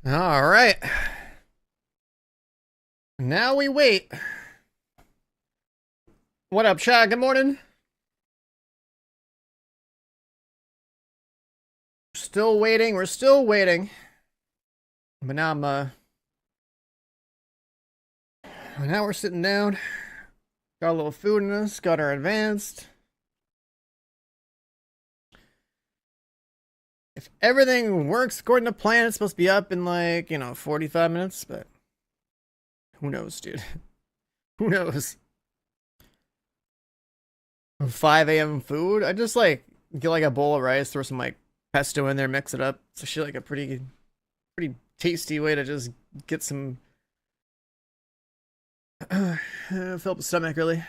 All right. Now we wait. What up, Chad? Good morning. Still waiting. We're still waiting. But now we're sitting down. Got a little food in us. Got our advanced. If everything works according to plan, it's supposed to be up in 45 minutes, but who knows, dude? Who knows? 5 a.m. food? I just get a bowl of rice, throw some pesto in there, mix it up. It's actually a pretty tasty way to just get some fill up the stomach really.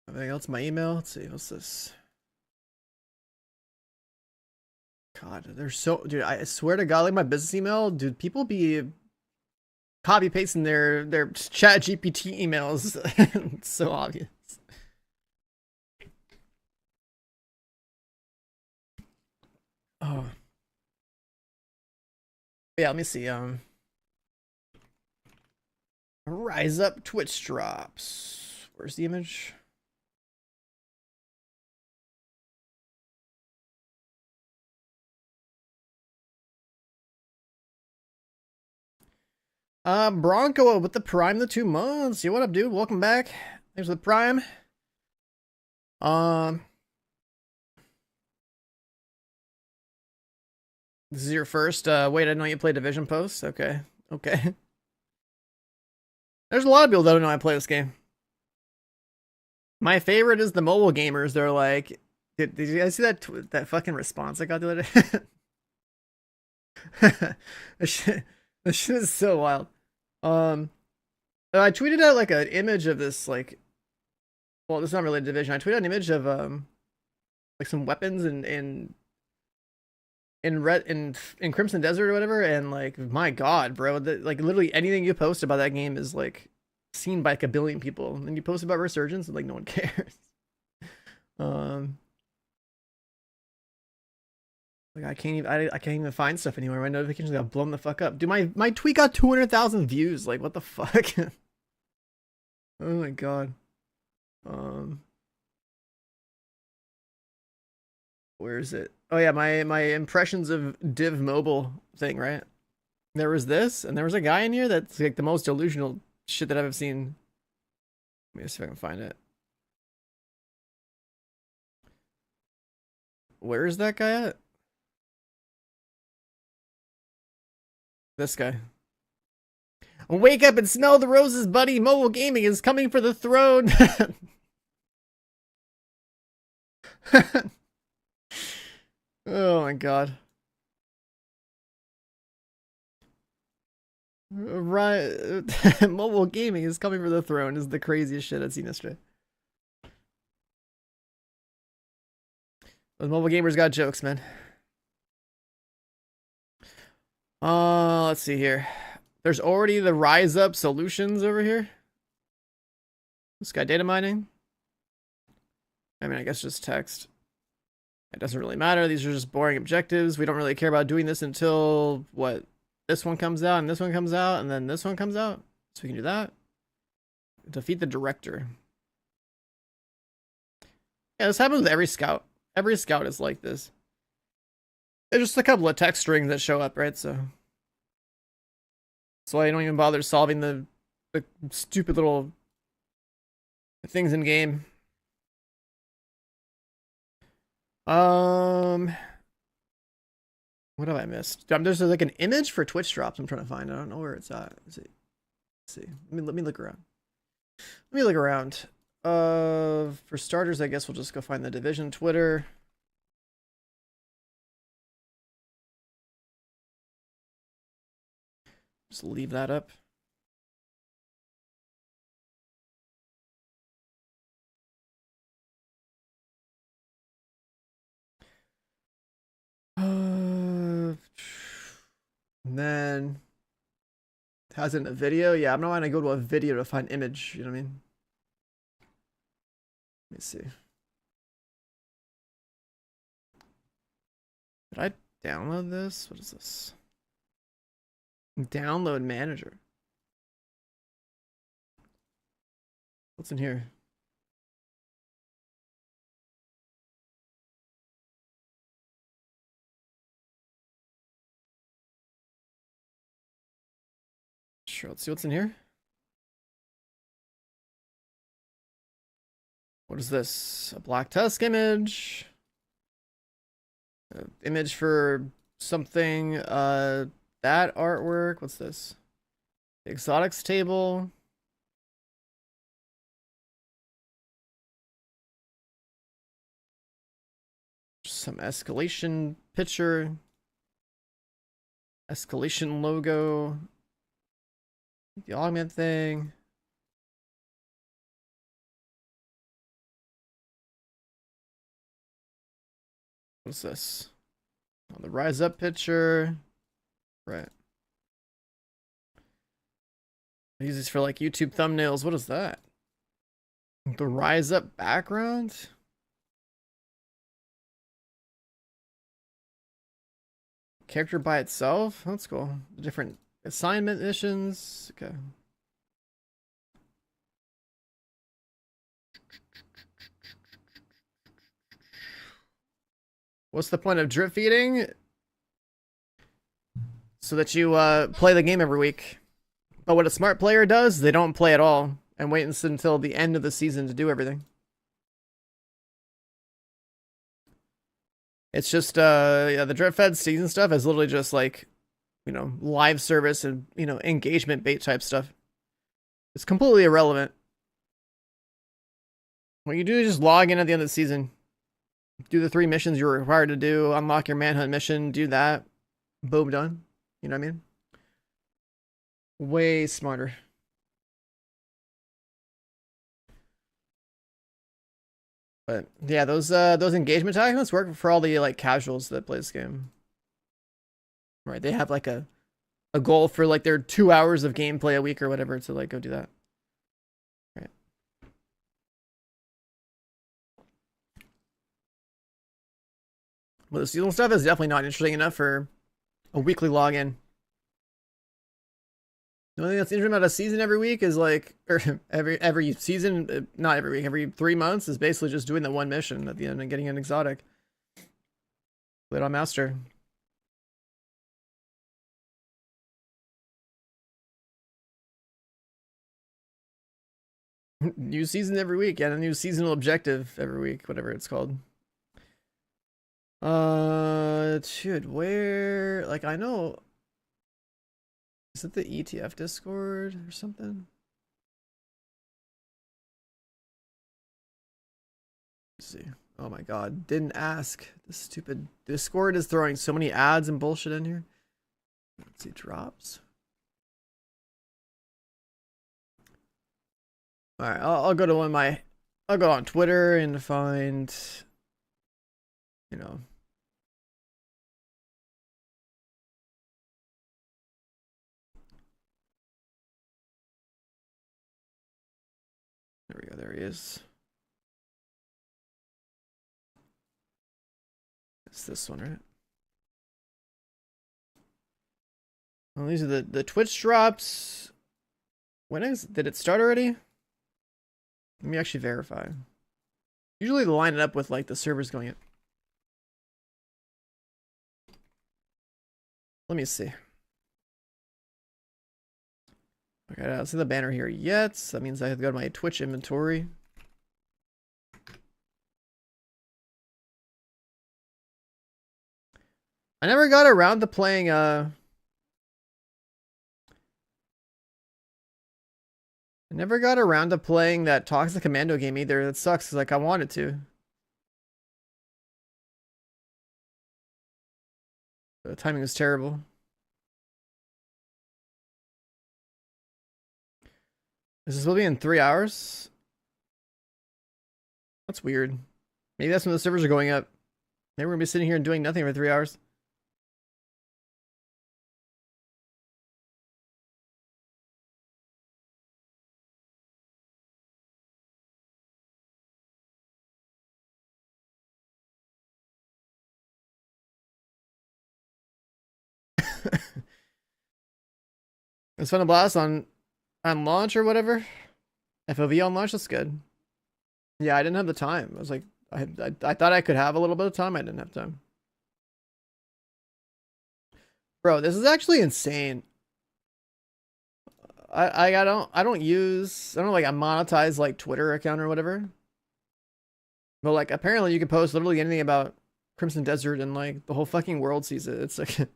Anything else? My email? Let's see, what's this? God, they're so dude, I swear to God, my business email, dude, people be copy pasting their chat GPT emails. It's so obvious. Oh. Yeah, let me see. Rise Up Twitch drops. Where's the image? Bronco with the Prime the 2 months. Yo, what up, dude? Welcome back. Thanks for the Prime. This is your first. Wait, I didn't know you play Division posts. Okay. Okay. There's a lot of people that don't know I play this game. My favorite is the mobile gamers. They're like, did you guys see that fucking response I got the other day? that shit is so wild. I tweeted out an image of this well, it's not really a Division. I tweeted out an image of some weapons in Crimson Desert or whatever, and my God, bro, literally anything you post about that game is seen by a billion people, and you post about Resurgence and no one cares. I can't even find stuff anymore. My notifications got blown the fuck up. Dude, my tweet got 200,000 views. What the fuck? Oh my God. Where is it? Oh yeah, my impressions of Div Mobile thing, right? There was this, and there was a guy in here that's the most delusional shit that I've ever seen. Let me see if I can find it. Where is that guy at? This guy. Wake up and smell the roses, buddy. Mobile gaming is coming for the throne. Oh my God. Right. Mobile gaming is coming for the throne is the craziest shit I've seen yesterday. Those mobile gamers got jokes, man. Let's see here. There's already the Rise Up solutions over here. This guy data mining. I mean, I guess just text. It doesn't really matter. These are just boring objectives. We don't really care about doing this until what? This one comes out, and this one comes out, and then this one comes out. So we can do that. Defeat the director. Yeah, this happens with every scout. Every scout is like this. There's just a couple of text strings that show up, right? So that's why I don't even bother solving the stupid little things in game. What have I missed? There's an image for Twitch drops I'm trying to find. I don't know where it's at. Let's see. Let me look around. Let me look around. For starters, I guess we'll just go find the Division Twitter. Just leave that up. And then has it in a video? Yeah, I'm not going to go to a video to find image. You know what I mean? Let me see. Did I download this? What is this? Download manager. What's in here? Sure, let's see what's in here. What is this? A black tusk image. Image for something. That artwork. What's this? The exotics table. Some escalation picture. Escalation logo. The augment thing. What's this? Oh, the rise up picture. Right. I use these for like YouTube thumbnails. What is that? The rise up background? Character by itself? That's cool. Different assignment missions. Okay. What's the point of drip feeding? So that you play the game every week. But what a smart player does, they don't play at all and wait until the end of the season to do everything. It's just yeah, the drip fed season stuff is literally just like, you know, live service and, you know, engagement bait type stuff. It's completely irrelevant. What you do is just log in at the end of the season, do the 3 missions you're required to do, unlock your manhunt mission, do that, boom, done. You know what I mean? Way smarter. But yeah, those engagement tactics work for all the like casuals that play this game. Right? They have like a goal for like their 2 hours of gameplay a week or whatever to like go do that. Right. Well, the seasonal stuff is definitely not interesting enough for a weekly login. The only thing that's interesting about a season every week is like, or every season, not every week, every 3 months is basically just doing the one mission at the end and getting an exotic. Played on Master. New season every week, and a new seasonal objective every week, whatever it's called. Dude, where, like, I know, is it the ETF Discord or something? Let's see. Oh my god, didn't ask. This stupid Discord is throwing so many ads and bullshit in here. Let's see, drops. All right, I'll go to I'll go on Twitter and find, you know. There we go, there he is. It's this one, right? Well, these are the Twitch drops. Did it start already? Let me actually verify. Usually they line it up with like the servers going in. Let me see. Okay, I don't see the banner here yet. So that means I have to go to my Twitch inventory. I never got around to playing I never got around to playing that Toxic Commando game either. That sucks, like I wanted to. The timing was terrible. This is will be in 3 hours. That's weird. Maybe that's when the servers are going up. Maybe we're gonna be sitting here and doing nothing for 3 hours. It's fun to blast on launch or whatever. FOV on launch, that's good. Yeah, I didn't have the time. I was like, I thought I could have a little bit of time. I didn't have time. Bro, this is actually insane. I don't use, I don't like a monetized like Twitter account or whatever. But like apparently you can post literally anything about Crimson Desert and like the whole fucking world sees it. It's like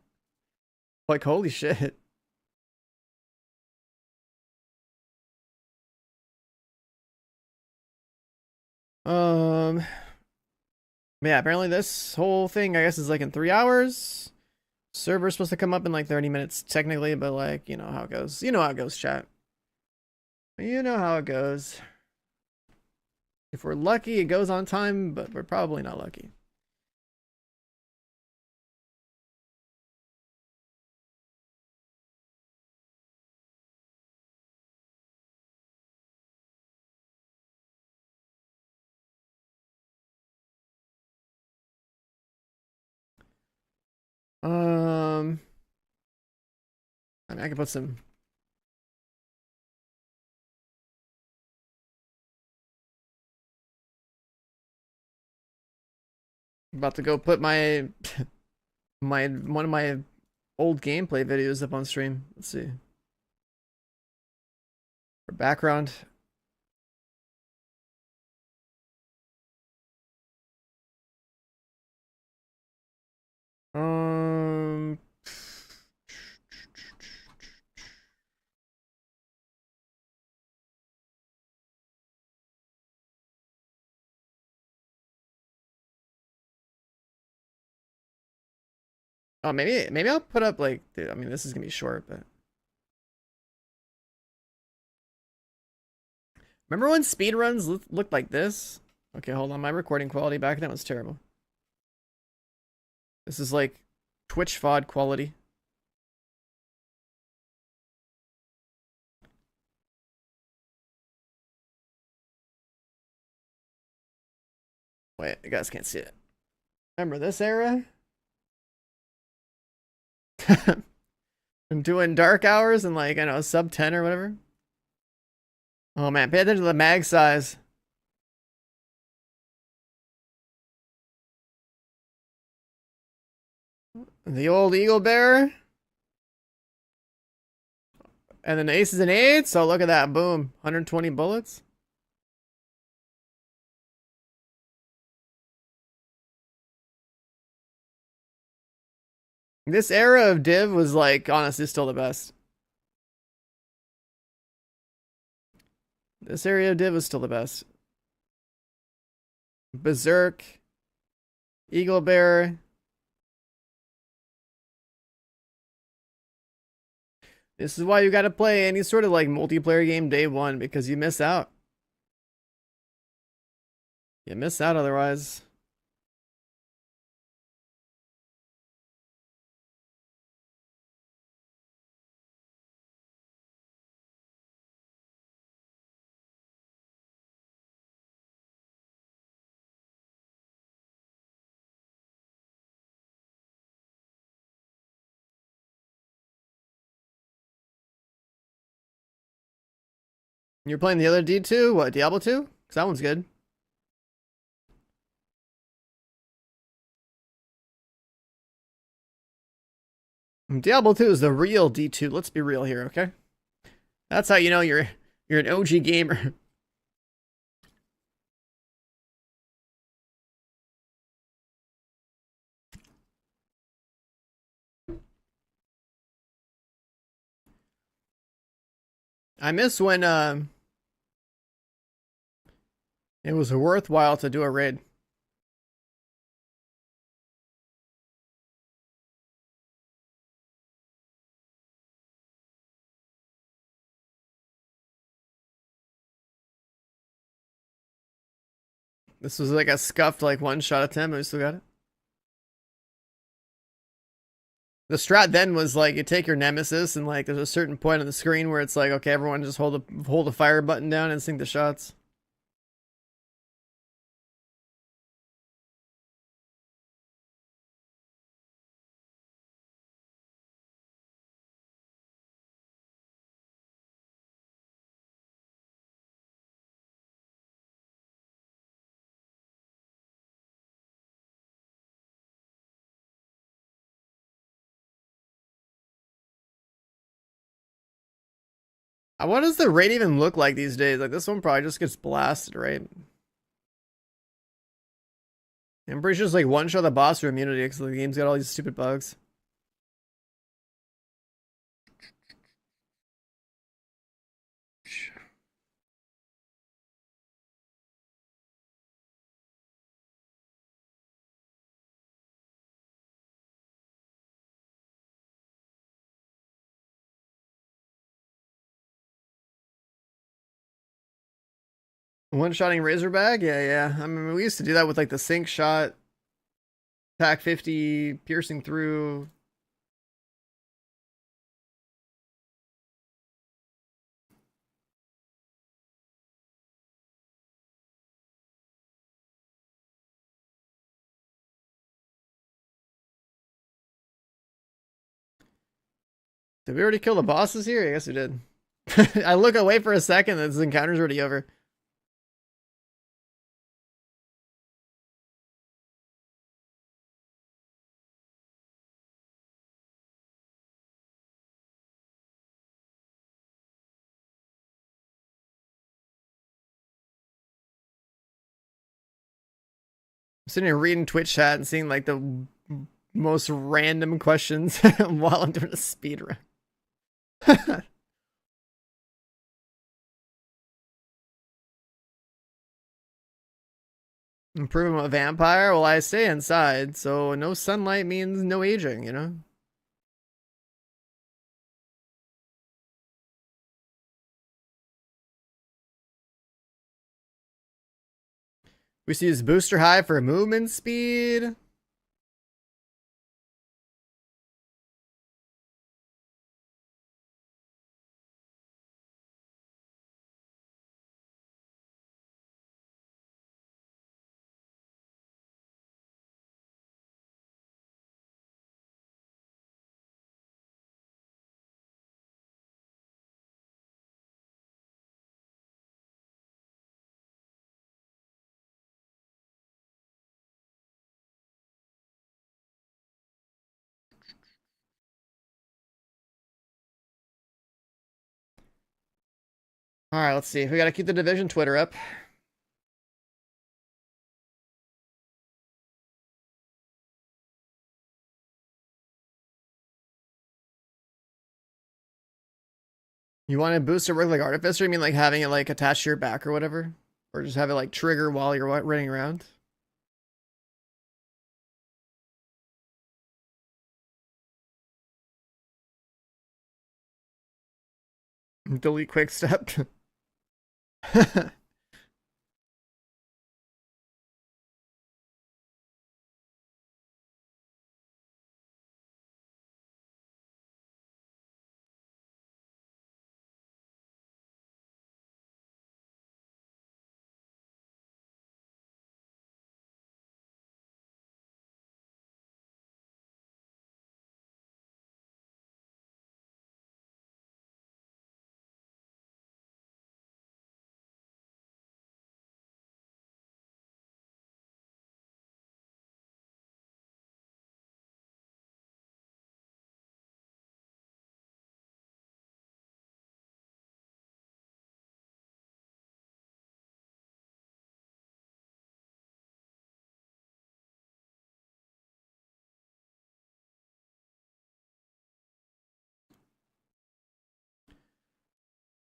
like holy shit. Um yeah, apparently this whole thing I guess is like in 3 hours. Server's supposed to come up in like 30 minutes technically, but like, you know how it goes. You know how it goes, chat. You know how it goes. If we're lucky, it goes on time, but we're probably not lucky. Um, I mean, I can put some. About to go put my my one of my old gameplay videos up on stream. Let's see. For background. Um, oh, maybe I'll put up like, dude, I mean, this is gonna be short, but remember when speedruns looked like this? Okay, hold on. My recording quality back then was terrible. This is like Twitch VOD quality. Wait, you guys can't see it. Remember this era? I'm doing dark hours and like, I know, sub 10 or whatever. Oh man, pay attention to the mag size. The old eagle bearer. And then aces and eights. So look at that. Boom. 120 bullets. This era of Div was like, honestly, still the best. This area of Div was still the best. Berserk. Eagle bearer. This is why you gotta play any sort of like multiplayer game day one because you miss out. You miss out otherwise. You're playing the other D2? What, Diablo 2? Because that one's good. Diablo 2 is the real D2. Let's be real here, okay? That's how you know you're an OG gamer. I miss when it was worthwhile to do a raid. This was like a scuffed like one shot attempt, and we still got it. The strat then was like you take your nemesis and like there's a certain point on the screen where it's like okay everyone just hold the fire button down and sink the shots. What does the rate even look like these days? Like this one probably just gets blasted, right? I'm pretty sure it's like one shot the boss through immunity because the game's got all these stupid bugs. One-shotting Razorback? Yeah, yeah. I mean, we used to do that with like the sync shot, pack 50, piercing through. Did we already kill the bosses here? I guess we did. I look away for a second, this encounter's already over. I'm sitting here reading Twitch chat and seeing like the most random questions while I'm doing a speed run. Improve I'm a vampire? Well, I stay inside, so no sunlight means no aging, you know? We see use booster high for movement speed. All right, let's see. We got to keep the division Twitter up. You want a booster work like Artificer? You mean like having it like attached to your back or whatever? Or just have it like trigger while you're running around? Delete quick step.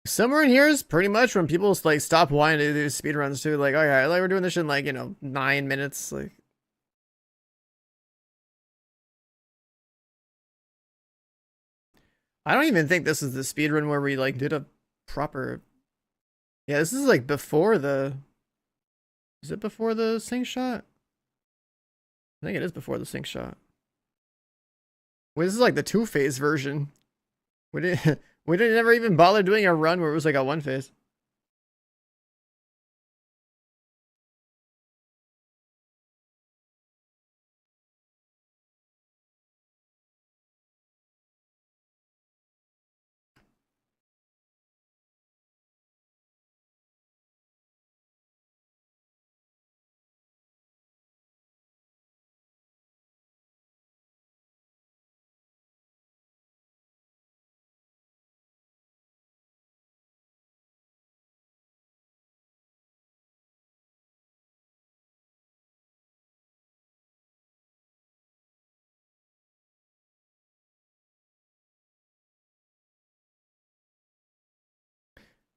Somewhere in here is pretty much when people like stop wanting to do speedruns too. Like, okay, like we're doing this in like, 9 minutes. Like, I don't even think this is the speedrun where we like did a proper. Yeah, this is like before the. Is it before the sync shot? I think it is before the sync shot. Wait, this is like the two-phase version. We didn't. We didn't ever even bother doing a run where it was like a one phase.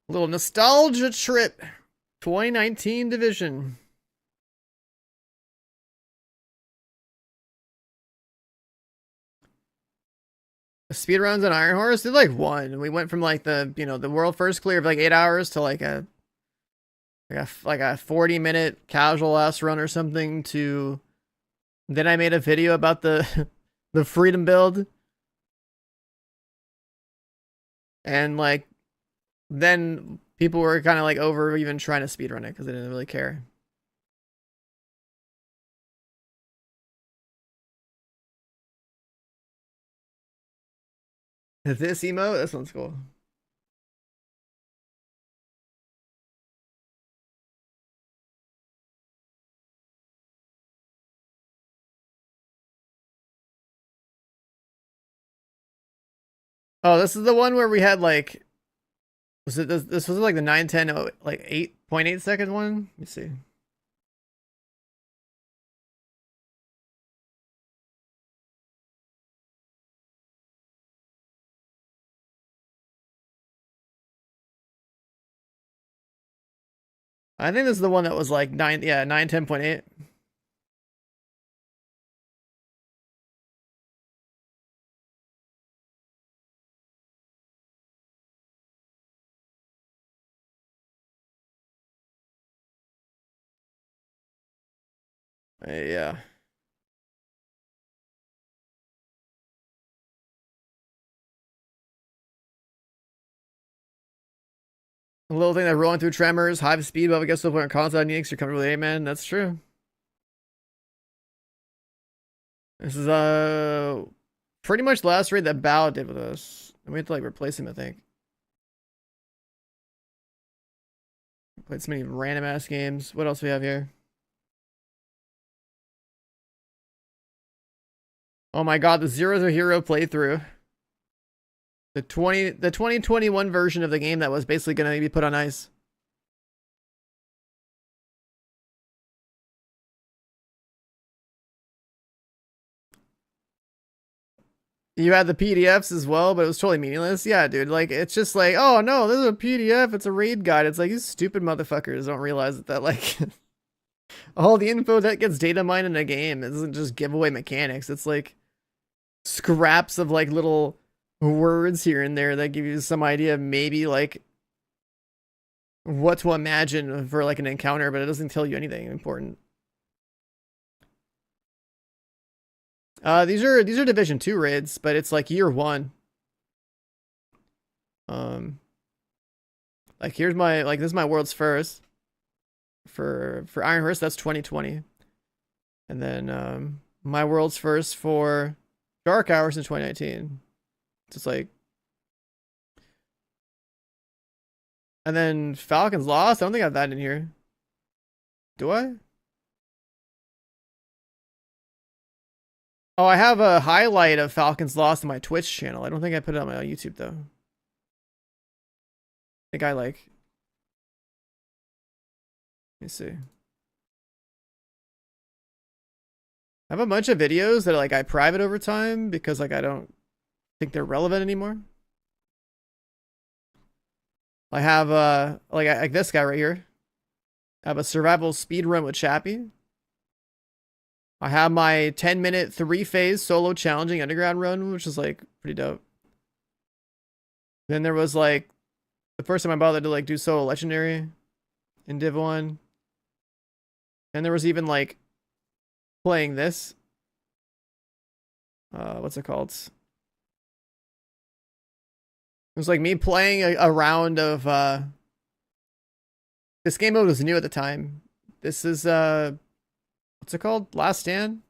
A little nostalgia trip. 2019 Division. Speedruns on Iron Horse did like one. We went from like the the world first clear of like 8 hours to like a 40-minute casual ass run or something. To then I made a video about the the freedom build, and like then people were kind of like over even trying to speedrun it because they didn't really care. This emote, this one's cool. Oh, this is the one where we had like, was it this was like the 910 like 8.8 second one? Let me see. I think this is the one that was like 910.8. Yeah. A little thing that rolling through tremors, high speed, but I guess when console needs you're comfortable with 8-man. That's true. This is pretty much the last raid that Bao did with us. And we have to like replace him, I think. Played so many random ass games. What else do we have here? Oh my god, the Zero the Hero playthrough. The 2021 version of the game that was basically gonna be put on ice. You had the PDFs as well, but it was totally meaningless. Yeah, dude, like it's just like, oh no, this is a PDF, it's a raid guide. It's like these stupid motherfuckers don't realize that like all the info that gets data mined in a game isn't just giveaway mechanics. It's like scraps of like little words here and there that give you some idea of maybe like what to imagine for like an encounter, but it doesn't tell you anything important. These are Division 2 raids, but it's like year 1. Like here's my this is my world's first for Iron Horse. That's 2020, and then my world's first for Dark Hours in 2019. It's like, and then Falcon's Lost. I don't think I have that in here. Do I? Oh, I have a highlight of Falcon's Lost on my Twitch channel. I don't think I put it on my YouTube though. I think I like. Let me see. I have a bunch of videos that like I private over time because like I don't think they're relevant anymore. I have like this guy right here. I have a survival speed run with Chappie. I have my 10-minute 3-phase solo challenging underground run, which is like pretty dope. Then there was like the first time I bothered to like do solo legendary in Div 1. And there was even like playing this. What's it called? It was like me playing a round of this game mode was new at the time. This is what's it called? Last Stand?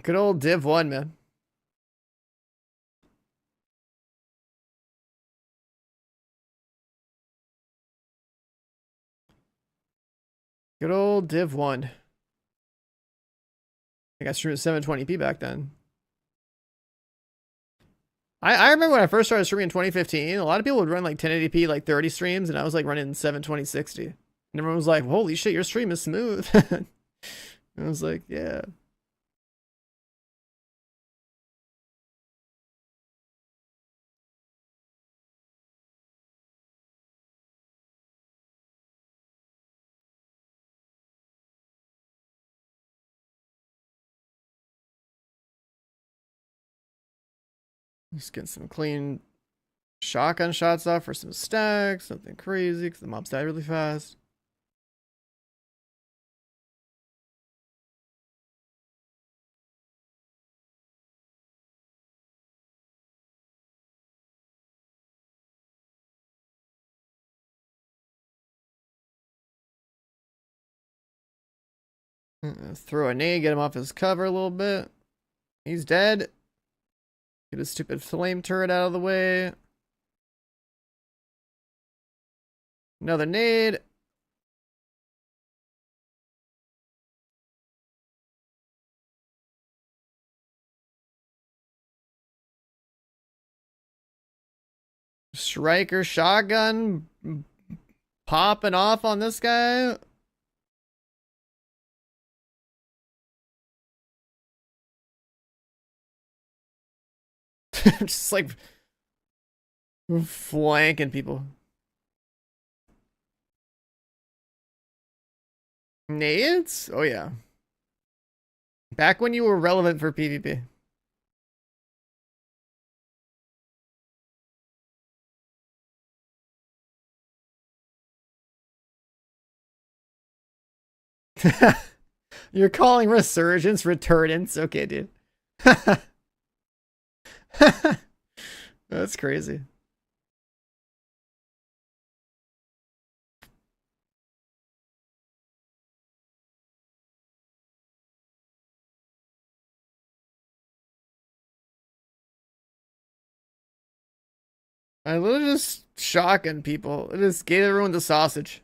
Good old Div 1, man. Good old Div 1. I got streamed at 720p back then. I remember when I first started streaming in 2015, a lot of people would run like 1080p, like 30 streams, and I was like running 720, 60. And everyone was like, holy shit, your stream is smooth. I was like, yeah. Just getting some clean shotgun shots off for some stacks, something crazy because the mobs die really fast. Throw a nade, get him off his cover a little bit. He's dead. Get his stupid flame turret out of the way. Another nade. Striker shotgun popping off on this guy. Just like flanking people. Nades? Oh yeah. Back when you were relevant for PvP. You're calling resurgence returnance? Okay, dude. That's crazy. I literally just shotgun people. I just gave everyone the sausage.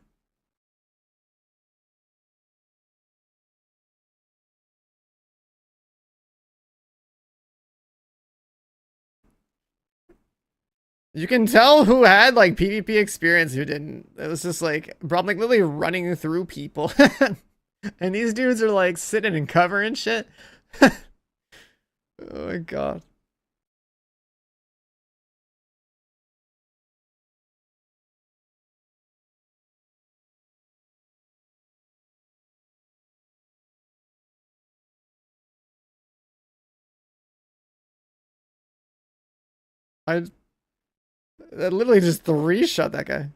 You can tell who had like PvP experience, who didn't. It was just like, bro, I'm like literally running through people. And these dudes are like sitting in cover and shit. Oh my god. I literally just three shot that guy.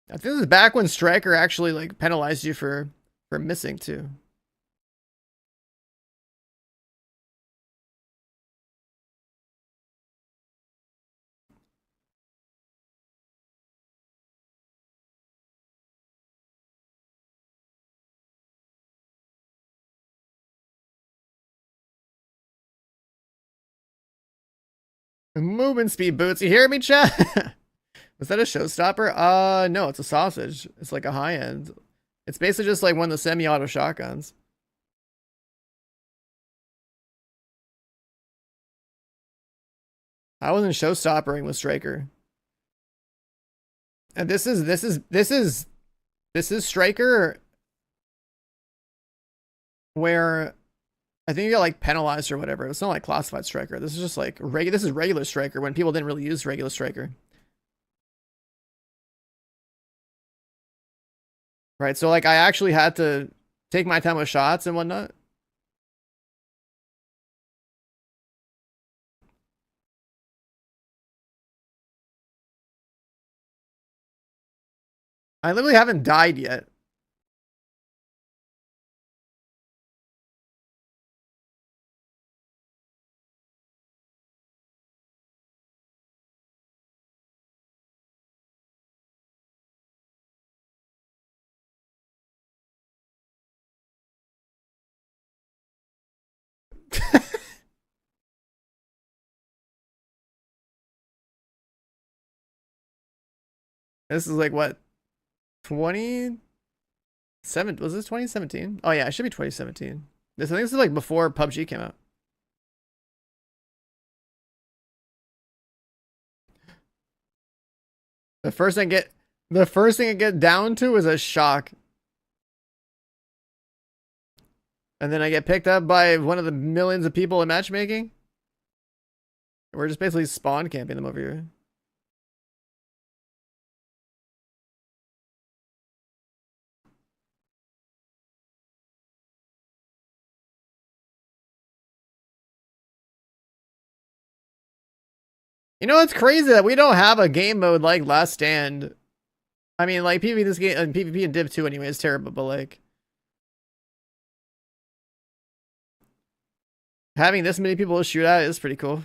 I think this is back when Striker actually like penalized you for missing too. Movement speed boots. You hear me, chat? Was that a showstopper? No, it's a sausage. It's like a high end. It's basically just like one of the semi-auto shotguns. I wasn't showstoppering with Striker. And this is Striker where I think you got like penalized or whatever. It's not like classified Striker. This is just like this is regular Striker when people didn't really use regular Striker. Right, so like I actually had to take my time with shots and whatnot. I literally haven't died yet. This is like what, 27? Was this 2017? Oh yeah, it should be 2017. I think this is like before PUBG came out. The first thing I get down to is a shock. And then I get picked up by one of the millions of people in matchmaking. We're just basically spawn camping them over here. You know, it's crazy that we don't have a game mode like Last Stand. I mean, like, PvP this game, and PvP and Div 2 anyway is terrible, but like... having this many people to shoot at is pretty cool.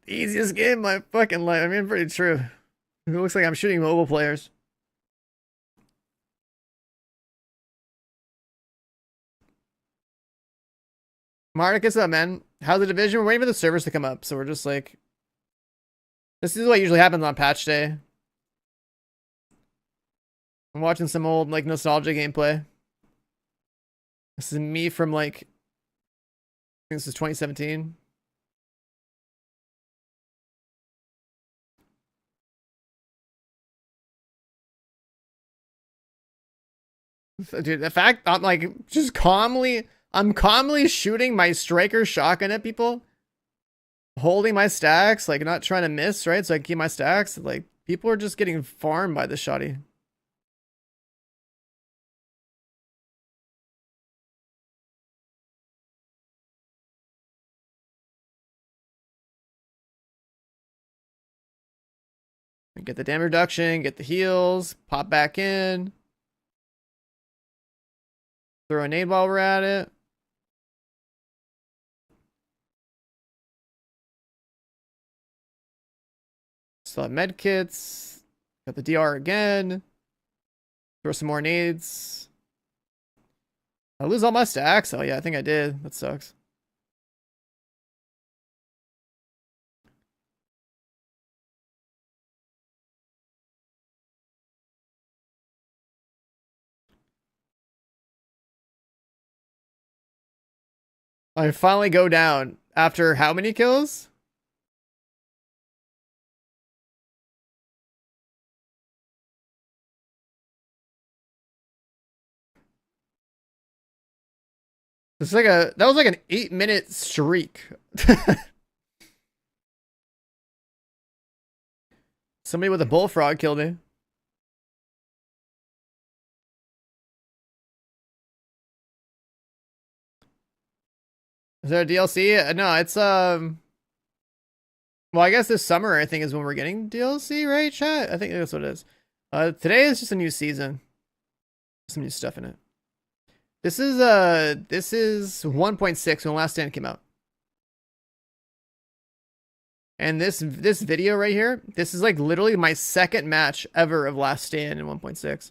Easiest game of my fucking life. I mean, pretty true. It looks like I'm shooting mobile players. Marnicus up, man. How's the division? We're waiting for the servers to come up, so we're just like... this is what usually happens on patch day. I'm watching some old, like, nostalgia gameplay. This is me from, like... I think this is 2017. Dude, the fact I'm like just I'm calmly shooting my striker shotgun at people, holding my stacks, like not trying to miss, right? So I keep my stacks. Like people are just getting farmed by the shotty. Get the damage reduction, get the heals, pop back in. Throw a nade while we're at it. Still have med kits. Got the DR again. Throw some more nades. I lose all my stacks. Oh yeah, I think I did. That sucks. I finally go down after how many kills? It's like that was like an 8-minute streak. Somebody with a bullfrog killed me. Is there a DLC? No, it's well, I guess this summer I think is when we're getting DLC, right, chat? I think that's what it is. Today is just a new season. Some new stuff in it. This is 1.6 when Last Stand came out. And this video right here, this is like literally my second match ever of Last Stand in 1.6.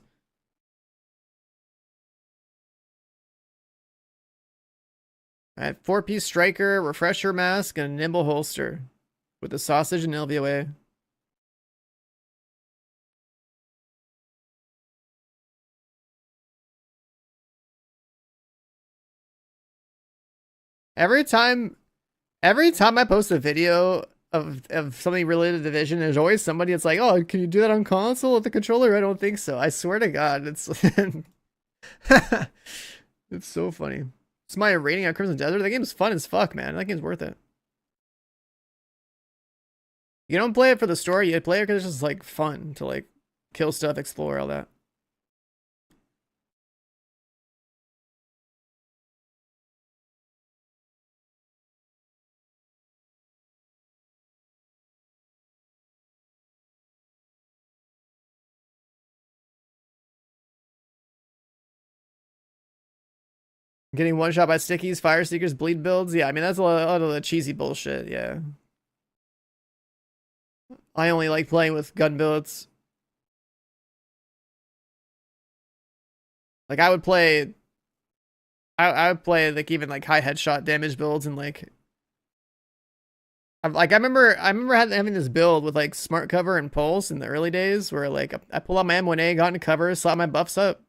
I have 4-piece striker, refresher mask, and a nimble holster with the sausage and LVOA. Every time I post a video of something related to Division, there's always somebody that's like, "Oh, can you do that on console with the controller?" I don't think so. I swear to God, it's it's so funny. It's my rating on Crimson Desert. That game's fun as fuck, man. That game's worth it. You don't play it for the story. You play it because it's just like fun to like kill stuff, explore, all that. Getting one shot by stickies, fire seekers, bleed builds. Yeah, I mean that's a lot of the cheesy bullshit. Yeah. I only like playing with gun bullets. Like I would play like even like high headshot damage builds and like I remember having this build with like smart cover and pulse in the early days where like I pull out my M1A, got into cover, slap my buffs up,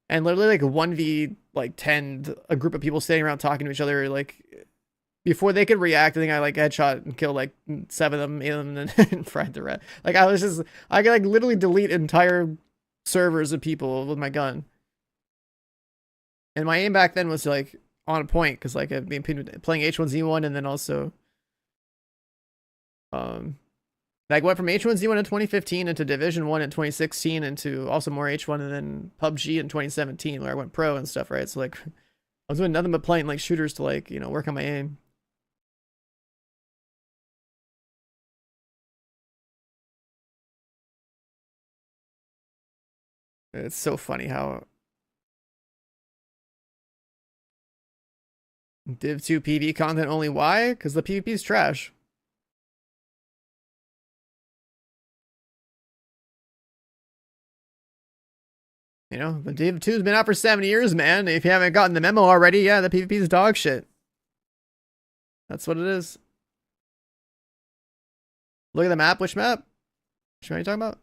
and literally like 1v like 10 a group of people standing around talking to each other like Before they could react, I think I like headshot and killed like 7 of them, 8 of them, and then fried the rest. Like I could like literally delete entire servers of people with my gun. And my aim back then was like on point because like I've been playing H1Z1 and then also like went from H1Z1 in 2015 into Division 1 in 2016 into also more H1 and then PUBG in 2017 where I went pro and stuff, right? So like I was doing nothing but playing like shooters to like, you know, work on my aim. It's so funny how Div 2 PvP content only. Why? Because the PvP is trash. You know, the Div 2's been out for 7 years, man. If you haven't gotten the memo already, yeah, the PvP is dog shit. That's what it is. Look at the map. Which map? Which map are you talking about?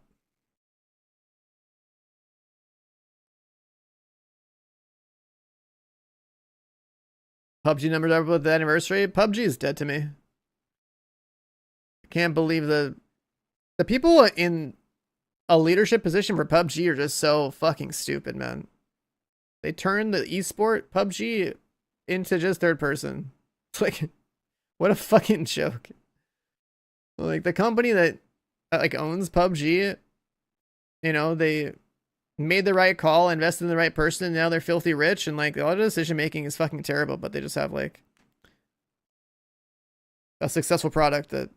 PUBG numbers are with the anniversary. PUBG is dead to me. I can't believe the people in a leadership position for PUBG are just so fucking stupid, man. They turned the esport PUBG into just third person. It's like, what a fucking joke. Like the company that like owns PUBG, you know, they made the right call, invested in the right person, and now they're filthy rich, and like all the decision making is fucking terrible, but they just have like a successful product that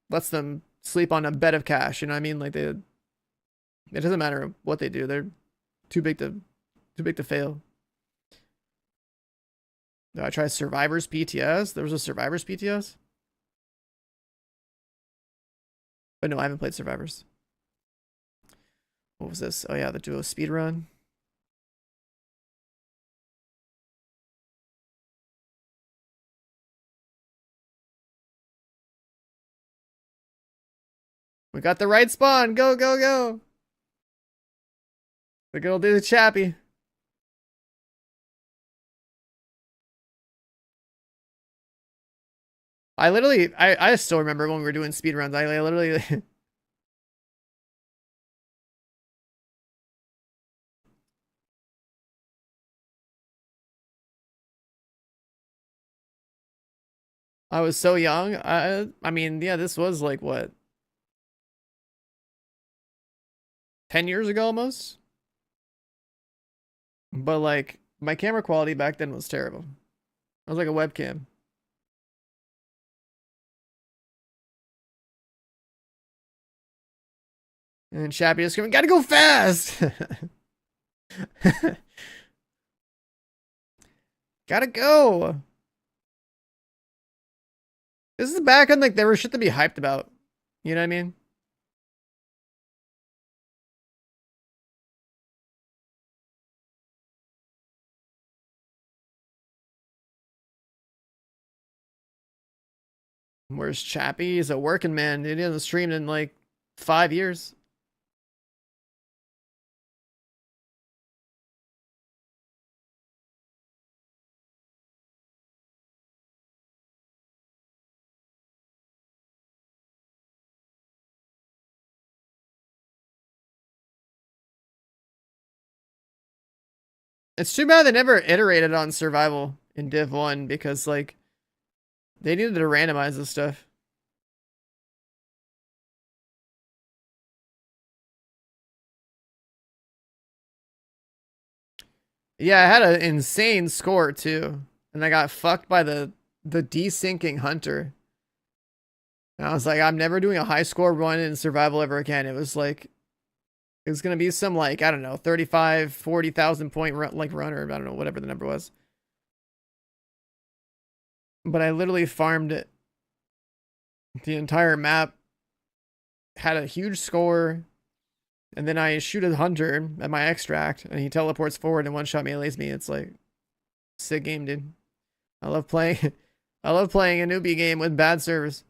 lets them sleep on a bed of cash, you know what I mean? Like it doesn't matter what they do, they're too big to fail. Did I try Survivors PTS? There was a Survivors PTS? But no, I haven't played Survivors. What was this? Oh yeah, the duo speedrun. We got the right spawn. Go, go, go. The good old dude Chappie. I still remember when we were doing speedruns. I literally I was so young. I mean, yeah, this was like what, 10 years ago almost? But like my camera quality back then was terrible. I was like a webcam. And Chappie is screaming, gotta go fast! Gotta go! This is back when like there was shit to be hyped about. You know what I mean? Where's Chappie? He's a working man. He hasn't streamed in like 5 years. It's too bad they never iterated on survival in Div 1 because like they needed to randomize this stuff. Yeah, I had an insane score too. And I got fucked by the desyncing hunter. And I was like, I'm never doing a high score run in survival ever again. It was like it was gonna be some like, I don't know, 35, 40,000 point run, like runner, I don't know, whatever the number was. But I literally farmed it. The entire map, had a huge score, and then I shoot a hunter at my extract, and he teleports forward and one-shot melees me. It's like, sick game, dude. I love playing, I love playing a newbie game with bad servers.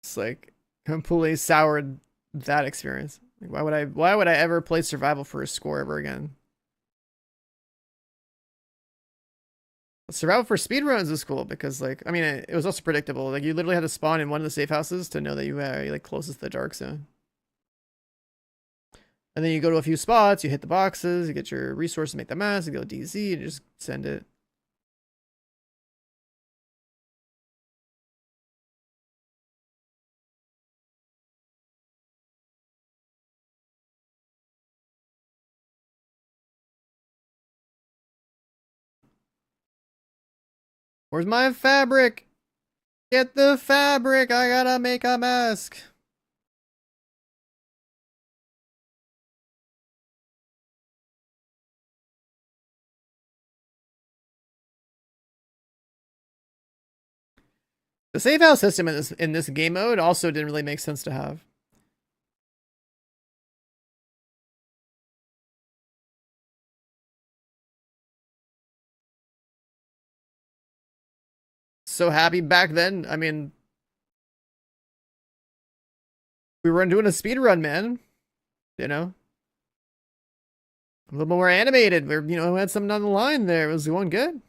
It's like, completely soured that experience. Like, why would I ever play survival for a score ever again? Survival for speedruns is cool because, like, I mean, it was also predictable. Like, you literally had to spawn in one of the safe houses to know that you were like closest to the dark zone. And then you go to a few spots, you hit the boxes, you get your resources, make the mask, you go DZ, and just send it. Where's my fabric? Get the fabric! I gotta make a mask! The safe house system in this game mode also didn't really make sense to have. So happy back then. I mean, we were doing a speed run, man. You know, a little more animated. We had something on the line there. It was going good.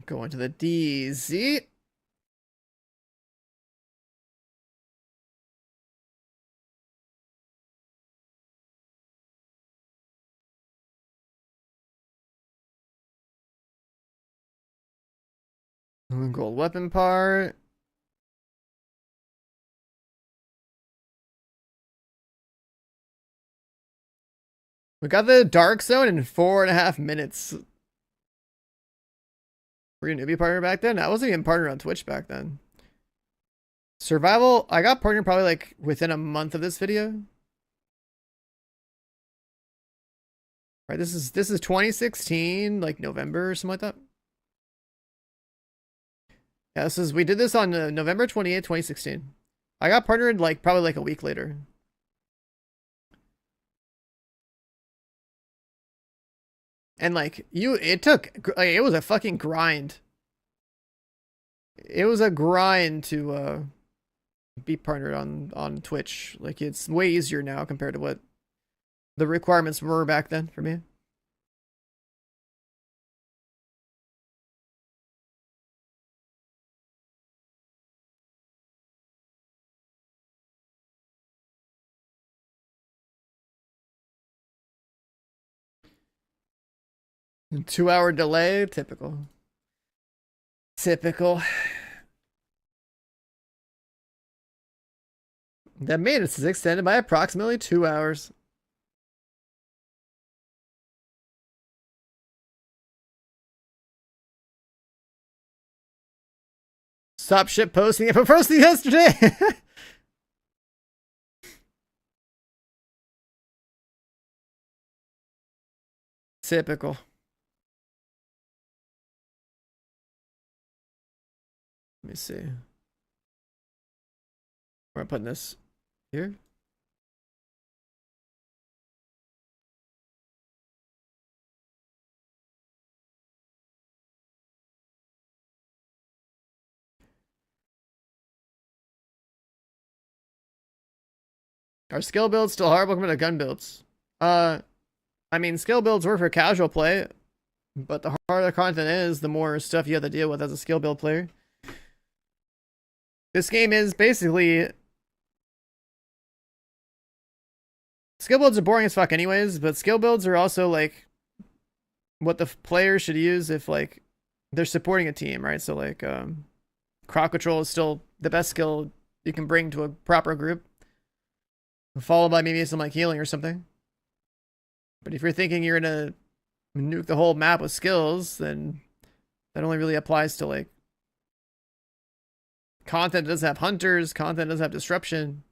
Going to the DZ. Gold weapon part. We got the dark zone in 4.5 minutes. Were you a newbie partner back then? I wasn't even partnered on Twitch back then. Survival, I got partnered probably like within a month of this video. Right, this is 2016, like November or something like that. Yeah, we did this on November 28th, 2016. I got partnered like probably like a week later. And like it was a fucking grind. It was a grind to be partnered on Twitch. Like, it's way easier now compared to what the requirements were back then for me. And 2-hour delay, typical. Typical. That maintenance is extended by approximately 2 hours. Stop ship posting. It posted yesterday. Typical. Let me see. Where am I putting this? Here? Are skill builds still horrible compared to gun builds? I mean, skill builds work for casual play, but the harder content is, the more stuff you have to deal with as a skill build player. This game is basically... Skill builds are boring as fuck anyways, but skill builds are also, like, what the player should use if, like, they're supporting a team, right? So, like, crowd control is still the best skill you can bring to a proper group, followed by maybe some, like, healing or something. But if you're thinking you're gonna nuke the whole map with skills, then that only really applies to, like, content that doesn't have hunters, content that doesn't have disruption.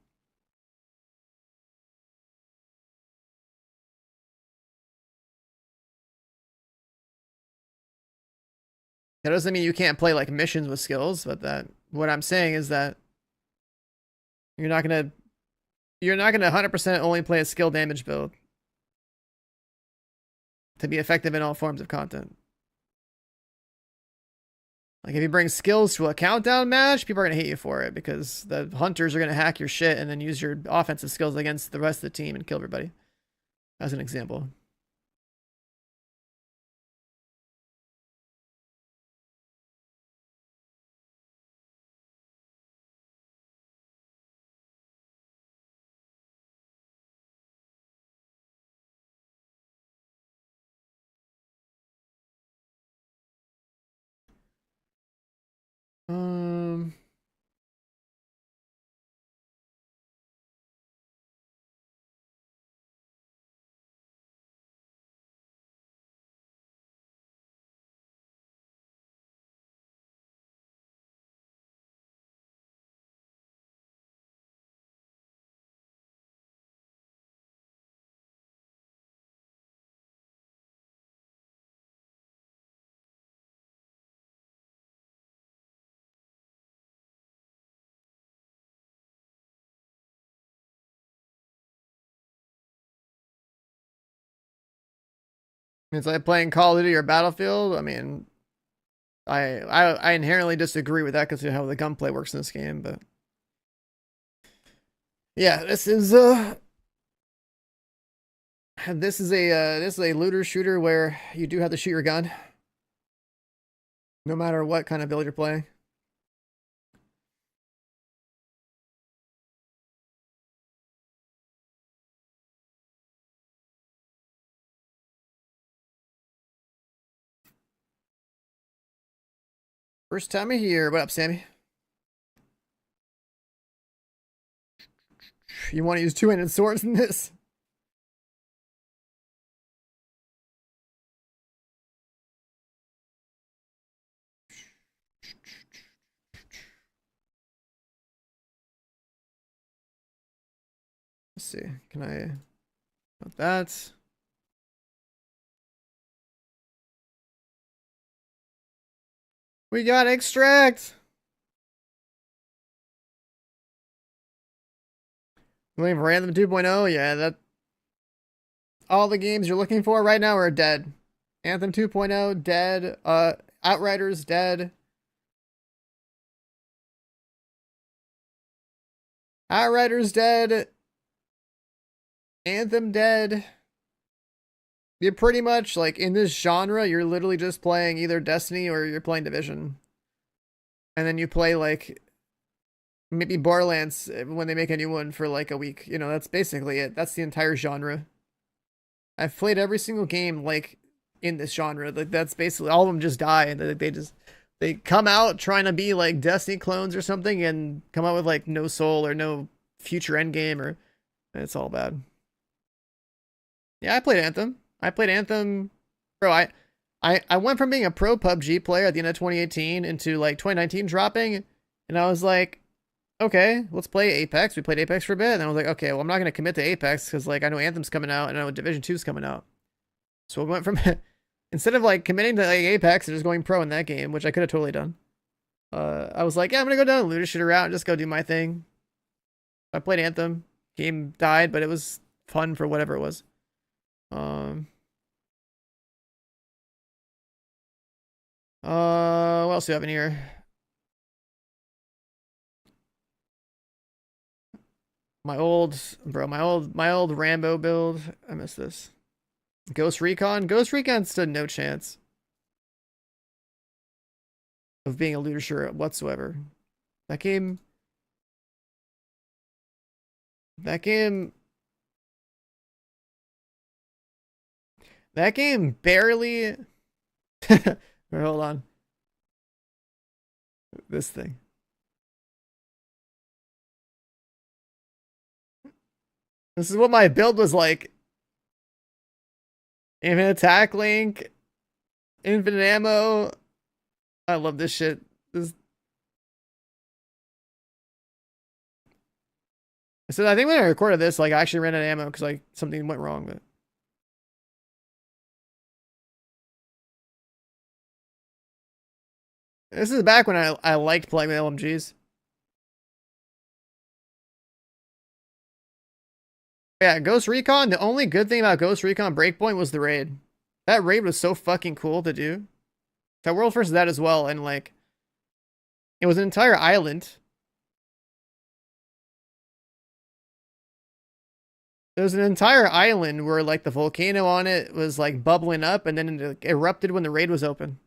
That doesn't mean you can't play like missions with skills, but that what I'm saying is that you're not gonna 100% only play a skill damage build. to be effective in all forms of content. Like if you bring skills to a countdown match, people are gonna hate you for it because the hunters are gonna hack your shit and then use your offensive skills against the rest of the team and kill everybody. As an example. Um, it's like playing Call of Duty or Battlefield. I mean, I inherently disagree with that because of how the gunplay works in this game, but yeah, this is a looter shooter where you do have to shoot your gun, no matter what kind of build you're playing. First time of year. What up, Sammy? You want to use two-handed swords in this? Let's see. Can I... Not that. We got extract! Waiting for Random 2.0? Yeah, that... All the games you're looking for right now are dead. Anthem 2.0, dead. Outriders, dead. Outriders, dead. Anthem, dead. You're pretty much, like, in this genre, you're literally just playing either Destiny or you're playing Division. And then you play, like, maybe Borderlands when they make a new one for, like, a week. You know, that's basically it. That's the entire genre. I've played every single game, like, in this genre. Like, that's basically, all of them just die. And they come out trying to be, like, Destiny clones or something and come out with, like, no soul or no future endgame or... It's all bad. Yeah, I played Anthem. Bro, I went from being a pro PUBG player at the end of 2018 into like 2019 dropping, and I was like, okay, let's play Apex. We played Apex for a bit, and I was like, okay, well, I'm not gonna commit to Apex because like I know Anthem's coming out and I know Division 2's coming out. So I went from instead of like committing to like Apex and just going pro in that game, which I could have totally done. I was like, yeah, I'm gonna go down the looter shooter route and just go do my thing. I played Anthem. Game died, but it was fun for whatever it was. What else do you have in here? My old Rambo build. I miss this. Ghost Recon. Ghost Recon stood no chance of being a looter shooter whatsoever. That game. That game barely. Hold on. This thing. This is what my build was like. Infinite attack link. Infinite ammo. I love this shit. So I think when I recorded this, like I actually ran out of ammo because like something went wrong, but this is back when I liked playing with LMGs. Yeah, Ghost Recon, the only good thing about Ghost Recon Breakpoint was the raid. That raid was so fucking cool to do. That world first that as well, and like it was an entire island. There was an entire island where like the volcano on it was like bubbling up and then it erupted when the raid was open.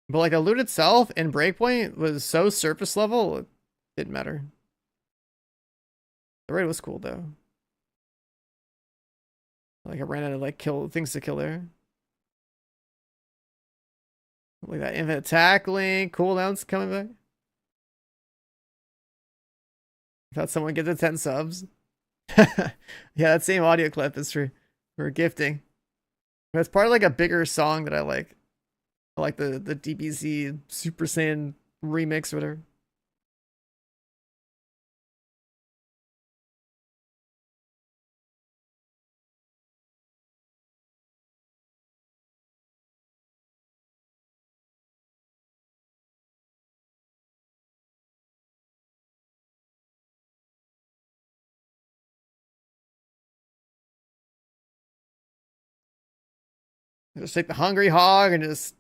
But like the loot itself and Breakpoint was so surface level, it didn't matter. The raid was cool though. Like I ran out of like kill things to kill there. Like that infinite attack link, cooldowns coming back. Thought someone get to 10 subs. Yeah, that same audio clip is for gifting. It's part of like a bigger song that I like. I like the DBZ Super Saiyan remix or whatever. Just take the hungry hog and just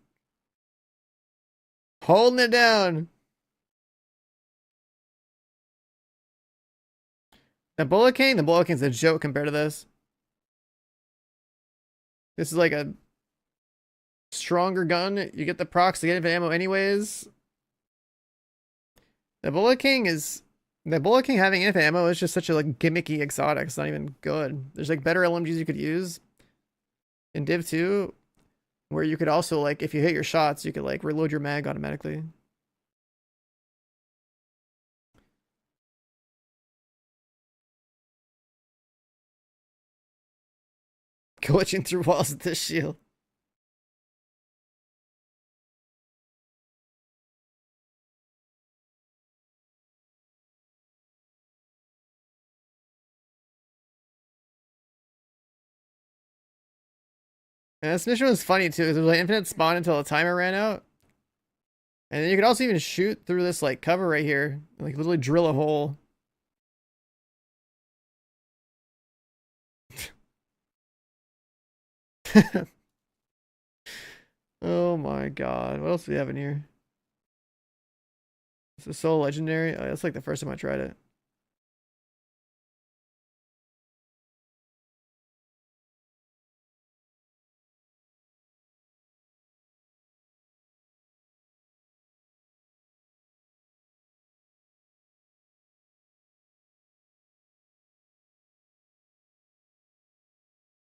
holding it down. The Bullet King's a joke compared to this. This is like a stronger gun. You get the procs to get infinite ammo anyways. The Bullet King is the Bullet King having infinite ammo is just such a like gimmicky exotic. It's not even good. There's like better LMGs you could use in Div 2 where you could also like if you hit your shots, you could like reload your mag automatically. Glitching through walls with this shield. And this mission was funny too. There was like infinite spawn until the timer ran out. And then you could also even shoot through this like cover right here. Like literally drill a hole. Oh my god. What else do we have in here? This is so legendary. Oh, that's like the first time I tried it.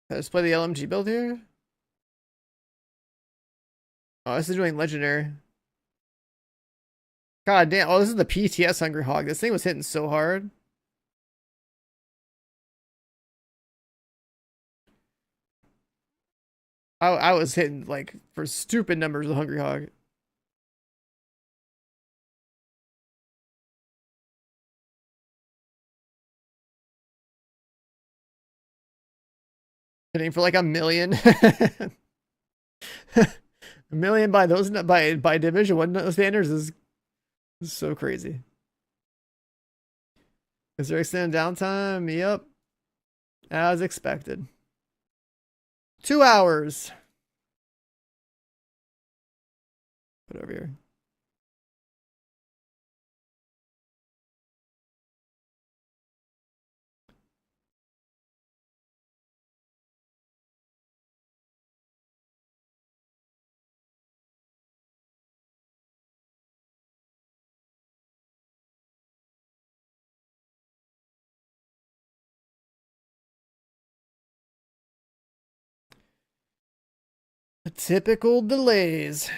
Let's play the LMG build here. Oh, this is doing legendary. God damn. Oh, this is the PTS Hungry Hog. This thing was hitting so hard. I was hitting like for stupid numbers with Hungry Hog. Hitting for like a million. A million by those by Division 1 standards is so crazy. Is there extended downtime? Yep. As expected. 2 hours. Put over here. Typical delays.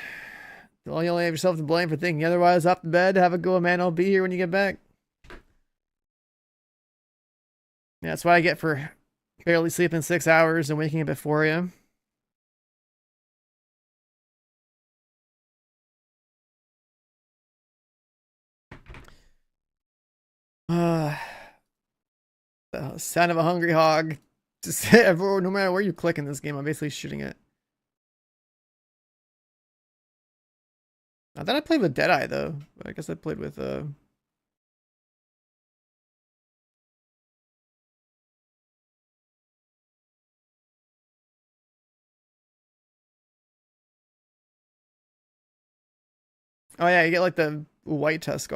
You only have yourself to blame for thinking otherwise. Off the bed, have a go, man. I'll be here when you get back. Yeah, that's what I get for barely sleeping 6 hours and waking up at 4 a.m. The sound of a hungry hog. Just no matter where you click in this game, I'm basically shooting it. I thought I played with Deadeye though. But I guess I played with Oh yeah, you get like the white tusk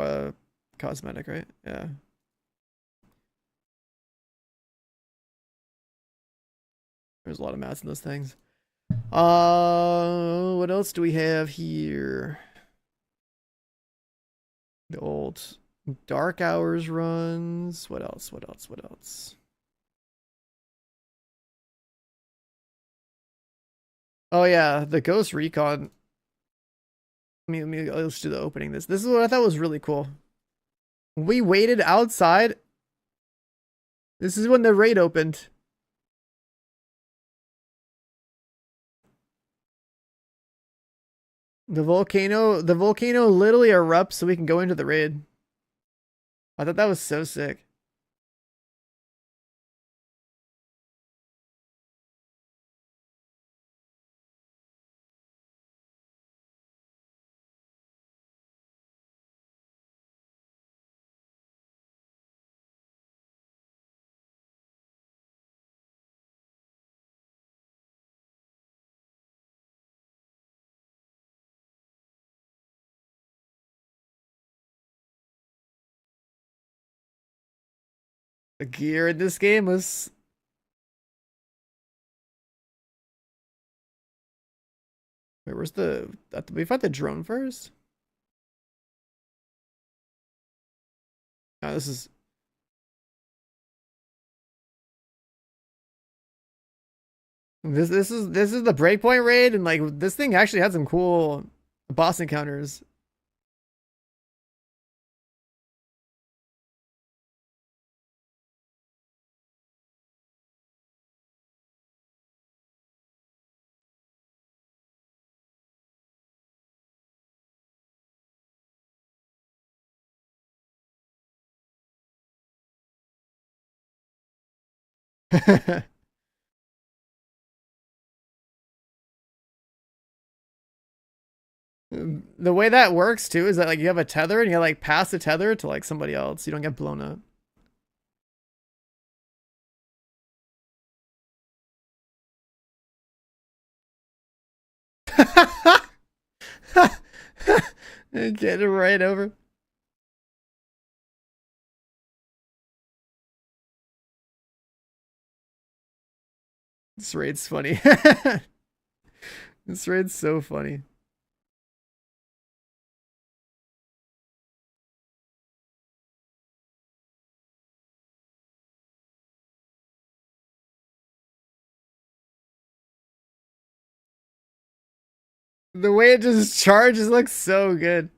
cosmetic, right? Yeah. There's a lot of mats in those things. What else do we have here? The old Dark Hours runs. What else? What else? What else? Oh yeah, the Ghost Recon. Let's do the opening. This is what I thought was really cool. We waited outside. This is when the raid opened. The volcano literally erupts so we can go into the raid. I thought that was so sick. The gear in this game was. Wait, where's the? We fought the drone first. Oh, this is the breakpoint raid, and like this thing actually had some cool boss encounters. The way that works too is that like you have a tether and you like pass the tether to like somebody else. You don't get blown up. Get it right over. This raid's funny. This raid's so funny. The way it just charges looks so good.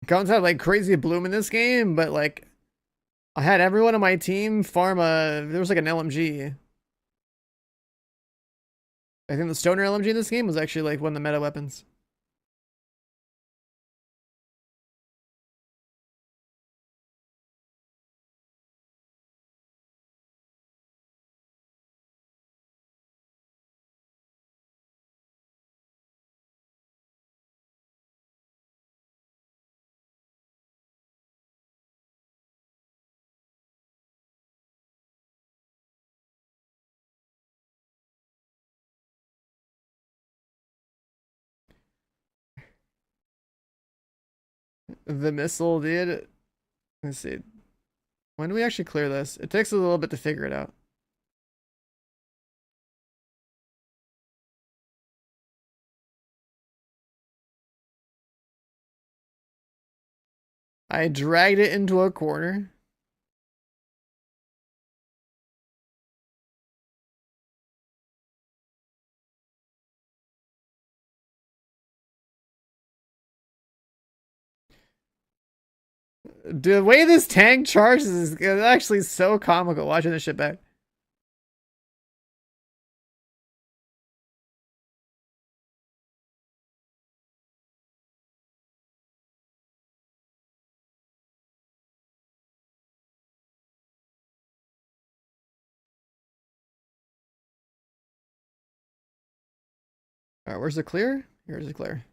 Guns have like crazy bloom in this game, but like I had everyone on my team farm a. There was like an LMG. I think the stoner LMG in this game was actually like one of the meta weapons. The missile did. Let's see. When do we actually clear this? It takes a little bit to figure it out. I dragged it into a corner. The way this tank charges is actually so comical watching this shit back. All right, where's the clear? Here's the clear.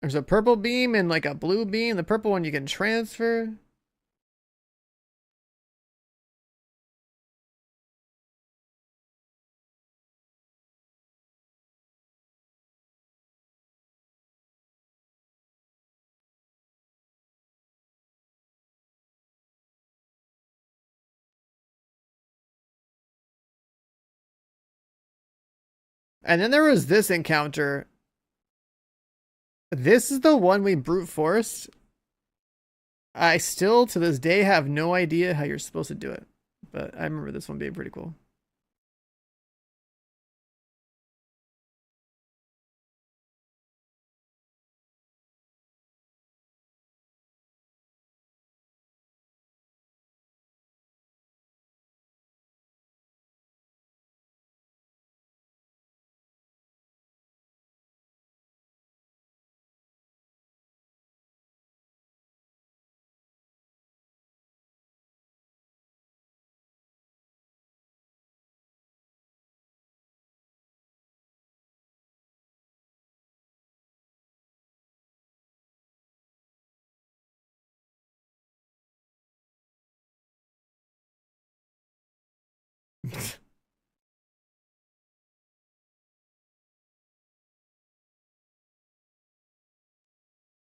There's a purple beam and like a blue beam. The purple one you can transfer. And then there was this encounter. This is the one we brute forced. I still, to this day, have no idea how you're supposed to do it. But I remember this one being pretty cool.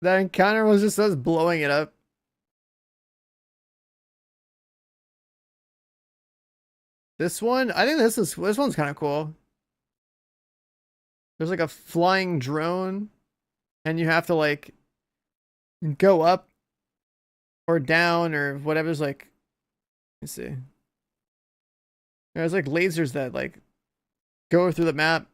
That encounter was just us blowing it up. This one, I think this one's kind of cool. There's like a flying drone, and you have to like go up or down or whatever's like. Let me see. There's like lasers that like go through the map.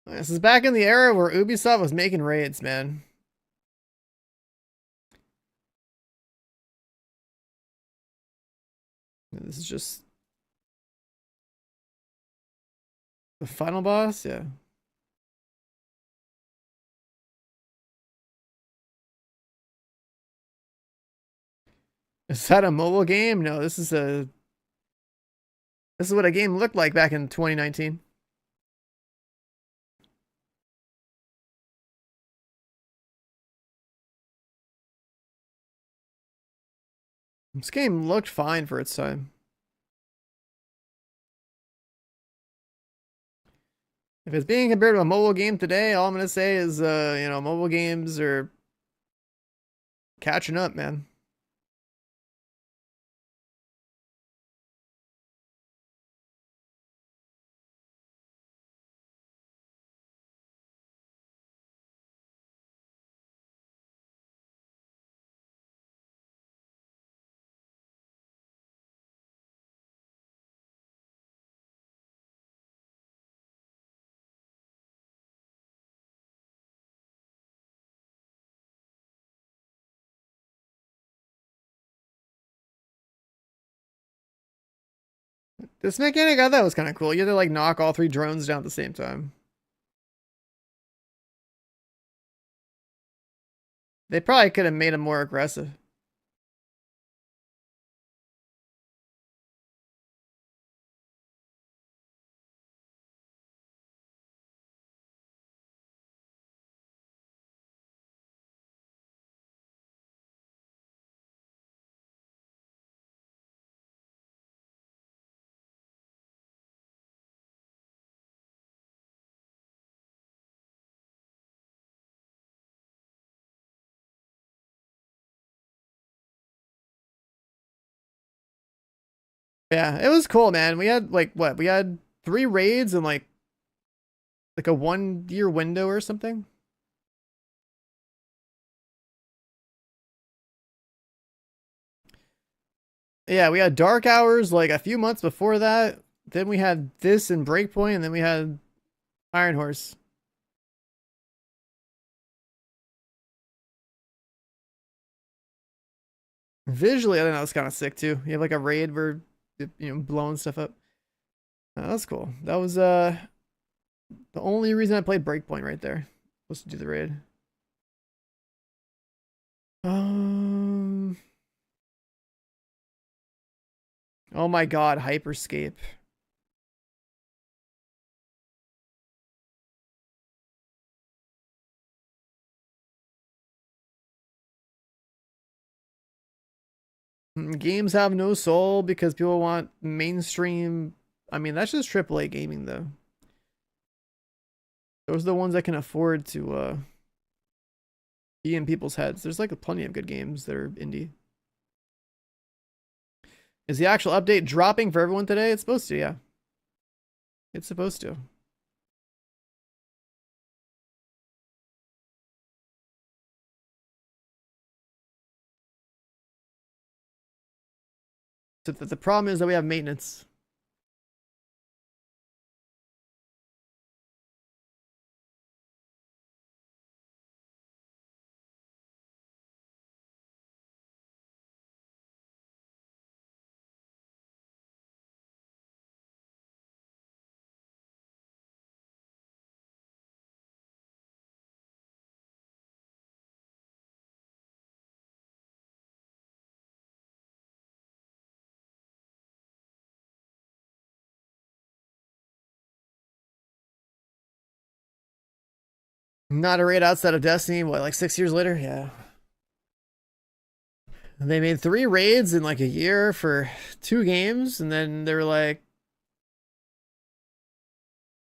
This is back in the era where Ubisoft was making raids, man. This is just the final boss, yeah. Is that a mobile game? No, this is what a game looked like back in 2019. This game looked fine for its time. If it's being compared to a mobile game today, all I'm gonna say is, mobile games are catching up, man. This mechanic I thought was kind of cool. You had to like knock all three drones down at the same time. They probably could have made them more aggressive. Yeah, it was cool, man. We had like what? We had 3 raids in like a 1 year window or something. Yeah, we had Dark Hours like a few months before that. Then we had this in Breakpoint, and then we had Iron Horse. Visually, I think that was kind of sick too. You have like a raid where blowing stuff up. That's cool. That was the only reason I played Breakpoint right there was to do the raid. Um. Oh my God, Hyperscape. Games have no soul because people want mainstream. I mean, that's just AAA gaming though. Those are the ones that can afford to be in people's heads. There's like plenty of good games that are indie. Is the actual update dropping for everyone today? It's supposed to, yeah. It's supposed to. So the problem is that we have maintenance. Not a raid outside of Destiny, what, like 6 years later? Yeah. They made 3 raids in like a year for 2 games, and then they were like,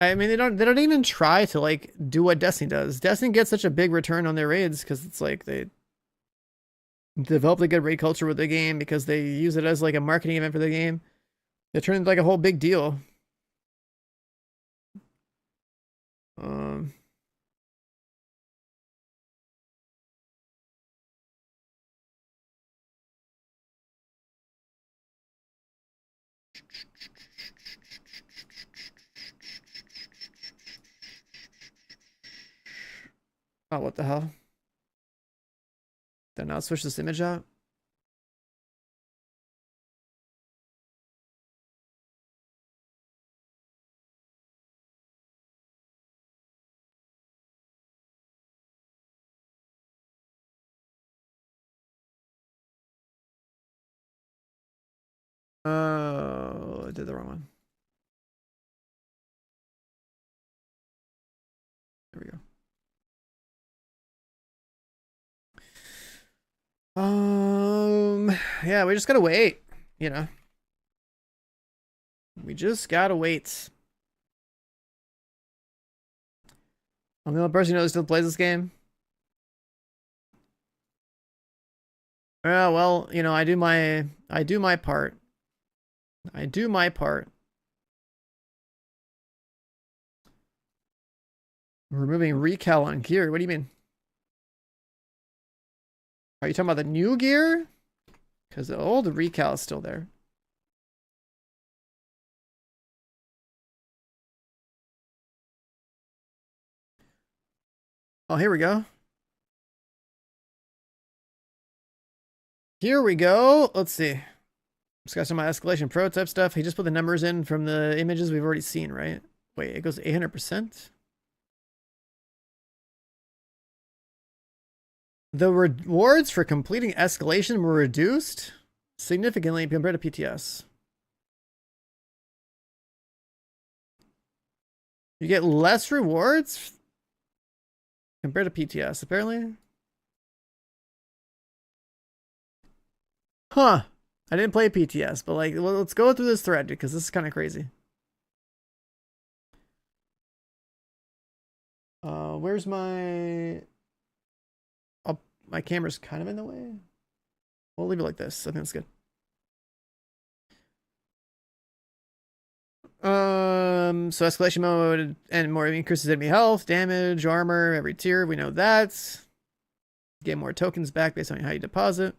I mean, they don't even try to like do what Destiny does. Destiny gets such a big return on their raids because it's like they developed a good raid culture with the game because they use it as like a marketing event for the game. They turn it into like a whole big deal. Um, oh, what the hell? Then I'll switch this image out. Oh, I did the wrong one. There we go. Yeah, we just gotta wait, you know. We just gotta wait. I'm the only person who still plays this game. Yeah, well, I do my part. I do my part. Removing recal on gear. What do you mean? Are you talking about the new gear? Because the old recal is still there. Oh, here we go. Here we go. Let's see. Just got some of my Escalation prototype stuff. He just put the numbers in from the images we've already seen, right? Wait, it goes 800%? The rewards for completing Escalation were reduced significantly compared to PTS. You get less rewards compared to PTS, apparently. Huh. I didn't play PTS, but like, well, let's go through this thread because this is kind of crazy. Where's my... Oh, my camera's kind of in the way. We'll leave it like this. I think that's good. So escalation mode and more increases enemy health, damage, armor, every tier. We know that. Get more tokens back based on how you deposit.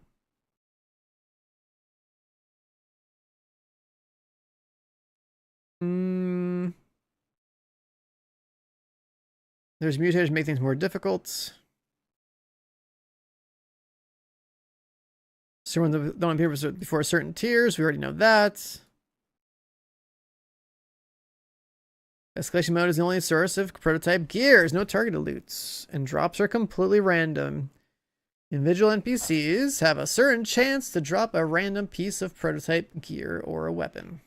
There's mutators make things more difficult. So when don't appear before certain tiers, we already know that. Escalation mode is the only source of prototype gears, no targeted loots, and drops are completely random. Individual NPCs have a certain chance to drop a random piece of prototype gear or a weapon.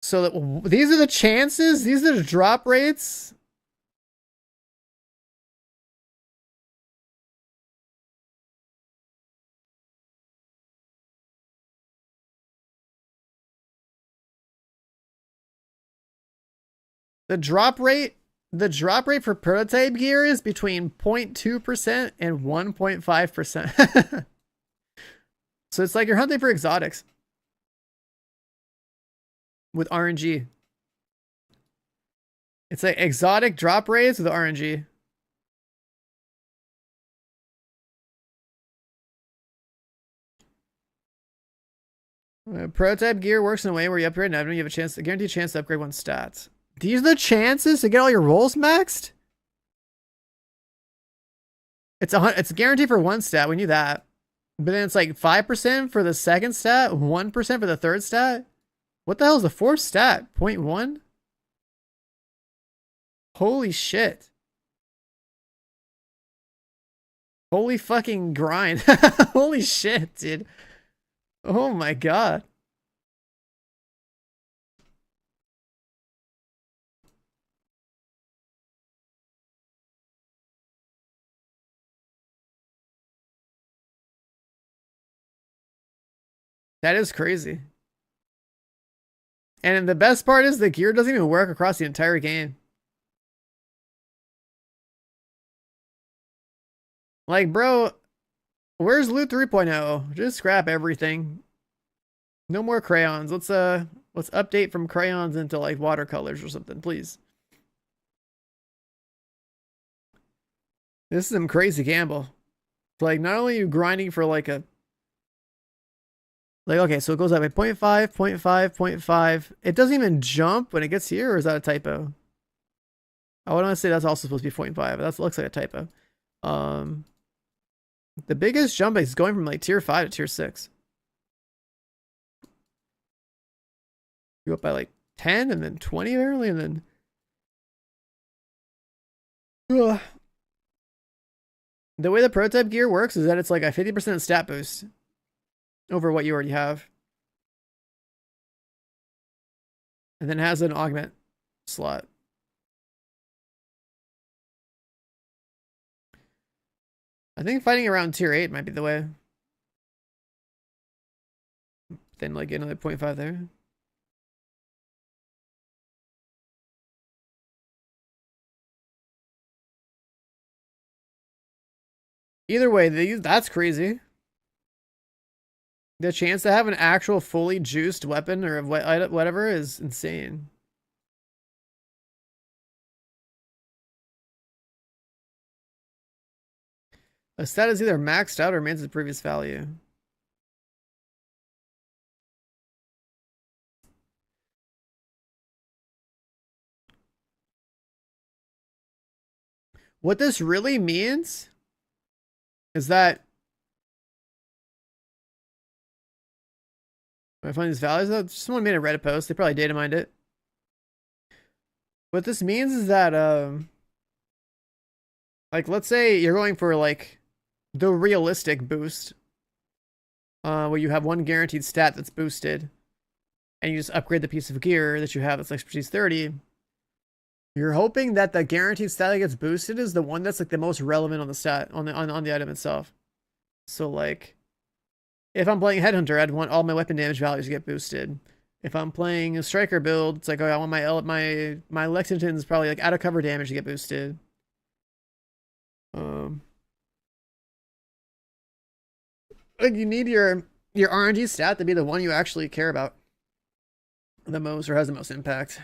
So these are the chances? These are the drop rates? The drop rate for prototype gear is between 0.2% and 1.5%. So it's like you're hunting for exotics with RNG. It's like exotic drop rates with RNG. Prototype gear works in a way where you upgrade an item, you have a guaranteed chance to upgrade one's stats. These are the chances to get all your rolls maxed? It's guaranteed for one stat, we knew that. But then it's like 5% for the second stat, 1% for the third stat. What the hell is the fourth stat? 0.1? Holy shit. Holy fucking grind. Holy shit, dude. Oh my god. That is crazy. And the best part is the gear doesn't even work across the entire game. Like, bro, where's loot 3.0? Just scrap everything. No more crayons. Let's update from crayons into like watercolors or something, please. This is some crazy gamble. Like, not only are you grinding for like a okay, so it goes up by 0.5, 0.5, 0.5. It doesn't even jump when it gets here, or is that a typo? I want to say that's also supposed to be 0.5. That looks like a typo. The biggest jump is going from like tier 5 to tier 6. You go up by like 10 and then 20 apparently, and then the way the prototype gear works is that it's like a 50% stat boost over what you already have. And then it has an augment slot. I think fighting around tier 8 might be the way. Then like get another 0.5 there. Either way, that's crazy. The chance to have an actual fully juiced weapon or whatever is insane. A stat is either maxed out or remains its previous value. What this really means is that I find these values out. Someone made a Reddit post. They probably data mined it. What this means is that like let's say you're going for like the realistic boost, where you have one guaranteed stat that's boosted, and you just upgrade the piece of gear that you have that's expertise 30. You're hoping that the guaranteed stat that gets boosted is the one that's like the most relevant on the stat on the item itself. So like, if I'm playing Headhunter, I'd want all my weapon damage values to get boosted. If I'm playing a striker build, it's like, oh, I want my Lexington's probably like out of cover damage to get boosted. Like you need your RNG stat to be the one you actually care about the most or has the most impact.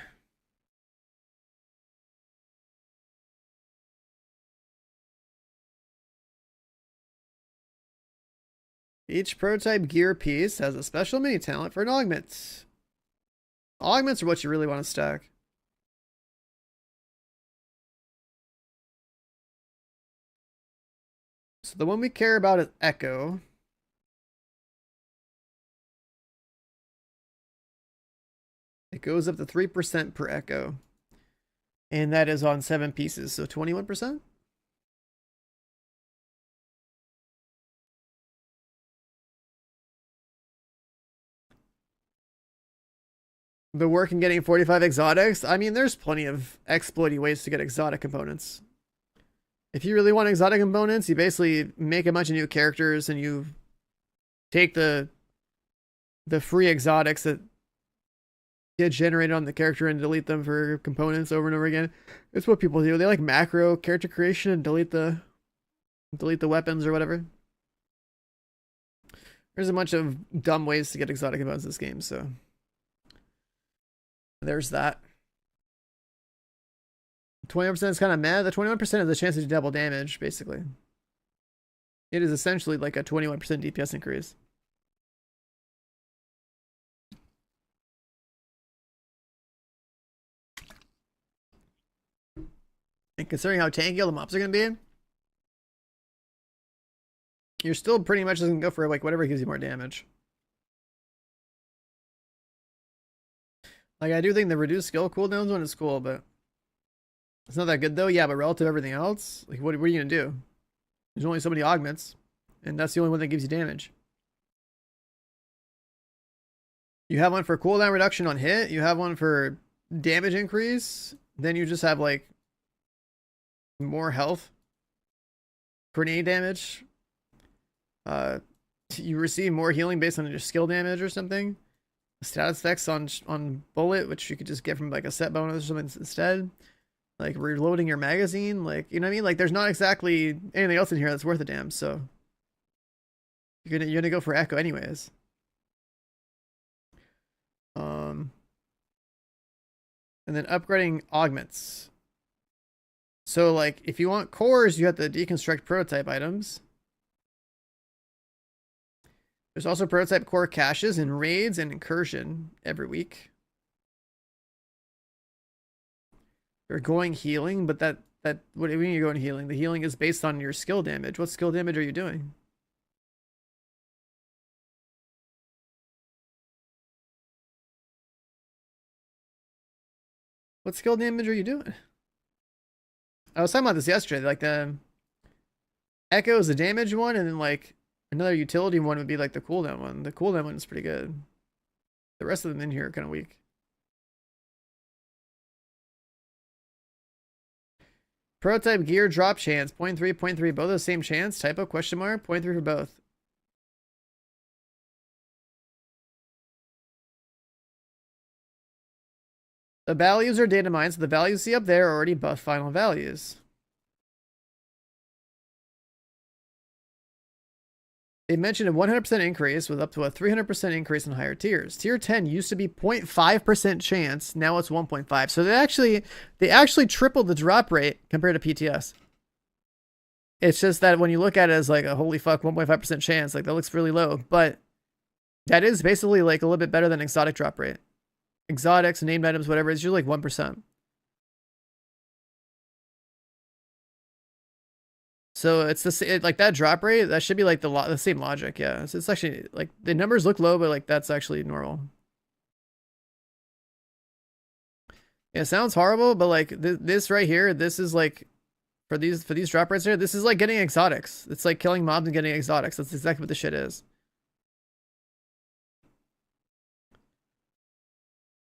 Each prototype gear piece has a special mini talent for an augment. Augments are what you really want to stack. So the one we care about is Echo. It goes up to 3% per Echo. And that is on 7 pieces, so 21%? The work in getting 45 exotics? I mean, there's plenty of exploity ways to get exotic components. If you really want exotic components, you basically make a bunch of new characters and you take the free exotics that get generated on the character and delete them for components over and over again. It's what people do. They like macro character creation and delete the weapons or whatever. There's a bunch of dumb ways to get exotic components in this game, so there's that. 21% is kind of meh. The 21% is the chance to do double damage, basically. It is essentially like a 21% DPS increase. And considering how tanky all the mobs are going to be, you're still pretty much just going to go for like whatever gives you more damage. Like, I do think the reduced skill cooldowns one is cool, but it's not that good though. Yeah, but relative to everything else, like what are you going to do? There's only so many augments, and that's the only one that gives you damage. You have one for cooldown reduction on hit, you have one for damage increase, then you just have like more health, grenade damage. You receive more healing based on your skill damage or something. Status effects on bullet, which you could just get from like a set bonus or something instead. Like reloading your magazine, like, you know what I mean? Like there's not exactly anything else in here that's worth a damn, so you're gonna go for Echo anyways. And then upgrading augments. So like if you want cores, you have to deconstruct prototype items. There's also prototype core caches in raids and incursion every week. You're going healing, but that what do you mean you're going healing? The healing is based on your skill damage. What skill damage are you doing? What skill damage are you doing? I was talking about this yesterday. Like the Echo is a damage one, and then like another utility one would be like the cooldown one. The cooldown one is pretty good. The rest of them in here are kind of weak. Prototype gear drop chance, 0.3, 0.3, both the same chance. Typo, question mark, 0.3 for both. The values are data mined, so the values you see up there are already buff final values. They mentioned a 100% increase with up to a 300% increase in higher tiers. Tier 10 used to be 0.5% chance, now it's 1.5. So they actually tripled the drop rate compared to PTS. It's just that when you look at it as like a holy fuck 1.5% chance, like that looks really low, but that is basically like a little bit better than exotic drop rate. Exotics, named items, whatever, it's usually like 1%. So it's like that drop rate, that should be like the same logic, yeah. So it's actually like the numbers look low, but like that's actually normal. Yeah, it sounds horrible, but like this right here, this is like for these drop rates here, this is like getting exotics. It's like killing mobs and getting exotics. That's exactly what the shit is.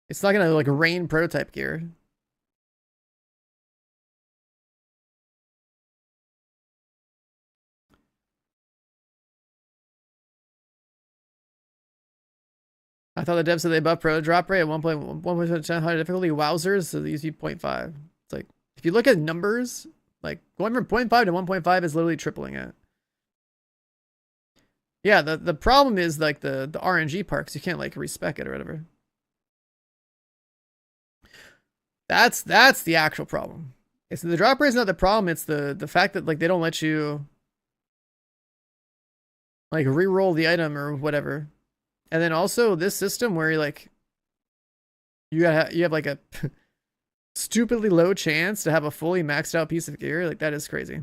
It's not gonna like rain prototype gear. I thought the devs said they buff pro drop rate at 1.1% higher difficulty. Wowzers, so these 0.5. It's like if you look at numbers, like going from 0.5 to 1.5 is literally tripling it. Yeah, the problem is like the RNG parks. You can't like respec it or whatever. That's the actual problem. It's the drop rate is not the problem. It's the fact that like they don't let you like re-roll the item or whatever. And then also this system where you're like you have like a stupidly low chance to have a fully maxed out piece of gear, like that is crazy.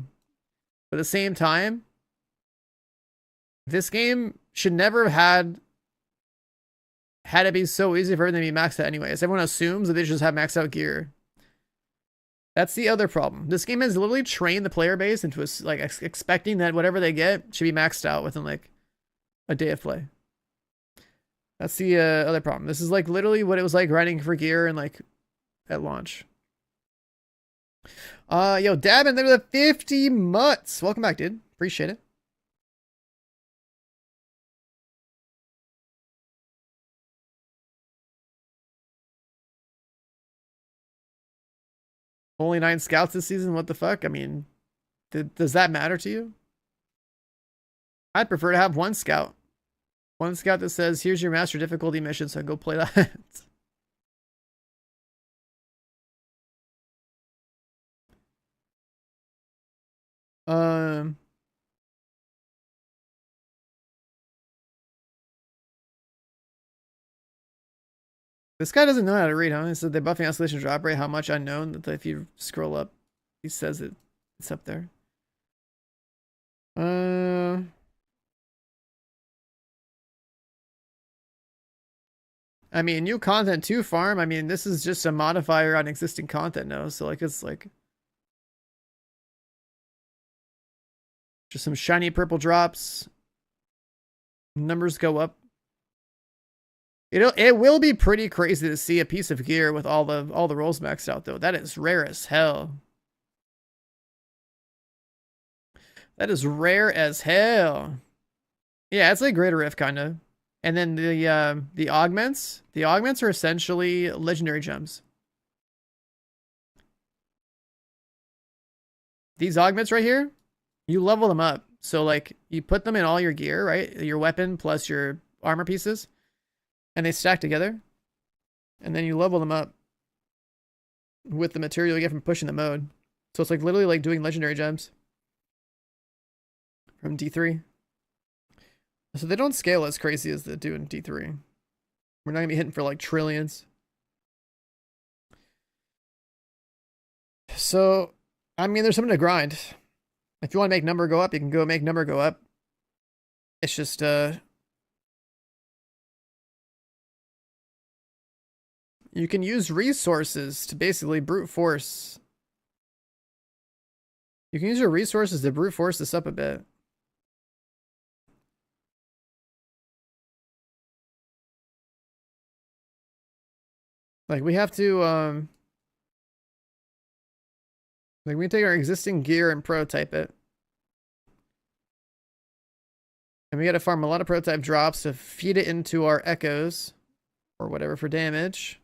But at the same time, This game should never have had it be so easy for everything to be maxed out anyways. Everyone assumes that they just have maxed out gear. That's the other problem. This game has literally trained the player base into like expecting that whatever they get should be maxed out within like a day of play. That's the other problem. This is like literally what it was like grinding for gear and like at launch. Yo, Dabin, there with 50 months. Welcome back, dude. Appreciate it. Only 9 scouts this season. What the fuck? I mean, does that matter to you? I'd prefer to have one scout. One scout that says, here's your master difficulty mission, so go play that. This guy doesn't know how to read, huh? He said they're buffing escalation drop rate. How much unknown? That if you scroll up, he says it's up there. I mean, new content to farm. I mean, this is just a modifier on existing content now. So like, it's like just some shiny purple drops. Numbers go up. It will be pretty crazy to see a piece of gear with all the rolls maxed out though. That is rare as hell. That is rare as hell. Yeah, it's like Greater Rift kind of. And then the augments. The augments are essentially legendary gems. These augments right here, you level them up. So like you put them in all your gear, right? Your weapon plus your armor pieces. And they stack together. And then you level them up with the material you get from pushing the mode. So it's like literally like doing legendary gems from D3. So they don't scale as crazy as they do in D3. We're not going to be hitting for like trillions. So, I mean, there's something to grind. If you want to make number go up, you can go make number go up. It's just, you can use resources to basically brute force. You can use your resources to brute force this up a bit. Like we have to, like we take our existing gear and prototype it. And we got to farm a lot of prototype drops to feed it into our echoes or whatever for damage.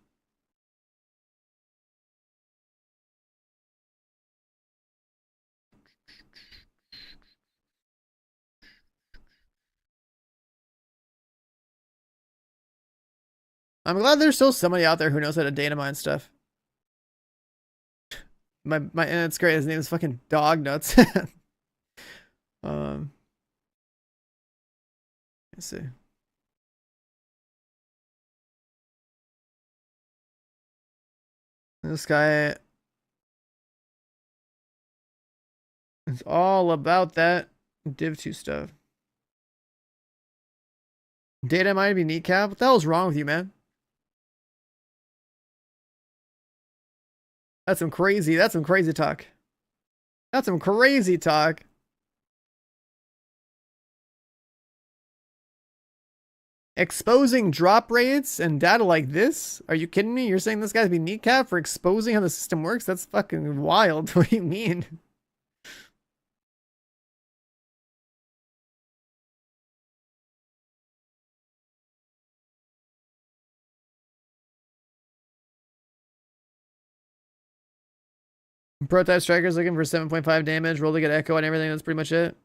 I'm glad there's still somebody out there who knows how to data mine stuff. And it's great. His name is fucking Dog Nuts. Let's see. This guy is all about that Div 2 stuff. Data might be kneecap. What the hell's wrong with you, man? That's some crazy talk. That's some crazy talk. Exposing drop rates and data like this? Are you kidding me? You're saying this guy's be kneecap for exposing how the system works? That's fucking wild. What do you mean? Prototype strikers looking for 7.5 damage, roll to get echo and everything. That's pretty much it.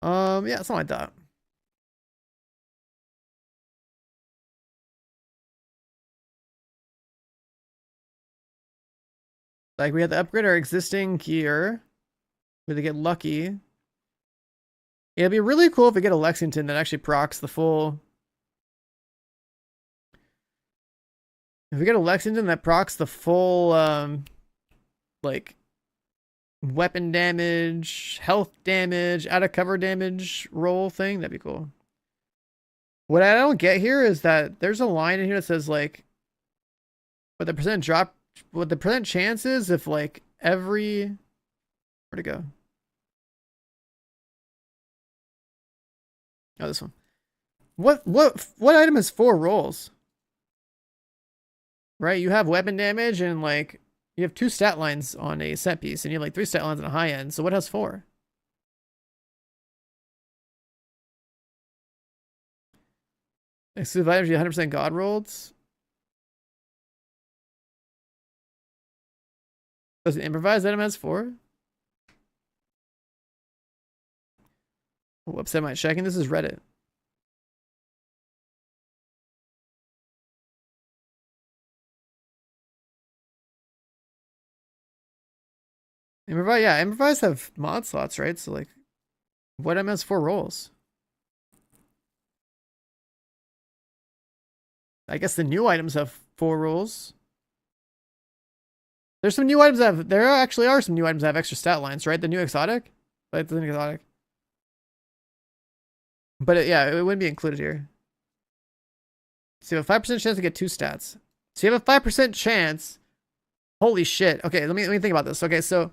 Yeah, something like that. Like we have to upgrade our existing gear. We have to get lucky. It'd be really cool if we get a Lexington that actually procs the full. If we get a Lexington that procs the full, like, weapon damage, health damage, out of cover damage roll thing. That'd be cool. What I don't get here is that there's a line in here that says like what the percent drop, what the percent chance is if like every, where'd it go? Oh, this one. What item has 4 rolls? Right, you have weapon damage and like you have 2 stat lines on a set piece, and you have like 3 stat lines on a high end. So what has 4? Exclusive items, you 100% god rolled. Does an improvised item has 4? What website am I checking? This is Reddit. Improvise, yeah, improvise have mod slots, right? So like, what item has 4 rolls? I guess the new items have 4 rolls. There's some new items that have, there actually are some new items that have extra stat lines, right? The new exotic? Like the new exotic. But yeah, it wouldn't be included here. So you have a 5% chance to get 2 stats. So you have a 5% chance. Holy shit. Okay, let me think about this. Okay, so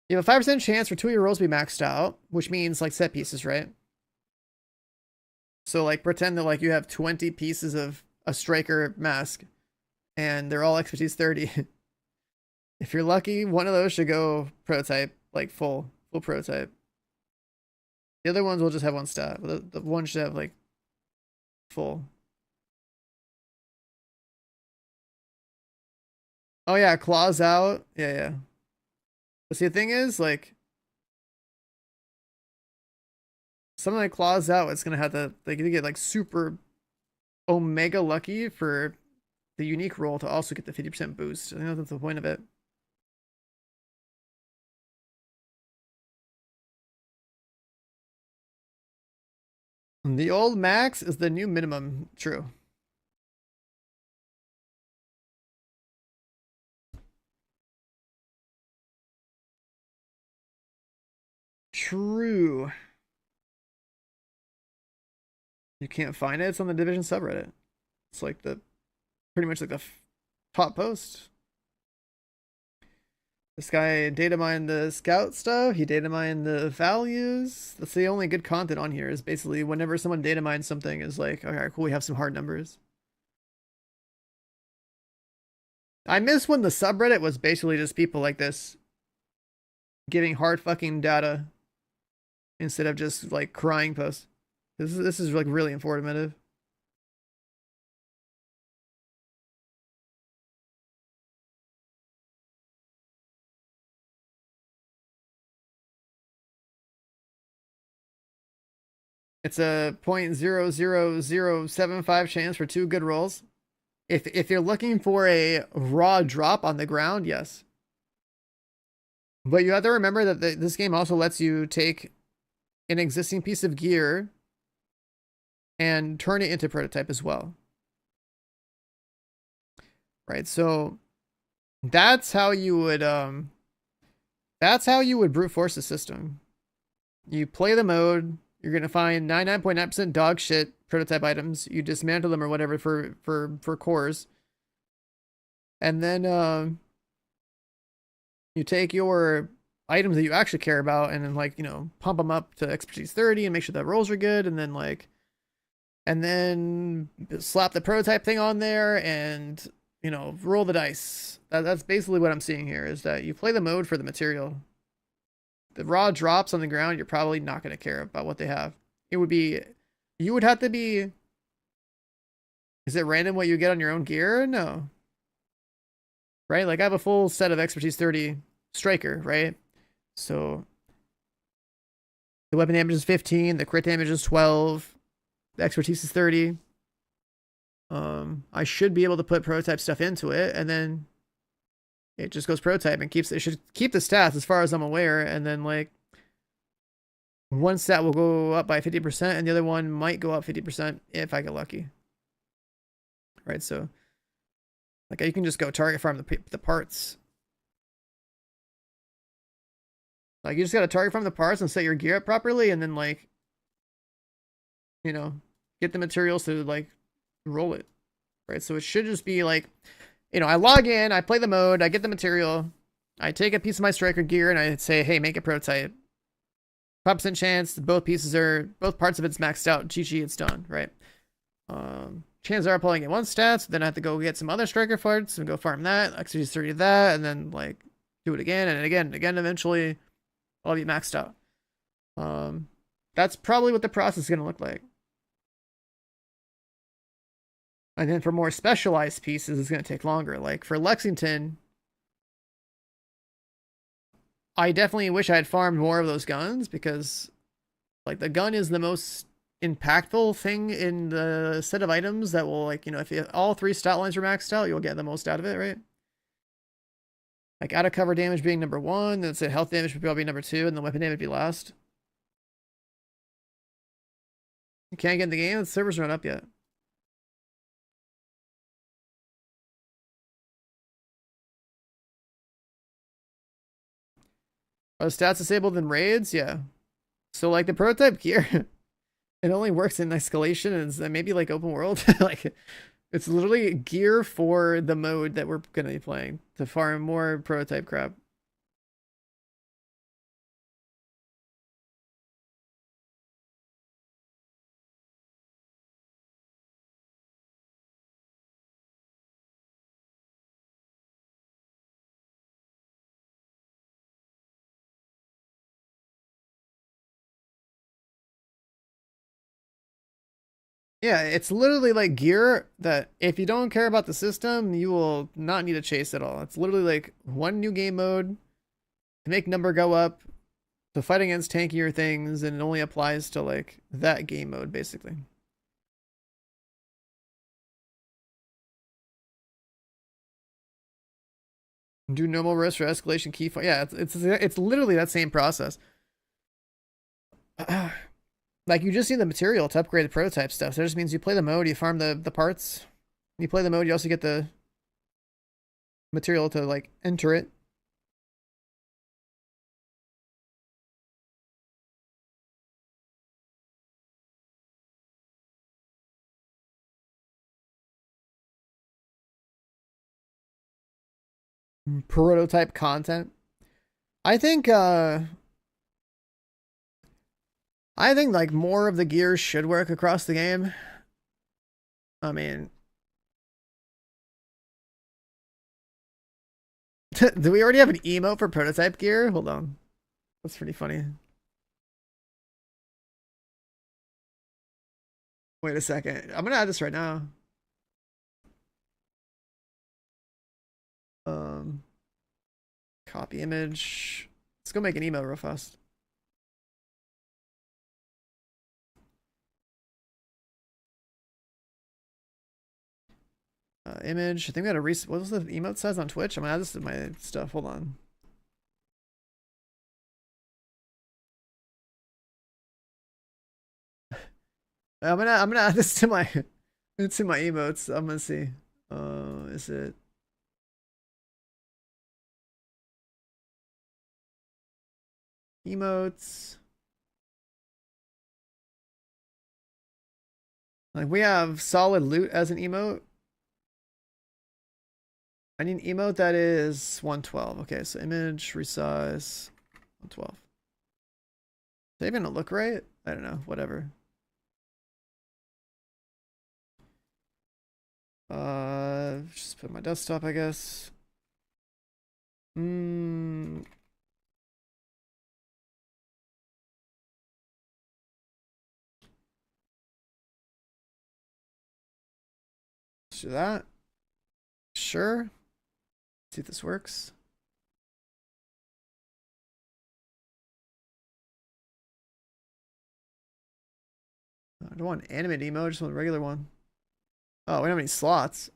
you have a 5% chance for 2 of your rolls to be maxed out, which means like set pieces, right? So like pretend that like you have 20 pieces of a striker mask and they're all expertise 30. If you're lucky, one of those should go prototype, like full prototype. The other ones will just have 1 stat. The one should have like full. Oh yeah, claws out. Yeah. But see, the thing is, like, something like claws out, it's gonna have to, like, you get like super omega lucky for the unique roll to also get the 50% boost. I think that's the point of it. The old max is the new minimum. True. True. You can't find it. It's on the Division subreddit. It's like the pretty much like the top post. This guy data mined the scout stuff. He data mined the values. That's the only good content on here is basically whenever someone data mines something is like, okay, cool, we have some hard numbers. I miss when the subreddit was basically just people like this giving hard fucking data instead of just like crying posts. This is like really informative. It's a 0.00075 chance for 2 good rolls. If you're looking for a raw drop on the ground, yes. But you have to remember that this game also lets you take an existing piece of gear and turn it into prototype as well. Right, so that's how you would brute force the system. You play the mode, you're gonna find 99.9% dog shit prototype items. You dismantle them or whatever for cores. And then you take your items that you actually care about and then like, you know, pump them up to expertise 30 and make sure the rolls are good, and then like slap the prototype thing on there and, you know, roll the dice. That's basically what I'm seeing here, is that you play the mode for the material. The raw drops on the ground, you're probably not going to care about what they have. It would be, you would have to be, is it random what you get on your own gear? No. Right? Like I have a full set of expertise 30 striker, right? So the weapon damage is 15, the crit damage is 12, the expertise is 30. I should be able to put prototype stuff into it, and then it just goes prototype and keeps, it should keep the stats as far as I'm aware, and then like one stat will go up by 50% and the other one might go up 50% if I get lucky. Right, so like you can just go target farm the parts. Like you just gotta target from the parts and set your gear up properly, and then like, you know, get the materials to like roll it, right? So it should just be like, you know, I log in, I play the mode, I get the material, I take a piece of my striker gear, and I say, hey, make a prototype. 5% chance both parts of it's maxed out. GG, it's done, right? Chances are pulling in one stats, then I have to go get some other striker parts and go farm that, execute 30 of that, and then like do it again and again and again. Eventually, I'll be maxed out. That's probably what the process is gonna look like. And then for more specialized pieces, it's gonna take longer. Like for Lexington, I definitely wish I had farmed more of those guns because like the gun is the most impactful thing in the set of items that will like, you know, if you, all three stat lines are maxed out, you'll get the most out of it, right? Like out of cover damage being number one, then say health damage would probably be number two, and the weapon damage would be last. You can't get in the game, the server's not up yet. Are the stats disabled in raids? Yeah. So like the prototype gear, it only works in Escalation and maybe like open world. Like it's literally gear for the mode that we're gonna be playing to farm more prototype crap. Yeah, it's literally like gear that if you don't care about the system, you will not need to chase at all. It's literally like one new game mode to make number go up, to fight against tankier things, and it only applies to like that game mode basically. Do normal risk for escalation key fight. Yeah, it's literally that same process. Like you just need the material to upgrade the prototype stuff. So it just means you play the mode, you farm the parts. You play the mode, you also get the material to like enter it. Prototype content. I think I think like more of the gears should work across the game. I mean, do we already have an emote for prototype gear? Hold on. That's pretty funny. Wait a second. I'm gonna add this right now. Um, Copy image. Let's go make an emote real fast. Image. I think we got to reset. What was the emote size on Twitch? I'm gonna add this to my stuff. Hold on. I'm gonna add this to my emotes. I'm gonna see. Is it emotes? Like we have solid loot as an emote. I need an emote that is 112. Okay, so image resize 112. Is that even gonna look right? I don't know. Whatever. Just put my desktop, I guess. Hmm. Let's do that. Sure. See if this works. I don't want an animate emo, I just want a regular one. Oh, we don't have any slots.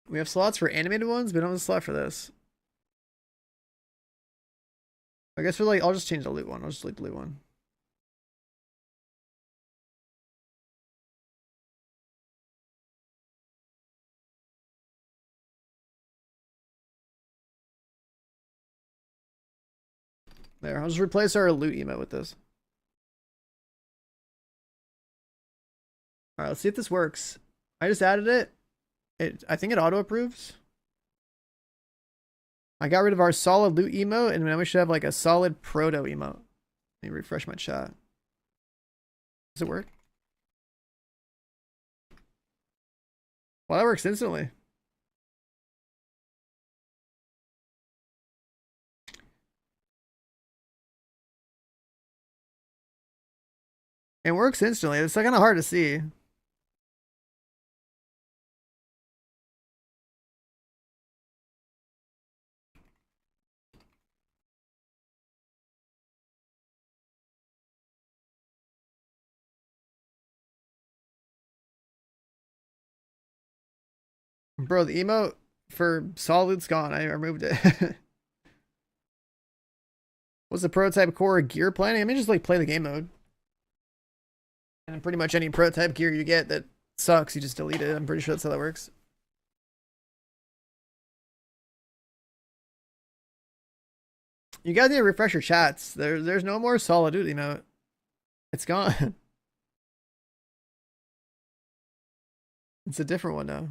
We have slots for animated ones, but we don't have a slot for this. I guess we're like, I'll just change the loot one. I'll just delete the loot one. There, I'll just replace our loot emote with this. All right, let's see if this works. I just added it. I think it auto approves. I got rid of our solid loot emote, and now we should have like a solid proto emote. Let me refresh my chat. Does it work? Well, that works instantly. It works instantly. It's kind of hard to see. Bro, the emote for solid's gone. I removed it. What's the prototype core gear planning? I mean, just like play the game mode. And pretty much any prototype gear you get that sucks, you just delete it. I'm pretty sure that's how that works. You guys need to refresh your chats. There's no more solid loot emote. It's gone. It's a different one now.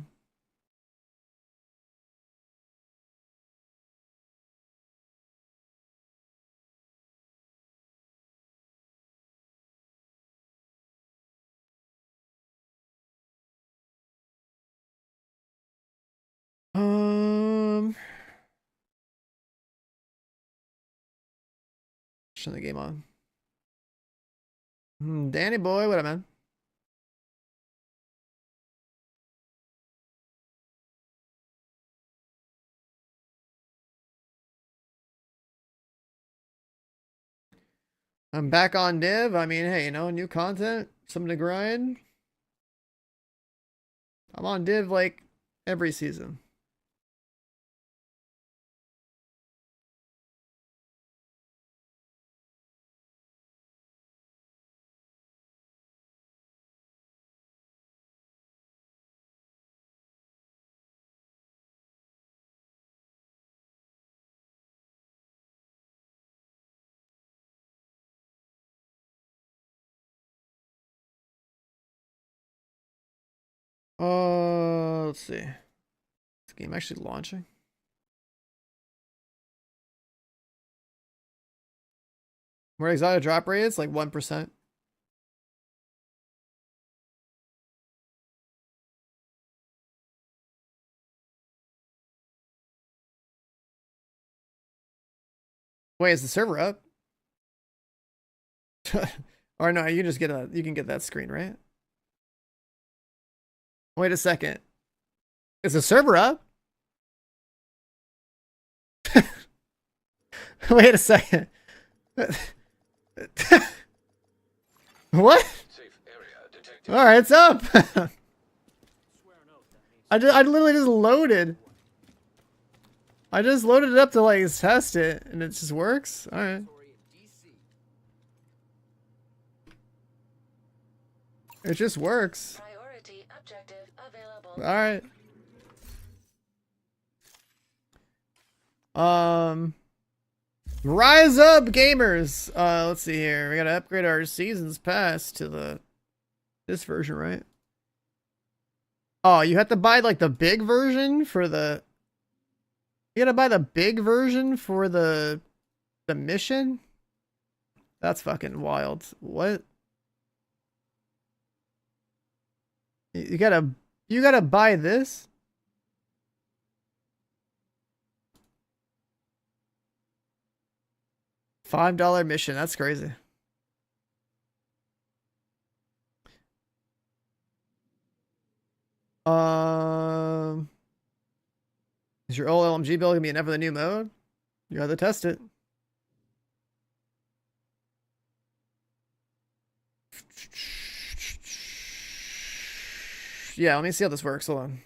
Turn the game on. Danny boy, what up, man? I'm back on Div. I mean, hey, you know, new content, something to grind. I'm on Div like every season. Let's see. Is this game actually launching? Where exotic drop rate is like 1%. Wait, is the server up? Or no, you just get you can get that screen, right? Wait a second. Is the server up? Wait a second. What? All right, it's up. I literally just loaded. I just loaded it up to like test it, and it just works. All right. It just works. All right. Rise up, gamers. Let's see here. We gotta upgrade our seasons pass to this version, right? Oh, you have to buy like the big version for the. You gotta buy the big version for the mission. That's fucking wild. What? You gotta buy this? $5 mission. That's crazy. Is your old LMG build gonna be enough for the new mode? You gotta test it. Yeah, let me see how this works. Hold on.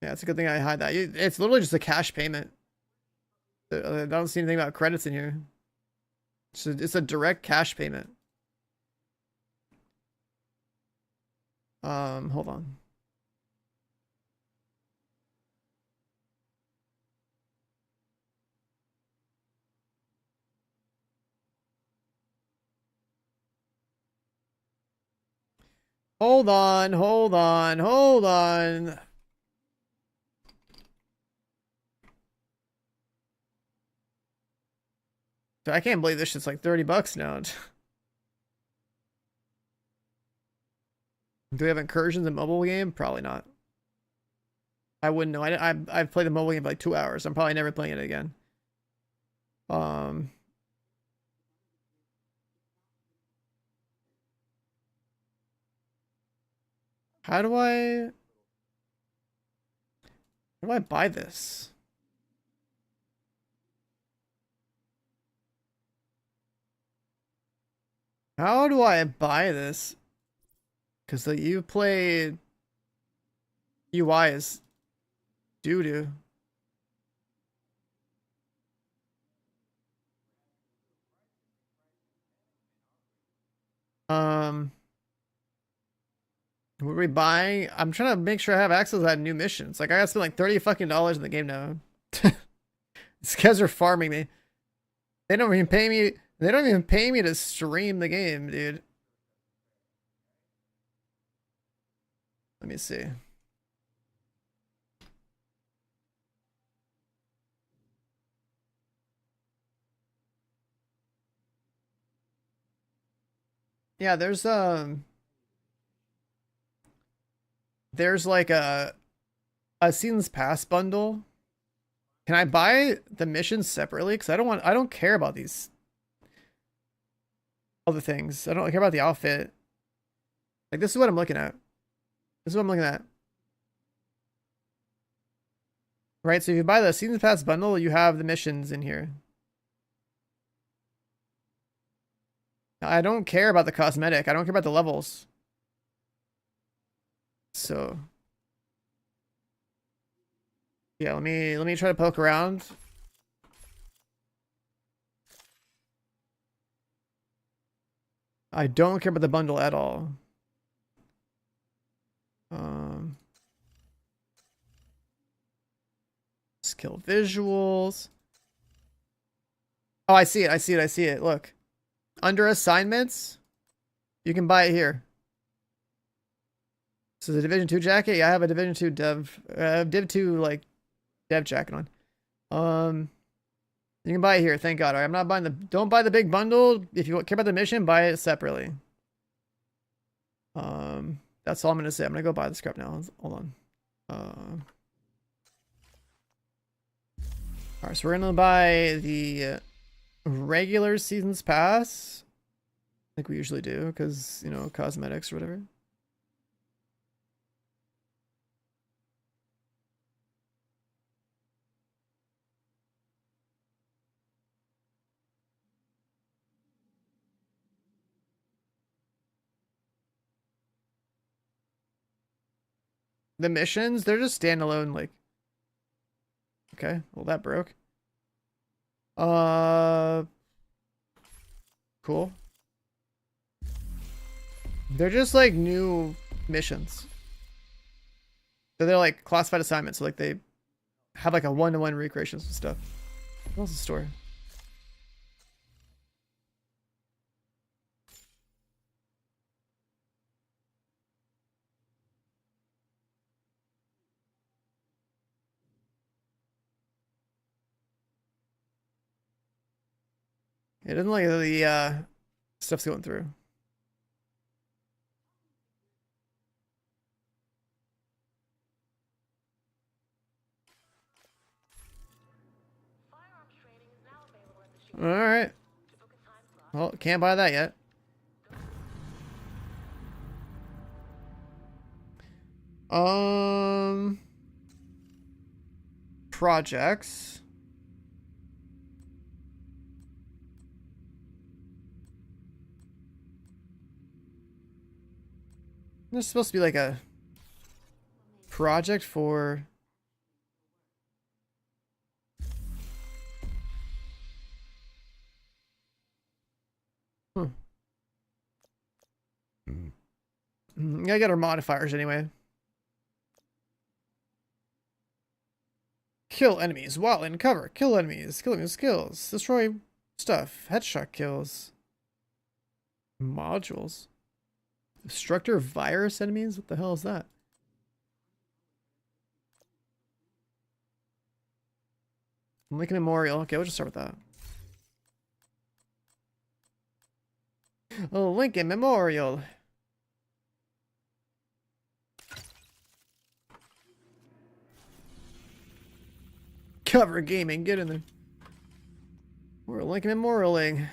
Yeah, it's a good thing I hide that. It's literally just a cash payment. I don't see anything about credits in here. It's a direct cash payment. Hold on. Hold on, hold on, hold on. I can't believe this shit's like 30 bucks now. Do we have incursions in mobile game? Probably not. I wouldn't know. I've played the mobile game for like 2 hours. I'm probably never playing it again. Um, how do I buy this? How do I buy this? Because the you played UI is doo-doo. Um, what are we buying? I'm trying to make sure I have access to that new missions. Like I gotta spend like 30 fucking dollars in the game now. These guys are farming me. They don't even pay me. They don't even pay me to stream the game, dude. Let me see. Yeah, there's like a seasons pass bundle. Can I buy the missions separately? Because I don't care about these other things. I don't care about the outfit. Like this is what I'm looking at. This is what I'm looking at. Right, so if you buy the seasons pass bundle, you have the missions in here. I don't care about the cosmetic. I don't care about the levels. So yeah, let me try to poke around. I don't care about the bundle at all. Skill visuals. Oh, I see it. I see it. I see it. Look. Under assignments, you can buy it here. So the Division 2 jacket, yeah, I have a Division 2 Div 2 like dev jacket on. You can buy it here, thank God. All right, I'm not buying don't buy the big bundle. If you care about the mission, buy it separately. That's all I'm gonna say. I'm gonna go buy the scrap now. Hold on. All right, so we're gonna buy the regular seasons pass, like we usually do, because you know, cosmetics or whatever. The missions, they're just standalone, like. Okay, well that broke. Cool. They're just like new missions. So they're like classified assignments. So like they have like a one-to-one recreations and stuff. What's the story? It doesn't like the stuff's going through. All right. Well, can't buy that yet. Projects. There's supposed to be like a project for. I got our modifiers anyway. Kill enemies while in cover. Kill enemies. Kill enemies skills. Destroy stuff. Headshot kills. Modules. Destructor virus enemies? What the hell is that? Lincoln Memorial. Okay, we'll just start with that. Oh, Lincoln Memorial. Cover gaming, get in there. We're Lincoln Memorialing.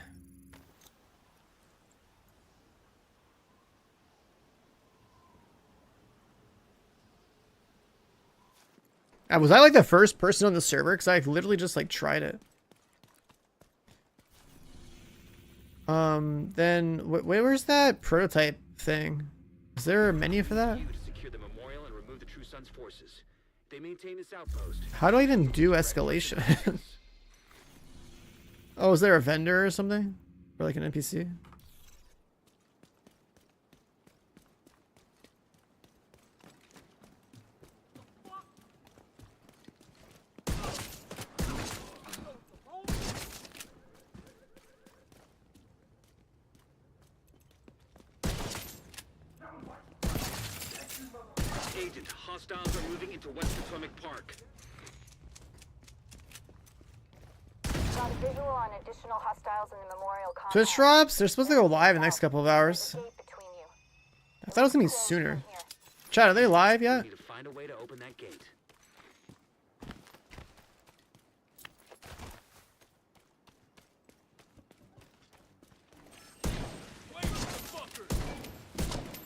Was I like the first person on the server? Because I literally just like tried it. Then where's that prototype thing? Is there a menu for that? How do I even do escalation? Oh, is there a vendor or something? Or like an NPC? Agent, hostiles are moving into West Potomac Park. Got a visual on additional hostiles in the memorial compound. Twitch drops? They're supposed to go live in the next couple of hours. I thought it was gonna be sooner. Chat, are they live yet? We need to find a way to open that gate.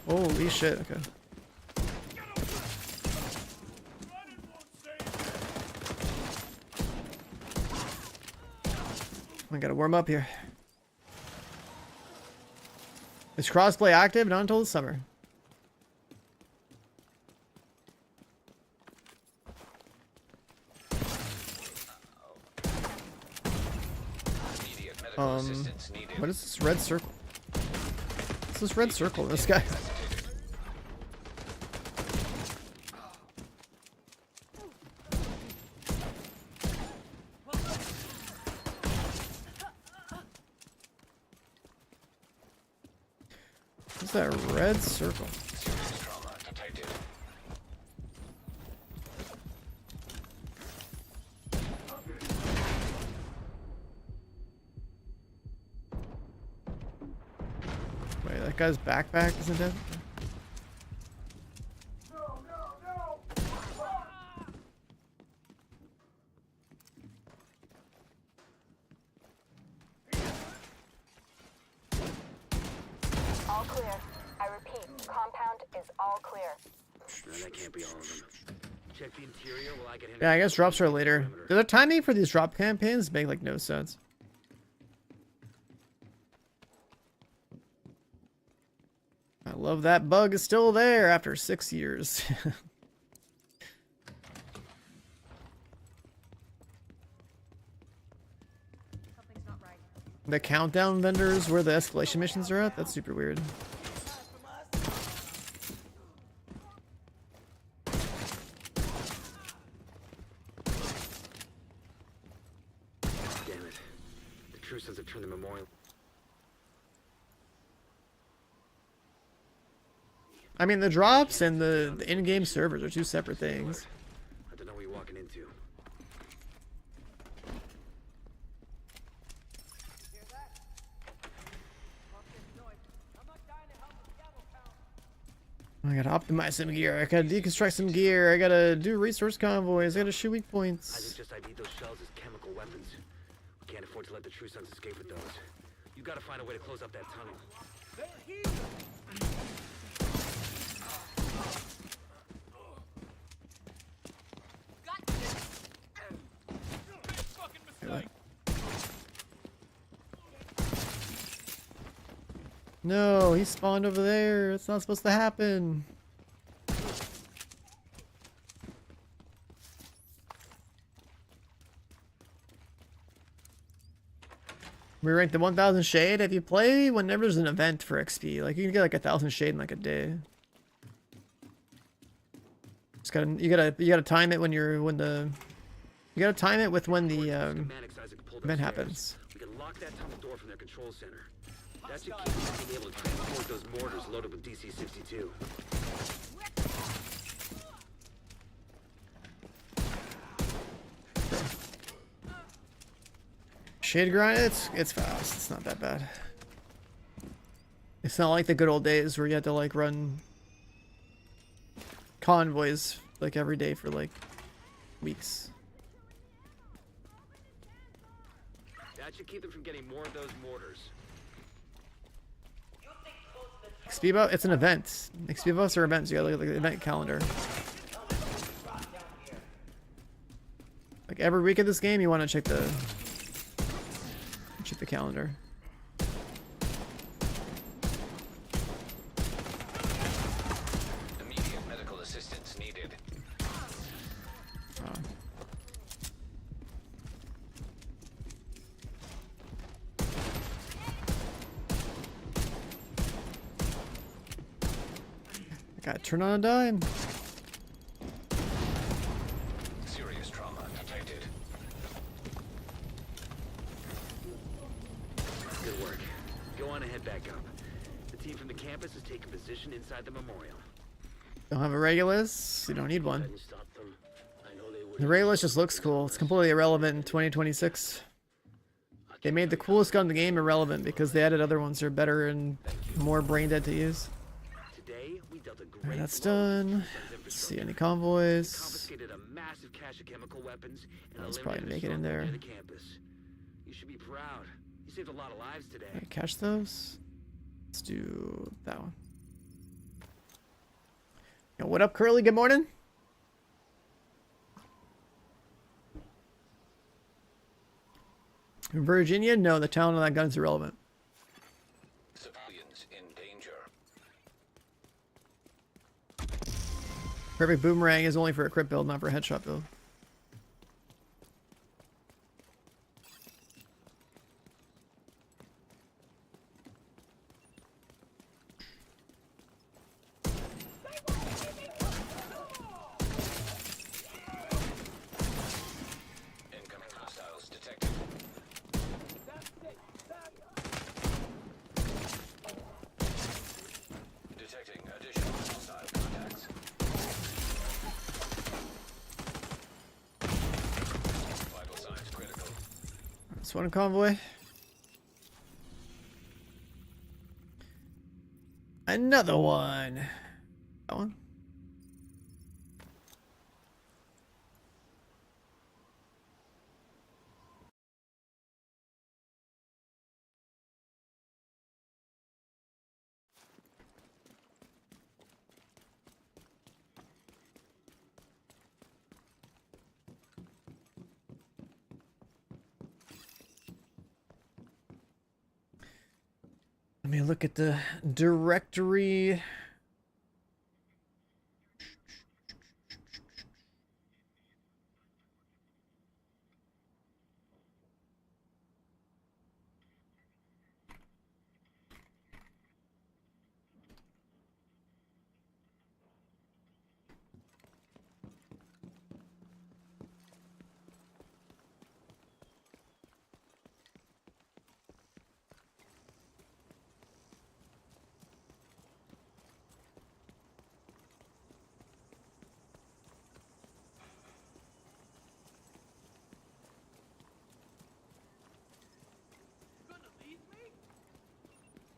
Holy shit, okay. I gotta warm up here. Is crossplay active? Not until the summer. What is this red circle? What's this red circle? This guy. What's that red circle? Wait, that guy's backpack isn't dead? All clear. I repeat, compound is all clear. No, that can't be all of them. Check the interior while I get him. Yeah, I guess drops are later. The timing for these drop campaigns make like no sense. I love that bug is still there after 6 years. The countdown vendors where the escalation missions are at? That's super weird. Damn it. The true sons have turned the memorial. I mean, the drops and the in-game servers are two separate things. I don't know what you're walking into. I gotta optimize some gear. I gotta deconstruct some gear. I gotta do resource convoys. I gotta shoot weak points. I just ID'd those shells as chemical weapons. We can't afford to let the true sons escape with those. You gotta find a way to close up that tunnel. No, he spawned over there. It's not supposed to happen. We ranked the 1000 shade. If you play whenever there's an event for XP, like you can get like 1000 shade in like a day. Just gotta you gotta time it when the event happens. We can lock that tunnel door from their control center. That should keep you from being able to transport those mortars loaded with DC-62. Shade grind, it's fast. It's not that bad. It's not like the good old days where you had to like run convoys like every day for like weeks. That should keep them from getting more of those mortars. XP buff, it's an event. XP buffs are events. You gotta look at the event calendar. Like every week of this game, you want to check the calendar. Immediate medical assistance needed. Gotta turn on a dime. Serious trauma detected. Good work. Go on and head back up. The team from the campus is taking position inside the memorial. Don't have a Regulus. You don't need one. Couldn't stop them. I know they would. The Regulus just looks cool. It's completely irrelevant in 2026. They made the coolest gun in the game irrelevant because they added other ones that are better and more brain dead to use. Today, we dealt a great Alright, that's blow to done. Tucson's Let's see, infrastructure. any convoys? Confiscated a massive cache of chemical weapons and Let's probably eliminated make it in the there. stronghold near the campus. You should be proud. You saved a lot of lives today. Alright, cache those. Let's do that one. Yo, what up, Curly? Good morning. Virginia? No, the talent on that gun's irrelevant. Civilians in danger. Perfect boomerang is only for a crit build, not for a headshot build. Incoming hostiles detected. Detecting additional hostile contacts. Vital signs critical. That's one convoy. Another one. That one. Let me look at the directory.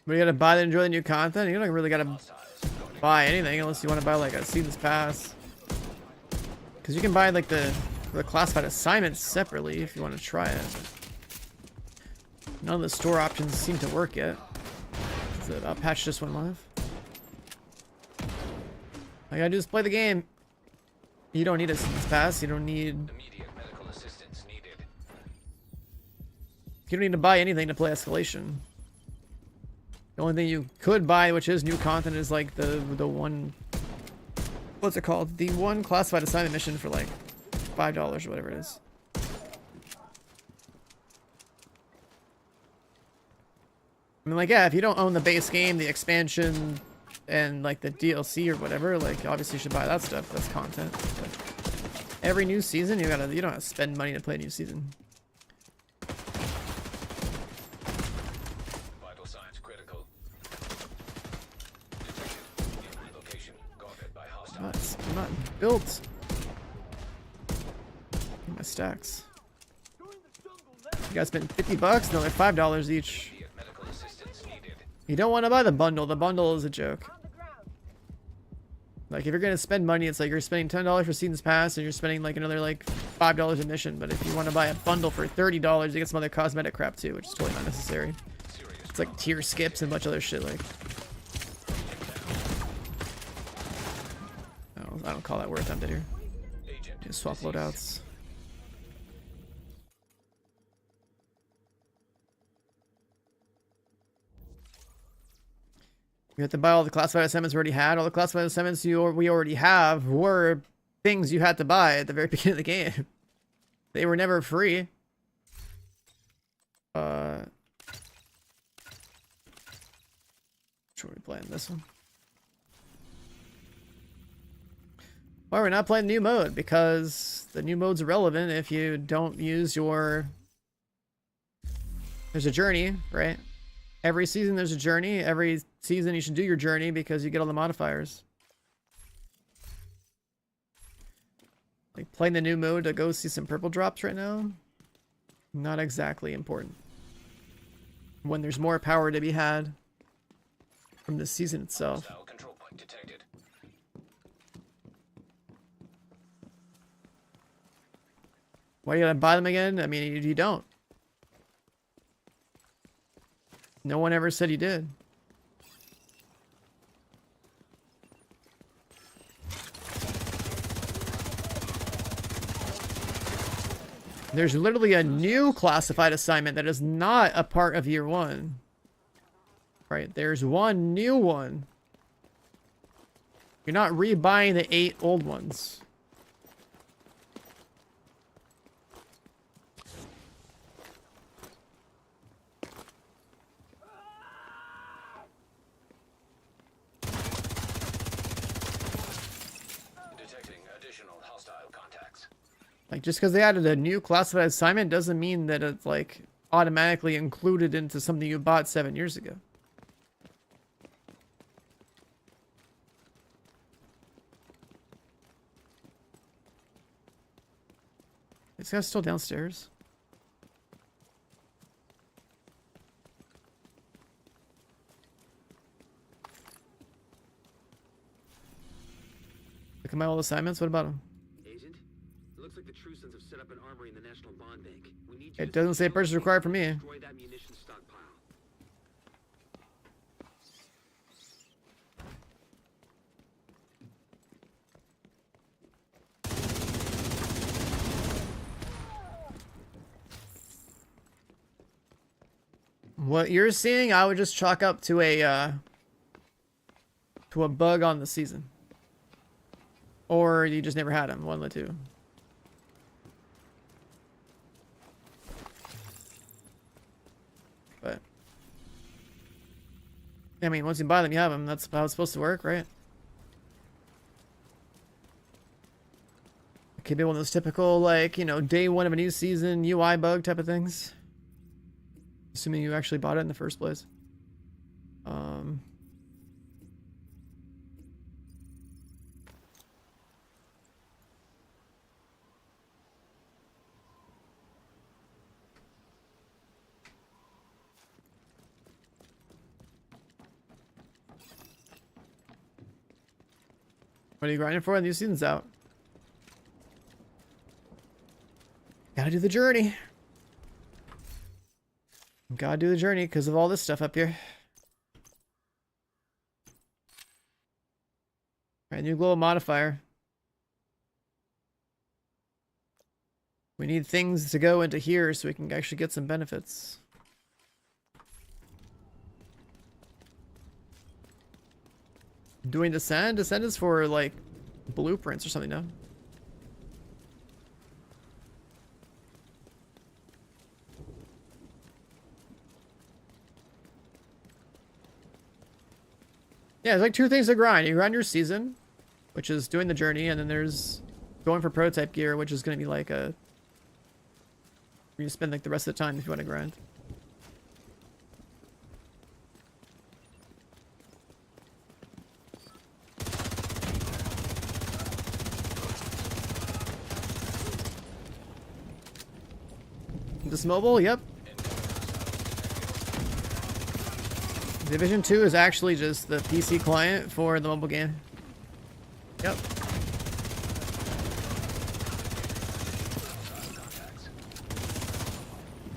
But you gotta buy to enjoy the new content. You don't really gotta buy anything unless you want to buy like a season's pass. Because you can buy like the classified assignments separately if you want to try it. None of the store options seem to work yet. The patch just went live. All you gotta do is play the game. You don't need a season's pass. You don't need. Immediate medical assistance needed. You don't need to buy anything to play Escalation. The only thing you could buy, which is new content, is like the one. What's it called? The one classified assignment mission for like $5 or whatever it is. I mean, like, yeah, if you don't own the base game, the expansion, and like the DLC or whatever, like obviously you should buy that stuff. That's content. But every new season, you don't have to spend money to play a new season. Vital signs critical. built. My stacks. You guys spent $50, no, they're $5 each. You don't want to buy the bundle. The bundle is a joke. Like, if you're gonna spend money, it's like you're spending $10 for Seasons Pass, and you're spending like another like $5 admission. But if you want to buy a bundle for $30, you get some other cosmetic crap too, which is totally not necessary. It's like tier skips and a bunch of other shit. Like, no, I don't call that worth. I'm dead here. Just swap loadouts. You have to buy all the classified assignments we already had. All the classified assignments we already have were things you had to buy at the very beginning of the game. They were never free. Should we play in this one? Why we're not playing new mode? Because the new mode's irrelevant if you don't use your... There's a journey, right? Every season there's a journey. Every season you should do your journey because you get all the modifiers. Like playing the new mode to go see some purple drops right now, not exactly important. When there's more power to be had from the season itself. Why do you gotta buy them again? I mean, you don't. No one ever said you did. There's literally a new classified assignment that is not a part of year one. Right, there's one new one. You're not rebuying the 8 old ones. Like, just because they added a new classified assignment doesn't mean that it's, like, automatically included into something you bought 7 years ago. This guy's still downstairs. Look at my old assignments. What about them? Looks like the True Sons have set up an armory in the National Bond Bank. We need It doesn't say purchase required for me. Destroy that munition stockpile. What you're seeing, I would just chalk up to a bug on the season, or you just never had them. One of the two. But I mean, once you buy them, you have them. That's how it's supposed to work, right? It could be one of those typical, like, you know, day one of a new season UI bug type of things. Assuming you actually bought it in the first place. What are you grinding for? The new season's out. Gotta do the journey. Gotta do the journey because of all this stuff up here. Alright, new global modifier. We need things to go into here so we can actually get some benefits. Doing Descend? Descend is for, like, blueprints or something, no? Yeah, there's like 2 things to grind. You grind your season, which is doing the journey, and then there's going for prototype gear, which is going to be like a... You spend like the rest of the time if you want to grind. this mobile, yep. Division 2 is actually just the PC client for the mobile game. Yep.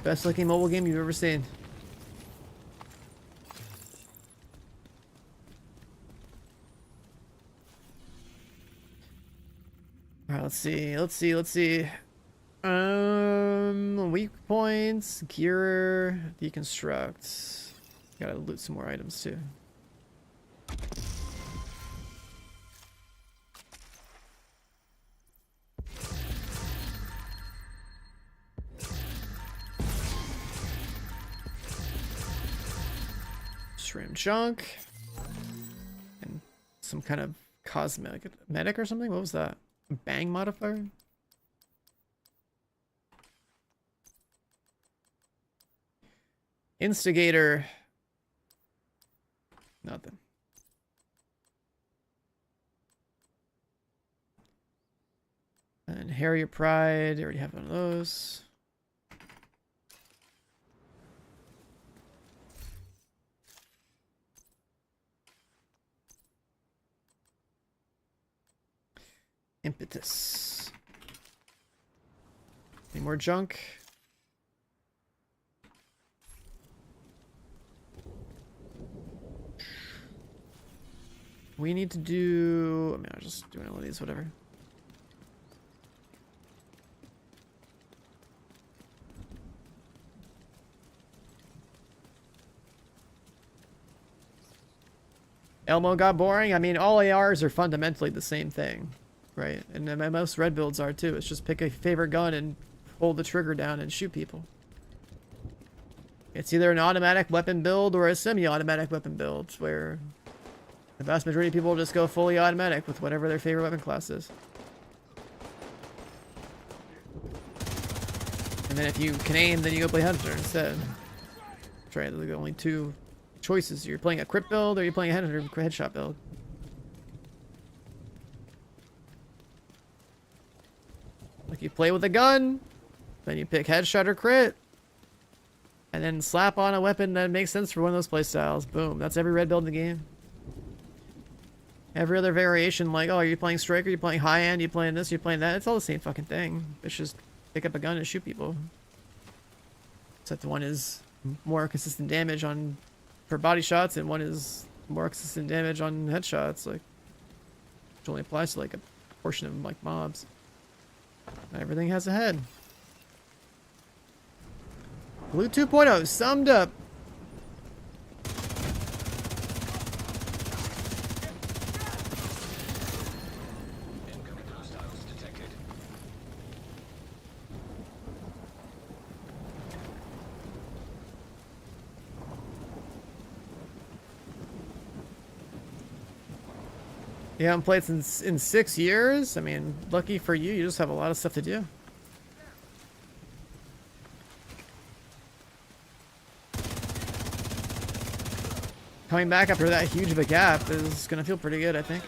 Best looking mobile game you've ever seen. Alright, let's see. Weak points, gear, deconstruct. Gotta loot some more items too. Shrimp junk. And some kind of cosmetic or something? What was that? Bang modifier? Instigator. Nothing. And Harrier Pride. I already have one of those. Impetus. Any more junk? We need to do... I mean, I'll just do one of these, whatever. Elmo got boring. I mean, all ARs are fundamentally the same thing, right? And then most red builds are too. It's just pick a favorite gun and hold the trigger down and shoot people. It's either an automatic weapon build or a semi-automatic weapon build, where the vast majority of people just go fully automatic with whatever their favorite weapon class is. And then if you can aim, then you go play Hunter instead. That's right, those are the only two choices. You're playing a crit build or you're playing a Hunter headshot build. Like you play with a gun, then you pick headshot or crit, and then slap on a weapon that makes sense for one of those playstyles. Boom, that's every red build in the game. Every other variation, like, oh, are you playing Striker, you're playing high end, you're playing this, you're playing that, it's all the same fucking thing. It's just pick up a gun and shoot people. Except one is more consistent damage on for body shots, and one is more consistent damage on headshots, like, which only applies to like a portion of like mobs. Not everything has a head. Blue 2.0 summed up. You haven't played since in 6 years? I mean, lucky for you, you just have a lot of stuff to do. Coming back after that huge of a gap is gonna feel pretty good, I think.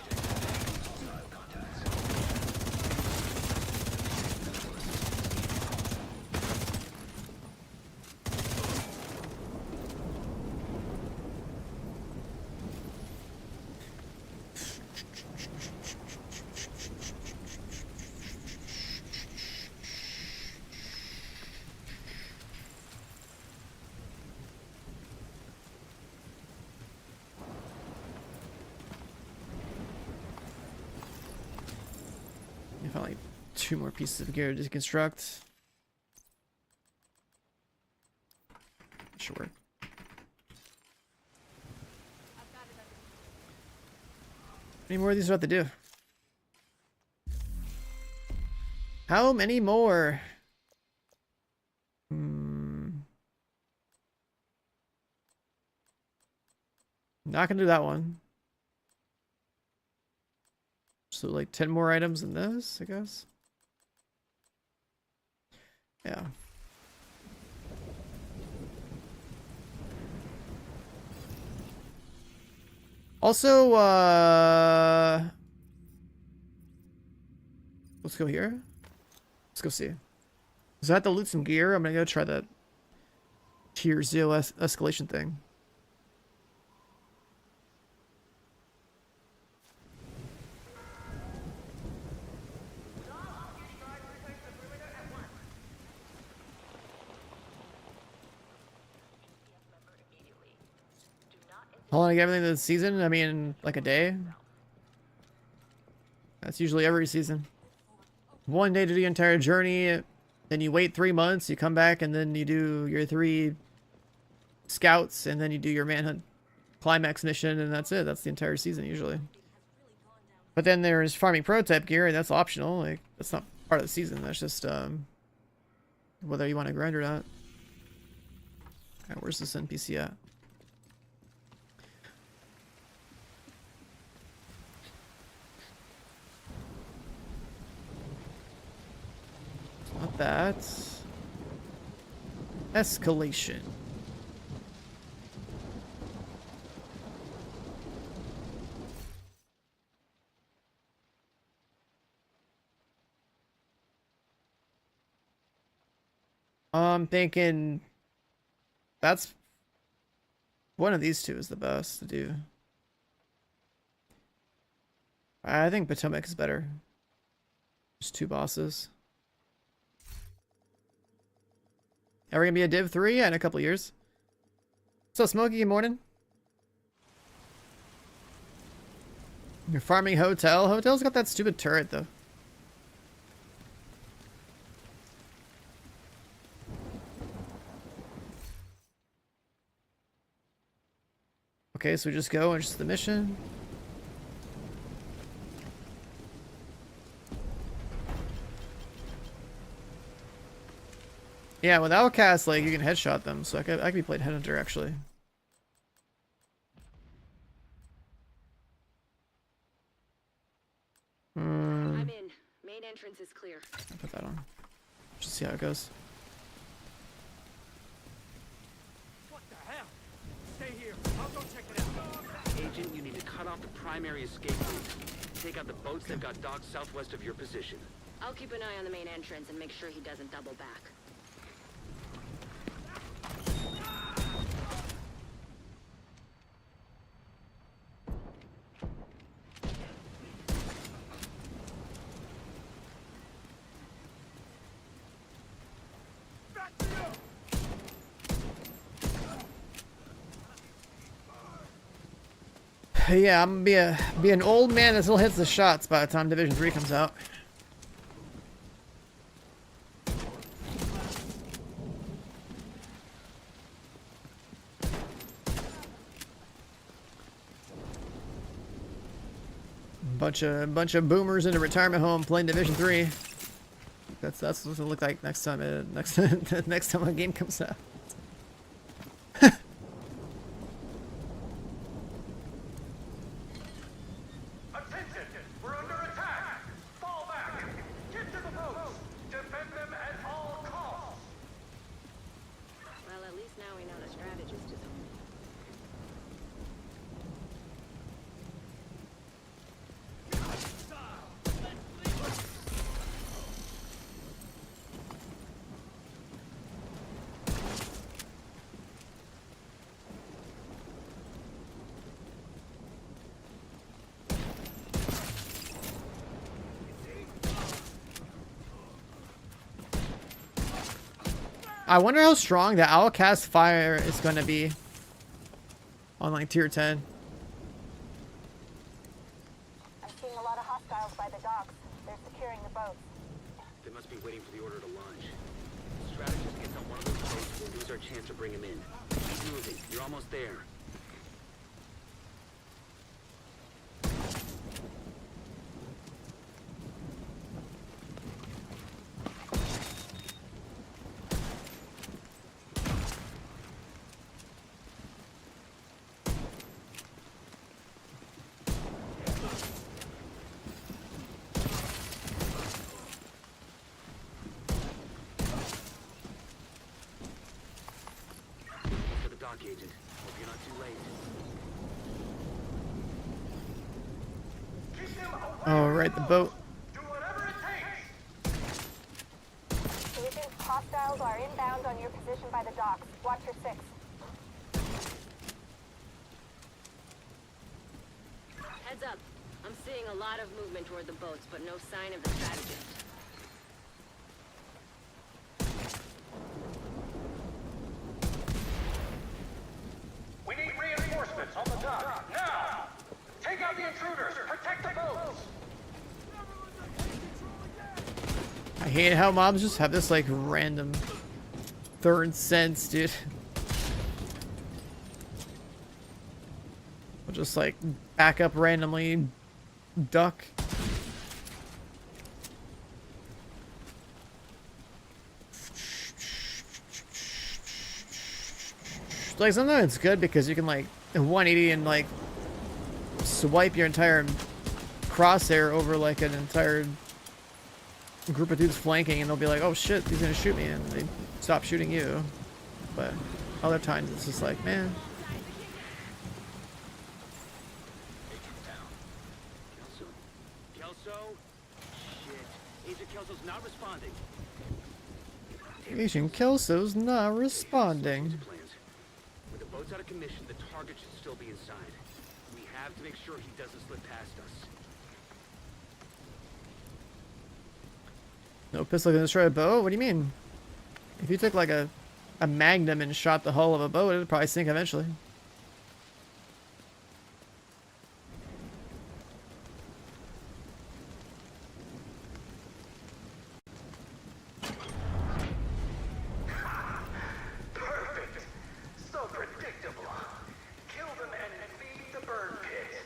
I found like 2 more pieces of gear to deconstruct. Sure. How many more of these do I have to do? How many more? Not gonna do that one. So like 10 more items than this, I guess. Yeah. Also, let's go here. Let's go see. So I have to loot some gear. I'm gonna go try the tier 0 escalation thing. How long to get everything this season? I mean, like a day. That's usually every season. 1 day to do the entire journey. Then you wait 3 months. You come back and then you do your 3 scouts, and then you do your manhunt climax mission, and that's it. That's the entire season usually. But then there's farming prototype gear, and that's optional. Like, that's not part of the season. That's just whether you want to grind or not. Okay, where's this NPC at? Not that. Escalation. I'm thinking that's one of these two is the best to do. I think Potomac is better. Just 2 bosses. Are we gonna be a Div 3? Yeah, in a couple years. So Smokey, good morning. You're farming hotel. Hotel's got that stupid turret though. Okay, so we just go and just the mission. Yeah, with Outcast, like, you can headshot them, so I could be playing Headhunter, actually. I'm in. Main entrance is clear. I'll put that on. Just see how it goes. What the hell? Stay here. I'll go check it out. Agent, you need to cut off the primary escape route. Take out the boats that got docked southwest of your position. I'll keep an eye on the main entrance and make sure he doesn't double back. Yeah, I'm gonna be an old man that still hits the shots by the time Division 3 comes out. Bunch of boomers in a retirement home playing Division 3. That's what it'll look like next time next time a game comes out. I wonder how strong the Outcast fire is going to be on like tier 10. I'm seeing a lot of hostiles by the docks. They're securing the boats. They must be waiting for the order to launch. The strategist gets on one of those boats, we'll lose our chance to bring him in. Keep moving. You're almost there. Agent. Hope you're not too late. Oh, right, the boat. Agent, hostile by the docks. Watch your six. Heads up. I'm seeing a lot of movement toward the boats, but no sign of the strategist. We need reinforcements on the dock, now! Take out the intruders! Protect the boats! I hate how mobs just have this like random third sense, dude. We'll just like back up randomly, duck. Like sometimes it's good because you can like 180 and like swipe your entire crosshair over like an entire group of dudes flanking, and they'll be like, oh shit, he's gonna shoot me, and they stop shooting you. But other times it's just like, man. Kelso? Shit. Agent Kelso's not responding. Agent Kelso's not responding. Plans. With the boats out of commission, the target should still be inside. We have to make sure he doesn't slip past us. No pistol can destroy a boat? What do you mean? If you took like a magnum and shot the hull of a boat, it'd probably sink eventually. Perfect! So predictable. Kill them and feed the bird pit.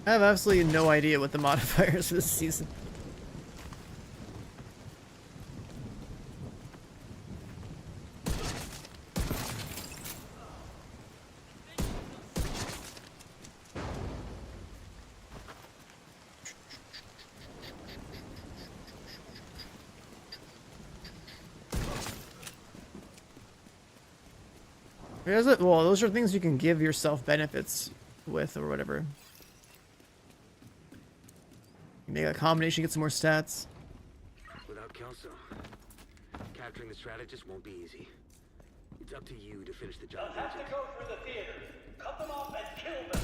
I have absolutely no idea what the modifiers for this season. Is it? Well, those are things you can give yourself benefits with or whatever. You make a combination, get some more stats. Without Kelso, capturing the strategist won't be easy. It's up to you to finish the job, They'll have Agent. to go through the theater. Cut them off and kill them.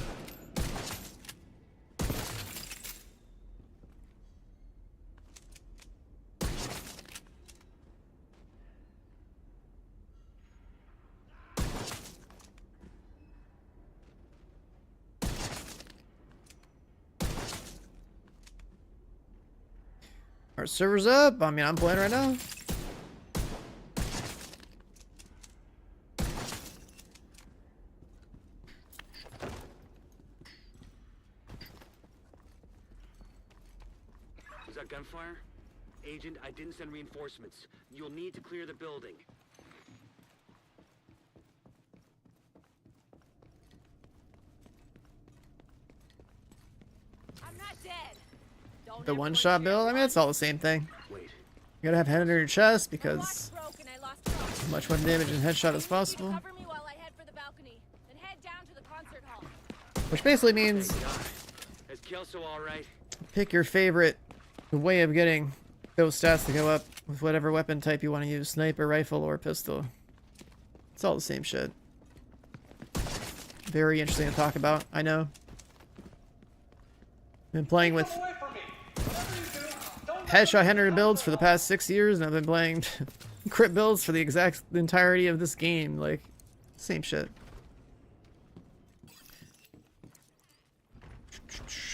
Our server's up. I mean, I'm playing right now. Was that gunfire? Agent, I didn't send reinforcements. You'll need to clear the building. I'm not dead. Don't The everyone one-shot share build. I mean, one. it's all the same thing. Wait. You gotta have head under your chest My watch because broke and I lost trust. as much one damage and headshot as I need you to possible. cover me while I head for the balcony, then head down to the concert hall. Which basically means Thank God. Is Kelso all right? pick your favorite way of getting those stats to go up with whatever weapon type you want to use. Sniper, rifle, or pistol. It's all the same shit. Very interesting to talk about, I know. Been playing with Away from me. Whatever you do, don't headshot Henry builds for the past 6 years, and I've been playing crit builds for the exact entirety of this game. Like, same shit.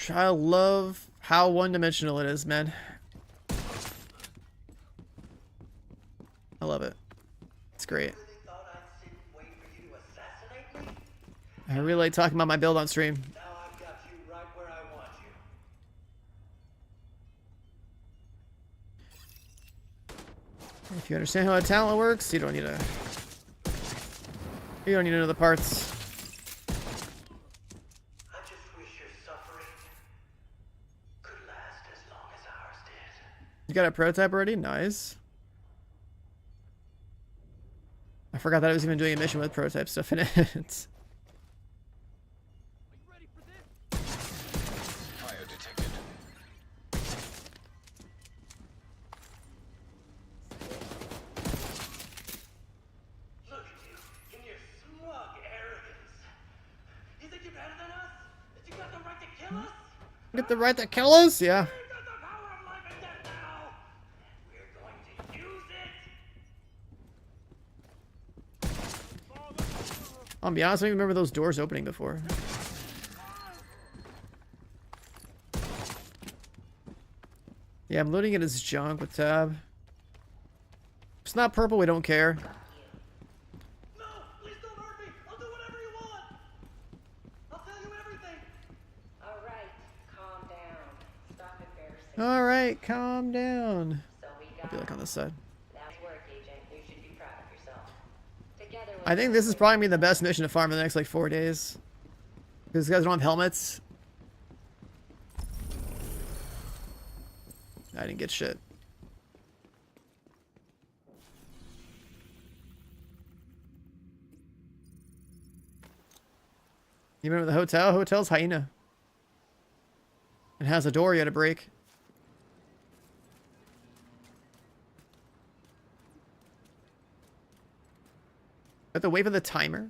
I love how one-dimensional it is, man. I love it. It's great. thought I'd sit and wait for you to assassinate me? I really like talking about my build on stream. Now I've got you right where I want you. If you understand how a talent works, you don't need to. You don't need to know the parts. I just wish your suffering could last as long as ours did. You got a prototype already? Nice. I forgot that I was even doing a mission with prototype stuff in it. Fire detected. Look at you, in your smug arrogance. You think you're better than us? That you got the right to kill us? Get the right to kill us? Yeah. We've got the power of life and death now. We're going to use it. I'll be honest, I don't even remember those doors opening before. Yeah, I'm loading it as junk with tab. If it's not purple, we don't care. No, please don't hurt me. I'll do whatever you want. I'll tell you everything. All right, calm down. Stop embarrassing. Alright, calm down. So we I'll got be like on this side. Nice work, Agent. You should be proud of yourself. Together with I think this is probably gonna be the best mission to farm in the next like 4 days. Because these guys don't have helmets. I didn't get shit. You remember the hotel? Hotel's Hyena. It has a door you had to break. Have to wait for the timer.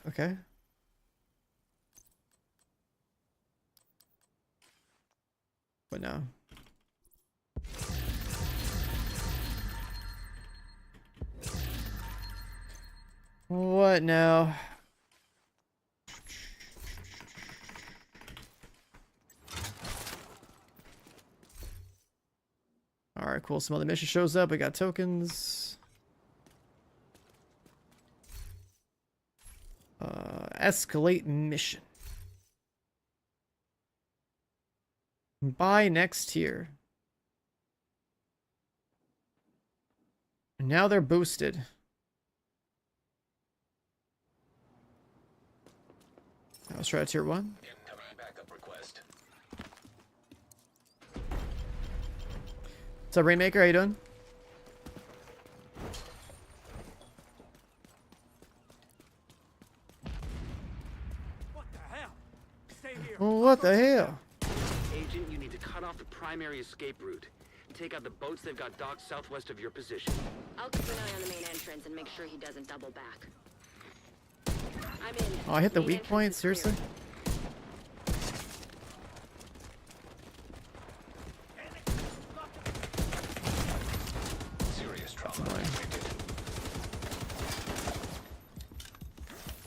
Okay. What now? What now? Alright, cool. Some other mission shows up. We got tokens. Escalate mission. Buy next tier. And now they're boosted. Let's try tier 1. Incoming backup request. What's up, Rainmaker? How you doing? What the hell? Stay here. What the hell? Agent, you need to cut off the primary escape route. Take out the boats they've got docked southwest of your position. I'll keep an eye on the main entrance and make sure he doesn't double back. I'm in. Oh, I hit the Main weak entrance point? is clear. Seriously? Serious trauma detected.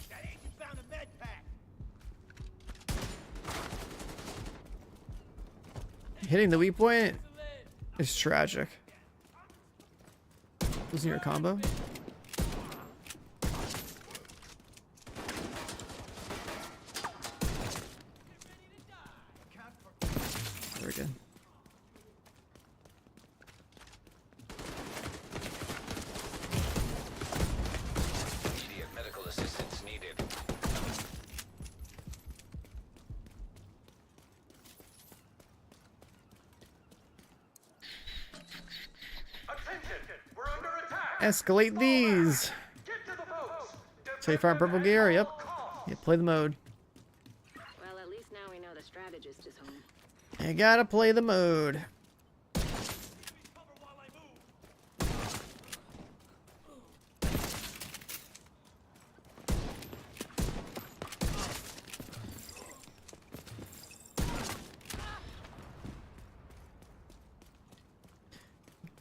That agent found a med pack. Hitting the weak point is tragic. Losing your combo? Very good. Immediate medical assistance needed. Attention, we're under attack. Escalate these. Get to the boats. So you found purple gear? Yep. Yeah, play the mode. Well, at least now we know the strategist is home. You gotta play the mode.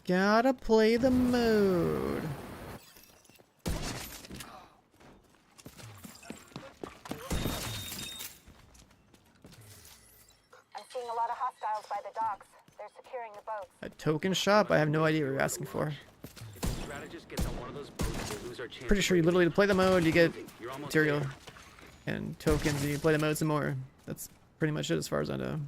Gotta play the mode. I'm seeing a lot of hostiles by the docks. They're securing the boats. A token shop? I have no idea what you're asking for. If the strategist gets on one of those boats, we'll lose our chance. Pretty sure you literally to play the mode, you get You're almost material there. and tokens, and you play the mode some more. That's pretty much it as far as I know.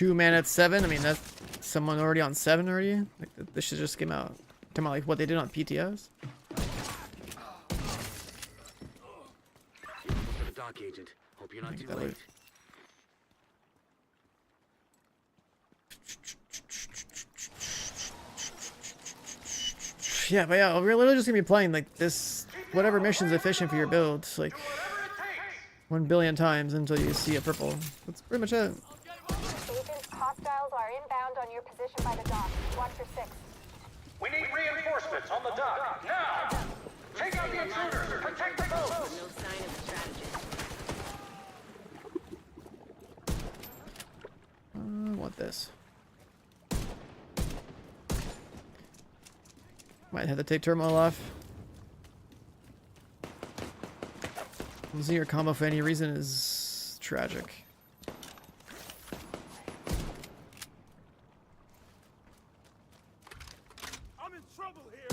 2 man at 7. I mean, that's someone already on 7 already. Like this should just came out. Talking about like what they did on PTOs. For the dock agent. Hope you're not too that late. loot. Yeah, but yeah, we're literally just gonna be playing like this, whatever mission's efficient for your build, like 1 billion times until you see a purple. That's pretty much it. Agent, hostiles are inbound on your position by the dock. Watch your 6. We need reinforcements on the dock, now! Take out the intruders! Protect the boats! No sign of the strategist. I want this. Might have to take turmoil off. Losing your combo for any reason is tragic. I'm in trouble here!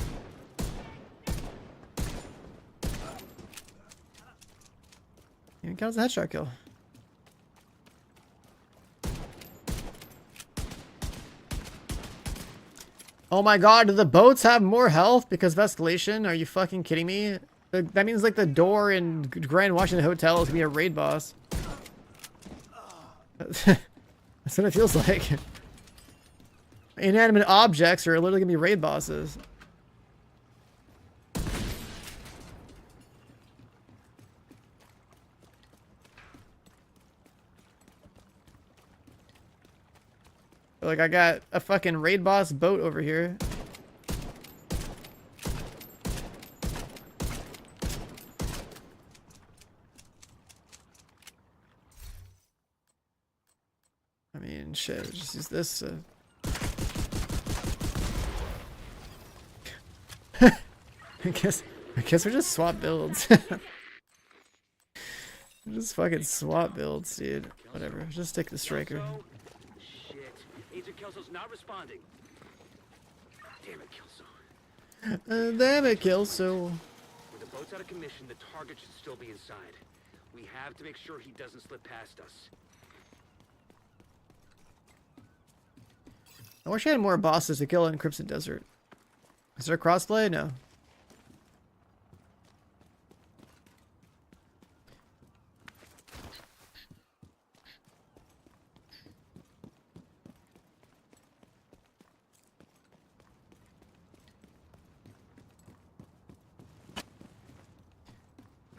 Even counts as a headshot kill. Oh my god, do the boats have more health because of escalation? Are you fucking kidding me? That means like the door in Grand Washington Hotel is gonna be a raid boss. That's what it feels like. Inanimate objects are literally gonna be raid bosses. Like, I got a fucking raid boss boat over here. I mean, shit, just use this. I guess we just swap builds. Just fucking swap builds, dude. Whatever, just take the striker. Shit. Agent Kelso's not responding. Damn it, Kelso. Damn it, Kelso. With the boat's out of commission, the target should still be inside. We have to make sure he doesn't slip past us. I wish I had more bosses to kill in Crimson Desert. Is there crossplay? No.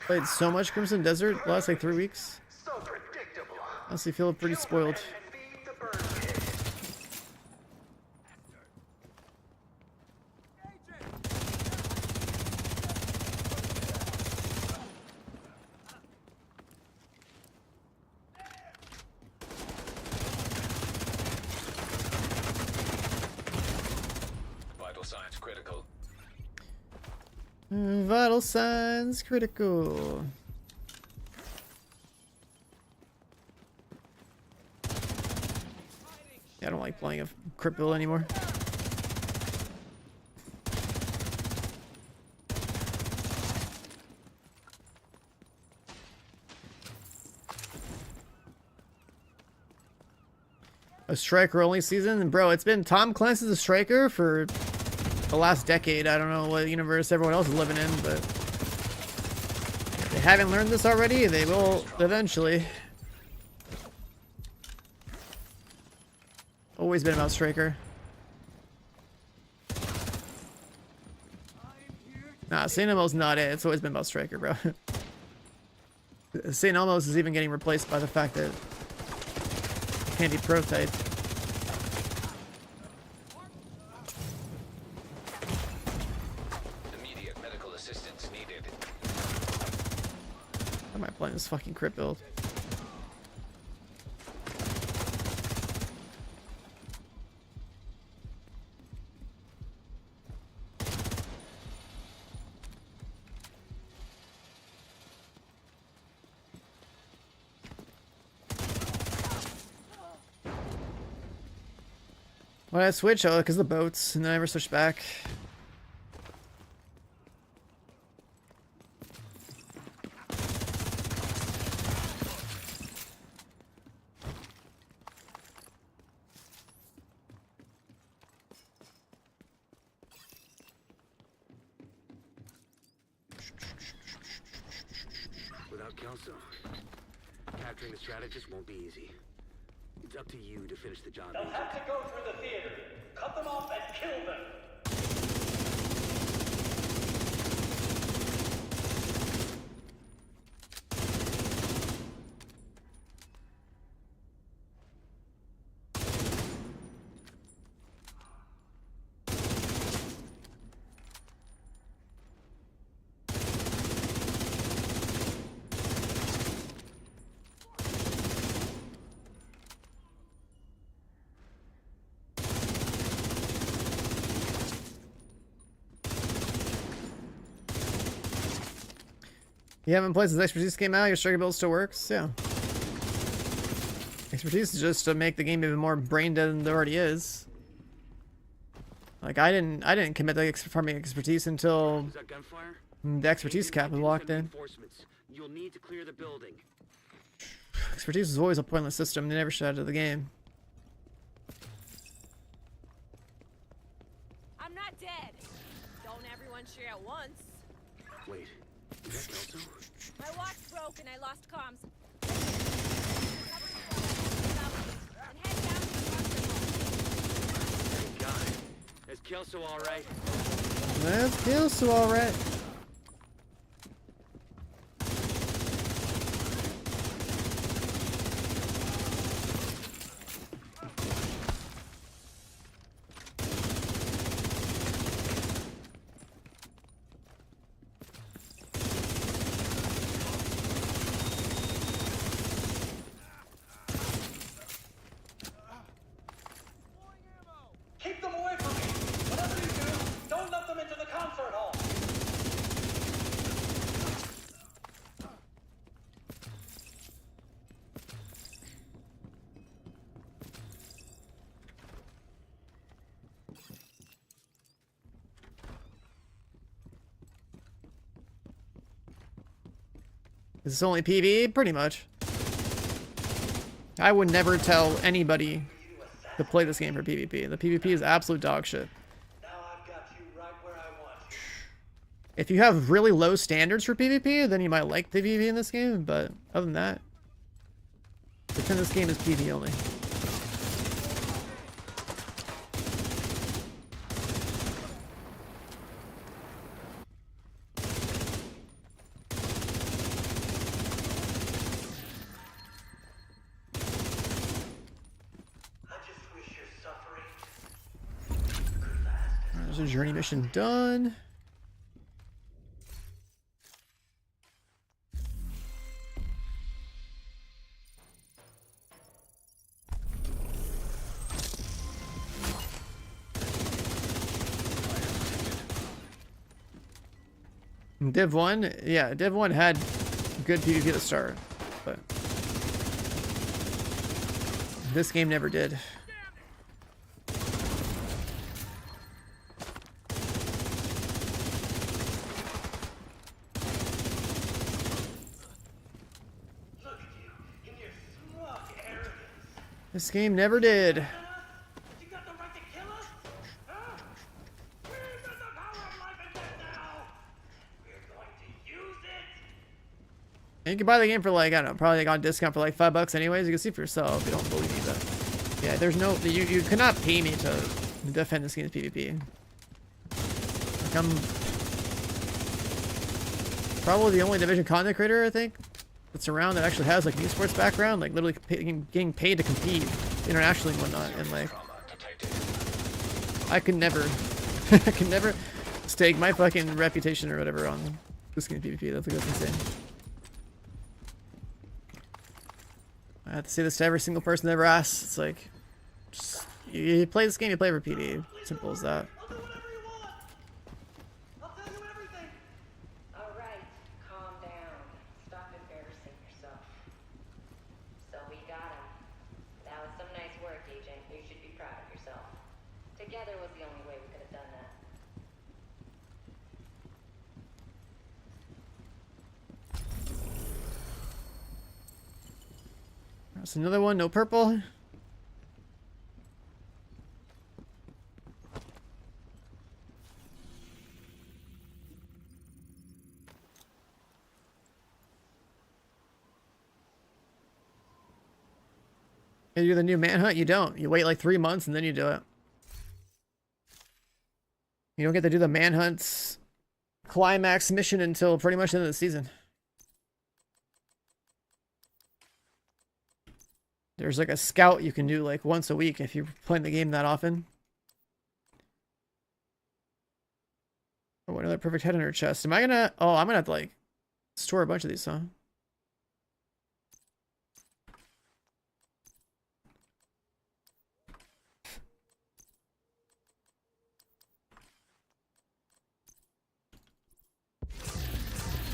Played so much Crimson Desert the last like 3 weeks. So predictable. Honestly, feel pretty spoiled. And feed the bird pig. Vital signs critical. Vital signs critical. Yeah, I don't like playing a crit build anymore. A striker only season? Bro, it's been Tom Clancy's a striker for the last decade. I don't know what universe everyone else is living in, but if they haven't learned this already, they will eventually. Always been about striker. Nah, St. Elmo's not it. It's always been about striker, bro. St. Elmo's is even getting replaced by the fact that it can't be pro type. Immediate medical assistance needed. Why am I playing this fucking crit build? When I switch, oh, because the boats, and then I never switch back. Without Kelso, capturing the strategist won't be easy. It's up to you to finish the job. They'll Agent. have to go through the theater. Cut them off and kill them. You haven't played since Expertise came out, your striker build still works? Yeah. Expertise is just to make the game even more brain dead than it already is. Like I didn't commit to farming expertise until Is that gunfire? the expertise Agent, cap was we didn't locked send in. reinforcements. You'll need to clear the building. Expertise was always a pointless system. They never should add to the game. I'm not dead. Don't everyone share at once. Wait, is that Kelso? My watch broke and I lost comms. And head down to the hospital. Thank God. Is Kelso all right? That's kills so alright. Keep them away from me. Whatever you do, don't let them into the concert hall. Is this only PvE? Pretty much. I would never tell anybody to play this game for PvP. The PvP is absolute dog shit. Now I've got you right where I want you. If you have really low standards for PvP, then you might like PvP in this game, but other than that, pretend this game is PvE only. I just wish your suffering could last. There's a journey mission done. Div 1, yeah, Div 1 had good PvP at the start, but this game never did. Look at you in your smug arrogance. This game never did. You got the right to kill us? Huh? We've got the power of life and death now. We're going to use it. And you can buy the game for like, I don't know, probably like on discount for like $5 anyways. You can see for yourself if you don't believe me, but yeah, there's no, you cannot pay me to defend this game's PvP. Like, I'm probably the only Division content creator, I think, that's around that actually has like an esports background, like literally getting paid to compete internationally and whatnot, and like, Trauma detected. I could never, I could never stake my fucking reputation or whatever on this game's PvP. That's insane. I have to say this to every single person that ever asks. It's like, just, you play this game, you play for PD. Simple as that. I'll do whatever you want. I'll tell you everything. All right, calm down. Stop embarrassing yourself. So we got him. That was some nice work, Agent. You should be proud of yourself. Together was the only way we could have done that. That's another one, no purple. You do the new manhunt? You don't. You wait like 3 months and then you do it. You don't get to do the manhunt climax mission until pretty much the end of the season. There's like a scout you can do like once a week if you're playing the game that often. Oh, another perfect head in her chest. Am I gonna... Oh, I'm gonna have to like store a bunch of these, huh?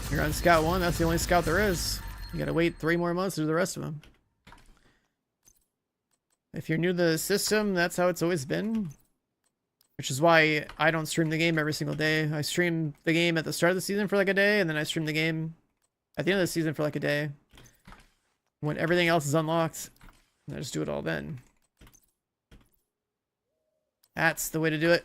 You're on Scout 1, that's the only Scout there is. You gotta wait 3 more months to do the rest of them. If you're new to the system, that's how it's always been. Which is why I don't stream the game every single day. I stream the game at the start of the season for like a day, and then I stream the game at the end of the season for like a day. When everything else is unlocked, and I just do it all then. That's the way to do it.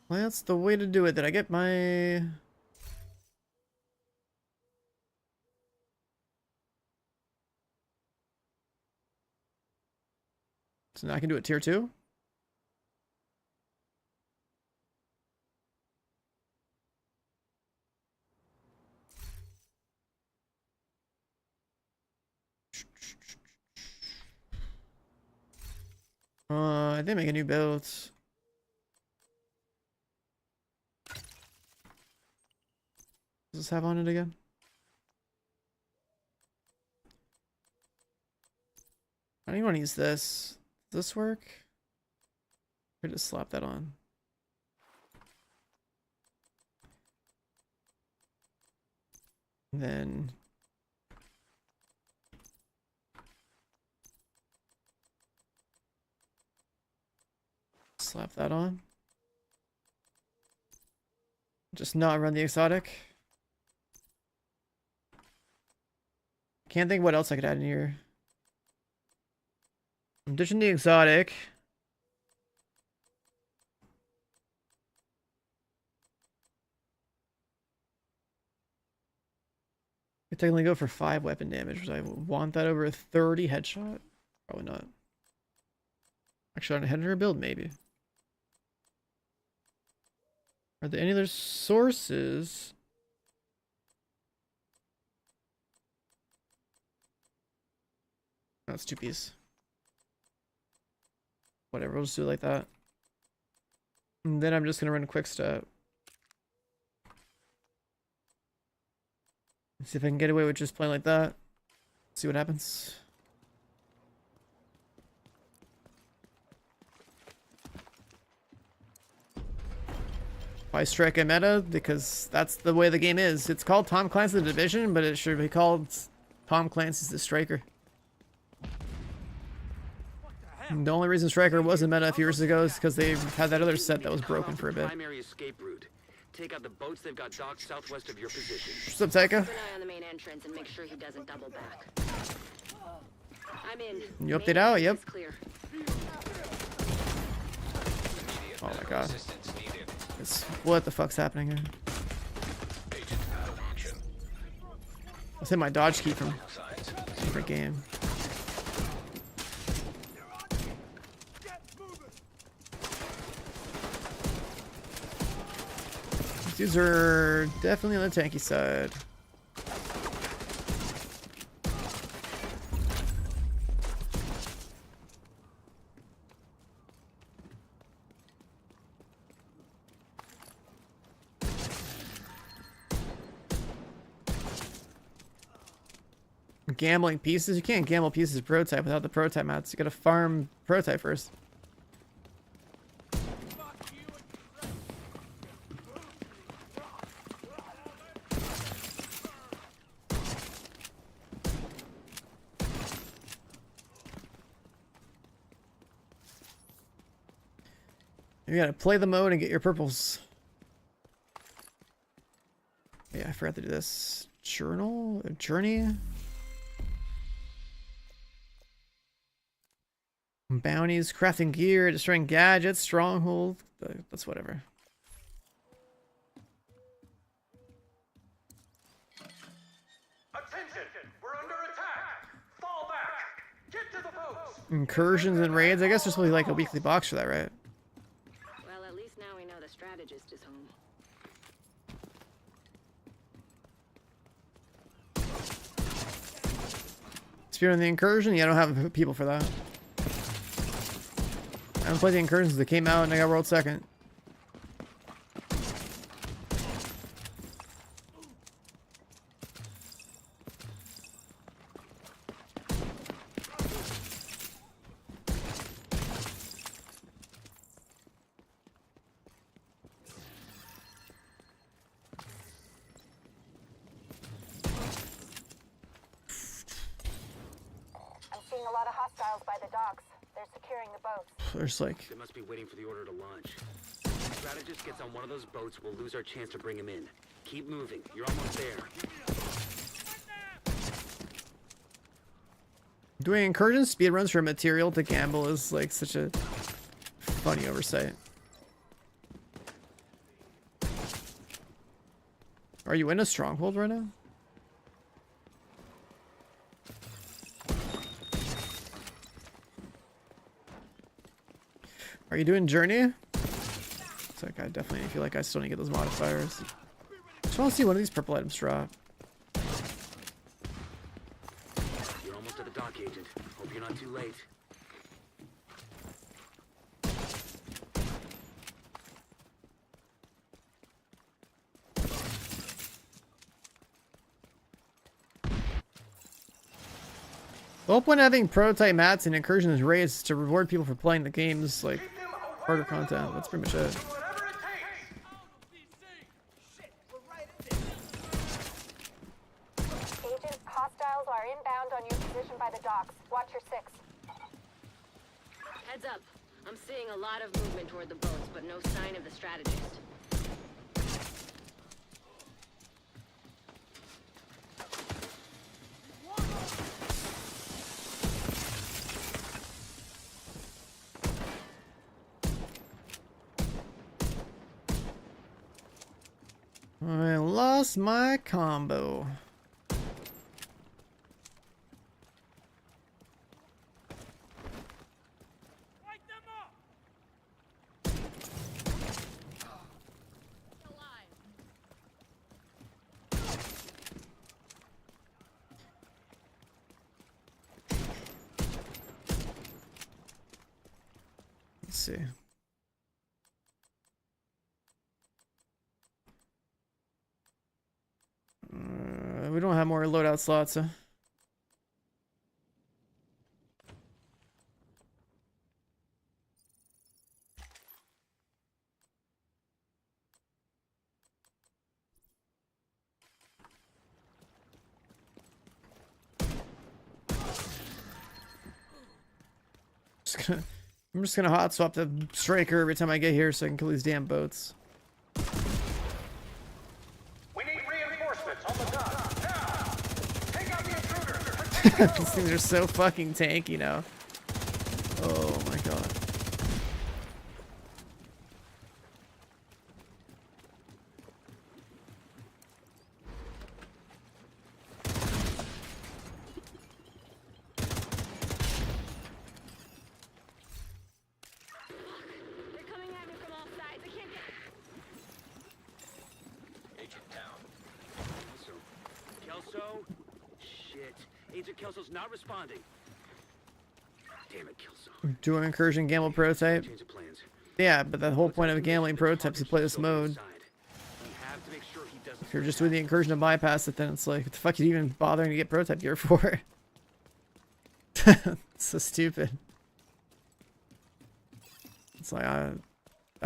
Well, that's the way to do it. Did I get my... So now I can do it tier 2? I didn't make a new build. Does this have on it again? I don't even want to use this. Does this work? Or just slap that on? And then... slap that on. Just not run the exotic. Can't think what else I could add in here. I'm ditching the exotic. I could technically go for 5 weapon damage. Would I want that over a 30 headshot? Probably not. Actually, on a header build, maybe. Are there any other sources? That's 2 piece. Whatever, we'll just do it like that. And then I'm just gonna run a quick step. See if I can get away with just playing like that. See what happens. Why strike a meta? Because that's the way the game is. It's called Tom Clancy's The Division, but it should be called Tom Clancy's The Striker. And the only reason Striker was a meta a few years ago is because they had that other set that was broken for a bit. Primary escape route. Take out the boats they've got docked southwest of your position. What's up, Taika? Keep an eye on the main entrance and make sure he doesn't double back. I'm in. You update out? Yep. It's clear. Immediate Oh my medical god. assistance needed. What the fuck's happening here? Agent out of action. Let's hit my dodge key from Signs. different game. These are definitely on the tanky side. Gambling pieces? You can't gamble pieces of prototype without the prototype mats. You gotta farm prototype first. You gotta play the mode and get your purples. Yeah, I forgot to do this. Journal? Journey? Bounties, crafting gear, destroying gadgets, stronghold. That's whatever. Incursions and raids. I guess there's probably like a weekly box for that, right? Well, at least now we know the strategist is home. Spear on the incursion? Yeah, I don't have people for that. I haven't played the incursions. They came out and I got world second. I'm seeing a lot of hostiles by the docks. They're securing the boats. There's like They must be waiting for the order to launch. If the strategist gets on one of those boats, we'll lose our chance to bring him in. Keep moving. You're almost there. doing incursion speedruns for material to gamble is like such a funny oversight. Are you in a stronghold right now? Are you doing journey? It's like I definitely feel like I still need to get those modifiers. Just want to see one of these purple items drop. You're almost at the dock, Agent. Hope you're not too late. The whole point of having prototype mats and incursions and raids is to reward people for playing the games, like harder content. That's pretty much it. Whatever it takes. Agent, hostiles are inbound on your position by the docks. Watch your six. Heads up. I'm seeing a lot of movement toward the boats, but no sign of the strategist. I lost my combo. Let's see. We don't have more loadout slots, huh? I'm just gonna hot swap the striker every time I get here so I can kill these damn boats. We need reinforcements on the dock. Now! Take out the intruders! These things are so fucking tanky now. Oh my god. They're coming at me from all sides. I can't get... Agent down. Kelso? Shit. Agent Kelso's not responding. Damn it, Kelso. Do an incursion gamble prototype. Change of plans. Yeah, but the whole point of a gambling prototype is to play this mode. We have to make sure he doesn't. If you're just doing the incursion to bypass it, then it's like, what the fuck are you even bothering to get prototype gear for? It's so stupid. It's like, I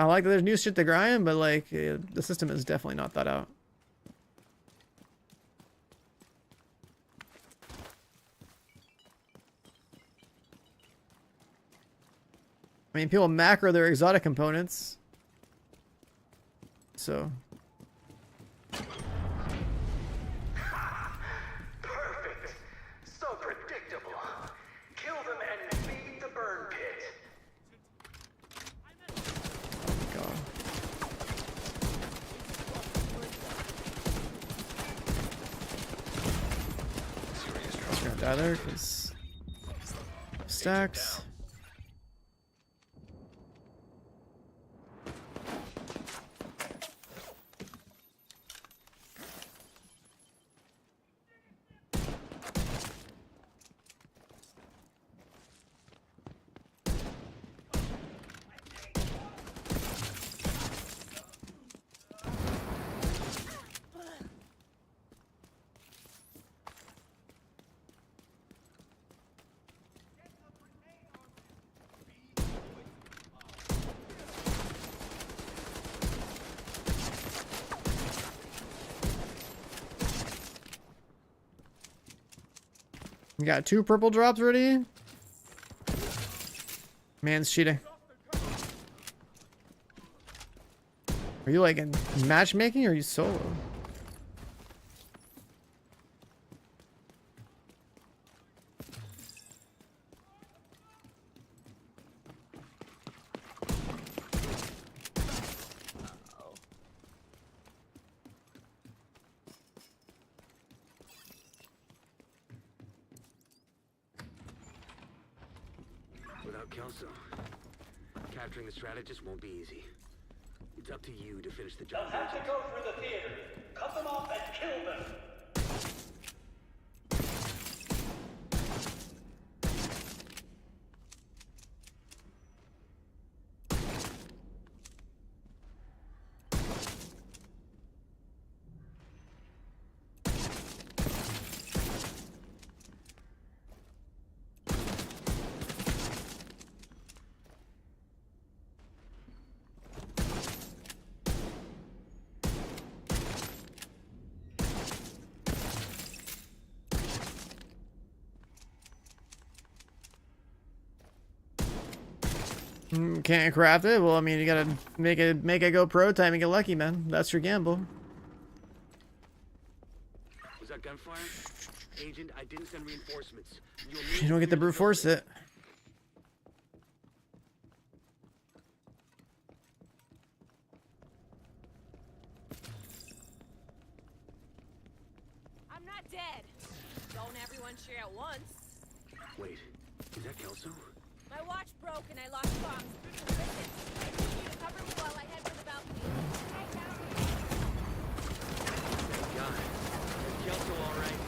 like that there's new shit to grind, but like, the system is definitely not thought out. I mean, people macro their exotic components. So. Perfect. So predictable. Kill them and feed the burn pit. God. Serious I'm trouble. gonna die there because stacks. You got 2 purple drops ready? Man's cheating. Are you like in matchmaking or are you solo? Without Kelso, capturing the strategist won't be easy. It's up to you to finish the They'll job. have to go through the theater. Cut them off and kill them. Can't craft it? Well, I mean, you gotta make it go pro time and get lucky, man. That's your gamble. Was that gunfire? Agent, I didn't send reinforcements. You don't get to brute force it. I'm not dead. Don't everyone cheer at once. Wait, is that Kelso? My watch broke and I lost bombs. Listen, I need you to cover me while I head for the balcony. Thank God. Is Kelso all right?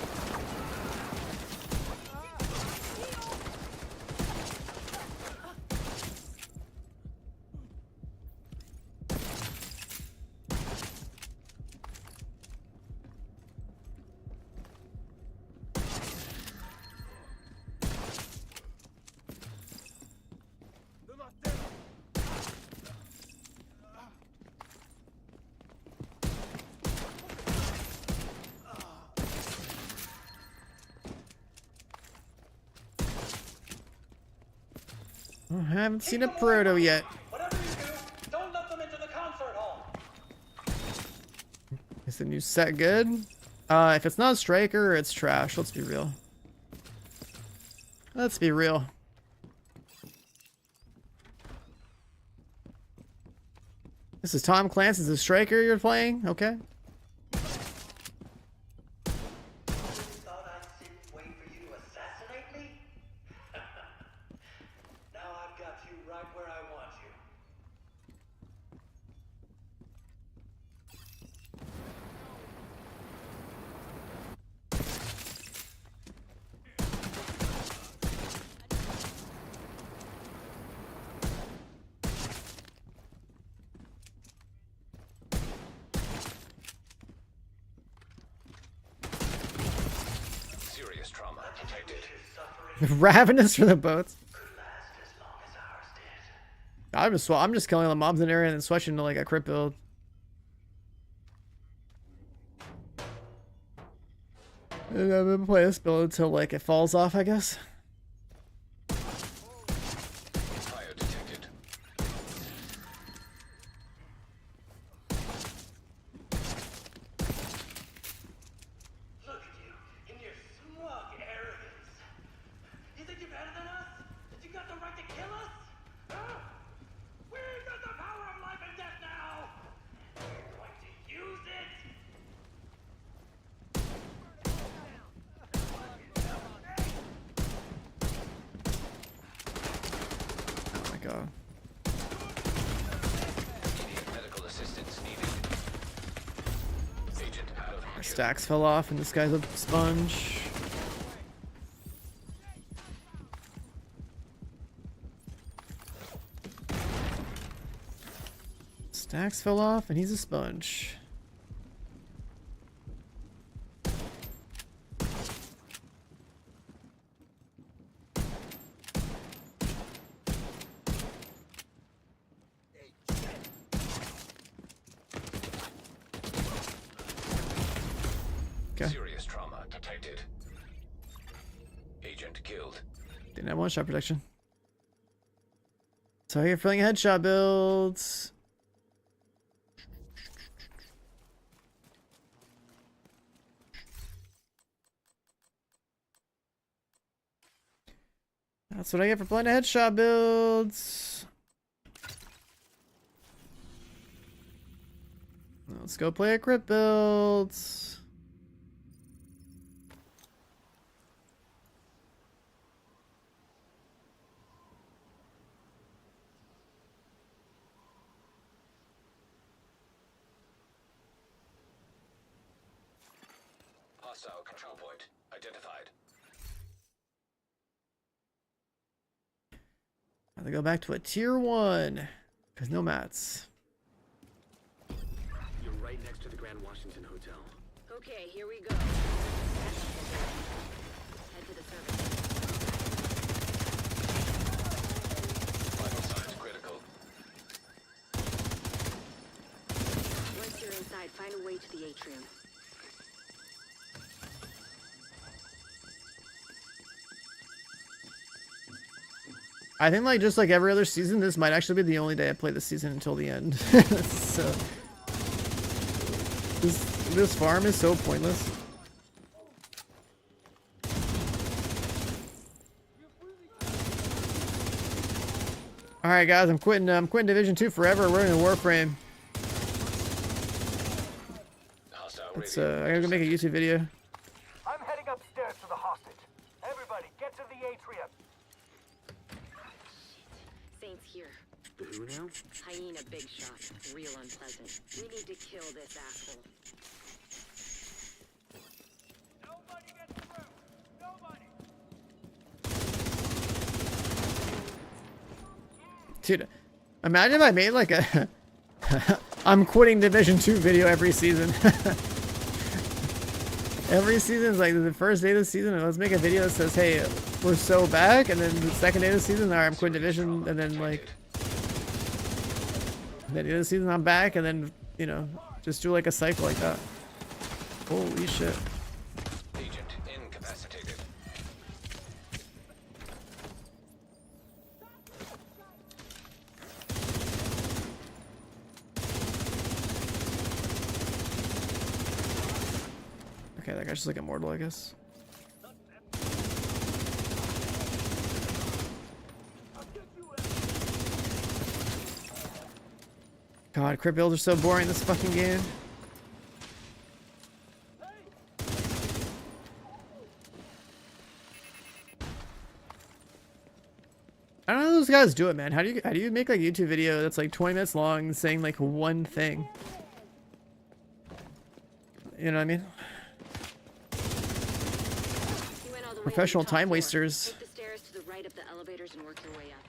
I haven't seen a proto yet. Whatever you do, don't let them into the concert hall. Is the new set good? If it's not a striker, it's trash. Let's be real. Let's be real. This is Tom Clancy's the striker you're playing? Okay. Thought I'd sit and wait for you to assassinate me? Now I've got you right where I want you. Serious trauma detected. Suffering Ravenous for the boats. could last as long as ours did. I'm just killing the mobs in the area and then switching to like a crit build. And I'm gonna play this build until like it falls off, I guess. Fire detected. Look at you, in your smug arrogance. You think you're better than us? That you got the right to kill us? Huh? We've got the power of life and death now! We're going to use it! Stacks fell off and this guy's a sponge. Stacks fell off and he's a sponge. Okay. Serious trauma detected. Agent killed. Didn't have one shot protection. So you're filling headshot builds. That's what I get for playing headshot builds. Let's go play a crit builds. Hostile control point identified. Have to go back to a tier 1 because no mats. You're right next to the Grand Washington Hotel. Okay, here we go. Head to the service. Vital signs critical. Once you're inside, find a way to the atrium. I think like just like every other season, this might actually be the only day I play this season until the end. So this farm is so pointless. All right, guys, I'm quitting Division 2 forever. We're in a Warframe. Hostile It's radio. I gotta go make a YouTube video. I'm heading upstairs to the hostage. Everybody, get to the atrium. Saints here. The who now? Hyena big shot. Real unpleasant. We need to kill this asshole. Nobody gets through. Nobody. Dude, imagine if I made like a I'm quitting Division 2 video every season. Every season is like the first day of the season, let's make a video that says, hey, we're so back, and then the second day of the season, alright, I'm quitting Division, and then like the end of the season I'm back, and then, you know, just do like a cycle like that. Holy shit. Agent incapacitated. Okay, that guy's just like immortal, I guess. God, crit builds are so boring in this fucking game. I don't know how those guys do it, man. How do you make like a YouTube video that's like 20 minutes long saying like one thing? You know what I mean? You went all the way Professional to the top time floor. wasters. Take the stairs to the right up the elevators and work your way up.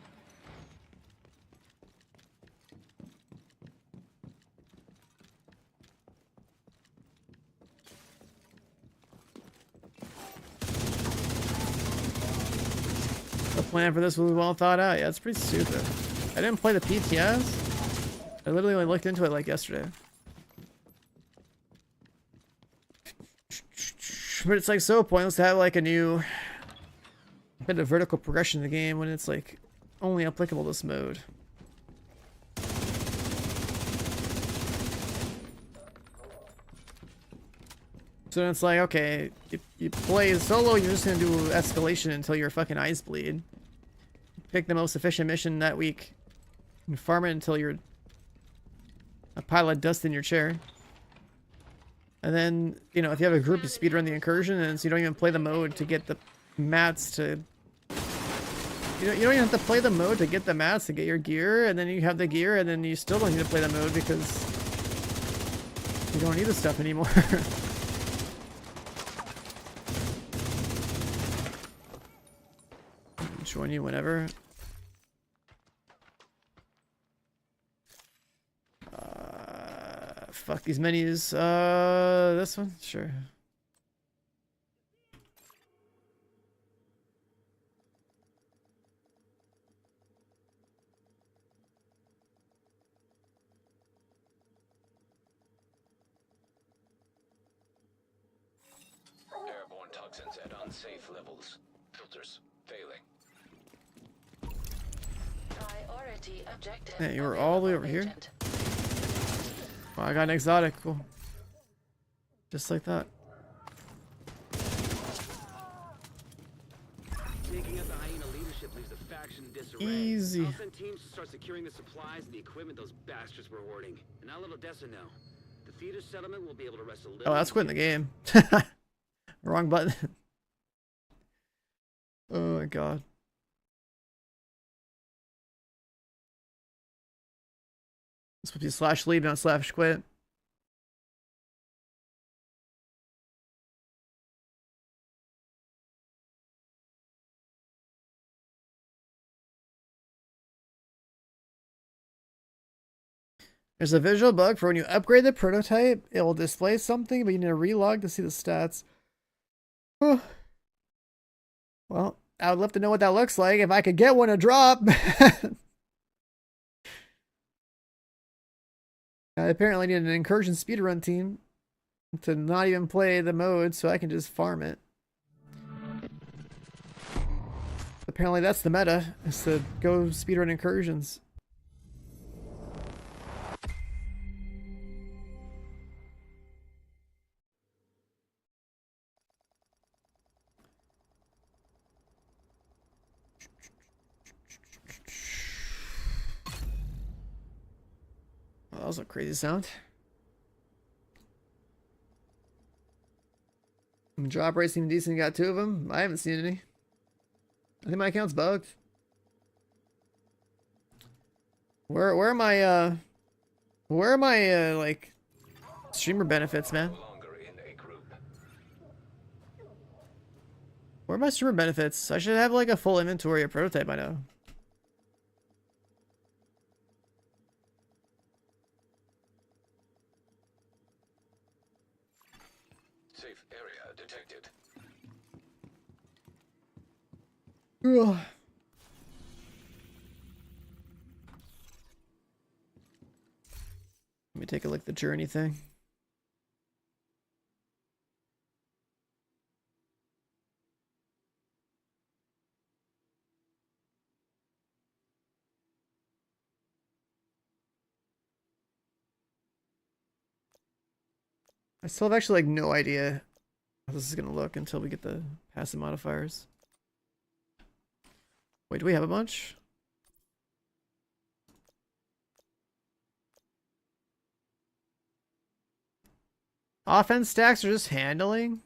The plan for this was well thought out. Yeah, it's pretty stupid. I didn't play the PTS. I literally only looked into it like yesterday. But it's like so pointless to have like a new bit of vertical progression in the game when it's like only applicable to this mode. So then it's like, okay, you play solo, you're just gonna do escalation until your fucking eyes bleed. Pick the most efficient mission that week and farm it until you're a pile of dust in your chair. And then, you know, if you have a group, you speedrun the incursion, and so you don't even play the mode to get the mats to... You don't even have to play the mode to get the mats to get your gear, and then you have the gear, and then you still don't need to play the mode because you don't need the stuff anymore. join you whenever. Fuck these menus. This one? Sure. Airborne toxins at unsafe levels. Filters failing. Priority objective. Yeah, you were all the way over here. Agent. Oh, I got an exotic. Cool. Just like that. Taking out the hyena leadership leaves the faction in disarray. Easy. I'll send teams to start securing the supplies and the equipment those bastards were hoarding. And I'll let Odessa know. The theater settlement will be able to rest a little. Oh, that's quitting the game. Wrong button. Oh my god. This would be slash leave, not slash quit. There's a visual bug for when you upgrade the prototype, it will display something, but you need to relog to see the stats. Well, I would love to know what that looks like if I could get one to drop. I apparently need an incursion speedrun team to not even play the mode so I can just farm it. Apparently that's the meta, is to go speedrun incursions. Well, that was a crazy sound. Drop rate seemed decent. Got 2 of them. I haven't seen any. I think my account's bugged. Where are my like streamer benefits, man? Longer in a group. Where are my streamer benefits? I should have like a full inventory of prototype by now. Safe area detected. Ugh. Let me take a look at the journey thing. I still have actually like no idea how this is gonna look until we get the passive modifiers. Wait, do we have a bunch? Offense stacks are just handling?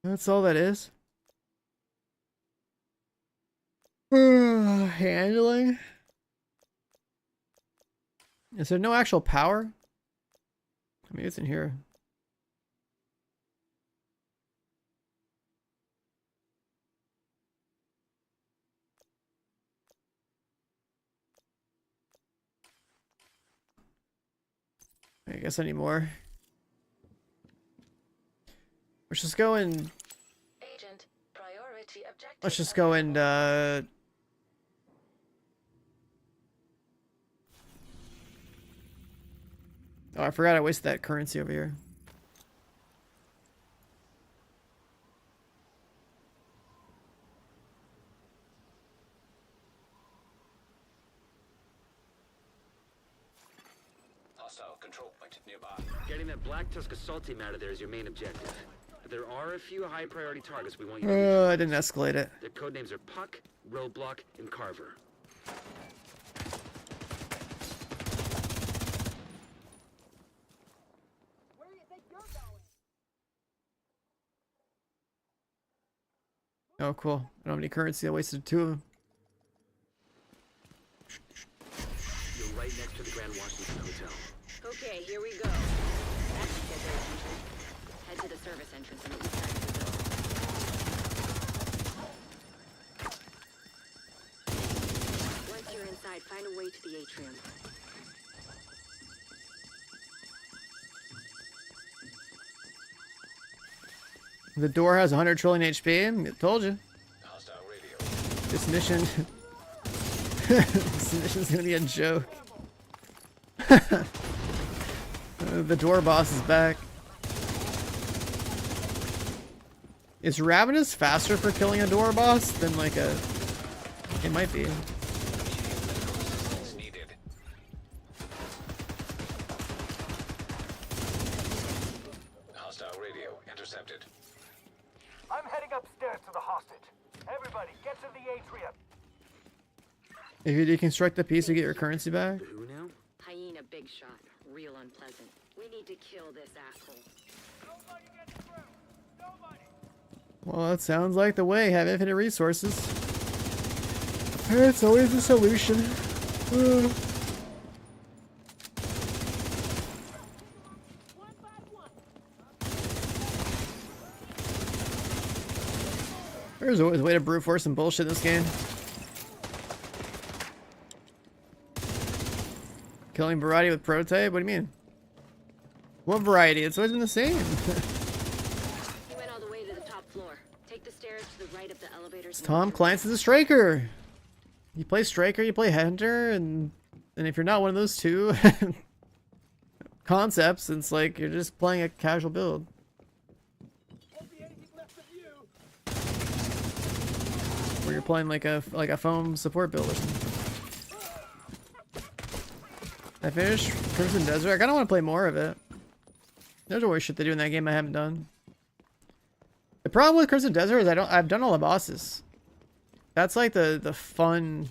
That's all that is. Handling? Is there no actual power? Maybe it's in here. I guess I need more. Let's just go and Agent, priority objective. let's just go and oh, I forgot I wasted that currency over here. Hostile control point nearby. Getting that black tusk assault team out of there is your main objective. But there are a few high priority targets we want you to reach. I didn't escalate it. Their codenames are Puck, Roadblock, and Carver. Oh, cool. I don't have any currency. I wasted 2 of them. You're right next to the Grand Washington Hotel. Okay, here we go. That should get their attention. Head to the service entrance on the east side of the building. Once you're inside, find a way to the atrium. The door has 100 trillion HP. I told you. Hostile radio. This mission. This mission's gonna be a joke. The door boss is back. Is Ravenous faster for killing a door boss than like a... It might be. Assistance needed. Hostile radio intercepted. I'm heading upstairs to the hostage. Everybody, get to the atrium. If you deconstruct the piece, you get your currency back. Who now? Hyena big shot. Real unpleasant. We need to kill this asshole. Nobody gets through. Nobody. Well, that sounds like the way. Have infinite resources. It's always a solution. There's always a way to brute force some bullshit in this game. Killing variety with prototype? What do you mean? What variety? It's always been the same. You went all the way to the top floor. Take the stairs to the right of the elevators. Tom Clancy's a striker. You play striker, you play hunter, and if you're not one of those two concepts, it's like you're just playing a casual build. Or you're playing like a foam support build or something. I finished Crimson Desert. I kind of want to play more of it. There's always shit to do in that game I haven't done. The problem with Crimson Desert is I've done all the bosses. That's like the fun,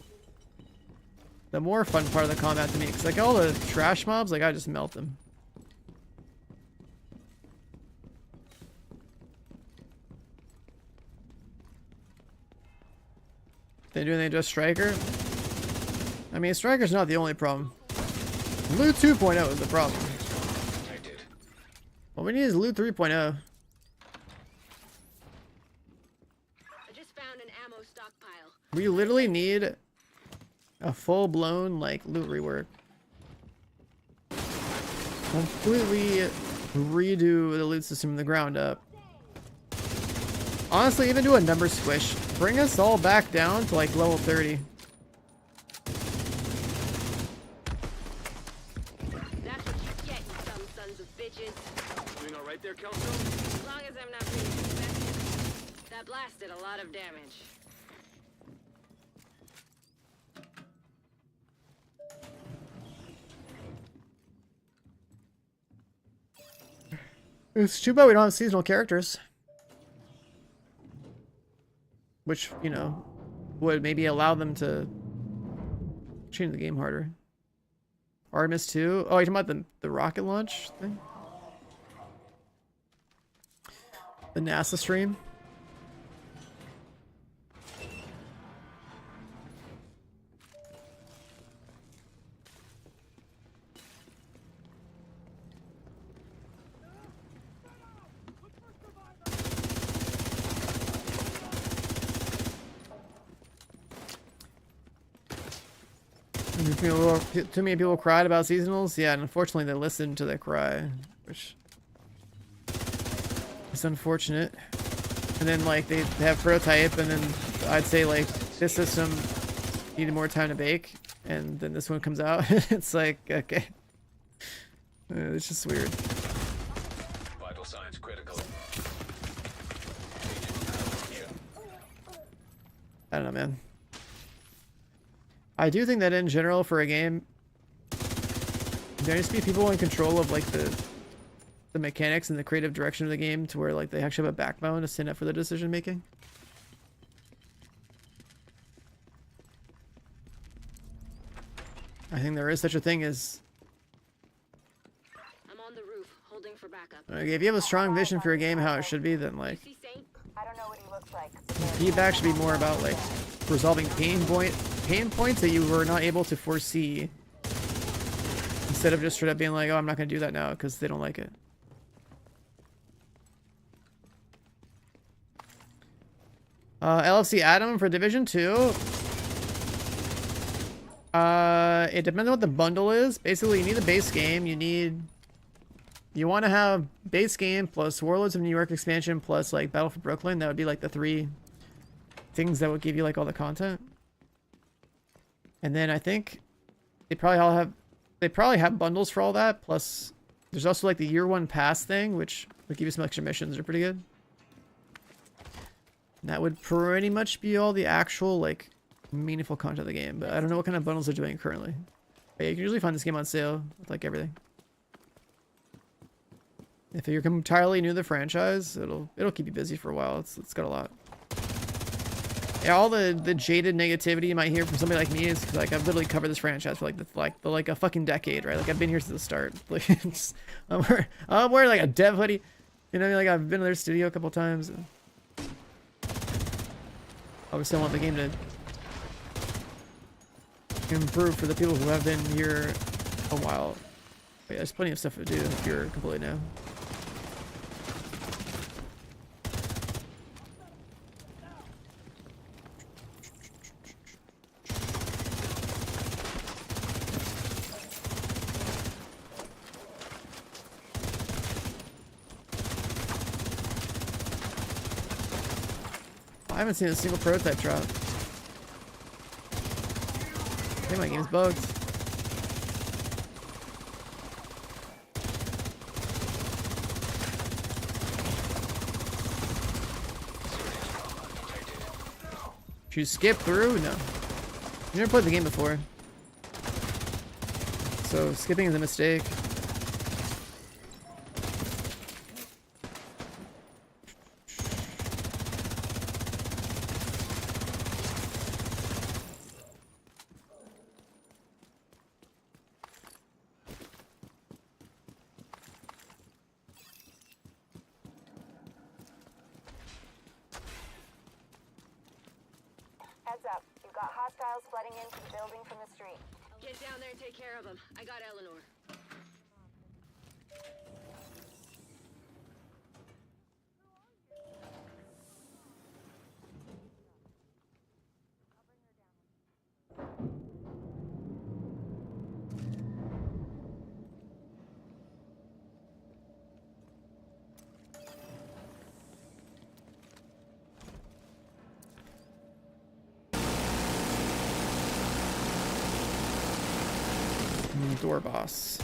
the more fun part of the combat to me. Cause like all the trash mobs, like I just melt them. They do anything to address Striker? I mean, Striker's not the only problem. Loot 2.0 is the problem. Detected. What we need is Loot 3.0. I just found an ammo stockpile. We literally need a full-blown, like, loot rework. Completely redo the loot system from the ground up. Honestly, even do a number squish. Bring us all back down to, like, level 30. That's what you get, you dumb sons of bitches. Doing all right there, Kelso? As long as I'm not being suspected. That blasted a lot of damage. It's too bad we don't have seasonal characters. Which, you know, would maybe allow them to change the game harder. Artemis 2? Oh, you're talking about the rocket launch thing? The NASA stream? Too many people cried about seasonals. Yeah, and unfortunately they listened to the cry, which is unfortunate. And then like they have prototype, and then I'd say like this system needed more time to bake, and then this one comes out. It's like, okay, it's just weird. Vital signs critical. I don't know, man. I do think that in general for a game, there needs to be people in control of like the mechanics and the creative direction of the game, to where like they actually have a backbone to stand up for the decision making. I think there is such a thing as, I'm on the roof, holding for backup. like, if you have a strong vision for a game how it should be, then like You see Saint? I don't know what he looks like Feedback should be more about like resolving pain points that you were not able to foresee, instead of just straight up being like, oh, I'm not gonna do that now because they don't like it. LFC Atom for Division 2. It depends on what the bundle is. Basically, you need the base game. You want to have base game plus Warlords of New York expansion plus like Battle for Brooklyn. That would be like the 3 things that would give you like all the content. And then I think they probably have bundles for all that. Plus, there's also like the year 1 pass thing, which would give you some extra missions. They're pretty good. And that would pretty much be all the actual like meaningful content of the game. But I don't know what kind of bundles they're doing currently. But yeah, you can usually find this game on sale with like everything. If you're entirely new to the franchise, it'll keep you busy for a while. It's got a lot. Yeah, all the jaded negativity you might hear from somebody like me is like I've literally covered this franchise for like a fucking decade, right? Like I've been here since the start. Like I'm wearing like a dev hoodie. You know, like I've been to their studio a couple times. Obviously, I want the game to improve for the people who have been here a while. But yeah, there's plenty of stuff to do if you're completely new. I haven't seen a single prototype drop. I think my game's bugged. Did you skip through? No. You never played the game before. So skipping is a mistake. heads up. You've got hostiles flooding into the building from the street. Get down there and take care of them. I got Eleanor. Door boss.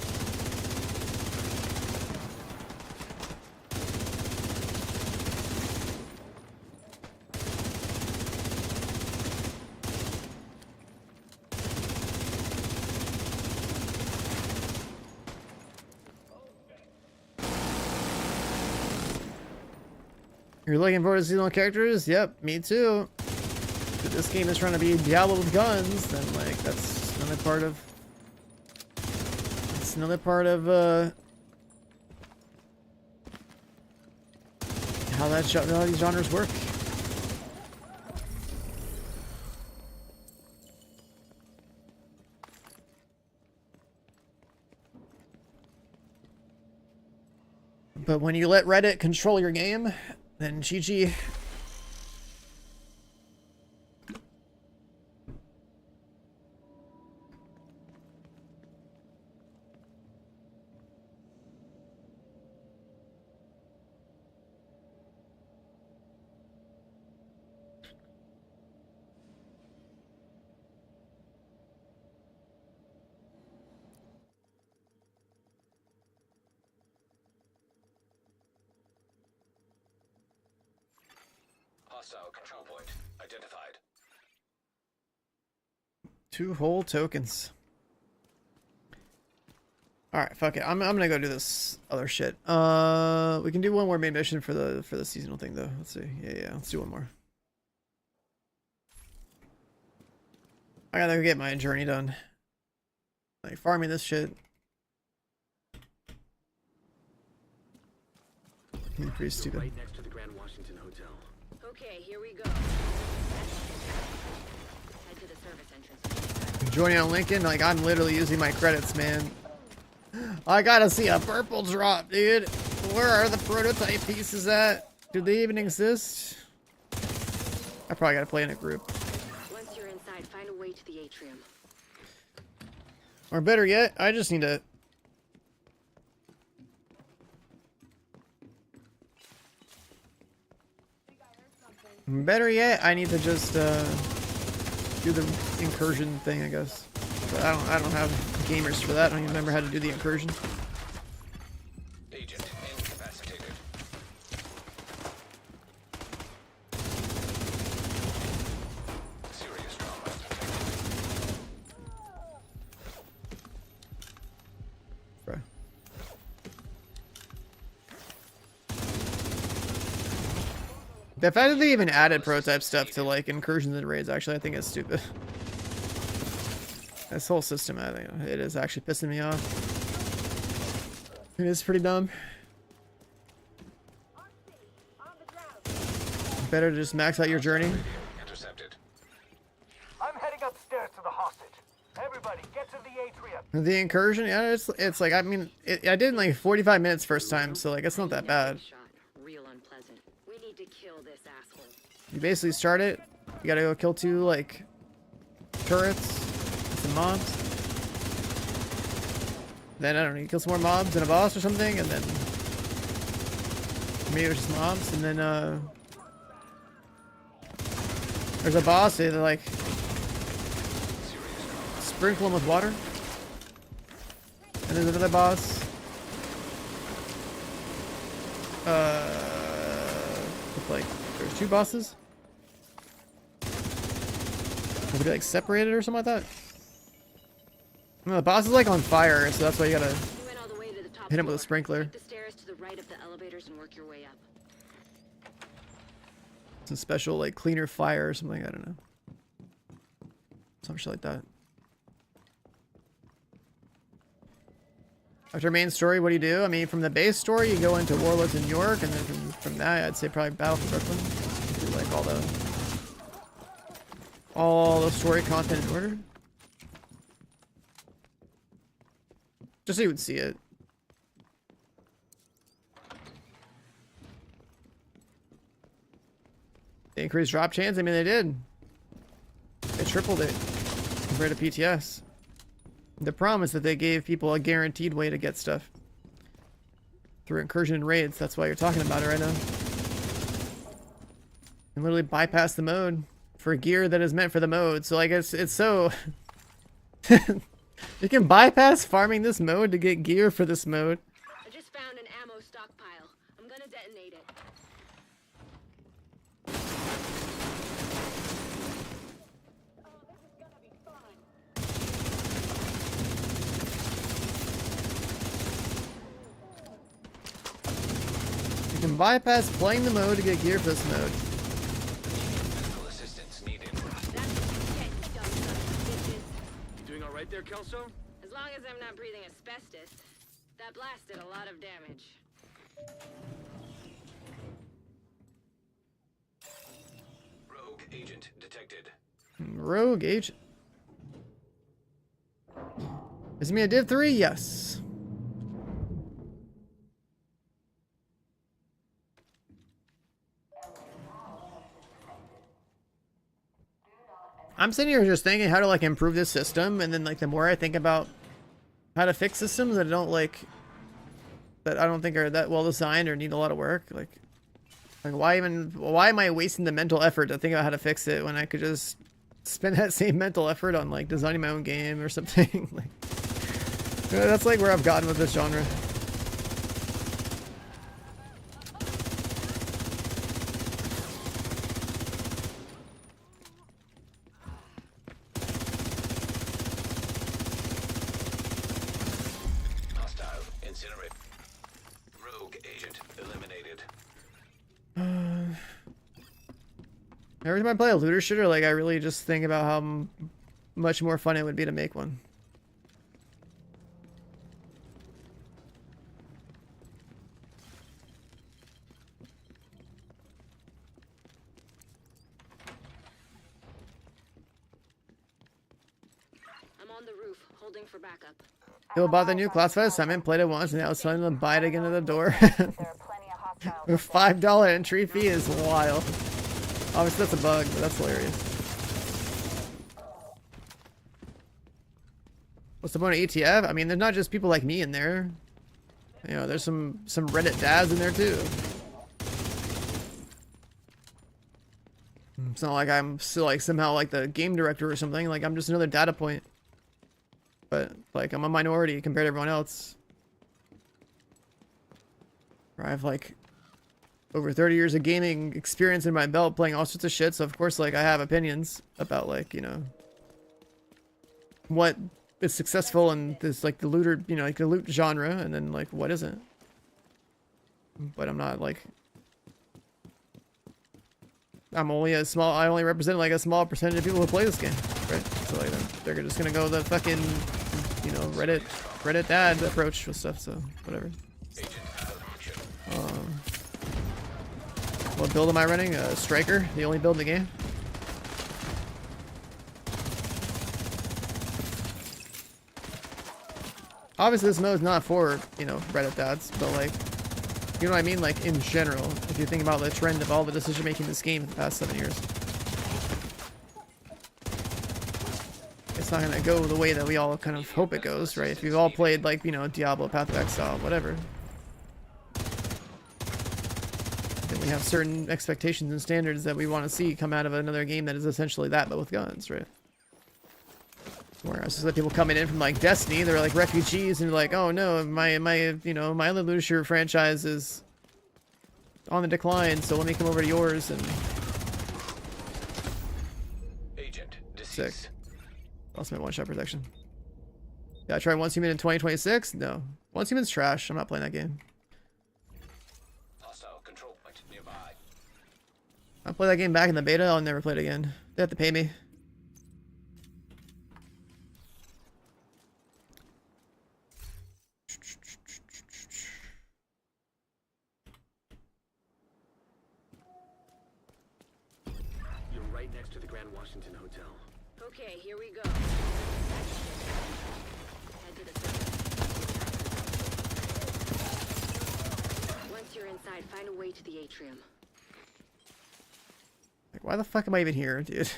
You're looking forward to seasonal characters? Yep, me too. If this game is trying to be Diablo with guns, then like that's another part of how these genres work. But when you let Reddit control your game, then GG. Hostile control point identified. 2 whole tokens. Alright, fuck it. I'm gonna go do this other shit. We can do one more main mission for the seasonal thing though. Let's see. Yeah, let's do one more. I gotta go get my journey done. Like farming this shit. Pretty stupid. Right next to the Grand Washington Hotel. Okay, here we Joining on Lincoln, like I'm literally using my credits, man. I gotta see a purple drop, dude. Where are the prototype pieces at? Do they even exist? I probably gotta play in a group. Once you're inside, find a way to the atrium. Or better yet, I just need to... Better yet, I need to just do the incursion thing, I guess. But I don't have gamers for that. I don't even remember how to do the incursion. Agent incapacitated. Serious trauma detected. Bro. The fact that they even added prototype stuff to like incursions and raids, actually, I think is stupid. This whole system, I think it is actually pissing me off. It is pretty dumb. Better to just max out your journey. Intercepted. I'm heading upstairs to the hostage. Everybody, get to the atrium. The incursion, yeah, it's like, I mean, I did in like 45 minutes first time, so like it's not that bad. Shot. Real unpleasant. We need to kill this asshole. You basically start it, you gotta go kill 2 like turrets, some mobs. Then I don't know, you kill some more mobs and a boss or something, and then maybe it was just mobs, and then there's a boss, they like sprinkle them with water. And there's another boss. With like there's 2 bosses. Would be like separated or something like that? No, the boss is like on fire, so that's why you gotta You went all the way to the top hit him with a floor. sprinkler. Take the stairs to the right of the elevators and work your way up. Some special like cleaner fire or something, I don't know. Some shit like that. After main story, what do? I mean, from the base story, you go into Warlords in New York, and then from that, I'd say probably Battle for Brooklyn. Do like all the story content in order. Just so you would see it. They increased drop chance? I mean, they did. They tripled it compared to PTS. The problem is that they gave people a guaranteed way to get stuff. Through incursion and raids. That's why you're talking about it right now. And literally bypass the mode for gear that is meant for the mode. So like it's so... You can bypass farming this mode to get gear for this mode. I just found an ammo stockpile. I'm gonna detonate it. You can bypass playing the mode to get gear for this mode. Medical assistance needed. That's what you get, you dumb son of bitches. You doing all right there, Kelso? As long as I'm not breathing asbestos, that blast did a lot of damage. Rogue agent detected. Rogue agent. Does it mean I did 3? Yes. I'm sitting here just thinking how to like improve this system, and then like the more I think about how to fix systems that don't like that I don't think are that well designed or need a lot of work, like why am I wasting the mental effort to think about how to fix it when I could just spend that same mental effort on like designing my own game or something? Like that's like where I've gotten with this genre. Hostile incinerate. Rogue agent eliminated. Every time I play a looter shooter, like I really just think about how much more fun it would be to make one. roof, holding for backup. Bill bought the new classified assignment, played it once, and now it's telling him to buy it again at the door. There are plenty of hostiles. A $5 entry fee is wild. Obviously that's a bug, but that's hilarious. What's the point of ETF? I mean, there's not just people like me in there. You know, there's some Reddit dads in there too. It's not like I'm still like somehow like the game director or something. Like I'm just another data point. But like I'm a minority compared to everyone else. I have like over 30 years of gaming experience in my belt playing all sorts of shit, so of course like I have opinions about like, you know, what is successful in this like the looter, you know, like the loot genre, and then like what isn't. But I'm not like, I only represent like a small percentage of people who play this game, right? So like they're just gonna go the fucking, you know, Reddit dad approach with stuff, so whatever. What build am I running? Striker, the only build in the game. Obviously this mode is not for, you know, Reddit dads, but like, you know what I mean? Like in general, if you think about the trend of all the decision making in this game in the past 7 years. It's not gonna go the way that we all kind of hope it goes, right? If you've all played like, you know, Diablo, Path of Exile, whatever. Then we have certain expectations and standards that we want to see come out of another game that is essentially that, but with guns, right? Whereas the people coming in from like Destiny, they're like refugees and they're like, oh no, my you know, my other looter shooter franchise is on the decline, so let me come over to yours. And Agent sick. deceased. Lost my one-shot protection. Yeah, I tried Once Human in 2026. No, Once Human's trash. I'm not playing that game. Hostile control point nearby. I played that game back in the beta. I'll never play it again. They have to pay me. You're right next to the Grand Washington Hotel. Okay, here we go. Head to the surface. Once you're inside, find a way to the atrium. Like, why the fuck am I even here, dude?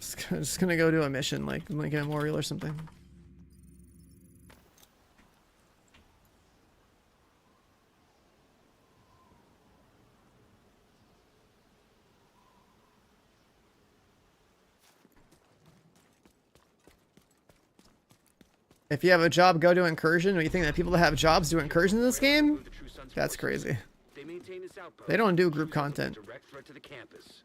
Just gonna go do a mission, like a memorial or something. If you have a job, go to incursion. Or you think that people that have jobs do incursion in this game? That's crazy. They maintain this outpost. They don't do group content. Direct threat to the campus.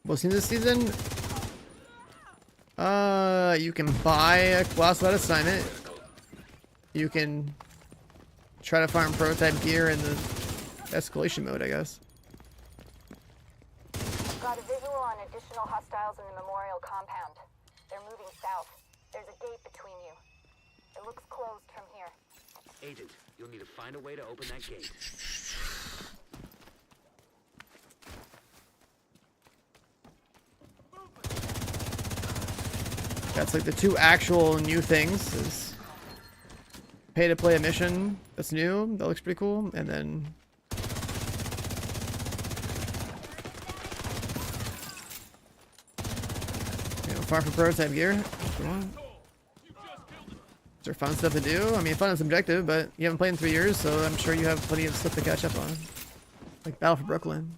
What's in this season? You can buy a class-led assignment. You can try to farm prototype gear in the escalation mode, I guess. Got a visual on additional hostiles in the memorial compound. They're moving south. There's a gate between you. It looks closed from here. Agent, you'll need to find a way to open that gate. That's like the two actual new things. Is pay to play a mission that's new. That looks pretty cool. And then farm for prototype gear. If you want. Is there fun stuff to do? I mean, fun is subjective, but you haven't played in 3 years, so I'm sure you have plenty of stuff to catch up on. Like Battle for Brooklyn.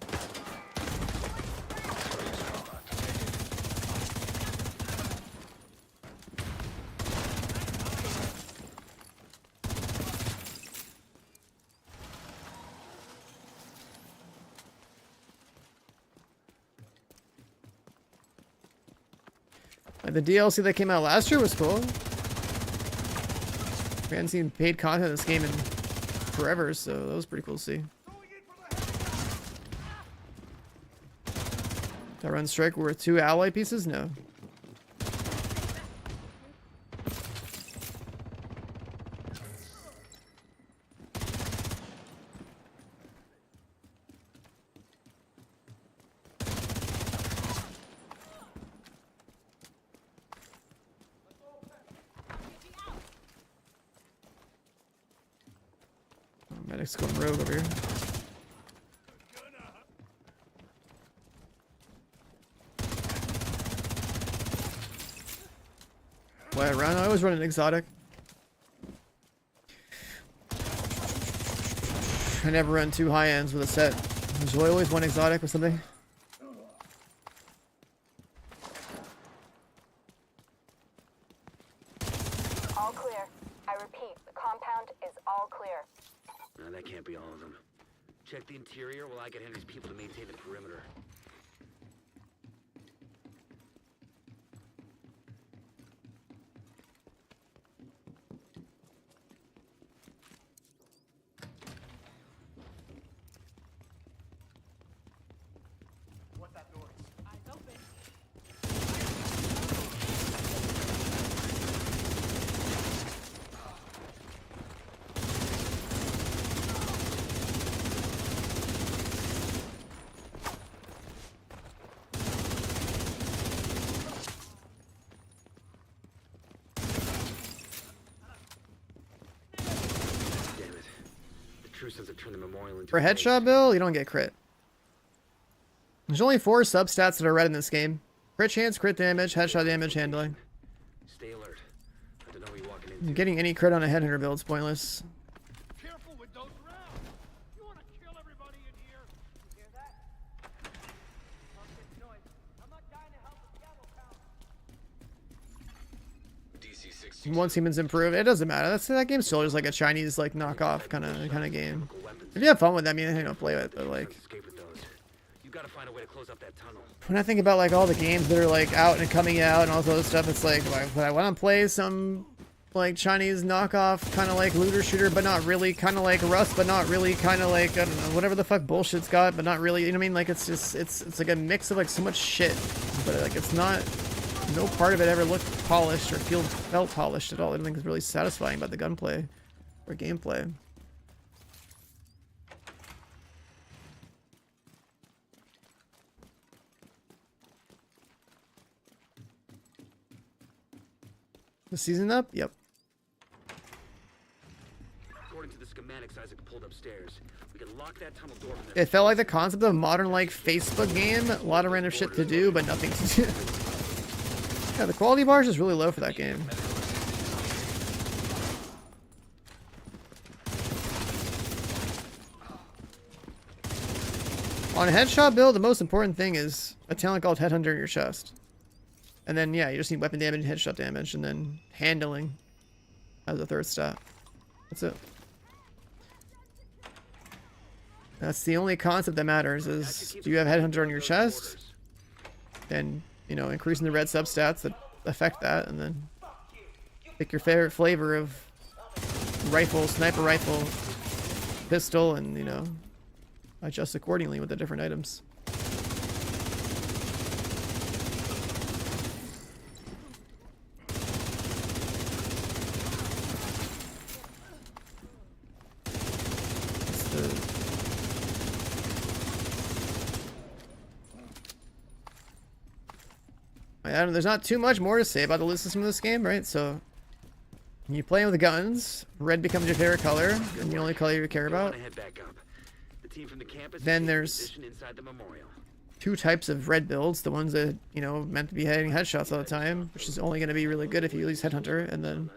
Like the DLC that came out last year was cool. We hadn't seen paid content in this game in forever, so that was pretty cool to see. Did I run strike worth 2 alloy pieces? No. Medic's going rogue over here. Why I run? I always run an exotic. I never run two high ends with a set. There's always one exotic or something. All clear. I repeat, the compound is all clear. No, that can't be all of them. Check the interior while I get Henry's people to maintain the perimeter. What's that noise? Eyes open. Damn it. The true sons have turned the memorial into For a headshot bill, you don't get crit. There's only 4 substats that are red in this game. Crit chance, crit damage, headshot damage, handling. Stay alert. I don't know what you're walking into. Getting any crit on a headhunter build is pointless. Careful with those rounds. You want to kill everybody in here? You hear that? Something noise. I'm not dying to help with the ammo count. DC 16. Once humans improve, it doesn't matter. That game's still just like a Chinese like knockoff kind of game. If you have fun with that, I mean, I don't play it, but like Escape with those. You gotta find a way to close up that tunnel. when I think about like all the games that are like out and coming out and all this other stuff, it's like would I want to play some like Chinese knockoff kind of like looter shooter, but not really, kind of like Rust, but not really, kind of like I don't know, whatever the fuck bullshit's got, but not really. You know what I mean? Like it's just it's like a mix of like so much shit, but like it's not. No part of it ever looked polished or felt polished at all. I don't think it's really satisfying about the gunplay or gameplay. The season up? Yep. According to the schematics Isaac pulled upstairs, we can lock that tunnel door from the It felt like the concept of a modern like Facebook game. A lot of random shit to do, but nothing to do. Yeah, the quality bar is just really low for that game. On a headshot build, the most important thing is a talent called Headhunter in your chest. And then, yeah, you just need weapon damage and headshot damage, and then handling as a third stat. That's it. That's the only concept that matters, is do you have Headhunter on your chest? Then, you know, increasing the red substats that affect that, and then pick your favorite flavor of rifle, sniper rifle, pistol, and, you know, adjust accordingly with the different items. There's not too much more to say about the loot system of this game, right? So, you play with the guns, red becomes your favorite color, and the only color you care about. Then there's inside the memorial. 2 types of red builds, the ones that, you know, meant to be hitting headshots all the time, which is only going to be really good if you use Headhunter, and then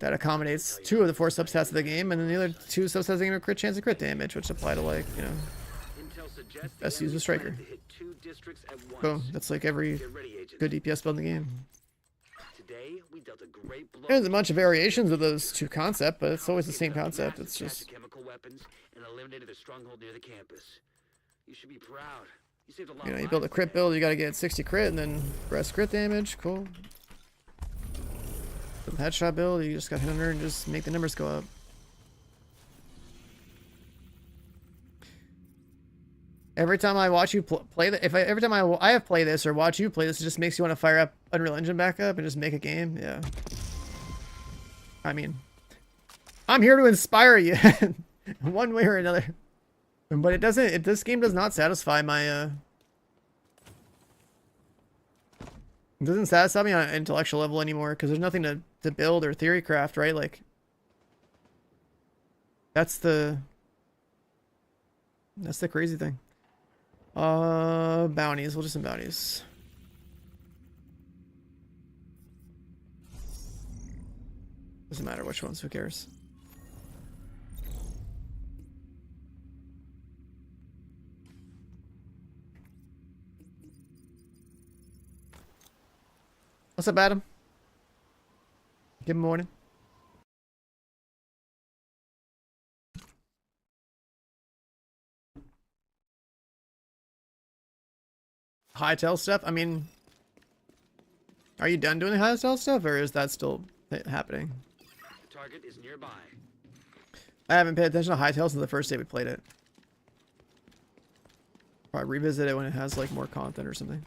that accommodates 2 of the 4 substats of the game, and then the other 2 substats of the game are crit chance and crit damage, which apply to, like, you know, best use a striker. Boom, that's like every good DPS build in the game. There's a bunch of variations of those 2 concepts, but it's always the same concept. It's just chemical weapons and eliminated the stronghold near the campus. You should be proud. You saved a lot. You know, you build a crit build, you gotta get 60 crit and then rest crit damage. Cool. With the headshot build, you just got 100 and just make the numbers go up. Every time I watch you play that, every time I have played this or watch you play this, it just makes you want to fire up Unreal Engine back up and just make a game. Yeah. I mean, I'm here to inspire you one way or another, but it doesn't. This game does not satisfy my. It doesn't satisfy me on an intellectual level anymore because there's nothing to build or theory craft, right? Like, That's the crazy thing. Bounties. We'll do some bounties. Doesn't matter which ones. Who cares? What's up, Adam? Good morning. Hightail stuff? I mean, are you done doing the hightail stuff, or is that still happening? Target is nearby. I haven't paid attention to hightail since the first day we played it. Probably revisit it when it has like more content or something.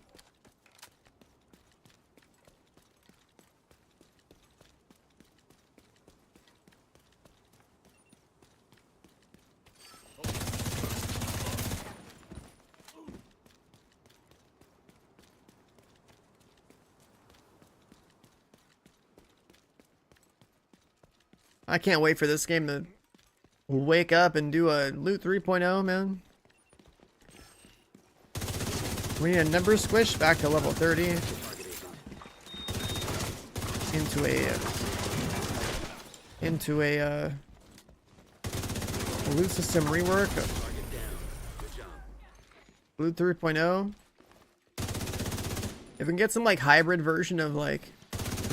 I can't wait for this game to wake up and do a loot 3.0, man. We need a number squish back to level 30. Into a loot system rework. Loot 3.0. If we can get some like hybrid version of like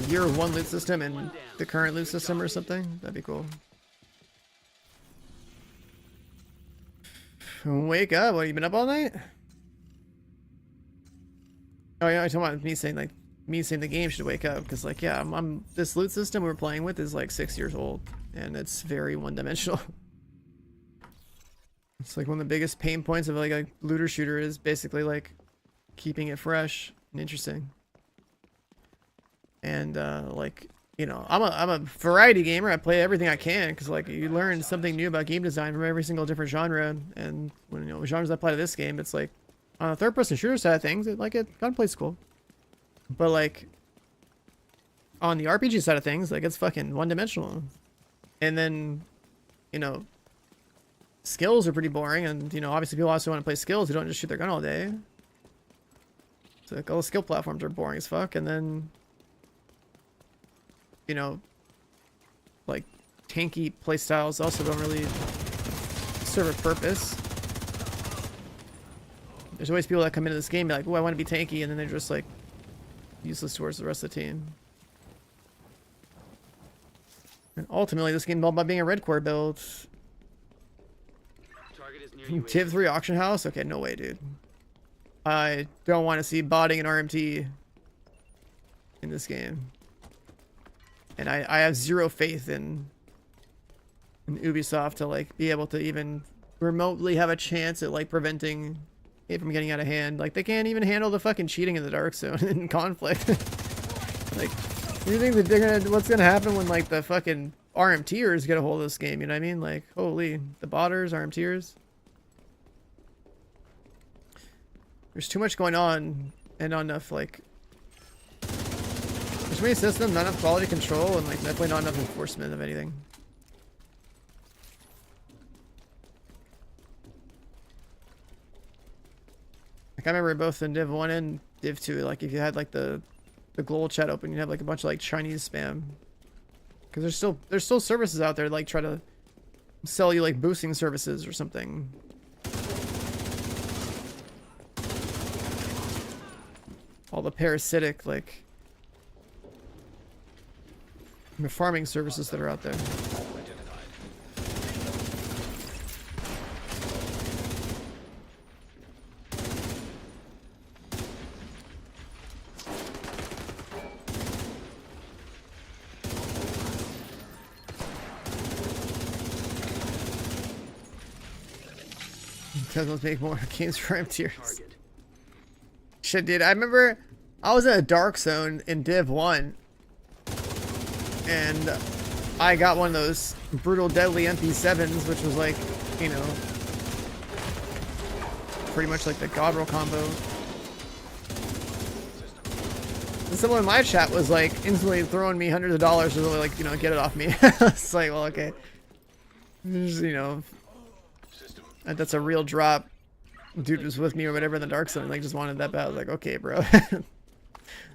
year 1 loot system and the current loot system or something, that'd be cool. Wake up! What, you been up all night? Oh yeah, I'm talking about me saying the game should wake up, because like yeah, I'm this loot system we're playing with is like 6 years old and it's very one-dimensional. It's like one of the biggest pain points of like a looter shooter is basically like keeping it fresh and interesting. And like, you know, I'm a variety gamer. I play everything I can because like you learn something new about game design from every single different genre. And when you know genres I apply to this game, it's like on the third-person shooter side of things, gunplay's cool. But like on the RPG side of things, like it's fucking one-dimensional. And then, you know, skills are pretty boring. And you know, obviously people also want to play skills who don't just shoot their gun all day. So like all the skill platforms are boring as fuck. And then, you know, like tanky playstyles also don't really serve a purpose. There's always people that come into this game and be like, oh, I want to be tanky, and then they're just like useless towards the rest of the team. And ultimately, this game is all about being a red core build. Target is near you. Tiv 3 auction house? Okay, no way, dude. I don't want to see botting an RMT in this game. And I have zero faith in Ubisoft to like be able to even remotely have a chance at like preventing it from getting out of hand. Like they can't even handle the fucking cheating in the Dark Zone in Conflict. Like, you think that they're gonna, what's gonna happen when like the fucking RMTers get a hold of this game? You know what I mean? Like, holy, the botters, RMTers. There's too much going on and not enough like. There's too many systems, not enough quality control, and like definitely not enough enforcement of anything. Like I remember both in Div 1 and Div 2, like if you had like the global chat open, you'd have like a bunch of like Chinese spam. Because there's still services out there like try to sell you like boosting services or something. All the parasitic like the farming services that are out there. Let's make more games for tiers. Shit, dude. I remember I was in a dark zone in Div 1 and I got one of those brutal deadly MP7s, which was like, you know, pretty much like the God roll combo. And someone in my chat was like instantly throwing me hundreds of dollars to like, you know, get it off me. It's like, well, okay. Just, you know, System. that's a real drop. Dude was with me or whatever in the dark zone, like just wanted that bad. I was like, okay, bro.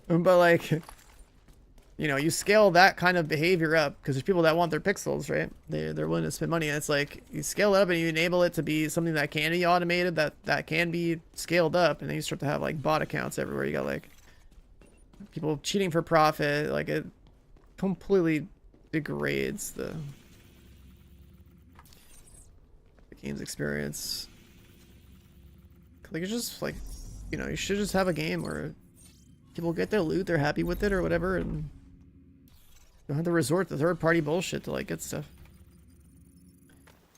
But like, you know, you scale that kind of behavior up because there's people that want their pixels, right? They're willing to spend money. And it's like you scale it up and you enable it to be something that can be automated, that can be scaled up, and then you start to have like bot accounts everywhere. You got like people cheating for profit. Like it completely degrades the game's experience. Like it's just like, you know, you should just have a game where people get their loot, they're happy with it or whatever, and don't have to resort to third-party bullshit to like get stuff.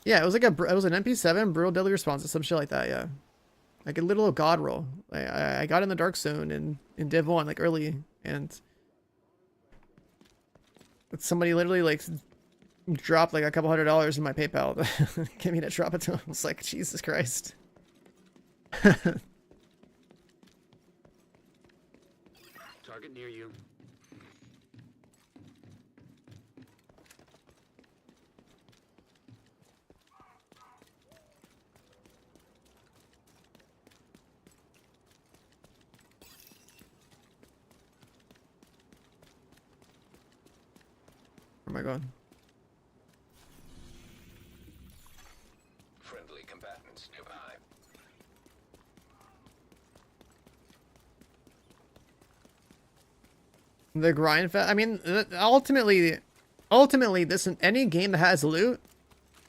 Yeah, it was like it was an MP7 brutal deadly response or some shit like that. Yeah, like a little god roll. I got in the dark zone in Div 1 like early, and somebody literally like dropped like a couple $100 in my PayPal to get me to drop it to him. I was like, Jesus Christ. Target near you. Where am I going? Friendly combatants nearby. The grind I mean, ultimately, this any game that has loot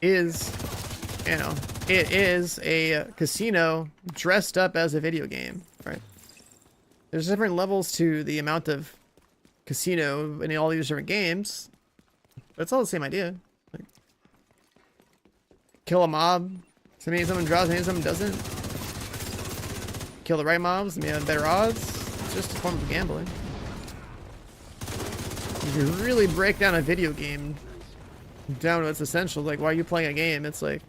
is, you know, it is a casino dressed up as a video game, right? There's different levels to the amount of casino in all these different games, but it's all the same idea. Like, kill a mob, so maybe someone draws, maybe someone doesn't. Kill the right mobs, maybe have better odds. It's just a form of gambling. If you really break down a video game down to its essentials, like why are you playing a game? It's like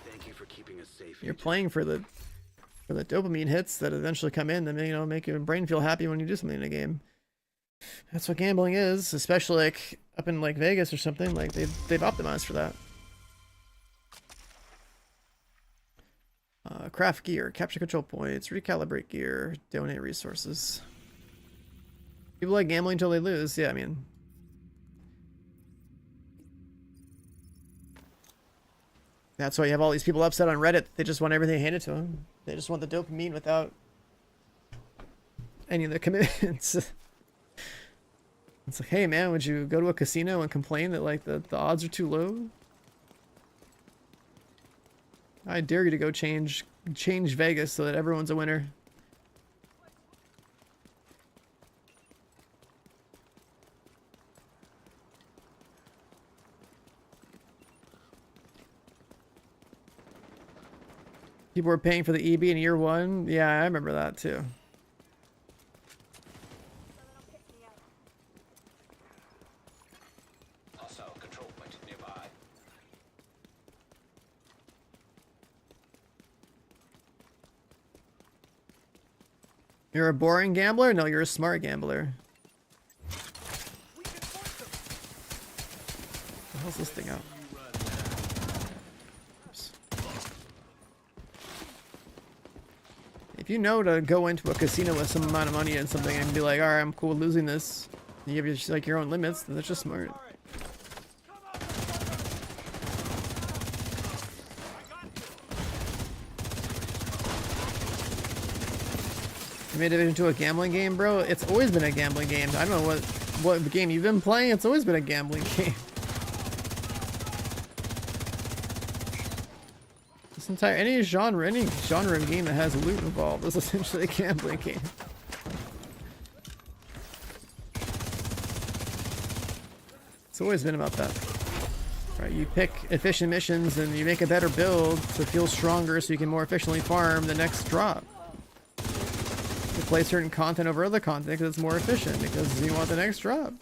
Thank you for keeping us safe. you're playing for the dopamine hits that eventually come in that, you know, make your brain feel happy when you do something in a game. That's what gambling is, especially like up in like Vegas or something. Like they've optimized for that. Craft gear, capture control points, recalibrate gear, donate resources. People like gambling until they lose. Yeah, I mean. That's why you have all these people upset on Reddit. They just want everything handed to them. They just want the dopamine without any of the commitments. It's like, hey man, would you go to a casino and complain that like the odds are too low? I dare you to go change Vegas so that everyone's a winner. People were paying for the EB in year 1. Yeah, I remember that too. Hostile control point nearby. You're a boring gambler? No, you're a smart gambler. What the hell's this thing out? Oops. If you know to go into a casino with some amount of money and something and be like, alright, I'm cool with losing this, and you have like your own limits, then that's just smart. You made it into a gambling game, bro? It's always been a gambling game. I don't know what game you've been playing. It's always been a gambling game. This entire any genre of game that has loot involved is essentially a gambling game. It's always been about that. Right, you pick efficient missions and you make a better build to feel stronger so you can more efficiently farm the next drop. You play certain content over other content because it's more efficient because you want the next drop.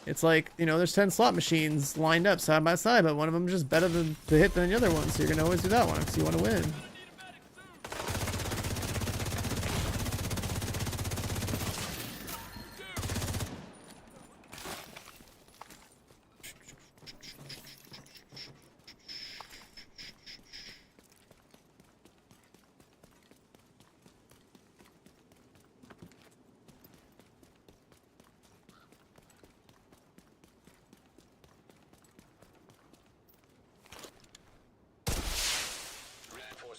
It's like, you know, there's 10 slot machines lined up side by side, but one of them is just better to hit than the other one, so you're going to always do that one because you want to win.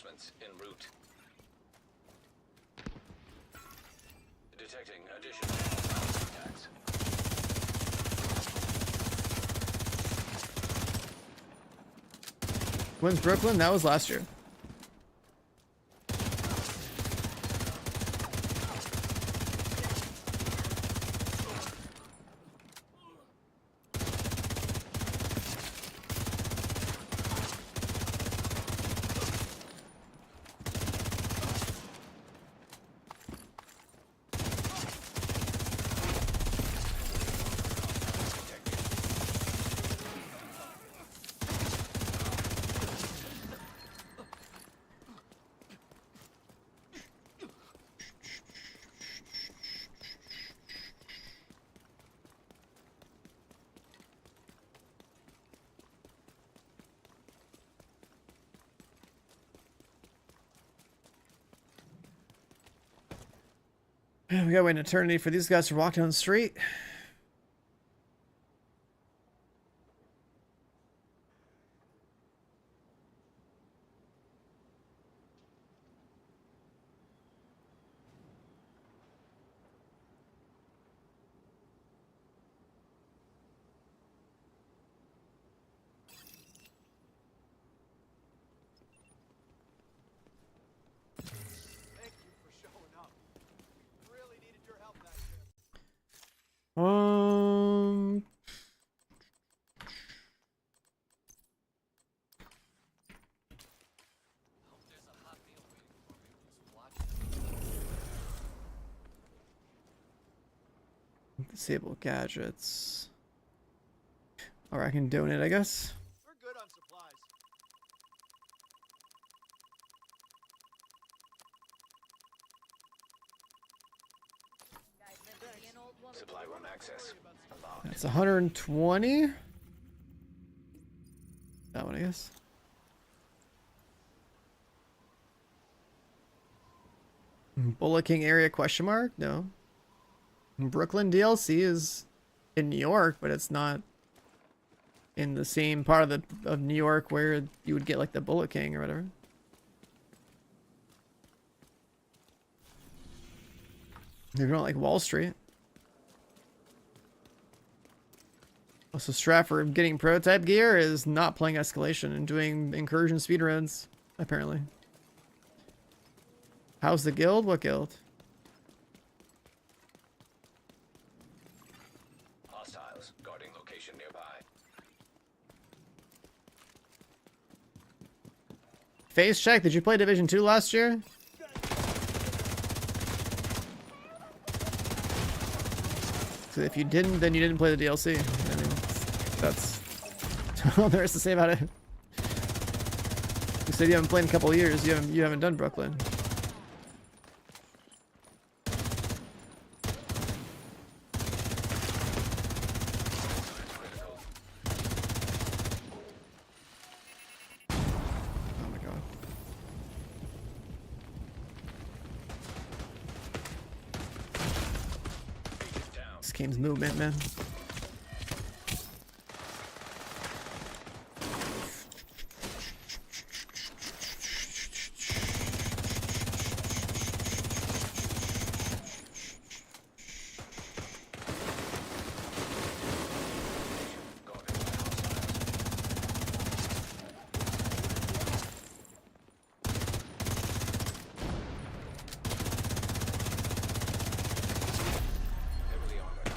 Reinforcements en route. Detecting additional attacks. When's Brooklyn? That was last year. We gotta wait an eternity for these guys to walk down the street. Thank you for showing up. Really needed your help back there. There's a hot meal waiting for me. Just watch it. Disable gadgets. Or I can donate, I guess. We're good on supplies. Supply room access. Unlocked. That's 120. That one, I guess. Bullet King area question mark? No. Brooklyn DLC is in New York, but it's not in the same part of New York where you would get like the Bullet King or whatever. They're not like Wall Street. Also, Stratford getting prototype gear is not playing Escalation and doing incursion speedruns, apparently. How's the guild? What guild? Hostiles guarding location nearby. Face check. Did you play Division 2 last year? So if you didn't, then you didn't play the DLC. I mean, that's all there is to say about it. You said you haven't played in a couple of years. You haven't done Brooklyn. Oh my god. Down. This game's movement, man. Heavily armored.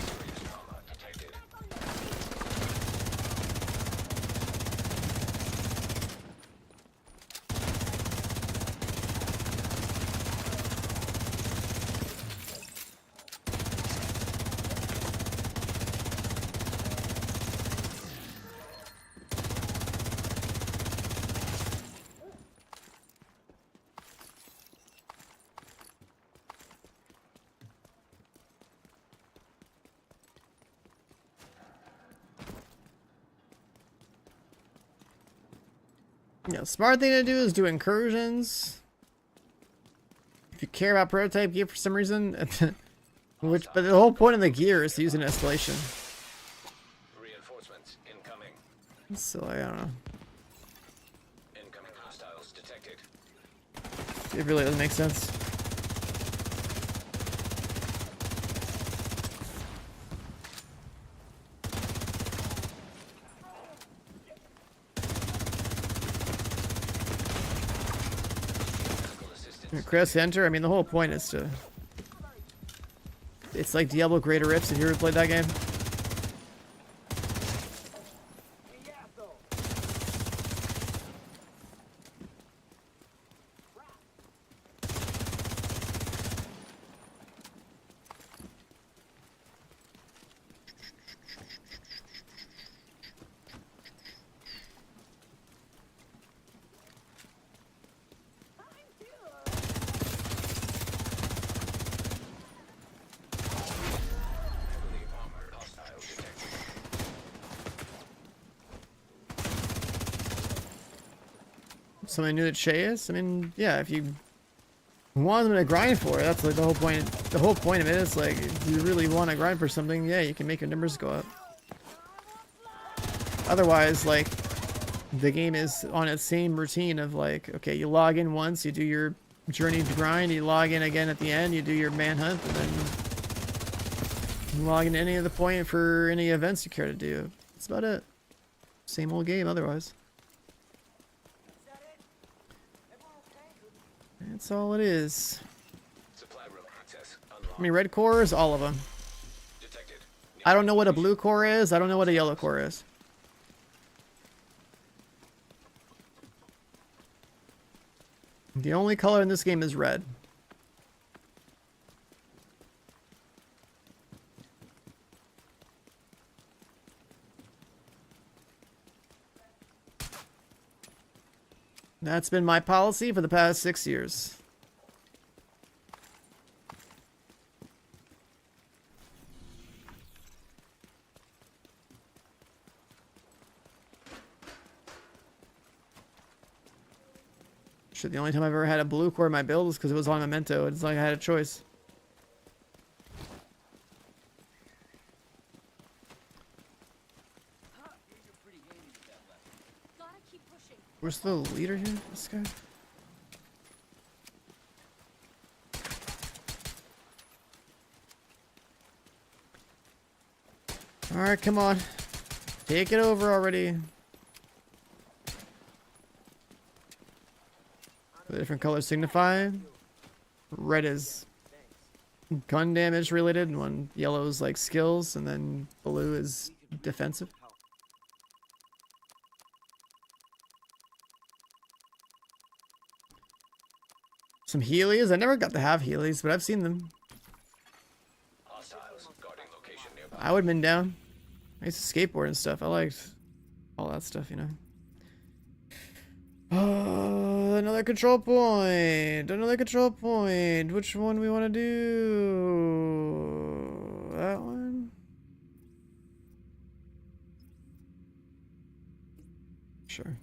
Serious trauma detected. Yeah, smart thing to do is do incursions. If you care about prototype gear for some reason, but the whole point of the gear is to use an escalation. Reinforcements incoming. So I don't know. detected. It really doesn't make sense. Medical assistance. Chris, enter. I mean, the whole point is to... It's like Diablo Greater Rifts. Have you ever played that game? Heavily armored. Hostile detected. Something new that Shay is? I mean, yeah, if you want them to grind for it, that's like the whole point. The whole point of it is like, if you really want to grind for something, yeah, you can make your numbers go up. Otherwise, like, the game is on its same routine of like, okay, you log in once, you do your journey to grind, you log in again at the end, you do your manhunt, and then you log in any other point for any events you care to do. That's about it. Same old game otherwise. That's all it is. Supply room access I unlocked. mean, red cores, all of them. Detected. I don't know what a blue core is. I don't know what a yellow core is. The only color in this game is red. That's been my policy for the past 6 years. Shit, the only time I've ever had a blue core in my build was because it was on Memento. It's like I had a choice. Gotta keep pushing. Where's the leader here? This guy? Alright, come on. Take it over already. The different colors signify. Red is gun damage related, and one yellow is like skills, and then blue is defensive. Some Heelys. I never got to have Heelys, but I've seen them. Hostiles guarding location nearby. I would have been down. I used to skateboard and stuff. I liked all that stuff, you know. Another control point. Another control point. Which one we want to do? That one? Sure.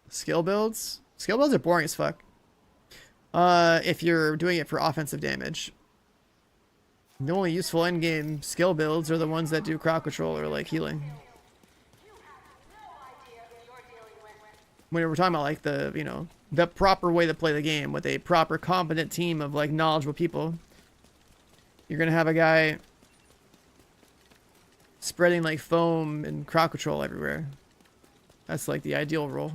Skill builds? Skill builds are boring as fuck. If you're doing it for offensive damage. The only useful endgame skill builds are the ones that do crowd control or like healing. When we're talking about like the, you know, the proper way to play the game with a proper competent team of like knowledgeable people, you're gonna have a guy spreading like foam and crowd control everywhere. That's like the ideal role.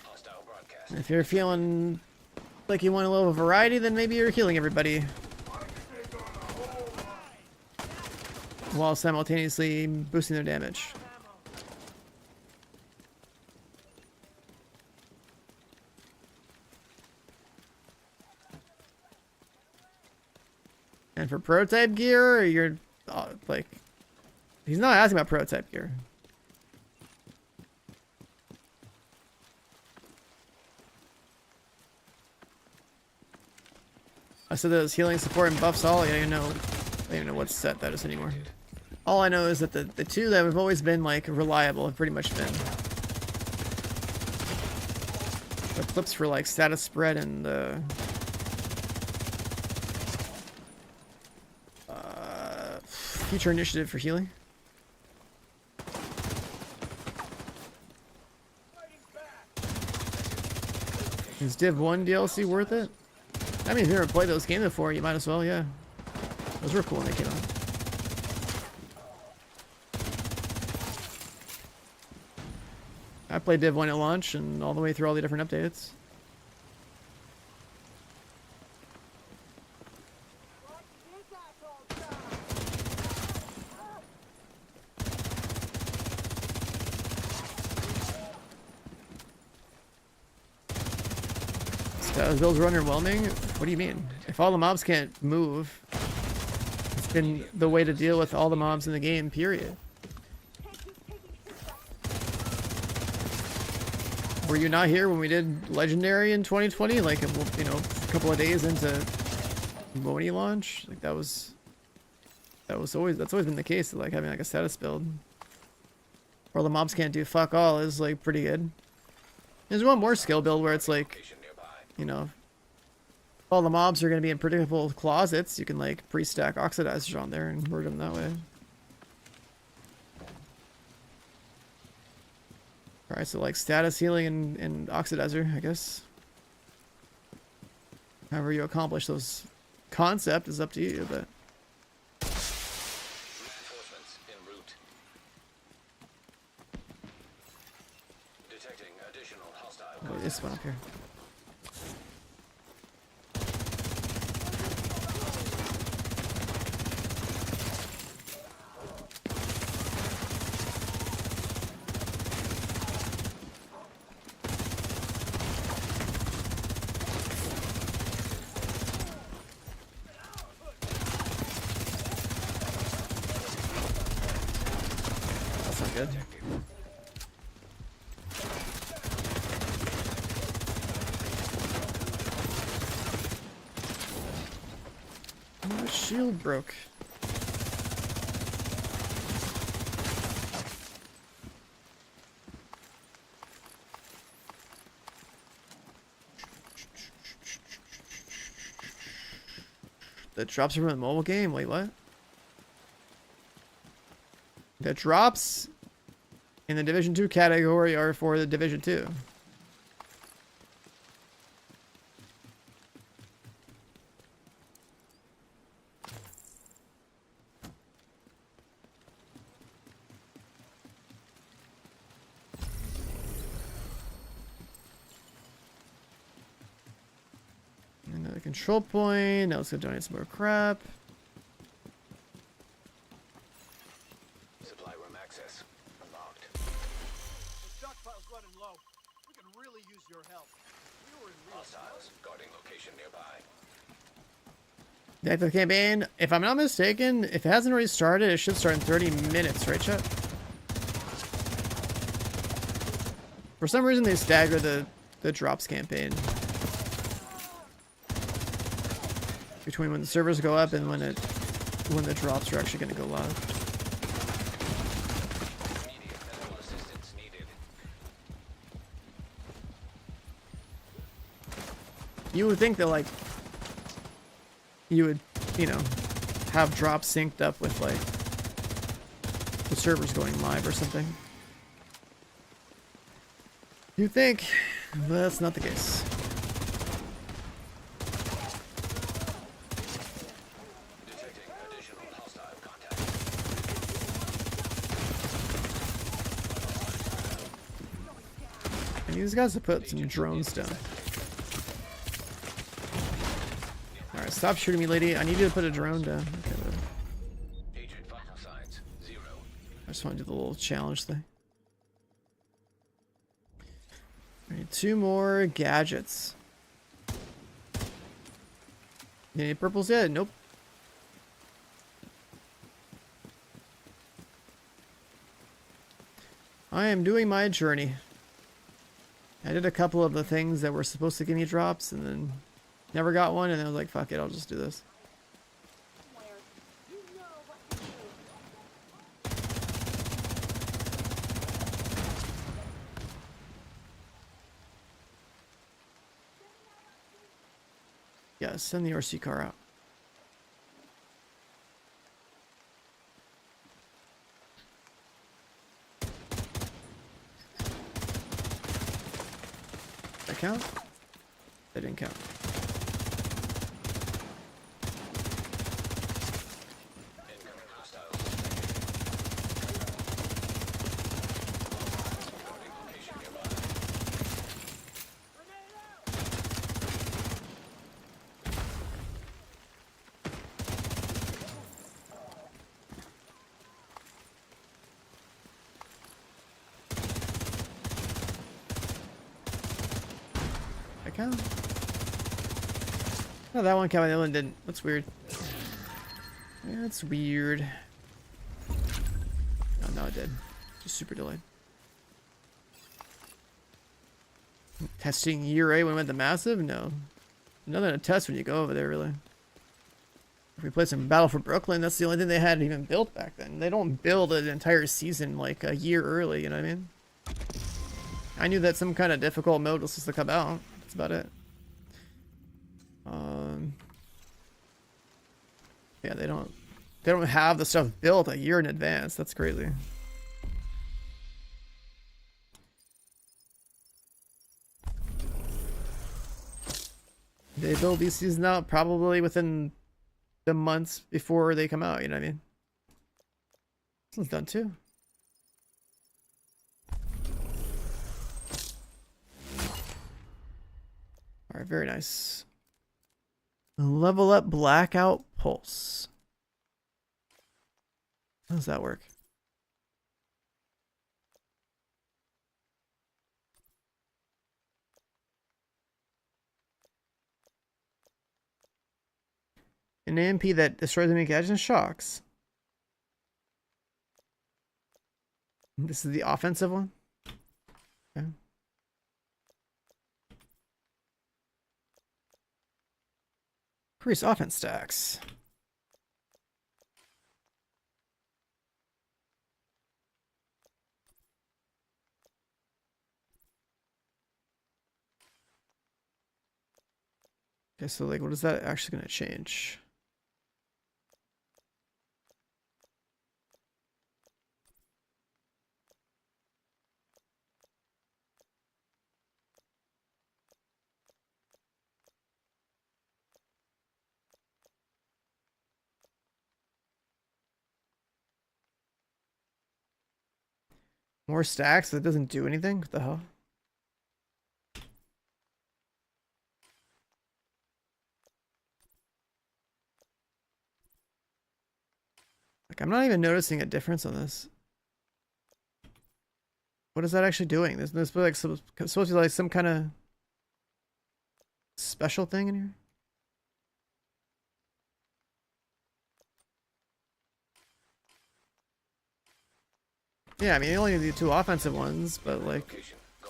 Hostile broadcast. If you're feeling like you want a little variety, then maybe you're healing everybody while simultaneously boosting their damage. And for prototype gear, you're like, he's not asking about prototype gear. I said those healing, support, and buffs all. I don't even know what set that is anymore. All I know is that the two that have always been like reliable have pretty much been the clips for like status spread and the future initiative for healing. Is Div 1 DLC worth it? I mean, if you never played those games before, you might as well, yeah. Those were cool when they came out. I played Div 1 at launch and all the way through all the different updates. Status builds are underwhelming? What do you mean? If all the mobs can't move, it's been the way to deal with all the mobs in the game, period. Were you not here when we did Legendary in 2020? Like, you know, a couple of days into Moni launch? Like, that's always been the case, like, having like a status build. Where the mobs can't do fuck all is, like, pretty good. There's one more skill build where it's like, you know, all the mobs are going to be in predictable closets. You can like pre-stack oxidizers on there and murder them that way. Alright, so like status healing and oxidizer, I guess. However you accomplish those concept is up to you, but Reinforcements en route. Detecting additional hostile oh, this one up here. That's not good. My shield broke. That drops from a mobile game? Wait, what? That drops in the Division 2 category are for the Division 2. Another control point. Now let's go donate some more crap. supply room access unlocked. The stockpile's running low. We can really use your help. We were in real Hostiles guarding location nearby. The active campaign, if I'm not mistaken, if it hasn't already started, it should start in 30 minutes, right, chat? For some reason, they stagger the drops campaign between when the servers go up and when the drops are actually going to go live. Immediate medical assistance needed. You would think that, like, you would, you know, have drops synced up with, like, the servers going live or something. You think, but that's not the case. Detecting additional hostile contact. And these guys have put some drones down. Alright, stop shooting me, lady. I need you to put a drone down. Okay, whatever. Agent vital signs 0. I just want to do the little challenge thing. I need 2 more gadgets. Any purples yet? Nope. I am doing my journey. I did a couple of the things that were supposed to give me drops and then never got one, and then I was like, fuck it, I'll just do this. Yeah, send the RC car out. That count? That didn't count. Incoming hostiles. Reporting location nearby. I count. Oh, that one counted, the other one didn't. That's weird. Yeah, that's weird. Oh, no, it did. Just super delayed. Testing year 8 when we went to massive? No. Nothing to test when you go over there, really. If we played some Battle for Brooklyn, that's the only thing they had even built back then. They don't build an entire season like a year early, you know what I mean? I knew that some kind of difficult mode was supposed to come out. That's about it. Yeah, they don't have the stuff built a year in advance. That's crazy. They build these seasons out probably within the months before they come out, you know what I mean? This one's done too. Alright, very nice. Level up Blackout Pulse. How does that work? An AMP that destroys enemy gadgets and shocks. This is the offensive one? Okay. Increase offense stacks. Okay, so like, what is that actually going to change? More stacks that doesn't do anything? What the hell? Like, I'm not even noticing a difference on this. What is that actually doing? There's like supposed to be like some kind of special thing in here. Yeah, I mean, you only do 2 offensive ones, but like,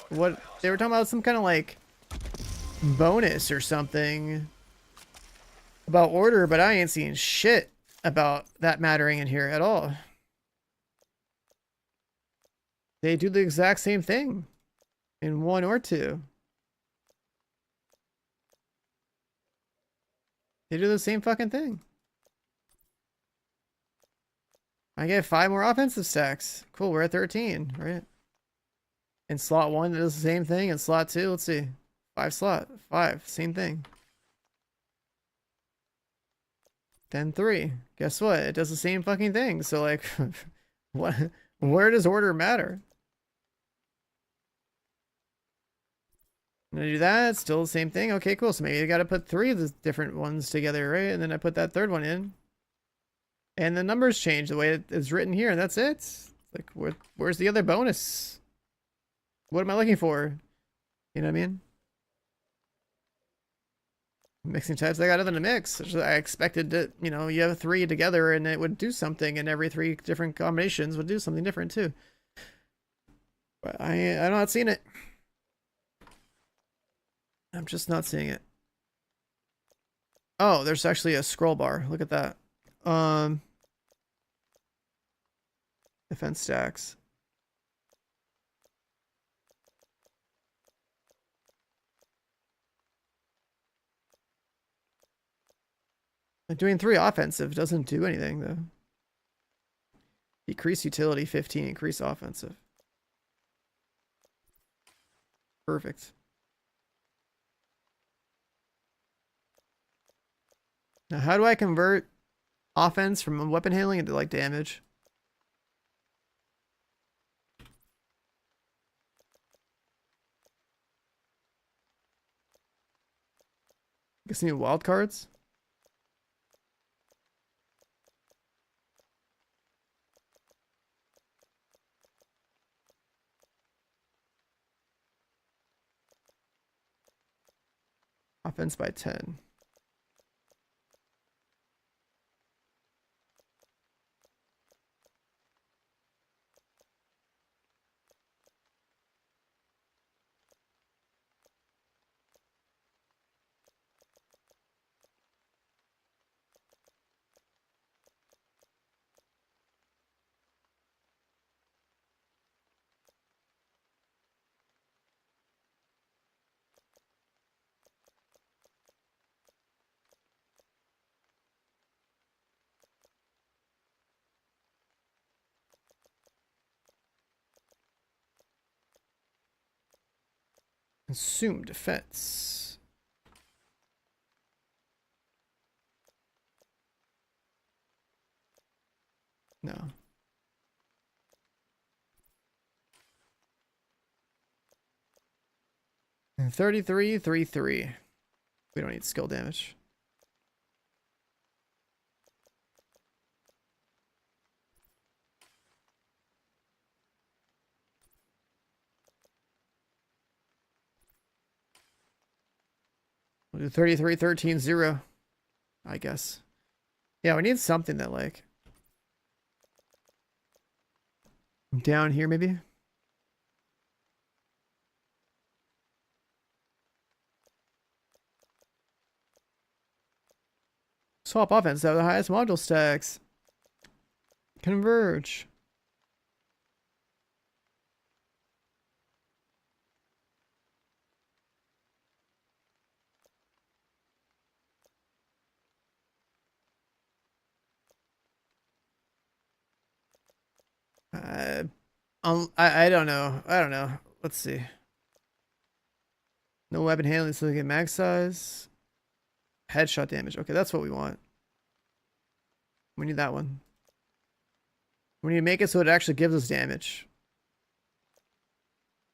what they were talking about some kind of like bonus or something about order, but I ain't seeing shit about that mattering in here at all. They do the exact same thing in 1 or 2. They do the same fucking thing. I get 5 more offensive stacks. Cool, we're at 13, right? In slot 1, it does the same thing. In slot 2, let's see. 5 slot. 5, same thing. Then 3. Guess what? It does the same fucking thing. So like, what? Where does order matter? I'm gonna do that. Still the same thing. Okay, cool. So maybe I gotta put 3 of the different ones together, right? And then I put that 3rd one in. And the numbers change the way it's written here, and that's it. Like, where's the other bonus? What am I looking for? You know what I mean? Mixing types, I got nothing to mix. I expected that, you know, you have 3 together and it would do something, and every 3 different combinations would do something different too. But I'm not seeing it. I'm just not seeing it. Oh, there's actually a scroll bar. Look at that. Defense stacks. Doing 3 offensive doesn't do anything though. Decrease utility 15, increase offensive. Perfect. Now, how do I convert offense from weapon handling into like damage? Guess I need wild cards. Offense by 10. Consume defense. No. And 33, 3. We don't need skill damage. We'll do 33, 13, 0. I guess. Yeah, we need something that like down here maybe. Swap offense to have the highest module stacks. Converge. I don't know. I don't know. Let's see. No weapon handling, so they get max size. Headshot damage. Okay, that's what we want. We need that one. We need to make it so it actually gives us damage.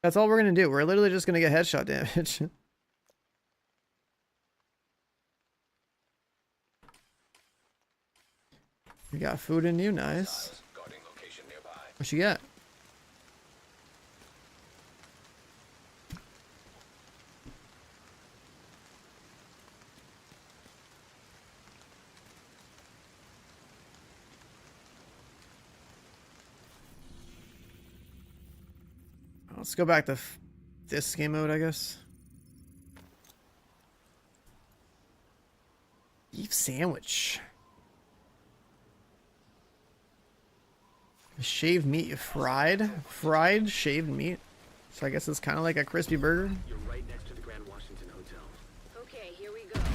That's all we're gonna do. We're literally just gonna get headshot damage. We got food in you, nice. What you got? Let's go back to this game mode, I guess. Beef sandwich. Shaved meat, fried shaved meat. So I guess it's kind of like a crispy burger. You're right next to the Grand Washington Hotel. Okay, here we go. Head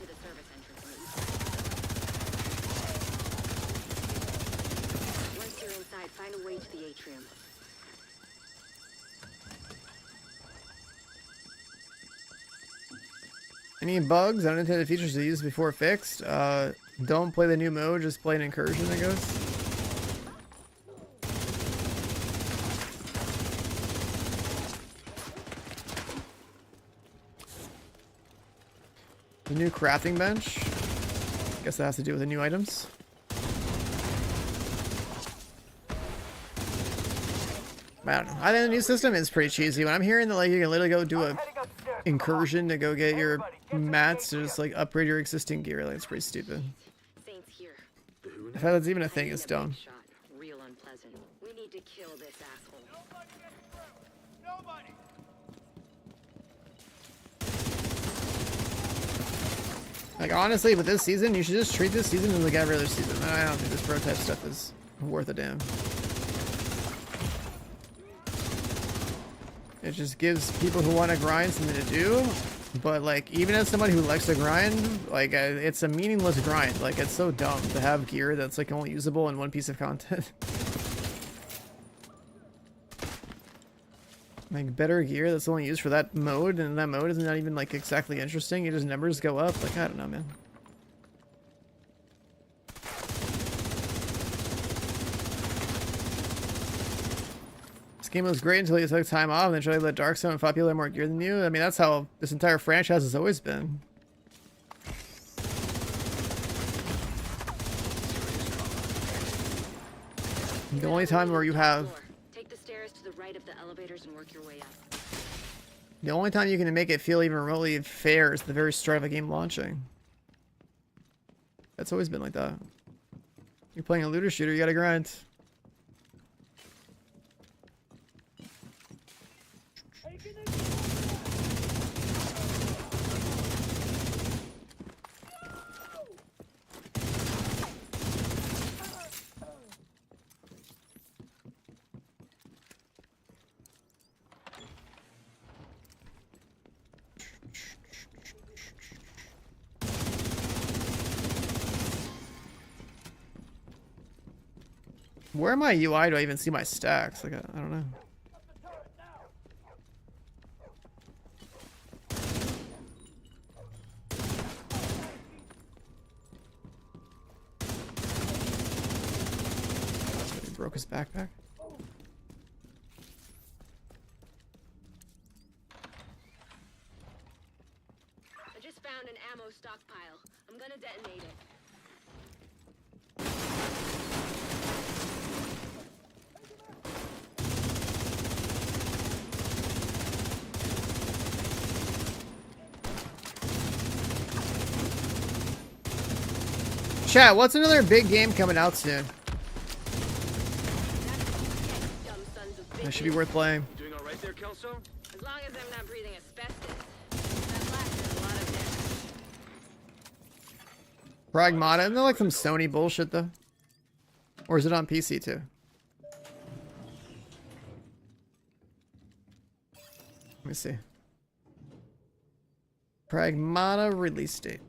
to the service entrance. Once you're inside, find a way to the atrium. Any bugs, unintended features to use before fixed? Don't play the new mode, just play an incursion, I guess. The new crafting bench. Guess that has to do with the new items. I don't know. I think the new system is pretty cheesy. When I'm hearing that like you can literally go do a incursion to go get your mats to just like upgrade your existing gear, like it's pretty stupid. Saints here. The fact that's even a thing is dumb. Shot. Real unpleasant. We need to kill this asshole. Nobody gets through. Nobody. Like honestly, with this season, you should just treat this season as like every other season. I don't think this prototype stuff is worth a damn. It just gives people who want to grind something to do, but like even as somebody who likes to grind, like it's a meaningless grind. Like it's so dumb to have gear that's like only usable in one piece of content. Like better gear that's only used for that mode, and that mode is not even like exactly interesting. It just numbers go up. Like I don't know, man. This game was great until you took time off and then tried to let Dark Zone and popular more gear than you. I mean, that's how this entire franchise has always been. The only time where you have... Take the stairs to the right of the elevators and work your way up. The only time you can make it feel even remotely fair is the very start of a game launching. That's always been like that. You're playing a looter shooter, you gotta grind. Where am I UI? Do I even see my stacks? Like, I don't know. He broke his backpack. I just found an ammo stockpile. I'm gonna detonate it. Chat, what's another big game coming out soon? Dumb sons of That bitches. should be worth playing. Doing all right there, Kelso? As long as I'm not breathing asbestos. That blast is a lot of damage. Pragmata, isn't that like some Sony bullshit though? Or is it on PC too? Let me see. Pragmata release date.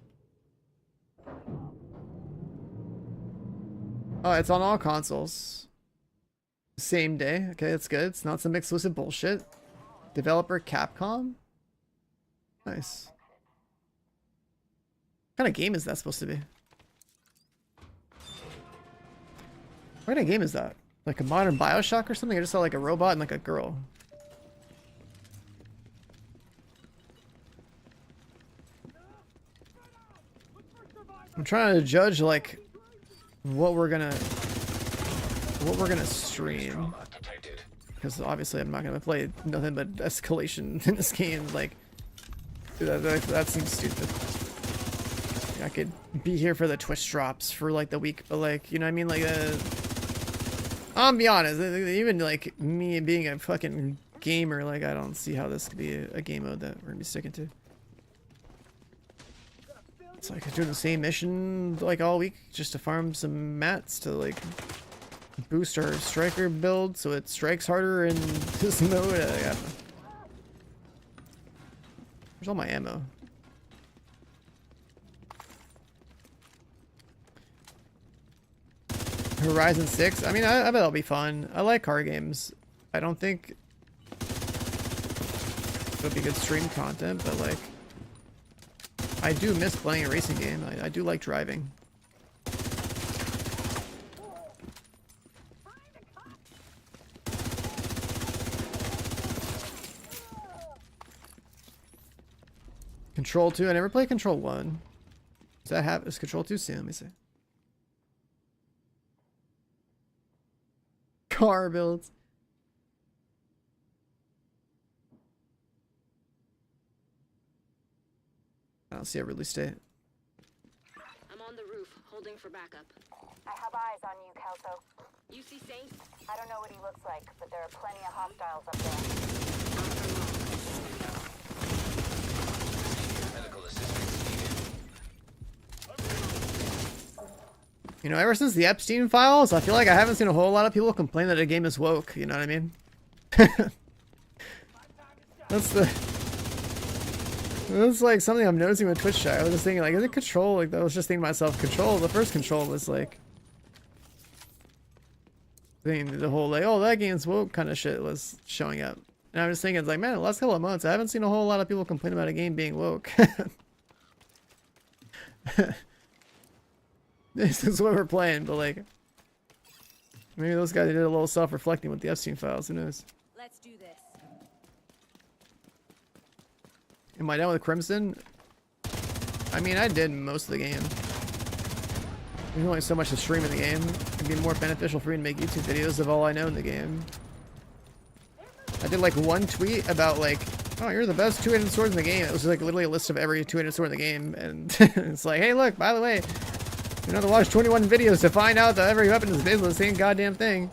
Oh, it's on all consoles. Same day. Okay, that's good. It's not some exclusive bullshit. Developer Capcom? Nice. What kind of game is that supposed to be? What kind of game is that? Like a modern Bioshock or something? I just saw like a robot and like a girl. I'm trying to judge like what we're gonna stream, because obviously I'm not gonna play nothing but Escalation in this game. Like that seems stupid. I could be here for the Twitch drops for like the week, but like, you know what I mean? Like I'll be honest, even like me being a fucking gamer, like I don't see how this could be a game mode that we're gonna be sticking to. It's like doing the same mission like all week just to farm some mats to like boost our striker build so it strikes harder in this mode. Yeah. Where's all my ammo? Horizon 6? I mean, I bet it'll be fun. I like car games. I don't think it'll be good stream content, but like I do miss playing a racing game. I do like driving. Control 2. I never played Control 1. Is Control 2 soon? Let me see. Car builds. I don't see a release date. I'm on the roof, holding for backup. I have eyes on you, Kelso. You see Saint? I don't know what he looks like, but there are plenty of hostiles up there. Medical assistance needed. You know, ever since the Epstein files, I feel like I haven't seen a whole lot of people complain that a game is woke. You know what I mean? That's like something I'm noticing with Twitch chat. I was just thinking, like, is it Control? Like, I was just thinking to myself, Control. The first Control was like, the whole like, oh, that game's woke kind of shit was showing up. And I'm just thinking, it's like, man, the last couple of months, I haven't seen a whole lot of people complain about a game being woke. This is what we're playing, but like, maybe those guys did a little self-reflecting with the Epstein files. Who knows? Let's do this. Am I done with Crimson? I mean, I did most of the game. There's only so much to stream in the game. It'd be more beneficial for me to make YouTube videos of all I know in the game. I did like one tweet about like, oh, you're the best two-handed swords in the game. It was like literally a list of every two-handed sword in the game, and it's like, hey, look, by the way, you know, to watch 21 videos to find out that every weapon is basically the same goddamn thing.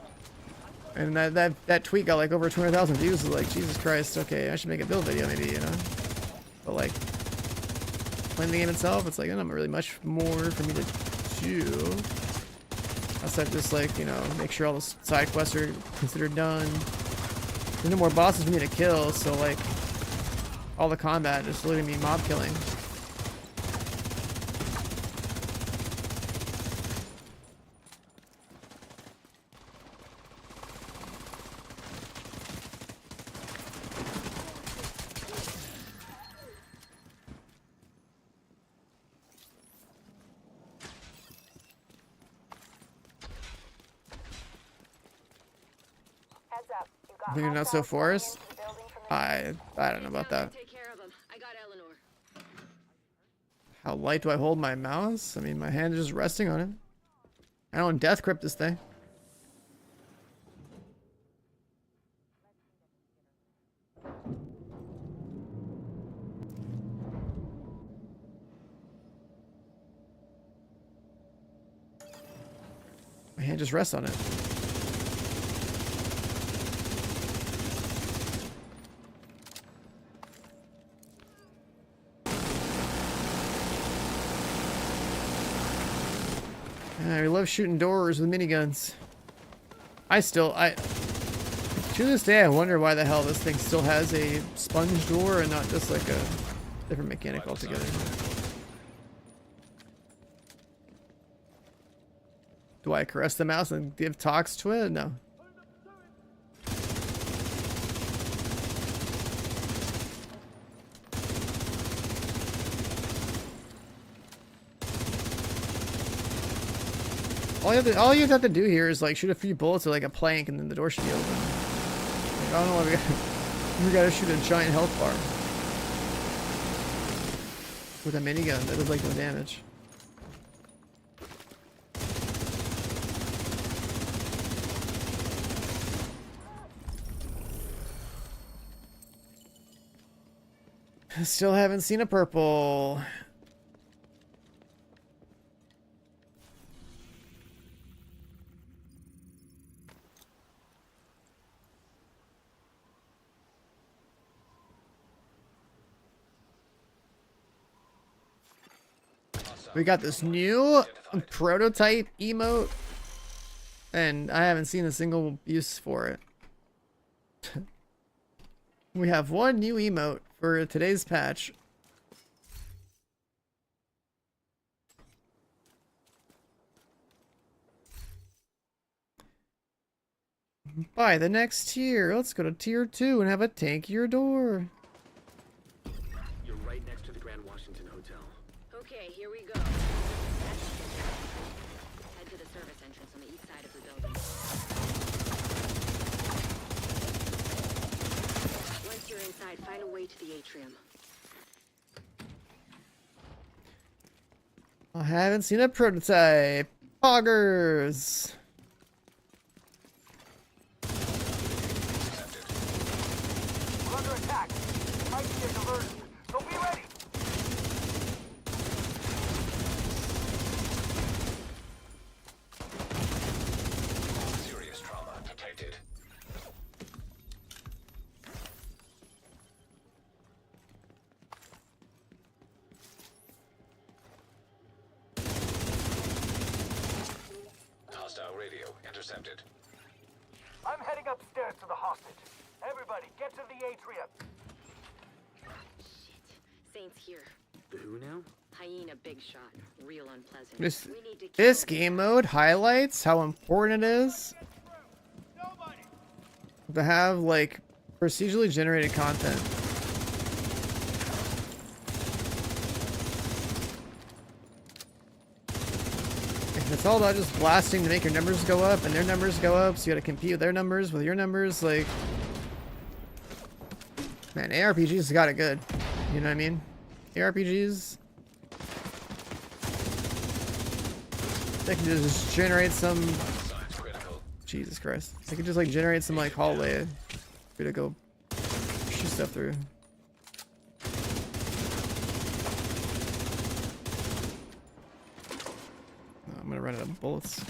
And that tweet got like over 200,000 views. It was like, Jesus Christ, okay, I should make a build video maybe, you know. But like, playing the game itself, it's like, not really much more for me to do. Outside just like, you know, make sure all the side quests are considered done. There's no more bosses for me to kill, so like, all the combat is literally me mob killing. Heads up. You got Think you're not so hostiles coming forest? into the building from the I don't know about that. Take care of them. I got Eleanor. How light do I hold my mouse? I mean, my hand is just resting on it. I don't death crypt this thing. My hand just rests on it. I love shooting doors with miniguns. To this day, I wonder why the hell this thing still has a sponge door and not just like a different mechanic altogether. Do I caress the mouse and give talks to it? No. All you have to do here is like shoot a few bullets with like a plank and then the door should be open. Like, I don't know why we gotta shoot a giant health bar with a minigun that does like no damage. Still haven't seen a purple. We got this new prototype emote, and I haven't seen a single use for it. We have one new emote for today's patch. Buy the next tier. Let's go to tier 2 and have a tankier door. You're right next to the Grand Washington Hotel. Okay, here we go. Head to the service entrance on the east side of the building. Once you're inside, find a way to the atrium. I haven't seen a prototype. Poggers. We're under attack. Might be a diversion, so be ready. Serious trauma detected. Hostile radio intercepted. I'm heading upstairs to the hostage. Everybody, get to the atrium. Shit. Saint's here. The who now? Hyena big shot. Real unpleasant. This We need to kill this him. game mode highlights how important it is Nobody. to have like Procedurally generated content. It's all about just blasting to make your numbers go up and their numbers go up, so you gotta compete with their numbers with your numbers, like... Man, ARPGs got it good. You know what I mean? ARPGs... They can just generate some... Jesus Christ. They can just like generate some like hallway for you to go shoot stuff through. Oh, I'm gonna run out of bullets.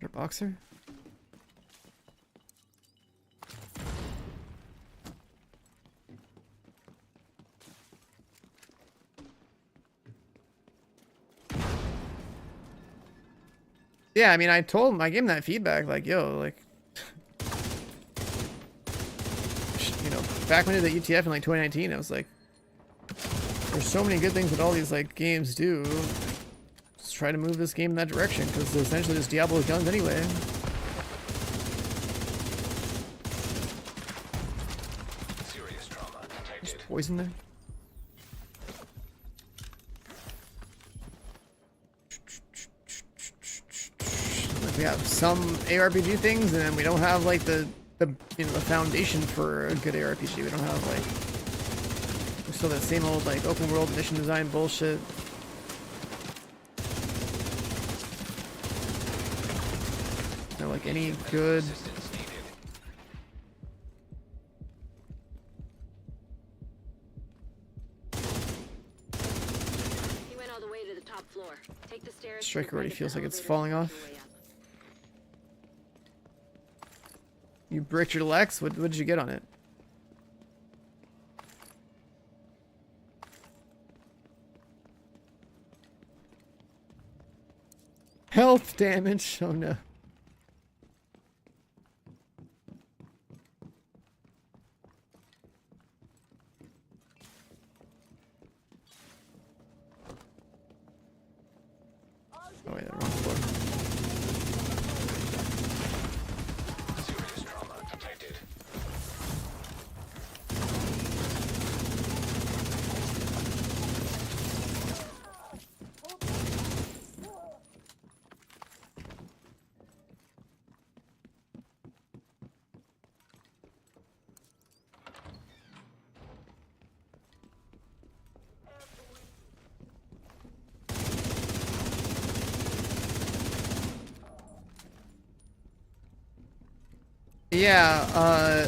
Your boxer? Yeah, I mean, I told him, I gave him that feedback, like, yo, like, you know, back when I did the ETF in like 2019, I was like, there's so many good things that all these like games do. Let's try to move this game in that direction, because essentially just Diablo guns anyway. Serious trauma detected. There's poison there. We have some ARPG things, and then we don't have like the you know, the foundation for a good ARPG. We don't have like, we're still that same old like open world mission design bullshit. Not like any good. Assistance needed. He went all the way to the top floor. Take the stairs. Striker already feels like it's Elevator falling to off. work your way up. You bricked your Lex? What did you get on it? Health damage. Oh no. Oh wait, the wrong floor. Serious trauma detected. Yeah,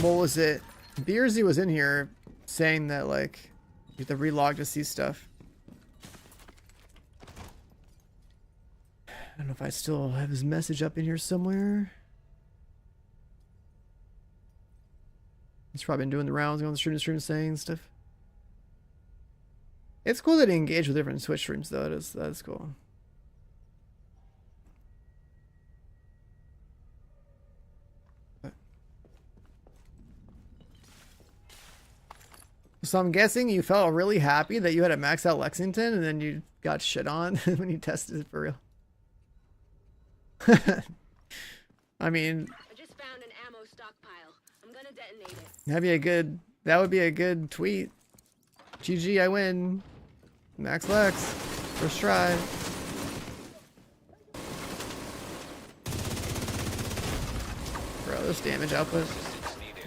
what was it? Beersy was in here saying that, like, you have to relog to see stuff. I don't know if I still have his message up in here somewhere. He's probably been doing the rounds, going stream to stream saying stuff. It's cool that he engaged with different Twitch streams, though. That's cool. So I'm guessing you felt really happy that you had a max out Lexington and then you got shit on when you tested it for real. I mean, I just found an ammo stockpile. I'm gonna detonate it. that would be a good tweet. GG, I win. Max Lex. First try. Bro, this damage output. Assistance needed.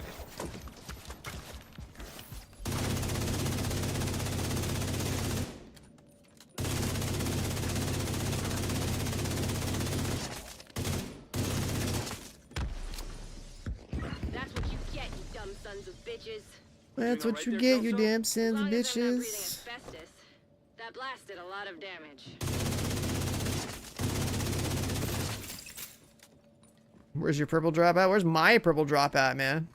That's what you get, you dumb sons of bitches. That's what you Right get, there, you Kelso? damn As sons of long as I'm not breathing bitches. asbestos, that blast did a lot of damage. Where's your purple drop at? Where's my purple drop at, man?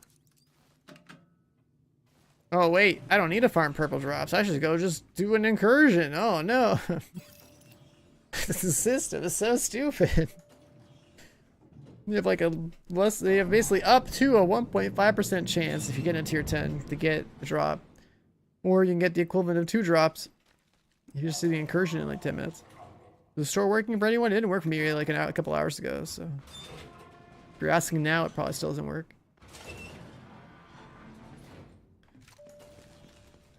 Oh, wait. I don't need to farm purple drops. I should go just do an incursion. Oh, no. This system is so stupid. You have like they have basically up to a 1.5% chance if you get into tier 10 to get a drop. Or you can get the equivalent of 2 drops. You just do the incursion in like 10 minutes. Was the store working for anyone? It didn't work for me like a couple hours ago, so if you're asking now, it probably still doesn't work.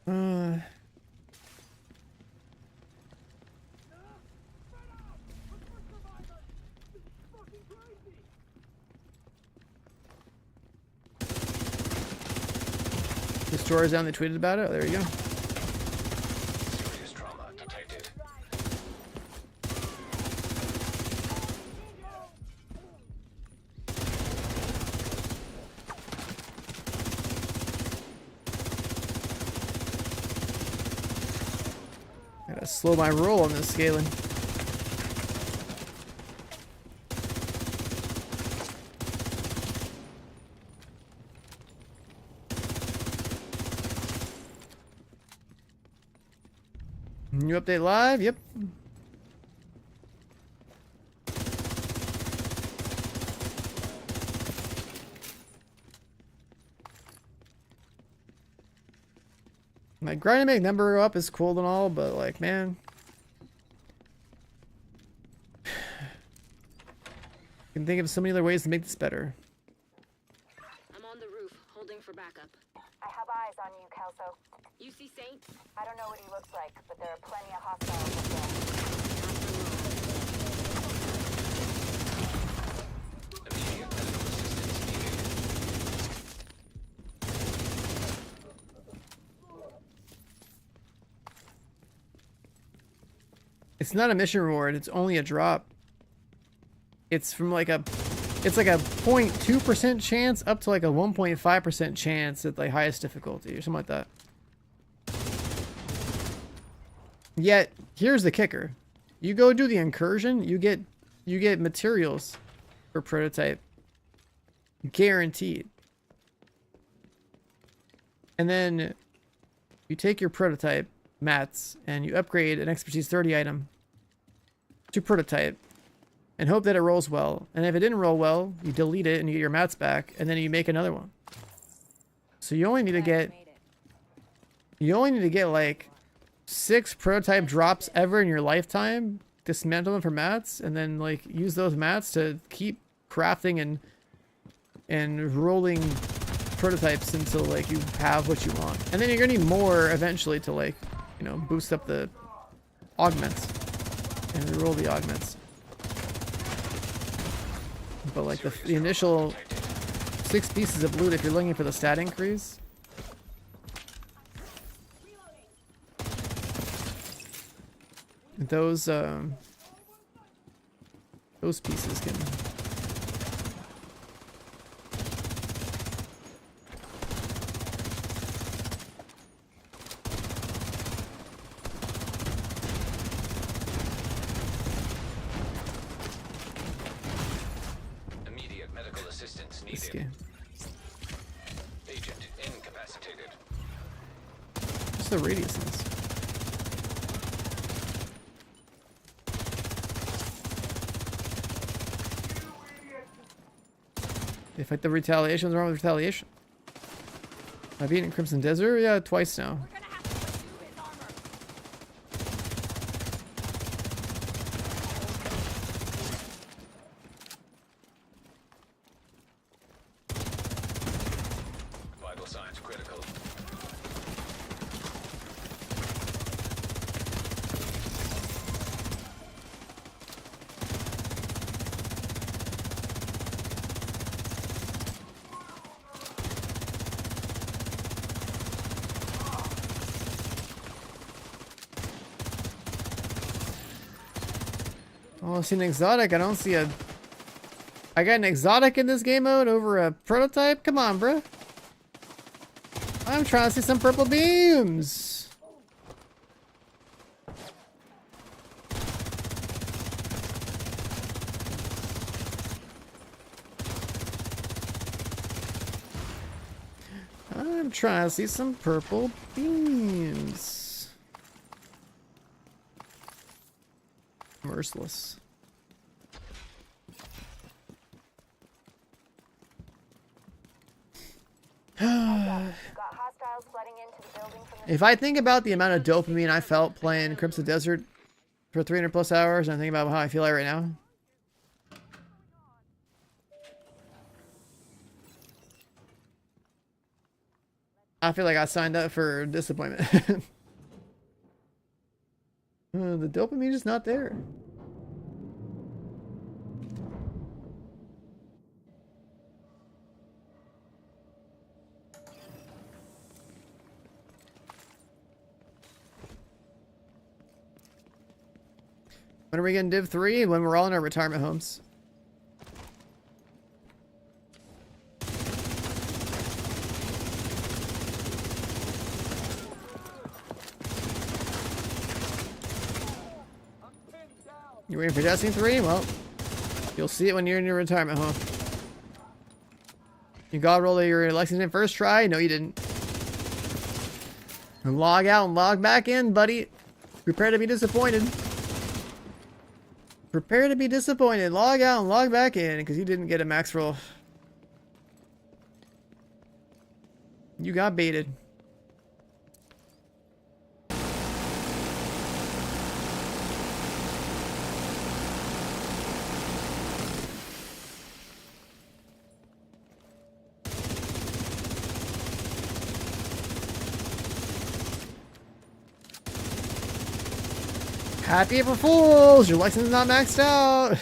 The store is down. They tweeted about it. Oh, there you go. Serious trauma detected. Gotta slow my roll on this scaling. New update live? Yep. My grind to make number up is cool and all, but like, man. I can think of so many other ways to make this better. I'm on the roof, holding for backup. I have eyes on you, Kelso. You see Saint? I don't know what he looks like, but there are plenty of hostiles up there. Immediate medical assistance needed. It's not a mission reward, it's only a drop. It's from like a, it's like a 0.2% chance up to like a 1.5% chance at the highest difficulty or something like that. Yet, here's the kicker. You go do the incursion, you get materials for prototype. Guaranteed. And then you take your prototype mats and you upgrade an expertise 30 item to prototype and hope that it rolls well. And if it didn't roll well, you delete it and you get your mats back and then you make another one. So you only need to get like 6 prototype drops ever in your lifetime, dismantle them for mats, and then like use those mats to keep crafting and rolling prototypes until like you have what you want. And then you're gonna need more eventually to like, you know, boost up the augments and reroll the augments. But like the initial 6 pieces of loot, if you're looking for the stat increase, those pieces can Immediate medical assistance this needed. game. Agent incapacitated. What's the radius in this? They fight the retaliation. What's wrong with retaliation? Have I beaten Crimson Desert? Yeah, twice now. Vital signs critical. Oh, I see an exotic. I don't see a... I got an exotic in this game mode over a prototype? Come on, bro. I'm trying to see some purple beams. I'm trying to see some purple beams. Merciless. Got hostiles flooding into the building from the If I think about the amount of dopamine I felt playing Crimson Desert for 300 plus hours and I think about how I feel like right now. I feel like I signed up for disappointment. The dopamine is not there. When are we getting Div 3? When we're all in our retirement homes. You waiting for Destiny 3? Well, you'll see it when you're in your retirement home. You god rolled your Lexington first try? No, you didn't. And log out and log back in, buddy. Prepare to be disappointed. Prepare to be disappointed. Log out and log back in because you didn't get a max roll. You got baited. Happy April Fools! Your license is not maxed out!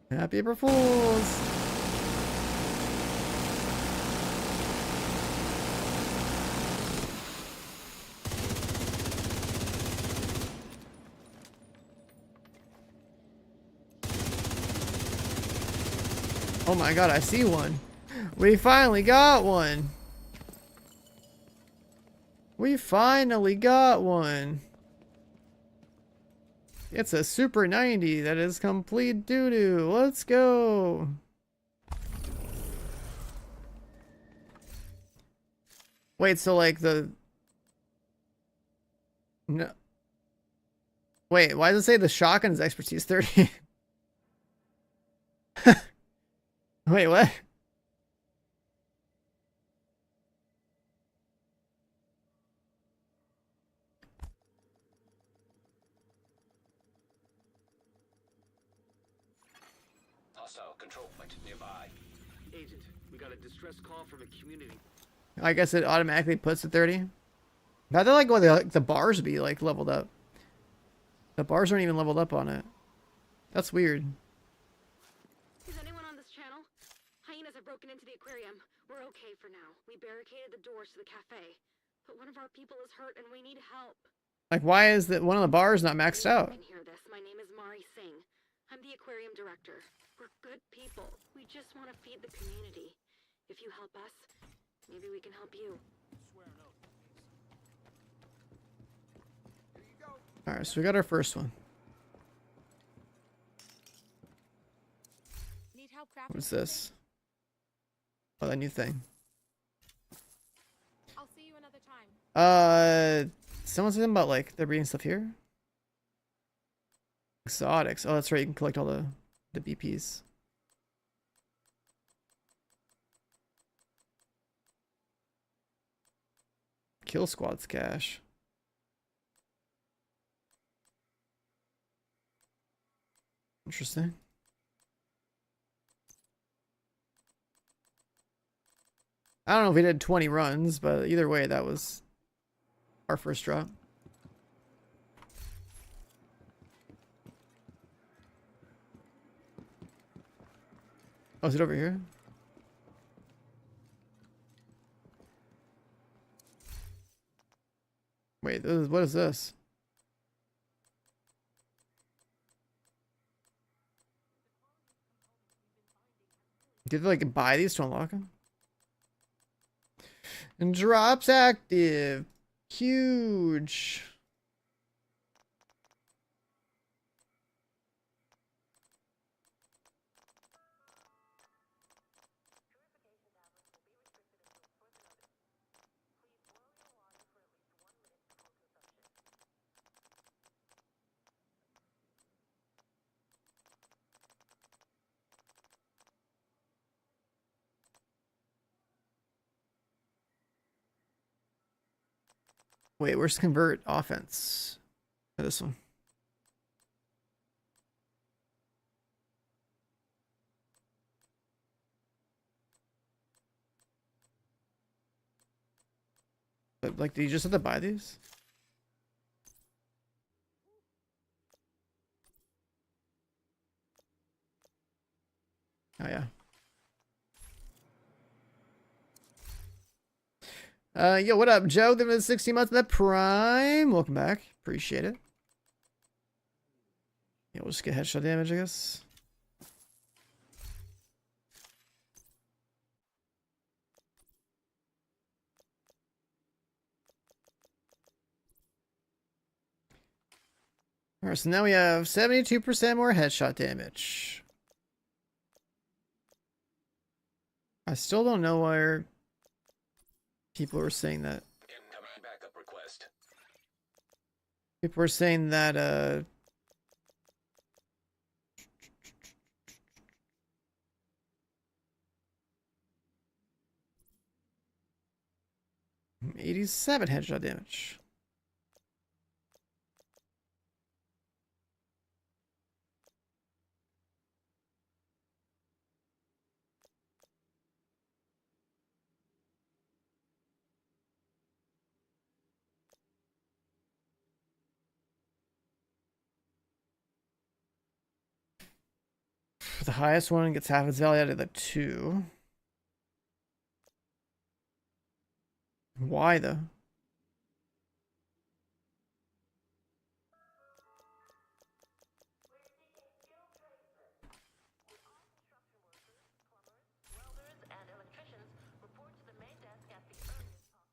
Happy April Fools! Oh my god, I see one. We finally got one. We finally got one. It's a Super 90 that is complete doo-doo. Let's go. Wait, so like the... No. Wait, why does it say the shotgun's expertise 30? Wait, what? Hostile control point nearby. Agent, we got a distress call from a community. I guess it automatically puts it 30. Now they're like, well, the bars be like leveled up. The bars aren't even leveled up on it. That's weird. Is anyone on this channel? Hyenas have broken into the aquarium. We're okay for now. We barricaded the doors to the cafe. But one of our people is hurt and we need help. Like, why is that one of the bars not maxed out? You can hear this. My name is Mari Singh. I'm the aquarium director. We're good people. We just want to feed the community. If you help us, maybe we can help you. Alright, so we got our first one. Need help crafting What's something? this? Oh, that new thing. I'll see you another time. Someone said something about like they're bringing stuff here. Exotics. Oh, that's right. You can collect all the BPs. Kill squads cache. Interesting. I don't know if we did 20 runs, but either way, that was our first drop. Oh, is it over here? Wait, what is this? Did they like buy these to unlock them? And drops active. Huge. Wait, where's convert offense? This one. But like, do you just have to buy these? Oh yeah. Yo, what up, Joe? Them 16 months in the prime. Welcome back. Appreciate it. Yeah, we'll just get headshot damage, I guess. Alright, so now we have 72% more headshot damage. I still don't know why people were saying that. Incoming backup request. People were saying that, 87 headshot damage. The highest one gets half its value out of the 2. Why though?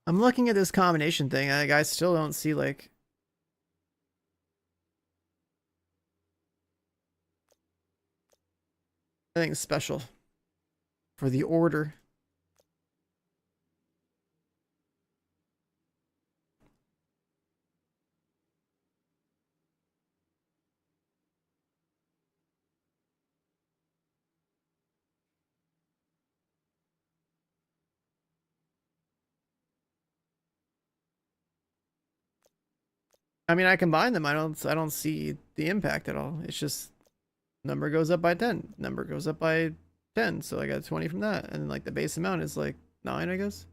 I'm looking at this combination thing. I still don't see like anything special for the order. I mean, I combine them. I don't see the impact at all. It's just number goes up by 10, number goes up by 10, so I got 20 from that, and then like the base amount is like 9, I guess.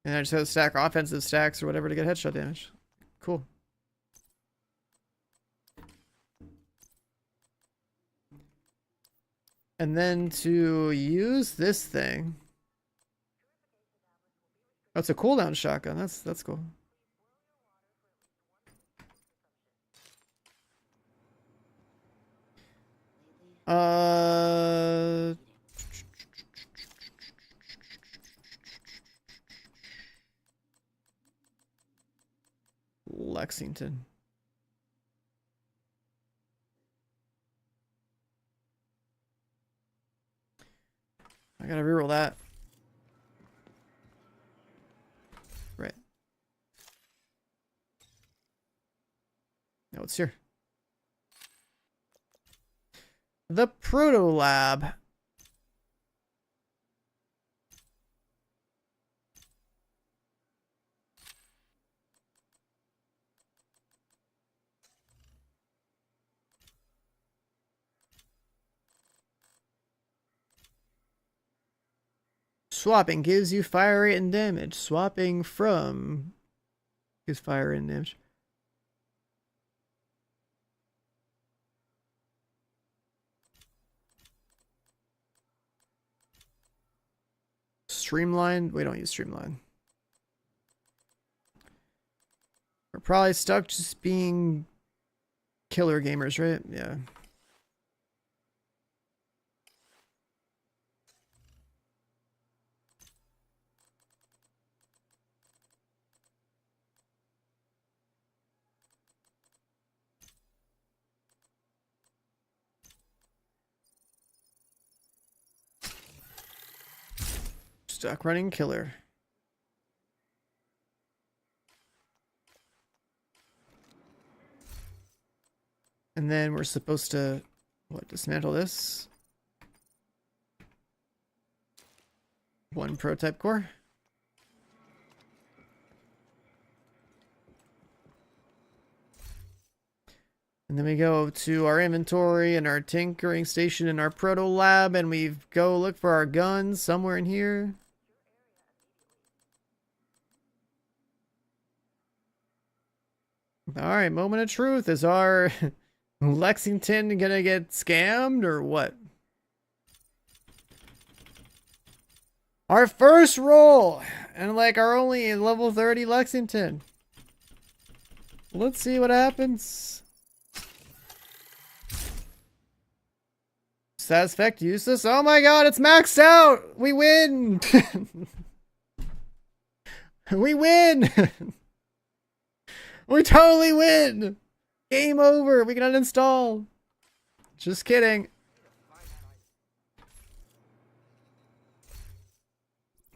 And I just have to stack offensive stacks or whatever to get headshot damage. Cool. And then to use this thing. Oh, it's a cooldown shotgun. That's cool. Lexington. I gotta reroll that. Right. Now it's here. The Proto Lab. Swapping gives you fire rate and damage. Swapping from gives fire rate and damage. Streamline? We don't use Streamline. We're probably stuck just being killer gamers, right? Yeah. Stuck running killer. And then we're supposed to, what, dismantle this? 1 prototype core. And then we go to our inventory and our tinkering station and our proto lab, and we go look for our guns somewhere in here. Alright, moment of truth. Is our Lexington gonna get scammed or what? Our first roll! And like our only level 30 Lexington. Let's see what happens. Satisfact useless. Oh my god, it's maxed out! We win! We win! We totally win! Game over! We can uninstall! Just kidding.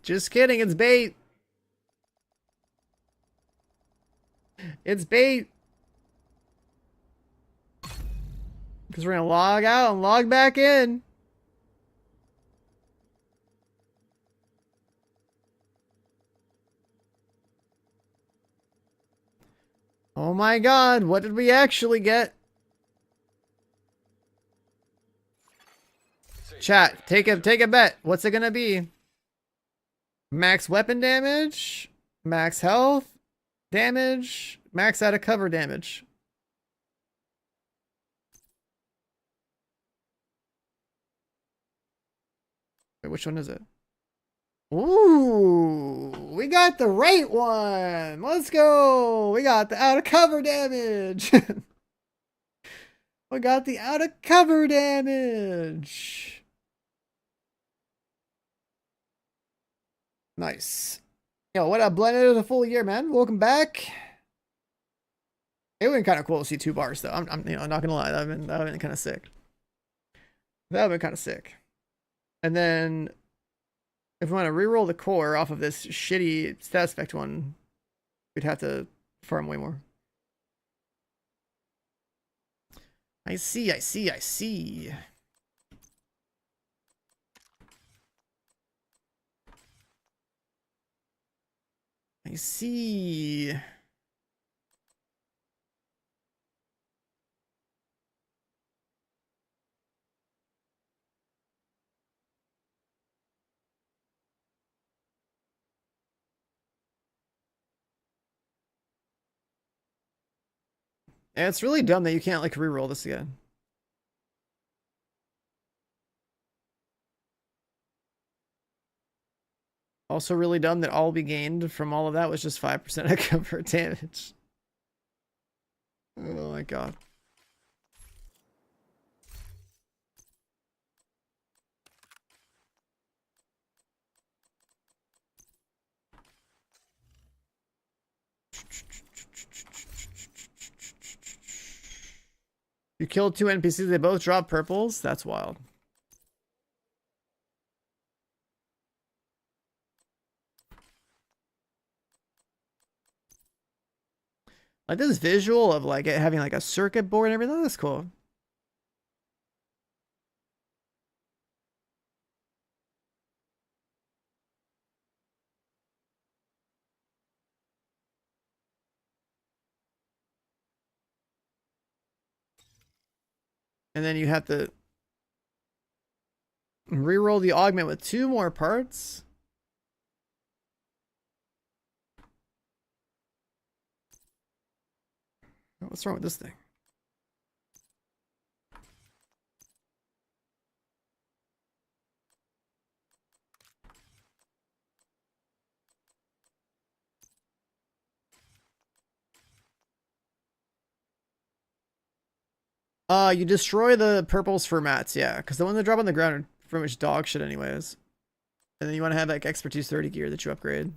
Just kidding, it's bait! It's bait! Because we're gonna log out and log back in. Oh my god, what did we actually get? Chat, take a bet. What's it gonna be? Max weapon damage, max health damage, max out of cover damage. Wait, which one is it? Ooh, we got the right one. Let's go. We got the out of cover damage. We got the out of cover damage. Nice. Yo, what up, Blended of the full year, man? Welcome back. It would have been kind of cool to see 2 bars, though. I'm not gonna lie. That would have been kind of sick. That would have been kind of sick. And then, if we want to reroll the core off of this shitty stat effect one, we'd have to farm way more. I see. I see. And it's really dumb that you can't like reroll this again. Also really dumb that all we gained from all of that was just 5% of cover damage. Oh my god. You killed 2 NPCs, they both drop purples? That's wild. Like this visual of like it having like a circuit board and everything, that's cool. And then you have to reroll the augment with 2 more parts. What's wrong with this thing? You destroy the purples for mats, yeah, because the ones that drop on the ground are pretty much dog shit anyways. And then you want to have like expertise 30 gear that you upgrade.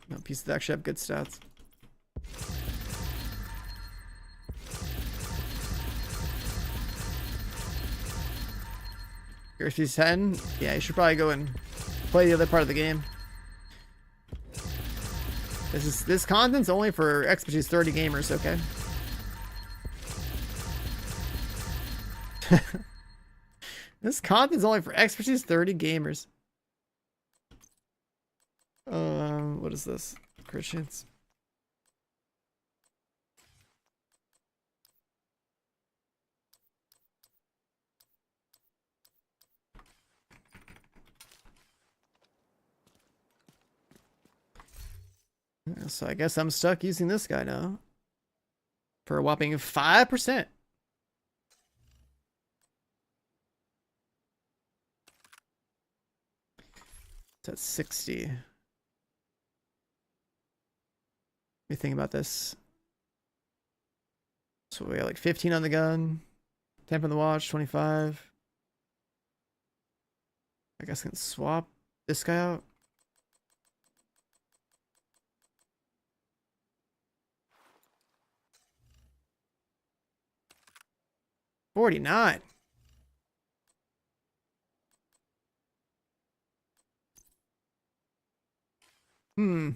No, pieces that actually have good stats. Your expertise 10? Yeah, you should probably go and play the other part of the game. This content's only for expertise 30 gamers, okay? This content's only for expertise 30 gamers. What is this? Christians. So I guess I'm stuck using this guy now. For a whopping 5%. It's at 60. What do you think about this? So we got like 15 on the gun, 10 from the watch, 25. I guess I can swap this guy out. $49. Hmm.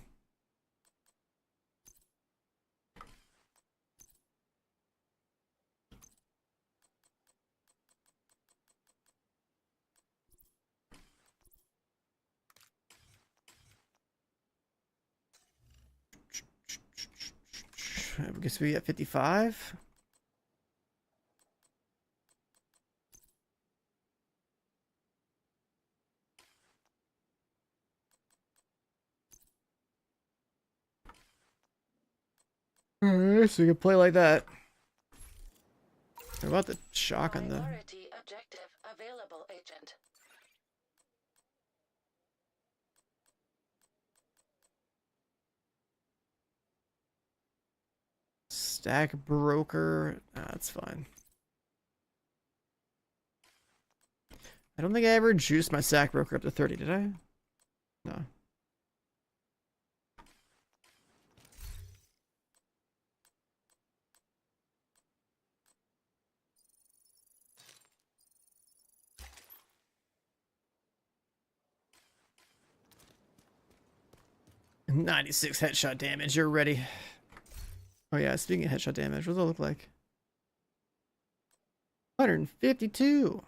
I guess we at 55. Alright, so we can play like that. What about the shotgun though? Priority objective available, Agent. Stack broker. That's fine. I don't think I ever juiced my stack broker up to 30, did I? No. $96 headshot damage. You're ready. Oh yeah, speaking of headshot damage, what does it look like? 152.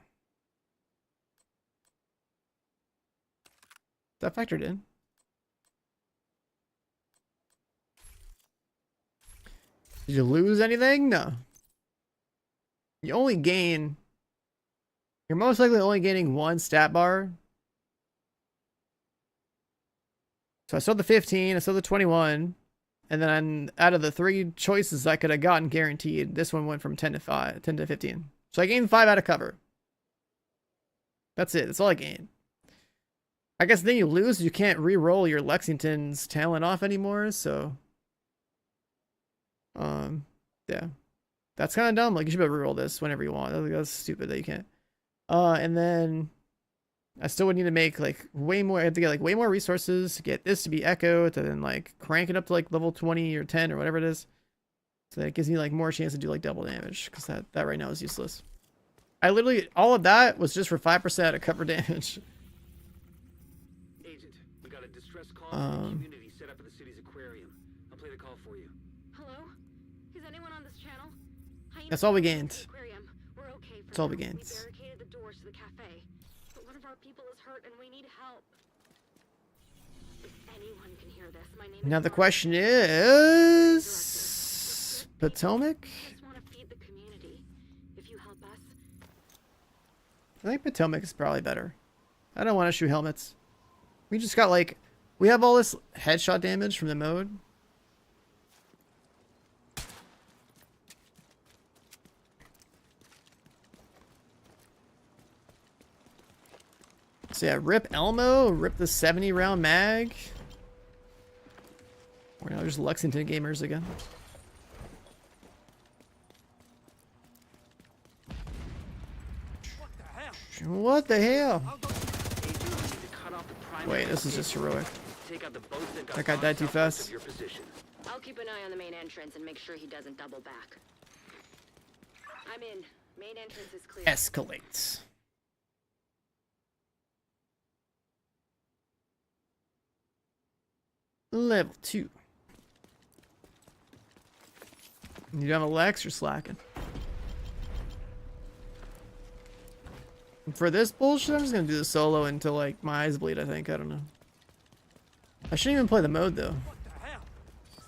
That factored in. Did you lose anything? No. You only gain. You're most likely only gaining one stat bar. So I saw the 15, I saw the 21, and then out of the 3 choices I could have gotten guaranteed, this one went from 10 to 15. So I gained 5 out of cover. That's it. That's all I gained. I guess then you lose. You can't re-roll your Lexington's talent off anymore. So, yeah, that's kind of dumb. Like you should be able to re-roll this whenever you want. That's stupid that you can't. And then I still would need to make like way more. I have to get like way more resources to get this to be echoed, to then like crank it up to like level 20 or 10 or whatever it is. So that gives me like more chance to do like double damage, because that right now is useless. I literally, all of that was just for 5% of cover damage. Agent, we got a distress call from the community set up at the city's aquarium. I'll play the call for you. Hello? Is anyone on this channel? That's all we gained. Aquarium. We're okay for That's all we now. gained. We barricaded the doors to the cafe, but one of our people is hurt and we need help. If anyone can hear this, my name Now is the Mark. question is, Potomac? I just want to feed the community. If you help us, I think Potomac is probably better. I don't want to shoot helmets. We just got like, we have all this headshot damage from the mode. So yeah, rip Elmo, rip the 70 round mag. We're now just Lexington gamers again. What the hell? What the hell? I'll go. Agent, we need to cut off the primary Wait, this is just escape heroic. routes. Take out the boats that got That guy docked died too southwest fast. of your position. I'll keep an eye on the main entrance and make sure he doesn't double back. I'm in. Main entrance is clear. Escalate. Level 2. You don't have a Lex, you're slacking. For this bullshit, I'm just gonna do the solo until like my eyes bleed, I think. I don't know. I shouldn't even play the mode though. What the hell?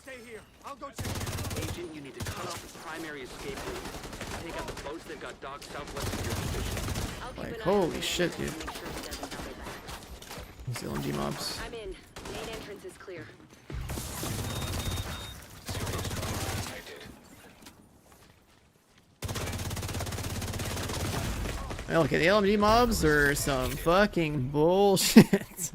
Stay here. I'll go check it out. Agent, you need to cut off the primary escape route. Take out the boats that got docked southwest of your position. I'll keep Like, an eye holy on the shit, entrance dude. and make sure he doesn't double back. These LMG mobs. I'm in. Main entrance is clear. Serious trauma detected. Okay, the LMG mobs are some fucking bullshit.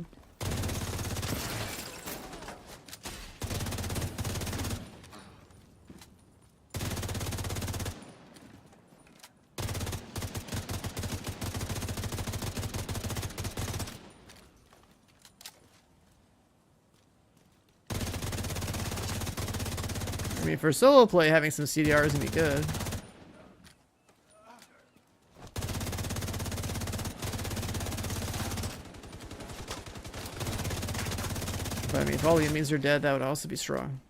I mean, for solo play, having some CDR is gonna be good. But I mean, if all the enemies are dead, that would also be strong.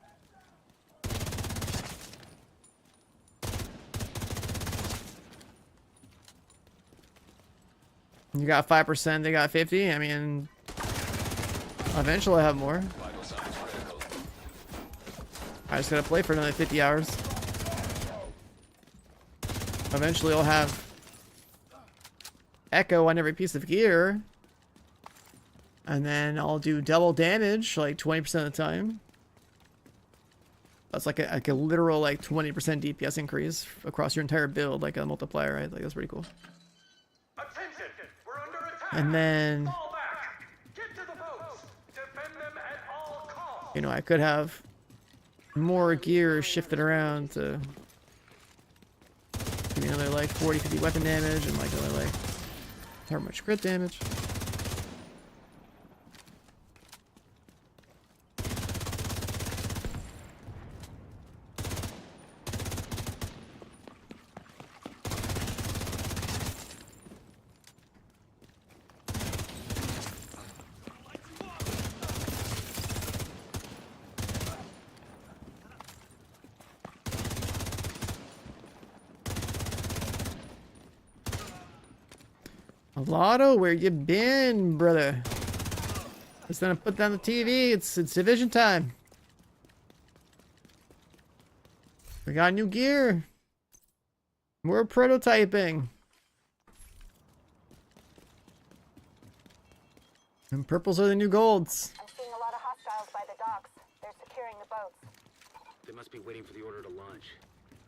You got 5%, they got 50. I mean, eventually I'll have more. Vital signs critical. I just gotta play for another 50 hours. Eventually I'll have Echo on every piece of gear. And then I'll do double damage, like 20% of the time. That's like a literal like 20% DPS increase across your entire build, like a multiplier, right? Like that's pretty cool. Attention! We're under attack! And then, Fall back! Get to the boats! Defend them at all costs! you know, I could have more gear shifted around to give me another like 40, 50 weapon damage and like another like however much crit damage. Lotto, where you been, brother? Just gonna put down the TV. It's division time. We got new gear. More prototyping. And purples are the new golds. I'm seeing a lot of hostiles by the docks. They're securing the boats. They must be waiting for the order to launch.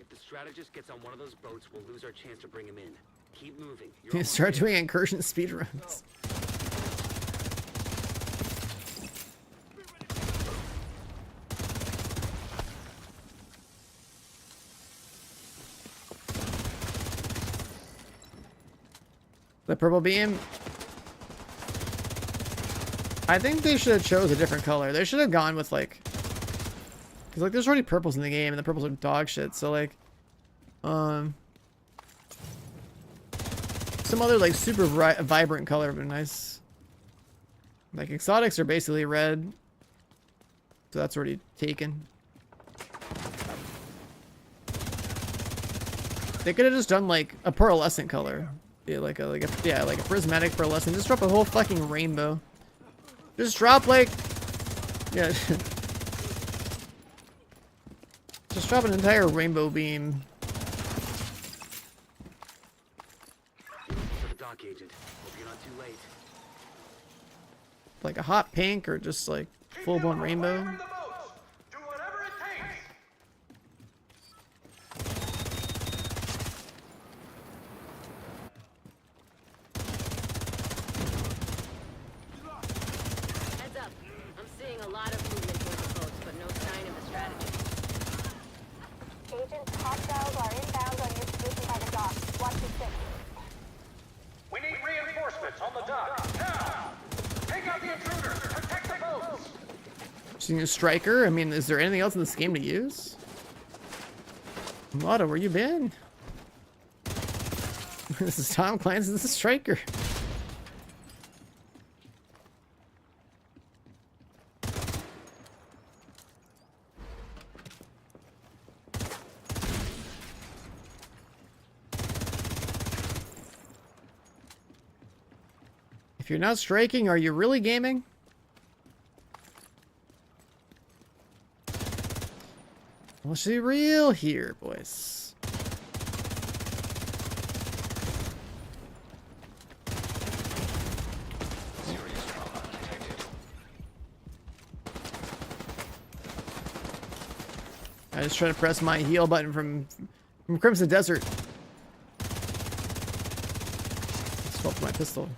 If the strategist gets on one of those boats, we'll lose our chance to bring him in. Keep moving. You're You almost start there. doing incursion speedruns. The purple beam. I think they should have chose a different color. They should have gone with like, cause like there's already purples in the game and the purples are dog shit. So like, some other like super vibrant color would be nice. Like exotics are basically red, so that's already taken. They could have just done like a pearlescent color, yeah, like a prismatic pearlescent. Just drop a whole fucking rainbow. Just drop like, yeah, just drop an entire rainbow beam. For the dock agent. Hope you're not too late. Like a hot pink or just like full-blown rainbow. Away from the boats! Do whatever it takes! Heads up. I'm seeing a lot of movement toward the boats, but no sign of the strategist. Agent, hostiles are inbound on your position by the docks. Watch your six. We need reinforcements on the dock, now! Take out the intruders! Protect the boats! Seeing a striker? I mean, is there anything else in this game to use? Lotto, where you been? This is Tom Clancy's The Striker. If you're not striking, are you really gaming? Let's be real here, boys. Serious trauma detected. I just try to press my heal button from Crimson Desert. Swap my pistol.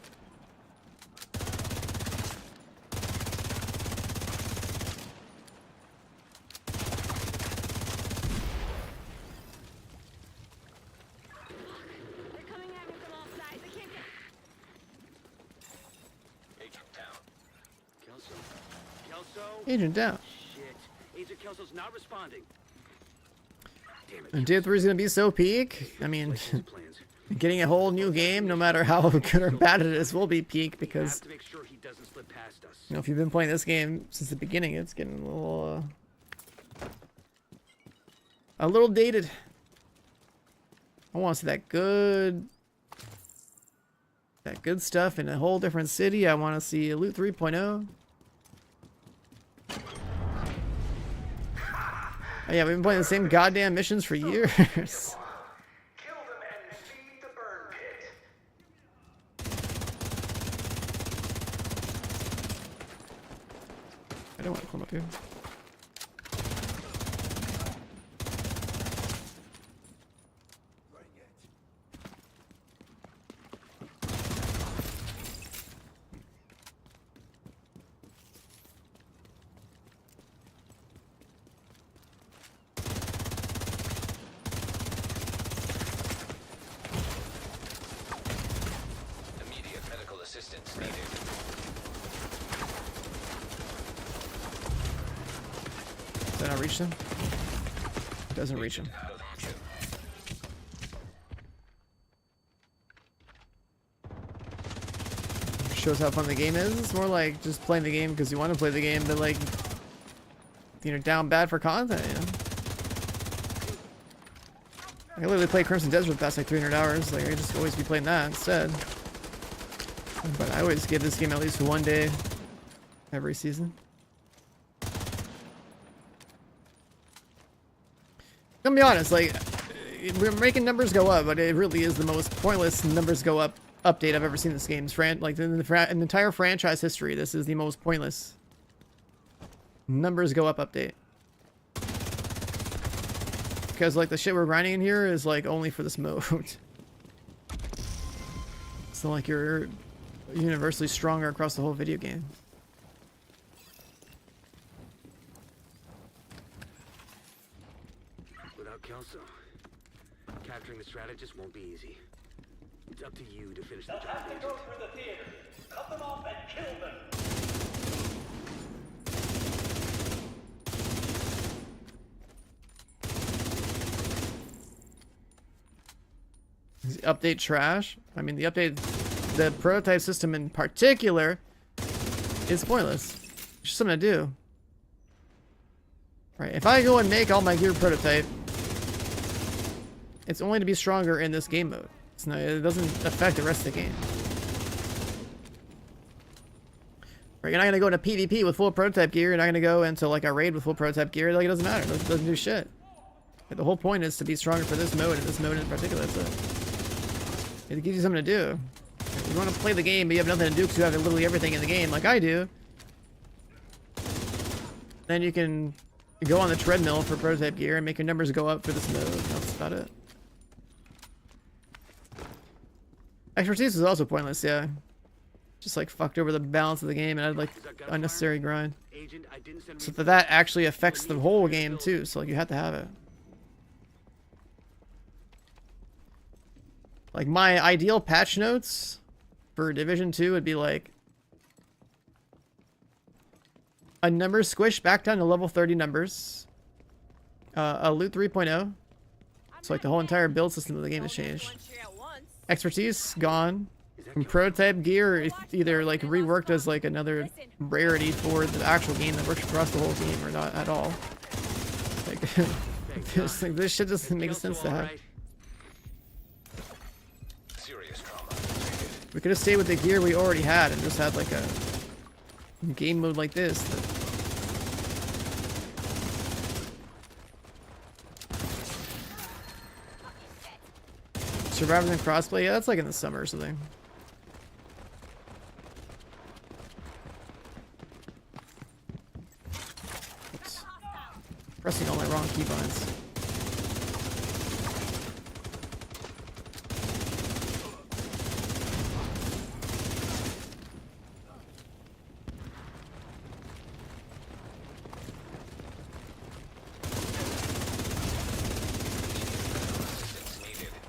They're coming at me from all sides. I can't get. Agent down. Kelso. Kelso. Agent down. Shit. Agent Kelso's not responding. Damn it. And Day 3 is gonna be so peak. I mean, Kelso's plans. getting a whole new game, no matter how good or bad it is, will be peak We because, have to make sure he doesn't slip past us. you know, if you've been playing this game since the beginning, it's getting a little dated. I want to see that good stuff in a whole different city. I want to see Loot 3.0. Oh, yeah, we've been playing the same goddamn missions for years. Kill them and feed the burn pit. I don't want to come up here. Immediate medical assistance needed. Does that not reach them? It doesn't reach them. Out of action. Shows how fun the game is. It's more like just playing the game because you want to play the game, but like, you know, down bad for content, you know? I literally play Crimson Desert the past like 300 hours. Like, I could just always be playing that instead. But I always give this game at least one day every season. I'm gonna be honest, like, we're making numbers go up, but it really is the most pointless numbers go up update I've ever seen in this game's like in the entire franchise history. This is the most pointless numbers go up update. Because like the shit we're grinding in here is like only for this mode. So like you're universally stronger across the whole video game. Without Kelso, capturing the strategist won't be easy. It's up to you to finish the They'll job, have to Agent. go through the theater. Cut them off and kill them. Is the update trash? I mean, the prototype system in particular is pointless. It's just something to do. Right, if I go and make all my gear prototype, it's only to be stronger in this game mode. It doesn't affect the rest of the game. Right, you're not gonna go into PvP with full prototype gear. You're not gonna go into like a raid with full prototype gear. Like, it doesn't matter. It doesn't do shit. Like, the whole point is to be stronger for this mode, and this mode in particular. That's it. It gives you something to do. If you want to play the game, but you have nothing to do because you have literally everything in the game, like I do. Then you can go on the treadmill for prototype gear and make your numbers go up for this mode. That's about it. Expertise is also pointless, yeah. Just like fucked over the balance of the game and I'd like unnecessary grind. Agent, I didn't send So that actually affects the whole game too, so like you have to have it. Like my ideal patch notes for Division 2 would be like a number squish back down to level 30 numbers. A loot 3.0. So like the whole entire build system of the game has changed. Expertise gone. And prototype gear is either like reworked as like another rarity for the actual game that works across the whole game or not at all. Like, this shit doesn't make sense to have. Serious trauma detected. We could have stayed with the gear we already had and just had like a game mode like this. Survivors and crossplay, yeah, that's like in the summer or something. Oops. Pressing all my wrong keybinds.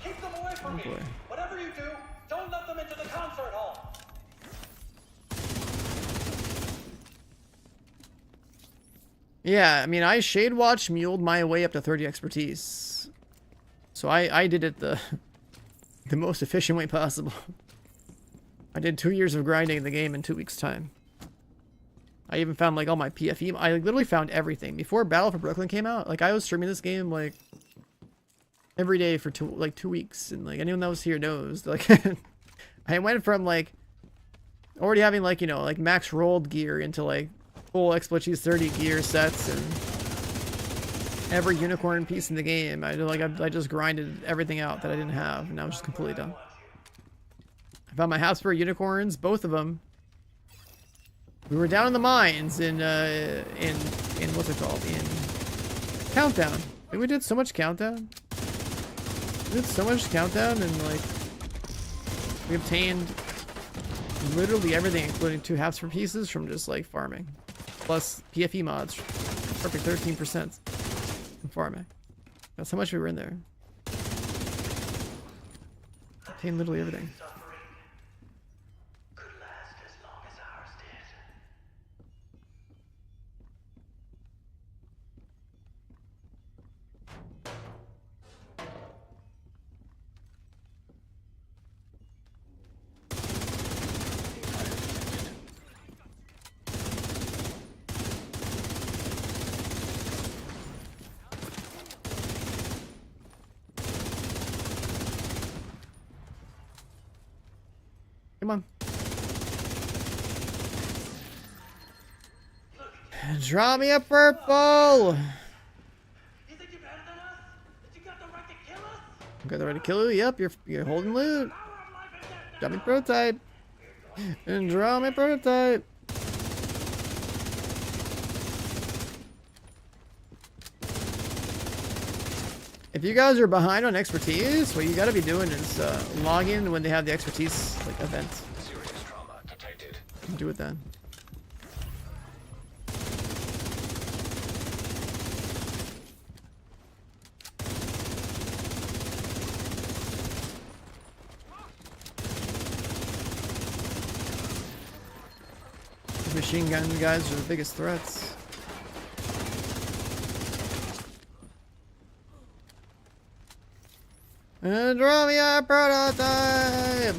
Keep them away from me. boy. Whatever you do, don't let them into the concert hall. Yeah, I mean, I Shade Watch muled my way up to 30 expertise. So I did it the the most efficient way possible. I did 2 years of grinding the game in 2 weeks' time. I even found like all my PFE. I literally found everything. Before Battle for Brooklyn came out, like I was streaming this game like every day for 2 weeks, and like anyone that was here knows, like I went from like already having like, you know, like max rolled gear into like full Explocheese 30 gear sets and every unicorn piece in the game. I just grinded everything out that I didn't have, and now I'm just completely done. I found my Habsburg unicorns, both of them. We were down in the mines in what's it called? In Countdown. And we did so much Countdown. We did so much Countdown, and like we obtained literally everything, including 2 Habsburg pieces from just like farming. Plus PFE mods. Perfect 13% from farming. That's how much we were in there. Obtained literally everything. Could last as long as ours did. Come on. Draw me a purple! You think you're better than us? That you got the right to kill us? Got the right to kill you? Yep, you're holding loot. Power of life and death. Draw me prototype. And draw me prototype. If you guys are behind on expertise, what you gotta be doing is log in when they have the expertise like event. Serious trauma detected. Do it then. Machine gun guys are the biggest threats. And draw me a prototype!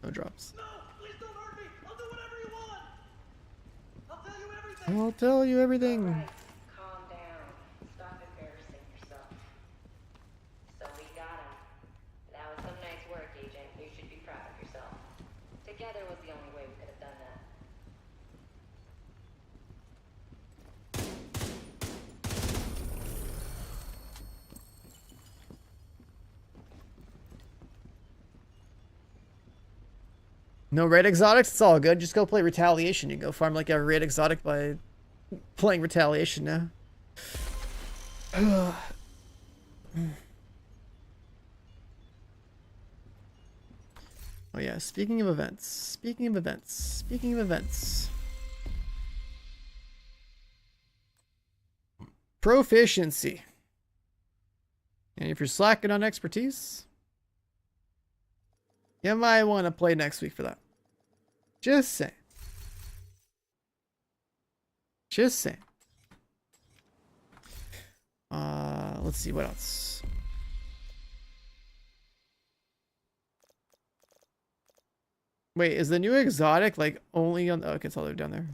No drops. No, please don't hurt me. I'll do whatever you want. I'll tell you everything. I'll tell you everything. Alright, calm down. Stop embarrassing yourself. So we got him. That was some nice work, Agent. You should be proud of yourself. Together was the only way we could have done that. No raid exotics? It's all good. Just go play Retaliation. You go farm like a raid exotic by playing Retaliation now. Oh yeah, speaking of events. Proficiency. And if you're slacking on expertise, you might want to play next week for that. Just saying. Let's see what else. Wait, is the new exotic like only on? Oh, okay, it's all the way down there.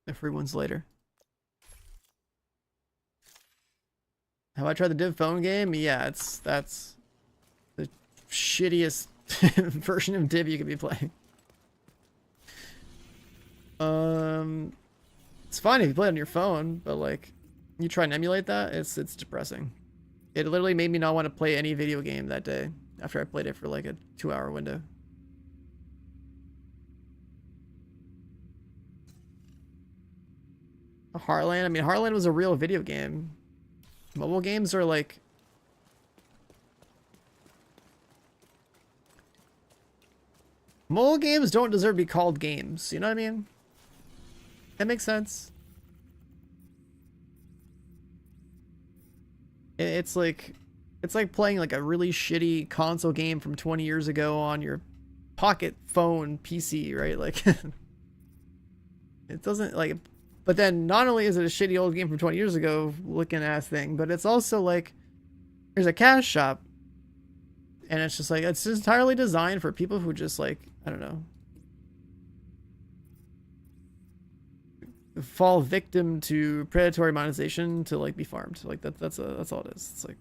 The free ones later. Have I tried the Div phone game? Yeah, that's the shittiest version of Div you could be playing. It's fine if you play it on your phone, but like you try and emulate that, it's depressing. It literally made me not want to play any video game that day after I played it for like a 2-hour window. Heartland, I mean, Heartland was a real video game. Mobile games are like... Mobile games don't deserve to be called games, you know what I mean? That makes sense. It's like playing like a really shitty console game from 20 years ago on your pocket phone PC, right? Like it doesn't like, but then not only is it a shitty old game from 20 years ago looking ass thing, but it's also like there's a cash shop and it's just like it's entirely designed for people who just like, I don't know, fall victim to predatory monetization to like be farmed. Like that's all it is. It's like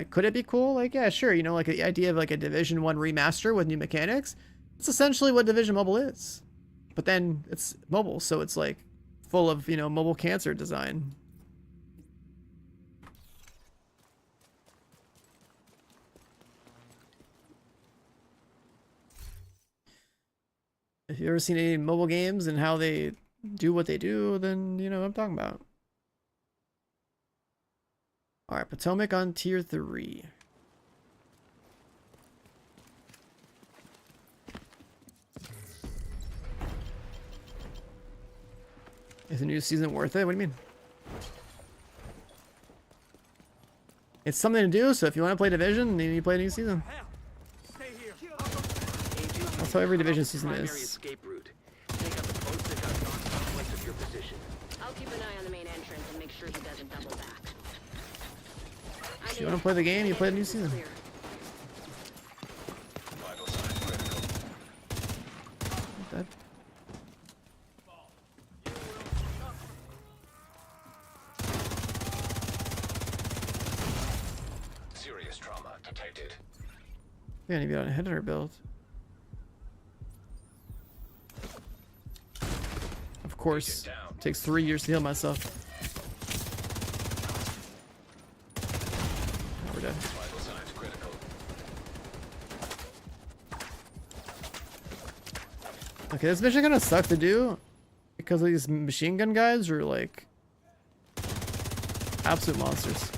could it be cool? Like, yeah, sure, you know, like the idea of like a Division 1 remaster with new mechanics. It's essentially what Division Mobile is. But then it's mobile, so it's like full of, you know, mobile cancer design. If you've ever seen any mobile games and how they do what they do, then you know what I'm talking about. Alright, Potomac on tier 3. Is the new season worth it? What do you mean? It's something to do, so if you want to play Division, then you play a new season. Stay here. That's how every Division season Primary is. escape route. Take out the boats that got knocked off west of your position. I'll keep an eye on the main entrance and make sure he doesn't double back. If you want to play the game, you play the new season. Vital sign critical. That. Serious trauma detected. Yeah, need to be on a header build. Of course, takes 3 years to heal myself. We're dead. Vital signs critical. Okay, this mission kind of sucks to do because these machine gun guys are like absolute monsters.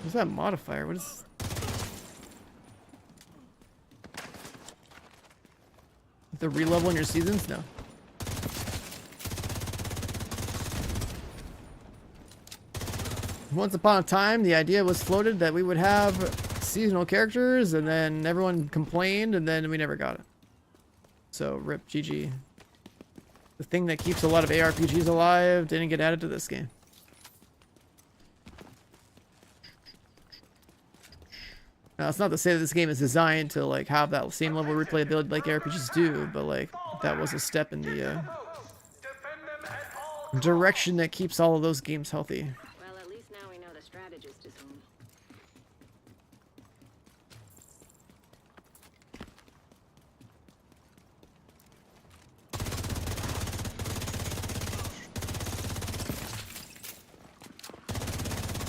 What's that modifier? What is... The re-level in your seasons? No. Once upon a time, the idea was floated that we would have seasonal characters, and then everyone complained, and then we never got it. So, rip GG. The thing that keeps a lot of ARPGs alive didn't get added to this game. Now, it's not to say that this game is designed to like have that same level of replayability like RPGs do, but like that was a step in the direction that keeps all of those games healthy. Well, at least now we know the strategist is home.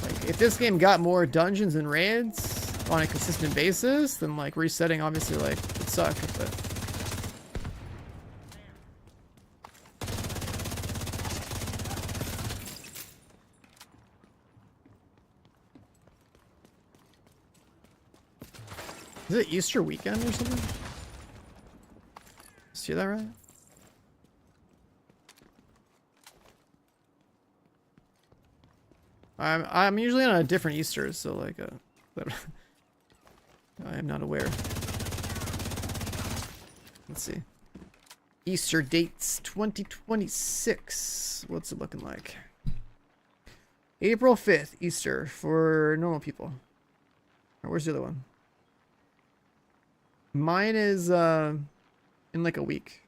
Like, if this game got more dungeons and raids on a consistent basis, then like resetting obviously like would suck, but is it Easter weekend or something? See that right? I'm usually on a different Easter, so like but I am not aware. Let's see. Easter dates 2026. What's it looking like? April 5th, Easter for normal people. Or where's the other one? Mine is in like a week.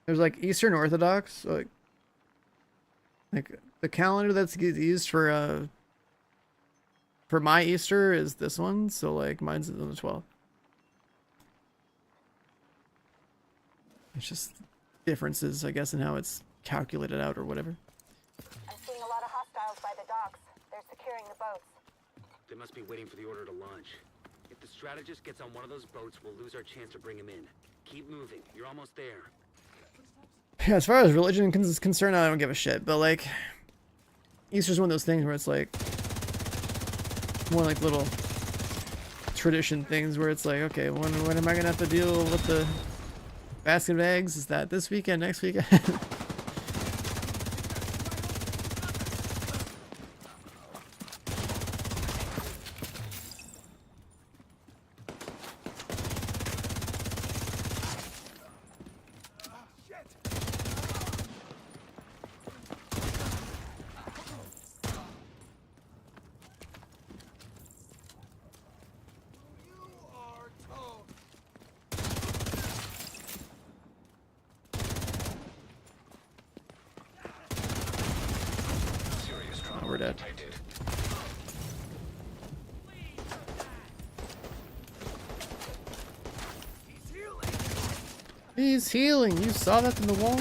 There's like Eastern Orthodox, like the calendar that's used for my Easter is this one, so like mine's on the 12th. It's just differences, I guess, in how it's calculated out or whatever. I'm seeing a lot of hostiles by the docks. They're securing the boats. They must be waiting for the order to launch. If the strategist gets on one of those boats, we'll lose our chance to bring him in. Keep moving. You're almost there. Yeah, as far as religion is concerned, I don't give a shit. But like, Easter's one of those things where it's like more like little tradition things where it's like, okay, when am I gonna have to deal with the basket of eggs? Is that this weekend, next weekend? Oh, we're dead. He's healing. You saw that in the wall?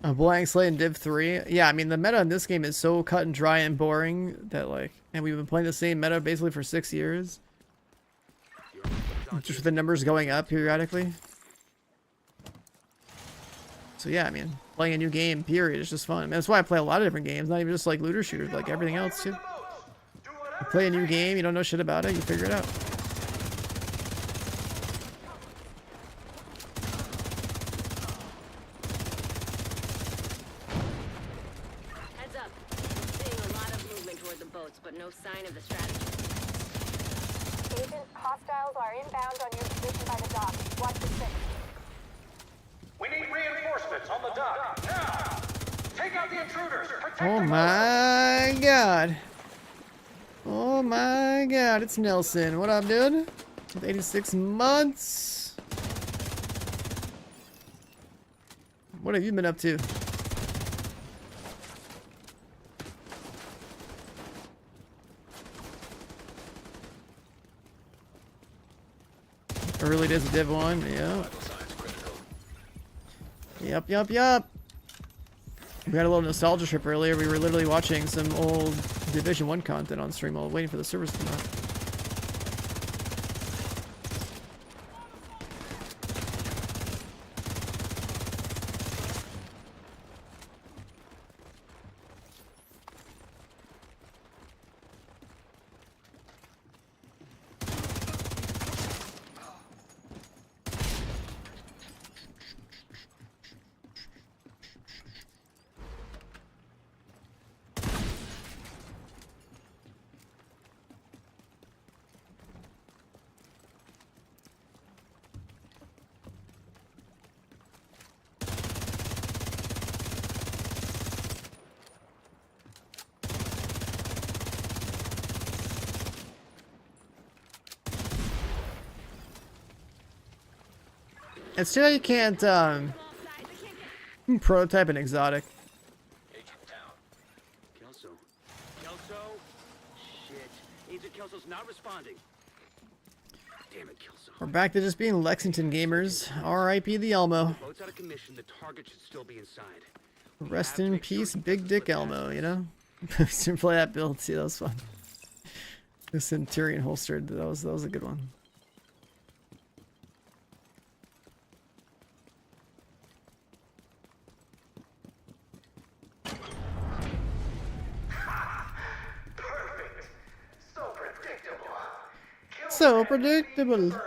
A blank slate in Div 3. Yeah, I mean, the meta in this game is so cut and dry and boring that, like, and we've been playing the same meta basically for 6 years. Just with the numbers going up periodically. So yeah, I mean, playing a new game, period, is just fun. I mean, that's why I play a lot of different games, not even just like looter shooters, like everything else too. You play a new game, you don't know shit about it, you figure it out. Heads up. Seeing a lot of movement toward the boats, but no sign of the strategist. Agent, hostiles are inbound on your position by the dock. Watch the six. We need reinforcements on the dock. Now! Take out the intruders! Protect Oh the my god. Oh my god, it's Nelson. What up, dude? With 86 months. What have you been up to? Early days of Div 1, yeah. Yup. We had a little nostalgia trip earlier. We were literally watching some old Division 1 content on stream while waiting for the servers to come out. It's too bad you can't prototype an exotic. Kelso. Shit. Agent Kelso's not responding. Damn it, Kelso. We're back to just being Lexington gamers. R.I.P. the Elmo. Boat's out of commission. The target should still be inside. Rest in peace, Big Dick Elmo, you know? We used to play that build, see, that was fun. The Centurion holstered, that was a good one. Perfect. So predictable. So predictable.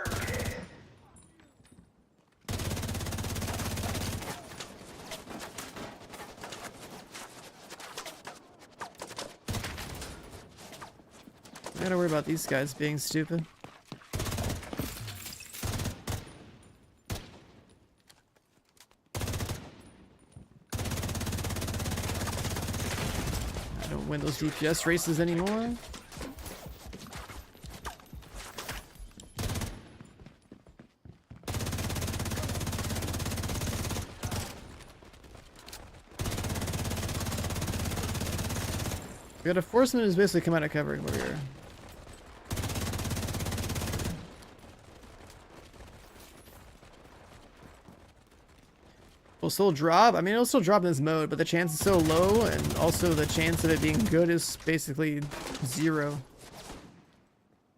I gotta worry about these guys being stupid. I don't win those DPS races anymore. We got a forceman who's basically come out of cover where we are. Will still drop. I mean, it'll still drop in this mode, but the chance is so low, and also the chance of it being good is basically 0.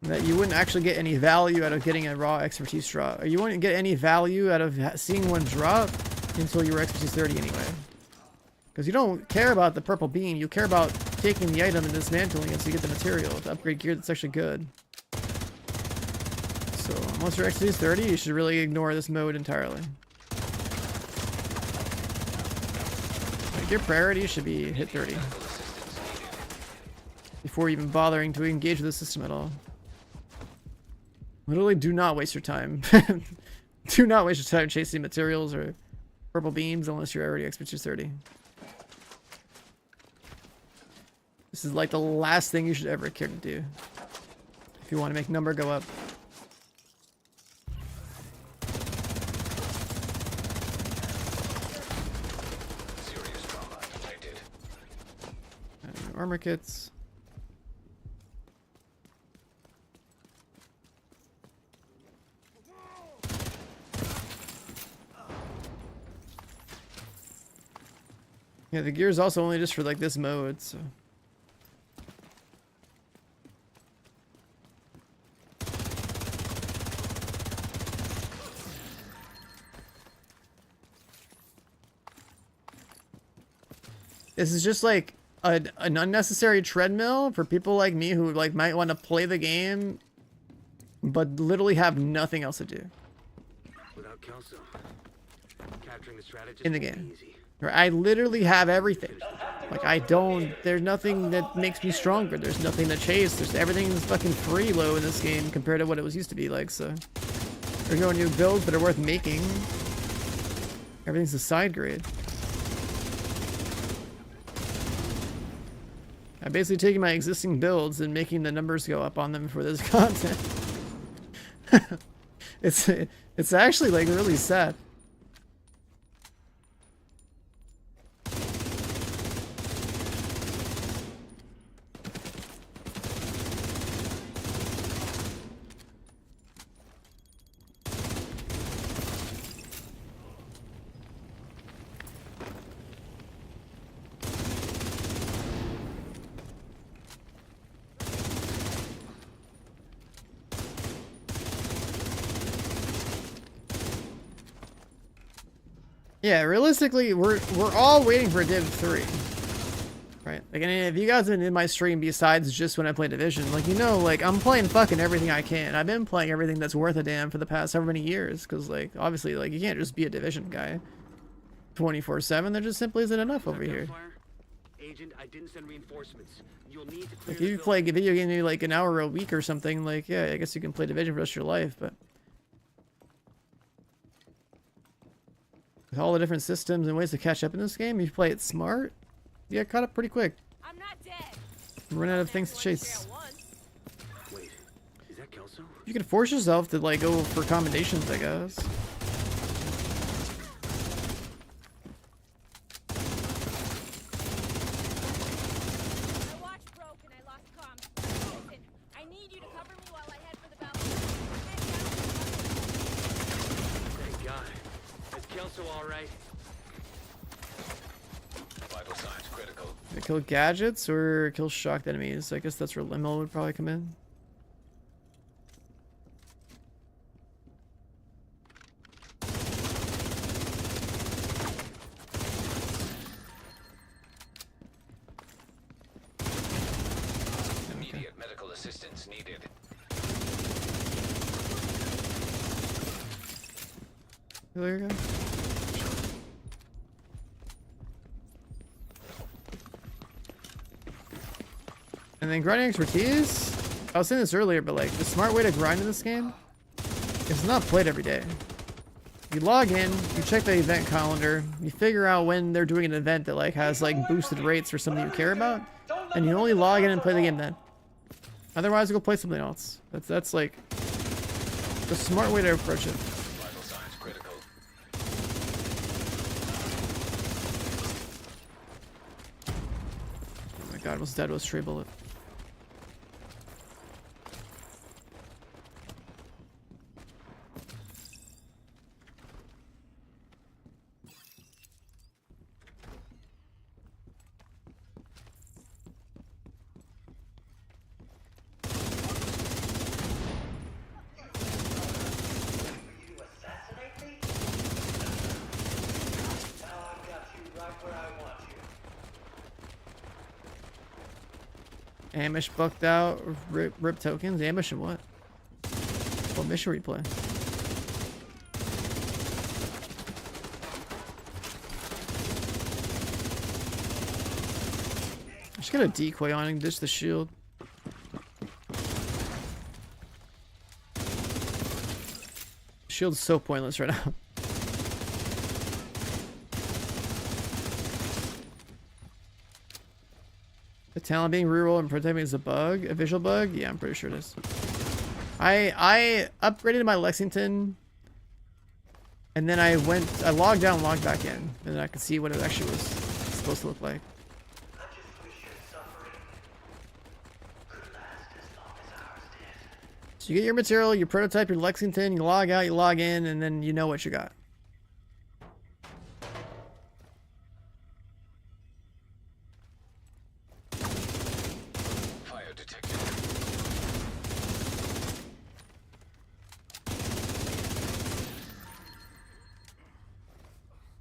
That you wouldn't actually get any value out of getting a raw expertise drop. Or you wouldn't get any value out of seeing one drop until you were expertise 30 anyway. Because you don't care about the purple beam, you care about taking the item and dismantling it so you get the material to upgrade gear that's actually good. So, once you're expertise 30, you should really ignore this mode entirely. Like, your priority should be hit 30. Before even bothering to engage with the system at all. Literally, do not waste your time. Do not waste your time chasing materials or purple beams unless you're already expertise 30. This is like the last thing you should ever care to do if you want to make number go up. Serious trauma detected. Armor kits. Yeah, the gear is also only just for like this mode, so. This is just like an unnecessary treadmill for people like me who like might want to play the game, but literally have nothing else to do Without Kelso, capturing the strategist in the will be game. easy. Or I literally have everything. Like I don't. There's nothing that makes me stronger. There's nothing to chase. There's everything's fucking free low in this game compared to what it was used to be like. So there's no new builds that are worth making. Everything's a side grade. I'm basically taking my existing builds and making the numbers go up on them for this content. It's actually like really sad. Yeah, realistically, we're all waiting for Div 3. Right? Like, and if you guys have been in my stream besides just when I play Division, like, you know, like, I'm playing fucking everything I can. I've been playing everything that's worth a damn for the past however many years, because, like, obviously, like, you can't just be a Division guy 24/7. There just simply isn't enough over here. Agent, I didn't send reinforcements. You'll need to clear Like, if the you play a building. video game maybe like an hour a week or something, like, yeah, I guess you can play Division for the rest of your life, but with all the different systems and ways to catch up in this game, if you play it smart, you get caught up pretty quick. I'm not dead. You run out of things to chase. Wait, is that Kelso? You can force yourself to, like, go for combinations, I guess. My watch broke and I lost comms. Listen, I need you to cover me while I head for the balcony. Thank God. Is Kelso all right? Vital signs critical. Kill gadgets or kill shocked enemies. I guess that's where Limo would probably come in. Immediate medical assistance needed. There you go. And then grinding expertise. I was saying this earlier, but like the smart way to grind in this game is not played every day. You log in, you check the event calendar, you figure out when they're doing an event that like has like boosted rates for something you care about, and you only log in and play the game then. Otherwise, go play something else. That's like the smart way to approach it. Vital signs critical. Oh my god, was dead with a stray bullet. You assassinate me? Now I've got you right where I want you. Ambush bucked out, rip tokens. Ambush and what? What mission replay? I should get a decoy on and ditch the shield. Shield's so pointless right now. The talent being reroll and protecting is a bug, a visual bug. Yeah, I'm pretty sure it is. I upgraded my Lexington, and then I logged out and logged back in, and then I could see what it actually was supposed to look like. I just wish your suffering could last as long as ours did. So you get your material, you prototype your Lexington, you log out, you log in, and then you know what you got. Fire detected.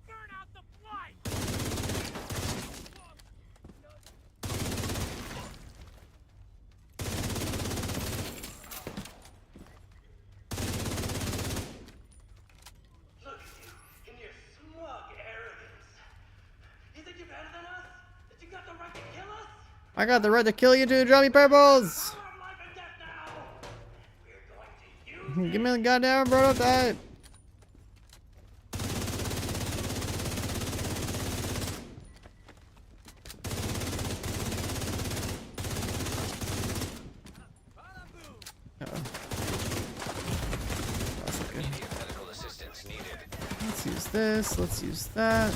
Burn out the blight! Look at you, in your smug arrogance. You think you're better than us? That you got the right to kill us? I got the right to kill you too, drop me purples! Power of life and death now! We're going to use Give me the goddamn prototype! Uh-oh. That's okay. Immediate medical assistance needed. Let's use this, let's use that.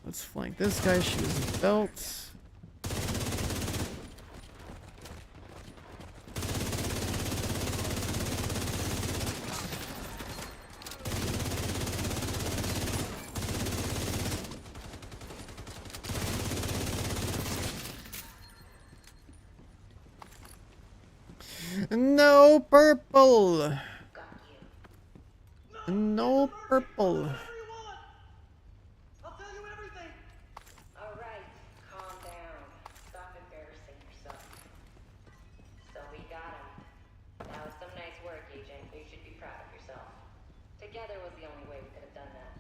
Let's flank this guy, shoot his belt. No purple! Got you. No purple. whatever you want. I'll tell you everything. All right, calm down. Stop embarrassing yourself. So we got him. That was some nice work, Agent. You should be proud of yourself. Together was the only way we could have done that.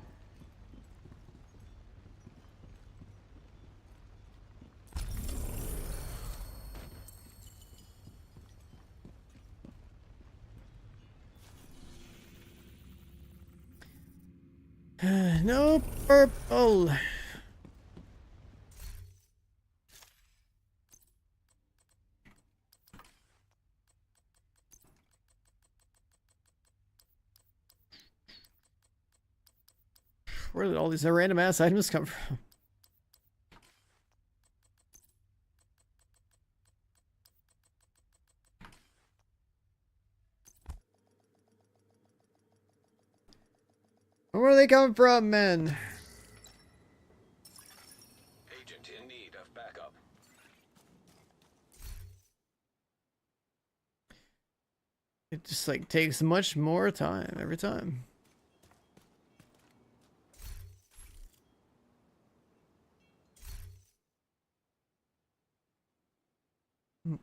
No purple. Where did all these random ass items come from? Where are they coming from, man? Agent in need of backup. It just like takes much more time every time.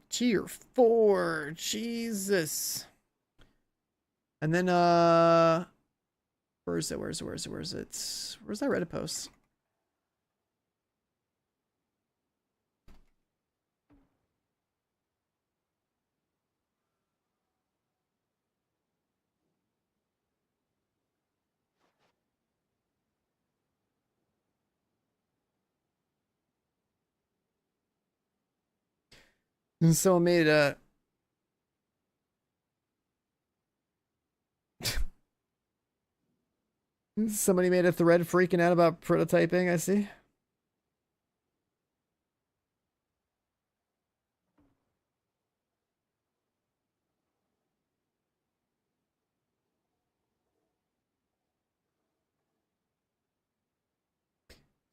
Tier 4, Jesus. And then where is it? Where's it? Where's that Reddit post? And someone made a somebody made a thread freaking out about prototyping, I see.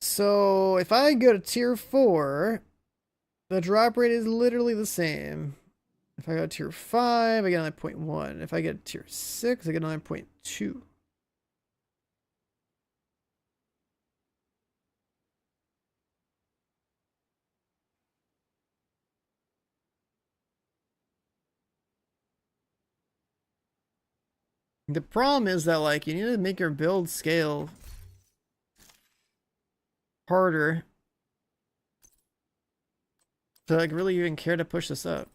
So if I go to tier 4, the drop rate is literally the same. If I go to tier 5, I get another 0.1. If I get tier 6, I get another 0.2. The problem is that, like, you need to make your build scale harder to, like, really even care to push this up.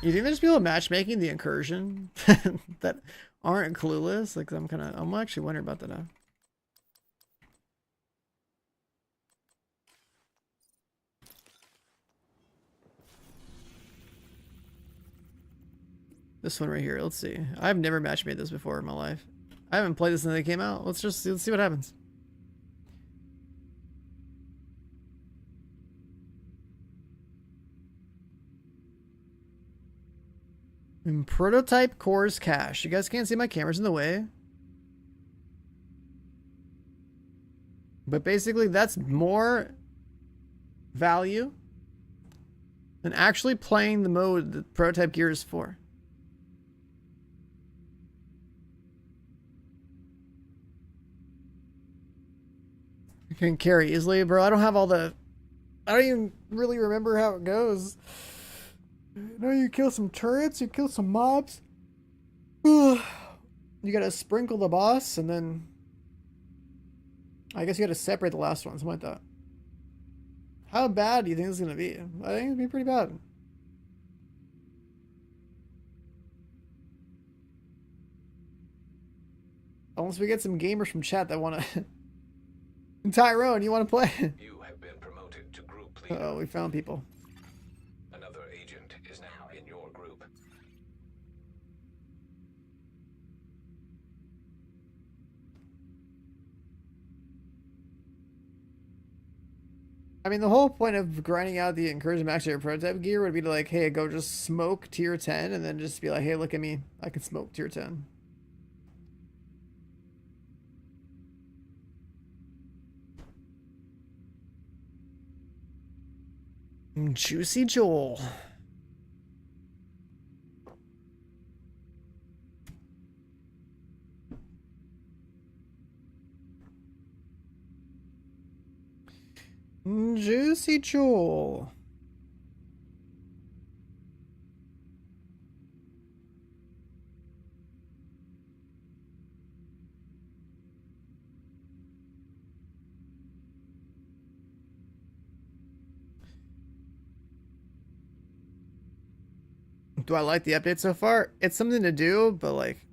You think there's people matchmaking the incursion that aren't clueless? Like, I'm actually wondering about that now. This one right here, let's see. I've never matchmade this before in my life. I haven't played this since it came out. Let's see what happens. And prototype cores cache. You guys can't see my camera's in the way. But basically that's more value than actually playing the mode that prototype gear is for. You can carry easily, bro. I don't have all the... I don't even really remember how it goes. You know, you kill some turrets, you kill some mobs. You gotta sprinkle the boss, and then... I guess you gotta separate the last one, something like that. How bad do you think this is gonna be? I think it'd be pretty bad. Unless we get some gamers from chat that wanna... Tyrone, you wanna play? You have been promoted to group leader. Uh-oh, we found people. Another agent is now in your group. I mean, the whole point of grinding out the incursion max tier prototype gear would be to, like, hey, go just smoke tier 10 and then just be like, hey, look at me. I can smoke tier 10. Juicy Joel. Juicy Joel. Do I like the update so far? It's something to do, but like,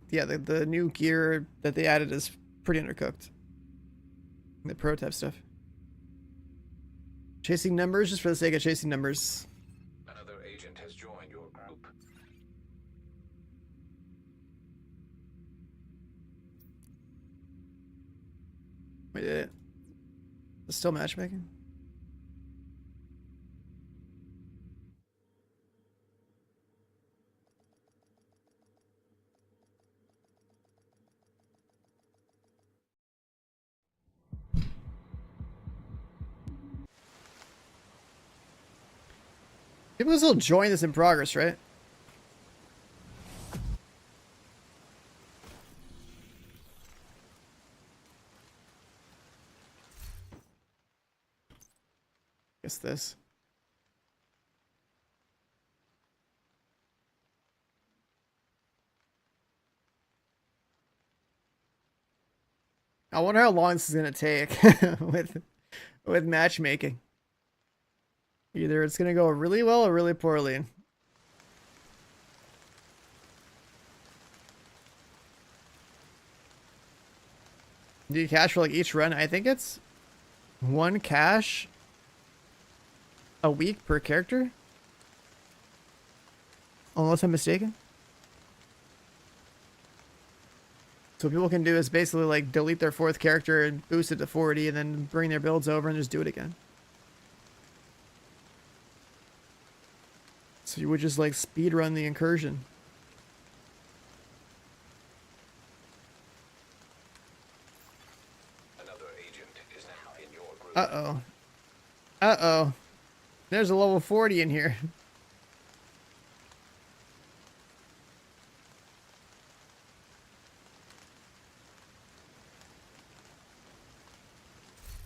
yeah, the new gear that they added is pretty undercooked. The prototype stuff. Chasing numbers just for the sake of chasing numbers. Another agent has joined your group. Wait, did it? It's still matchmaking? People can still join this in progress, right? Guess this. I wonder how long this is gonna take with matchmaking. Either it's gonna go really well or really poorly. Do you cash for like each run? I think it's 1 cash a week per character. Unless I'm mistaken. So what people can do is basically like delete their 4th character and boost it to 40 and then bring their builds over and just do it again. So you would just like speed run the incursion. Another agent is now in your group. Uh-oh. Uh-oh. There's a level 40 in here.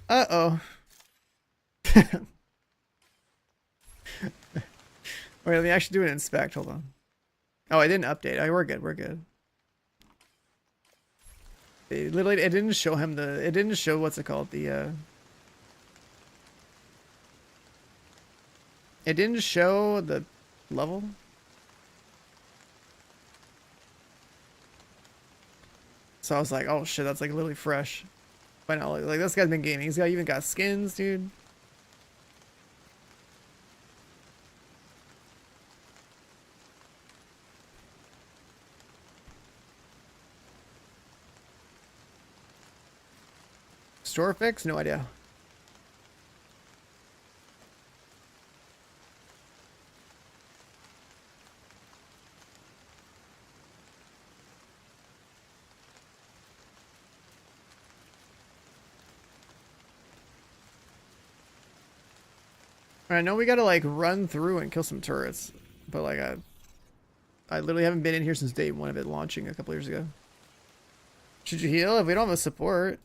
Uh-oh. Wait, let me actually do an inspect. Hold on. Oh, I didn't update. Oh, we're good. We're good. It literally, it didn't show him the... It didn't show, what's it called? The, It didn't show the level. So I was like, oh shit, that's like literally fresh. But no, like this guy's been gaming. He's got even got skins, dude. Store fix? No idea. I know we gotta like run through and kill some turrets, but like I literally haven't been in here since day 1 of it launching a couple years ago. Should you heal? If we don't have a support,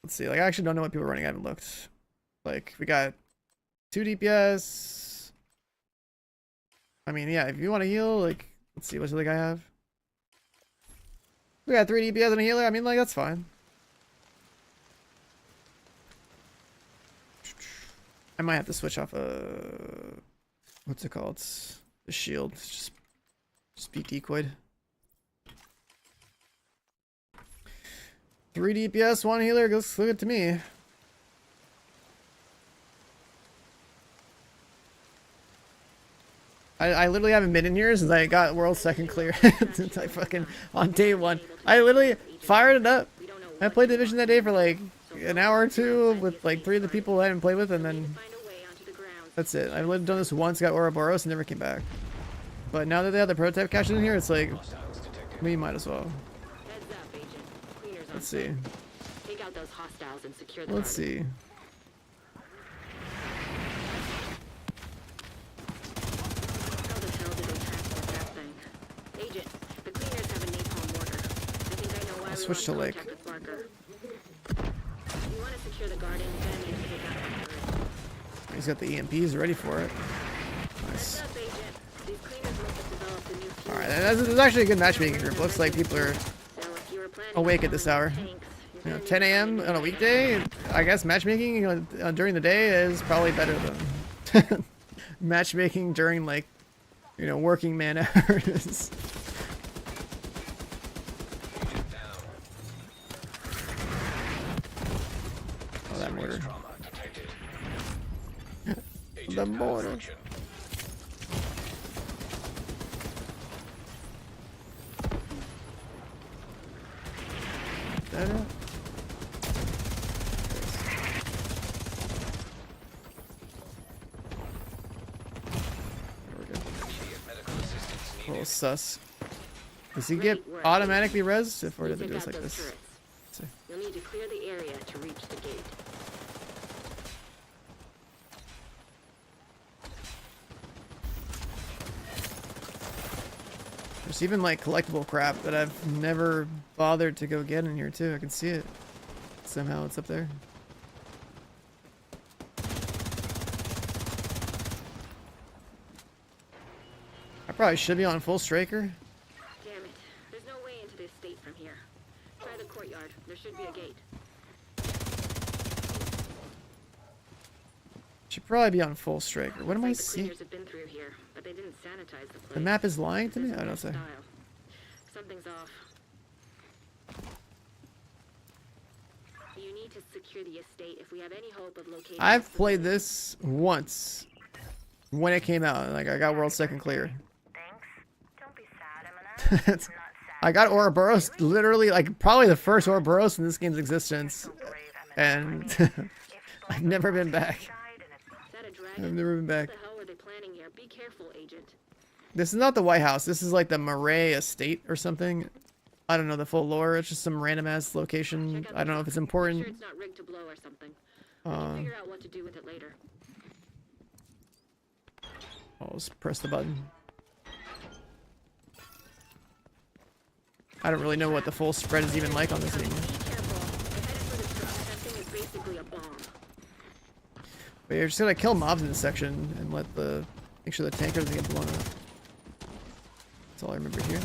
let's see. Like I actually don't know what people are running. I haven't looked. Like we got 2 DPS. I mean, yeah. If you want to heal, like let's see. What's the other guy have? We got 3 DPS and a healer. I mean, like that's fine. I might have to switch off what's it called? It's the shield. It's just be decoyed. 3 DPS, 1 healer. Looks good to me. I literally haven't been in here since I got world 2nd clear. Since I fucking on day 1. I literally fired it up. I played Division that day for like an hour or 2 with like 3 of the people I haven't played with, and then that's it. I've done this once, got Ouroboros, and never came back. But now that they have the prototype cache in here, it's like, we might as well. Let's see. Take out those hostiles and secure the Let's see. How the hell did they transport that thing? Agent, the cleaners have a napalm mortar. I think I know why I'll we switch lost to like. contact with Barker. You want to secure the garden, then you need to take out that turret. He's got the EMPs ready for it. Nice. Heads up, Agent. These cleaners must have developed a new fuel. Alright, that's actually a good matchmaking group. Looks like people are So if you were planning awake on at this having hour. tanks, You know, you're 10 a.m. on a weekday, I guess matchmaking during the day is probably better than matchmaking during like, you know, working man hours. Oh, that mortar. The mortar. Better. A little sus. Does he get automatically res if or does it do us like this? Let's see. You'll need to clear the area to reach the gate. There's even like collectible crap that I've never bothered to go get in here too. I can see it. Somehow it's up there. I probably should be on full striker. Damn it. There's no way into this state from here. Try the courtyard. There should be a gate. Should probably be on full striker. What am I The seeing? cleaners have been through here, but they didn't sanitize the place. The map is lying to This me? I isn't don't their say. style. Something's off. You need to secure the estate if we have any hope of locating. I've played this once when it came out. Like I got world second clear. Thanks. Don't be sad, Eminem. It's- I got Ouroboros literally like probably the first Ouroboros in this game's existence, and I've never been back. Is that a dragon? I've never been back. What the hell are they planning here? Be careful, Agent. This is not the White House. This is like the Murray Estate or something. I don't know the full lore. It's just some random ass location. Check out I don't know if it's Make important. sure it's not rigged to blow or something. We can figure out what to do with it later. I'll just press the button. I don't really know what the full spread is even like on this anymore. Be careful. We're headed for the truck. That thing is basically a bomb. But you're just gonna kill mobs in this section and let the make sure the tanker doesn't get blown up. That's all I remember here.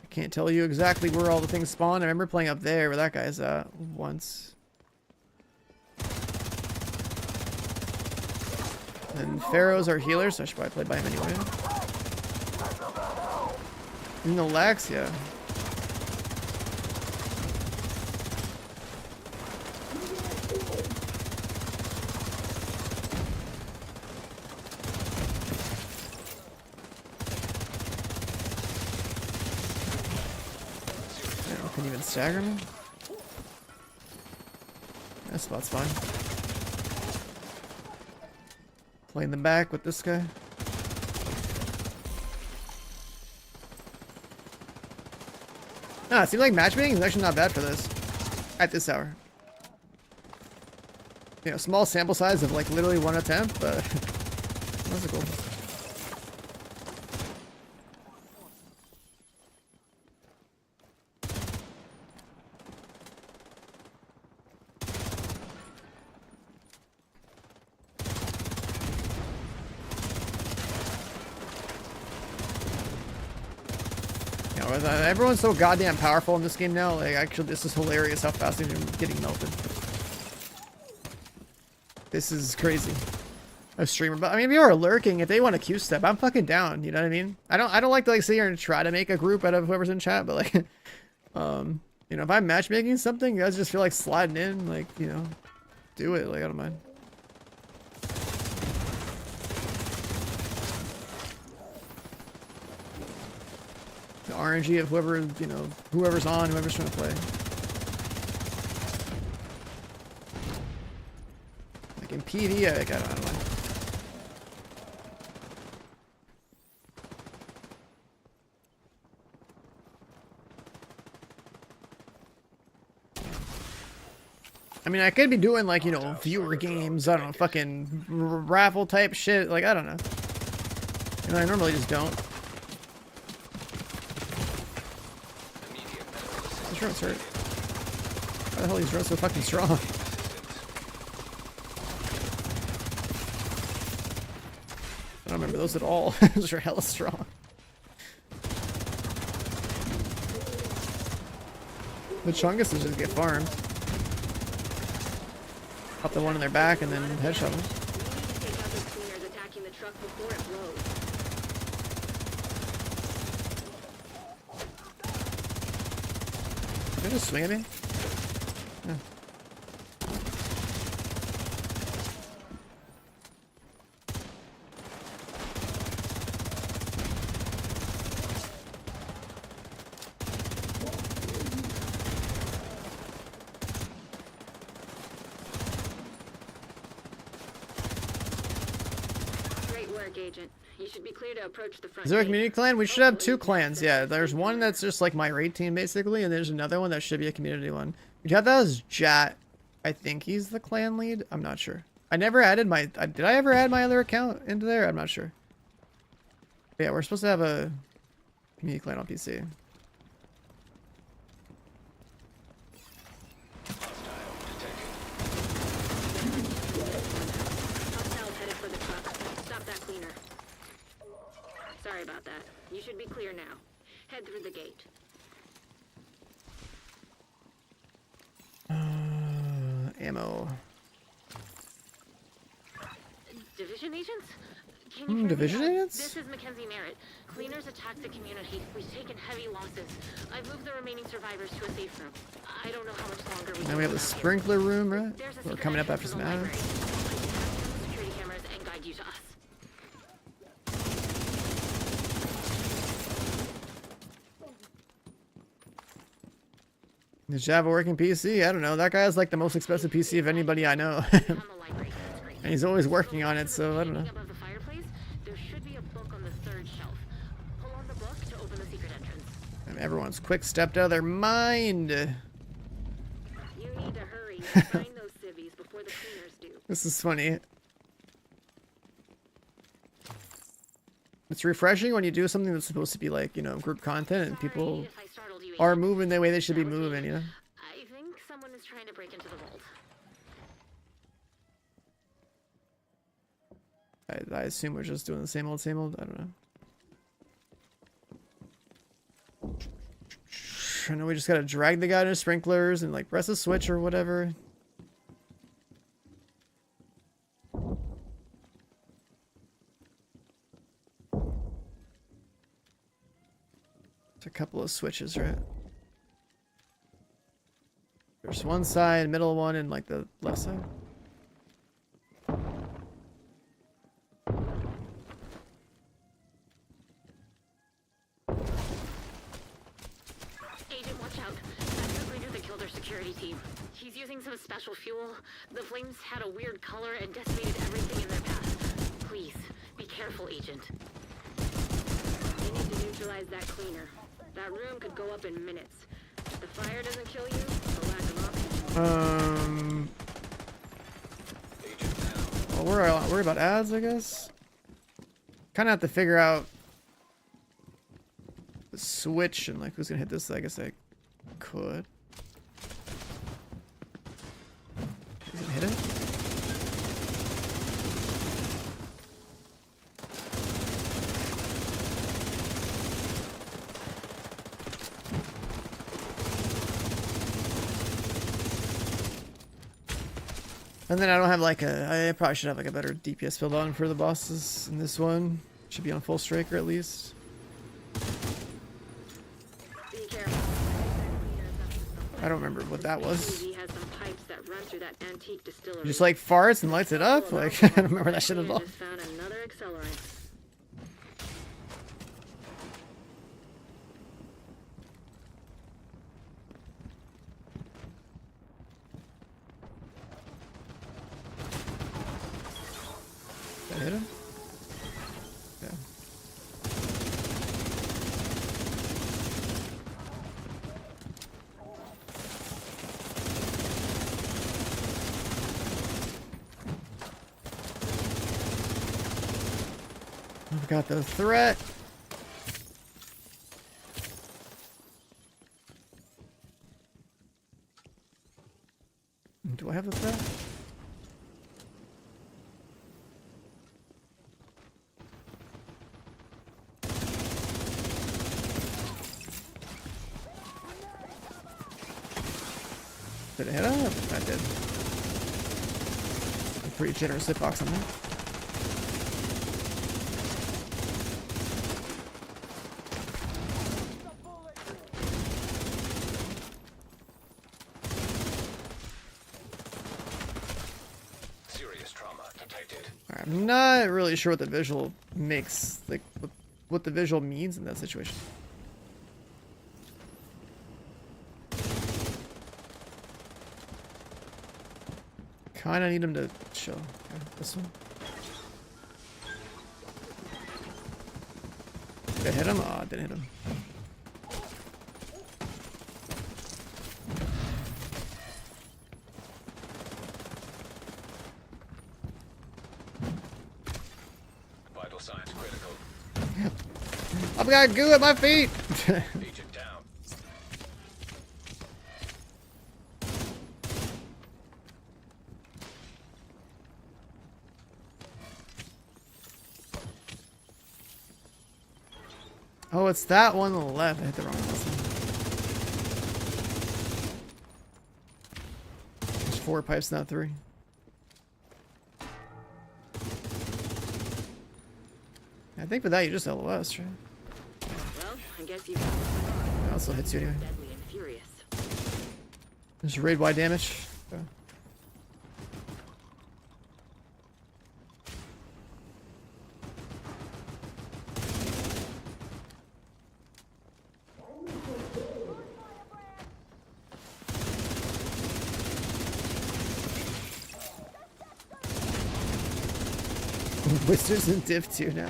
I can't tell you exactly where all the things spawn. I remember playing up there where that guy's at once. And Pharaoh's our healer, so I should probably play by him anyway. In the Lex, yeah. Can you even stagger me? That spot's fine. Play in the back with this guy. Nah, it seems like matchmaking is actually not bad for this. At this hour. You know, small sample size of like literally one attempt, but that's cool. Everyone's so goddamn powerful in this game now. Like, actually, this is hilarious how fast they're getting melted. This is crazy. A streamer, but I mean, if you are lurking, if they want a Q step, I'm fucking down. You know what I mean? I don't like to like sit here and try to make a group out of whoever's in chat, but like, you know, if I'm matchmaking something, you guys just feel like sliding in, like, you know, do it. Like, I don't mind. The RNG of whoever, you know, whoever's on, whoever's trying to play. Like in PD, I don't know. I mean, I could be doing like, you know, viewer games, I don't know, fucking raffle type shit, like, I don't know. You know, I normally just don't. This drone's hurt. Why the hell are these drones so fucking strong? I don't remember those at all. Those are hella strong. The Chungus is just get farmed. Pop the one in their back and then headshot them. We need to take out those cleaners attacking the truck before it blows. Did they just swing at me? Yeah. Great work, Agent. You should be clear to approach the front Is there a gate. community clan? We should have two clans. Yeah, there's one that's just like my raid team basically, and there's another one that should be a community one. We have that as Jat. I think he's the clan lead. I'm not sure. I never added my. Did I ever add my other account into there? I'm not sure. But yeah, we're supposed to have a community clan on PC. Hostiles headed for the truck. Stop that cleaner. Sorry about that. You should be clear now. Head through the gate. Ammo. Division agents? Can you hear me? Division agents? This is Mackenzie Merritt. Cleaners attacked the community. We've taken heavy losses. I've moved the remaining survivors to a safe room. I don't know how much longer we Now we have the sprinkler room, right? There's a We're secret coming up entrance after to some the ads. library. I can hack the security cameras and guide you to us. Does you have a working PC? I don't know. That guy's like the most expensive PC of anybody I know. Found the library. That's great. And he's always working on it, so I don't know. Above the fireplace, there should be a book on the third shelf. Pull on the book to open the secret entrance. And everyone's quick stepped out of their mind. You need to hurry and find those civvies before the cleaners do. This is funny. It's refreshing when you do something that's supposed to be like, you know, group content and people Sorry if I startled you, are Agent. moving the way they should be That was moving, me. you know? I think someone is trying to break into the vault. I assume we're just doing the same old, I don't know. I know we just gotta drag the guy to sprinklers and like press a switch or whatever. It's a couple of switches, right? There's one side, middle one, and like the left side. Agent, watch out. That's the cleaner that killed our security team. He's using some special fuel. The flames had a weird color and decimated everything in their path. Please, be careful, Agent. We need to neutralize that cleaner. That room could go up in minutes. If the fire doesn't kill you, the lack of oxygen. Well, we're worried about ads, I guess. Kind of have to figure out the switch and like who's gonna hit this. I guess I could. Who's gonna hit it? And then I don't have like I probably should have like a better DPS build on for the bosses in this one. Should be on full striker at least. Be careful. I don't remember what that was. He has some pipes that run through that antique distillery. Just like farts and lights it up? Like, I don't remember that shit at all. Just found another accelerant. Did I hit him? Yeah. I've got the threat. Do I have the threat? Did it hit him? I did. I'm pretty generous hitbox on that. Serious trauma detected. Alright, I'm not really sure what the visual makes, like, what the visual means in that situation. Kinda need him to chill. Okay, this one. Did I hit him? Oh, I didn't hit him. Vital signs critical. I've got goo at my feet! Agent down. Oh, it's that one on the left. I hit the wrong one. There's 4 pipes, not 3. think for that you just LOS, right? Well, I guess you That also hits you anyway. deadly and furious. Just raid wide damage. Okay. Wizards and Div 2 now.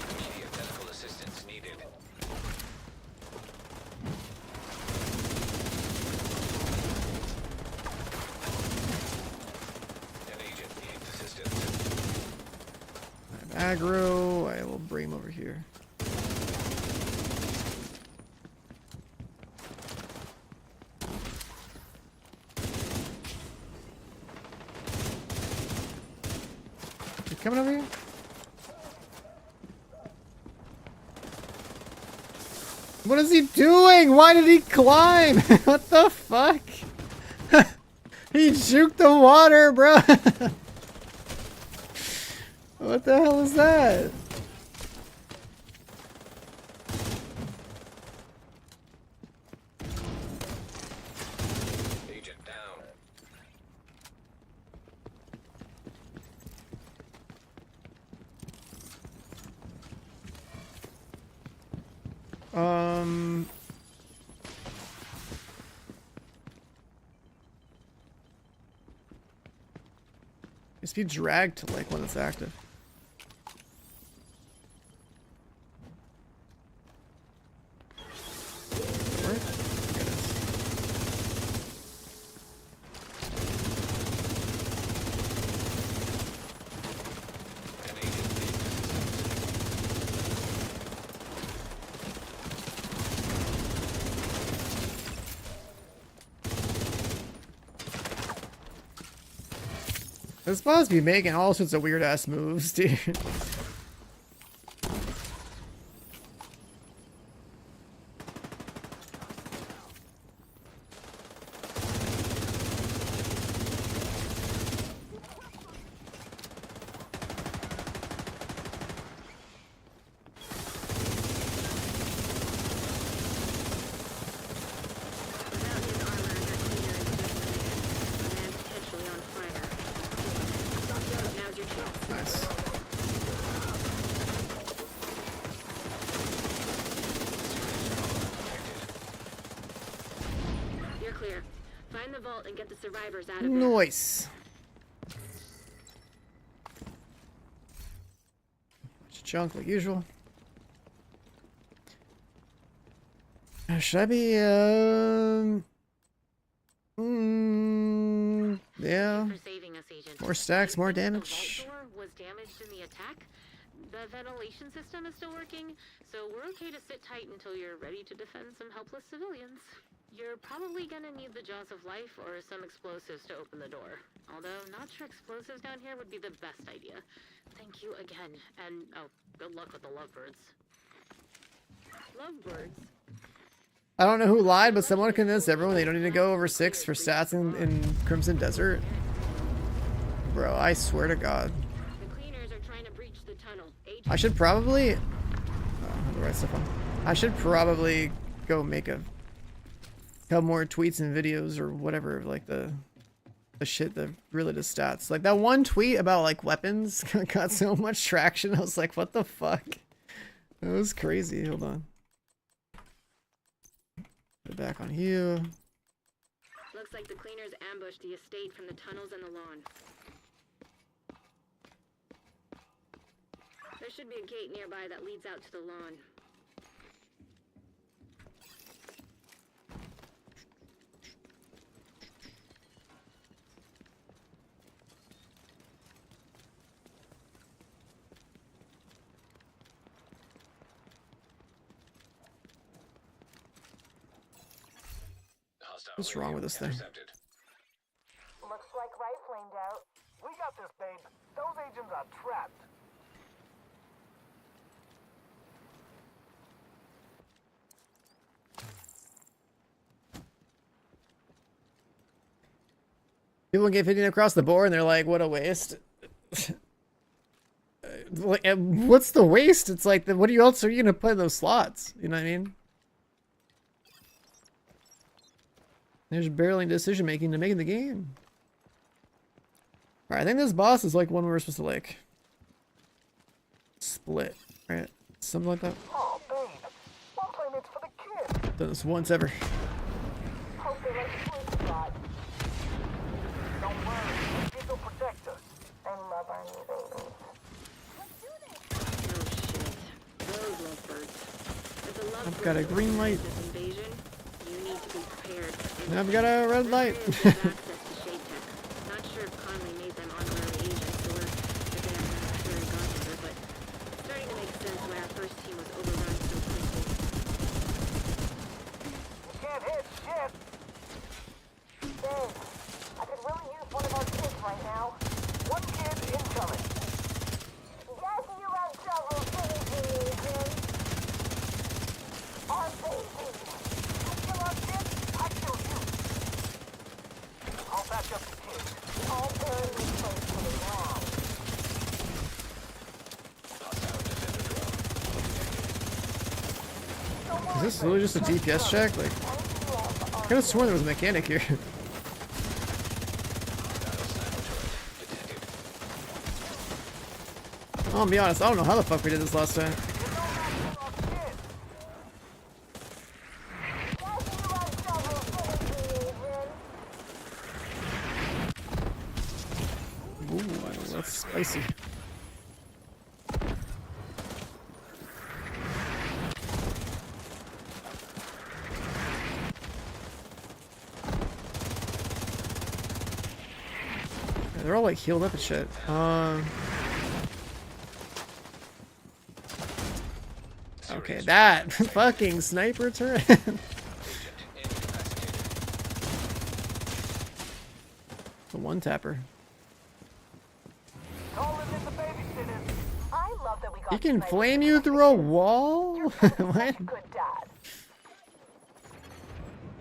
Immediate medical assistance needed. An agent needs assistance. I'm aggro. I will bring him over here. You coming over here? What is he doing? Why did he climb? What the fuck? He juked the water, bro. What the hell is that? Agent down. Just be dragged to like when it's active. Where? There it is. An agent needs assistance. They're supposed to be making all sorts of weird ass moves, dude. Without his armor, your cleaner is just and potentially on fire. Now's your chance. Nice. You're clear. Find the vault and get the survivors out of there. Nice. Bunch of junk like usual. Should I be yeah. For saving us, Agent. More stacks, more The damage. vault door was damaged in the attack. The ventilation system is still working, so we're okay to sit tight until you're ready to defend some helpless civilians. You're probably gonna need the jaws of life or some explosives to open the door. Although, not sure explosives down here would be the best idea. Thank you again, and good luck with the lovebirds. Lovebirds? I don't know who lied, but someone convinced everyone they don't need to go over 6 for stats in Crimson Desert. Bro, I swear to God. The cleaners are trying to breach the tunnel. Agent, I should probably... Oh, I have the right stuff on. I should probably go make a couple more tweets and videos or whatever, like the shit that really does stats. Like that one tweet about like weapons got so much traction. I was like, what the fuck? That was crazy. Hold on. Put it back on you. looks like the cleaners ambushed the estate from the tunnels and the lawn. There should be a gate nearby that leads out to the lawn. What's wrong with this thing? Looks like right flamed out. We got this, babe. Those agents are trapped. People get 15 across the board and they're like, what a waste. like, what's the waste? It's like, what else are you gonna put in those slots? You know what I mean? There's barely decision making to making the game. Alright, I think this boss is like one we were supposed to like split, right? Something like that. Oh, babe. One playmate's for the kid. Done this once ever. Hope they let you sleep, God. Don't worry. The kid will protect us. And love our new baby. Oh shit. Those lovebirds. If the lovebirds I've got a green light. this invasion, you need to be prepared. And I've got a red light. Access to shade tech. Not sure if Conley made them honorary agents or if they have an very godmother, but it's starting to make sense why our first team was overrun so quickly. You can't hit shit. Dave, I could really use one of our kids right now. One kid incoming. Yes, you have trouble finishing me, Jim. Our baby. You kill our kid, I kill you. I'll patch up the kid. I'll burn this place to the ground. Is this really just a DPS check? Like, I could have sworn there was a mechanic here. I'll be honest, I don't know how the fuck we did this last time. Ooh, that's spicy. Yeah, they're all like healed up and shit. Okay, that fucking sniper turret. The one tapper. Calling in the babysitter. I love that we got He can sniped. flame you through a wall? What? Good dad.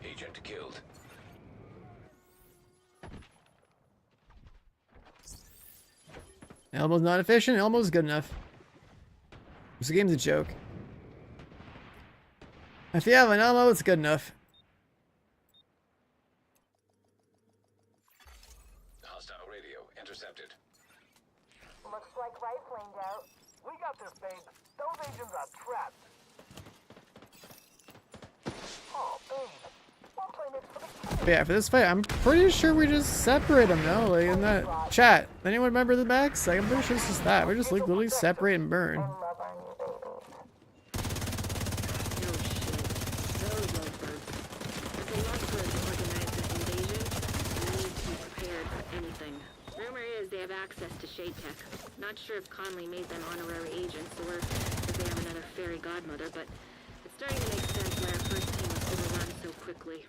Agent killed. Elmow's not efficient, Elmow's good enough. This game's a joke. If you have an Elmo, it's good enough. Hostile radio intercepted. Looks like rifling's out. We got this, babe. Those agents are trapped. Oh, babe. One playmate's for the kid. But yeah, for this fight, I'm pretty sure we just separate them, though. Like, in that chat. Anyone remember the max? Like, I'm pretty sure it's just that. We just, like, literally separate and burn. Love our new babies. No shit. Those lovebirds. If the lovebirds organize this invasion, you need to be prepared for anything. Rumor is they have access to shade tech. Not sure if Conley made them honorary agents or if they have another fairy godmother, but it's starting to make sense why our first team was overrun so quickly.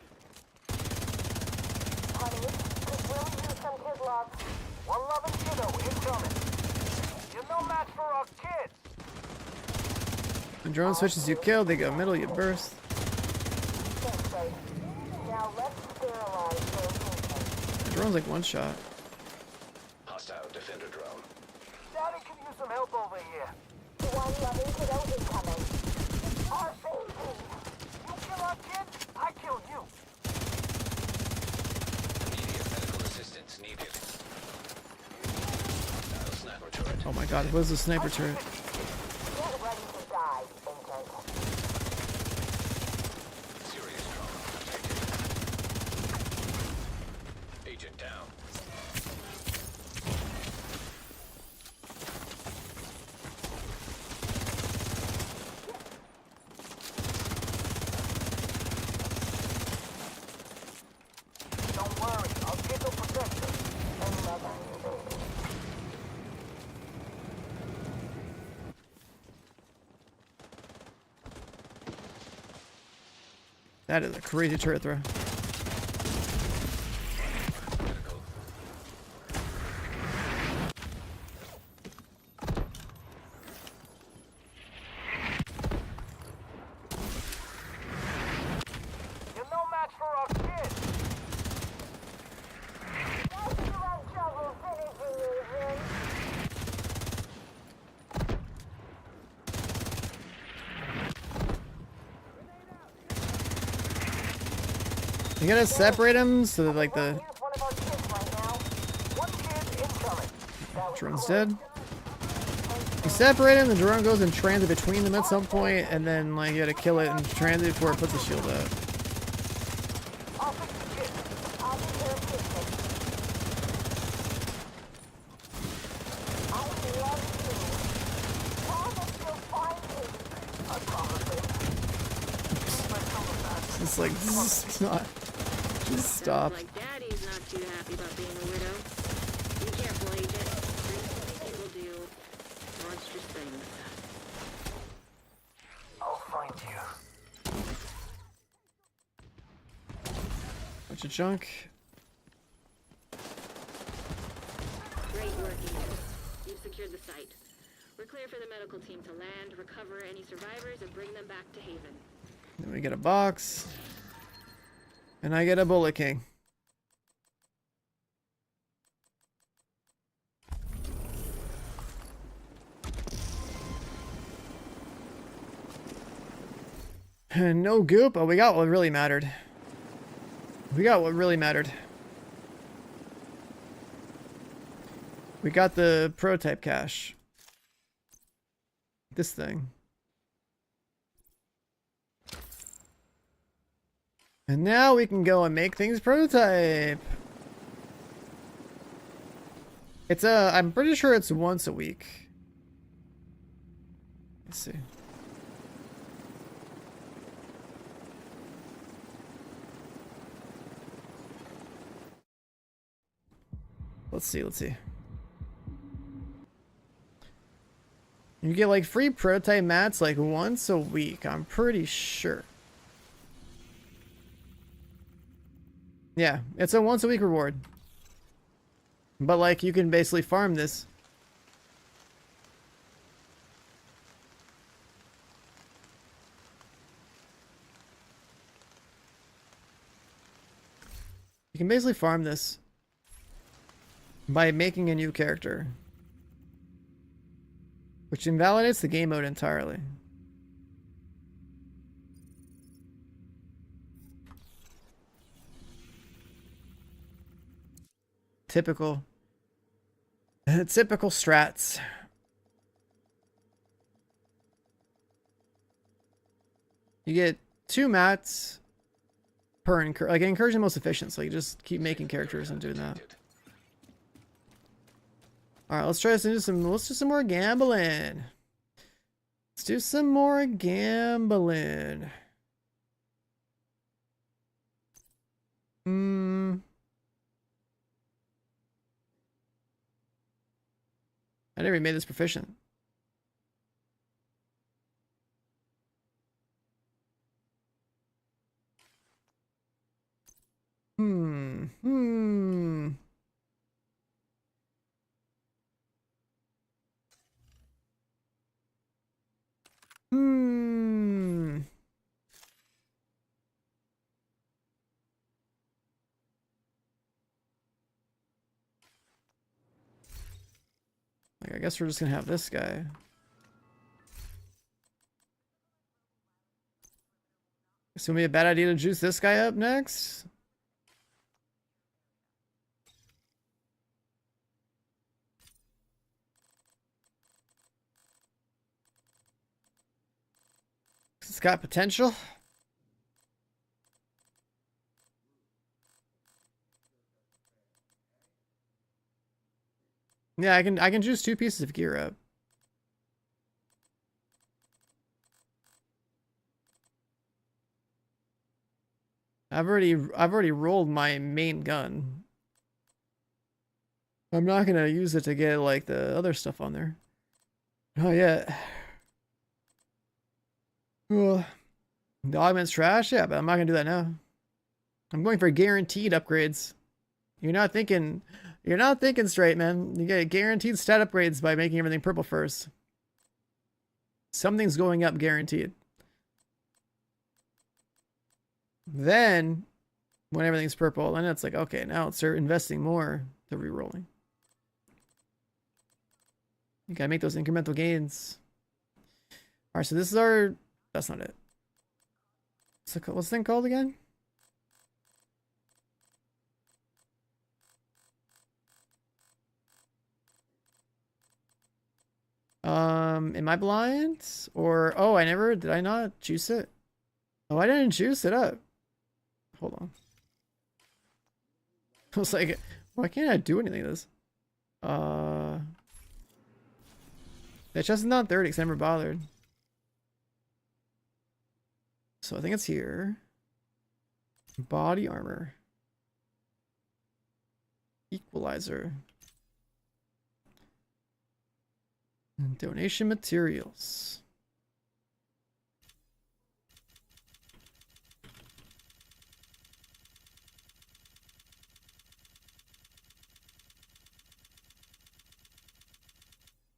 Honey, could really use some kid love. One loving kiddo incoming. You're no match for our kids. When drone switches you kill, they go middle, you burst. Thanks, babe. Now let's sterilize those agents. The drone's like one shot. Hostile defender drone. Daddy can use some help over here. One loving kiddo incoming. Our baby. You kill our kid, I kill you. Immediate medical assistance needed. Hostile sniper turret. Oh my god, what is the sniper turret? Get ready to die, agent. Serious trauma detected. Agent down. Don't worry, our kid will protect us. And love our new baby. That is a crazy turret throw. Medical. You're no match for our kids. Yes, you have trouble finishing me, Jim. You gotta separate them so that like the Here's one of our kids right now. One kid incoming. That was drone's close. dead. You separate them, the drone goes in transit between them at some point, and then like you gotta kill it in transit before it puts the shield up. I'll fix the kid. I'll take care of kids. I love you. Promise you'll find me. I promise it. It's like, it's not. Just stop. Sounds like Daddy's not too happy about being a widow. Be careful, Agent. Recently people do monstrous things. I'll find you. Bunch of junk. Great work, Agent. You've secured the site. We're clear for the medical team to land, recover any survivors, and bring them back to Haven. Then we get a box. And I get a Bullet King. And no goop, but we got what really mattered. We got what really mattered. We got the prototype cache. This thing. And now we can go and make things prototype. It's I'm pretty sure it's once a week. Let's see. Let's see. You get like free prototype mats like once a week, I'm pretty sure. Yeah, it's a once a week reward. But like you can basically farm this. You can basically farm this by making a new character, which invalidates the game mode entirely. Typical strats. You get 2 mats per like incursion most efficient, so you just keep making characters and doing that. Alright, let's try to do some more gambling. Let's do some more gambling. I never even made this proficient. Like, I guess we're just gonna have this guy. It's gonna be a bad idea to juice this guy up next. It's got potential. Yeah, I can juice 2 pieces of gear up. I've already rolled my main gun. I'm not gonna use it to get like the other stuff on there. Oh yeah. Ugh. The augment's trash, yeah, but I'm not gonna do that now. I'm going for guaranteed upgrades. You're not thinking straight, man. You get guaranteed stat upgrades by making everything purple first. Something's going up guaranteed. Then, when everything's purple, then it's like, okay, now let's start investing more to re-rolling. You gotta make those incremental gains. Alright, so this is our... That's not it. What's the thing called again? Am I blind? Or, oh, did I not juice it? Oh, I didn't juice it up. Hold on. I was like, why can't I do anything to this? The chest is not 30 because I never bothered. So I think it's here. Body armor. Equalizer. And donation materials.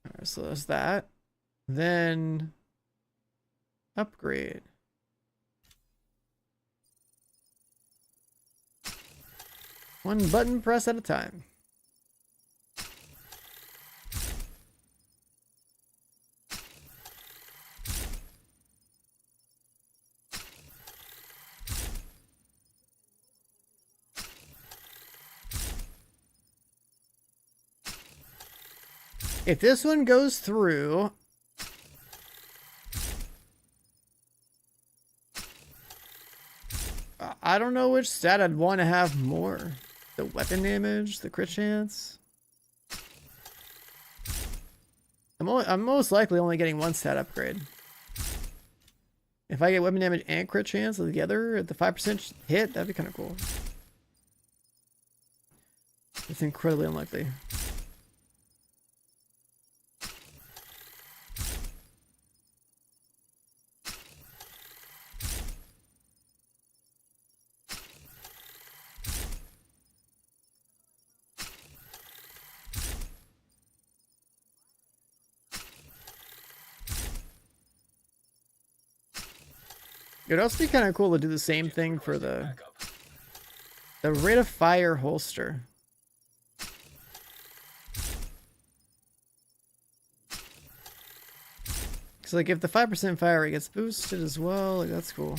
Alright, so there's that. Then upgrade. One button press at a time. If this one goes through, I don't know which stat I'd want to have more. The weapon damage, the crit chance. I'm most likely only getting one stat upgrade. If I get weapon damage and crit chance together at the 5% hit, that'd be kind of cool. It's incredibly unlikely. It would also be kind of cool to do the same thing for the rate of fire holster. Because like if the 5% fire rate gets boosted as well, like that's cool.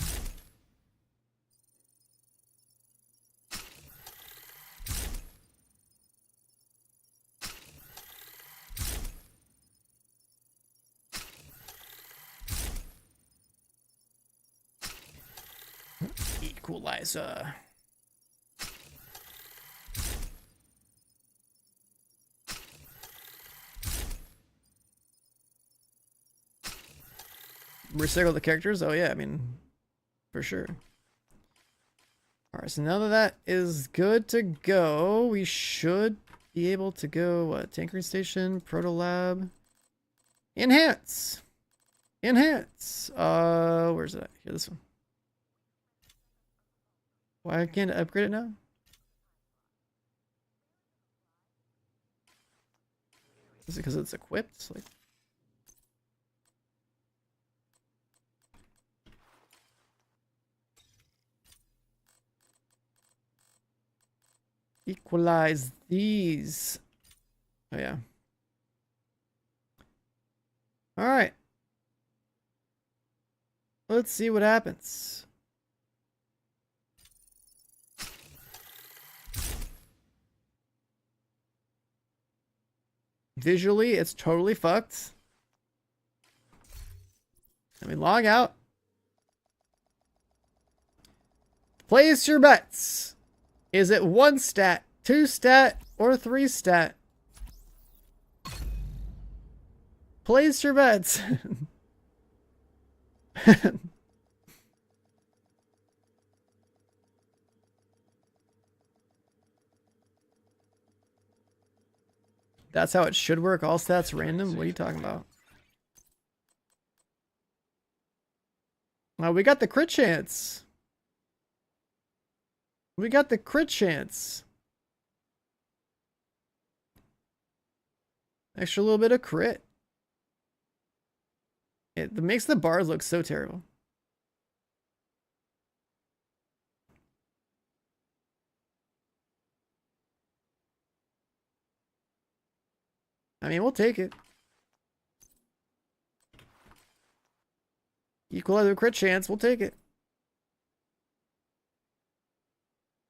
Equalizer. Recycle the characters? Oh yeah, I mean, for sure. Alright, so now that that is good to go, we should be able to go, what, Tankering Station, Proto Lab, Enhance! Enhance! Where's it at? Here, this one. Why can't I upgrade it now? Is it because it's equipped? Like, equalize these. Oh yeah. All right. Let's see what happens. Visually, it's totally fucked. Let me log out. Place your bets. Is it 1 stat, 2 stat, or 3 stat? Place your bets. That's how it should work. All stats random. What are you talking about? We got the crit chance. We got the crit chance. Extra little bit of crit. It makes the bars look so terrible. I mean, we'll take it. Equalizer crit chance, we'll take it.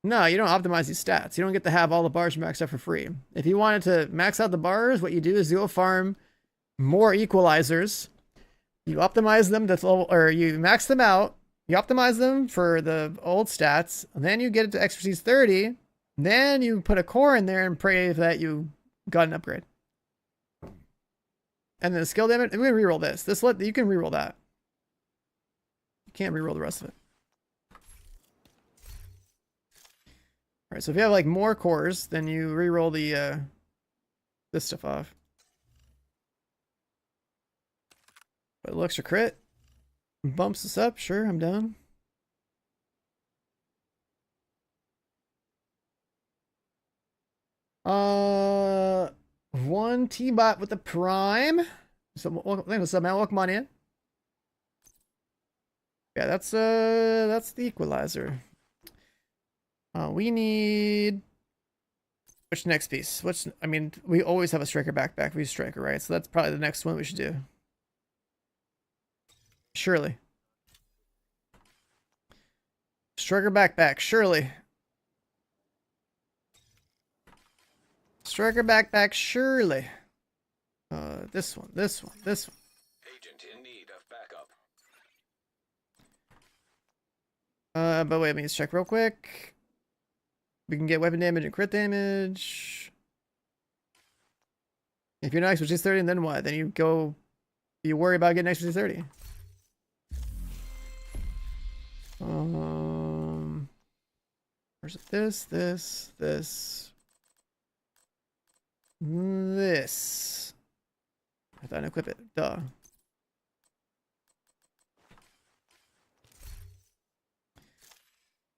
No, you don't optimize these stats. You don't get to have all the bars maxed out for free. If you wanted to max out the bars, what you do is you go farm more equalizers. You optimize them to level, or you max them out. You optimize them for the old stats, and then you get it to expertise 30. Then you put a core in there and pray that you got an upgrade. And then the skill damage, we can reroll this. You can reroll that. You can't reroll the rest of it. Alright, so if you have like more cores, then you reroll the this stuff off. But it looks for crit. Bumps us up, sure, I'm down. One T-bot with the prime. So what's up, man? Welcome on in. Yeah, that's the equalizer. We need which next piece? I mean, we always have a striker backpack. We use striker, right? So that's probably the next one we should do. Surely. Striker backpack, surely. Striker backpack, surely. This one. Agent in need of backup. But wait, let me just check real quick. We can get weapon damage and crit damage. If you're not expertise 30, then what? Then you worry about getting expertise 30. Where's it? This. I thought I'd equip it. Duh.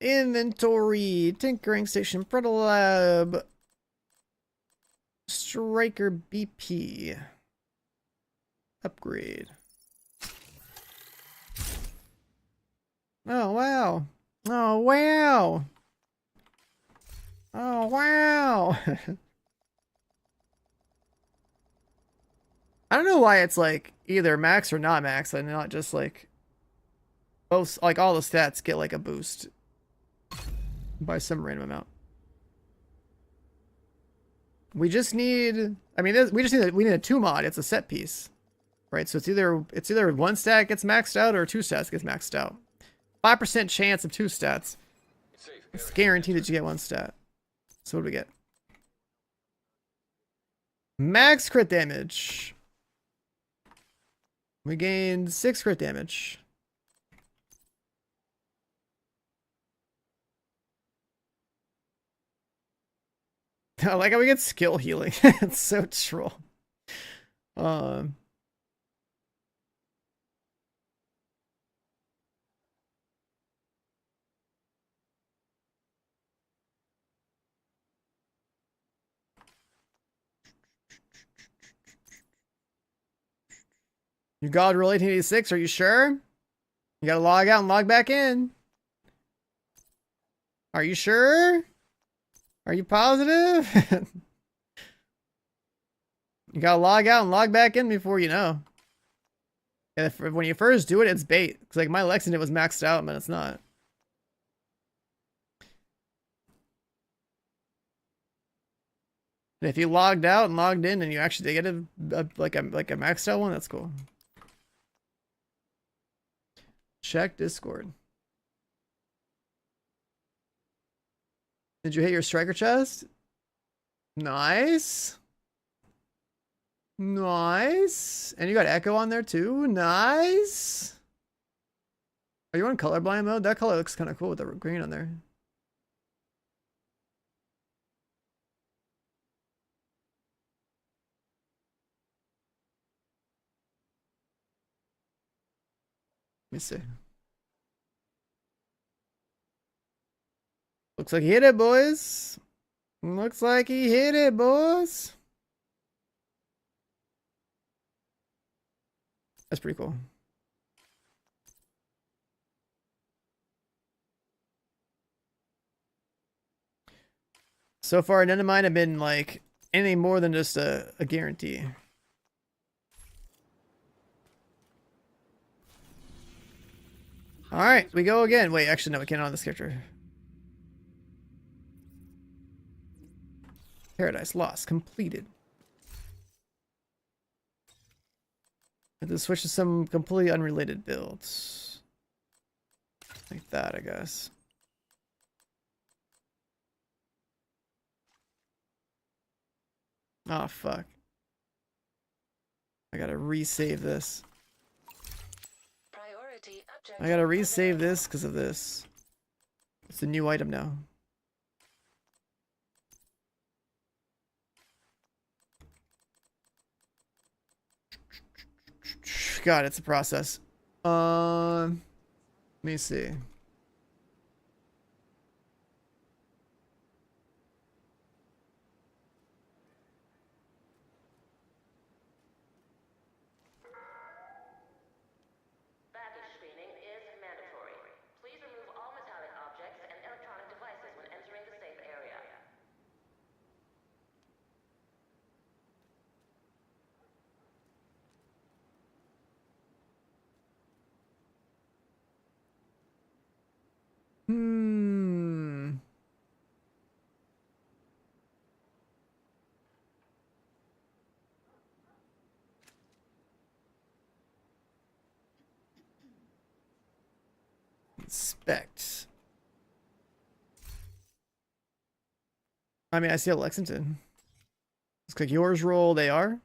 Inventory. Tinkering station. Proto lab. Striker BP. Upgrade. Oh, wow. Oh, wow. Oh, wow. I don't know why it's like either max or not max and not just like both, like all the stats get like a boost by some random amount. We just need, I mean, we need a 2 mod. It's a set piece, right? So it's either 1 stat gets maxed out or 2 stats gets maxed out. 5% chance of 2 stats. It's guaranteed that you get 1 stat. So what do we get? Max crit damage. We gained 6 crit damage. I like how we get skill healing. It's so troll. You got roll 1886, are you sure? You gotta log out and log back in. Are you sure? Are you positive? You gotta log out and log back in before you know. And when you first do it, it's bait. Cause like my Lexington was maxed out, but it's not. And if you logged out and logged in and you actually get a maxed out one, that's cool. Check Discord. Did you hit your striker chest? Nice. Nice. And you got Echo on there too? Nice. Are you on colorblind mode? That color looks kind of cool with the green on there. Let me see. Looks like he hit it, boys. Looks like he hit it, boys. That's pretty cool. So far, none of mine have been like anything more than just a guarantee. Alright, we go again. Wait, actually, no, we can't on this character. Paradise Lost completed. have to switch to some completely unrelated builds. Like that, I guess. Oh, fuck. I gotta resave this. Priority object. I gotta resave this because of this. It's a new item now. God, it's a process. Let me see. Baggage screening is mandatory. Please remove all metallic objects and electronic devices when entering the safe area. Hmm. Inspect. I mean, I see a Lexington. Let's click yours roll. They are.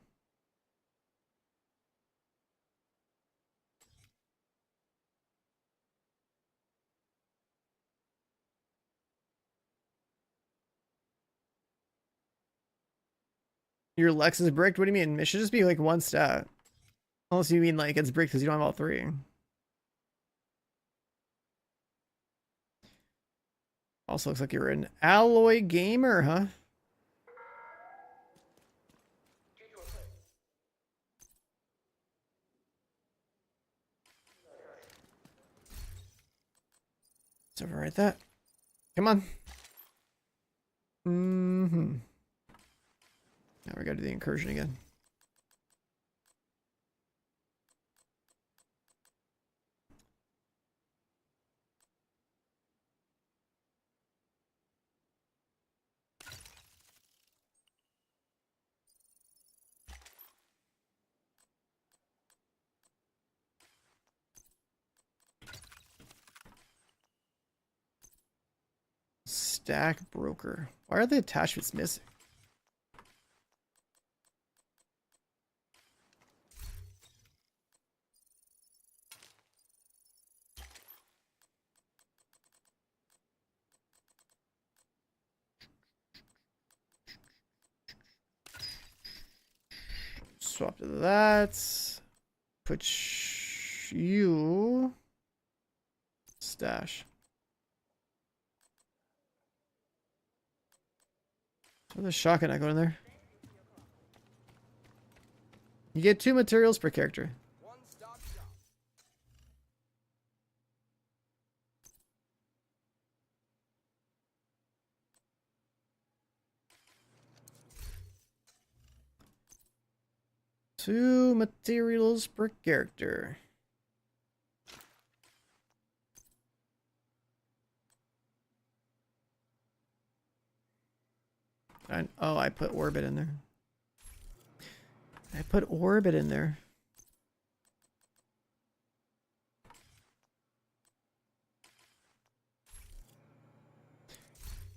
Your Lex is bricked? What do you mean? It should just be like one stat. Unless you mean like it's bricked because you don't have all three. Also looks like you're an alloy gamer, huh? Let's overwrite that. Come on. Mm-hmm. Now we gotta do the incursion again. Stack broker. Why are the attachments missing? Swap to that. Put you. Stash. So the shotgun not going in there. You get 2 materials per character. Two materials per character. Oh, I put orbit in there. I put orbit in there.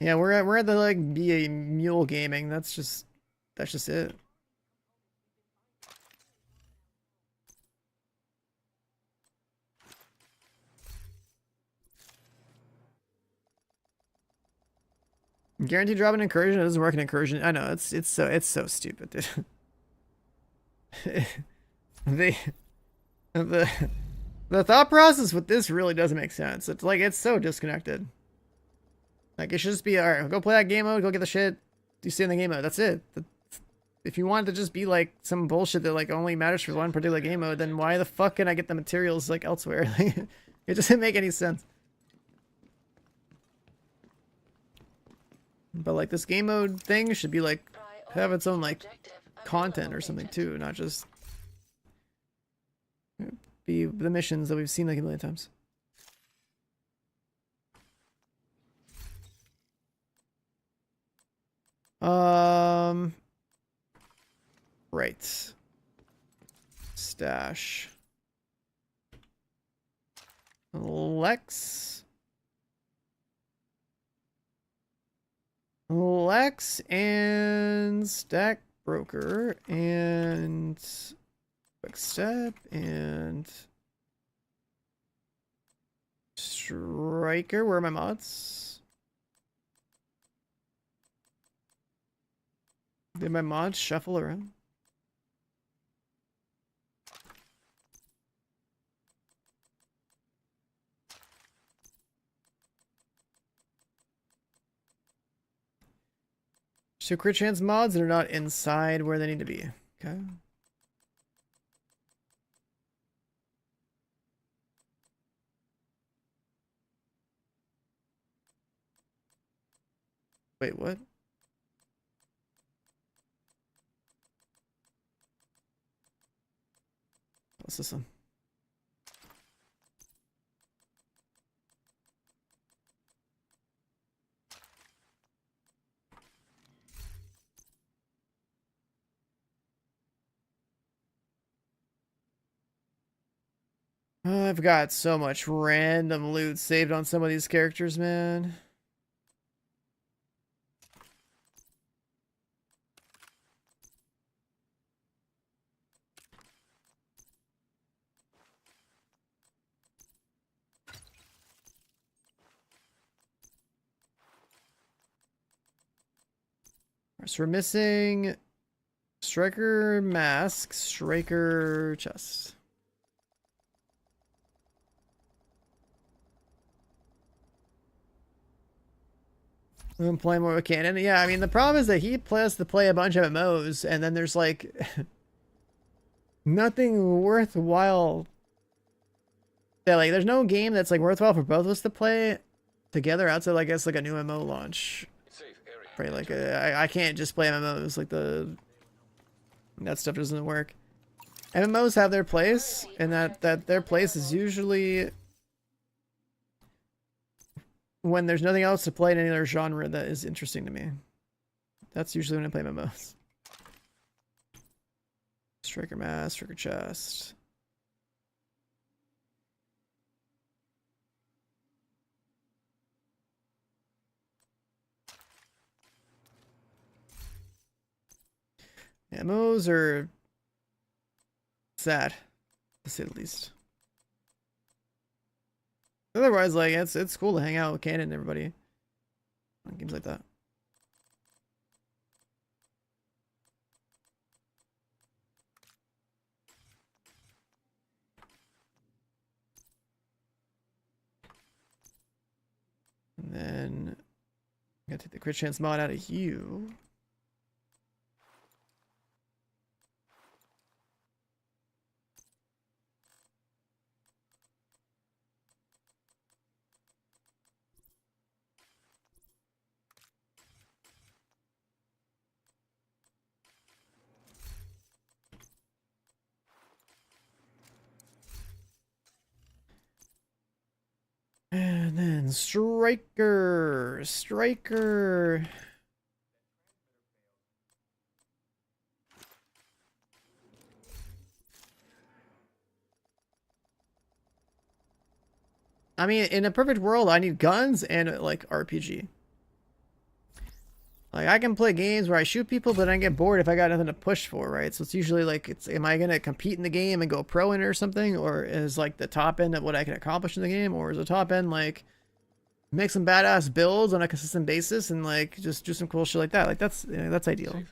Yeah, we're at the like be a mule gaming. That's just it. Guaranteed drop an incursion. It doesn't work in incursion. I know it's so stupid, dude. the the thought process with this really doesn't make sense. It's like it's so disconnected. Like it should just be alright. Go play that game mode. Go get the shit. You stay in the game mode. That's it. If you want it to just be like some bullshit that like only matters for one particular game mode, then why the fuck can I get the materials like elsewhere? It doesn't make any sense. But like this game mode thing should be like have its own like content or something too, not just be the missions that we've seen like a million times. Right. stash. Lex and Stack Broker and Quick Step and Striker. Where are my mods? Did my mods shuffle around? So crit chance mods that are not inside where they need to be. Okay. Wait, what? What's this one? Oh, I've got so much random loot saved on some of these characters, man. So we're missing Striker mask, Striker chest. I'm playing more with Cannon. Yeah, I mean, the problem is that he plans to play a bunch of MMOs, and then there's like nothing worthwhile. Yeah, like there's no game that's like worthwhile for both of us to play together outside, I guess, like a new MMO launch. Right, like I can't just play MMOs. Like that stuff doesn't work. MMOs have their place, and that their place is usually when there's nothing else to play in any other genre that is interesting to me. That's usually when I play MMOs. Striker mask, Striker chest. MMOs are sad, to say the least. Otherwise, like it's cool to hang out with Cannon and everybody on games like that. And then I gotta take the crit chance mod out of you. And then Striker. I mean, in a perfect world, I need guns and like RPG. Like I can play games where I shoot people, but I get bored if I got nothing to push for, right? So it's usually like, am I gonna compete in the game and go pro in it or something, or is like the top end of what I can accomplish in the game, or is the top end like make some badass builds on a consistent basis and like just do some cool shit like that? Like that's ideal.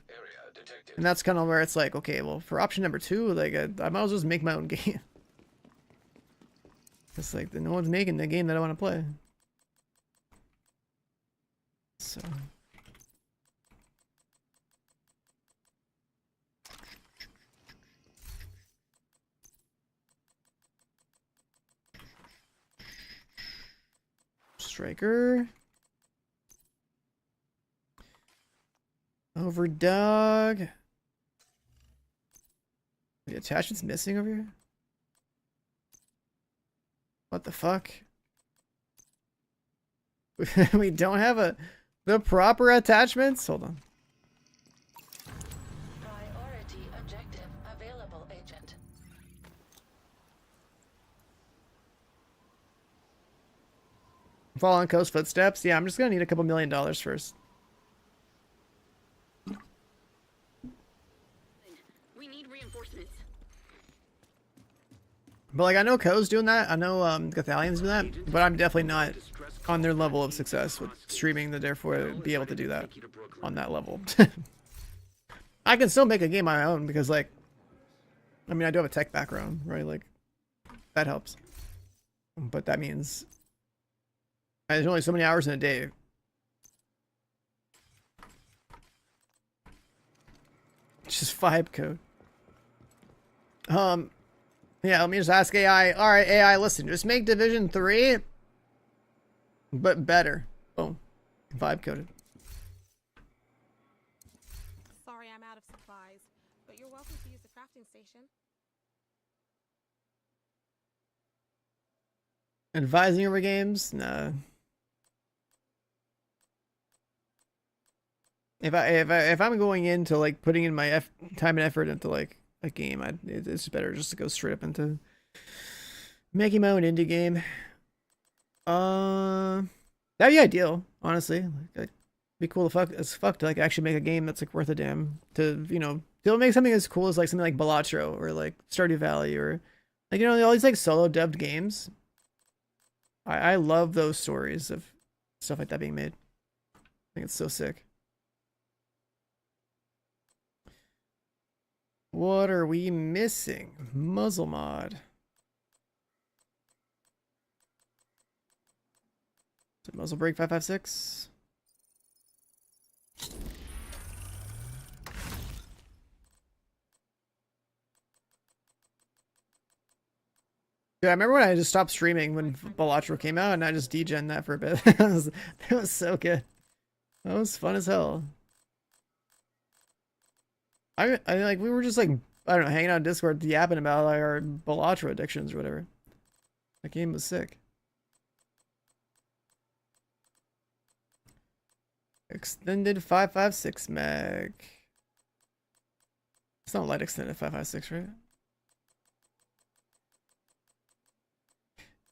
And that's kind of where it's like, okay, well, for option number 2, like I might as well just make my own game. It's like no one's making the game that I want to play. So. Striker. Overdog. The attachment's missing over here? What the fuck? We don't have the proper attachments? Hold on. Priority objective available, Agent. Following Coast footsteps. Yeah, I'm just gonna need a couple $1,000,000 first. We need reinforcements. But like I know Ko's doing that. I know Gathalian's doing that, but I'm definitely not on their level of success with streaming to therefore be able to do that on that level. I can still make a game of my own because like I mean I do have a tech background, right? Like that helps. But that means there's only so many hours in a day. It's just vibe code. Yeah, let me just ask AI. All right, AI, listen, just make Division 3, but better. Boom. Vibe coded. Sorry, I'm out of supplies, but you're welcome to use the crafting station. Advising over games? Nah. If I'm going into like putting in my time and effort into like a game, it's better just to go straight up into making my own indie game. That'd be ideal, honestly. Like, it'd be cool as fuck to like actually make a game that's like worth a damn. To to make something as cool as like something like Balatro or like Stardew Valley or like all these like solo dubbed games. I love those stories of stuff like that being made. I think it's so sick. What are we missing? Muzzle mod. Is it muzzle break 556? Yeah, I remember when I just stopped streaming when Balatro came out and I just degen that for a bit. That was so good. That was fun as hell. I like we were just like I don't know hanging out on Discord yapping about like our Balatro addictions or whatever. That game was sick. Extended 556 mag. It's not light extended 556, right?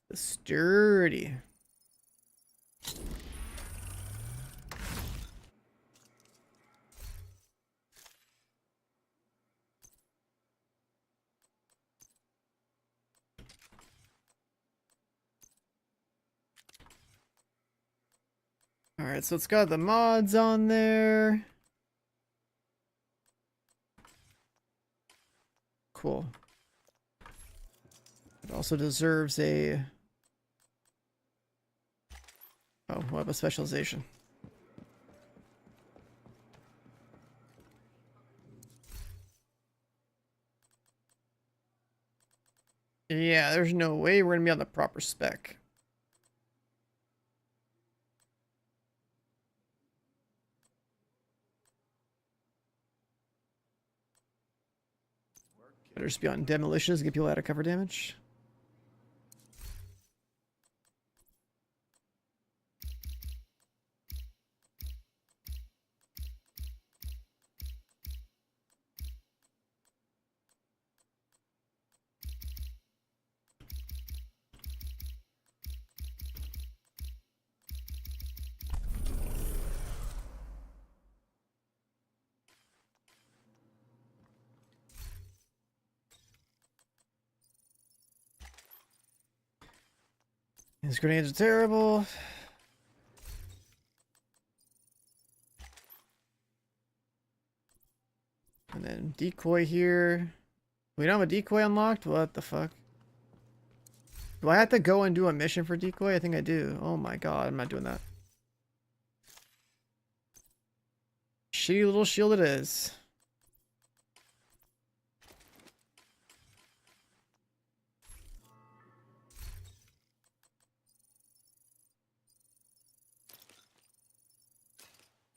The sturdy. Alright, so it's got the mods on there. Cool. It also deserves a... Oh, web of specialization. Yeah, there's no way we're gonna be on the proper spec. Better just be on demolitions, get people out of cover damage. These grenades are terrible. And then decoy here. We don't have a decoy unlocked? What the fuck? Do I have to go and do a mission for decoy? I think I do. Oh my god, I'm not doing that. Shitty little shield it is.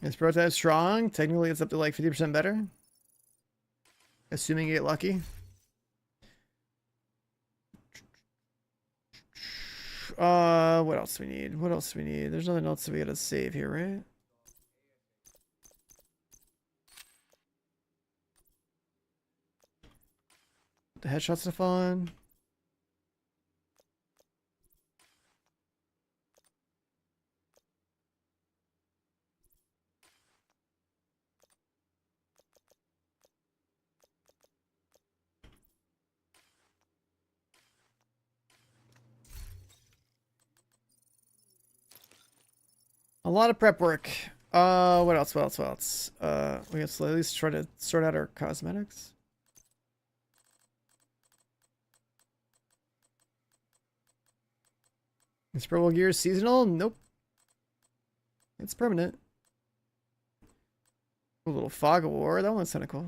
Is prototype strong? Technically it's up to like 50% better. Assuming you get lucky. What else do we need? What else do we need? There's nothing else that we gotta save here, right? The headshot stuff on. lot of prep work. What else? What else? What else? We have to at least try to sort out our cosmetics. Is purple gear seasonal? Nope. It's permanent. A little fog of war. That one's kind of cool.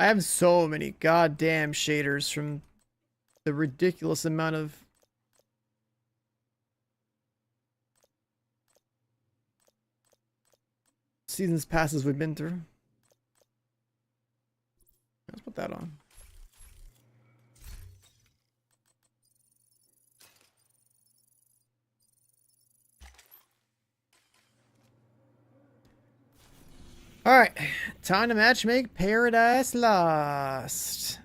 I have so many goddamn shaders from the ridiculous amount of seasons passes we've been through. Let's put that on. Alright, time to matchmake Paradise Lost.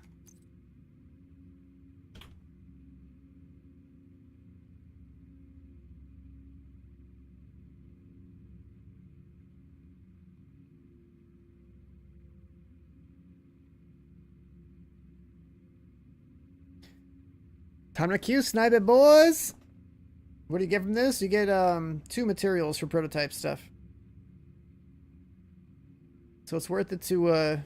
Time to queue, snipe it, boys! What do you get from this? You get 2 materials for prototype stuff. So it's worth it to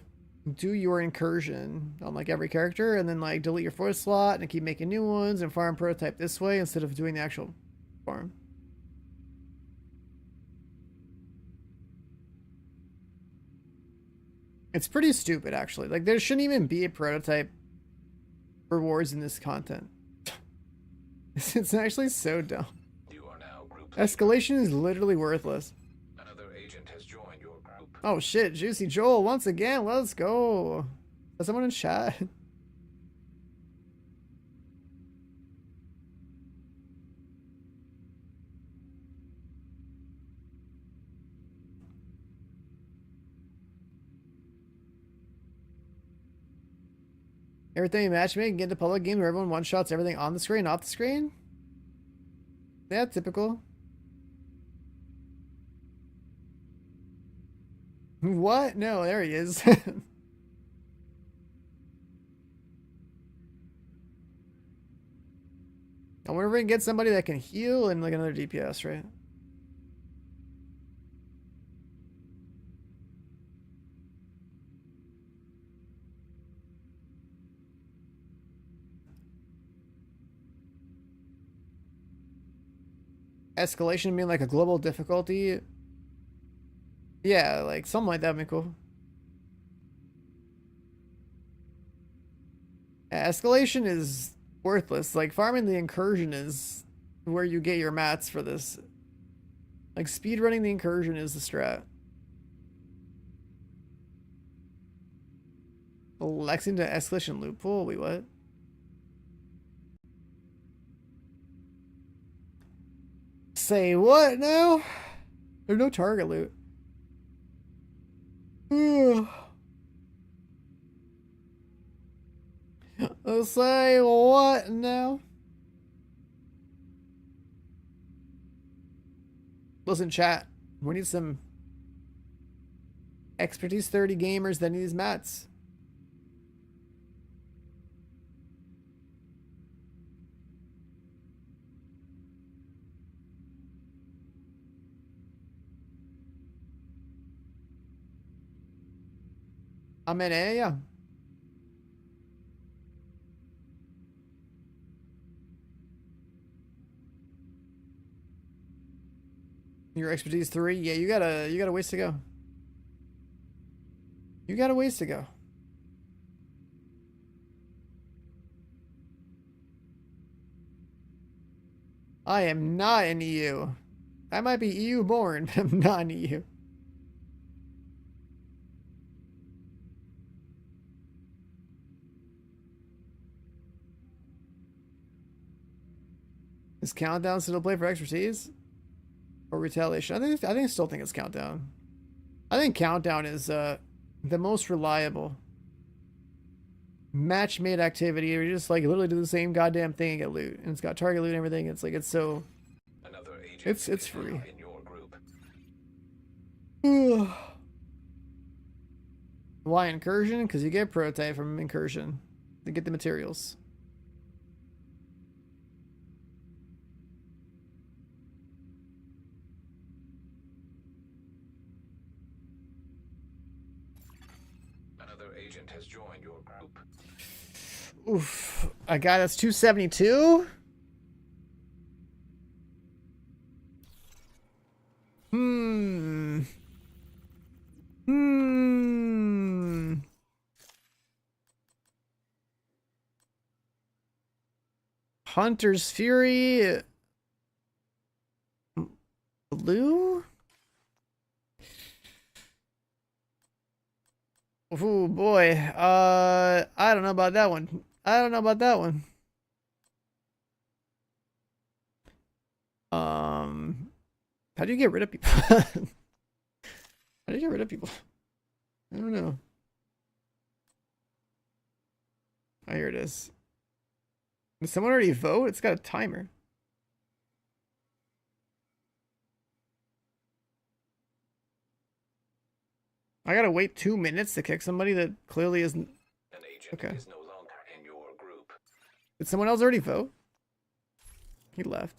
do your incursion on like every character and then like delete your force slot and keep making new ones and farm prototype this way instead of doing the actual farm. It's pretty stupid actually. Like there shouldn't even be a prototype rewards in this content. It's actually so dumb. You are now group Escalation is literally worthless. Another agent has joined your group. Oh shit, Juicy Joel once again. Let's go. Is someone in chat? Everything in matchmaking, get the public game where everyone one-shots everything on the screen, off the screen? Yeah, typical. What? No, there he is. I wonder if we can get somebody that can heal and like another DPS, right? Escalation being like a global difficulty. Yeah, like something like that would be cool. Yeah, escalation is worthless. Like farming the incursion is where you get your mats for this. Like speedrunning the incursion is the strat. Lexington escalation loophole. Wait, what? Say what now? There's no target loot. Say what now? Listen, chat. We need some expertise 30 gamers that need these mats. I'm in A, yeah. Your expertise 3? Yeah, you got a ways to go. You got a ways to go. I am not in EU. I might be EU born, but I'm not in EU. Is Countdown still play for expertise? Or retaliation? I still think it's Countdown. I think Countdown is the most reliable match made activity where you just like literally do the same goddamn thing and get loot. And it's got target loot and everything. It's like it's so Another agent It's is free. now in your group. Why incursion? Because you get prototype from incursion to get the materials. Another agent has joined your group. Oof. I got us 272. Hmm. Hunter's Fury. Blue? Oh boy. I don't know about that one. I don't know about that one. How do you get rid of people? How do you get rid of people? I don't know. Oh, here it is. Did someone already vote? It's got a timer. I gotta wait 2 minutes to kick somebody that clearly isn't. An agent Okay. is no longer in your group. Did someone else already vote? He left.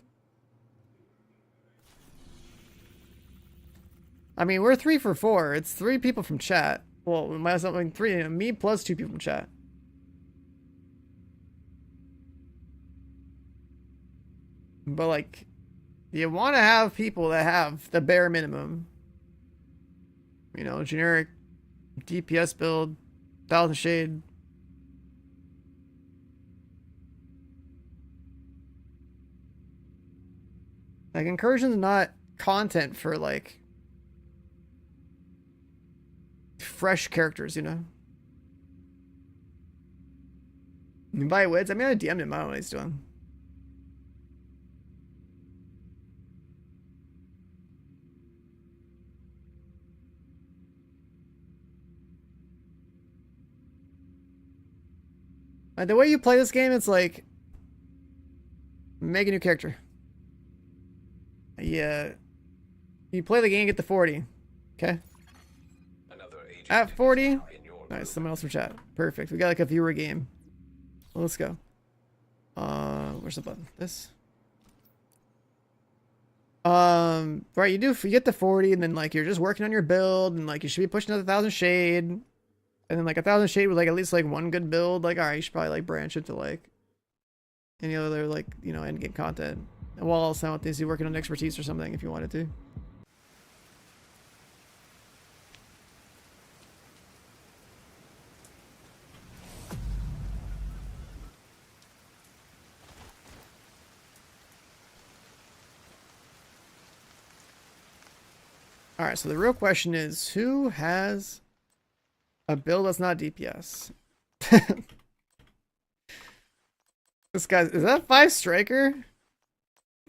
I mean, we're 3 for 4. It's 3 people from chat. Well, we might have something 3. Me plus 2 people from chat. But like, you want to have people that have the bare minimum. You know, generic DPS build, 1000 shade. Like, incursion's not content for like fresh characters, you know. By Wids, I mean I DM'd him. I don't know what he's doing. Like, the way you play this game, it's like make a new character. Yeah, you play the game, get the 40. Okay. Another agent At is 40. now in your Nice. group. Someone else from chat. Perfect. We got like a viewer game. Well, let's go. Where's the button? This. Right. You get the 40, and then like you're just working on your build, and like you should be pushing out 1000 shade, and then like 1000 shade with like at least like one good build. Like, all right, you should probably like branch into like any other like, you know, end game content. And while else simultaneously working on expertise or something if you wanted to. All right, so the real question is, who has a build that's not DPS? This guy, is that 5 striker?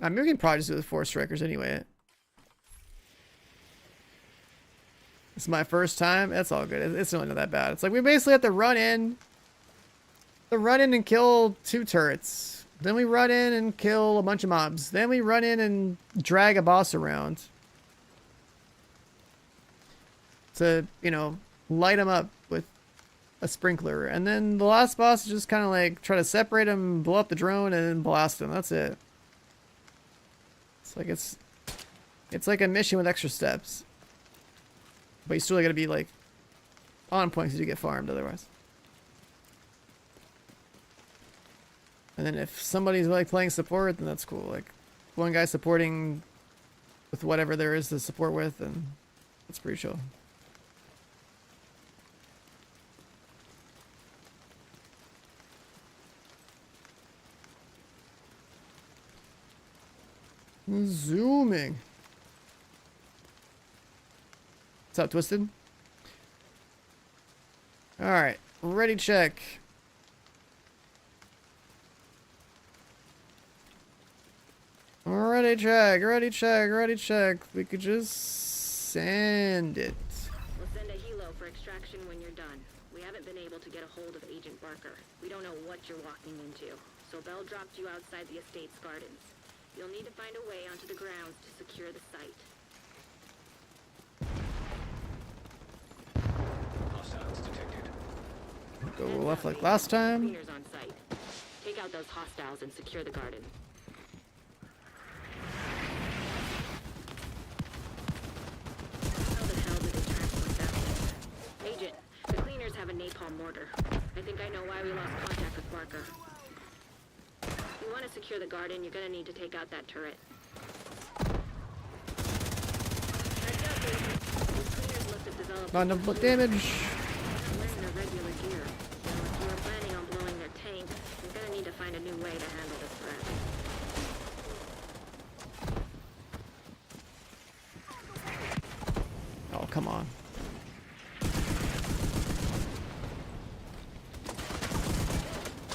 I mean, we can probably just do the 4 strikers anyway. It's my first time. That's all good. It's really not that bad. It's like we basically have to run in and kill 2 turrets. Then we run in and kill a bunch of mobs. Then we run in and drag a boss around to, you know, light them up with a sprinkler. And then the last boss is just kind of like try to separate them, blow up the drone, and then blast them. That's it. It's like it's like a mission with extra steps. But you still gotta be like on point because you get farmed otherwise. And then if somebody's like playing support, then that's cool. Like one guy supporting with whatever there is to support with, and it's pretty chill. Zooming. What's up, Twisted? Alright, ready check. Ready check, ready check, ready check. We could just send it. We'll send a helo for extraction when you're done. We haven't been able to get a hold of Agent Barker. We don't know what you're walking into. So Bell dropped you outside the estate's gardens. You'll need to find a way onto the grounds to secure the site. Hostiles detected. Go left like last time. Cleaners on site. Take out those hostiles and secure the garden. How the hell did they transport that thing? Agent, the cleaners have a napalm mortar. I think I know why we lost contact with Barker. If you want to secure the garden, you're gonna need to take out that turret. Heads up, Agent. These cleaners must have developed Not enough damage. they're wearing their regular gear. So if you were planning on blowing their tanks, you're gonna need to find a new way to handle this threat. Oh, come on.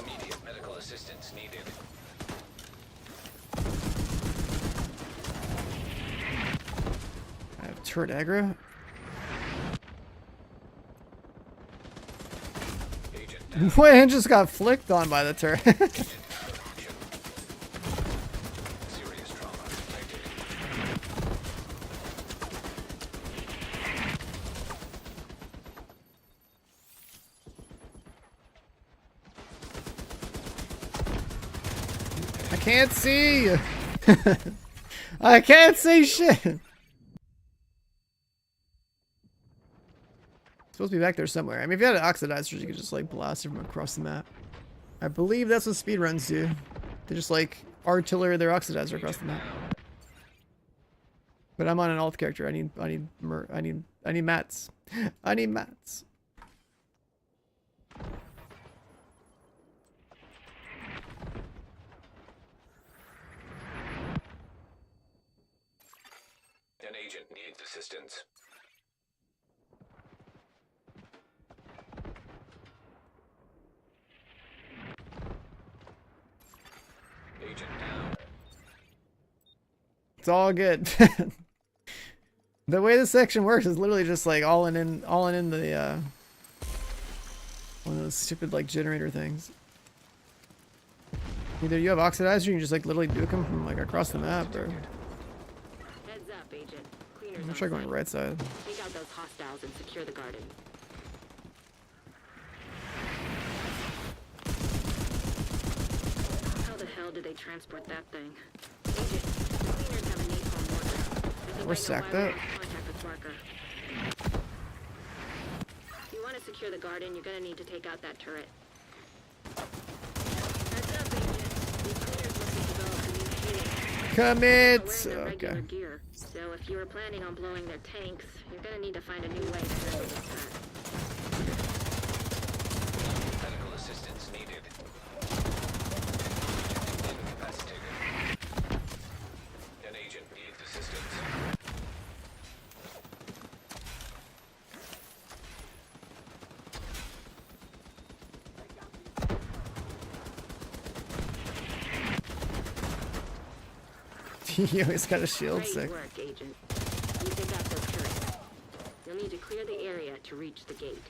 Immediate medical assistance needed. I have turret aggro. Agent down. What? I just got flicked on by the turret. Serious trauma detected. I can't see. I can't see shit. Supposed to be back there somewhere. I mean, if you had an oxidizer, you could just like blast it from across the map. I believe that's what speedruns do. They just like artillery their oxidizer across the map. But I'm on an alt character. I need mats. I need mats. An agent needs assistance. Agent down. It's all good. The way this section works is literally just like all in the one of those stupid like generator things. Either you have oxidizer, or you can just like literally nuke them from like across the map, or Heads up, Agent. Cleaners I'm on try going site. right side. Take out those hostiles and secure the garden. How the hell did they transport that thing? Agent, the cleaners have a napalm mortar. I think We're I know sacked why we up. lost contact with Barker. If you want to secure the garden, you're gonna need to take out that turret. Heads up, Agent. These cleaners must have developed a new shield. Commit. They're wearing their regular Okay. gear. So if you were planning on blowing their tanks, you're gonna need to find a new way to handle this threat. Medical assistance needed. Incapacitated. An agent needs assistance. He always got a shield Great sick. work, Agent. You take out those turrets. You'll need to clear the area to reach the gate.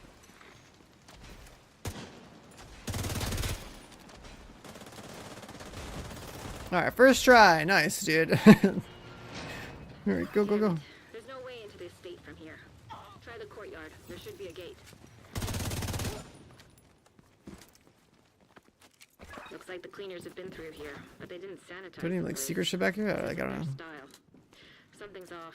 Alright, first try. Nice, dude. Alright, go, go, go. There's no way into the estate from here. Try the courtyard. There should be a gate. Looks like the cleaners have been through here, but they didn't sanitize. Do any the like place. secret shit back here? Like, I don't Their know. style. Something's off.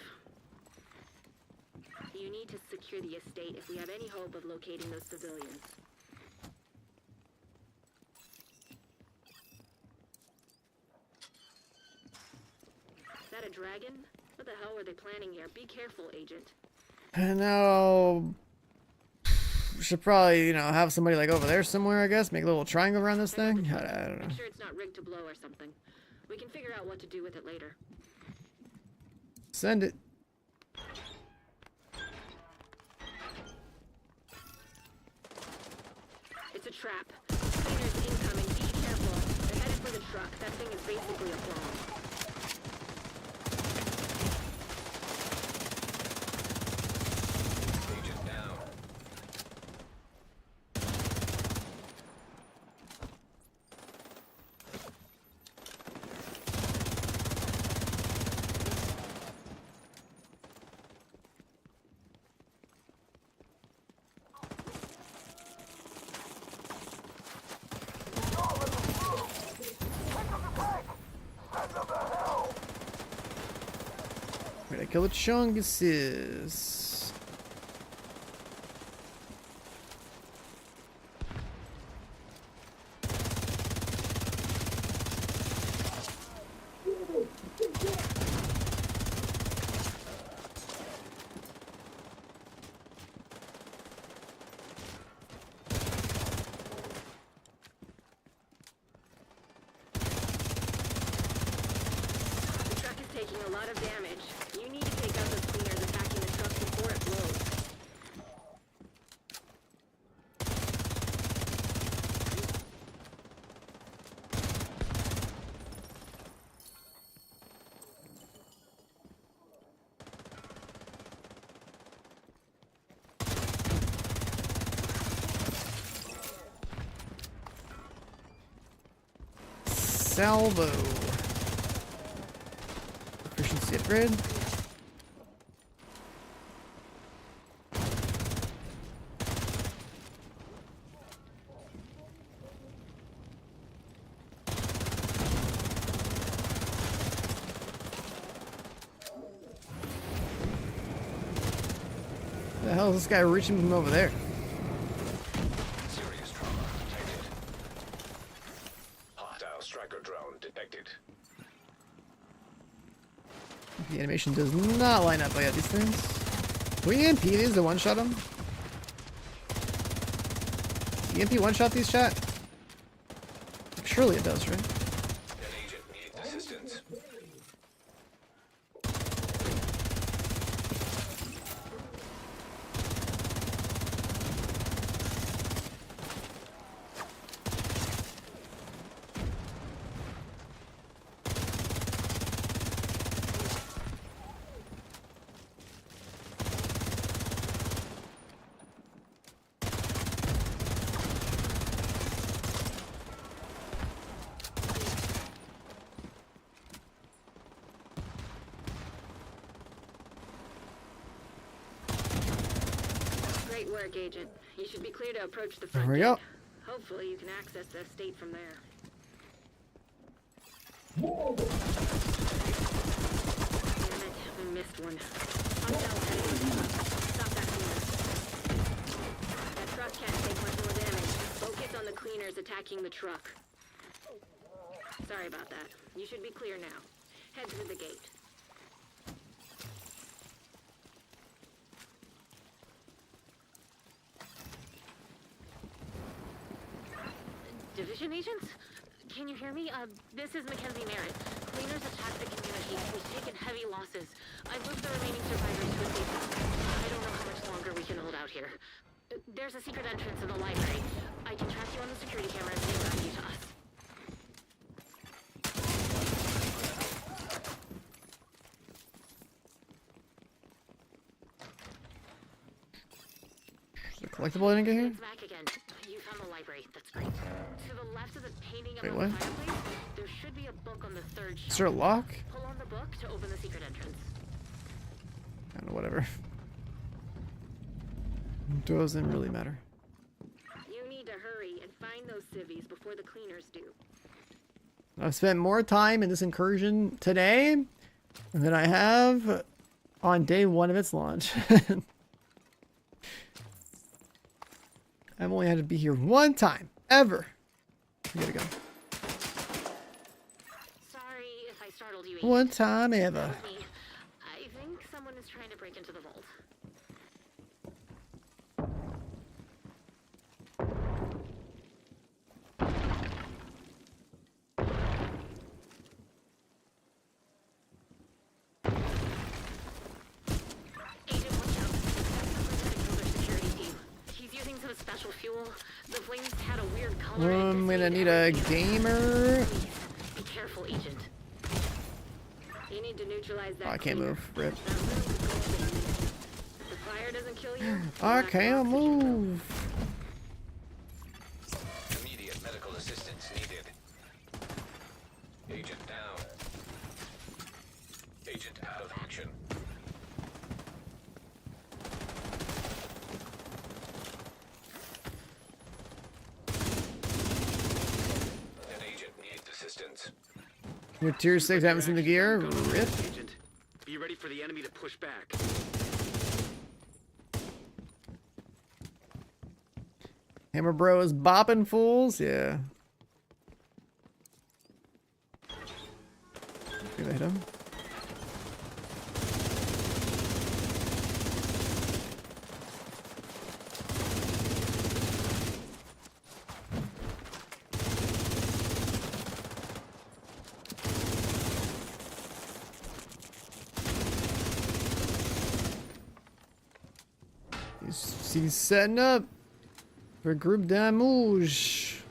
You need to secure the estate if we have any hope of locating those civilians. Is that a dragon? What the hell were they planning here? Be careful, Agent. I know. We should probably, you know, have somebody like over there somewhere, I guess. Make a little triangle around this thing. I don't know. Make sure it's not rigged to blow or something. We can figure out what to do with it later. Send it. It's a trap. Cleaners incoming. Be careful. They're headed for the truck. That thing is basically a bomb. Agent down. Wait, I kill the Chunguses. The truck is taking a lot of damage. You need to take out those cleaners attacking the truck before it blows. Salvo. Efficiency upgrade. The hell is this guy reaching from over there? Serious trauma detected. Hostile striker drone detected. The animation does not line up by these things. Can we EMP these to one-shot them? EMP one-shot these, chat? Surely it does, right? An agent needs assistance. Great work, Agent. You should be clear to approach the front There we gate. go. Hopefully you can access the estate from there. Damn it, we missed one. Hostile heading. Stop that cleaner. That truck can't take much more damage. Focus on the cleaners attacking the truck. Sorry about that. You should be clear now. Head to the gate. Division agents? Can you hear me? This is Mackenzie Merritt. Cleaners attacked the community. We've taken heavy losses. I've moved the remaining survivors to a safe house. I don't know how much longer we can hold out here. There's a secret entrance in the library. I can track you on the security cameras and guide you to us. Is there a collectible I didn't get here? It's back again. You found the library. That's great. To the left of the painting Wait, above what? the fireplace, there should be a book on the third shelf. Is there a lock? Pull on the book to open the secret entrance. I don't know, whatever. Doesn't really matter. You need to hurry and find those civvies before the cleaners do. I've spent more time in this incursion today than I have on day one of its launch. I've only had to be here one time, ever. We gotta go. Sorry if I startled you. One time ever. That was me. I think someone is trying to break into the vault. Agent, watch out. That's the security team. He's using some special fuel. The flames had a weird color. and I'm gonna dissipated need a everything in their gamer. path. Please, be careful, Agent. You need to neutralize that. Oh, I can't cleaner. move. Rip. That room is golden. If the fire doesn't kill you, I the can't oxygen will. move. Immediate medical assistance needed. Agent down. Agent out of action. An agent needs assistance. Your tier 6 haven't seen the gear. Rip. Agent, be ready for the enemy to push back. Hammer Bro is bopping fools, yeah. Did I hit him? He's setting up for group damage.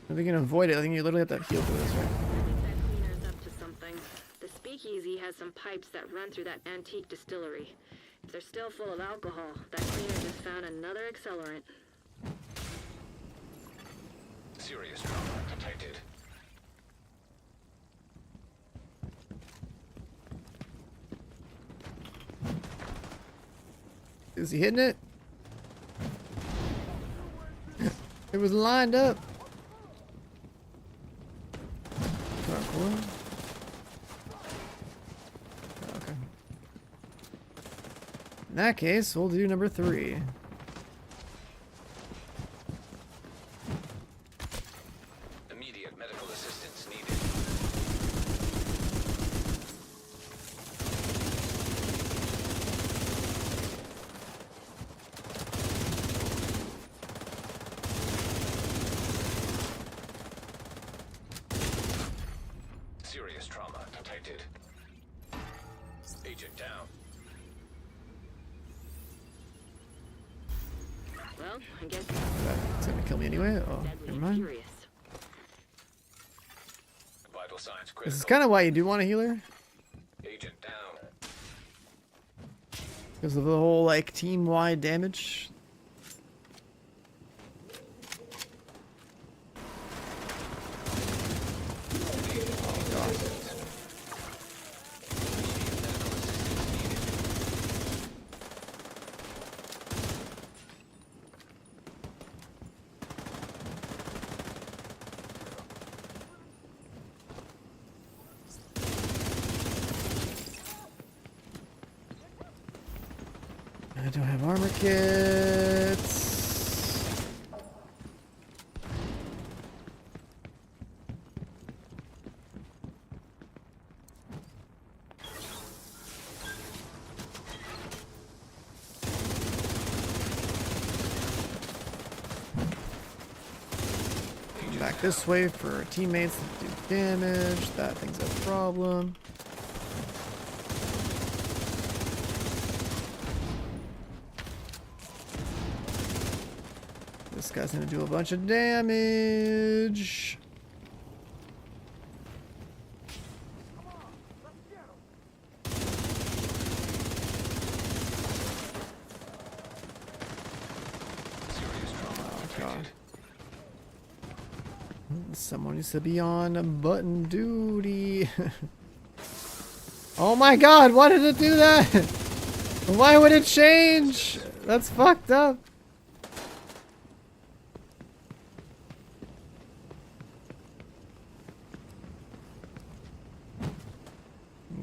I think you can avoid it. I think you literally have to heal for this, right? I think that cleaner's up to something. The speakeasy has some pipes that run through that antique distillery. If they're still full of alcohol, that cleaner just found another accelerant. Serious trauma detected. Is he hitting it? It was lined up. Oh, cool. Okay. In that case, we'll do number 3. Immediate medical assistance needed. Serious trauma detected. Agent down. Well, I guess It's gonna kill me anyway. Oh, deadly never mind. furious. Vital signs critical. This is kind of why you do want a healer, Agent down. because of the whole like team-wide damage. I don't have armor kits. Back this way for teammates that do damage. That thing's a problem. This guy's gonna do a bunch of damage. Serious trauma Oh detected. god. Someone needs to be on button duty. Oh my god, why did it do that? Why would it change? That's fucked up.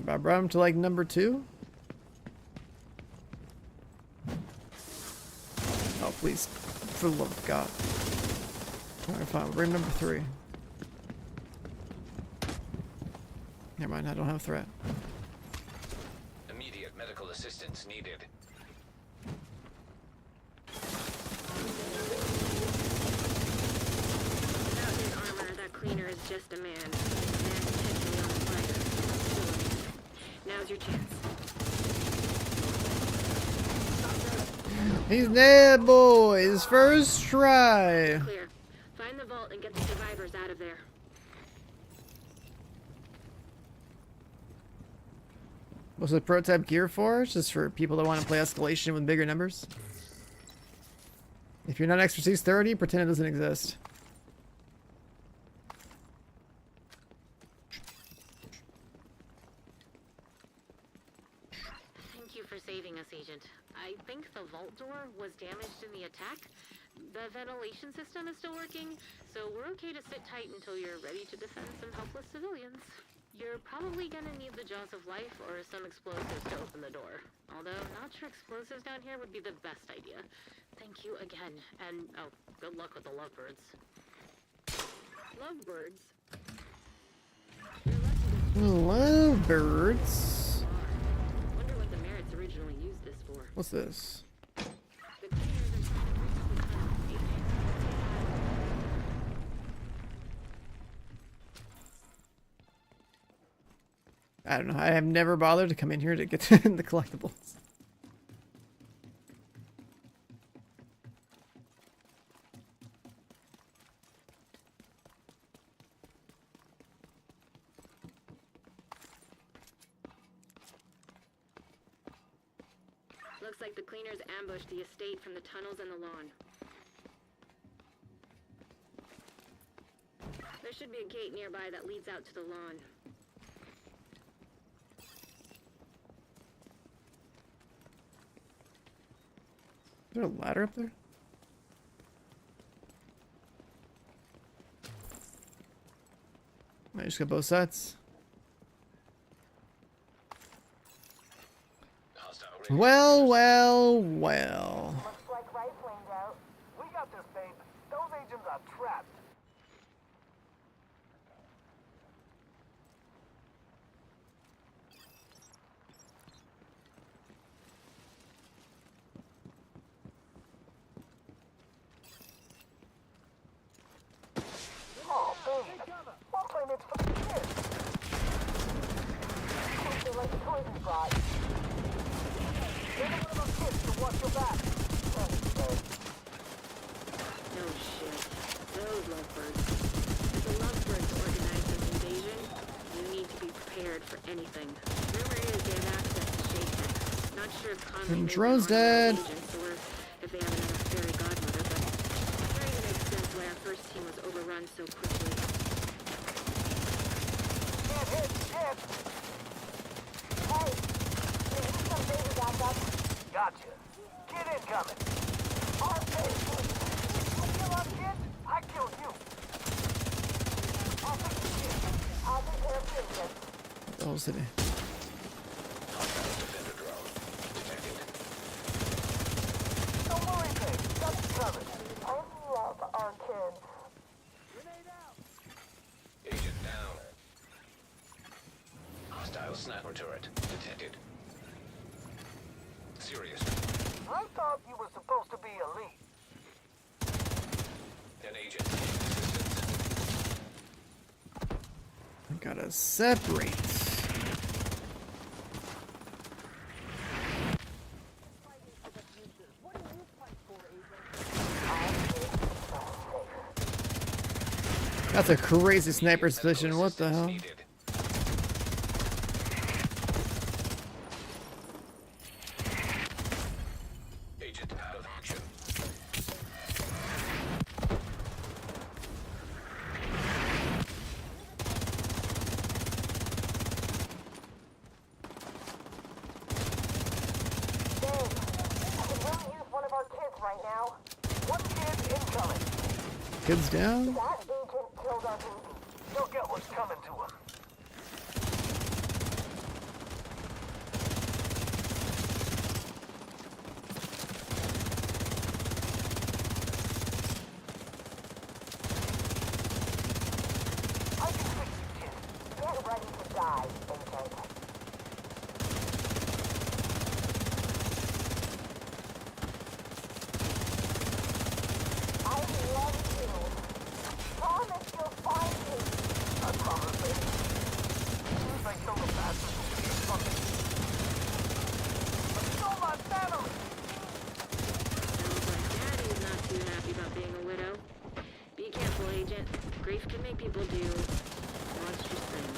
I brought him to like number 2. Oh please, for the love of God. Alright, fine, we'll bring him number 3. Never mind, I don't have a threat. Immediate medical assistance needed. Without his armor, that cleaner is just a man. A man potentially on fire. Now's your chance. He's dead, boys! First try! Clear. Find the vault and get the survivors out of there. What's the prototype gear for? It's just for people that want to play Escalation with bigger numbers. If you're not expertise 30, pretend it doesn't exist. Thank you for saving us, Agent. I think the vault door was damaged in the attack. The ventilation system is still working, so we're okay to sit tight until you're ready to defend some helpless civilians. You're probably gonna need the jaws of life or some explosives to open the door. Although, not sure explosives down here would be the best idea. Thank you again, and oh, good luck with the lovebirds. Lovebirds? Lovebirds. Wonder what the Merits originally used this for. What's this? The cleaners are trying to reach the tunnel. I don't know. I have never bothered to come in here to get the collectibles. Looks like the cleaners ambushed the estate from the tunnels and the lawn. There should be a gate nearby that leads out to the lawn. Is there a ladder up there? I just got both sides. Hostile Well, well, well. Looks like right lane's out. We got this, babe. Those agents are trapped. Oh, babe. One plane it's for the kids. Something like the toys we brought. Give one of our kids to watch your back. Thanks, babe. No shit. Those lovebirds. If the lovebirds organize this invasion, you need to be prepared for anything. Rumor is they have access to Shaken. Not sure if Conley knows Drone's the dead. agents or if they have another fairy godmother, but it starting to make sense why our first team was overrun so quickly. Can't hit, shit. Hey, can you some baby back up? Gotcha. Kid incoming. Our baby. You kill our kid, I kill you. I'll fix the kid. I'll take care of business. Oh, city. hostile defender drone detected. Don't worry, babe. Got you covered. I love our kids. Agent down. Hostile sniper turret detected. Serious. I thought you were supposed to be elite. An agent needs assistance. I gotta separate. That's a crazy sniper's position. What the hell? Needed. Agent out of action. Babe, I could really use one of our kids right now. One kid incoming. Kids down? That agent killed our baby. He'll get what's coming to him. I can fix you, kid. Get ready to die, agent. I love you. Promise you'll find me. I promise, baby. As soon as I kill the bastards, will be fucking. But stole my family. Sounds like Daddy's not too happy about being a widow. Be careful, Agent. Grief can make people do monstrous things.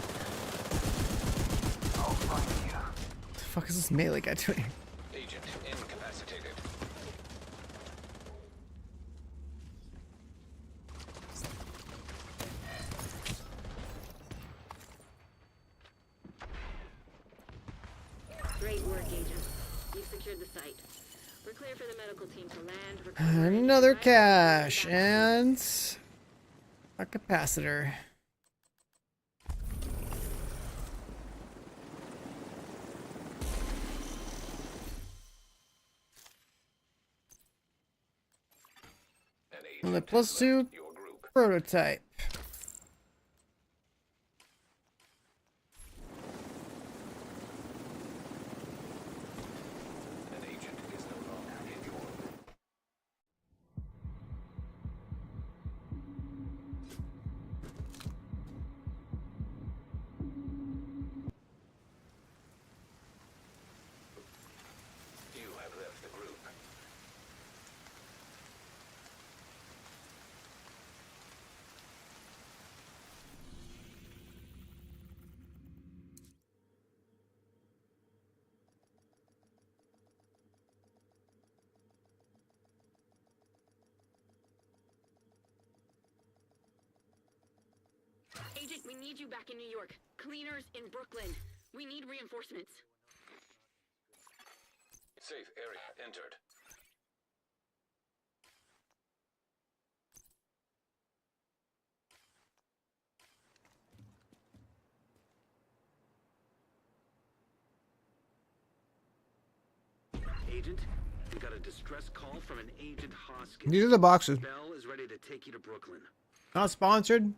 I'll find you. What the fuck is this melee guy doing? Agent incapacitated. Great work, Agent. You've secured the site. We're clear for the medical team to land. recover any Another survivors, cache and bring them back. and a capacitor. Another +2 Your group. prototype. An agent is no longer in your group. You have left the group. Agent, we need you back in New York. Cleaners in Brooklyn. We need reinforcements. Safe area entered. Agent, we got a distress call from an Agent Hoskins. These are the boxes. Bell is ready to take you to Brooklyn. Not sponsored.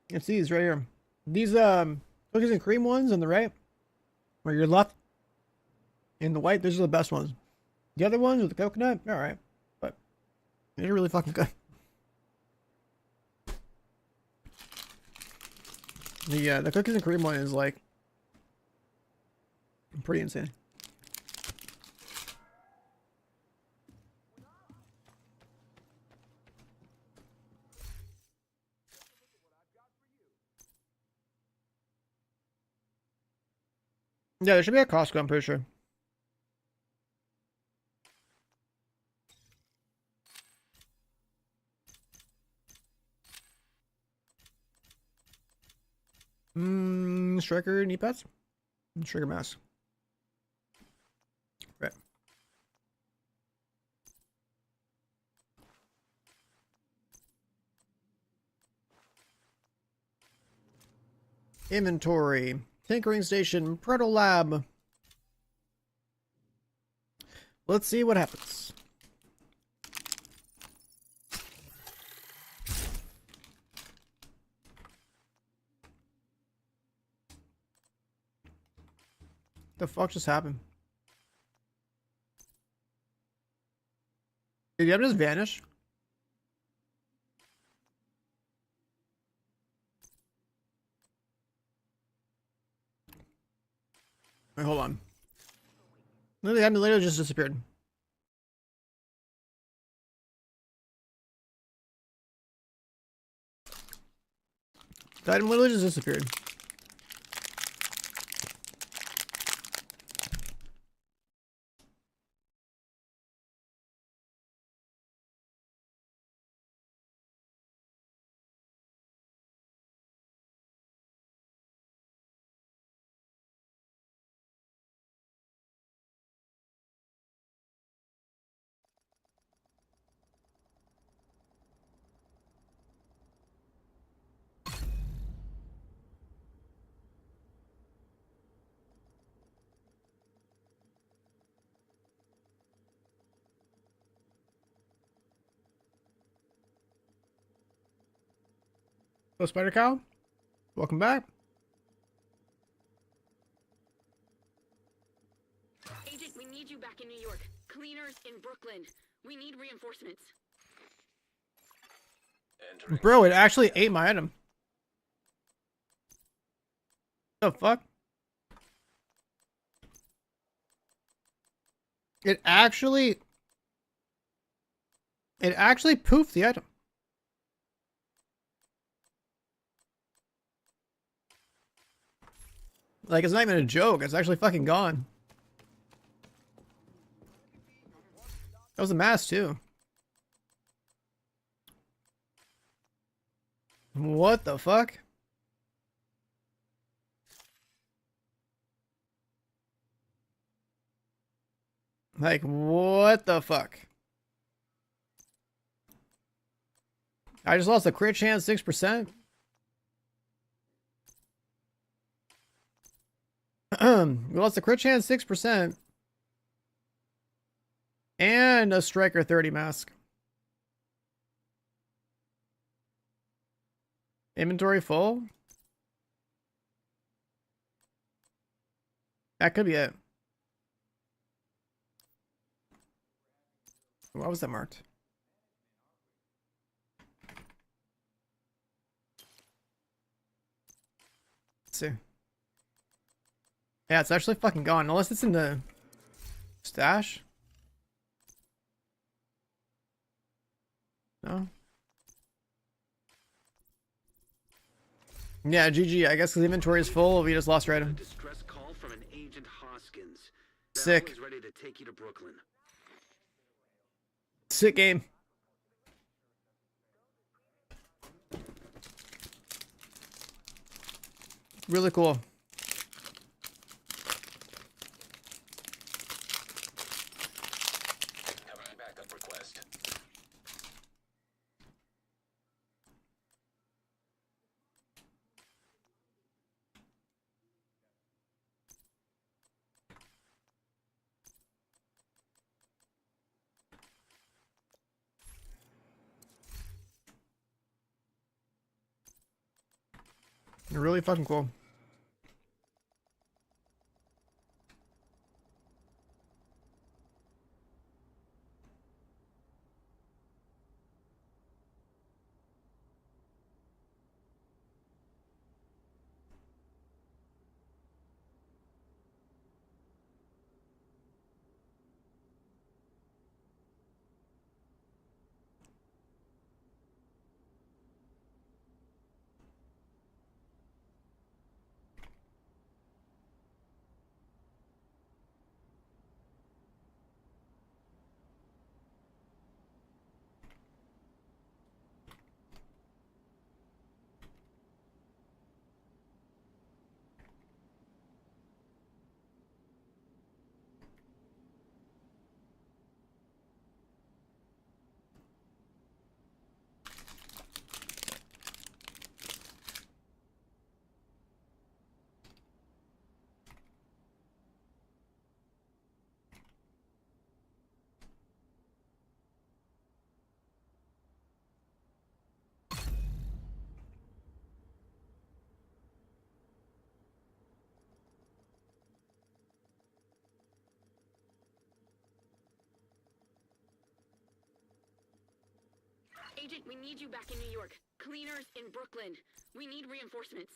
It's these right here. These cookies and cream ones on the right, where you're left, in the white. Those are the best ones. The other ones with the coconut, all right, but they're really fucking good. The cookies and cream one is like pretty insane. Yeah, there should be a Costco, I'm pretty sure. Striker knee pads? Striker mask. Right. Inventory. Tinkering station. Proto lab. Let's see what happens. The fuck just happened? Did the item just vanish? Wait, hold on. No, the item literally just disappeared. The item literally just disappeared. Hello, Spider Cow. Welcome back. Agent, we need you back in New York. Cleaners in Brooklyn. We need reinforcements. Entering. Bro, it actually ate my item. The fuck? It actually poofed the item. Like, it's not even a joke. It's actually fucking gone. That was a mask, too. What the fuck? Like, what the fuck? I just lost a crit chance 6%. We lost a crit chance 6%. And a striker 30 mask. Inventory full? That could be it. Why was that marked? Let's see. Yeah, it's actually fucking gone. Unless it's in the stash. No? Yeah, GG. I guess because the inventory is full, we just lost our A item. distress call from an Agent Hoskins. Sick. Bell is ready to take you to Brooklyn. Sick game. Really cool. Have a backup request. Really fucking cool. Agent, we need you back in New York. Cleaners in Brooklyn. We need reinforcements.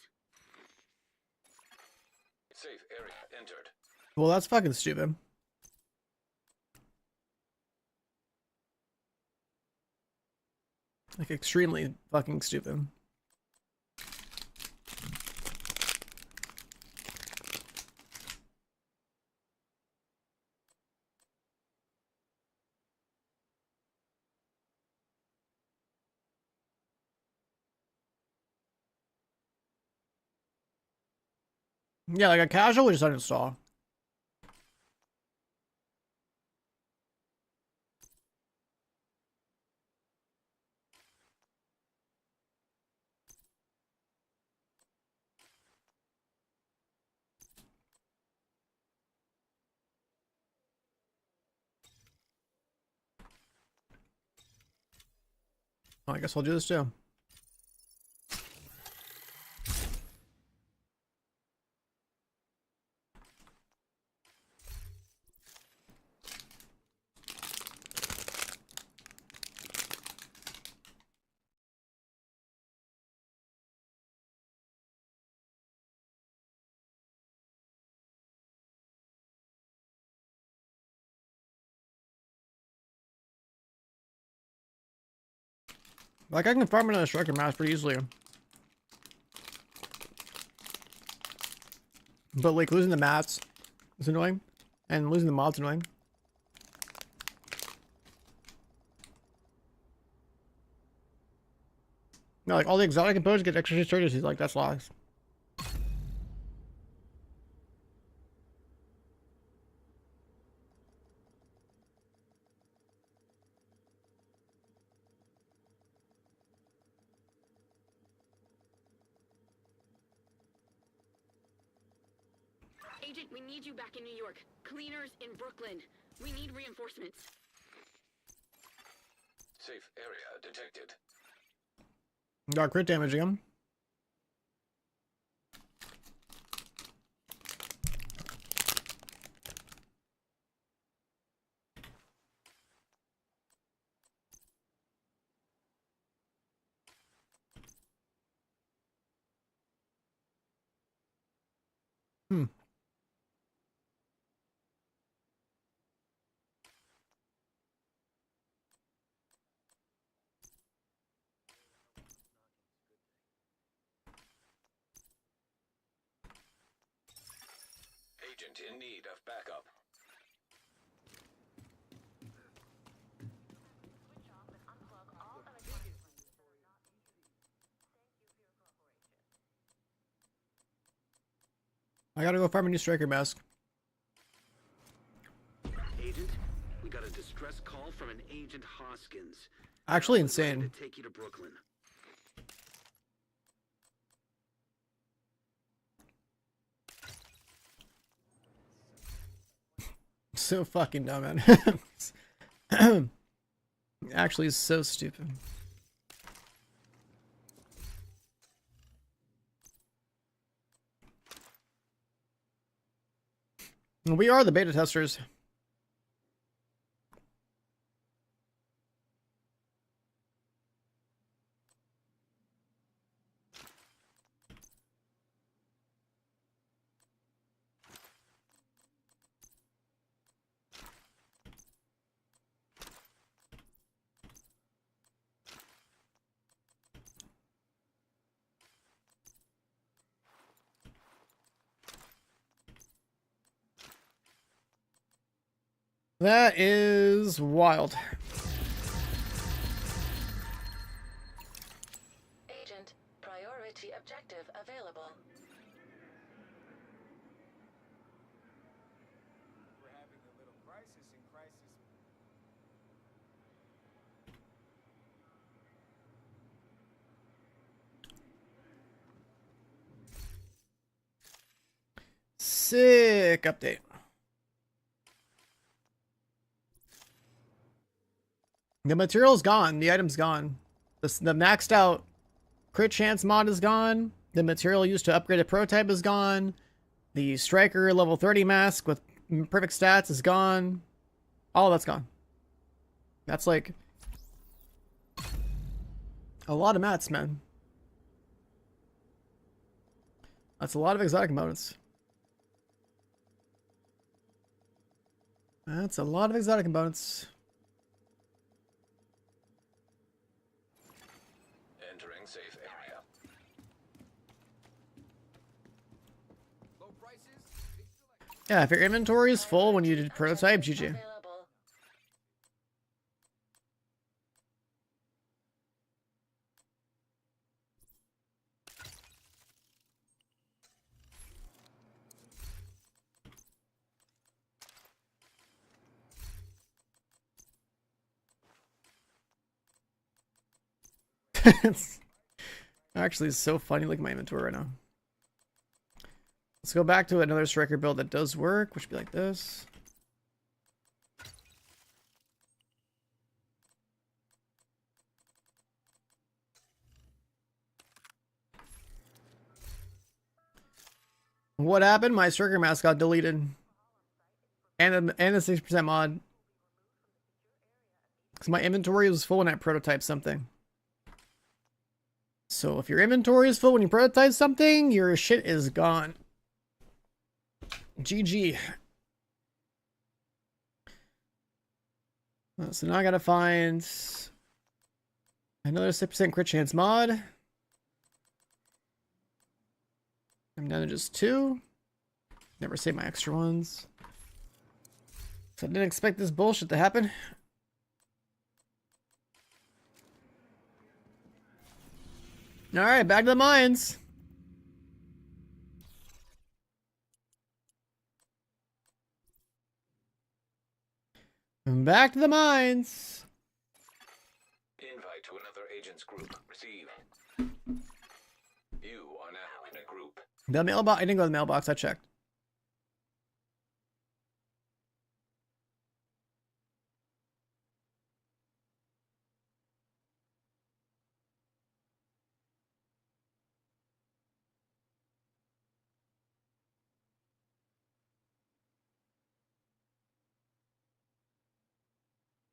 Safe area entered. Well, that's fucking stupid. Like, extremely fucking stupid. Yeah, like a casual would just uninstall. Oh, I guess I'll do this too. Like, I can farm another striker mask pretty easily. But, like, losing the mats is annoying. And losing the mods is annoying. No, like, all the exotic components get extra strategies. Like, that's lost. Agent, we need you back in New York. Cleaners in Brooklyn. We need reinforcements. Safe area detected. Got crit damage again. Hmm. Agent in need of backup. I gotta go farm a new striker mask. Agent, we got a distress call from an Agent Hoskins. Actually Al is ready insane. to take you to Brooklyn. So fucking dumb, man. Actually, so stupid. We are the beta testers. That is wild. Agent, priority objective available. We're having a little crisis in crisis. Sick update. The material's gone. The item's gone. The maxed out crit chance mod is gone. The material used to upgrade a prototype is gone. The striker level 30 mask with perfect stats is gone. All that's gone. That's like a lot of mats, man. That's a lot of exotic components. That's a lot of exotic components. Entering safe area. Low prices? Yeah, if your inventory is full when you did prototype, GG. Available. It's actually so funny. Look at my inventory right now. Let's go back to another striker build that does work, which would be like this. What happened? My striker mask got deleted. And the 6% mod. Because my inventory was full when I prototyped something. So if your inventory is full when you prototype something, your shit is gone. GG. So now I gotta find another 6% crit chance mod. I'm down to just 2. Never save my extra ones. So I didn't expect this bullshit to happen. Alright, back to the mines. Back to the mines. Invite to another agent's group. Receive. You are now in a group. The mailbox. I didn't go to the mailbox. I checked.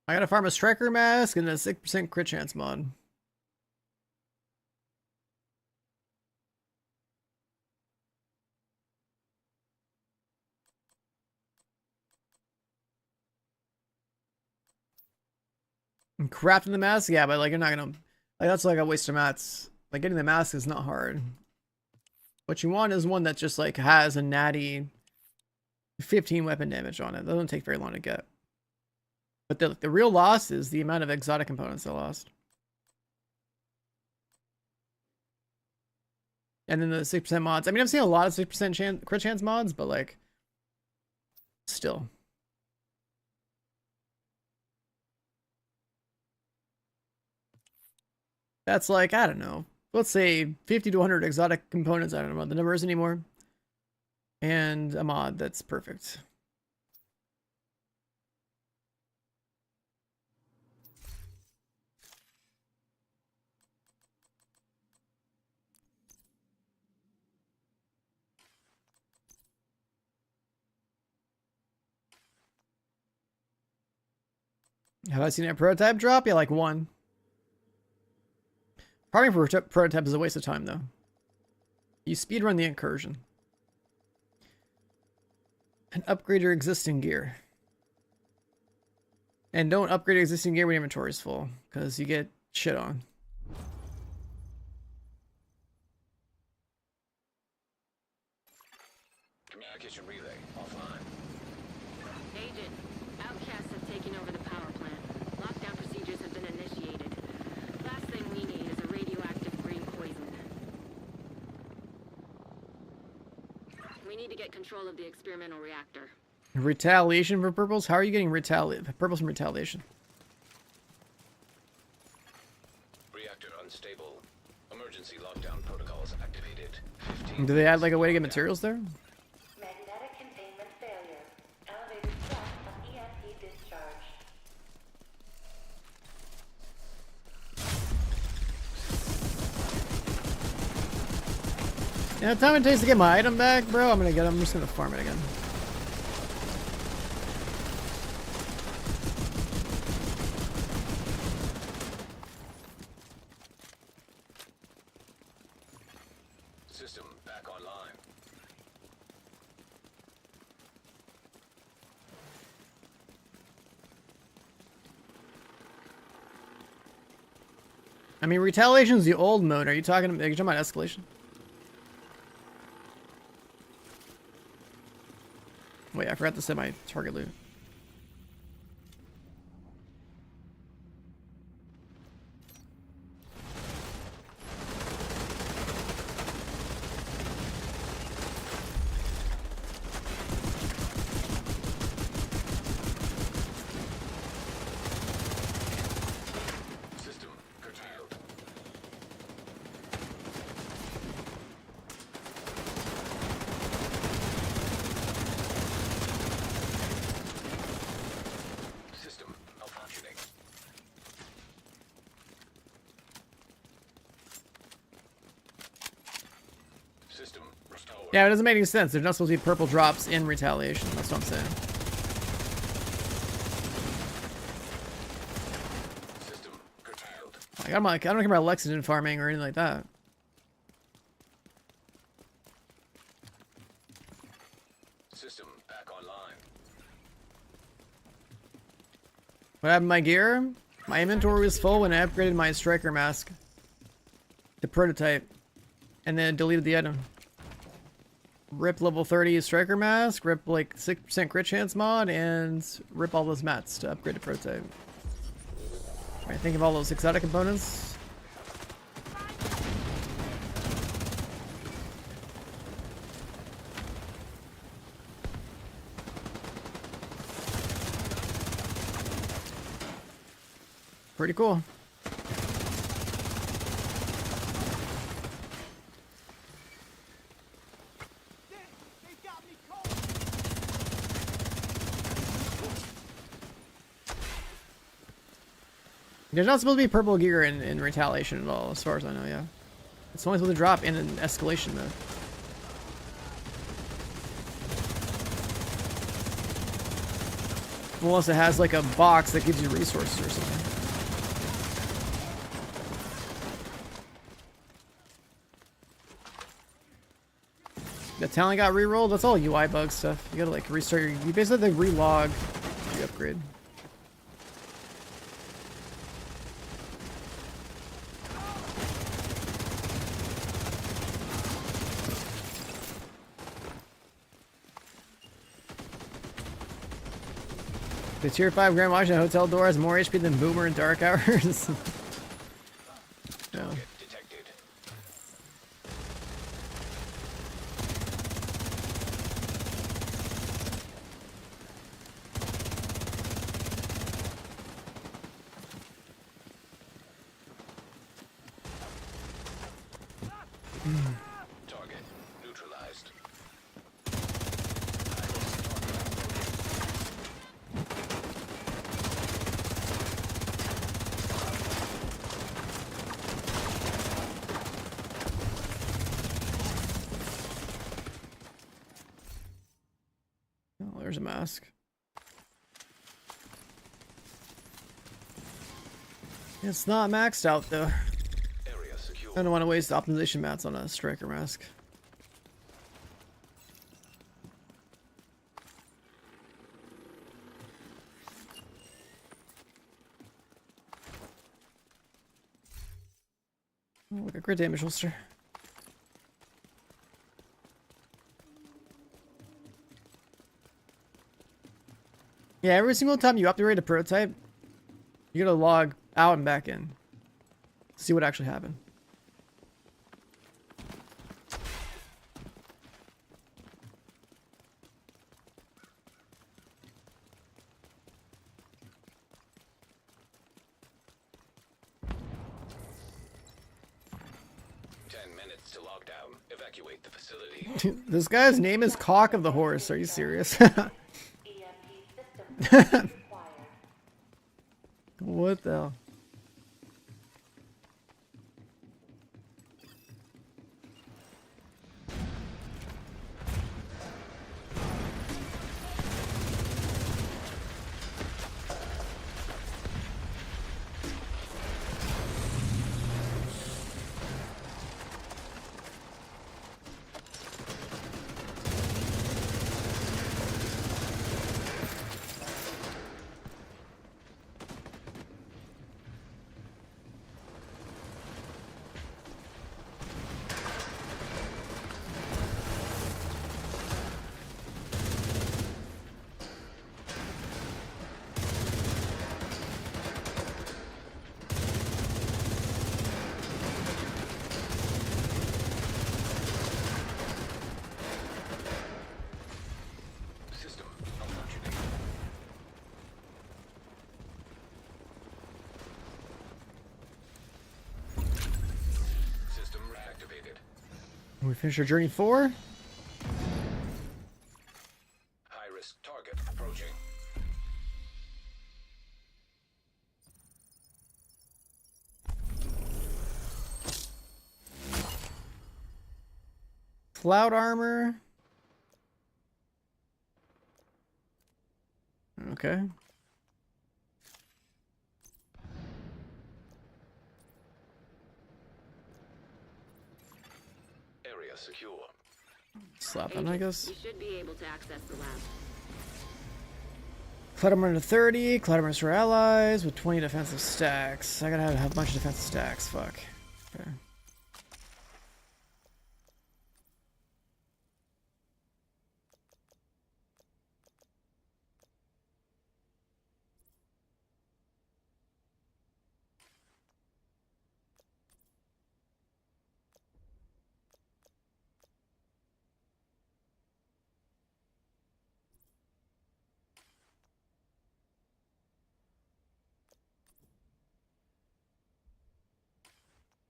I gotta farm a striker mask and a 6% crit chance mod. Crafting the mask, yeah, but like you're not gonna like that's like a waste of mats. Like getting the mask is not hard. What you want is one that just like has a natty 15 weapon damage on it. That doesn't take very long to get. But the real loss is the amount of exotic components they lost. And then the 6% mods. I mean, I've seen a lot of 6% crit chance mods, but like, still. That's like, I don't know. Let's say 50 to 100 exotic components. I don't know what the numbers anymore. And a mod that's perfect. Have I seen a prototype drop? Yeah, like one. Farming for prototype is a waste of time, though. You speedrun the incursion. And upgrade your existing gear. And don't upgrade your existing gear when your inventory is full, because you get shit on. Communication relay offline. Agent, outcasts have taken over the power plant. Lockdown procedures have been initiated. Last thing we need is a radioactive green poison. We need to get control of the experimental reactor. Retaliation for purples? How are you getting purples from retaliation? Reactor unstable. Emergency lockdown protocols activated. Do they add like a way to get materials there? Magnetic containment failure. Elevated stress of EMP discharge. Yeah, the time it takes to get my item back, bro, I'm just gonna farm it again. System back online. I mean, retaliation's the old mode. Are you talking about escalation? Wait, I forgot to set my target loot. System curtailed. System malfunctioning. System restored. Yeah, it doesn't make any sense. There's not supposed to be purple drops in retaliation. That's what I'm saying. System curtailed. Like, I'm like, I don't care about Lexington farming or anything like that. System back online. What happened to my gear? My inventory was full when I upgraded my striker mask. The prototype. And then deleted the item. Rip level 30 striker mask, rip like 6% crit chance mod, and rip all those mats to upgrade the prototype. Trying to think of all those exotic components. Pretty cool. There's not supposed to be purple gear in retaliation at all, as far as I know, yeah. It's only supposed to drop in an escalation mode. Unless it has like a box that gives you resources or something. The talent got re-rolled? That's all UI bug stuff. You gotta like restart your... You basically have to re-log your upgrade. The tier 5 Grand Washington hotel door has more HP than Boomer in dark hours. No. Target detected. Target neutralized. Oh, there's a mask. It's not maxed out though. Area secure. I don't want to waste optimization mats on a striker mask. Oh, look, a crit damage holster. Yeah, every single time you upgrade a prototype, you gotta log out and back in. See what actually happened. Minutes to lock down. Evacuate the facility. This guy's name is Cock of the Horse. Are you serious? EMP system required. What the hell? System malfunctioning. System reactivated. We finished our journey 4. High risk target approaching. Cloud armor. Okay. Area secure. Slap on, I guess. You should be able to access the lab. Cloud armor to 30. Cloud armor for allies with 20 defensive stacks. I gotta have a bunch of defensive stacks. Fuck. Okay.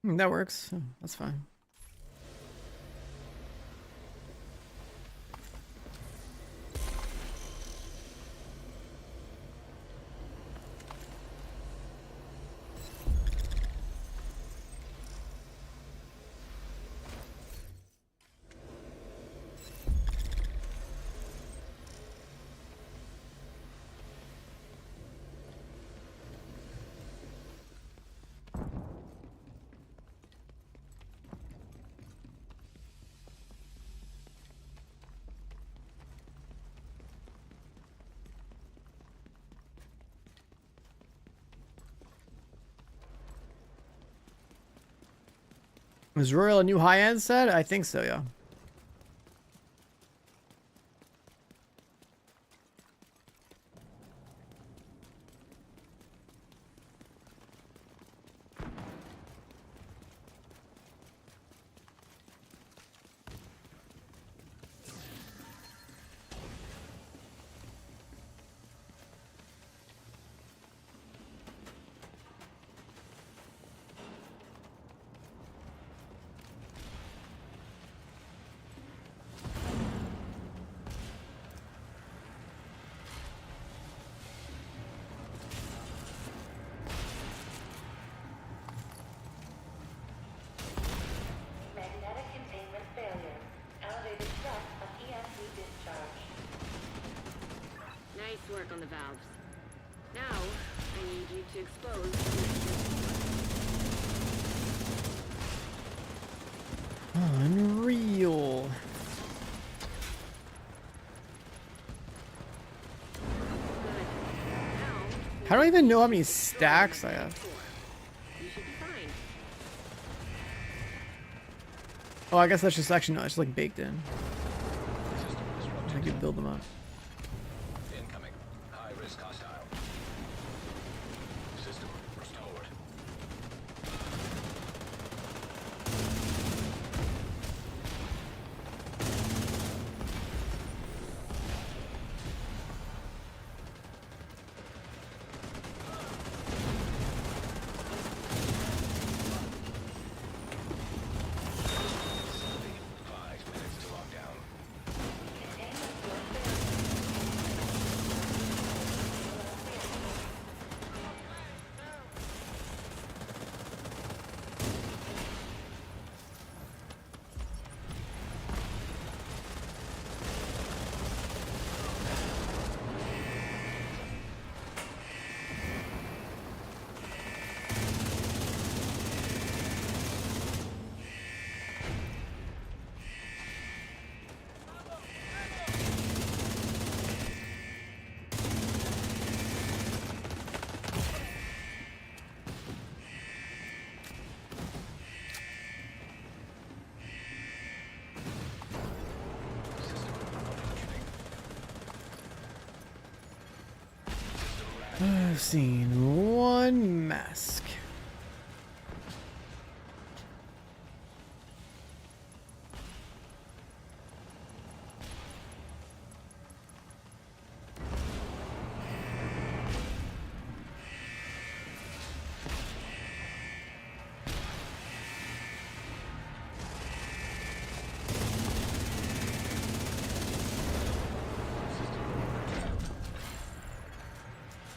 That works. That's fine. Was Royal a new high-end set? I think so, yeah. Nice work on the valves. Now, I need you to expose the Unreal. How do I even know how many stacks I have? You should be fine. Oh, I guess that's just actually no, it's like baked in. I can build them up. Incoming. High risk hostile. System restored. Facility. 5 minutes to lockdown. I've seen one mask.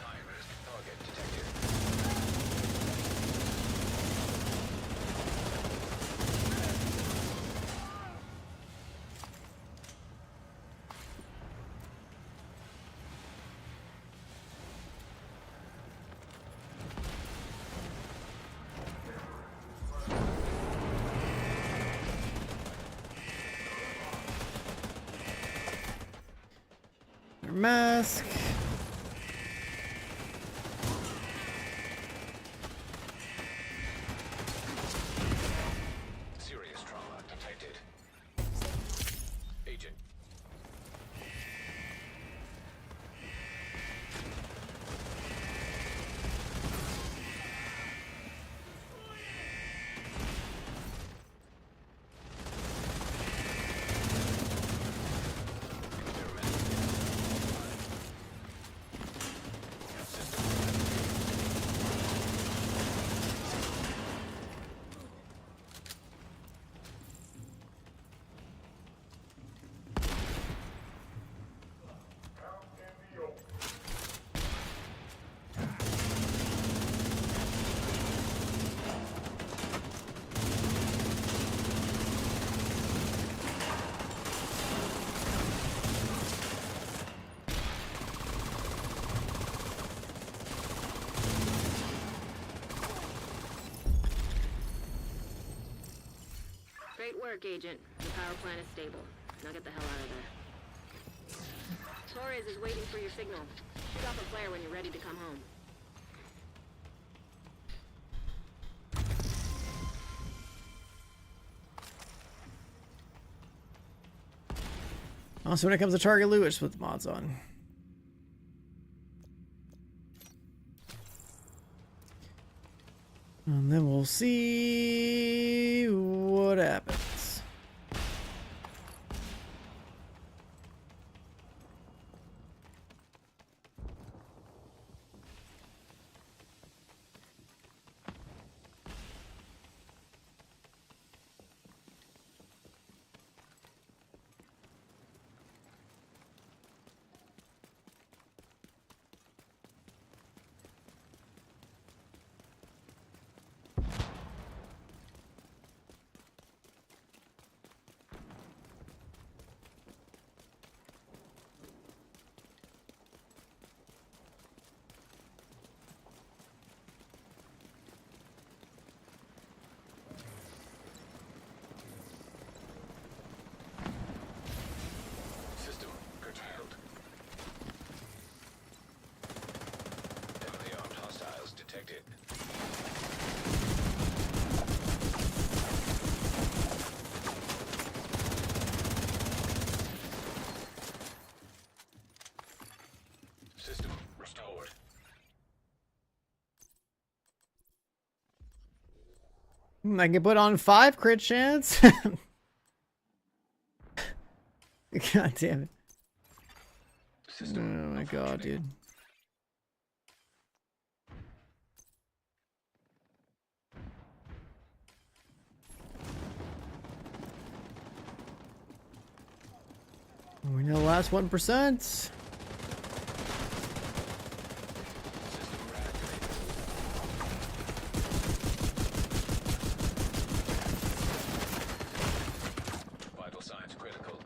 High risk target detected. Their mask. Serious trauma detected. Agent. Great work, Agent. The power plant is stable. Now get the hell out of there. Torres is waiting for your signal. Shoot off a flare when you're ready to come home. Also, when it comes to target loot, I just put the mods on. And then we'll see what happens. I can put on 5 crit chance. God damn it. Oh my god, dude. We know the last 1%. Vital signs critical.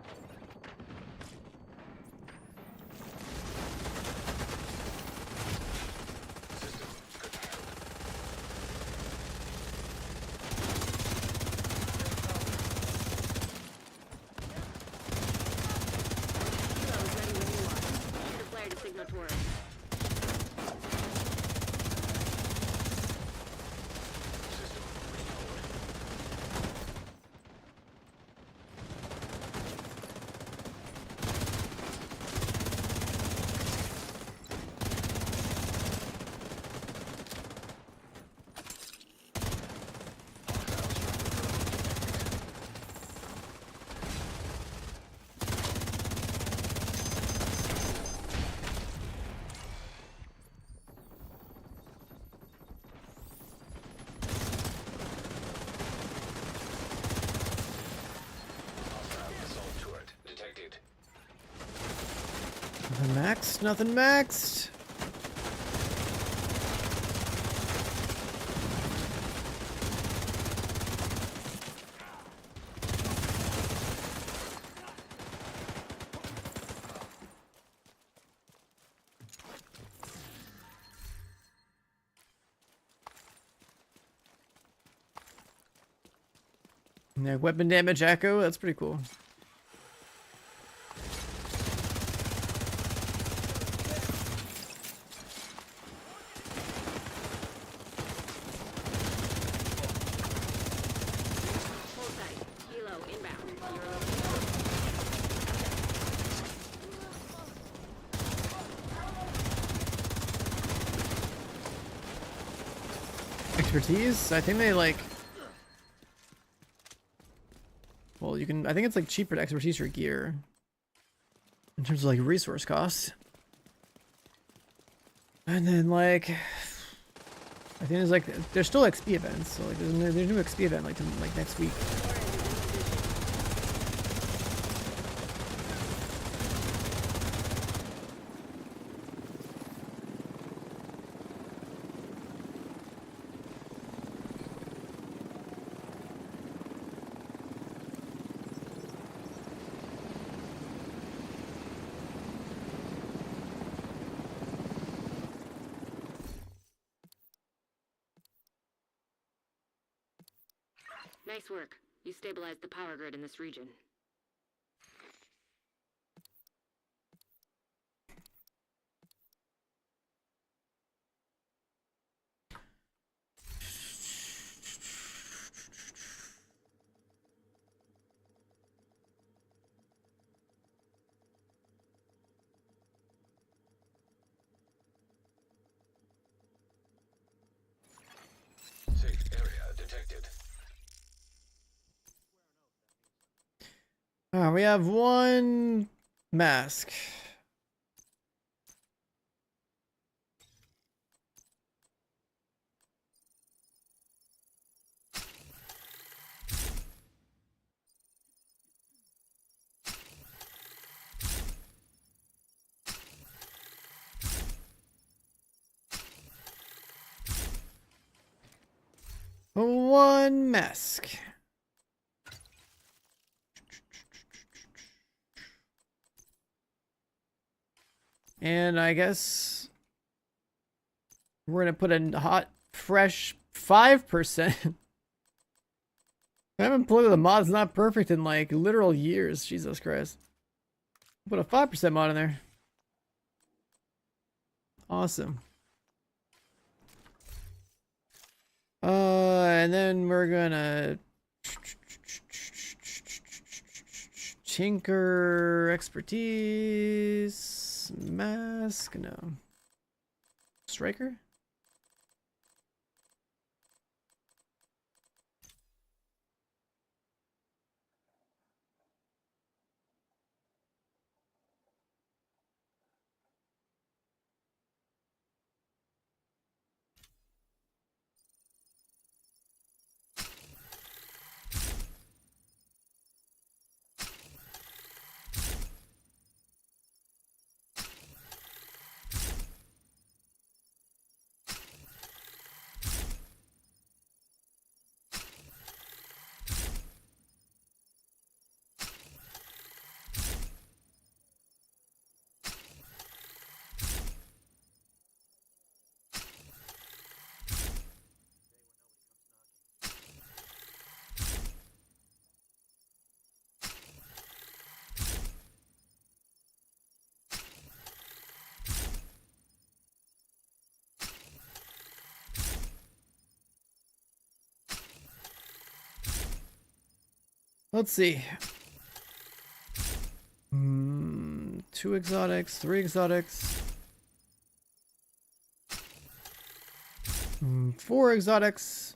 System curtailed. Kilo is ready when you are. Shoot a flare to signal to her. System restored. Assault turret detected. Nothing maxed, nothing maxed. Yeah, weapon damage echo, that's pretty cool. Hold tight. Kilo inbound. You're located. Expertise? I think they like... Well, you can... I think it's like cheaper to expertise your gear. In terms of like resource costs. And then like... I think there's like... There's still XP events. So like there's a new XP event like next week. Nice work. You stabilized the power grid in this region. Safe area detected. We have one mask. One mask. And I guess we're gonna put a hot, fresh 5%. I haven't played with the mod's not perfect in like literal years. Jesus Christ. Put a 5% mod in there. Awesome. And then we're gonna tinker expertise mask. No. Striker? Let's see. 2 exotics, 3 exotics. 4 exotics.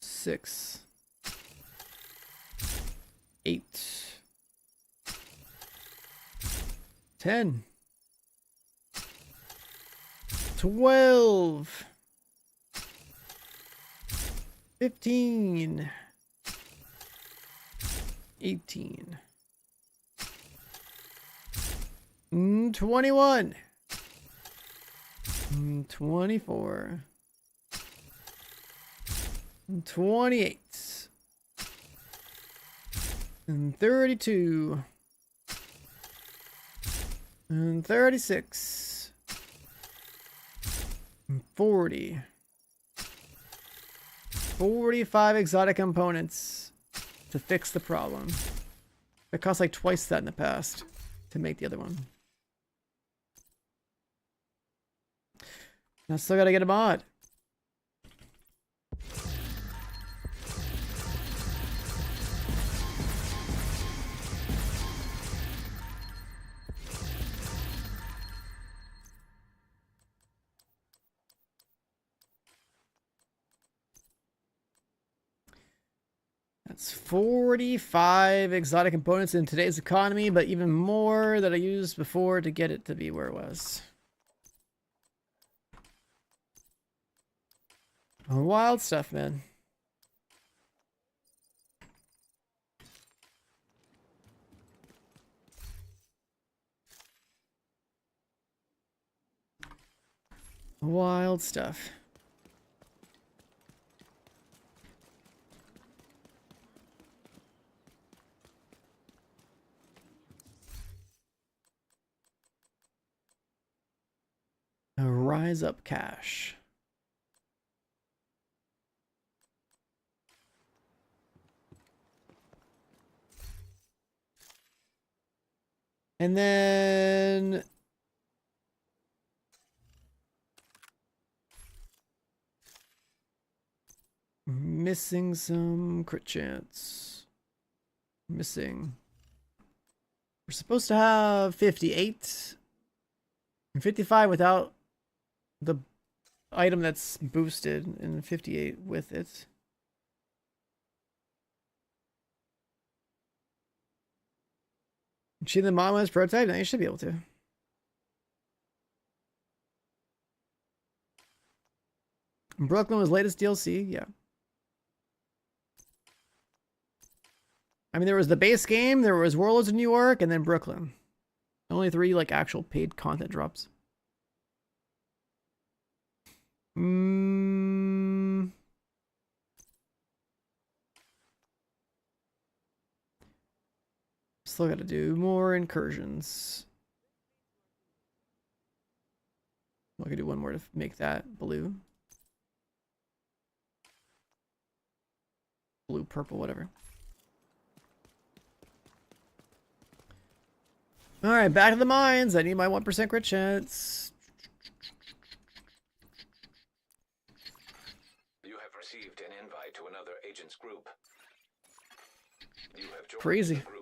6. 8. 10. 12. 15. 18. 21. 24. 28. And 32. And 36. And 40. 45 exotic components to fix the problem. It cost like twice that in the past to make the other one. I still gotta get a mod. That's 45 exotic components in today's economy, but even more that I used before to get it to be where it was. Wild stuff, man. Wild stuff. Rise up cash. And then missing some crit chance. Missing. We're supposed to have 58 and 55 without the item that's boosted and 58 with it. She the mom was prototype? No, you should be able to. Brooklyn was latest DLC, yeah. I mean, there was the base game, there was Warlords of New York, and then Brooklyn. Only 3 like actual paid content drops. Still gotta do more incursions. I could do one more to make that blue. Blue, purple, whatever. Alright, back to the mines. I need my 1% crit chance. You have received an invite to another agent's group. You have joined Crazy. the group.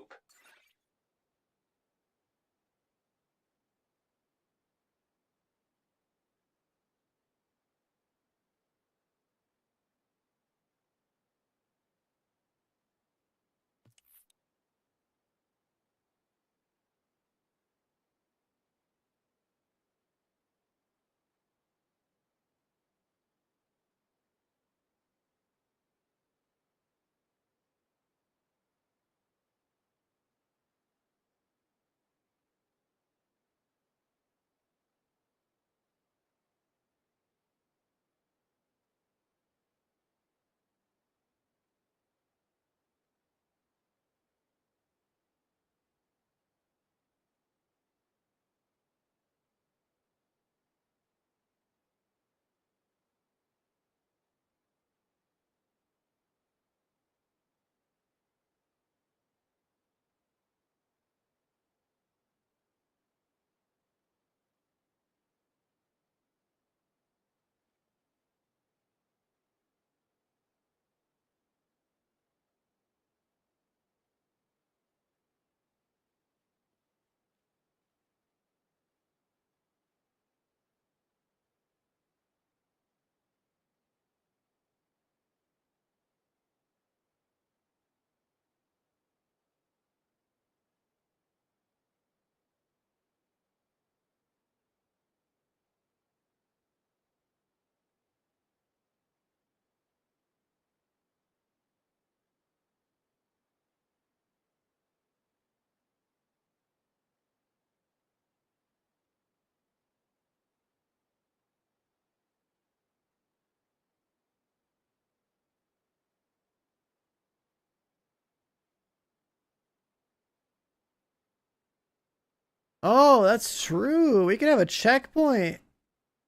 Oh, that's true. We could have a checkpoint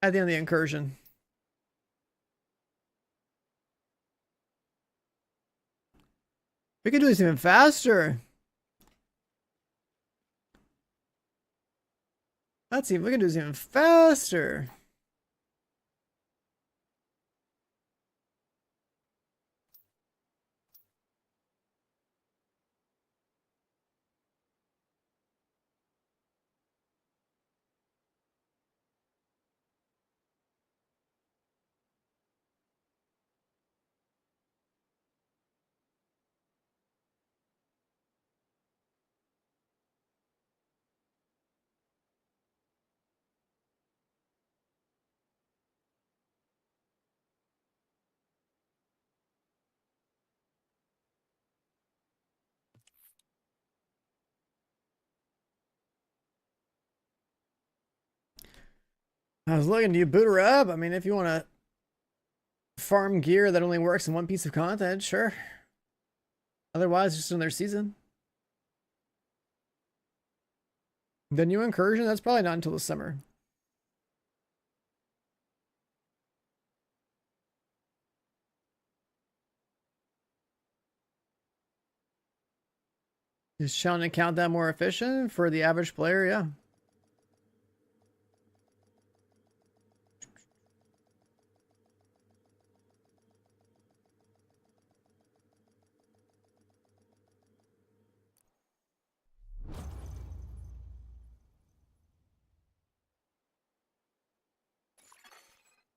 at the end of the incursion. We could do this even faster. Let's see if we can do this even faster. I was looking, do you boot her up? I mean, if you want to farm gear that only works in one piece of content, sure. Otherwise, just another season. The new incursion, that's probably not until the summer. Is challenge count that more efficient for the average player? Yeah.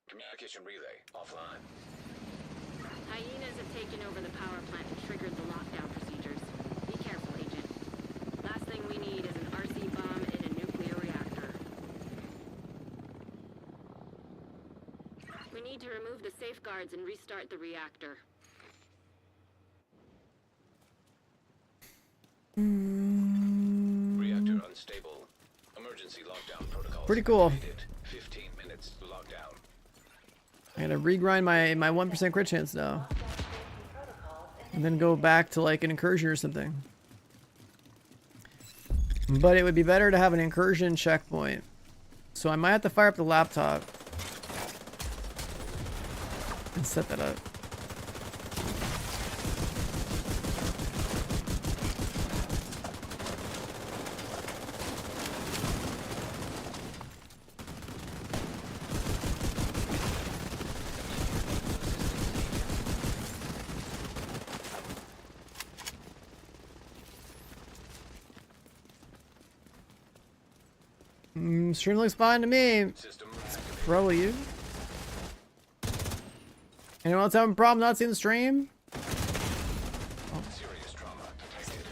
Communication relay offline. Hyenas have taken over the power plant and triggered the lockdown procedures. Be careful, Agent. Last thing we need is an RC bomb in a nuclear reactor. We need to remove the safeguards and restart the reactor. Reactor unstable. Emergency lockdown protocol. Pretty cool. 15 minutes lockdown. I gotta regrind my 1% crit chance now. And then go back to like an incursion or something. But it would be better to have an incursion checkpoint. So I might have to fire up the laptop and set that up. Stream looks fine to me. System It's probably you. Anyone else having a problem not seeing the stream? serious trauma detected.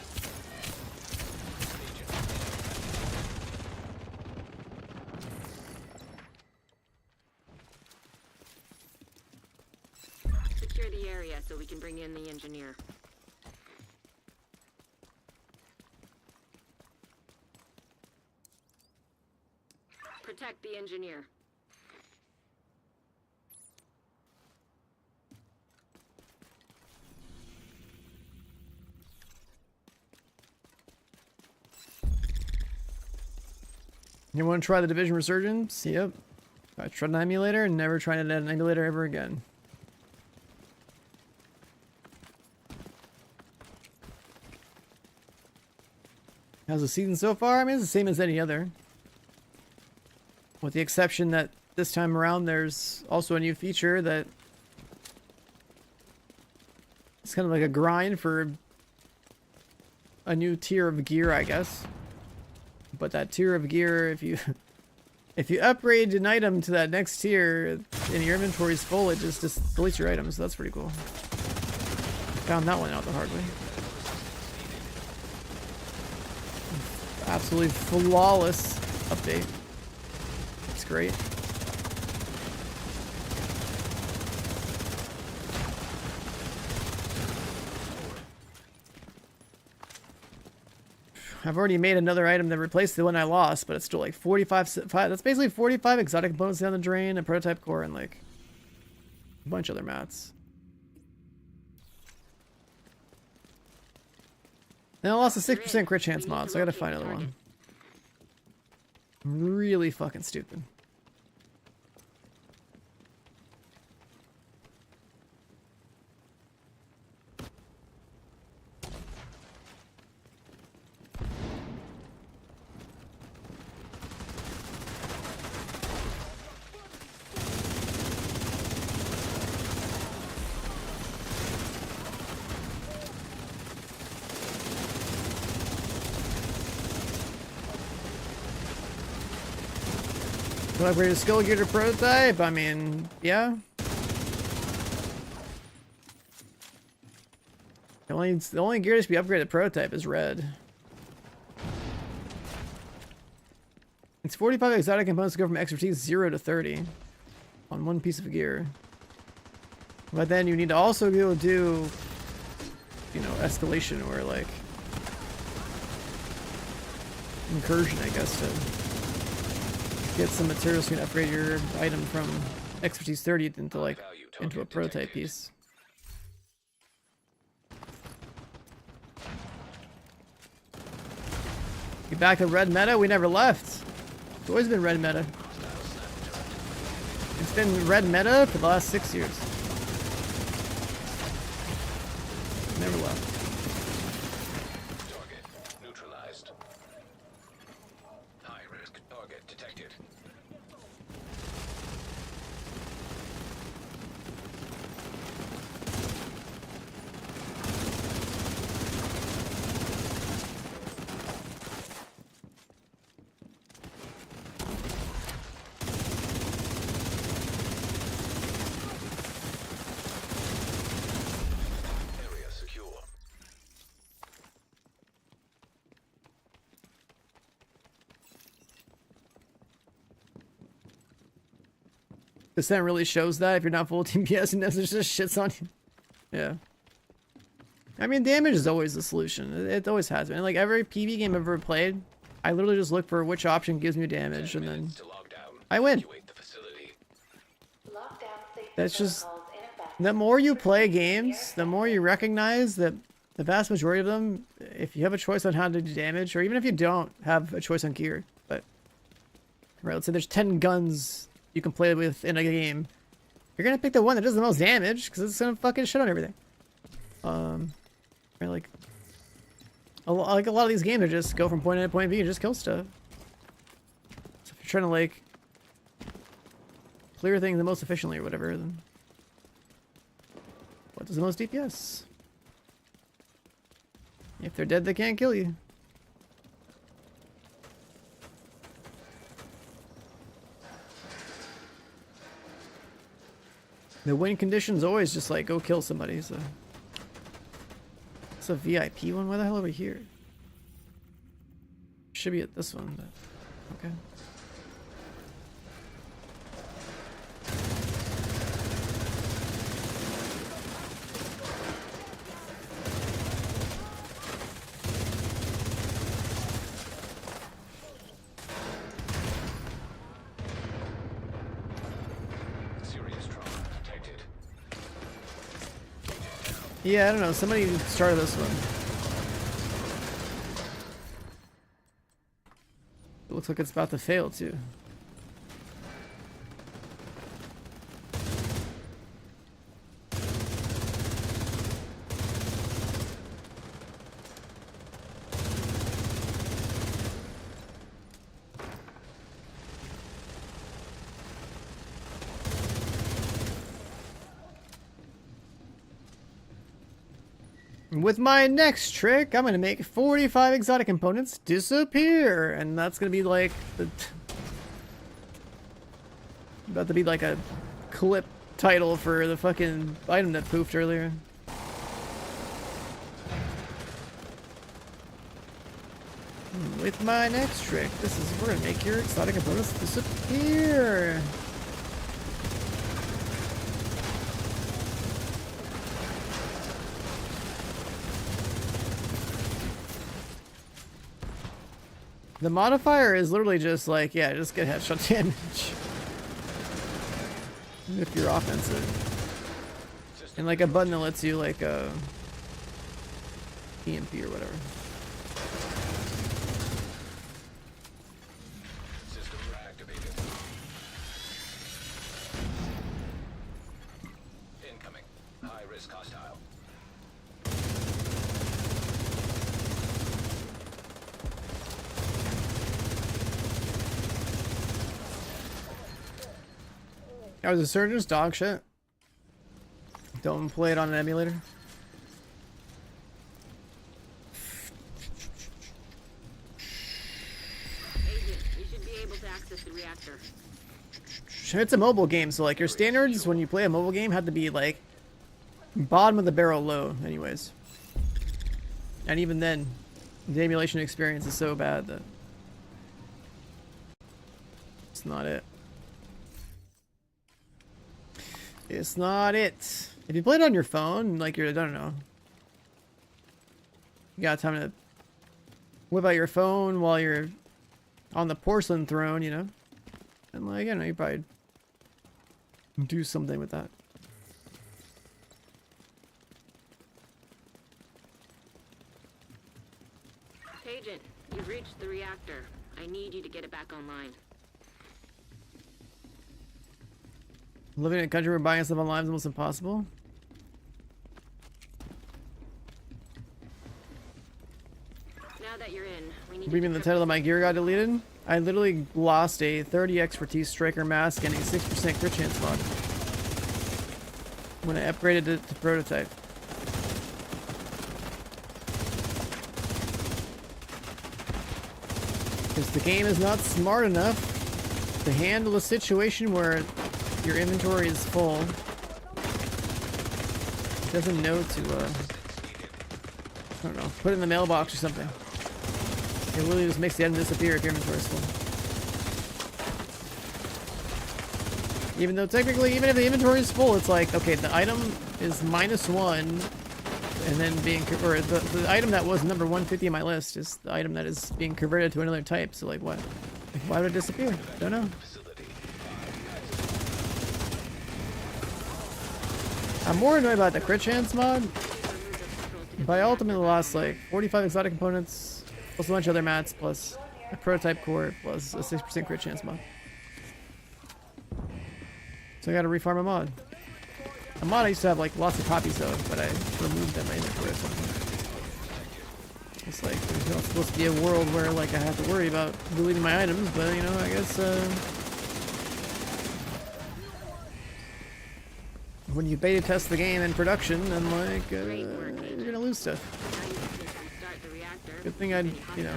Secure the area so we can bring in the engineer. Protect the engineer. You want to try the Division Resurgence? Yep. I tried an emulator and never tried an emulator ever again. How's the season so far? I mean, it's the same as any other. With the exception that this time around there's also a new feature that it's kind of like a grind for a new tier of gear, I guess. But that tier of gear, if you upgrade an item to that next tier and your inventory is full, it just deletes your items. So that's pretty cool. Found that one out the hard way. Absolutely flawless update. It's great. I've already made another item that replaced the one I lost, but it's still like 45. That's basically 45 exotic components down the drain, a prototype core, and like a bunch of other mats. Then I lost a 6% crit chance mod, so I gotta find another one. Really fucking stupid. Can I upgrade a skill gear to prototype? I mean, yeah. The only gear to be upgraded to prototype is red. It's 45 exotic components to go from expertise 0 to 30 on one piece of gear. But then you need to also be able to do, you know, escalation or like incursion, I guess, to get some materials so you can upgrade your item from expertise 30 into like into a prototype piece. Get back to red meta? We never left. It's always been red meta. It's been red meta for the last 6 years. Never left. Target neutralized. High risk target detected. Area secure. This then really shows that if you're not full team PS and it just shits on you. Yeah. I mean, damage is always the solution. It always has been. Like every PB game I've ever played, I literally just look for which option gives me damage and then To lock down. I win. Evacuate the facility. Lockdown safety That's just, protocols in effect. the more you play games, the more you recognize that the vast majority of them, if you have a choice on how to do damage, or even if you don't have a choice on gear, but, right, let's say there's 10 guns you can play with in a game, you're gonna pick the one that does the most damage, because it's gonna fucking shit on everything. Right, like a lot of these games are just go from point A to point B and just kill stuff. So if you're trying to like clear things the most efficiently or whatever, then what does the most DPS? If they're dead, they can't kill you. The win condition's always just like go kill somebody, so. It's a VIP one? Why the hell are we here? Should be at this one, but okay. Serious trauma detected. Yeah, I don't know. Somebody started this one. It looks like it's about to fail too. With my next trick, I'm gonna make 45 exotic components disappear, and that's gonna be like the about to be like a clip title for the fucking item that poofed earlier. With my next trick, we're gonna make your exotic components disappear. The modifier is literally just like, yeah, just get headshot damage. If you're offensive. And like a button that lets you like EMP or whatever. risk hostile. That was a surgeon's dog shit. Don't play it on an emulator. Agent, you should be able to access the reactor. It's a mobile game, so like your standards when you play a mobile game have to be like bottom of the barrel low anyways. And even then, the emulation experience is so bad that it's not it. It's not it. If you play it on your phone, like you're, I don't know, you got time to whip out your phone while you're on the porcelain throne, you know? And like, I don't know, you probably do something with that. Agent, you've reached the reactor. I need you to get it back online. Living in a country where buying stuff online is almost impossible. Now that you're in, we need What do you mean the title of my gear got deleted? I literally lost a 30 expertise striker mask and a 6% crit chance mod when I upgraded it to prototype. Because the game is not smart enough to handle a situation where your inventory is full. It doesn't know to, I don't know, put it in the mailbox or something. It literally just makes the item disappear if your inventory is full. Even though technically, even if the inventory is full, it's like, okay, the item is -1, and then being, or the item that was number 150 on my list is the item that is being converted to another type. So like, what? Like, why would it disappear? Don't know. I'm more annoyed about the crit chance mod, but I ultimately lost like 45 exotic components, plus a bunch of other mats, plus a prototype core, plus a 6% crit chance mod. So I gotta refarm a mod. A mod I used to have like lots of copies of, but I removed them in my inventory or something. It's like there's not supposed to be a world where like I have to worry about deleting my items, but you know, I guess when you beta test the game in production, then like you're gonna lose stuff. Good thing I'd, you know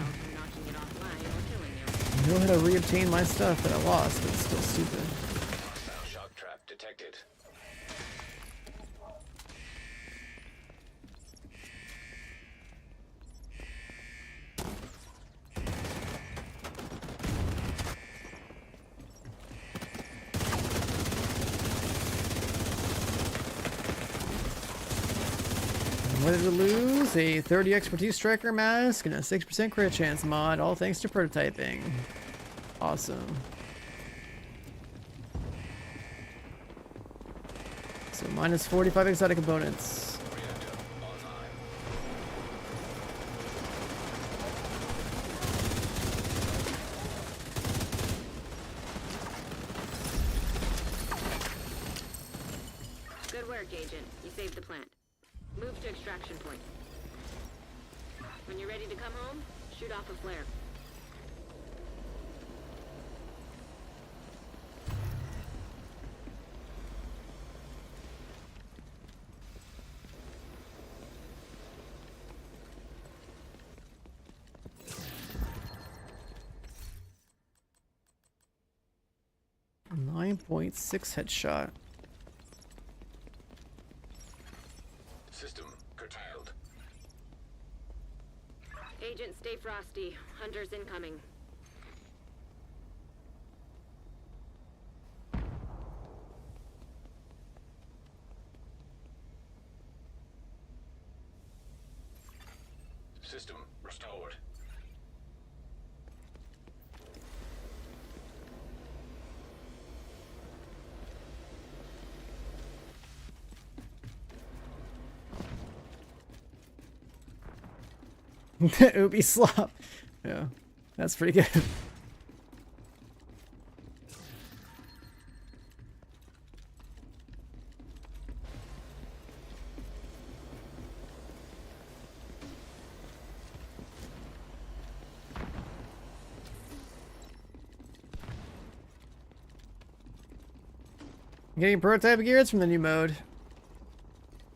how to reobtain my stuff that I lost, but it's still stupid. Shock trap detected. What did it lose? A 30 expertise striker mask and a 6% crit chance mod, all thanks to prototyping. Awesome. So minus 45 exotic components. Good work, Agent. You saved the plant. Move to extraction point. When you're ready to come home, shoot off a flare. .6 headshot. System curtailed. Agent, stay frosty. Hunters incoming. System restored. Ubi slop. Yeah, that's pretty good. Getting prototype gears from the new mode.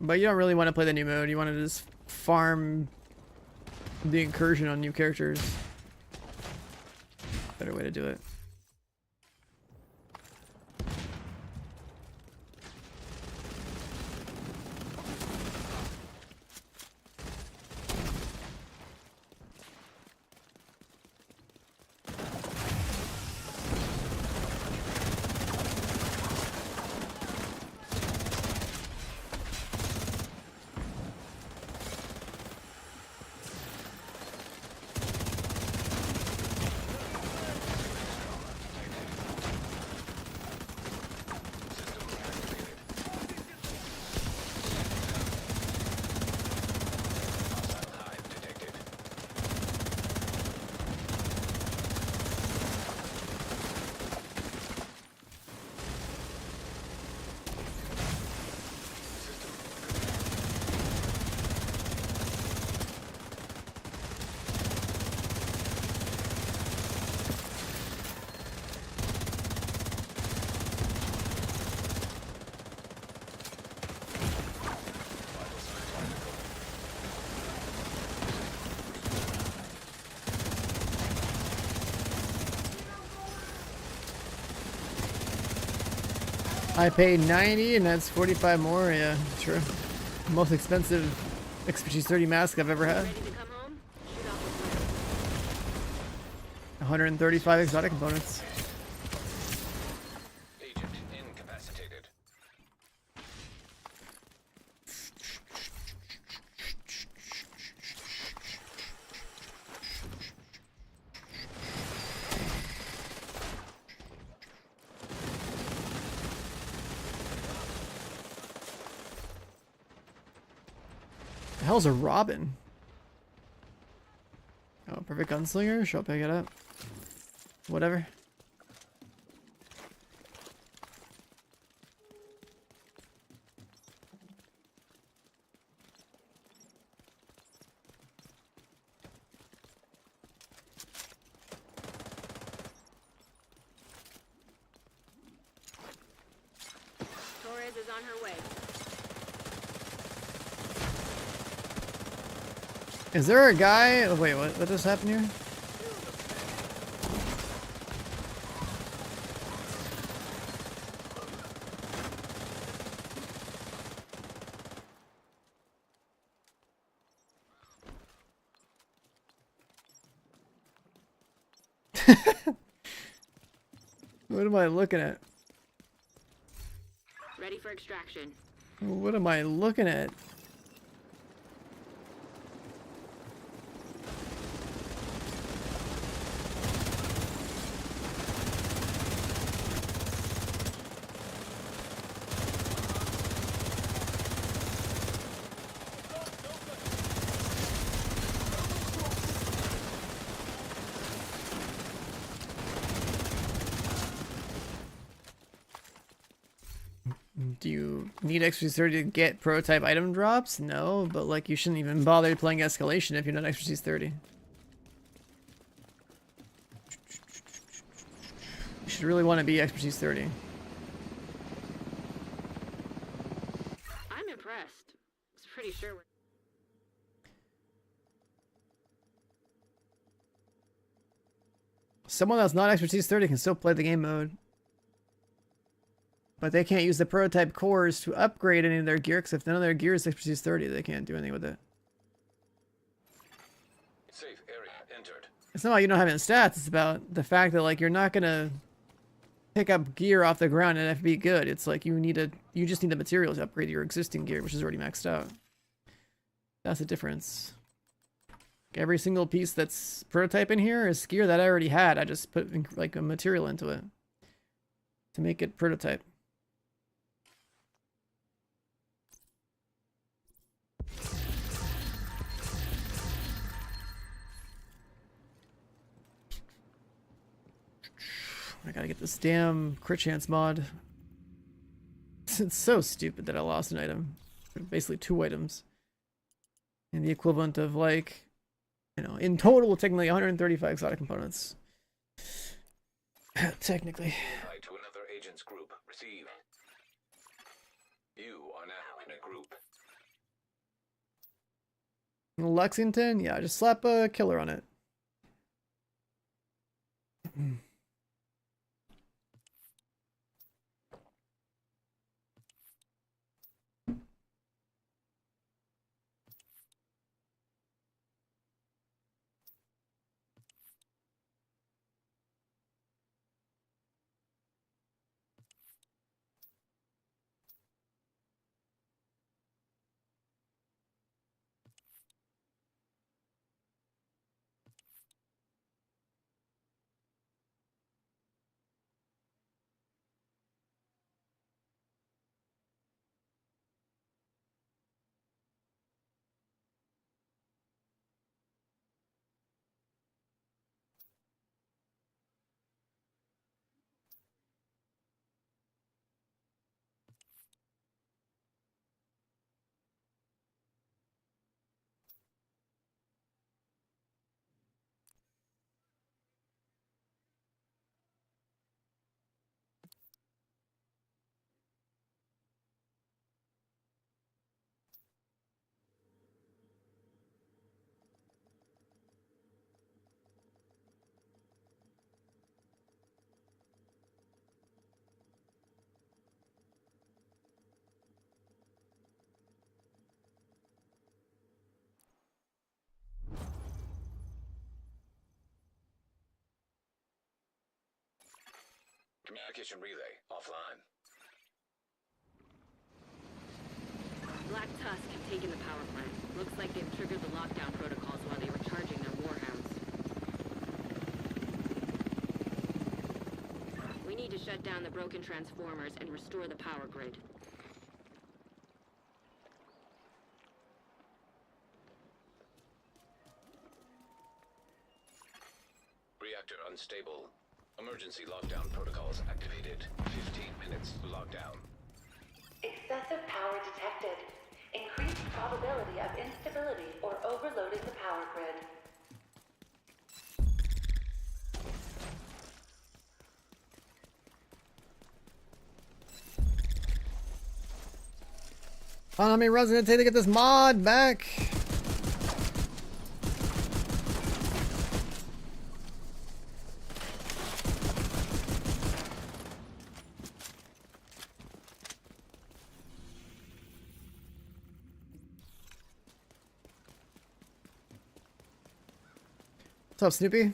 But you don't really want to play the new mode. You want to just farm the incursion on new characters. Better way to do it. I paid 90 and that's 45 more, yeah, sure. Most expensive expertise 30 mask I've ever had. Ready to come home? Shoot off the 135 exotic components. Agent incapacitated. The hell's a Robin? Oh, perfect gunslinger? Sure, I'll pick it up. Whatever. Torres is on her way. Is there a guy? Oh, wait, what just happened here? What am I looking at? Ready for extraction. What am I looking at? Do you need expertise 30 to get prototype item drops? No, but like you shouldn't even bother playing Escalation if you're not expertise 30. You should really want to be expertise 30. I'm impressed. It's pretty sure we're... Someone that's not expertise 30 can still play the game mode. But they can't use the prototype cores to upgrade any of their gear, because if none of their gear is expertise 30, they can't do anything with it. Safe area entered. It's not about you don't have any stats, it's about the fact that like you're not gonna pick up gear off the ground and FB good. It's like you just need the materials to upgrade your existing gear, which is already maxed out. That's the difference. Every single piece that's prototype in here is gear that I already had. I just put like a material into it to make it prototype. I gotta get this damn crit chance mod. It's so stupid that I lost an item. Basically 2 items. And the equivalent of like, you know, in total technically 135 exotic components. Technically. Invite to another agent's group received. You are now in a group. Lexington? Yeah, just slap a killer on it. Communication relay offline. Black Tusk have taken the power plant. Looks like they've triggered the lockdown protocols while they were charging their warhounds. We need to shut down the broken transformers and restore the power grid. Reactor unstable. Emergency lockdown protocols activated. 15 minutes lockdown. Excessive power detected. Increased probability of instability or overloading the power grid. How many runs did it take to get this mod back? What's up, Snoopy?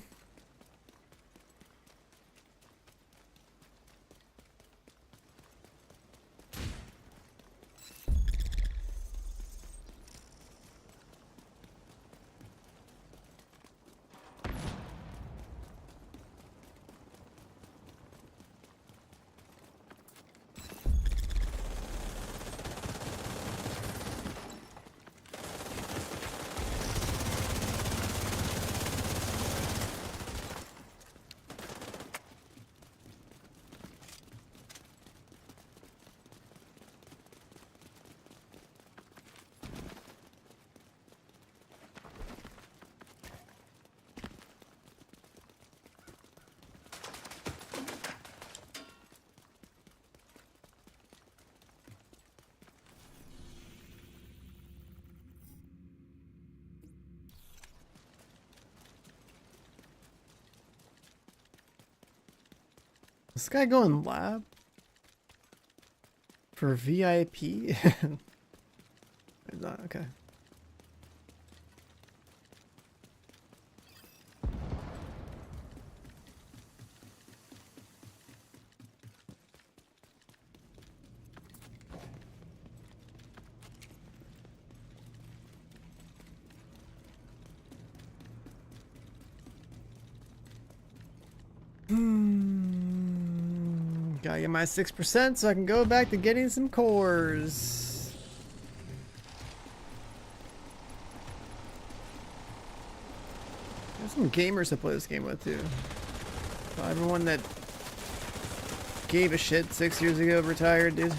This guy going lab? For VIP? Not, okay. Gotta get my 6% so I can go back to getting some cores. There's some gamers to play this game with too. Everyone that gave a shit 6 years ago retired, dude.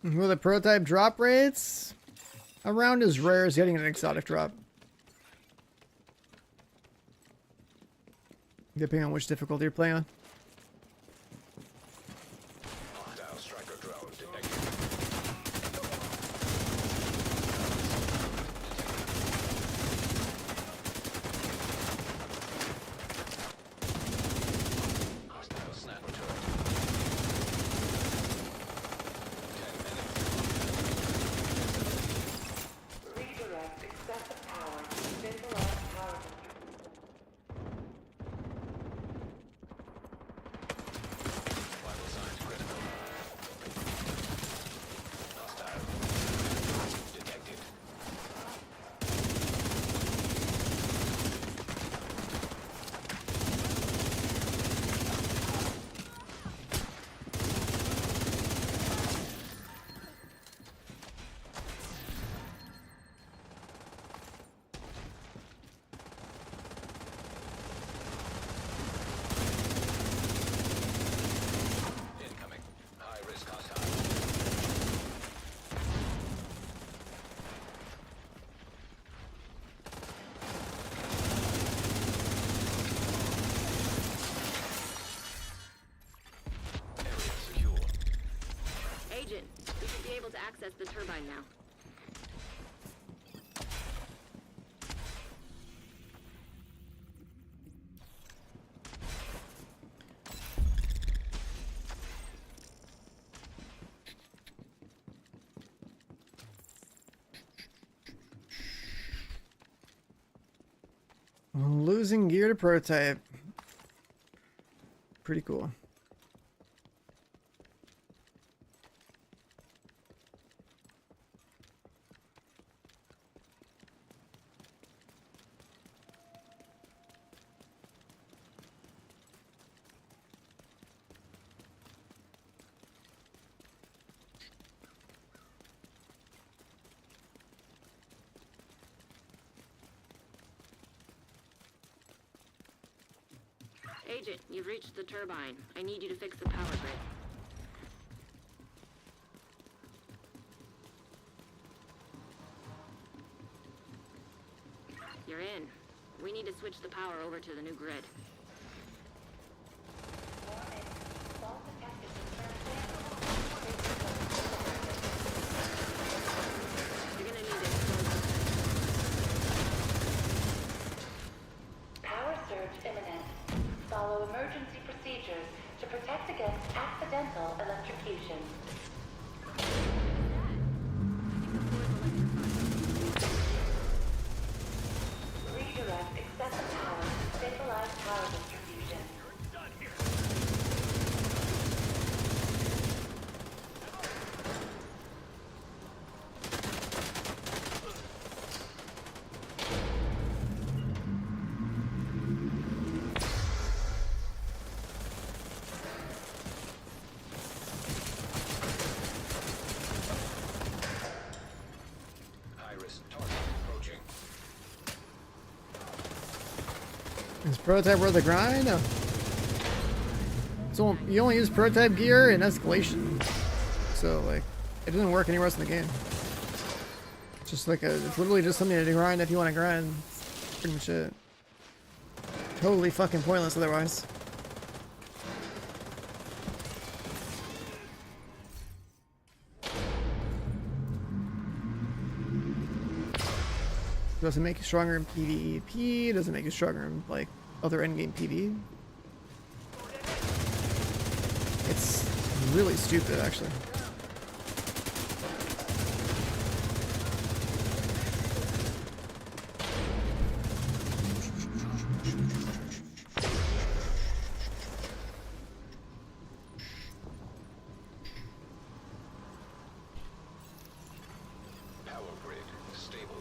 With the prototype drop rates, around as rare as getting an exotic drop. Depending on which difficulty you're playing on. Hostile striker drone detected. Hostile sniper turret. 10 minutes. Redirect excessive power to stabilize power Vital signs critical. Hostile. Detected. Incoming. High risk hostile. Area secure. Agent, we should be able to access the turbine now. Losing gear to prototype. Pretty cool. Agent, you've reached the turbine. I need you to fix the power grid. You're in. We need to switch the power over to the new grid. You're gonna need explosives. Power surge imminent. Follow emergency procedures to protect against accidental electrocution. Redirect excessive power to stabilize power distribution. High risk target approaching. Is prototype worth the grind? No. So you only use prototype gear in Escalation. So like, it doesn't work anywhere else in the game. It's just like it's literally just something to grind if you want to grind. That's pretty much it. Totally fucking pointless otherwise. Doesn't make you stronger in PvP, doesn't make you stronger in like other endgame PvE. It's really stupid actually. Power grid stable.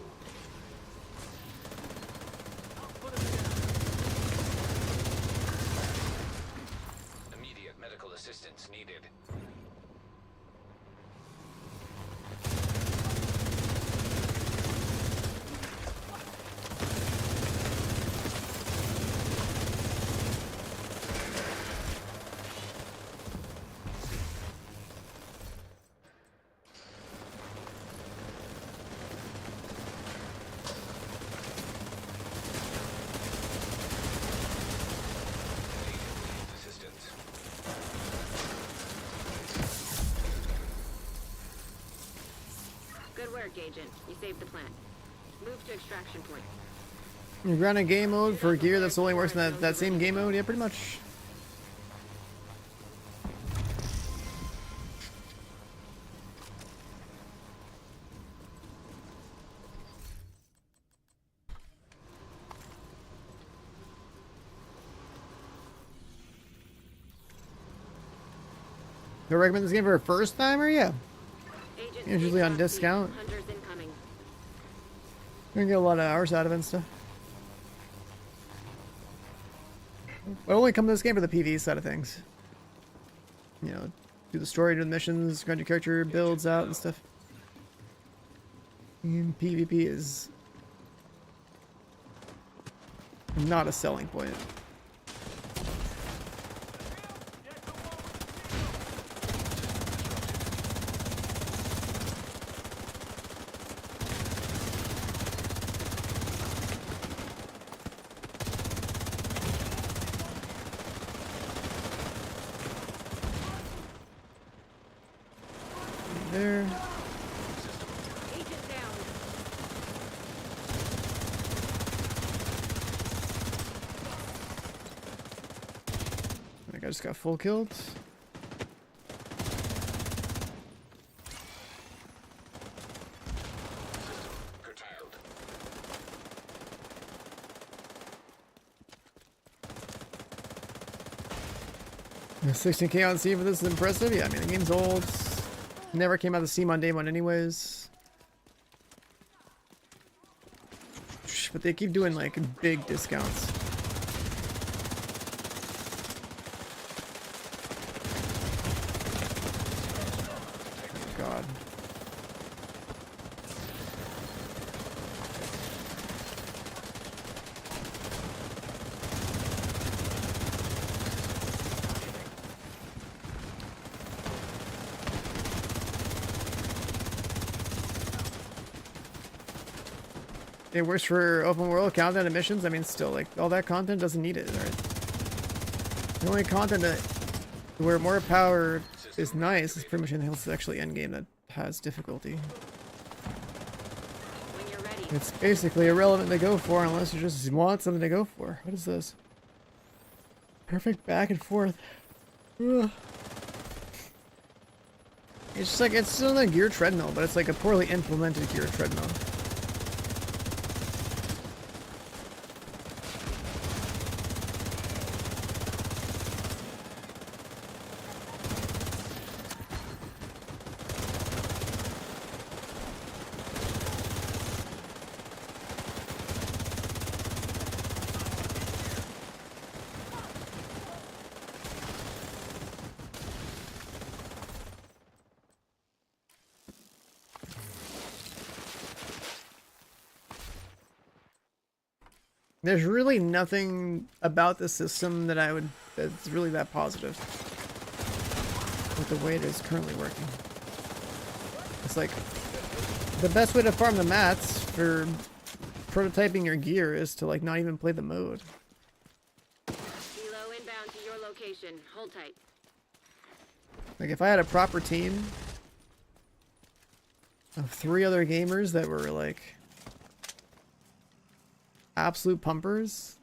Immediate medical assistance needed. work, Agent. You saved the plant. Move to extraction point. You're running game mode for gear that's only works in that same game mode? Yeah, pretty much. Do I recommend this game for a first timer? Yeah. Agent, It's usually on stay top discount. speed. Hunters incoming. You're gonna get a lot of hours out of it and stuff. I only come to this game for the PvE side of things. You know, do the story, do the missions, grind your character builds out and stuff. And PvP is not a selling point. There. Agent down. I think I just got full killed. Curtailed. Yeah, 16k on Steam for this is impressive. Yeah, I mean the game's old. Never came out of Steam on day one anyways. But they keep doing like big discounts. God. It works for open world content and missions. I mean, still, like, all that content doesn't need it, right? The only content that where more power is nice is pretty much anything else that's actually endgame that has difficulty. When you're ready. It's basically irrelevant to go for unless you just want something to go for. What is this? Perfect back and forth. Ugh. It's just like, it's still a gear treadmill, but it's like a poorly implemented gear treadmill. There's really nothing about the system that's really that positive with the way it is currently working. It's like the best way to farm the mats for prototyping your gear is to like not even play the mode. Kilo inbound to your location. Hold tight. Like if I had a proper team of 3 other gamers that were like absolute pumpers,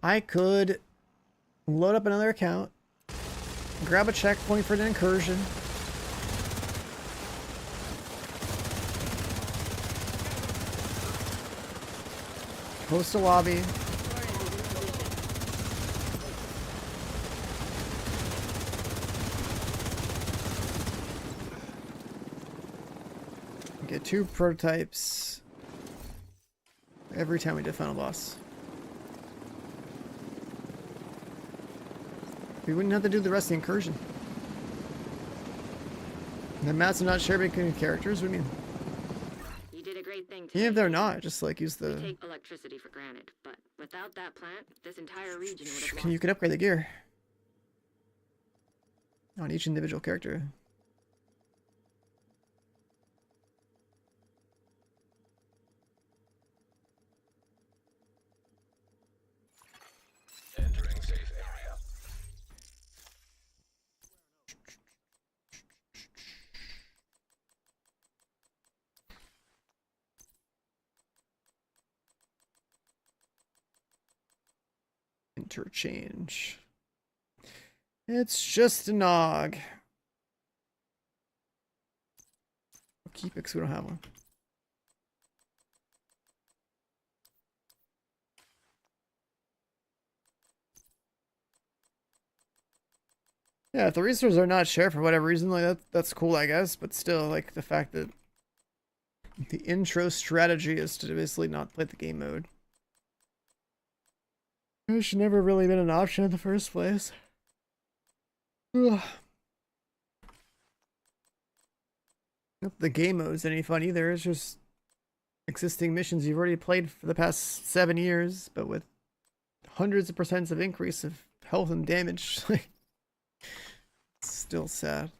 I could load up another account, grab a checkpoint for an incursion, host a lobby, get 2 prototypes every time we defend a boss. We wouldn't have to do the rest of the incursion. And the maps are not shared between characters. What do you mean? You did a great thing. Even if they're not, just like use We the. take electricity for granted, but without that plant, this entire region would have Can you lost. could upgrade the gear on each individual character. Entering safe area. Interchange. It's just a nog. Keep it 'cause we don't have one. Yeah, if the resources are not shared for whatever reason, like that's cool, I guess. But still, like the fact that the intro strategy is to basically not play the game mode. It should never really been an option in the first place. Ugh. Not that the game mode is any fun either. It's just existing missions you've already played for the past 7 years, but with hundreds of percents of increase of health and damage. Like, still sad.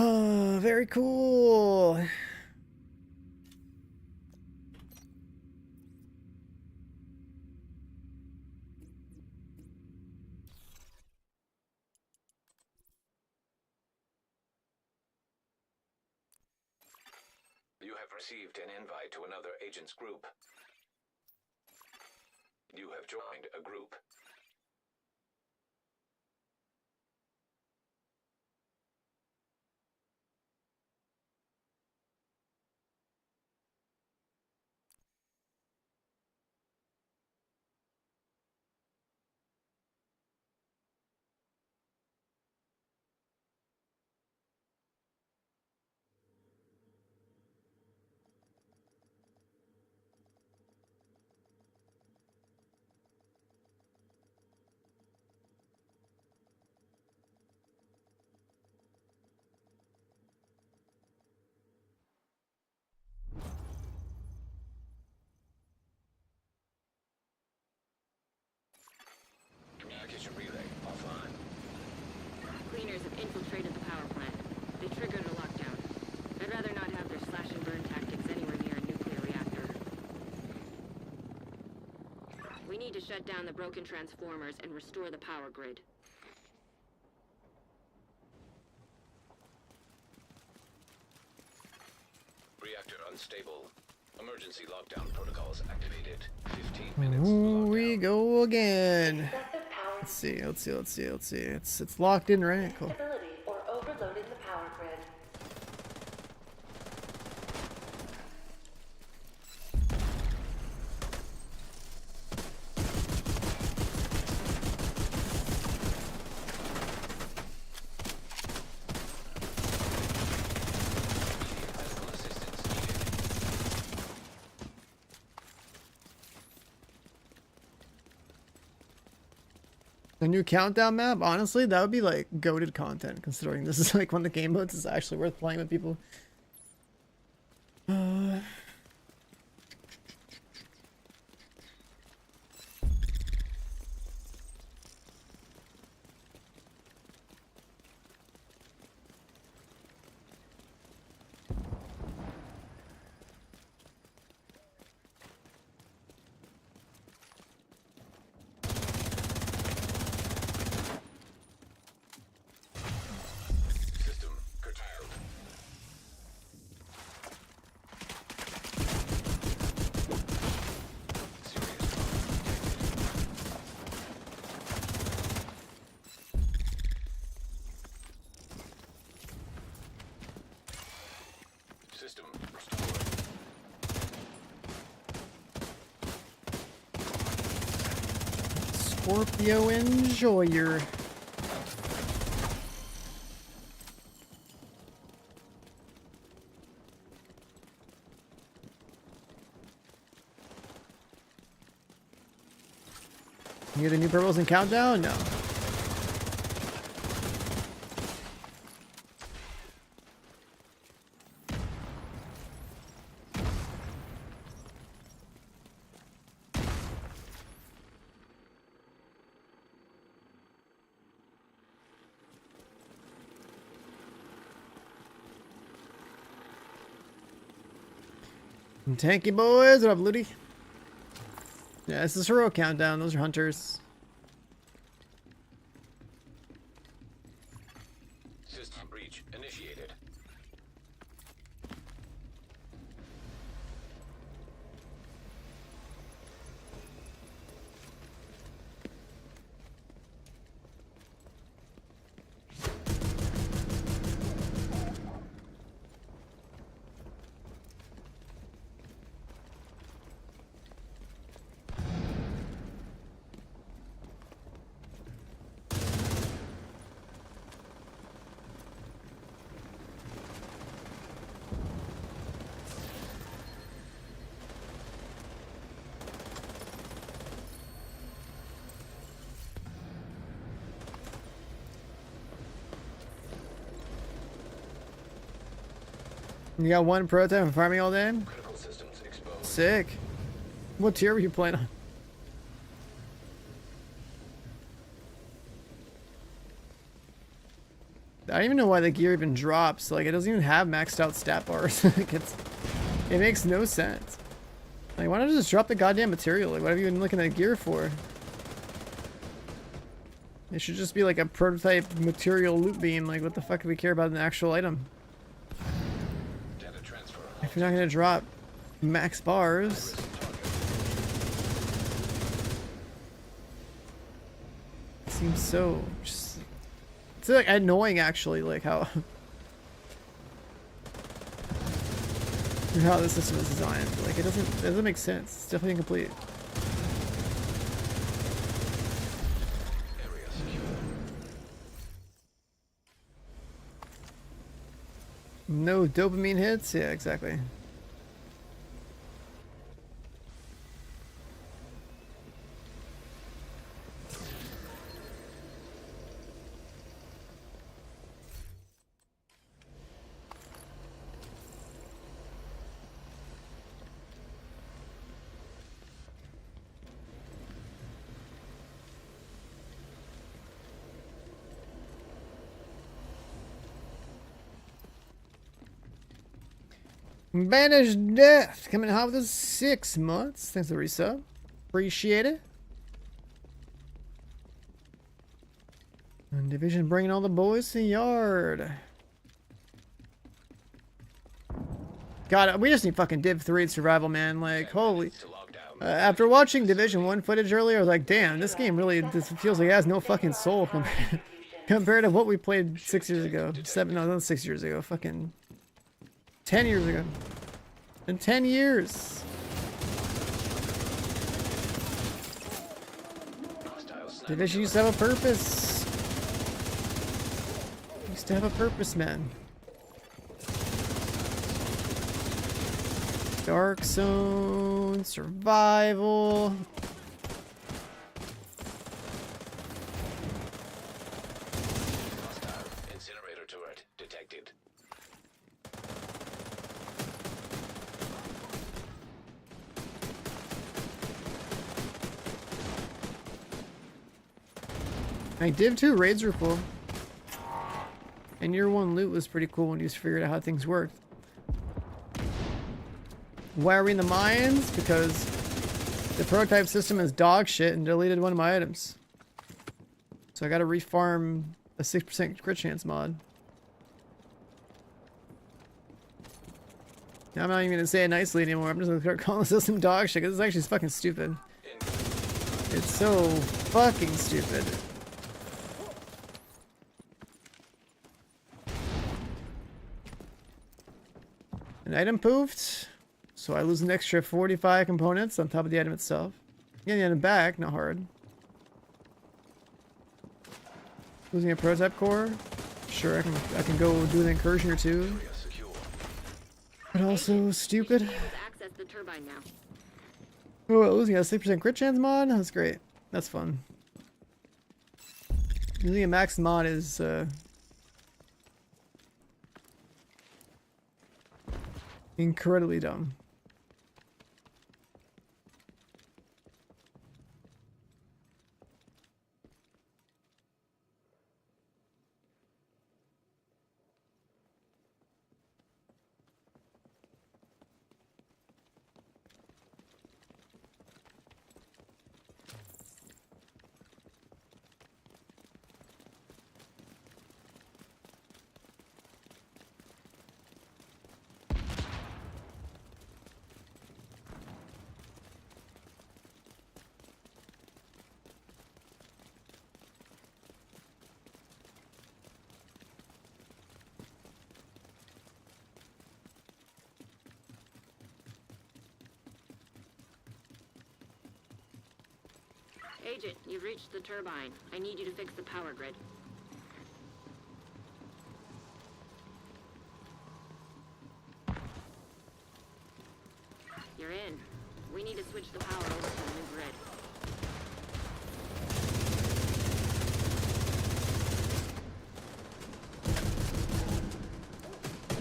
Oh, very cool. You have received an invite to another agent's group. You have joined a group. Communication relay offline. Cleaners have infiltrated the power plant. They triggered a lockdown. I'd rather not have their slash and burn tactics anywhere near a nuclear reactor. We need to shut down the broken transformers and restore the power grid. Reactor unstable. Emergency lockdown protocols activated. 15 minutes. Here Lockdown. we go again. Excessive power Let's see. It's locked in, right? Cool. instability or overloading the power grid. Medical assistance needed. A new countdown map, honestly, that would be like goated content, considering this is like one of the game modes is actually worth playing with people. System curtailed. Serious system restored. Scorpio Enjoyer. You hear the new purples in countdown? No. Tanky boys, what up, Looty? Yeah, this is hero countdown. Those are hunters. System breach initiated. You got one prototype and farming all day? Critical systems exposed. Sick. What tier were you playing on? I don't even know why the gear even drops. Like, it doesn't even have maxed out stat bars. Like, it makes no sense. Like, why not just drop the goddamn material? Like, what have you been looking at gear for? It should just be like a prototype material loot beam. Like, what the fuck do we care about an actual item? Data transfer. If you're not gonna drop max bars. It seems so just, it's like annoying actually, like how this system is designed. Like it doesn't make sense. It's definitely incomplete. Area secure. No dopamine hits? Yeah, exactly. Banished Death coming hot with us 6 months. Thanks for the resub. Appreciate it. And Division bringing all the boys to the yard. God, we just need fucking Div 3 survival, man. Like, holy. After watching Division 1 footage earlier, I was like, damn, this game really just feels like it has no fucking soul compared to what we played 6 years ago. Not 6 years ago. Fucking 10 years ago. In 10 years. Division used to have a purpose. Used to have a purpose, man. Dark Zone, survival. Hostile incinerator turret detected. Like Div 2 raids were cool. And Year 1 loot was pretty cool when you figured out how things worked. Why are we in the mines? Because the prototype system is dog shit and deleted one of my items. So I gotta refarm a 6% crit chance mod. Now I'm not even gonna say it nicely anymore. I'm just gonna start calling the system dog shit because it's actually fucking stupid. It's so fucking stupid. An item poofed, so I lose an extra 45 components on top of the item itself. Getting the item back, not hard. Losing a prototype core, sure I can go do an incursion or two. But also stupid. Access the turbine now. Oh, losing a 6% crit chance mod? That's great. That's fun. Using a max mod is incredibly dumb. Agent, you've reached the turbine. I need you to fix the power grid. You're in. We need to switch the power over to the new grid.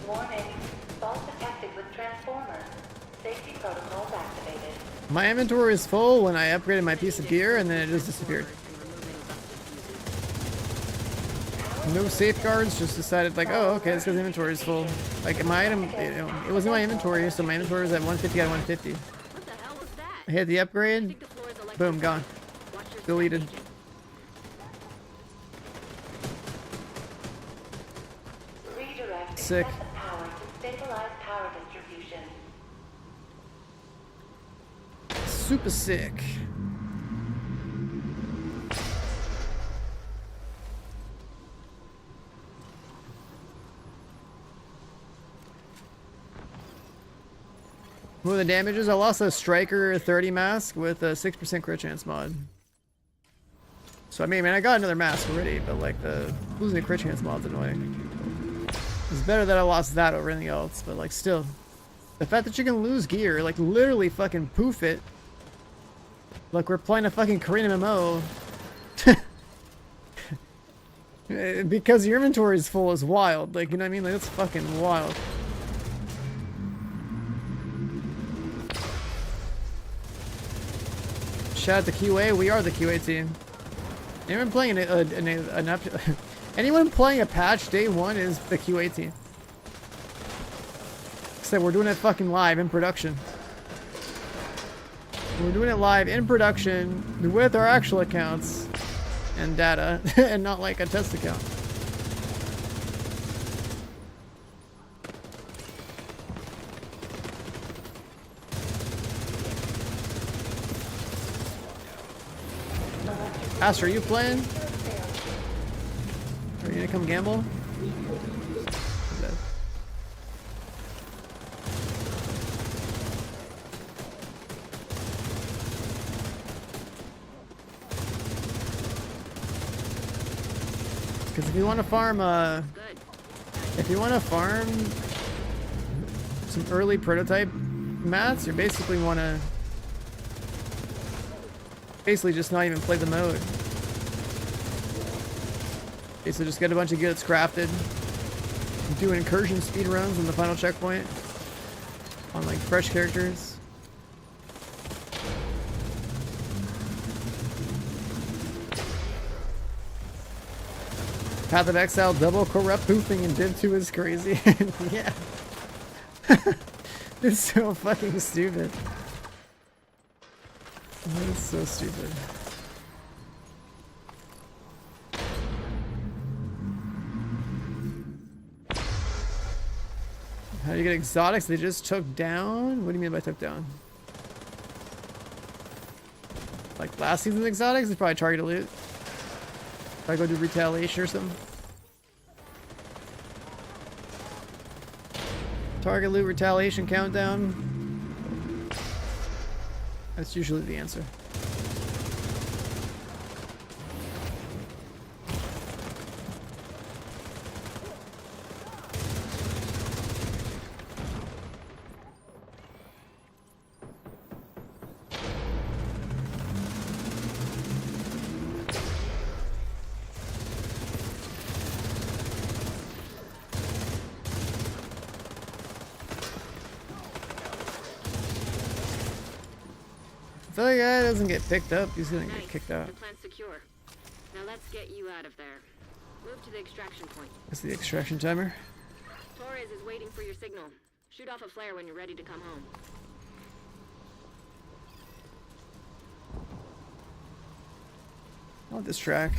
Warning. Fault detected with transformer. Safety protocols activated. My inventory is full when I upgraded my piece of gear, and then it just disappeared. No safeguards, just decided like, oh, okay, it's because the inventory is full. Like my item, you know, it was in my inventory, so my inventory was at 150 out of 150. What the hell was that? I hit the upgrade, The floor is electric. boom, gone. Watch your step, Deleted. Agent. Redirect Sick. excessive power to stabilize power distribution. Super sick. What are the damages? I lost a Striker 30 mask with a 6% crit chance mod. So I mean, I got another mask already, but like the losing the crit chance mod's annoying. It's better that I lost that over anything else, but like still. The fact that you can lose gear, like literally fucking poof it. Like we're playing a fucking Korean MMO. Because your inventory is full is wild. Like, you know what I mean? Like that's fucking wild. Shout out to QA, we are the QA team. Anyone playing anyone playing a patch day one is the QA team. Except we're doing it fucking live in production. We're doing it live in production with our actual accounts and data and not like a test account. Aster, are you playing? Are you gonna come gamble? Because if you want to farm, if you want to farm some early prototype mats, you basically want to just not even play the mode. Okay, so just get a bunch of goods crafted, do incursion speed runs on the final checkpoint on like fresh characters. Path of Exile double corrupt poofing and Div 2 is crazy. Yeah. It's so fucking stupid. It's so stupid. How do you get exotics? They just took down? What do you mean by took down? Like last season's exotics? It's probably target loot. If I go do retaliation or something. Target loot retaliation countdown. That's usually the answer. the guy doesn't get picked up, he's gonna Nice. get kicked out. The plant's secure. Now let's get you out of there. Move to the extraction point. That's the extraction timer. Torres is waiting for your signal. Shoot off a flare when you're ready to come home. I want this track.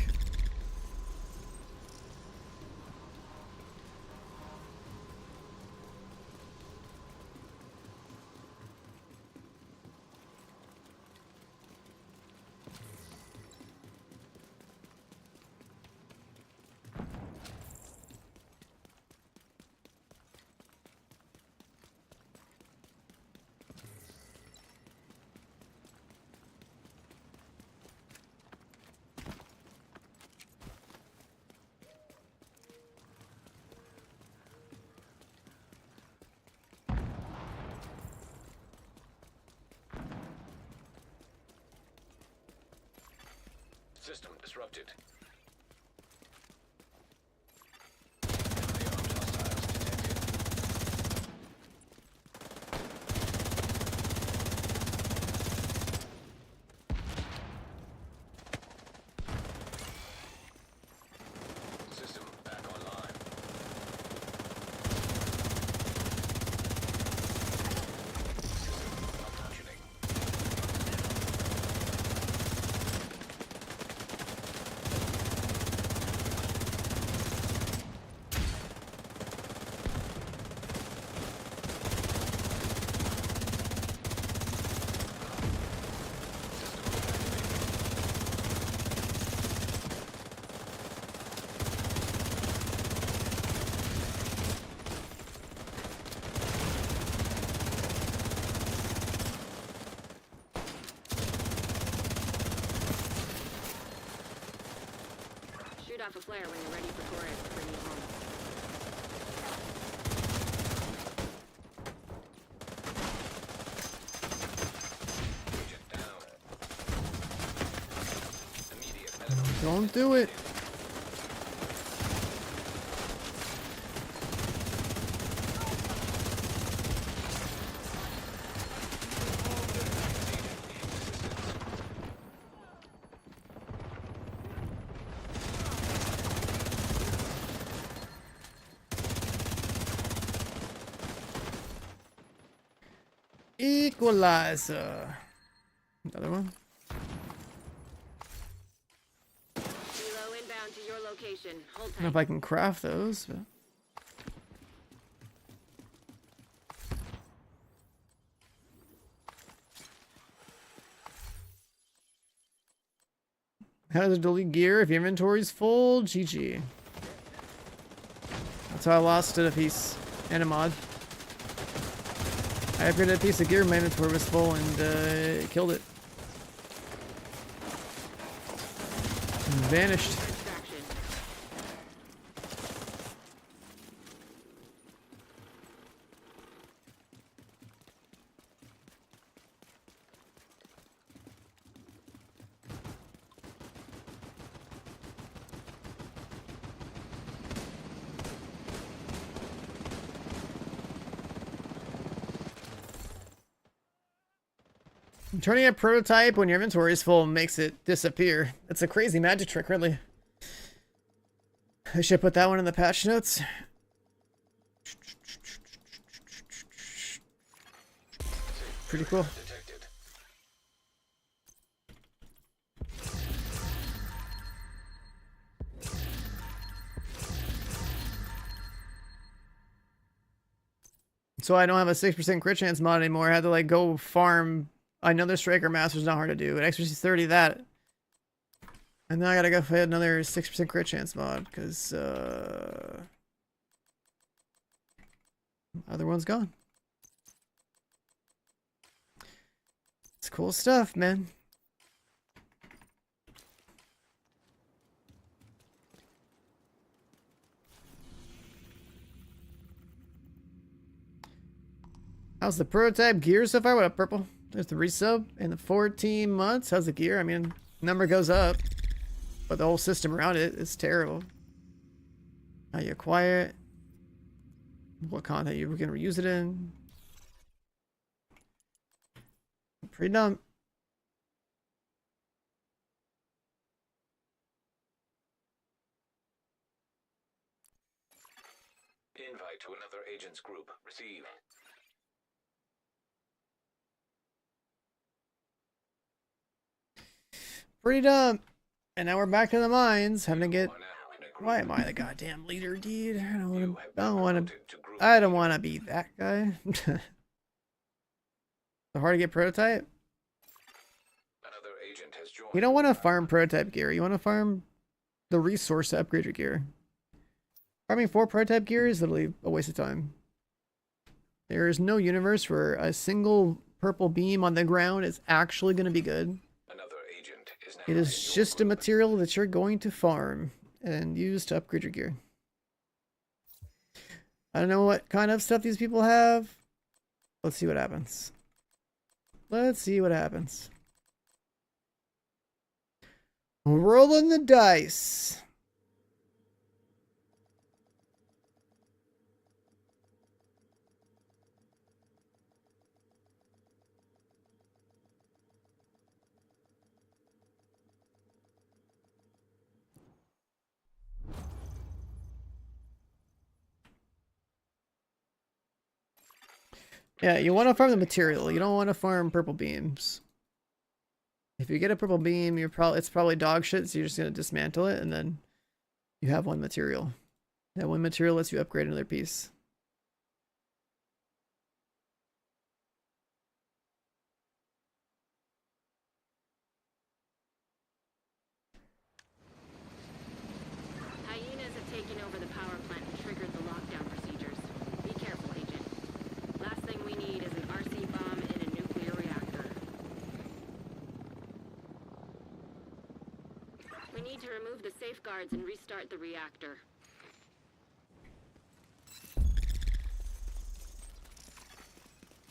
System disrupted. Heavily armed hostiles detected. System back online. System malfunctioning. Shoot off a flare when you're ready for Torres to bring you home. Agent down. Immediate medical. Don't do it. Equalizer. Another one. Helo inbound to your location. Hold I don't know if tight. I can craft those, but how to delete gear if your inventory's full? GG. That's how I lost it a piece and a mod. I upgraded a piece of gear, my inventory was full, and it killed it. Vanished. Extraction. Turning a prototype when your inventory is full makes it disappear. It's a crazy magic trick, really. I should put that one in the patch notes. Pretty cool. Detected. So I don't have a 6% crit chance mod anymore. I had to like go farm another Striker Master's not hard to do. An extra 30 that. And then I gotta go hit another 6% crit chance mod because other one's gone. It's cool stuff, man. How's the prototype gear so far? What up, Purple? There's the resub in the 14 months. How's the gear? I mean, number goes up, but the whole system around it is terrible. How you acquire it, what content you're going to use it in. Pretty dumb. invite to another agent's group received. Pretty dumb. And now we're back to the mines, having to get. You are now in a group. Why am I the goddamn leader, dude? I don't You want have to. I been don't want to. promoted to group I don't leader. want to be that guy. So hard to get prototype. Another agent has joined. You don't want to farm prototype gear. You want to farm the resource to upgrade your gear. Farming 4 prototype gear is literally a waste of time. There is no universe where a single purple beam on the ground is actually going to be good. Another agent is now It in is your just a group. material that you're going to farm and use to upgrade your gear. I don't know what kind of stuff these people have. Let's see what happens. Let's see what happens. Rolling the dice. Yeah, you want to farm the material. You don't want to farm purple beams. If you get a purple beam, it's probably dog shit, so you're just gonna dismantle it, and then you have one material. That one material lets you upgrade another piece. Hyenas have taken over the power plant and triggered the lockdown procedures. Be careful, Agent. Last thing we need is an RC bomb in a nuclear reactor. We need to remove the safeguards and restart the reactor.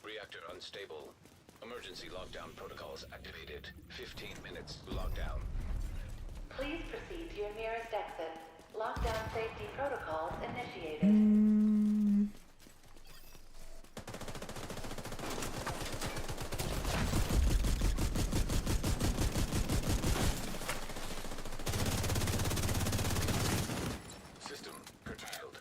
Reactor unstable. Emergency lockdown protocols activated. 15 minutes lockdown. Please proceed to your nearest exit. Lockdown safety protocols initiated. System curtailed.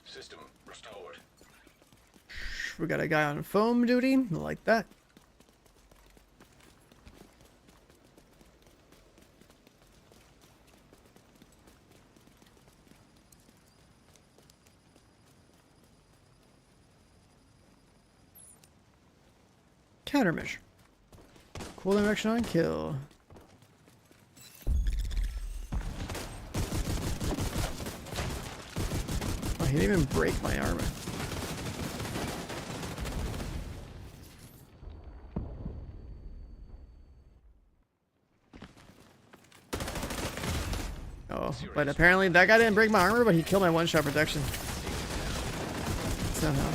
System restored. We got a guy on foam duty. I like that. Countermeasure. Cooldown reduction on kill. Oh, he didn't even break my armor. Oh, but apparently that guy didn't break my armor, but he killed my one-shot protection. Somehow.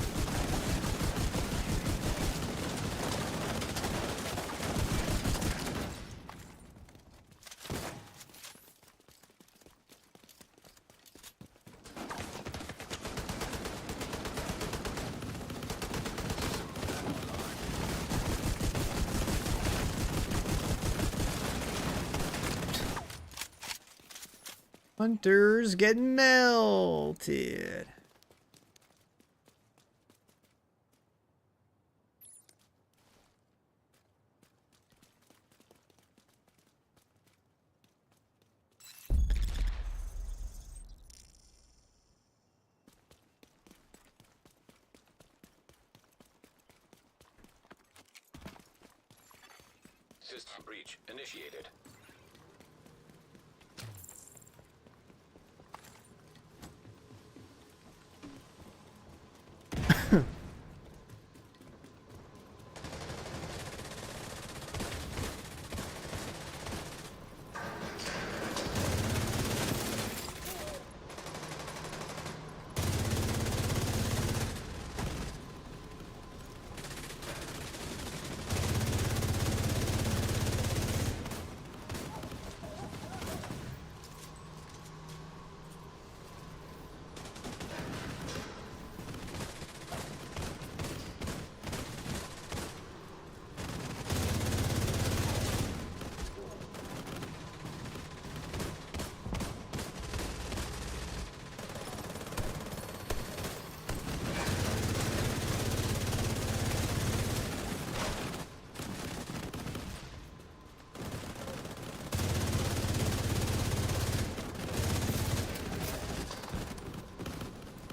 Hunters getting melted. System breach initiated.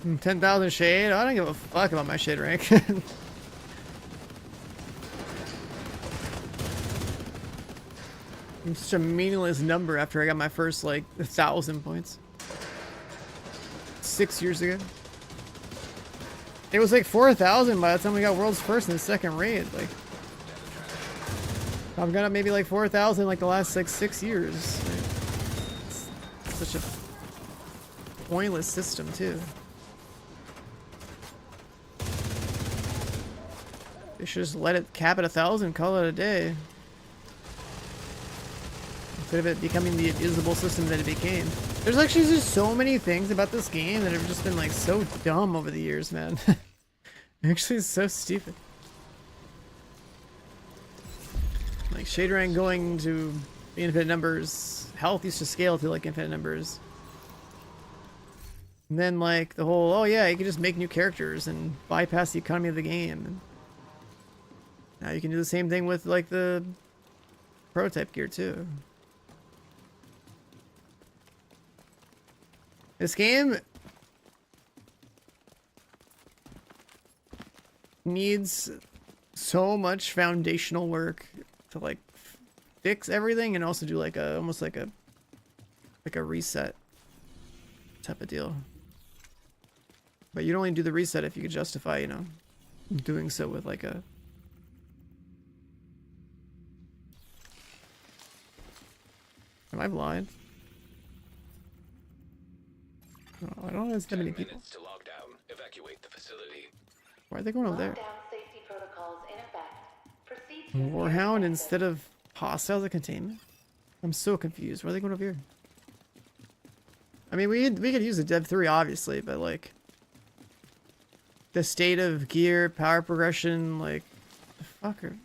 10,000 shade? I don't give a fuck about my shade rank. I'm such a meaningless number after I got my first, like, 1,000 points. 6 years ago. It was like 4,000 by the time we got world's first in the second raid. Like, I've got up maybe like 4,000 like the last like 6 years. Like, it's such a pointless system too. They should just let it cap at 1,000, call it a day. Instead of it becoming the invisible system that it became. There's actually just so many things about this game that have just been like so dumb over the years, man. Actually, it's so stupid. Like shade rank going to infinite numbers. Health used to scale to like infinite numbers. And then like the whole, oh yeah, you can just make new characters and bypass the economy of the game. And now you can do the same thing with like the prototype gear too. This game needs so much foundational work to like fix everything and also do like a almost like a reset type of deal. But you'd only do the reset if you could justify, you know, doing so with like a Am I blind? Oh, I don't know there's that many people. To lock down. Evacuate the facility. Why are they going over there? Lockdown safety protocols in effect. Proceed to Warhound instead of hostiles at containment? I'm so confused. Why are they going over here? I mean, we could use the Dev 3 obviously, but like the state of gear, power progression, like the fucker.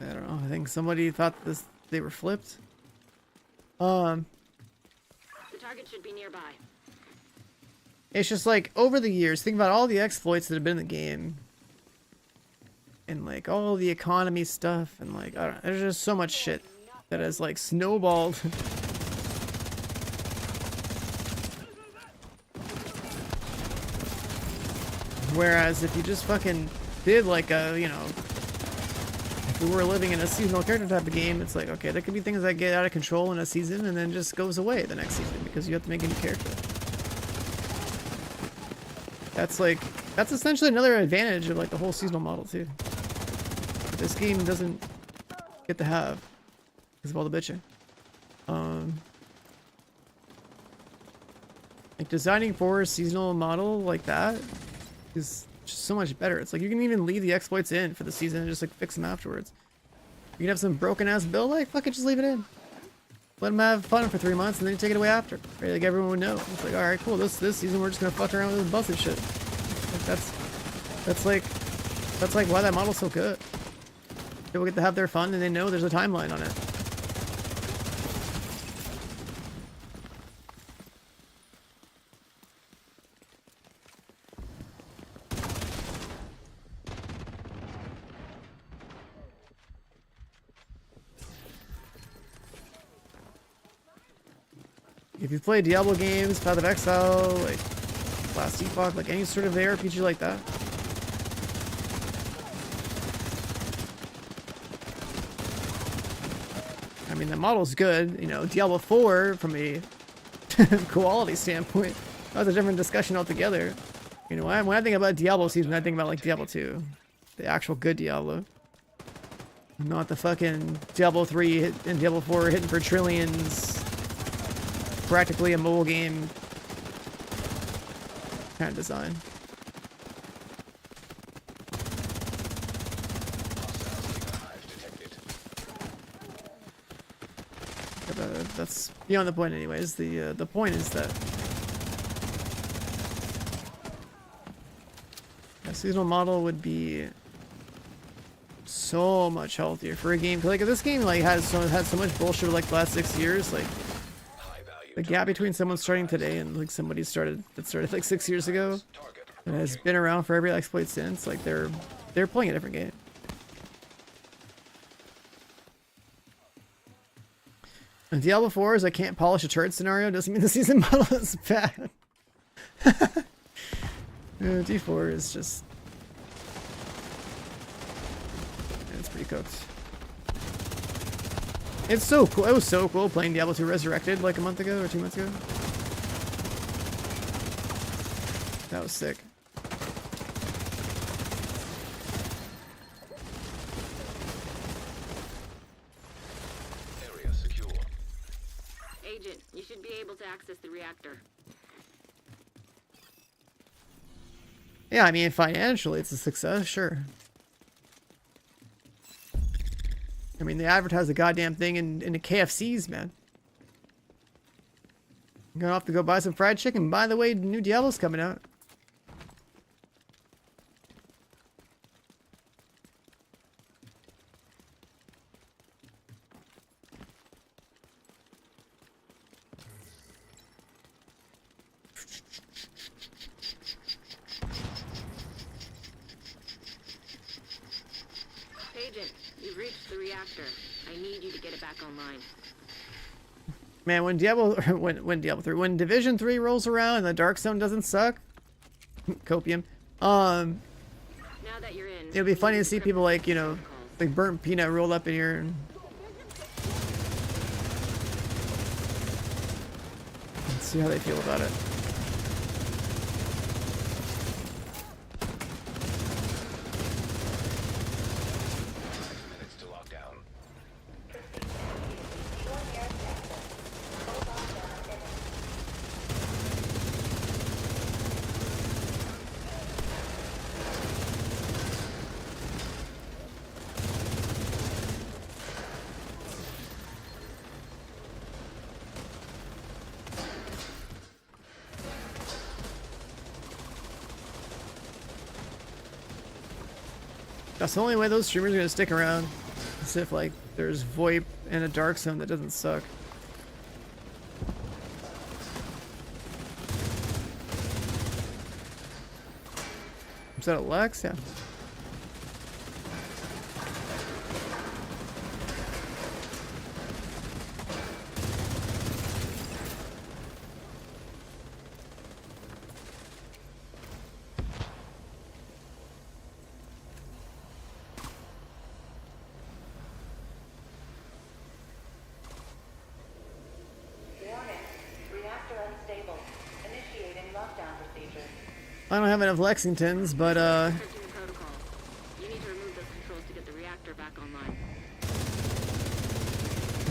I don't know. I think somebody thought they were flipped. The target should be nearby. It's just like over the years, think about all the exploits that have been in the game. And like all the economy stuff and like I don't know, there's just so much shit that has like snowballed. Whereas if you just fucking did like a, you know, if we were living in a seasonal character type of game, it's like, okay, there could be things that get out of control in a season and then just goes away the next season because you have to make a new character. That's essentially another advantage of like the whole seasonal model too. This game doesn't get to have because of all the bitching. Like designing for a seasonal model like that is just so much better. It's like you can even leave the exploits in for the season and just like fix them afterwards. You can have some broken ass build, like fuck it, just leave it in. Let them have fun for 3 months and then you take it away after. Right? Like everyone would know. It's like, alright, cool, this season we're just gonna fuck around with this busted shit. Like, that's like why that model's so good. People get to have their fun and they know there's a timeline on it. If you play Diablo games, Path of Exile, like Last Epoch, like any sort of ARPG like that, I mean, the model's good. You know, Diablo 4, from a quality standpoint, that was a different discussion altogether. You know, when I think about Diablo season, I think about like Diablo 2, the actual good Diablo, not the fucking Diablo 3 and Diablo 4 hitting for trillions. Practically a mobile game kind of design. But, that's beyond the point anyways. The point is that a seasonal model would be so much healthier for a game. Like if this game like had so much bullshit like the last 6 years, like the gap between someone starting today and like somebody that started like 6 years ago and has been around for every exploit since, like they're playing a different game. And Diablo 4 is I can't polish a turret scenario doesn't mean the season model is bad. D4 is just... it's pretty cooked. It's so cool. It was so cool playing Diablo 2 Resurrected like a month ago or 2 months ago. That was sick. Area secure. Agent, you should be able to access the reactor. Yeah, I mean, financially, it's a success, sure. I mean, they advertise the goddamn thing in the KFCs, man. I'm gonna have to go buy some fried chicken. By the way, new Diablo's coming out. Agent, you've reached the reactor. I need you to get it back online. Man, when Diablo, when Diablo 3, when Division 3 rolls around and the Dark Zone doesn't suck, copium. Now that you're in, It'll be funny to see people like, you know, like burnt peanut rolled up in here. And let's see how they feel about it. Minutes to lockdown. That's the only way those streamers are gonna stick around. Is if like there's VoIP and a Dark Zone that doesn't suck. Is that a Lex? Yeah. Warning. Reactor unstable. Initiating lockdown procedures. I don't have enough Lexingtons, but Searching the protocol. You need to remove those controls to get the reactor back online.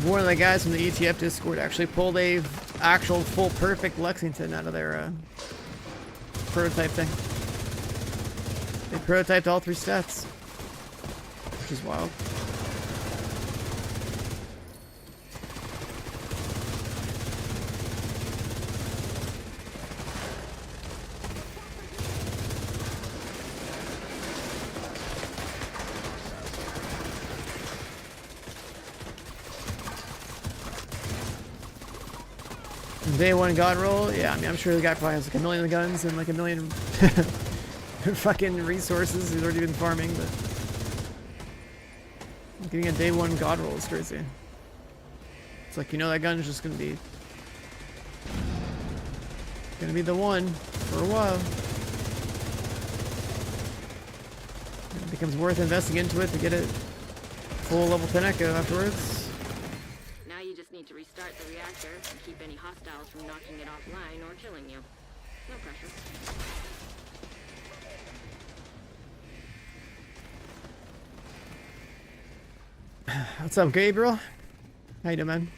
one of the guys from the ETF Discord actually pulled a actual full perfect Lexington out of their prototype thing. They prototyped all 3 stats, which is wild. Day 1 god roll? Yeah, I mean, I'm sure the guy probably has like a million guns and like a million fucking resources he's already been farming, but getting a day 1 god roll is crazy. It's like, you know, that gun's just gonna be the one for a while. It becomes worth investing into it to get it full level 10 echo afterwards. Now you just need to restart the reactor and keep any hostiles from knocking it offline or killing you. No pressure. What's up, Gabriel? How you doing, man?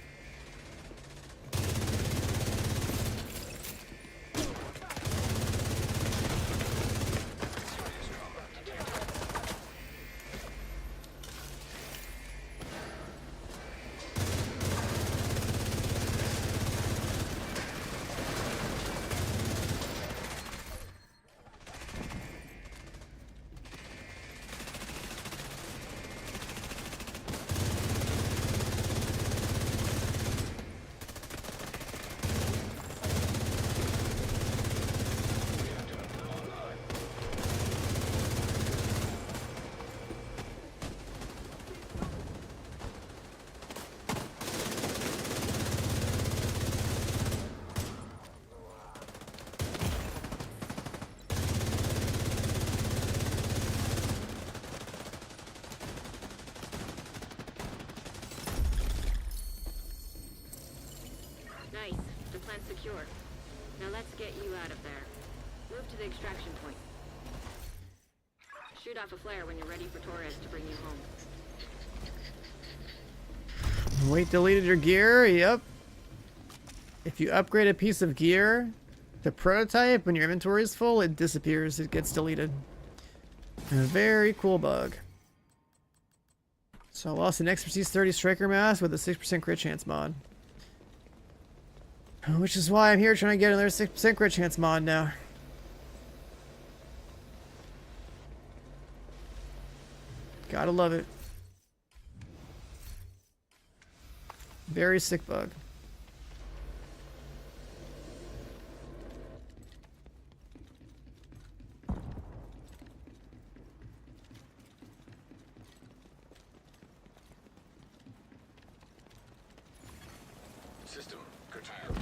plant secure. Now let's get you out of there. Move to the extraction point. Shoot off a flare when you're ready for Torres to bring you home. Wait, deleted your gear? Yep. If you upgrade a piece of gear to prototype when your inventory is full, it disappears. It gets deleted. A very cool bug. So I lost an expertise 30 striker mask with a 6% crit chance mod. Which is why I'm here trying to get another 6% crit chance mod now. Gotta love it. Very sick bug. System curtailed.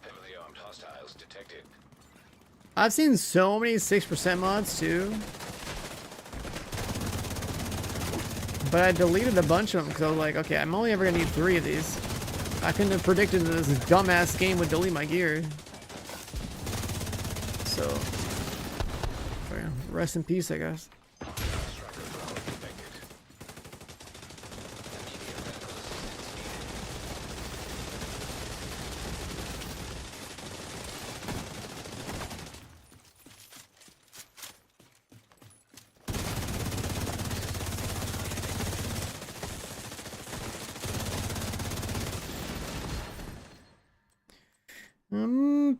Heavily armed hostiles detected. I've seen so many 6% mods too. But I deleted a bunch of them because I was like, okay, I'm only ever gonna need 3 of these. I couldn't have predicted that this dumbass game would delete my gear. So, yeah, rest in peace, I guess.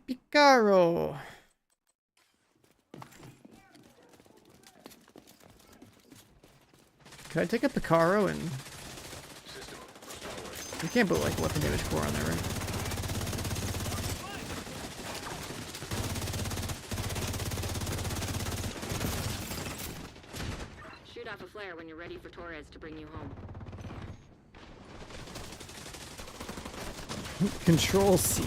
Picaro. Can I take a Picaro and... You can't put like weapon damage core on there, right? Shoot off a flare when you're ready for Torres to bring you home. Control C.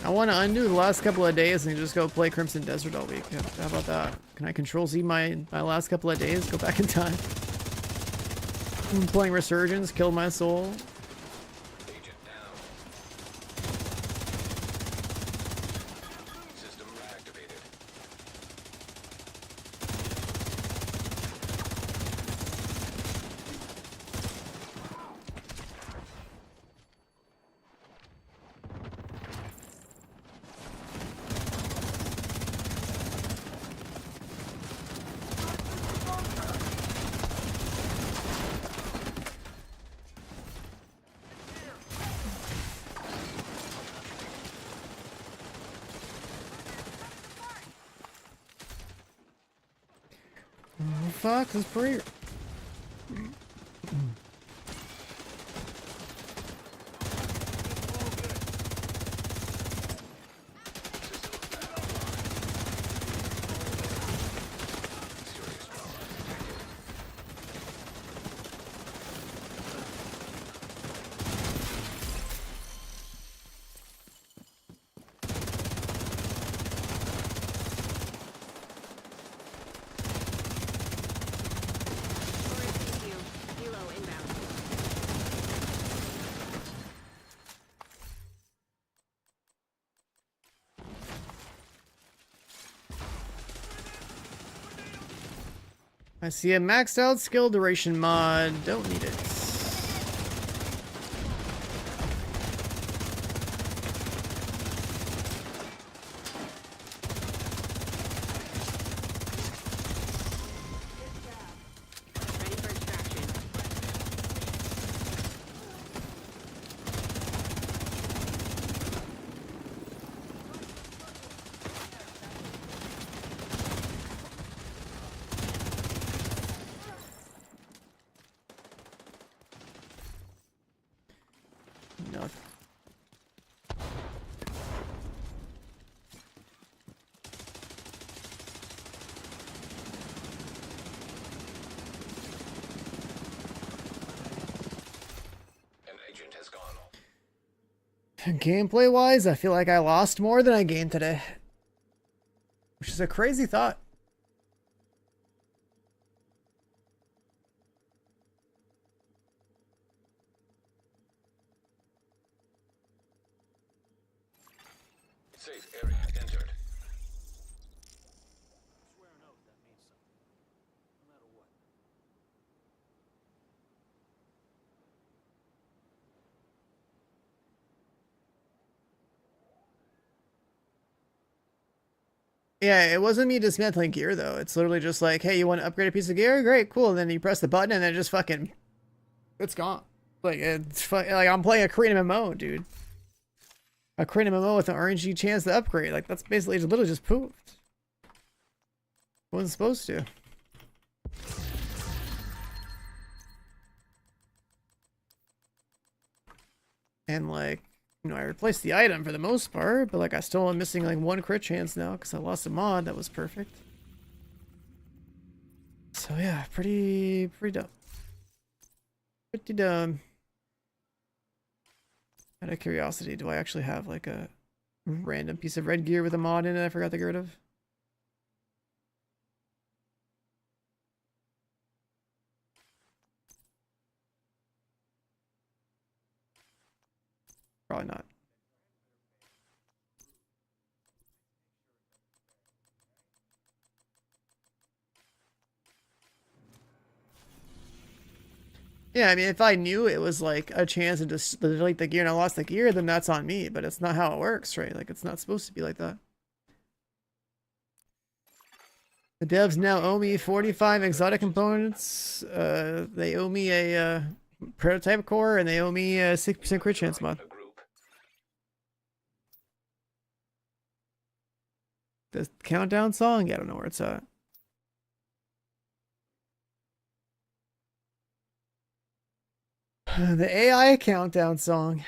I want to undo the last couple of days and just go play Crimson Desert all week. How about that? Can I control Z my last couple of days? Go back in time. I'm playing Resurgence, killed my soul. Agent down. System reactivated. Oh fuck, this prayer. I see a maxed out skill duration mod. Don't need it. Ready for extraction. No. An agent has gone. Gameplay wise, I feel like I lost more than I gained today. Which is a crazy thought. Safe area entered. Swear an oath that means something. No matter what. Yeah, it wasn't me dismantling gear though. It's literally just like, hey, you want to upgrade a piece of gear? Great, cool. And then you press the button and then it just fucking, it's gone. Like like I'm playing a Korean MMO, dude. A Korean MMO with an RNG chance to upgrade. Like that's basically literally just poofed. Wasn't supposed to. And like, you know, I replaced the item for the most part, but like I still am missing like 1 crit chance now because I lost a mod that was perfect. So yeah, pretty dumb. Pretty dumb. Out of curiosity, do I actually have like a random piece of red gear with a mod in it I forgot to get rid of? Probably not. Yeah, I mean, if I knew it was like a chance to just delete the gear and I lost the gear, then that's on me. But it's not how it works, right? Like, it's not supposed to be like that. The devs now owe me 45 exotic components. They owe me a prototype core, and they owe me a 6% crit chance mod. The countdown song? Yeah, I don't know where it's at. The AI countdown song.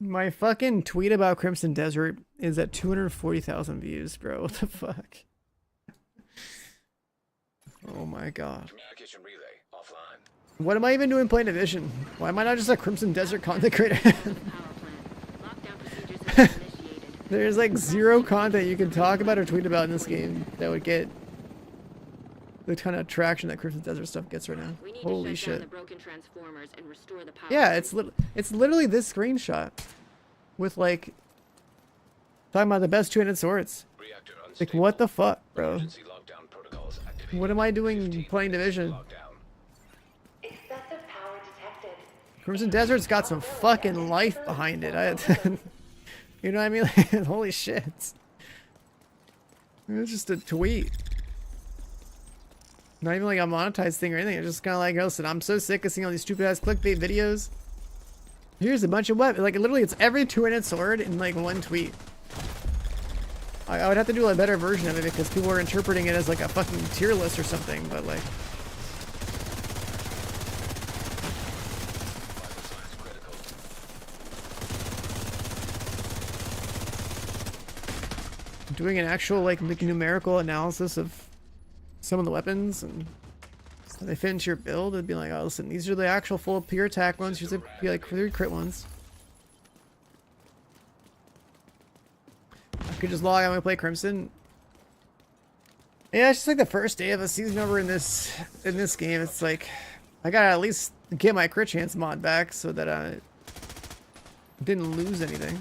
My fucking tweet about Crimson Desert is at 240,000 views, bro. What the fuck? Oh my god. Communication relay offline. What am I even doing playing Division? Why am I not just a Crimson Desert content creator? There's like 0 content you can talk about or tweet about in this game that would get the kind of traction that Crimson Desert stuff gets right now. Holy shit. Yeah, it's literally this screenshot with like talking about the best 2-handed swords. Like what the fuck, bro? What am I doing playing Division? Excessive power detected. Crimson Desert's got some fucking life behind it. You know what I mean? Like, holy shit. It's just a tweet. Not even like a monetized thing or anything. It's just kind of like, listen, I'm so sick of seeing all these stupid ass clickbait videos. Here's a bunch of weapons. Like, literally, it's every 2-handed sword in like 1 tweet. I would have to do a better version of it because people are interpreting it as like a fucking tier list or something, but like. Doing an actual like numerical analysis of some of the weapons and how they fit into your build, it'd be like, oh, listen, these are the actual full pure attack ones. Here's the be like 3 crit ones. I could just log on and play Crimson. Yeah, it's just like the first day of a season over in this game. It's like I gotta at least get my crit chance mod back so that I didn't lose anything.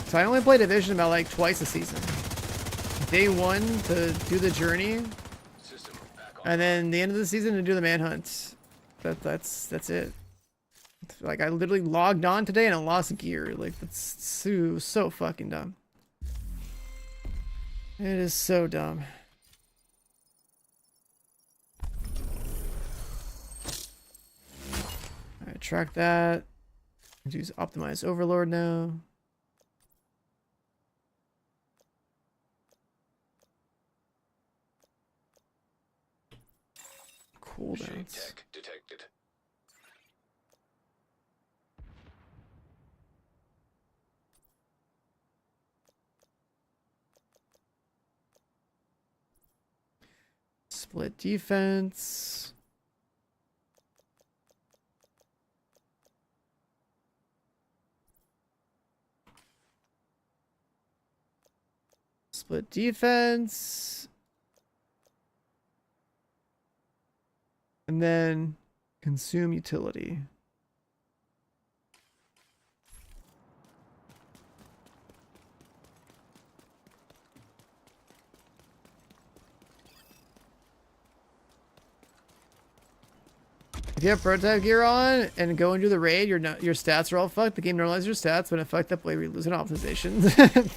So I only play Division about like twice a season. Day 1 to do the journey, and then the end of the season to do the manhunt. That's it. Like I literally logged on today and I lost gear. Like that's so fucking dumb. It is so dumb. Alright, track that. Use optimize overlord now. Shade Cooldowns. tech detected. Split defense. Split defense. And then consume utility. If you have prototype gear on and go into the raid, your stats are all fucked. The game normalizes your stats, but in a fucked up way where you lose an optimization.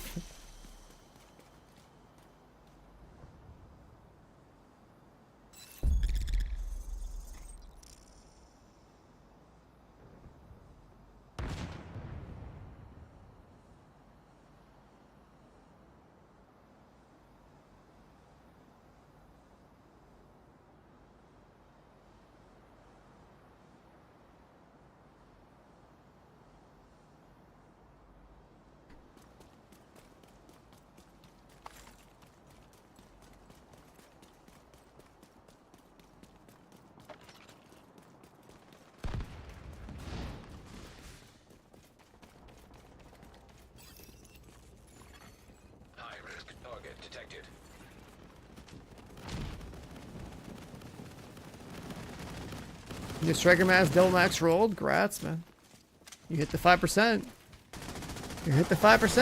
High risk target detected. Your striker max, double max rolled. Grats, man. You hit the 5%. You hit the 5%.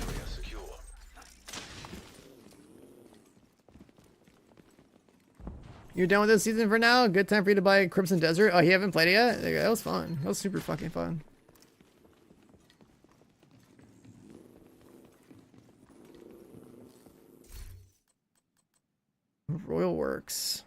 Area secure. You're done with this season for now? Good time for you to buy Crimson Desert? Oh, you haven't played it yet? That was fun. That was super fucking fun. Royal Works.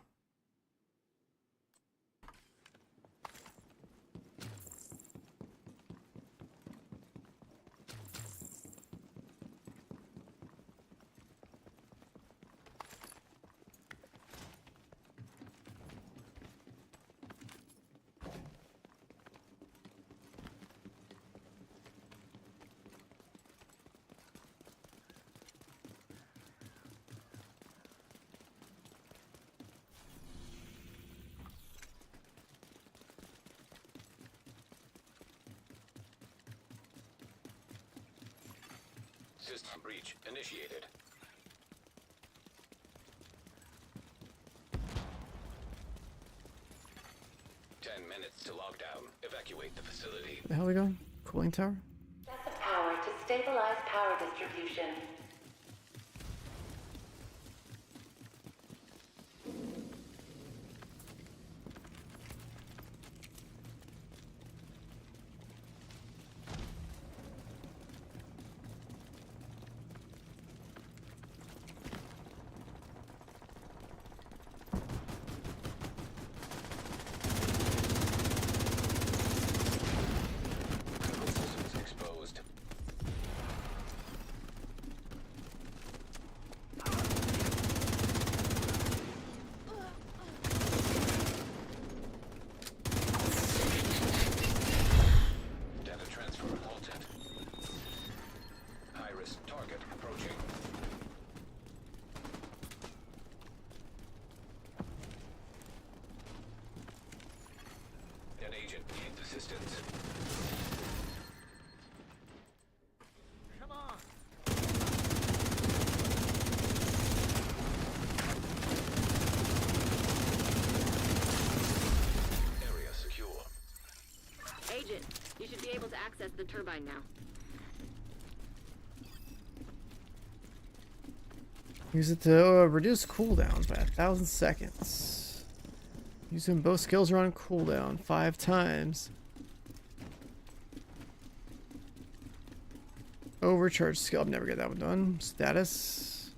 System breach initiated. Minutes to lockdown. Evacuate the facility. The hell are we going? Cooling tower? Set the power to stabilize power distribution. Systems exposed. Data transfer halted. High-risk target approaching. An agent needs assistance. Come on. Area secure. Agent, you should be able to access the turbine now. Use it to reduce cooldowns by 1,000 seconds. Using both skills are on cooldown 5 times. Overcharge skill. I'll never get that one done. Status.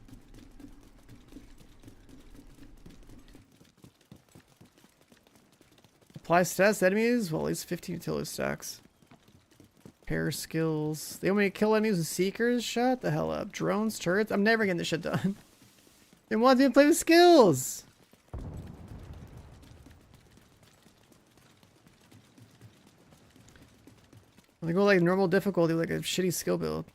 Apply stats to enemies? Well, at least 15 utility stacks. Pair skills. They want me to kill enemies with seekers? Shut the hell up. Drones, turrets? I'm never getting this shit done. They want me to play with skills! I'm gonna go like normal difficulty, like a shitty skill build.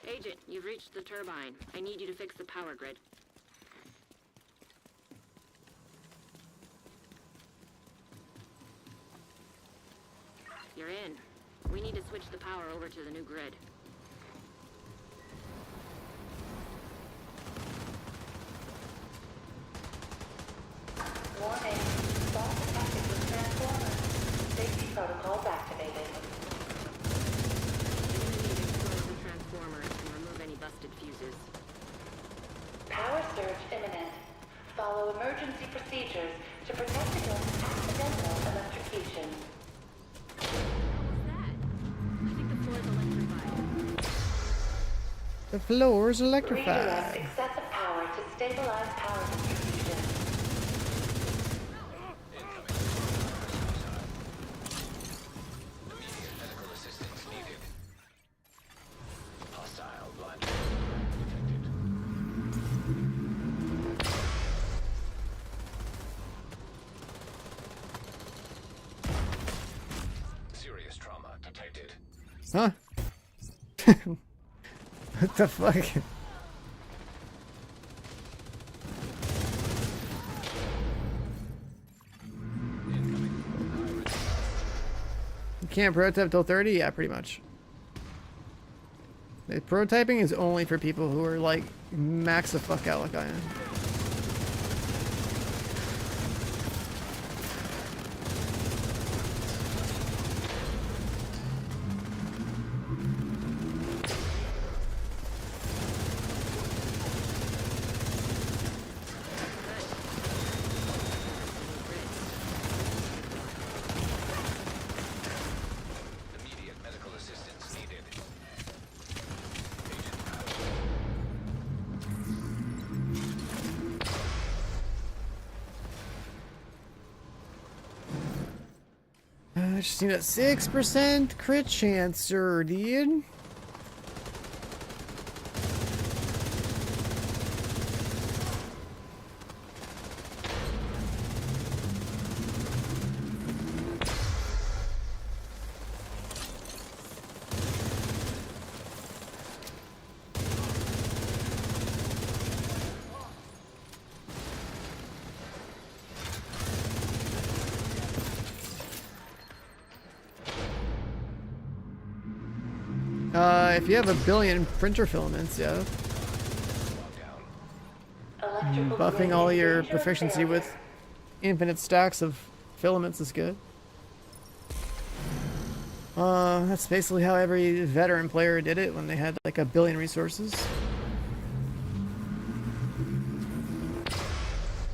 Agent, you've reached the turbine. I need you to fix the power grid. You're in. We need to switch the power over to the new grid. Warning. Bomb detected with transformer. Safety protocols activated. We need to close the transformers and remove any busted fuses. Power surge imminent. Follow emergency procedures to protect against accidental electrocution. What was that? I think the floor is electrified. The floor is Redirect electrified. excessive power to stabilize power distribution. Immediate medical assistance needed. Hostile blind detected. Serious trauma detected. Huh? What the fuck? You can't prototype till 30? Yeah, pretty much. The prototyping is only for people who are like max the fuck out like I am. Immediate medical assistance needed. I just need a 6% crit chancer, dude. If you have a billion printer filaments, yeah. Electrical Buffing grid all in your danger of proficiency failure. with infinite stacks of filaments is good. That's basically how every veteran player did it when they had like a billion resources.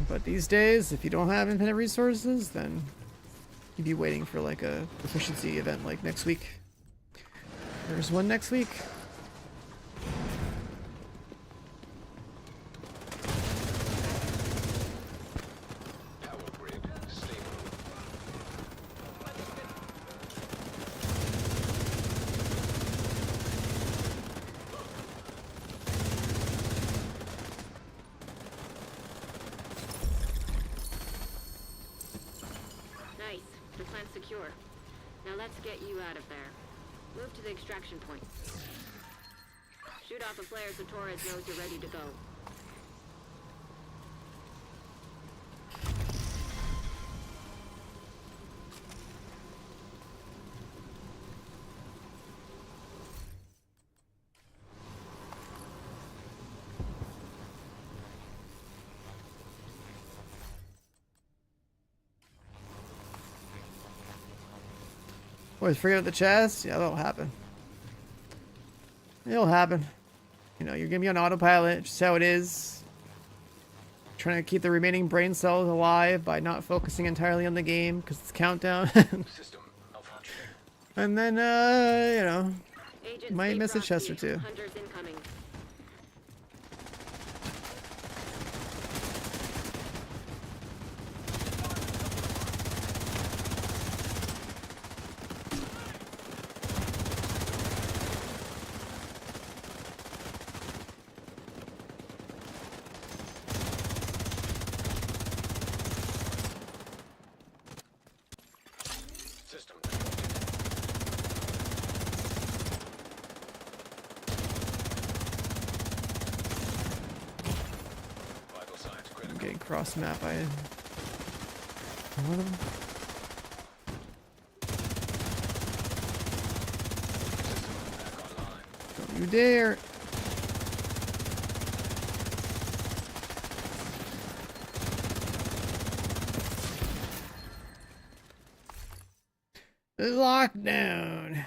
But these days, if you don't have infinite resources, then you'd be waiting for like a proficiency event like next week. There's one next week. Power grid stable. Nice. The plant's secure. Now let's get you out of there. Move to the extraction point. Shoot off a flare so Torres knows you're ready to go. Always forget about the chest? Yeah, that'll happen. It'll happen. You know, you're gonna be on autopilot, just how it is. Trying to keep the remaining brain cells alive by not focusing entirely on the game, because it's countdown. System malfunction. And then, you know, Agent Might miss a Steve chest or Rocky, two. Hunters incoming. System disrupted. Vital signs I'm critical. getting cross map. One of them. Back online. Don't you dare. Lockdown.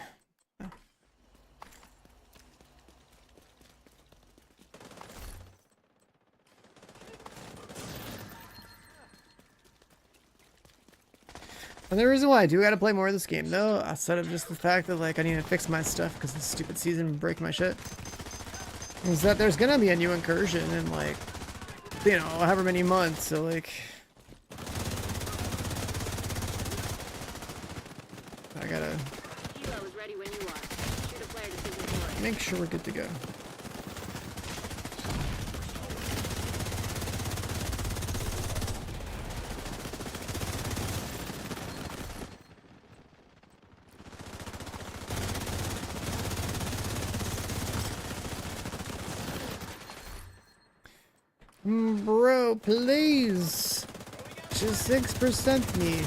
And the reason why I do gotta play more of this game, though, outside of just the fact that like I need to fix my stuff because this stupid season break my shit, is that there's gonna be a new incursion in like, you know, however many months. So like, I gotta Kilo is ready when you are. Shoot a flare to signal for it. make sure we're good to go. Bro, please. Just 6% me.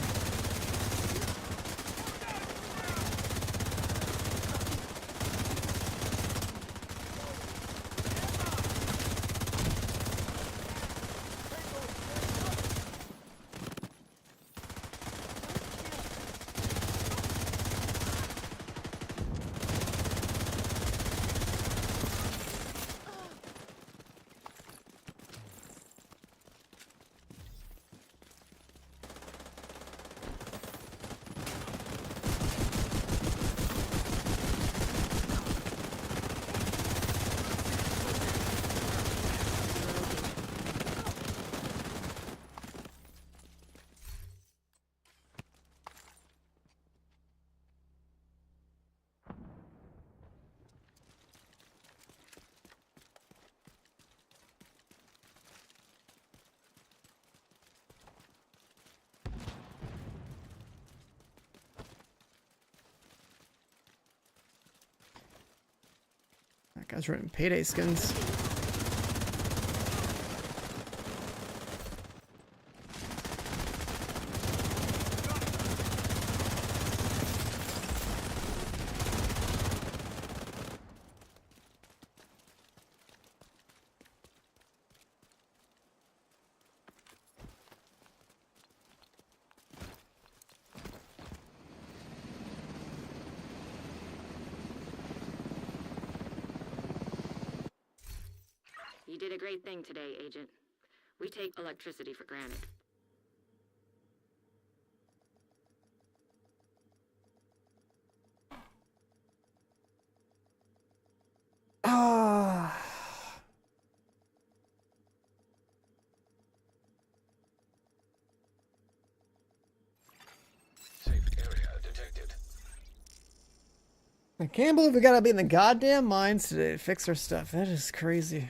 That guy's running payday skins. You did a great thing today, Agent. We take electricity for granted. Ah. Safe area detected. I can't believe we gotta be in the goddamn mines today to fix our stuff. That is crazy.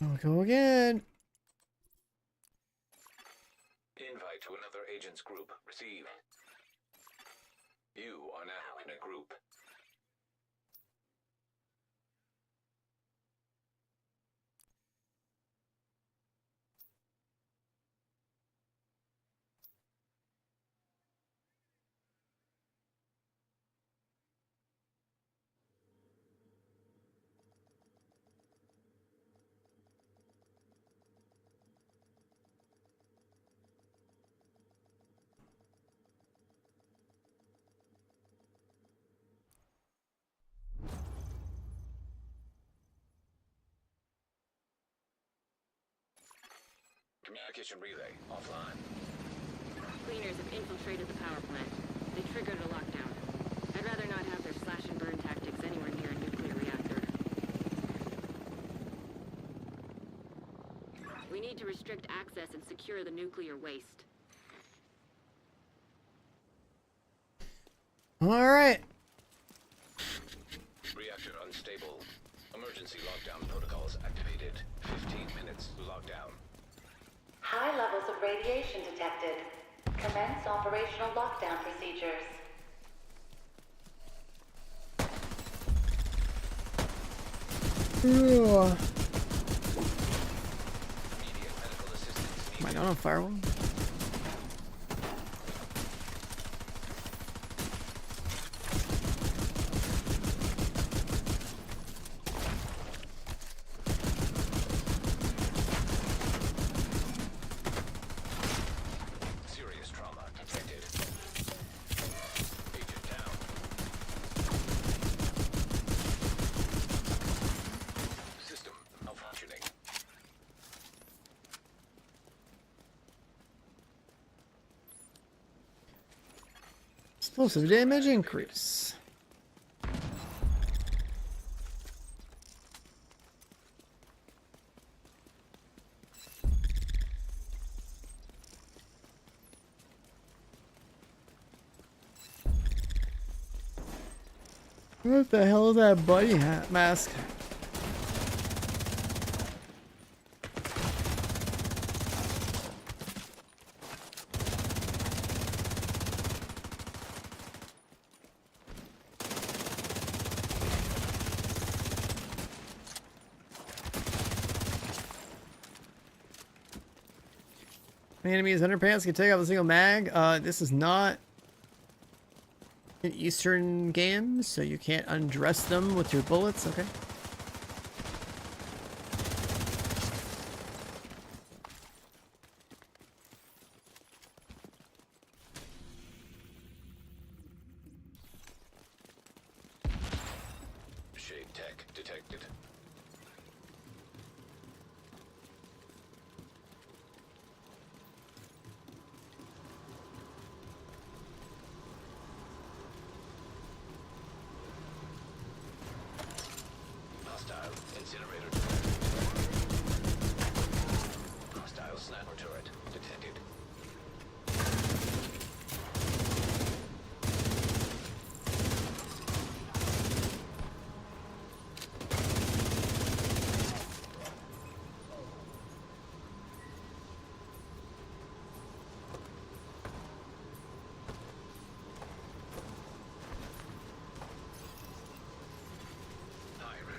I'll go again. Invite to another agent's group received. You are now in a group. Communication relay offline. Cleaners have infiltrated the power plant. They triggered a lockdown. I'd rather not have their slash and burn tactics anywhere near a nuclear reactor. We need to restrict access and secure the nuclear waste. All right. Reactor unstable. Emergency lockdown protocols activated. 15 minutes lockdown. High levels of radiation detected. Commence operational lockdown procedures. Ugh. Immediate medical assistance Am I needed. not on firewall? Serious trauma detected. Agent down. System malfunctioning. Explosive damage increase. What the hell is that buddy hat mask? The enemy's underpants can take off a single mag. This is not an Eastern game, so you can't undress them with your bullets. Okay. Shade tech detected. Hostile incinerator detected. Hostile sniper turret detected.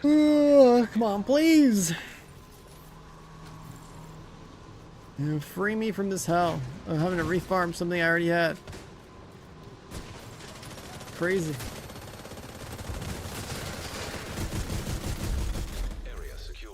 Come on, please. Free me from this hell of having to refarm something I already had. Crazy. Area secure.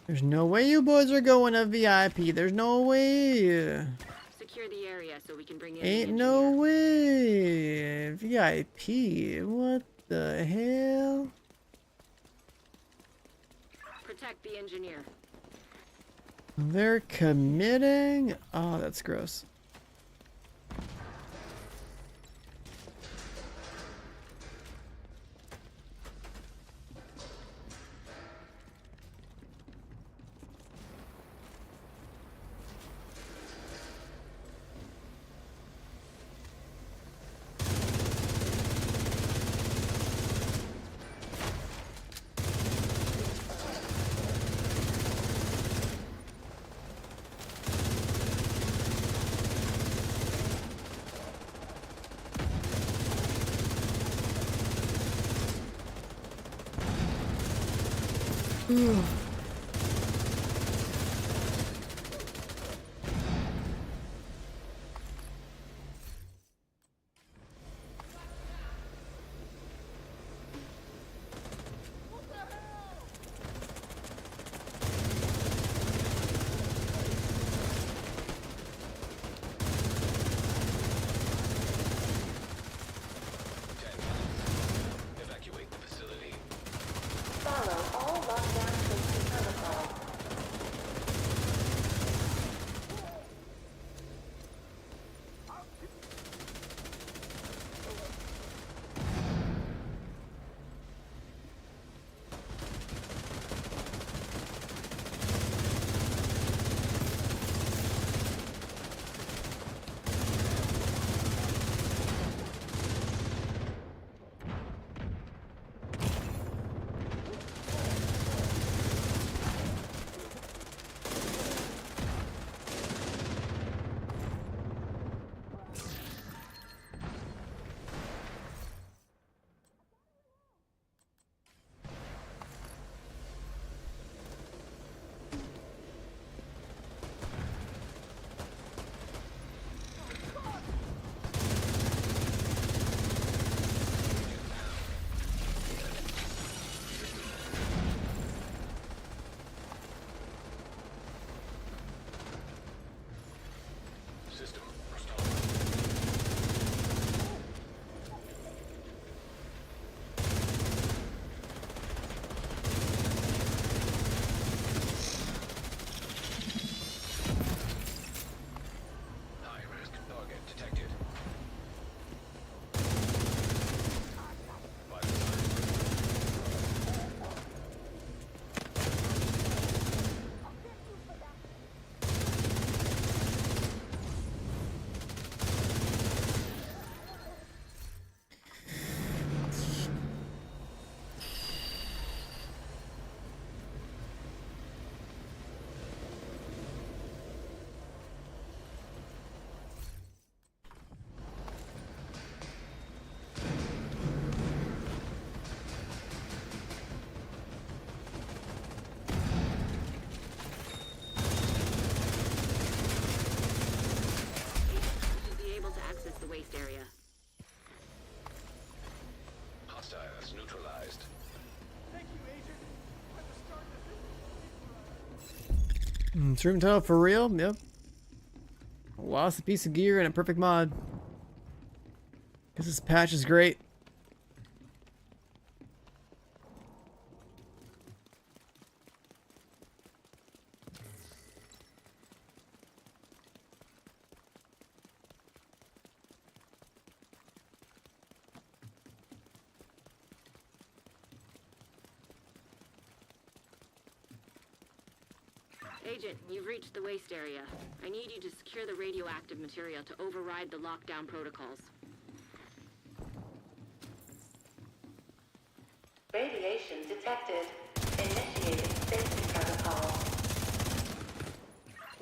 There's no way you boys are going to VIP. There's no way. Secure the area so we can bring in Ain't the no engineer. way. VIP. What the hell? Protect the engineer. They're committing. Oh, that's gross. Evacuate the facility. Follow all lockdown safety protocols. System restored. High-risk target detected. Should be able to access the waste area. Hostiles neutralized. Thank you, Agent. At the start of this. It's room tunnel for real? Yep. Lost a piece of gear and a perfect mod. Because this patch is great. Agent, you've reached the waste area. I need you to secure the radioactive material to override the lockdown protocols. Radiation detected. Initiating safety protocols.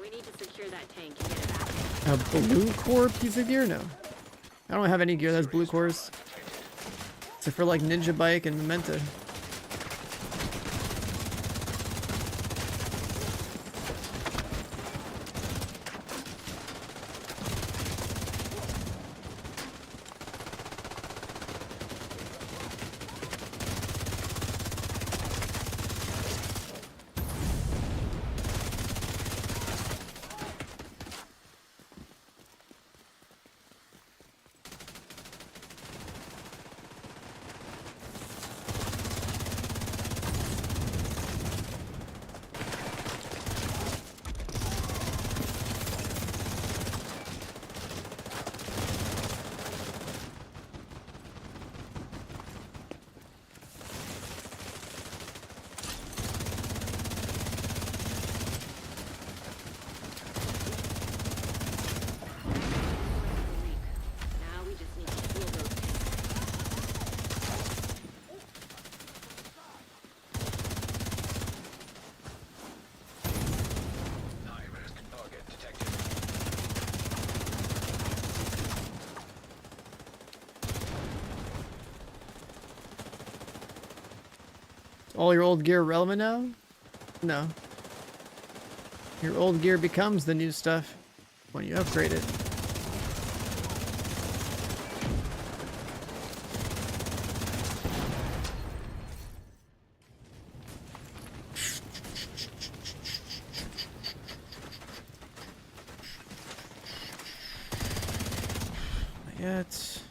We need to secure that tank and get it back. A blue core piece of gear? No. I don't have any gear that has blue cores. Except for like Ninja Bike and Memento. All your old gear relevant now? No. Your old gear becomes the new stuff when you upgrade it. Not yet.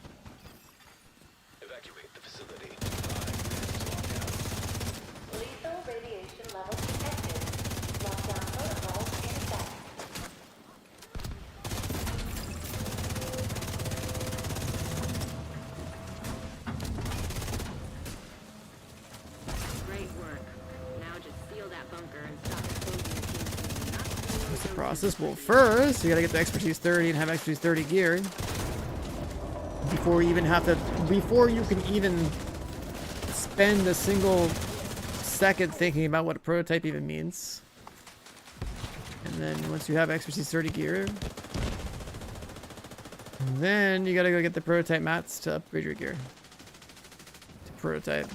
Evacuate the facility. 5 minutes lockdown. Lethal radiation level detected. Lockdown protocols in effect. Great work. Now just seal that bunker and stop exposing the team to not What's the process? Well, first, you gotta get the expertise 30 and have expertise 30 gear. Before you even have to, before you can even spend a single second thinking about what a prototype even means. And then once you have expertise 30 gear, then you gotta go get the prototype mats to upgrade your gear. To prototype.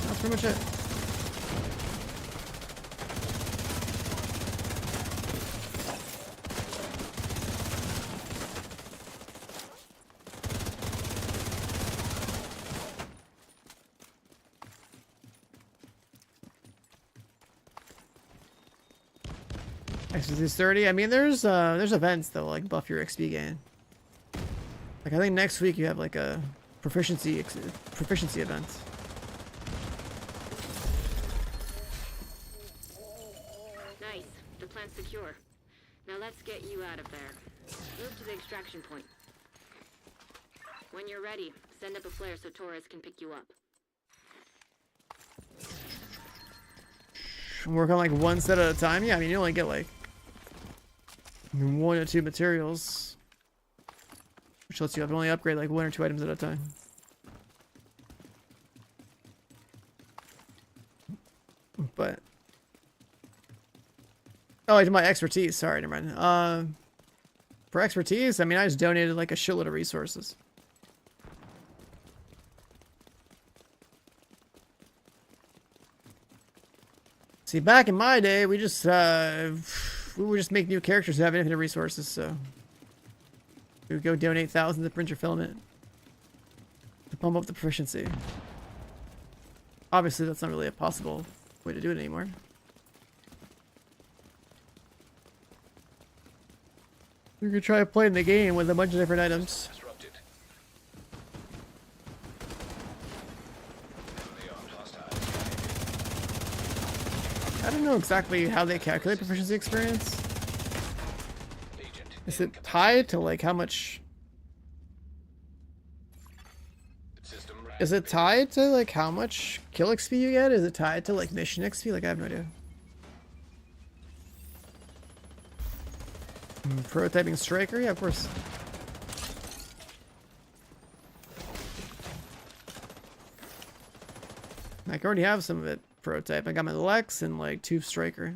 That's pretty much it. Expertise 30. I mean, there's events that will like buff your XP gain. Like I think next week you have like a proficiency event. Nice. The plant's secure. Now let's get you out of there. Move to the extraction point. When you're ready, send up a flare so Torres can pick you up. Work on like one set at a time. Yeah, I mean you only get like 1 or 2 materials, which lets you only upgrade like 1 or 2 items at a time. But oh, I did my expertise. Sorry, never mind. For expertise, I mean I just donated like a shitload of resources. See, back in my day, we just we would just make new characters who have infinite resources, so we would go donate thousands of printer filament to pump up the proficiency. Obviously, that's not really a possible way to do it anymore. We could try playing the game with a bunch of different items. Disrupted. Enemy armed hostile. I don't know exactly how they calculate proficiency experience. Agent. Is it tied to like how much? System Is it tied to like how much kill XP you get? Is it tied to like mission XP? Like I have no idea. Prototyping striker? Yeah, of course. I can already have some of it prototype. I got my Lex and like 2 striker.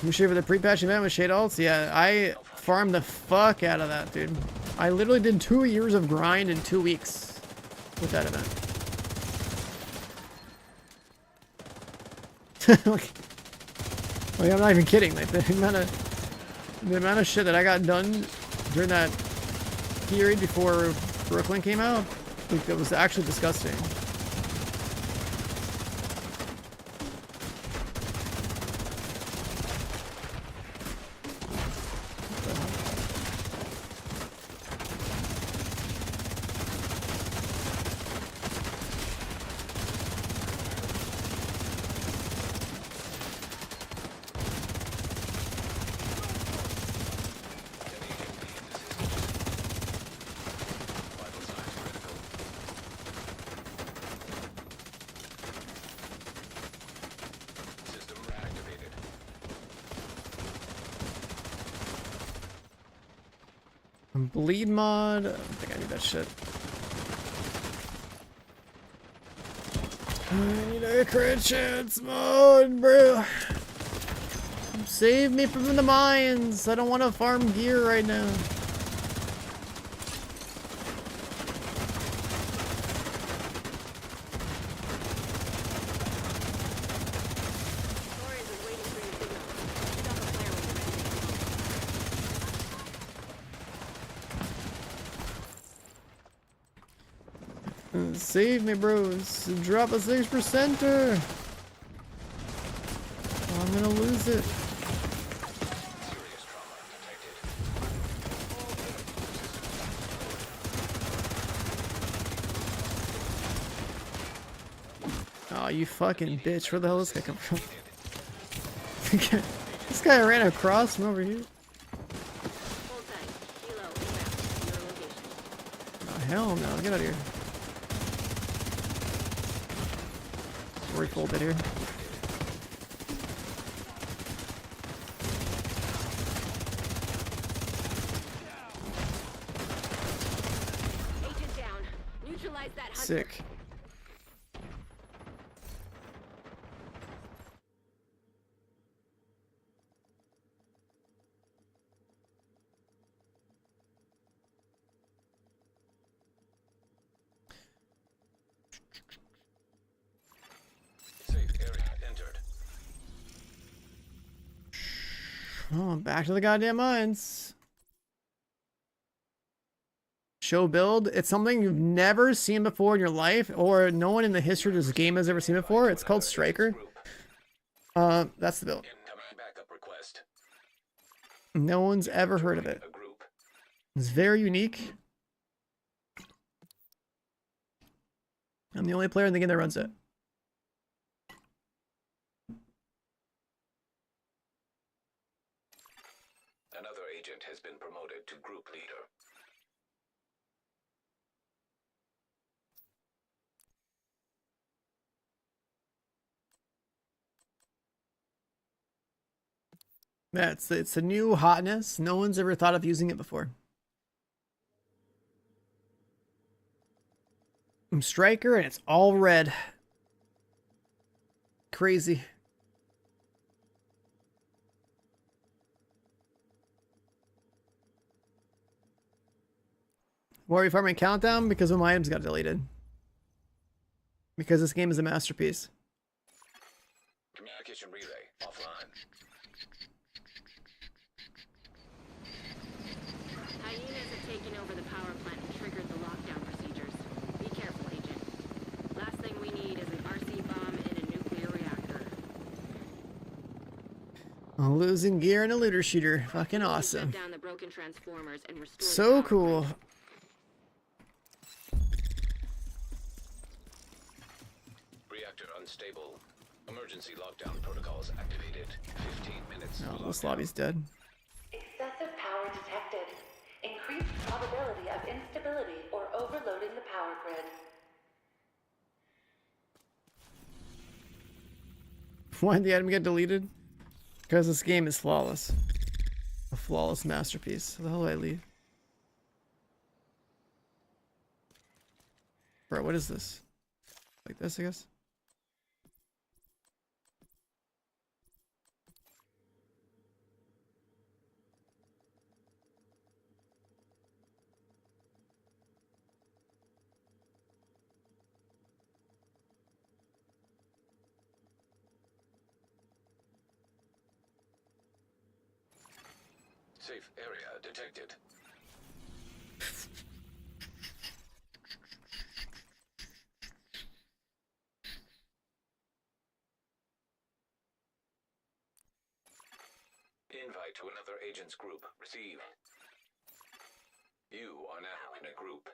You sure for the pre-patch event with Shade Alts? Yeah, I farmed the fuck out of that, dude. I literally did 2 years of grind in 2 weeks with that event. like I'm not even kidding. Like the amount of shit that I got done during that period before Brooklyn came out, like, it was actually disgusting. System reactivated. Bleed mod? I don't think I need that shit. I need a crit chance mode, bro. Save me from the mines. I don't want to farm gear right now. Save me, bros. Drop a 6%er. I'm gonna lose it. Serious trauma detected. Oh, you fucking bitch. Where the hell is this guy come from? This guy ran across from over here. Hold tight. Kilo, inbound. Your location. Oh, hell no. Get out of here. We're folded here. Agent down. Neutralize that hunter. Sick. Safe area entered. Oh, back to the goddamn mines. Show build. It's something you've never seen before in your life, or no one in the history of this game has ever seen before. It's called Striker. That's the build. Incoming backup request. No one's ever heard of it. A group. It's very unique. I'm the only player in the game that runs it. Another agent has been promoted to group leader. Yeah, it's a new hotness. No one's ever thought of using it before. I'm Striker and it's all red. Crazy. Why are we farming Countdown? Because one of my items got deleted. Because this game is a masterpiece. Communication relay offline. Hyenas have taken over the power plant and triggered the lockdown procedures. Be careful, Agent. Last thing we need is an RC bomb in a nuclear reactor. I'm losing gear and a looter shooter. Fucking awesome. Shut down the broken transformers and restore the So power cool. plant. Reactor unstable. Emergency lockdown protocols activated. 15 minutes. to Oh, this lockdown. lobby's dead. Excessive power detected. Increased probability of instability or overloading the power grid. Why did the item get deleted? Because this game is flawless. A flawless masterpiece. How the hell do I leave? Bro, what is this? Like this, I guess? Safe area detected. Invite to another agent's group received. You are now in a group.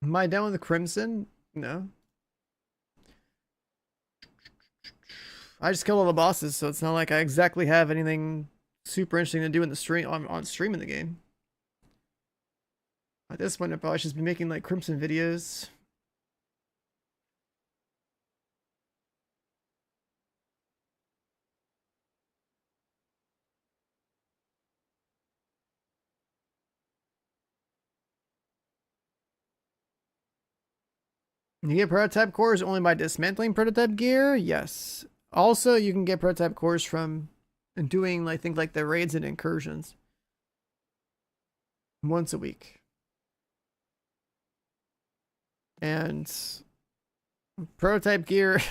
Am I done with the Crimson? No. I just killed all the bosses, so it's not like I exactly have anything super interesting to do in the stream on stream in the game. At this point, I probably should be making like Crimson videos. You get prototype cores only by dismantling prototype gear? Yes. Also, you can get prototype cores from doing, I think, like the raids and incursions. Once a week. And prototype gear,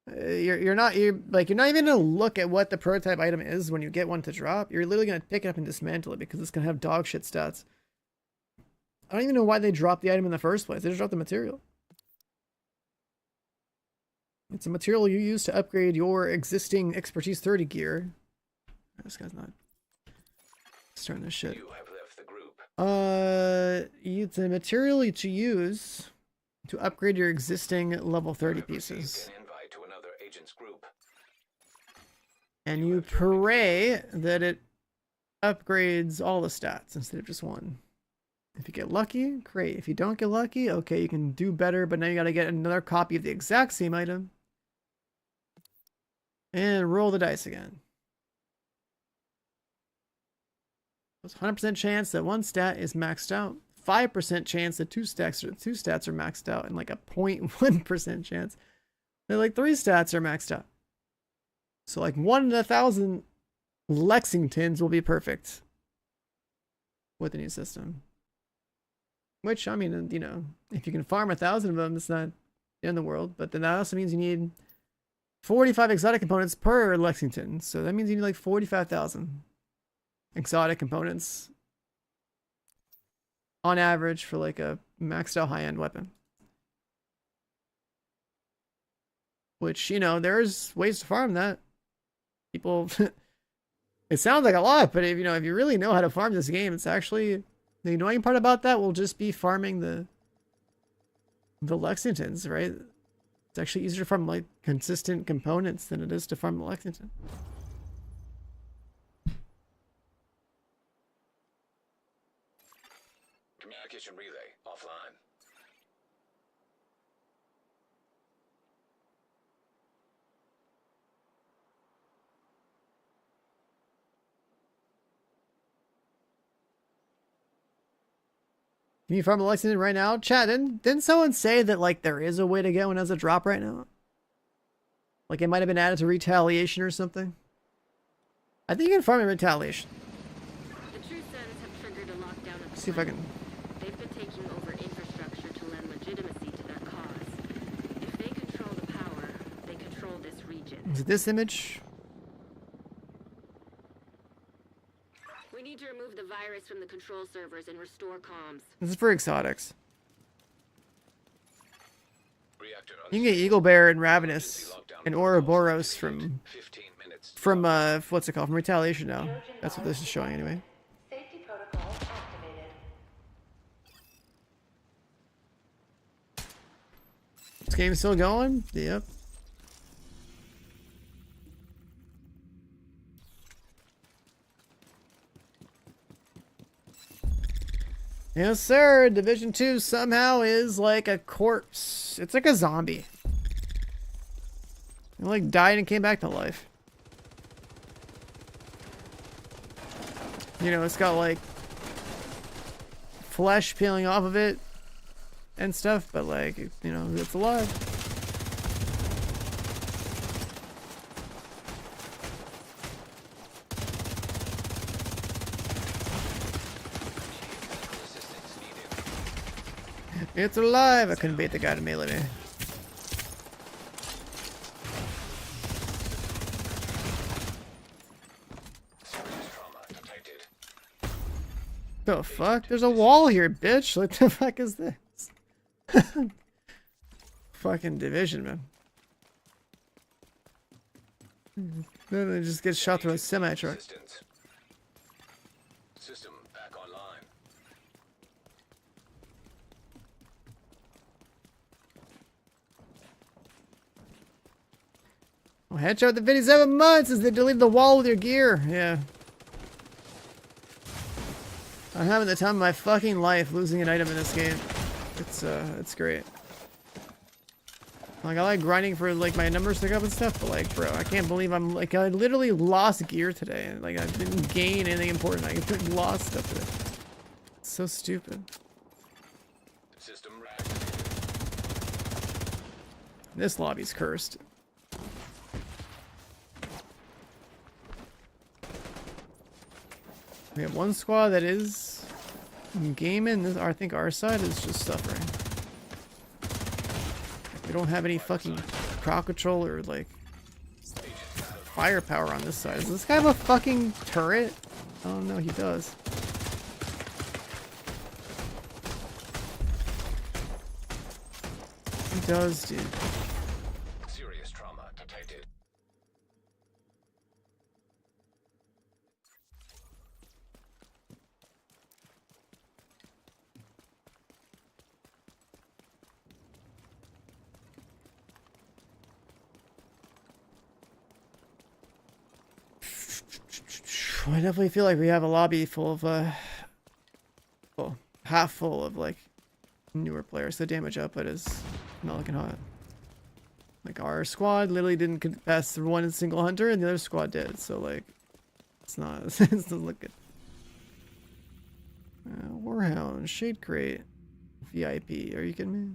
you're not even gonna look at what the prototype item is when you get one to drop. You're literally gonna pick it up and dismantle it because it's gonna have dog shit stats. I don't even know why they dropped the item in the first place. They just dropped the material. It's a material you use to upgrade your existing expertise 30 gear. This guy's not starting this shit. You have left the group. It's a material to use to upgrade your existing level 30 pieces. An invite to another agent's group. And you pray that it upgrades all the stats instead of just one. If you get lucky, great. If you don't get lucky, okay, you can do better, but now you gotta get another copy of the exact same item. And roll the dice again. There's 100% chance that one stat is maxed out. 5% chance that two stats are maxed out, and like a 0.1% chance that like 3 stats are maxed out. So like 1 in 1,000 Lexingtons will be perfect with the new system. Which, I mean, you know, if you can farm 1,000 of them, it's not in the world. But then that also means you need 45 exotic components per Lexington. So that means you need like 45,000 exotic components on average for like a maxed out high-end weapon. Which, you know, there's ways to farm that. People, it sounds like a lot, but if you really know how to farm this game, it's actually, the annoying part about that will just be farming the Lexingtons, right? It's actually easier to farm like consistent components than it is to farm the Lexington. Communication relay offline. Can you farm a Lexington right now? Chat, didn't someone say that like there is a way to get one as a drop right now? Like it might have been added to retaliation or something? I think you can farm in retaliation. The True Sons have triggered a lockdown of the See if I can. They've been taking over infrastructure to lend legitimacy to their cause. If they control the power, they control this region. Is it this image? We need to remove the virus from the control servers and restore comms. This is for exotics. Reactor You can get Eagle Bear and Ravenous and Ouroboros from 15 minutes. what's it called? From Retaliation now. That's what this is showing anyway. Safety protocols activated. This game's still going? Yep. Yes, sir. Division 2 somehow is like a corpse. It's like a zombie. It like died and came back to life. You know, it's got like flesh peeling off of it and stuff, but like, you know, it's alive. It's alive! I couldn't beat the guy to melee me. Serious trauma detected. The fuck? There's a wall here, bitch! What the fuck is this? Fucking division, man. Then it just gets shot through a semi-truck. Assistance. System back online. Well, headshot the 57 months as they delete the wall with your gear. Yeah. I'm having the time of my fucking life losing an item in this game. It's great. Like, I like grinding for, like, my numbers to go up and stuff, but, like, bro, I can't believe I'm, like, I literally lost gear today. And, like, I didn't gain anything important. I lost stuff today. It's so stupid. System reactivated. This lobby's cursed. We have one squad that is gaming. This, I think our side is just suffering. We don't have any fucking crowd control or like firepower on this side. Does this guy have a fucking turret? Oh no, he does. He does, dude. Serious trauma detected. I definitely feel like we have a lobby full of, well, half full of, like, newer players. The damage output is not looking hot. Like, our squad literally didn't pass through one single hunter, and the other squad did. So, like, it's not, it doesn't look good. Warhound, Shade Crate, VIP. Are you kidding me?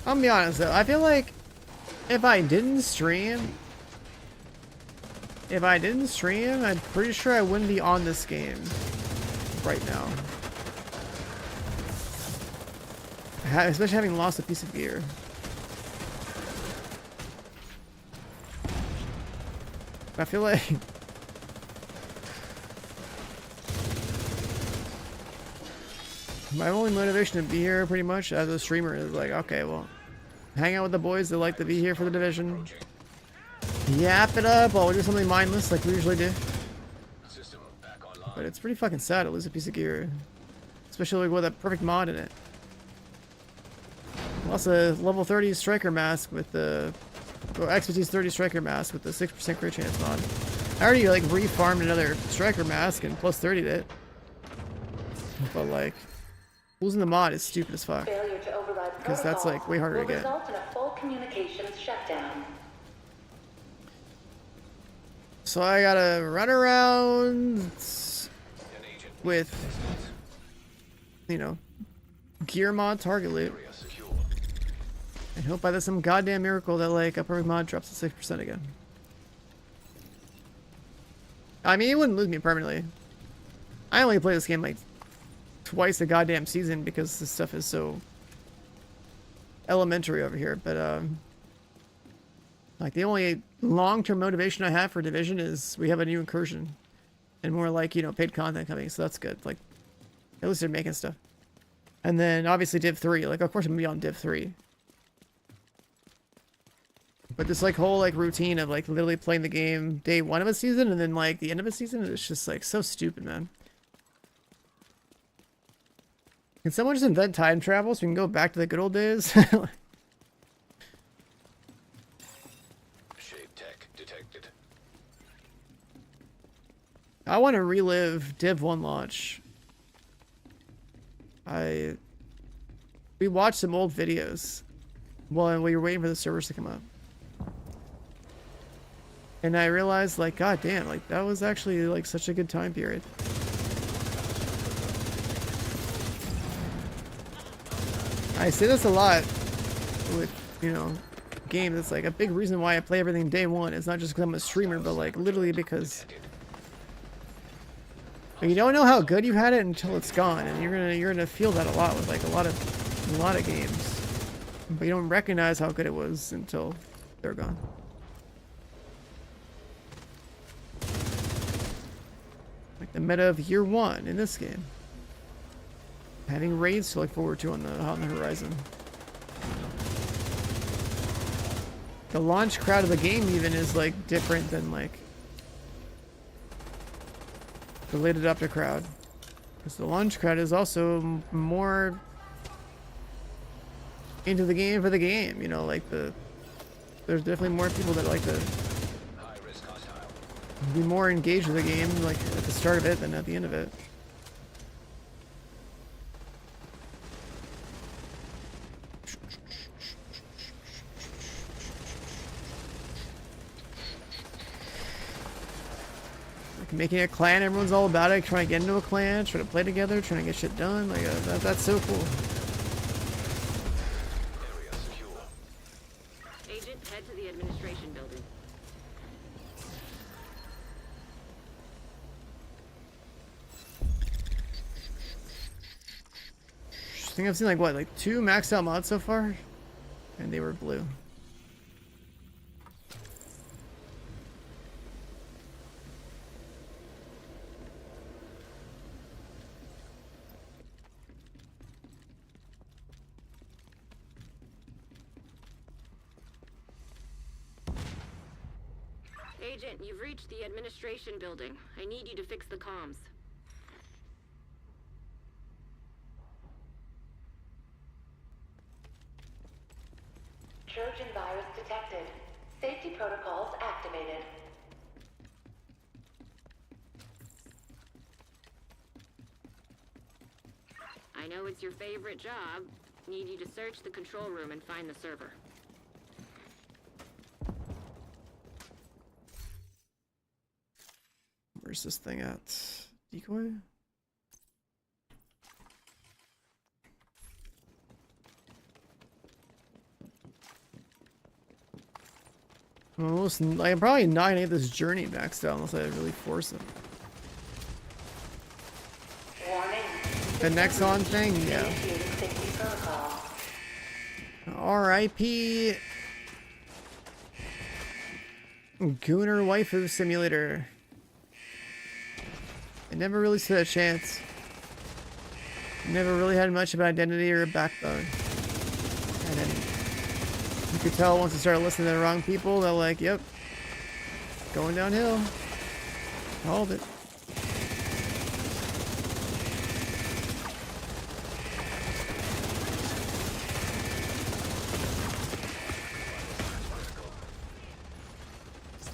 I'm gonna be honest though, I feel like if I didn't stream, I'm pretty sure I wouldn't be on this game right now. Especially having lost a piece of gear. I feel like my only motivation to be here pretty much as a streamer is like, okay, well, hang out with the boys that like to be here for the division. Yap it up while we do something mindless like we usually do. But it's pretty fucking sad to lose a piece of gear. Especially with a perfect mod in it. Lost a level 30 striker mask with the... Well, expertise 30 striker mask with the 6% crit chance mod. I already like re-farmed another striker mask and plus 30'd it. But like... Losing the mod is stupid as fuck. Because that's like way harder to get. Result in a full communications shutdown. So I gotta run around with, you know, gear mod target loot. And hope by some goddamn miracle that like a perfect mod drops to 6% again. I mean, it wouldn't lose me permanently. I only play this game like twice a goddamn season because this stuff is so elementary over here, but like the only long-term motivation I have for Division is we have a new incursion and more like, you know, paid content coming, so that's good. Like at least they're making stuff. And then obviously Div 3, like of course I'm gonna be on Div 3. But this like whole like routine of like literally playing the game day one of a season and then like the end of a season is just like so stupid, man. Can someone just invent time travel so we can go back to the good old days? Shade tech detected. I want to relive Div 1 launch. We watched some old videos while we were waiting for the servers to come up. And I realized, like, god damn, like, that was actually, like, such a good time period. I say this a lot with, you know, games. It's like a big reason why I play everything day one. It's not just because I'm a streamer, but like literally because you don't know how good you had it until it's gone, and you're gonna feel that a lot with like a lot of games. But you don't recognize how good it was until they're gone. the meta of year one in this game. Having raids to look forward to on the horizon. The launch crowd of the game even is like different than like the late adopter crowd. Because the launch crowd is also more into the game for the game, you know, like there's definitely more people that like to be more engaged with the game like at the start of it than at the end of it. Like making a clan, everyone's all about it, trying to get into a clan, trying to play together, trying to get shit done, like that's so cool. Agent, head to the administration building. I think I've seen like what, like 2 maxed out mods so far, and they were blue. Agent, you've reached the administration building. I need you to fix the comms. Trojan virus detected. Safety protocols activated. I know it's your favorite job. Need you to search the control room and find the server. Where's this thing at? Decoy? Almost, like, I'm probably not gonna get this journey maxed out unless I really force it. Warning. The Nexon thing, yeah. Safety protocol. R.I.P. Gooner Waifu Simulator. I never really stood a chance. Never really had much of an identity or a backbone. And then you could tell once I started listening to the wrong people, they're like, yep, going downhill. All of it.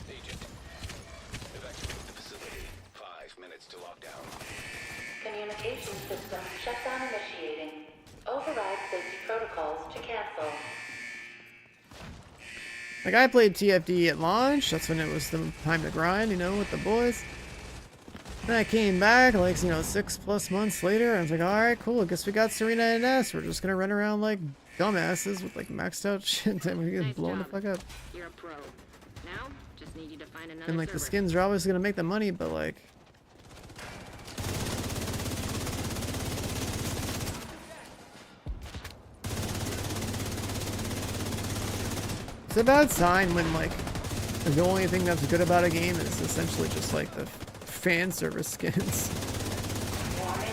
Agent, evacuate the facility. 5 minutes to lockdown. Communication system shutdown initiating. Override safety protocols to cancel. Like, I played TFD at launch. That's when it was the time to grind, you know, with the boys. Then I came back, like, you know, 6+ months later. I was like, alright, cool. I guess we got Serena and S. We're just gonna run around like dumbasses with, like, maxed out shit. And we get Nice blown the job. fuck up. You're a pro. Now, just need you to find another And, like, the server. skins are always gonna make the money, but, like... It's a bad sign when, like, the only thing that's good about a game is essentially just, like, the fan service skins. Warning.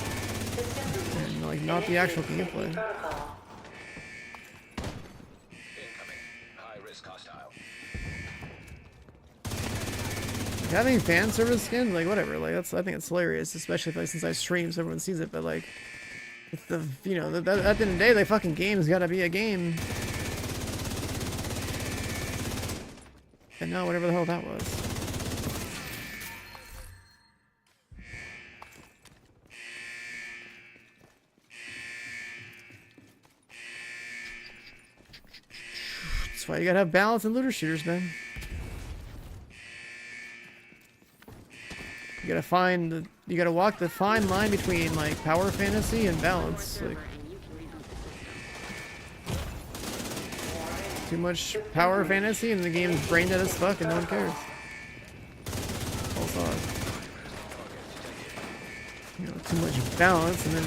System And, like, not the actual gameplay. protocol. Incoming. High-risk hostile. Having fan service skins, like, whatever, like, that's, I think it's hilarious, especially if, like, since I stream so everyone sees it, but, like, if the, you know, at the end of the day, the fucking game's gotta be a game. And now whatever the hell that was. That's why you gotta have balance in looter shooters, man. You gotta find the, you gotta walk the fine line between, like, power fantasy and balance. Server, Like, and you can reboot the system. too much power fantasy and the game's brain dead as fuck and no one cares. False odds. You know, too much balance and then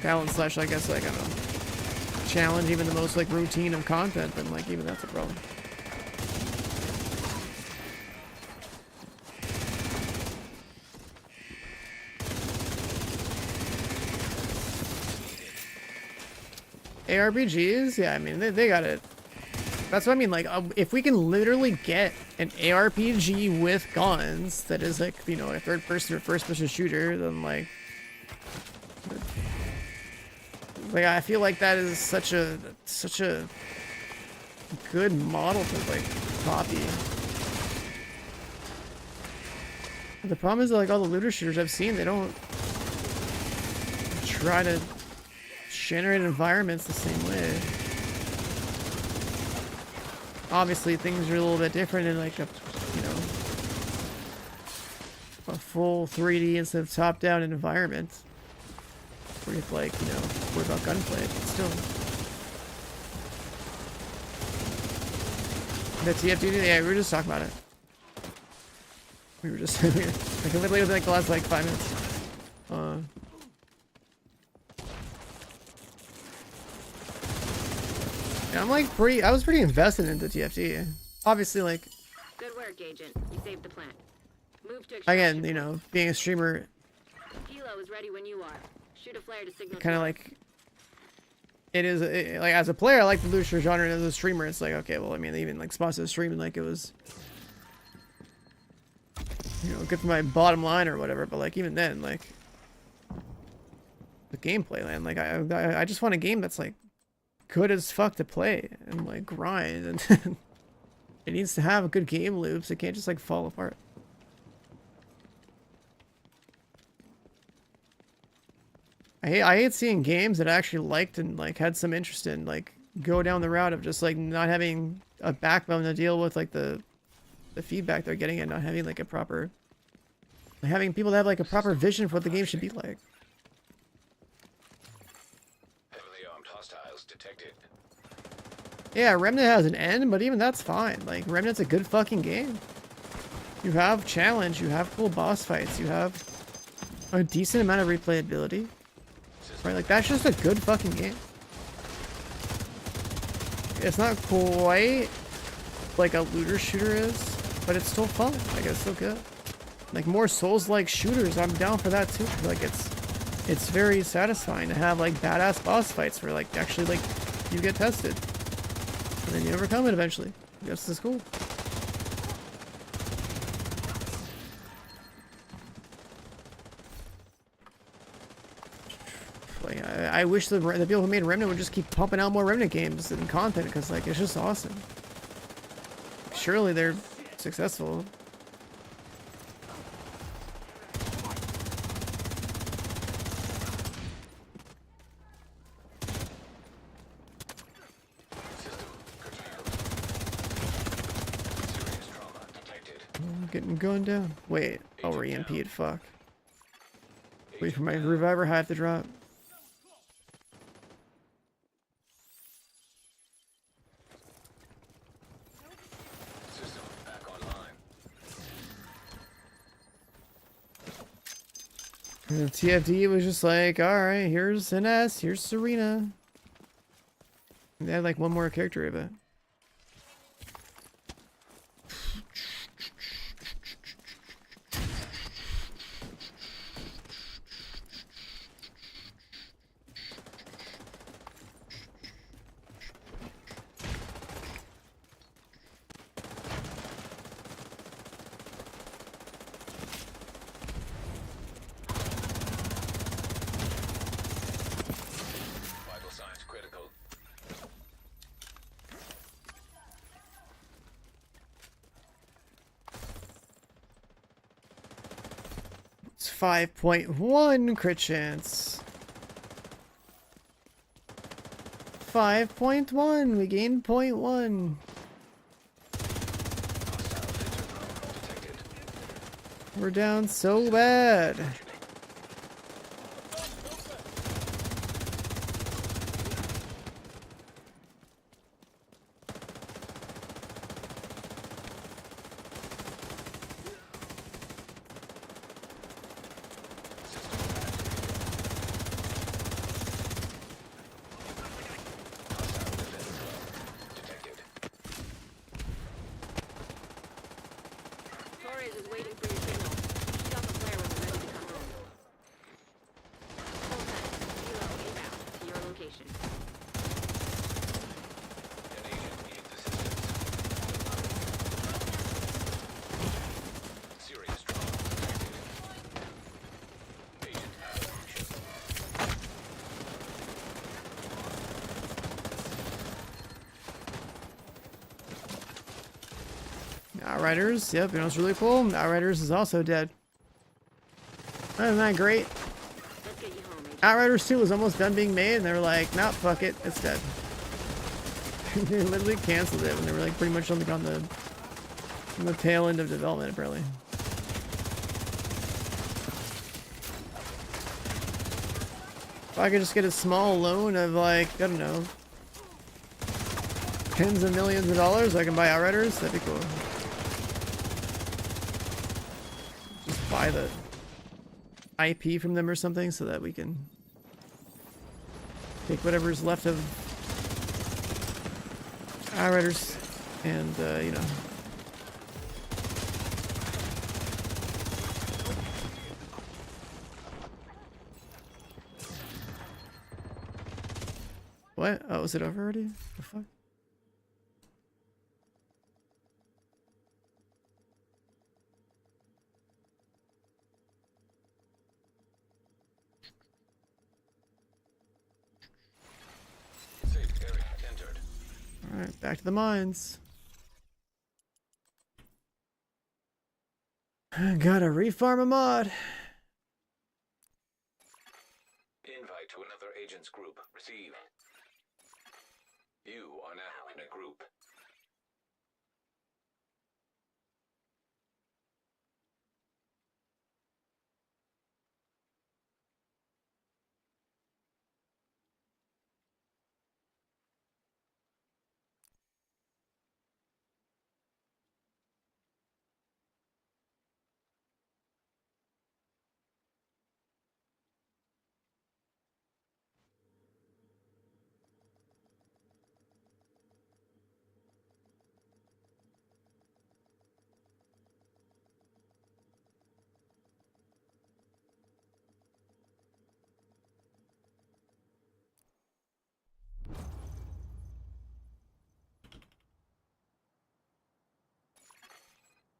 balance slash, I guess, like, I don't know, challenge even the most, like, routine of content, then, like, even that's a problem. ARPGs, yeah, I mean, they got it. That's what I mean, like, if we can literally get an ARPG with guns that is, like, you know, a third-person or first-person shooter, then, like, I feel like that is such a good model to, like, copy. The problem is that, like, all the looter shooters I've seen, they don't try to generate environments the same way. Obviously, things are a little bit different in, like, a, you know, a full 3D instead of top-down environment. Where you have, like, you know, worry about gunplay, but still. The TFD, yeah, we were just talking about it. We were just, like, literally within, like, the last, like, 5 minutes. Yeah, I'm, like, I was pretty invested into TFT. Obviously, like... Good work, Agent. You saved the plant. Move to Again, you know, being a streamer... Helo is ready when you are. Shoot a flare to signal... Kind of, like... It is, like, as a player, I like the looter genre, and as a streamer, it's like, okay, well, I mean, even, like, spots of streaming, like, it was... You know, good for my bottom line or whatever, but, like, even then, like... The gameplay, man, like, I just want a game that's, like, good as fuck to play, and, like, grind, and... It needs to have good game loops, it can't just, like, fall apart. I hate seeing games that I actually liked and, like, had some interest in, like, go down the route of just, like, not having a backbone to deal with, like, the feedback they're getting and not having, like, a proper... Having people that have, like, a proper vision for what the game should be like. Heavily armed hostiles detected. Yeah, Remnant has an end, but even that's fine. Like, Remnant's a good fucking game. You have challenge, you have cool boss fights, you have a decent amount of replayability. Right, like, that's just a good fucking game. It's not quite like a looter shooter is, but it's still fun. Like, it's still good. Like, more Souls-like shooters, I'm down for that too. Like, it's very satisfying to have, like, badass boss fights where, like, actually, like, you get tested. And then you overcome it eventually. This is cool. Like, I wish the people who made Remnant would just keep pumping out more Remnant games and content, because, like, it's just awesome. Surely they're successful. Getting going down. Wait. Oh, we're EMP'd. Fuck. Wait for my reviver hive to drop. System back online. And the TFD was just like, alright, here's NS, here's Serena. And they had like one more character event. Vital signs critical. It's 5.1 crit chance. 5.1, we gained 0.1. Detected. We're down so bad. Detected. Torres is waiting for your signal. Shoot off a flare when we're ready to come home. Outriders. Yep, you know what's really cool? Outriders is also dead. Isn't that great? Let's get you home, Agent. Outriders 2 was almost done being made, and they were like, nah, fuck it, it's dead. They literally canceled it when they were like pretty much on the tail end of development, apparently. If I could just get a small loan of like, I don't know, tens of millions of dollars, I can buy Outriders, that'd be cool. Just buy the IP from them or something so that we can take whatever's left of Outriders and, you know. What? Oh, is it over already? The fuck? Safe area entered. Alright, back to the mines. Gotta refarm a mod. Invite to another agent's group received. You are now in a group.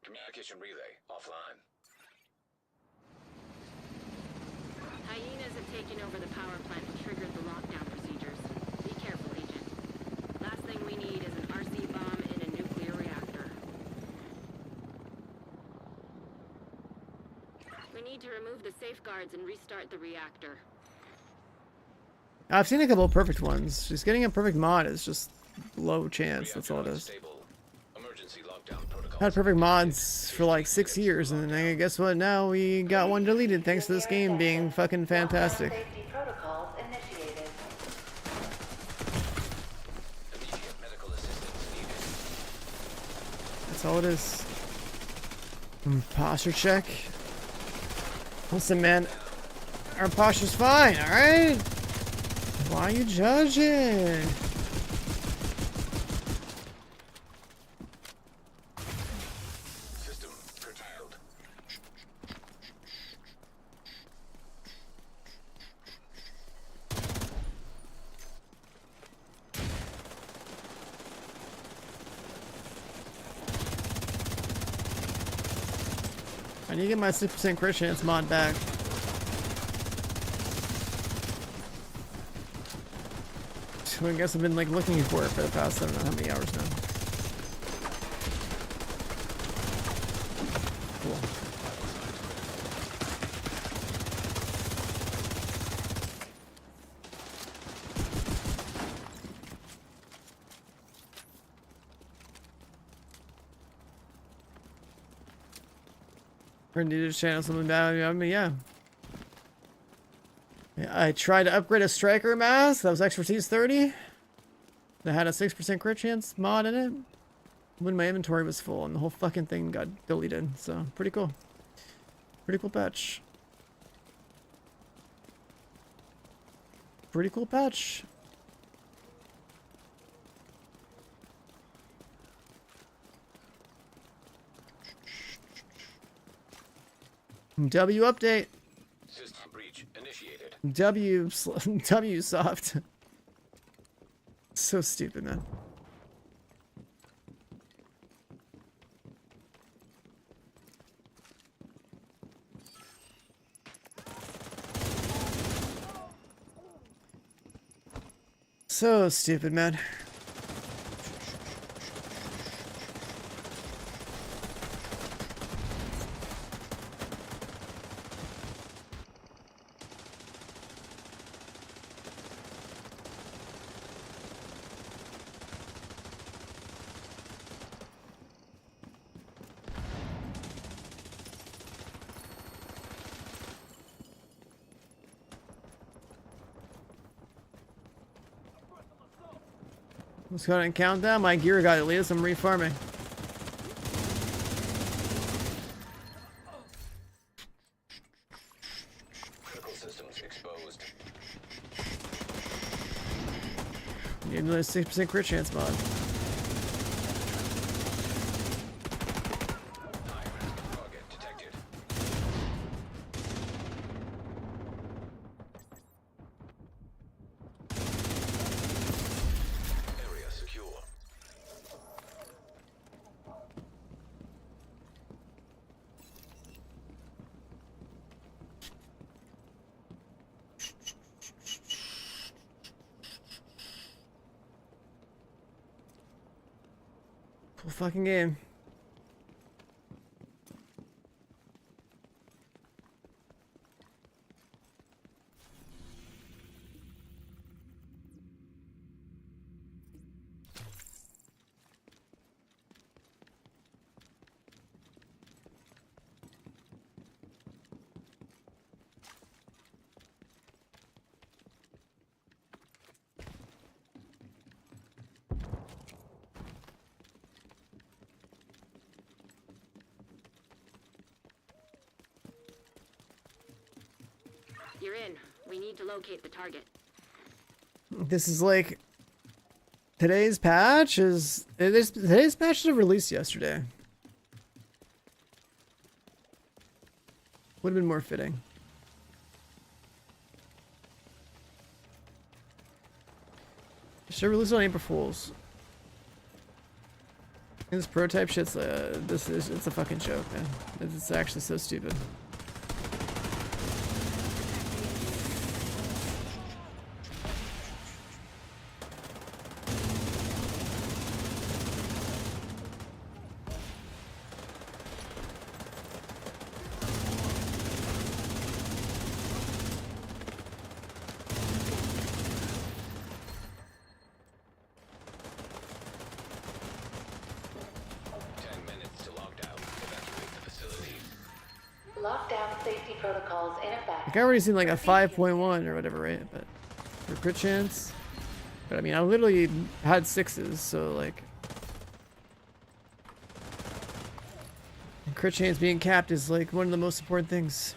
Communication relay offline. Hyenas have taken over the power plant and triggered the lockdown procedures. Be careful, Agent. Last thing we need is an RC bomb in a nuclear reactor. We need to remove the safeguards and restart the reactor. I've seen a couple of perfect ones. Just getting a perfect mod is just low chance. That's all it is. Stable. Emergency lockdown protocols. Had perfect mods for like 6 years, and then guess what? Now we got one deleted thanks to this game being fucking fantastic. Safety protocols initiated. Immediate medical assistance needed. That's all it is. Posture check. Listen, man. Our posture's fine, alright? Why are you judging? System curtailed. I need to get my 6% crit chance mod back. So I guess I've been like looking for it for the past I don't know how many hours now. Cool. Or need to channel something down. I mean, yeah. I tried to upgrade a striker mask. That was expertise 30. That had a 6% crit chance mod in it. When my inventory was full and the whole fucking thing got deleted. So, pretty cool. Pretty cool patch. Pretty cool patch. W update. System breach initiated. W soft. So stupid, man. So stupid, man. Let's go ahead and count down. My gear got deleted, so I'm refarming. Critical systems exposed. Need another 6% crit chance mod. Target detected. Area secure. Cool fucking game. You're in. We need to locate the target. This is like today's patch is today's patch was released yesterday. Would have been more fitting. Should release it on April Fools. This prototype shit's it's a fucking joke, man. It's actually so stupid. Lockdown safety protocols in effect. Like I already seen like a 5.1 or whatever, right? But for crit chance. But I mean, I literally had 6s, so like crit chance being capped is like one of the most important things.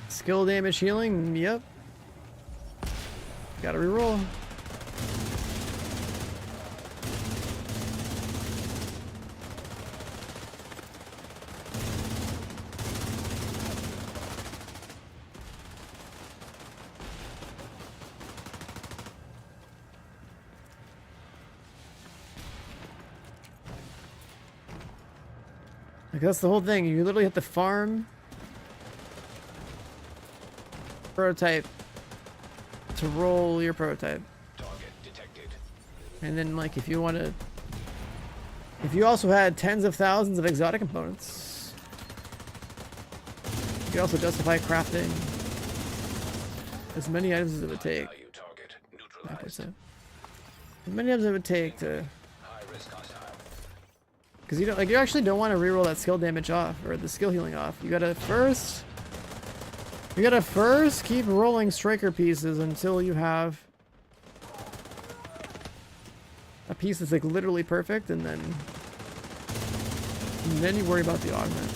Skill damage healing, yep. Gotta reroll. Like that's the whole thing. You literally have to farm prototype to roll your prototype. Target detected. And then like if you want to, if you also had tens of thousands of exotic components, you could also justify crafting as many items as it would take. Value target Like I neutralized. said. As many items as it would take to, High risk hostile. because you don't like you actually don't want to reroll that skill damage off or the skill healing off. You gotta first keep rolling striker pieces until you have a piece that's like literally perfect, and then you worry about the augment.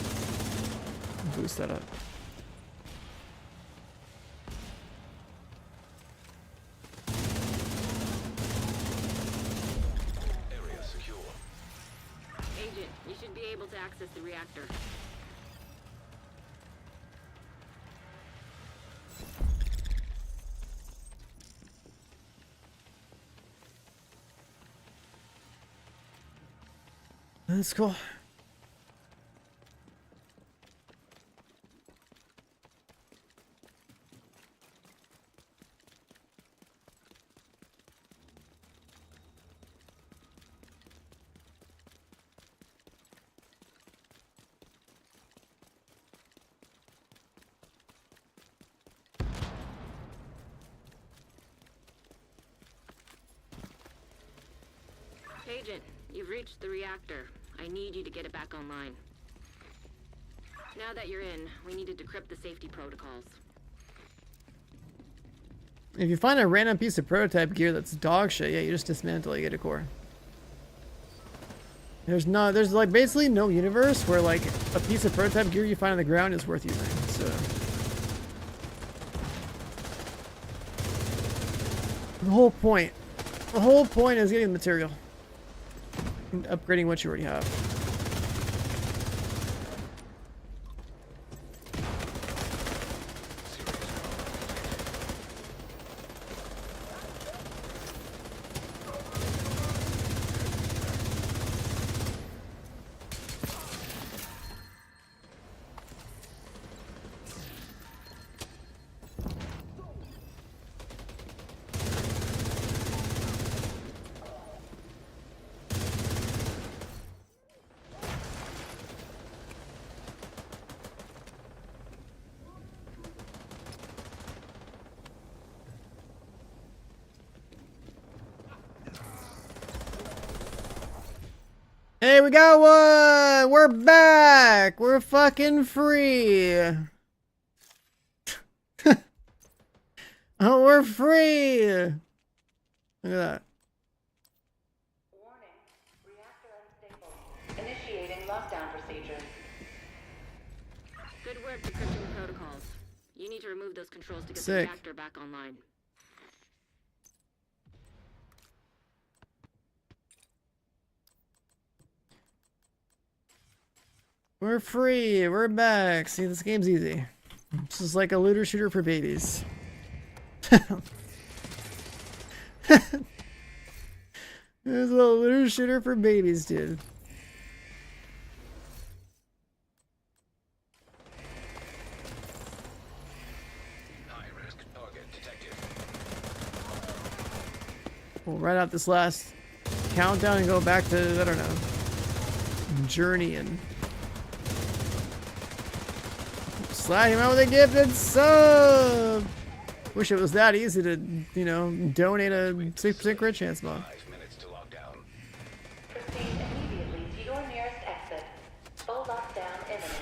Boost that up. Area secure. Agent, you should be able to access the reactor. That's cool. Agent, you've reached the reactor. I need you to get it back online. Now that you're in, we need to decrypt the safety protocols. If you find a random piece of prototype gear that's dog shit, yeah, you just dismantle it, you get a core. There's like basically no universe where like a piece of prototype gear you find on the ground is worth using, so. The whole point is getting the material and upgrading what you already have. Hey, we got one! We're back! We're fucking free! Oh, we're free! Look at that. Warning. Reactor unstable. Initiating lockdown procedures. Good work decrypting protocols. You need to remove those controls to get Sick. the reactor back online. We're free! We're back! See, this game's easy. This is like a looter shooter for babies. This is a looter shooter for babies, dude. High-risk target detected. We'll write out this last countdown and go back to, I don't know, Journey and slide him out with a gifted sub. Wish it was that easy to, you know, donate a 6% crit chance mod. 5 minutes to lockdown. Proceed immediately to your nearest exit. Full lockdown imminent.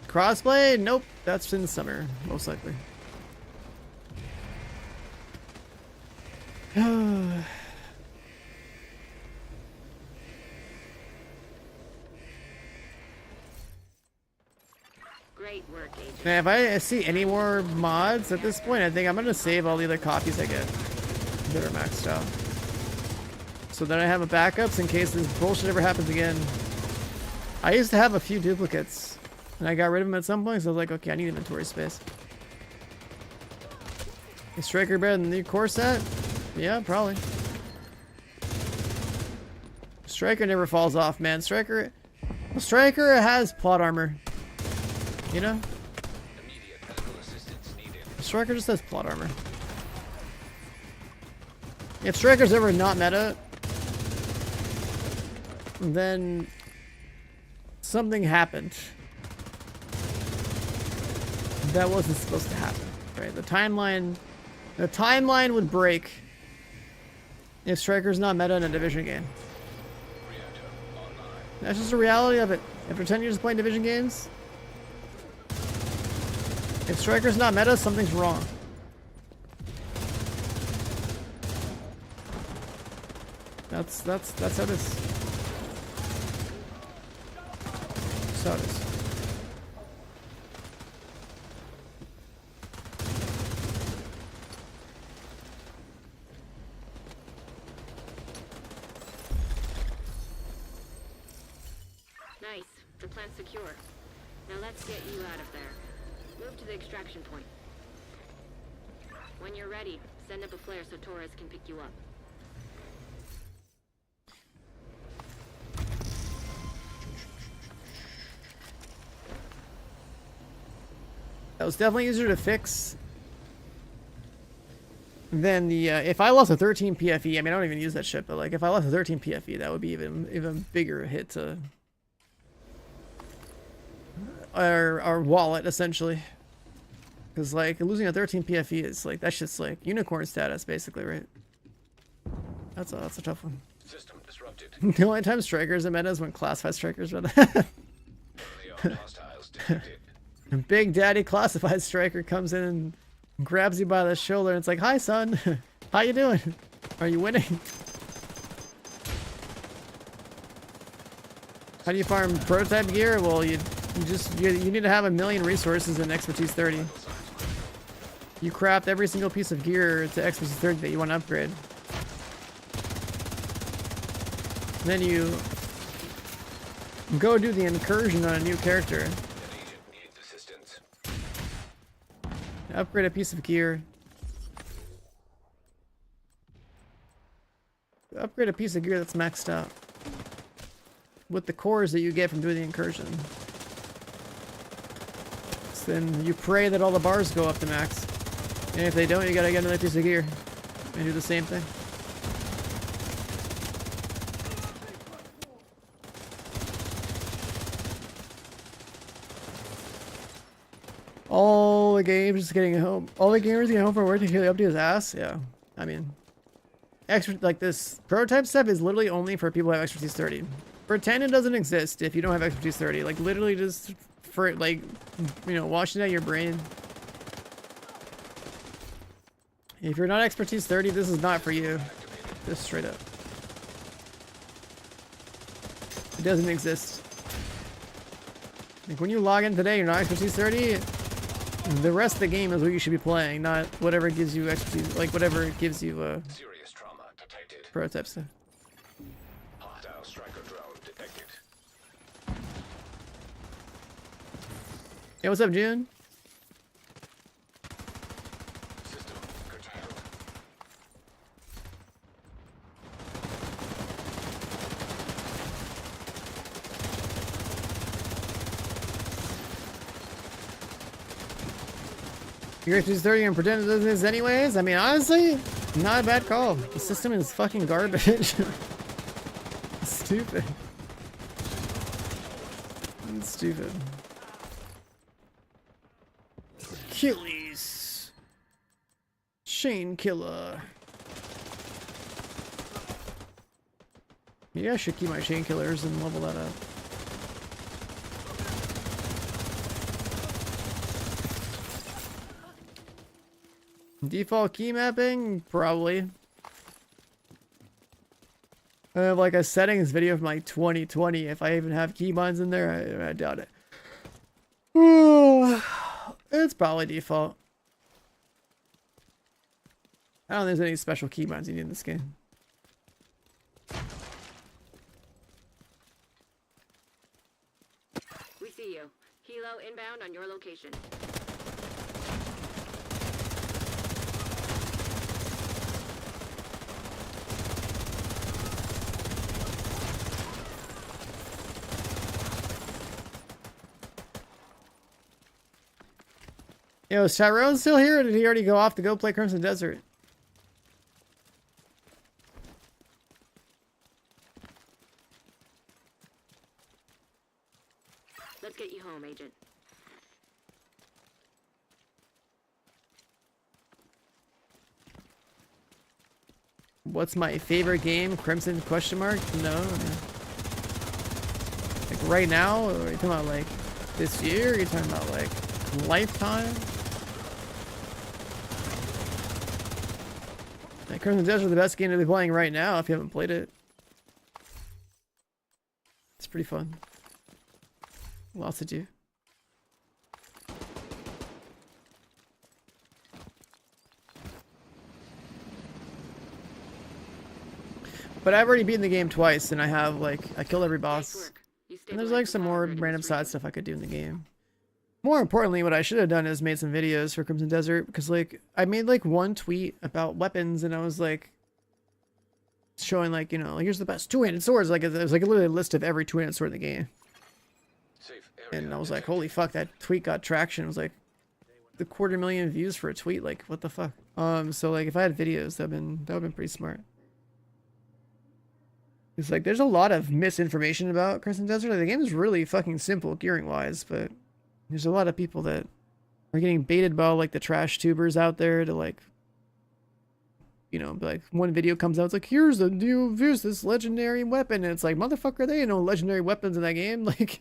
Crossplay? Nope. That's in summer, most likely. Great work, Agent. Man, if I see any more mods at this point, I think I'm gonna save all the other copies I get that are maxed out. So then I have a backups in case this bullshit ever happens again. I used to have a few duplicates, and I got rid of them at some point, so I was like, okay, I need inventory space. Is Striker better than the new core set? Yeah, probably. Striker never falls off, man. Striker has plot armor. You know? Immediate medical assistance needed. Striker just has plot armor. If Striker's ever not meta, then something happened that wasn't supposed to happen, right? The timeline would break if Striker's not meta in a Division game. Reactor online. That's just the reality of it. After 10 years of playing Division games, if Striker's not meta, something's wrong. That's how it is. That's how it is. Nice. The plant's secure. Now let's get you out of there. Move to the extraction point. When you're ready, send up a flare so Torres can pick you up. That was definitely easier to fix then the if I lost a 13 PFE, I mean I don't even use that shit, but like if I lost a 13 PFE, that would be even bigger hit to our wallet essentially. Because like losing a 13 PFE is like that shit's like unicorn status basically, right? That's a tough one. System disrupted. The only time strikers are meta is when classified strikers run. Early on hostiles detected. Big Daddy classified striker comes in and grabs you by the shoulder and it's like, "Hi, son. How you doing? Are you winning?" How do you farm prototype gear? Well, you need to have 1,000,000 resources in expertise 30. You craft every single piece of gear to expertise 30 that you want to upgrade. Then you go do the incursion on a new character. An agent needs assistance. Upgrade a piece of gear. Upgrade a piece of gear that's maxed out. With the cores that you get from doing the incursion. So then you pray that all the bars go up to max. And if they don't, you gotta get another piece of gear. And do the same thing. All the games just getting home. All the gamers getting home from work to heal up to his ass. Yeah, I mean, extra like this prototype stuff is literally only for people who have expertise 30. Pretend it doesn't exist if you don't have expertise 30. Like literally just for like, you know, washing out your brain. If you're not expertise 30, this is not for you. Just straight up. It doesn't exist. Like when you log in today, you're not expertise 30. The rest of the game is what you should be playing, not whatever gives you expertise, like whatever gives you Serious trauma detected. prototype stuff. Hostile striker drone detected. Hey, what's up, June? System curtailed. You're expertise 30 and pretend it doesn't exist anyways? I mean, honestly, not a bad call. The system is fucking garbage. Stupid. It's stupid. Achilles. Chain killer. Maybe I should keep my chain killers and level that up. Default key mapping? Probably. I have like a settings video from like 2020. If I even have keybinds in there, I doubt it. It's probably default. I don't think there's any special keybinds you need in this game. We see you. Helo inbound on your location. Yo, is Tyrone still here, or did he already go off to go play Crimson Desert? Let's get you home, Agent. What's my favorite game? Crimson question mark? No. Like right now? Or are you talking about like this year? Or are you talking about like lifetime? Like Crimson Desert is the best game to be playing right now if you haven't played it. It's pretty fun. Lots to do. But I've already beaten the game twice, and I have like I killed every boss. Nice work. You And there's like some more random side stuff I could do in the game. More importantly, what I should have done is made some videos for Crimson Desert, because like I made like one tweet about weapons, and I was like showing like, you know, like here's the best two-handed swords. Like it was like literally a list of every two-handed sword in the game. Safe area And I was like, detected. holy fuck, that tweet got traction. I was like, the 250,000 views for a tweet. Like, what the fuck? So like, if I had videos, that would have been pretty smart. It's like there's a lot of misinformation about Crimson Desert. Like, the game is really fucking simple gearing wise, but there's a lot of people that are getting baited by like the trash tubers out there to like, you know, like one video comes out, it's like, here's this legendary weapon, and it's like, motherfucker, they ain't no legendary weapons in that game. Like,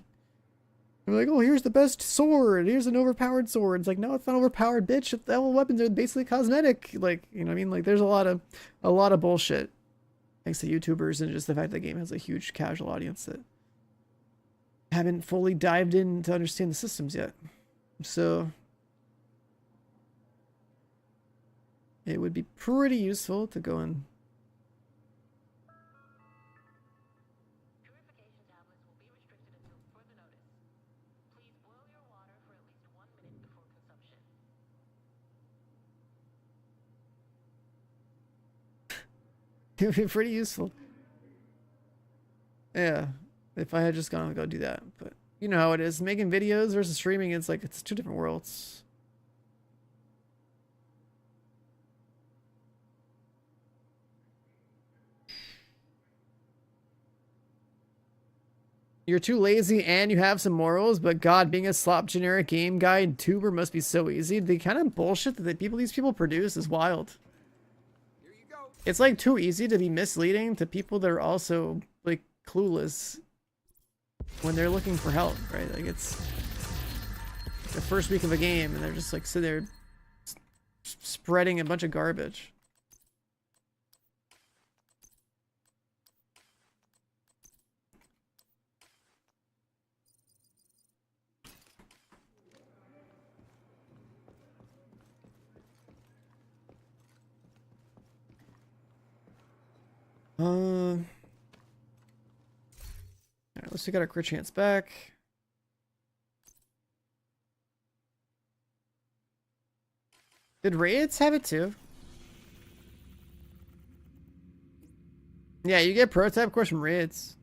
they're like, oh, here's the best sword, here's an overpowered sword. It's like, no, it's not overpowered, bitch. All weapons are basically cosmetic. Like, you know what I mean? Like, there's a lot of bullshit thanks to YouTubers, and just the fact that the game has a huge casual audience that haven't fully dived in to understand the systems yet. So it would be pretty useful to go and Purification tablets will be restricted until further notice. Please boil your water for at least 1 minute before consumption. it would be pretty useful. Yeah, if I had just gone to go do that. But you know how it is. Making videos versus streaming, it's like, it's two different worlds. You're too lazy and you have some morals, but God, being a slop generic game guy and tuber must be so easy. The kind of bullshit that these people produce is wild. It's like too easy to be misleading to people that are also like clueless when they're looking for help, right? Like, it's the first week of a game and they're just like sitting there spreading a bunch of garbage. Alright, let's take out our crit chance back. Did raids have it too? Yeah, you get prototype course from raids.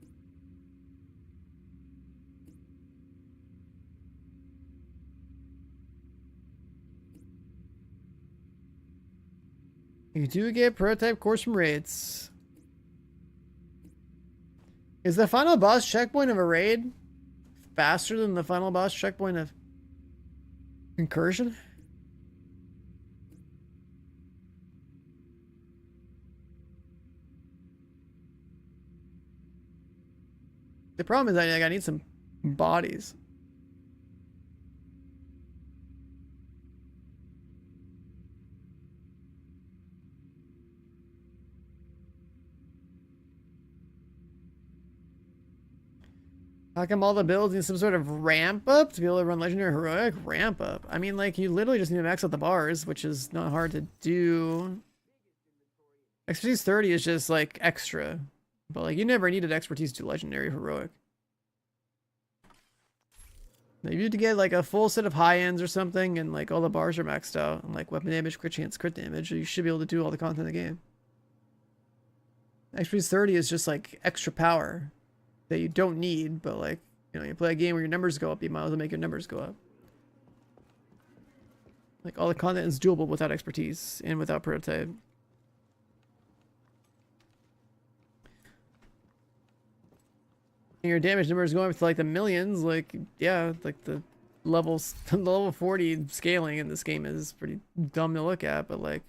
You do get prototype course from raids. Is the final boss checkpoint of a raid faster than the final boss checkpoint of Incursion? The problem is I need some bodies. How come all the builds need some sort of ramp up to be able to run legendary heroic? Ramp up? I mean, like, you literally just need to max out the bars, which is not hard to do. Expertise 30 is just like extra, but like, you never needed expertise to do legendary heroic. Now, you need to get like a full set of high ends or something, and like all the bars are maxed out, and like weapon damage, crit chance, crit damage. You should be able to do all the content in the game. Expertise 30 is just like extra power that you don't need, but like, you know, you play a game where your numbers go up, you might as well make your numbers go up. Like, all the content is doable without expertise and without prototype. And your damage numbers going up to like the millions, like, yeah, like the levels, the level 40 scaling in this game is pretty dumb to look at, but like,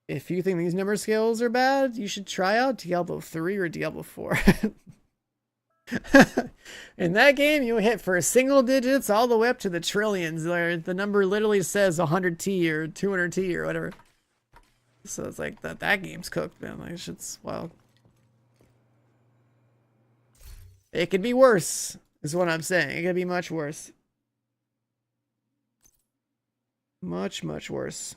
if you think these number scales are bad, you should try out Diablo 3 or Diablo 4. In that game, you hit for single digits all the way up to the trillions, where the number literally says 100T or 200T or whatever. So it's like that game's cooked, man. Like, shit's wild. It could be worse, is what I'm saying. It could be much worse. Much, much worse.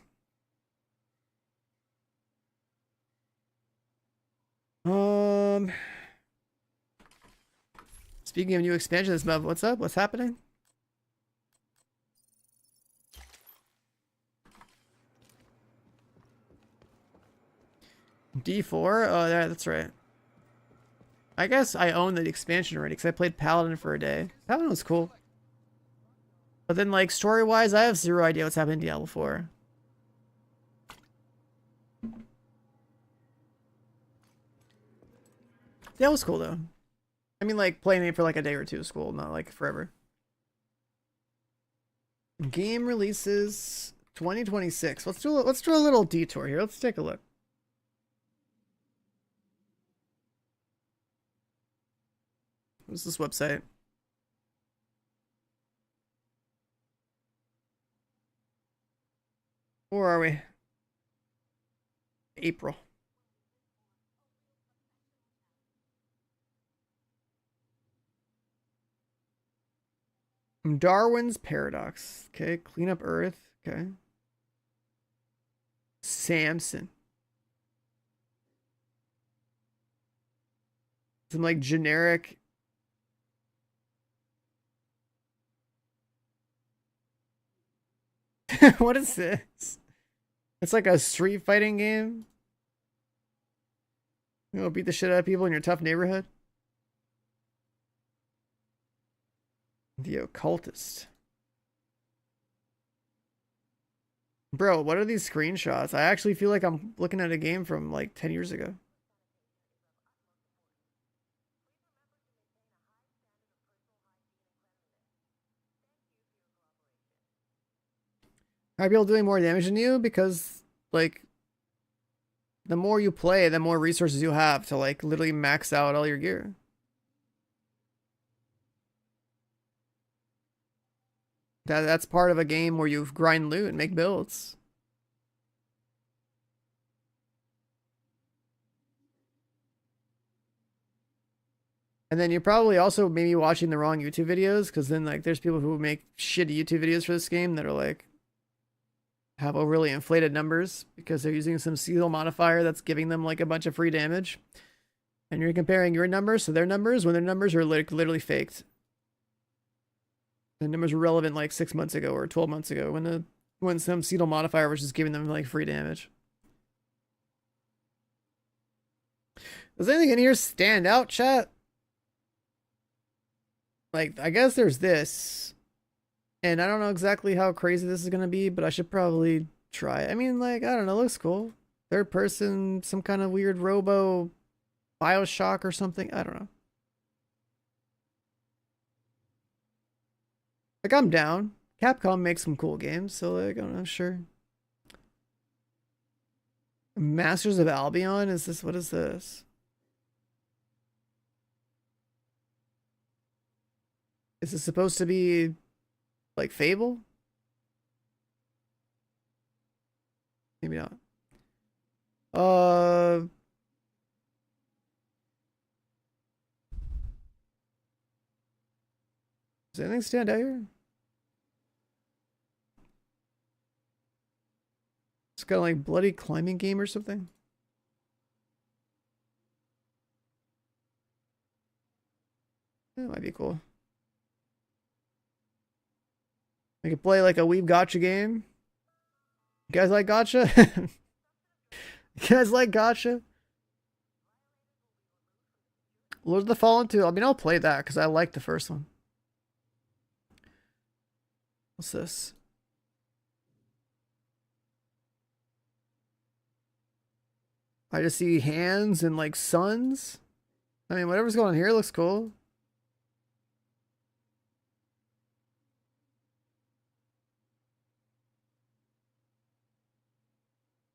Speaking of new expansion, this map, what's up? What's happening? D4? Oh, yeah, that's right. I guess I own the expansion already because I played Paladin for a day. Paladin was cool. But then, like, story-wise, I have zero idea what's happened in Diablo 4. That was cool, though. I mean, like, playing it for, like, a day or two is cool, not, like, forever. Game releases 2026. Let's do a little detour here. Let's take a look. What's this website? Where are we? April. Darwin's Paradox. Okay, clean up Earth. Okay. Samson. Some like generic. What is this? It's like a street fighting game. You know, beat the shit out of people in your tough neighborhood. The Occultist. Bro, what are these screenshots? I actually feel like I'm looking at a game from like 10 years ago. Are people doing more damage than you? Because, like, the more you play, the more resources you have to, like, literally max out all your gear. That's part of a game where you grind loot and make builds. And then you're probably also maybe watching the wrong YouTube videos, because then, like, there's people who make shitty YouTube videos for this game that are, like, have overly inflated numbers because they're using some seal modifier that's giving them, like, a bunch of free damage. And you're comparing your numbers to their numbers when their numbers are, like, literally faked. The numbers were relevant like 6 months ago or 12 months ago when some seal modifier was just giving them like free damage. Does anything in here stand out, chat? Like, I guess there's this. And I don't know exactly how crazy this is going to be, but I should probably try. I mean, like, I don't know, it looks cool. Third person, some kind of weird robo Bioshock or something. I don't know. Like, I'm down. Capcom makes some cool games, so, like, I'm not sure. Masters of Albion? Is this, what is this? Is this supposed to be, like, Fable? Maybe not. Does anything stand out here? It's got like bloody climbing game or something. That might be cool. I could play like a weeb gotcha game. You guys like gotcha? You guys like gotcha? Lord of the Fallen 2. I mean, I'll play that because I like the first one. What's this? I just see hands and like suns. I mean, whatever's going on here looks cool.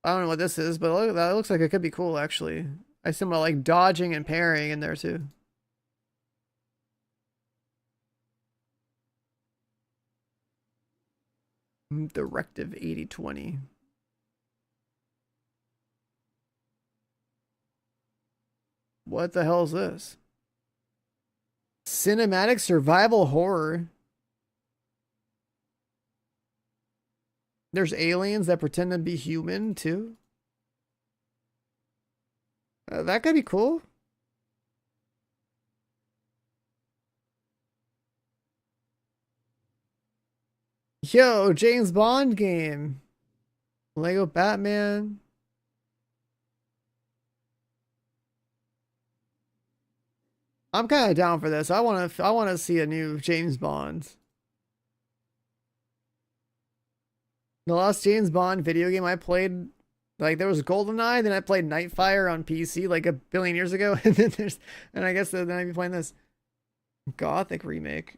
I don't know what this is, but look, that looks like it could be cool actually. I see about like dodging and parrying in there too. Directive 8020. What the hell is this? Cinematic survival horror. There's aliens that pretend to be human too. That could be cool. Yo, James Bond game. Lego Batman. I'm kind of down for this. I want to see a new James Bond. The last James Bond video game I played, like there was GoldenEye, then I played Nightfire on PC like a billion years ago, and I guess then I'd be playing this Gothic remake.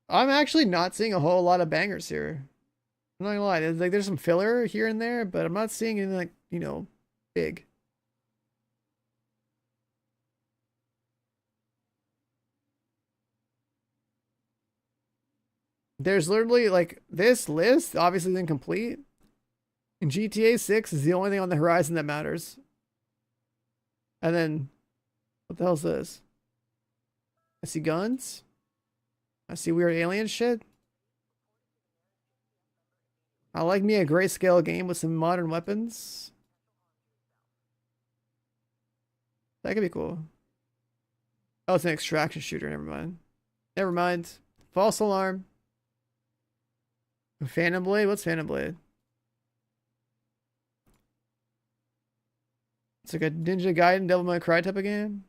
I'm actually not seeing a whole lot of bangers here. I'm not gonna lie, there's some filler here and there, but I'm not seeing anything like, you know, big. There's literally like this list obviously is incomplete. And GTA 6 is the only thing on the horizon that matters. And then what the hell's this? I see guns. I see weird alien shit. I like me a grayscale game with some modern weapons. That could be cool. Oh, it's an extraction shooter. Never mind. Never mind. False alarm. Phantom Blade? What's Phantom Blade? It's like a Ninja Gaiden Devil May Cry type of game.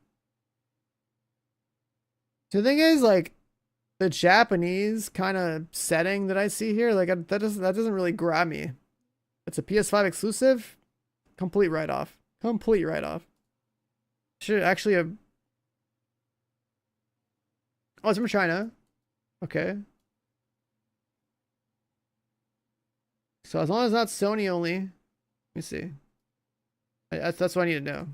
So the thing is, like, the Japanese kind of setting that I see here, like, that doesn't really grab me. It's a PS5 exclusive. Complete write-off. Complete write-off. Should actually have... Oh, it's from China. Okay. So as long as it's not Sony only. Let me see. That's what I need to know.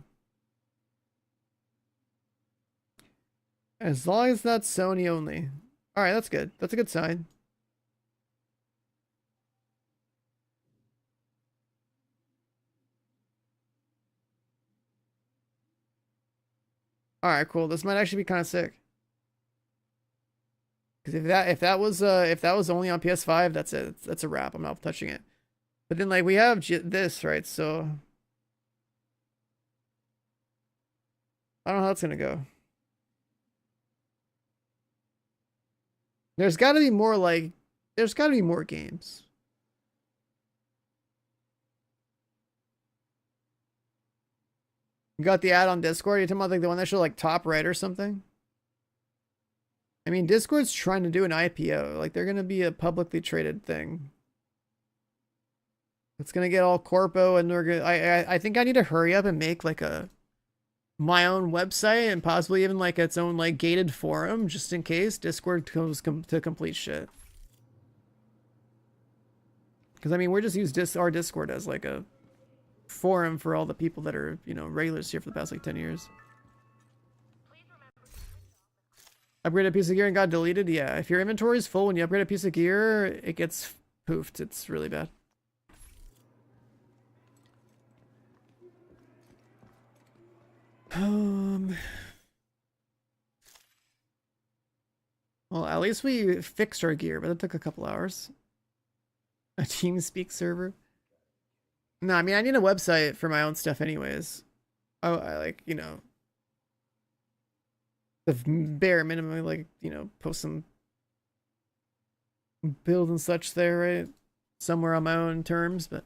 As long as that's Sony only. Alright, that's good. That's a good sign. Alright, cool. This might actually be kind of sick. Because if that was only on PS5, that's it. That's a wrap. I'm not touching it. But then like we have this, right? So I don't know how that's gonna go. There's got to be more like there's got to be more games. You got the ad on Discord? You're talking about like the one that showed like top right or something? I mean, Discord's trying to do an IPO. Like, they're going to be a publicly traded thing. It's going to get all corpo, and I think I need to hurry up and make like my own website and possibly even like its own like gated forum just in case Discord goes to complete shit. Because I mean, we're just used our Discord as like a forum for all the people that are, you know, regulars here for the past like 10 years. Upgrade a piece of gear and got deleted? Yeah, if your inventory is full when you upgrade a piece of gear, it gets poofed. It's really bad. Well, at least we fixed our gear, but it took a couple hours. A TeamSpeak server? No, I mean, I need a website for my own stuff anyways. Oh, I like, you know, the bare minimum, like, you know, post some build and such there, right? Somewhere on my own terms, but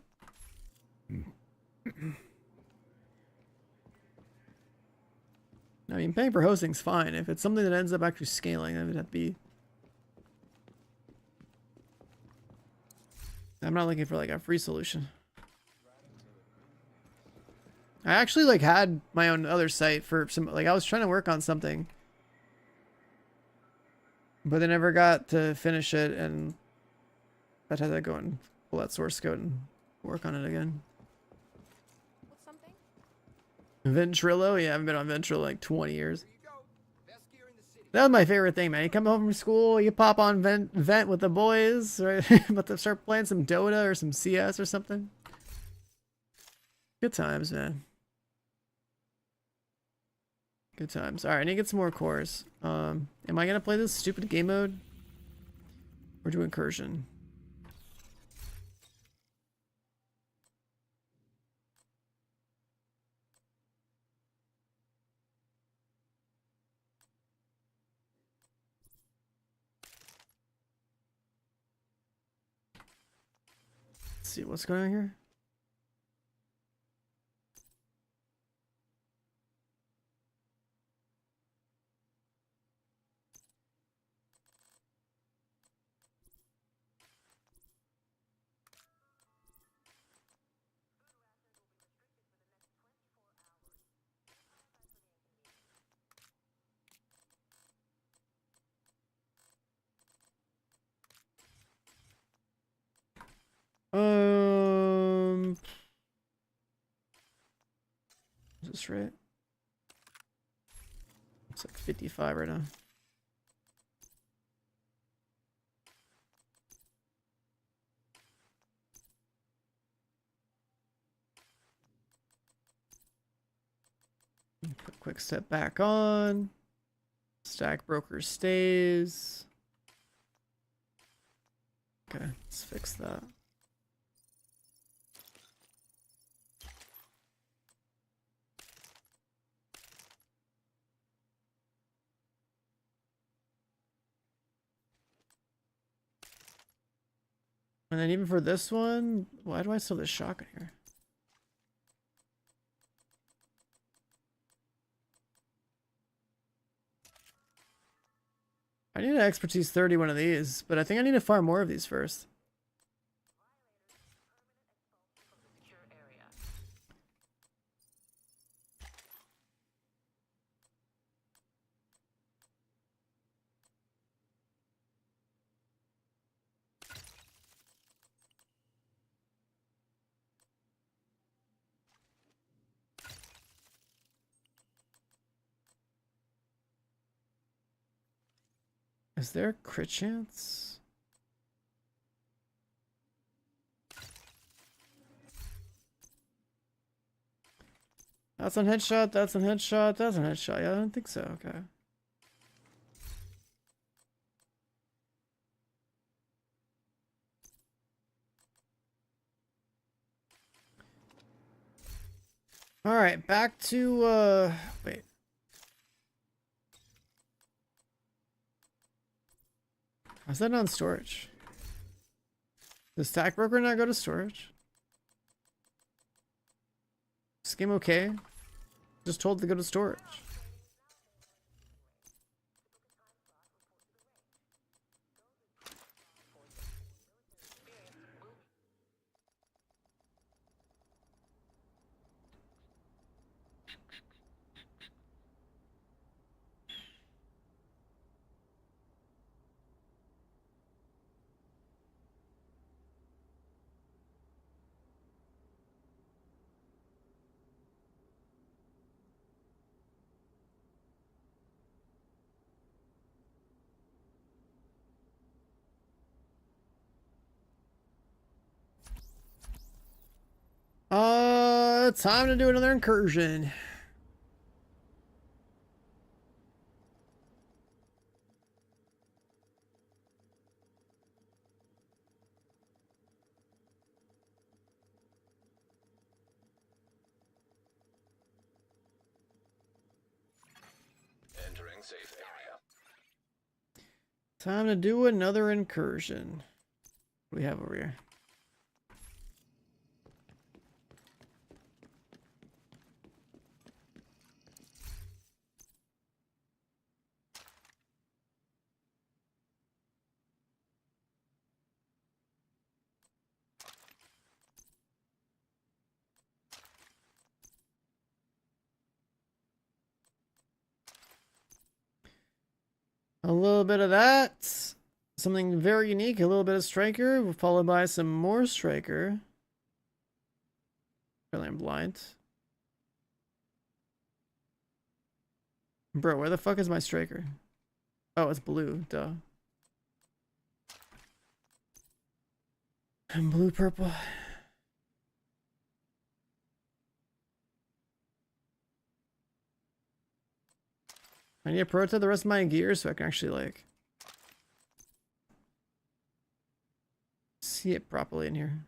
I mean, paying for hosting's fine. If it's something that ends up actually scaling, then it'd have to be. I'm not looking for like a free solution. I actually like had my own other site for some, like I was trying to work on something, but I never got to finish it, and I had to go and pull that source code and work on it again. What's something? Ventrilo? Yeah, I haven't been on Ventrilo like 20 years. That was my favorite thing, man. You come home from school, you pop on vent with the boys, right? But to start playing some Dota or some CS or something. Good times, man. Good times. Alright, I need to get some more cores. Am I gonna play this stupid game mode? Or do incursion? Let's see what's going on here. this right? It's like 55 right now. Put quick step back on. Stack broker stays. Okay, let's fix that. And then even for this one, why do I still have this shotgun here? I need an expertise 30 one of these, but I think I need to farm more of these first. Is there a crit chance? That's on headshot, that's on headshot, that's on headshot. Yeah, I don't think so. Okay. Alright, back to wait. How's that on storage? Does Stack Broker not go to storage? Is this game okay? Just told to go to storage. Time to do another incursion. Entering safe area. Time to do another incursion. What do we have over here? A little bit of that. Something very unique. A little bit of striker, followed by some more striker. Apparently I'm blind. Bro, where the fuck is my striker? Oh, it's blue. Duh. And blue, purple. I need to prototype the rest of my gear so I can actually, like, see it properly in here.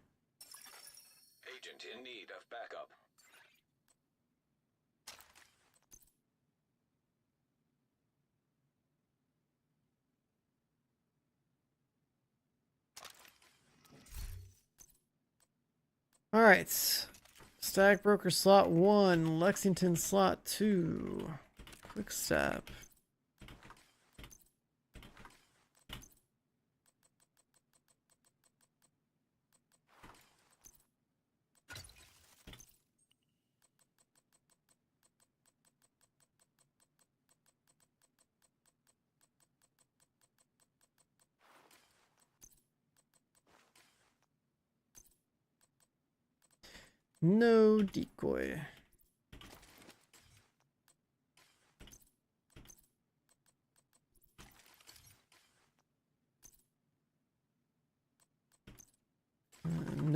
Agent in need of backup. Alright. Stack Broker slot 1, Lexington slot 2. Quick step. No decoy.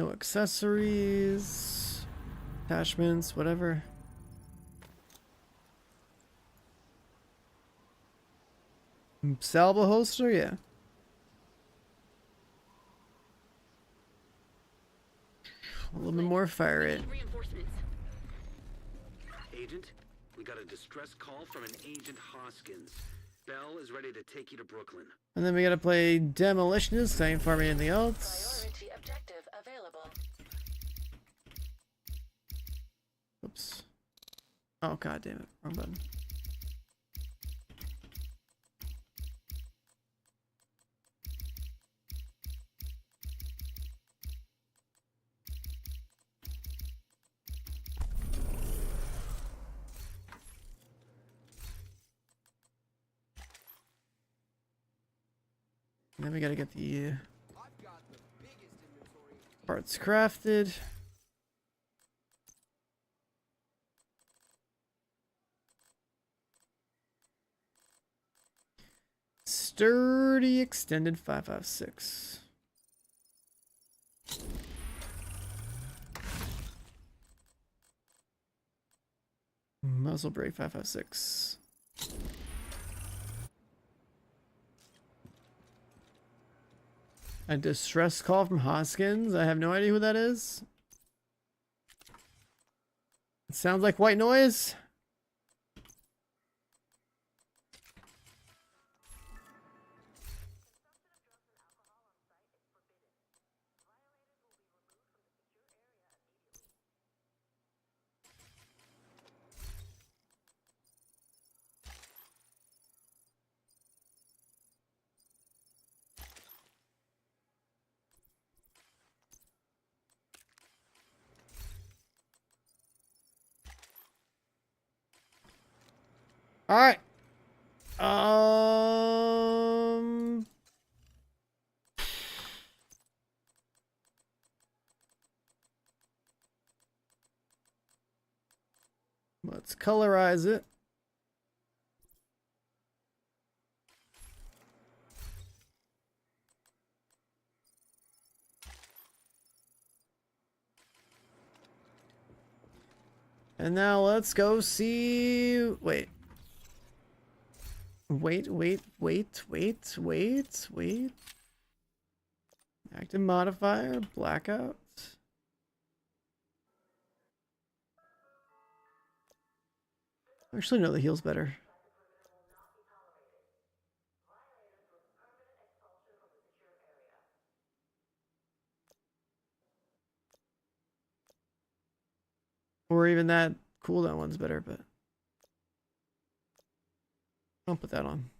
No accessories, attachments, whatever. Salvo holster, yeah. A little bit more fire rate. Reinforcements. Agent, we got a distress call from an Agent Hoskins. Bell is ready to take you to Brooklyn. And then we gotta play demolitionist. I ain't farming anything else. Priority objective available. Oops. Oh god damn it. Wrong button. Then we gotta get the parts crafted. Sturdy extended 5.56. Muzzle brake 5.56. A distress call from Hoskins. I have no idea who that is. It sounds like white noise. All right. Let's colorize it. And now let's go see. Wait. Wait. Active modifier, blackout. Actually, no, the heal's better. Or even that cooldown one's better, but I'll put that on.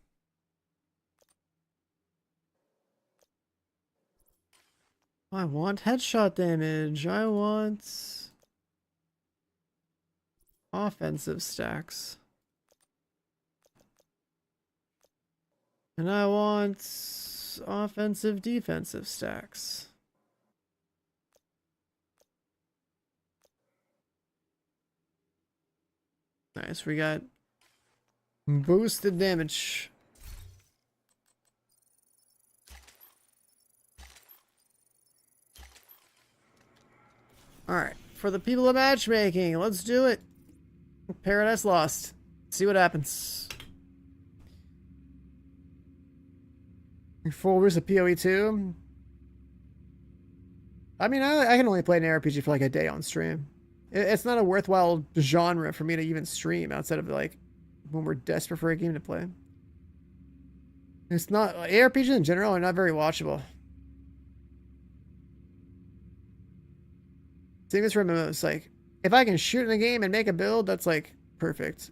I want headshot damage. I want offensive stacks. And I want offensive defensive stacks. Nice, we got boosted damage. Alright, for the people of matchmaking, let's do it. Paradise Lost. See what happens. Folders of PoE2. I mean, I can only play an RPG for like a day on stream. It's not a worthwhile genre for me to even stream outside of like when we're desperate for a game to play. It's not, ARPGs in general are not very watchable. Same as for MMOs, like if I can shoot in a game and make a build, that's like perfect.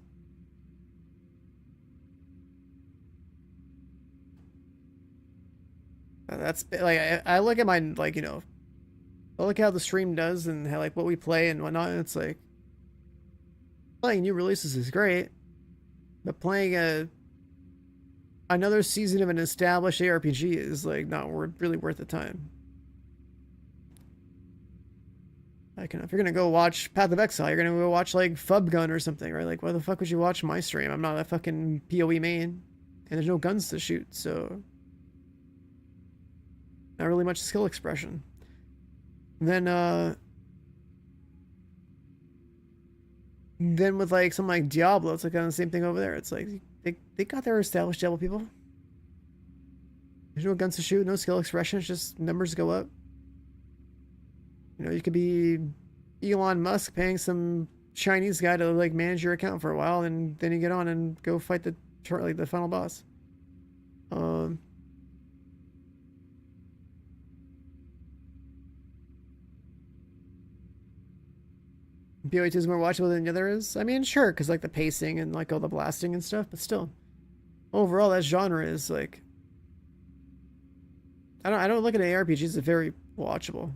That's like I look at my like, you know, I look how the stream does and how like what we play and whatnot, and it's like playing new releases is great, but playing another season of an established ARPG is like not really worth the time. Like, if you're gonna go watch Path of Exile, you're gonna go watch like Fub Gun or something, right? Like, why the fuck would you watch my stream? I'm not a fucking PoE main, and there's no guns to shoot, so not really much skill expression. Then with like something like Diablo, it's like kind of the same thing over there. It's like they got their established Diablo people. There's no guns to shoot, no skill expression. It's just numbers go up. You know, you could be Elon Musk paying some Chinese guy to like manage your account for a while, and then you get on and go fight the final boss. BO2 is more watchable than the other is. I mean, sure, because like the pacing and like all the blasting and stuff, but still, overall, that genre is like, I don't look at ARPGs as very watchable.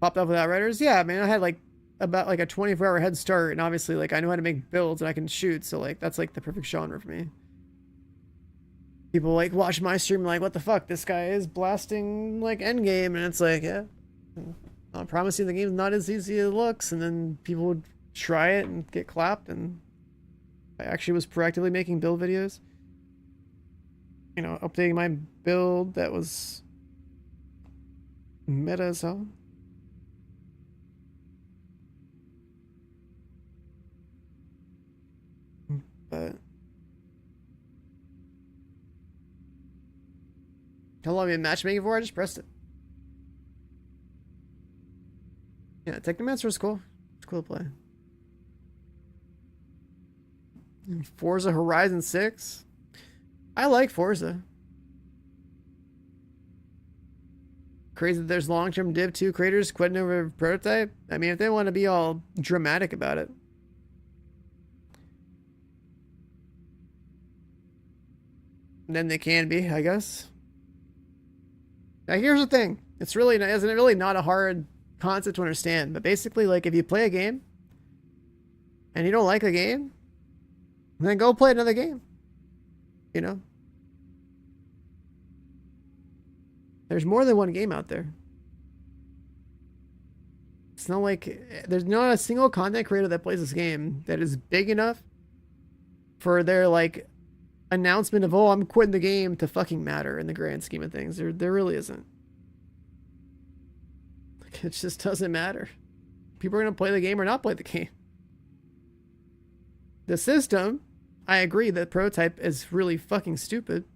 Popped up with Outriders, yeah. I mean, I had like about like a 24-hour head start, and obviously like I know how to make builds and I can shoot, so like that's like the perfect genre for me. People like watch my stream like, what the fuck? This guy is blasting like endgame, and it's like, yeah. I'm promising the game's not as easy as it looks, and then people would try it and get clapped, and I actually was proactively making build videos. You know, updating my build that was meta as hell. But how long have you been matchmaking for? I just pressed it. Yeah, Technomancer was cool. It's cool to play. And Forza Horizon 6. I like Forza. Crazy that there's long-term Div 2 creators quitting over prototype. I mean, if they want to be all dramatic about it. Then they can be, I guess. Now here's the thing. It's really not a hard concept to understand, but basically, like, if you play a game and you don't like the game, then go play another game. You know? There's more than one game out there. It's not like there's not a single content creator that plays this game that is big enough for their like announcement of, oh, I'm quitting the game to fucking matter in the grand scheme of things. There really isn't. Like, it just doesn't matter. People are gonna play the game or not play the game. The system, I agree that prototype is really fucking stupid.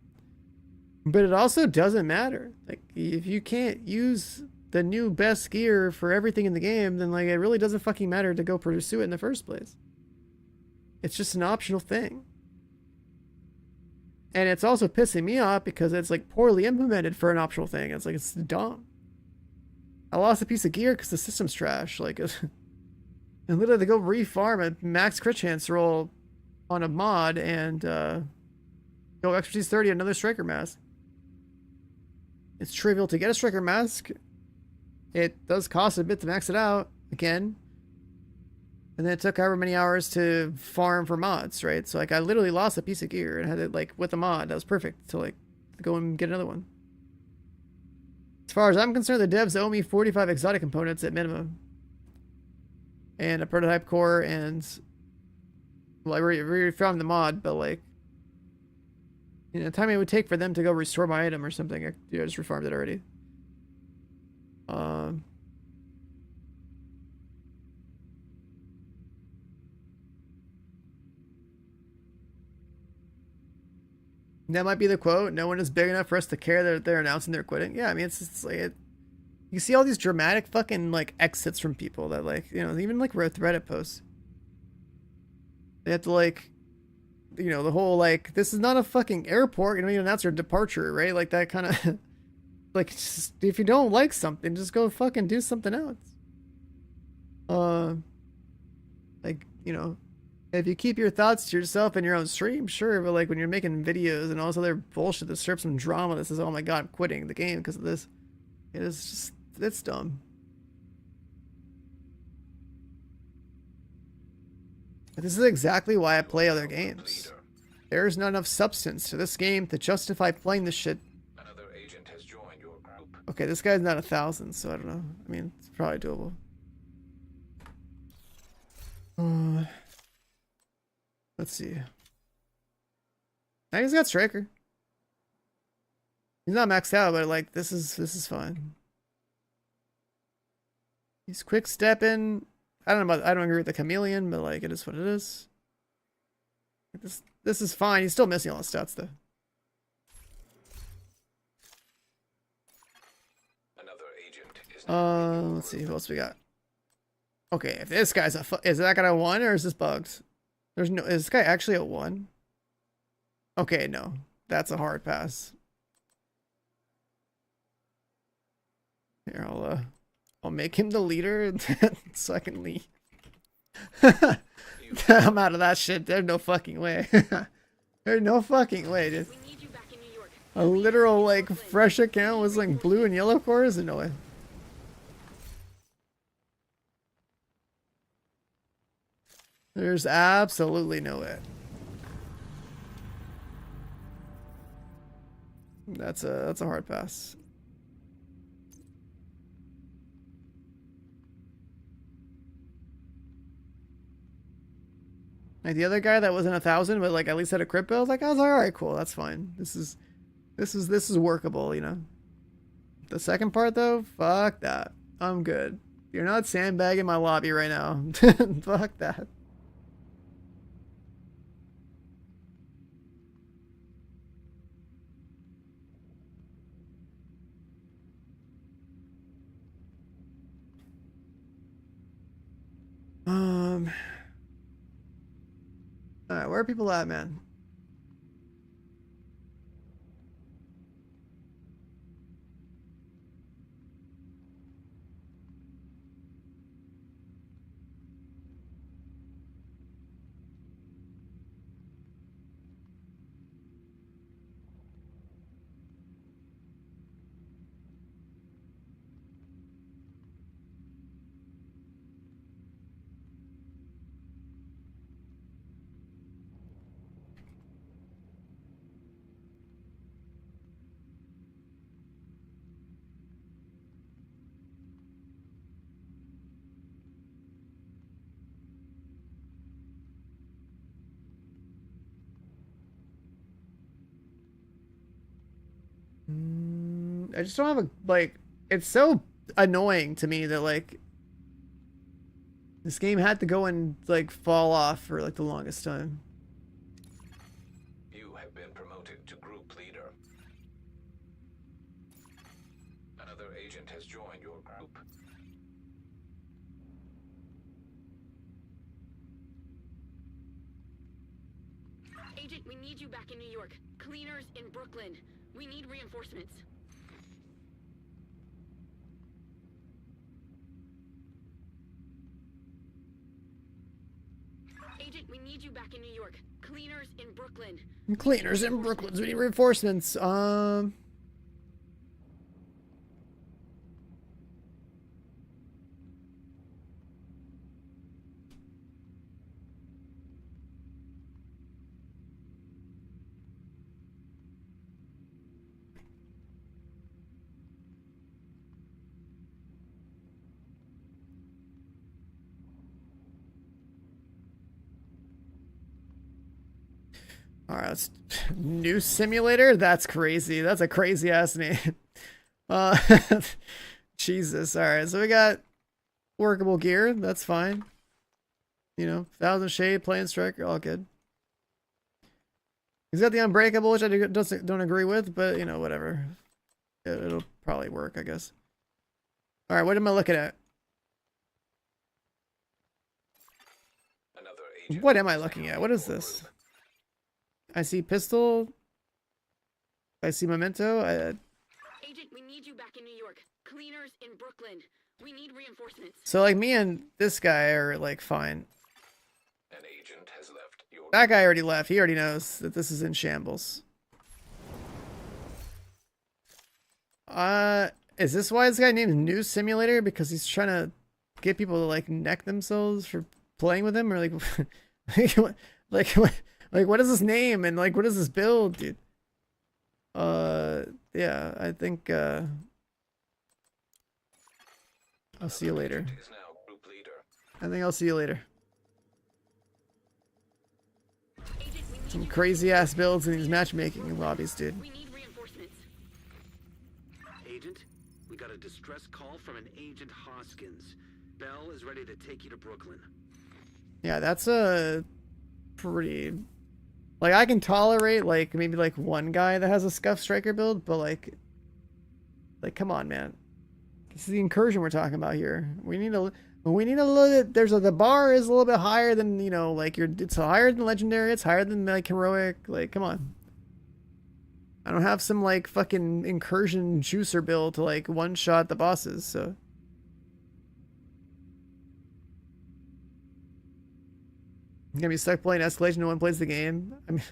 But it also doesn't matter. Like, if you can't use the new best gear for everything in the game, then like it really doesn't fucking matter to go pursue it in the first place. It's just an optional thing. And it's also pissing me off because it's like poorly implemented for an optional thing. It's like, it's dumb. I lost a piece of gear because the system's trash. Like, and literally they go refarm a max crit chance roll on a mod and go expertise 30 another striker mask. It's trivial to get a striker mask. It does cost a bit to max it out again. And then it took however many hours to farm for mods, right? So like I literally lost a piece of gear and had it like with a mod. That was perfect to like go and get another one. As far as I'm concerned, the devs owe me 45 exotic components at minimum. And a prototype core and well, I refarmed the mod, but like, you know, the time it would take for them to go restore my item or something, I just refarmed it already. That might be the quote. No one is big enough for us to care that they're announcing they're quitting. Yeah, I mean, it's like it. You see all these dramatic fucking like exits from people that like, you know, even like Reddit posts. They have to like, you know, the whole like, this is not a fucking airport. You don't even announce your departure, right? Like that kind of like, just, if you don't like something, just go fucking do something else. Like, you know, if you keep your thoughts to yourself in your own stream, sure, but like when you're making videos and all this other bullshit that serves some drama that says, oh my god, I'm quitting the game because of this, it is just, it's dumb. But this is exactly why I play other games. There's not enough substance to this game to justify playing this shit. Another agent has joined your group. Okay, this guy's not 1,000, so I don't know. I mean, it's probably doable. Let's see. Now he's got Striker. He's not maxed out, but like this is fine. He's quick stepping. I don't know about, I don't agree with the chameleon, but like it is what it is. This is fine. He's still missing all the stats though. Another agent is Let's see who else we got. Okay, if this guy's is that guy a 1 or is this bugged? There's no, is this guy actually a 1? Okay, no. That's a hard pass. Here, I'll make him the leader so I can leave. I'm out of that shit. There's no fucking way. There's no fucking way, dude. We need you back in New York. A literal like fresh account was like blue and yellow cores? No way. There's absolutely no way. That's a hard pass. Like the other guy that wasn't 1,000, but like at least had a crit build, like I was like, all right, cool, that's fine. This is workable, you know. The second part though, fuck that. I'm good. You're not sandbagging my lobby right now. Fuck that. Alright, where are people at, man? I just don't have a, like, it's so annoying to me that like this game had to go and like fall off for like the longest time. You have been promoted to group leader. Another agent has joined your group. Agent, we need you back in New York. Cleaners in Brooklyn. We need reinforcements. Agent, we need you back in New York. Cleaners in Brooklyn. Cleaners in Brooklyn. We need reinforcements. All right, let's new simulator. That's crazy. That's a crazy ass name. Uh, Jesus. All right, so we got workable gear. That's fine. You know, 1,000 shade, plane striker, all good. He's got the unbreakable, which I don't agree with, but you know, whatever. It'll probably work, I guess. All right, what am I looking at? Another agent What am I looking at? What is this? I see pistol. I see memento. Agent, we need you back in New York. Cleaners in Brooklyn. We need reinforcements. So like me and this guy are like fine. An agent has left your That guy already left. He already knows that this is in shambles. Is this why this guy named New Simulator? Because he's trying to get people to like neck themselves for playing with him, or like, like what is this name and like what is this build, dude? Yeah, I think I'll see you later. is now group leader. I think I'll see you later. Agent, we need Some you crazy ass builds in these matchmaking lobbies, dude. We need reinforcements. distress call from an Agent Hoskins. Bell is ready to take you to Brooklyn. Yeah, that's a pretty... Like, I can tolerate, like, maybe, like, one guy that has a Scuff Striker build, but, like, come on, man. This is the incursion we're talking about here. We need a little bit... The bar is a little bit higher than, you know, like, it's higher than Legendary, it's higher than, like, Heroic. Like, come on. I don't have some, like, fucking incursion juicer build to, like, one-shot the bosses, so... You're gonna be stuck playing Escalation, no one plays the game. I mean,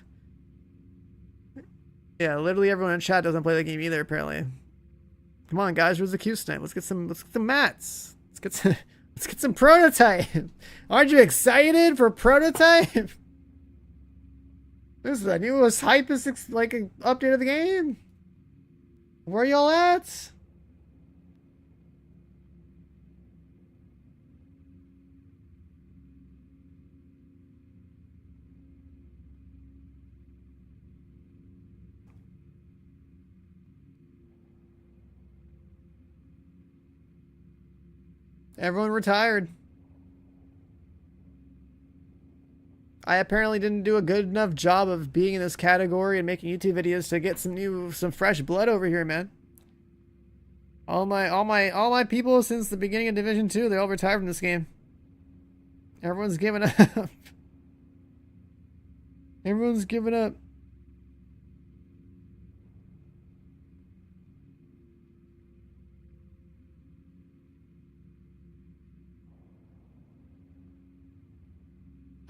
yeah, literally everyone in chat doesn't play the game either, apparently. Come on, guys, where's the Q snipe? Let's get some mats. Let's get some prototype. Aren't you excited for prototype? This is the newest hypest, like, update of the game. Where y'all at? Everyone retired. I apparently didn't do a good enough job of being in this category and making YouTube videos to get some fresh blood over here, man. All my people since the beginning of Division 2, they all retired from this game. Everyone's giving up. Everyone's giving up.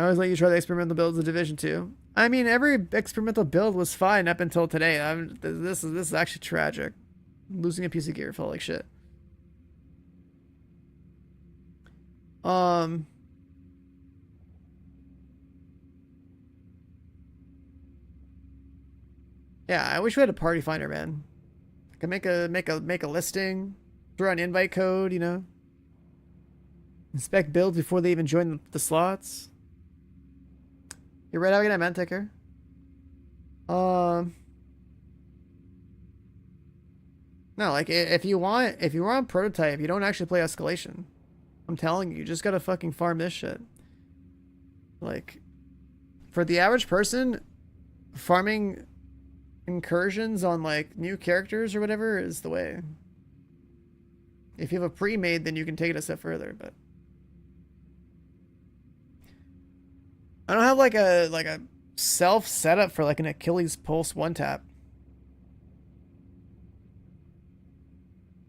I always let you try the experimental builds of Division 2. I mean, every experimental build was fine up until today. This is actually tragic. Losing a piece of gear felt like shit. Yeah, I wish we had a party finder, man. I could make a listing, throw an invite code, you know. Inspect builds before they even join the slots. You're right, have a good night, man. Take care. No, like, if you want prototype, you don't actually play Escalation. I'm telling you, you just gotta fucking farm this shit. Like, for the average person, farming incursions on, like, new characters or whatever is the way. If you have a pre-made, then you can take it a step further, but... I don't have like a self setup for like an Achilles pulse one tap.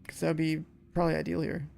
Cause that would be probably ideal here.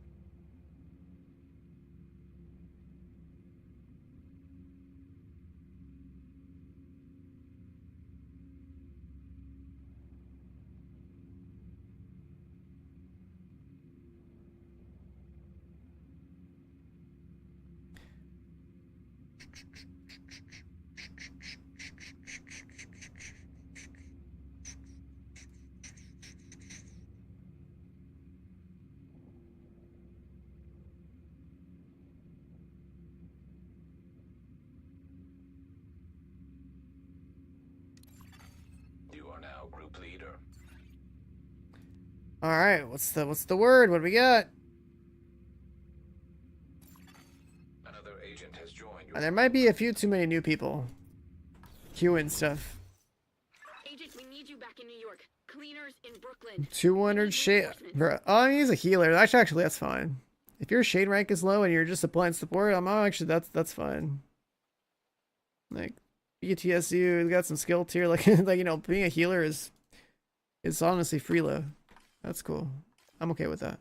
All right, what's the word? What do we got? Another agent has joined your... There might be a few too many new people queuing stuff. Agent, we need you back in New York. Cleaners in Brooklyn. 200 shade. Oh, he's a healer. Actually, that's fine. If your shade rank is low and you're just applying support, that's fine. Like, BTSU got some skill tier. Like you know, being a healer is honestly free low. That's cool. I'm okay with that.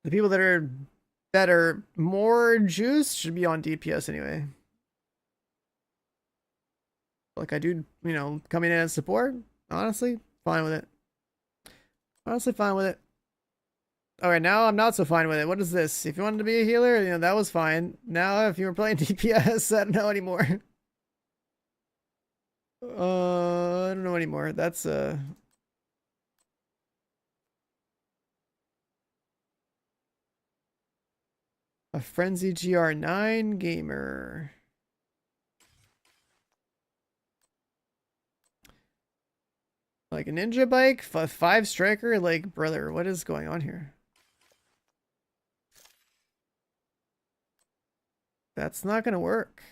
The people that are more juiced should be on DPS anyway. Like I do, you know, coming in as support, honestly, fine with it. Honestly, fine with it. Alright, now I'm not so fine with it. What is this? If you wanted to be a healer, you know, that was fine. Now, if you were playing DPS, I don't know anymore. I don't know anymore. That's a Frenzy GR9 gamer. Like a ninja bike, 5 striker, like, brother, what is going on here? That's not gonna work.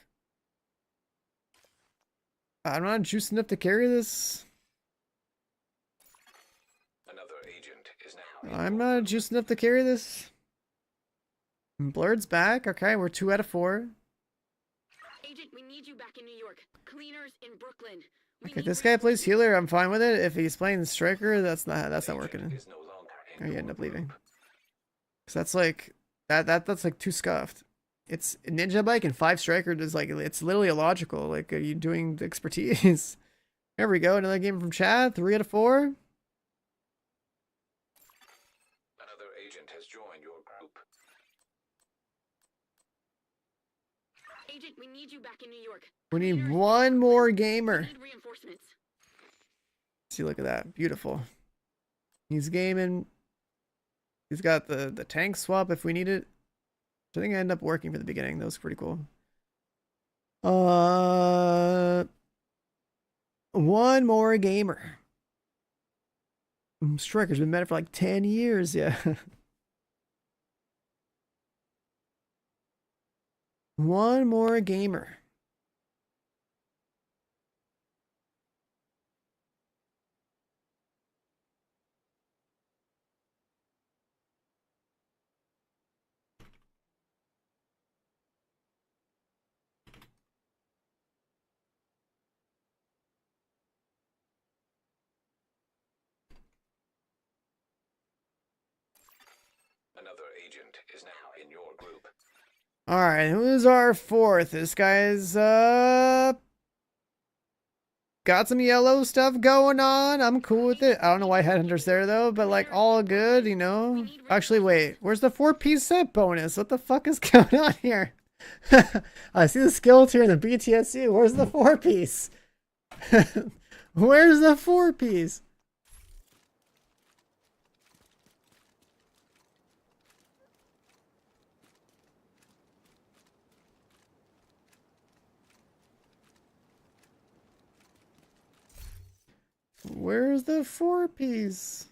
I'm not juiced enough to carry this. Another agent is now. I'm not juiced enough to carry this. Blurred's back. Okay, we're 2 out of 4. Agent, we need you back in New York. Cleaners in Brooklyn. We Okay, need this guy plays reinforcements. healer. I'm fine with it. If he's playing striker, that's not Agent working. is no longer in Or you your end up group. leaving. Cause that's like that's like too scuffed. It's ninja bike and 5 striker is like it's literally illogical. Like, are you doing the expertise? There we go. Another game from Chad. 3 out of 4. Another agent has joined your group. Agent, we need you back in New York. We need Cleaners in one more Brooklyn. gamer. We need reinforcements. See, look at that. Beautiful. He's gaming. He's got the tank swap if we need it. I think I end up working for the beginning. That was pretty cool. One more gamer. Striker's been meta for like 10 years, yeah. One more gamer. Another agent is now in your group. Alright, who's our 4th? This guy's got some yellow stuff going on. I'm cool with it. I don't know why Headhunter's there though, but like all good, you know. Actually, wait, where's the 4-piece set bonus? What the fuck is going on here? I see the skill tier in the BTSU. Where's the 4-piece? Where's the 4-piece? Where's the 4-piece?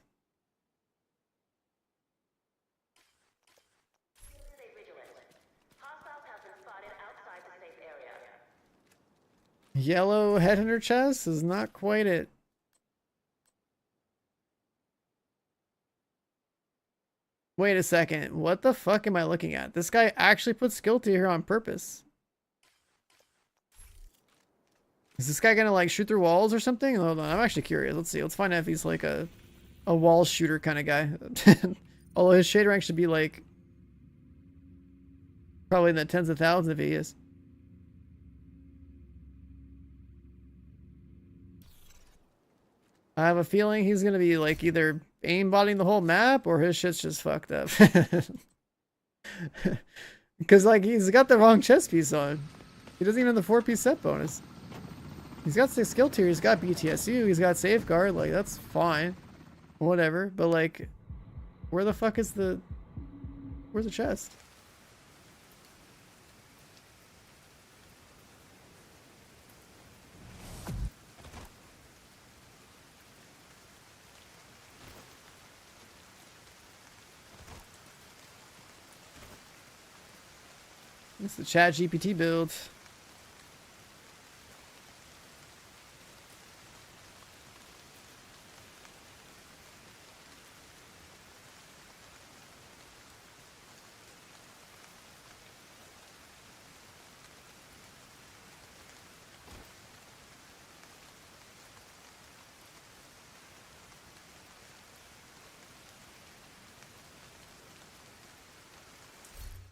Stay vigilant. Hostiles have been spotted outside the safe area. Yellow headhunter chest is not quite it. Wait a second. What the fuck am I looking at? This guy actually put skill tier here on purpose. Is this guy gonna like shoot through walls or something? Hold on, I'm actually curious. Let's see. Let's find out if he's like a wall shooter kind of guy. Although his shade rank should be like probably in the tens of thousands if he is. I have a feeling he's gonna be like either aimbotting the whole map or his shit's just fucked up. Because like he's got the wrong chest piece on. He doesn't even have the 4-piece set bonus. He's got 6 skill tier, he's got BTSU, he's got safeguard, like that's fine. Whatever. But like where the fuck is where's the chest? It's the chat GPT build.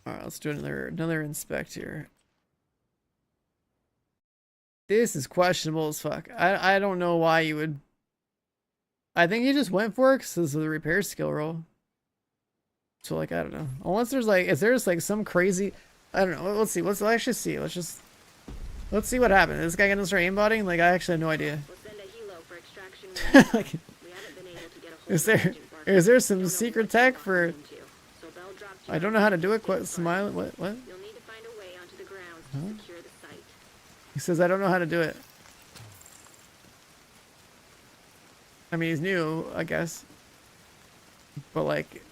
Alright, let's do another inspect here. This is questionable as fuck. I don't know why you would. I think he just went for it because this is the repair skill roll. So like I don't know. Unless there's like if there's like some crazy I don't know. Let's see. Let's actually see. Let's see what happened. Is this guy gonna start aimbotting? Like I actually have no idea. We'll send a helo for extraction. Like, We haven't been able to get a hold is of there Agent Barker. is there some Don't know secret what tech he's for? locked into. So they'll drop you I don't know how to do it. Quite smile. What? You'll need to find a way onto the grounds to secure the site. He says I don't know how to do it. I mean, he's new, I guess. But like,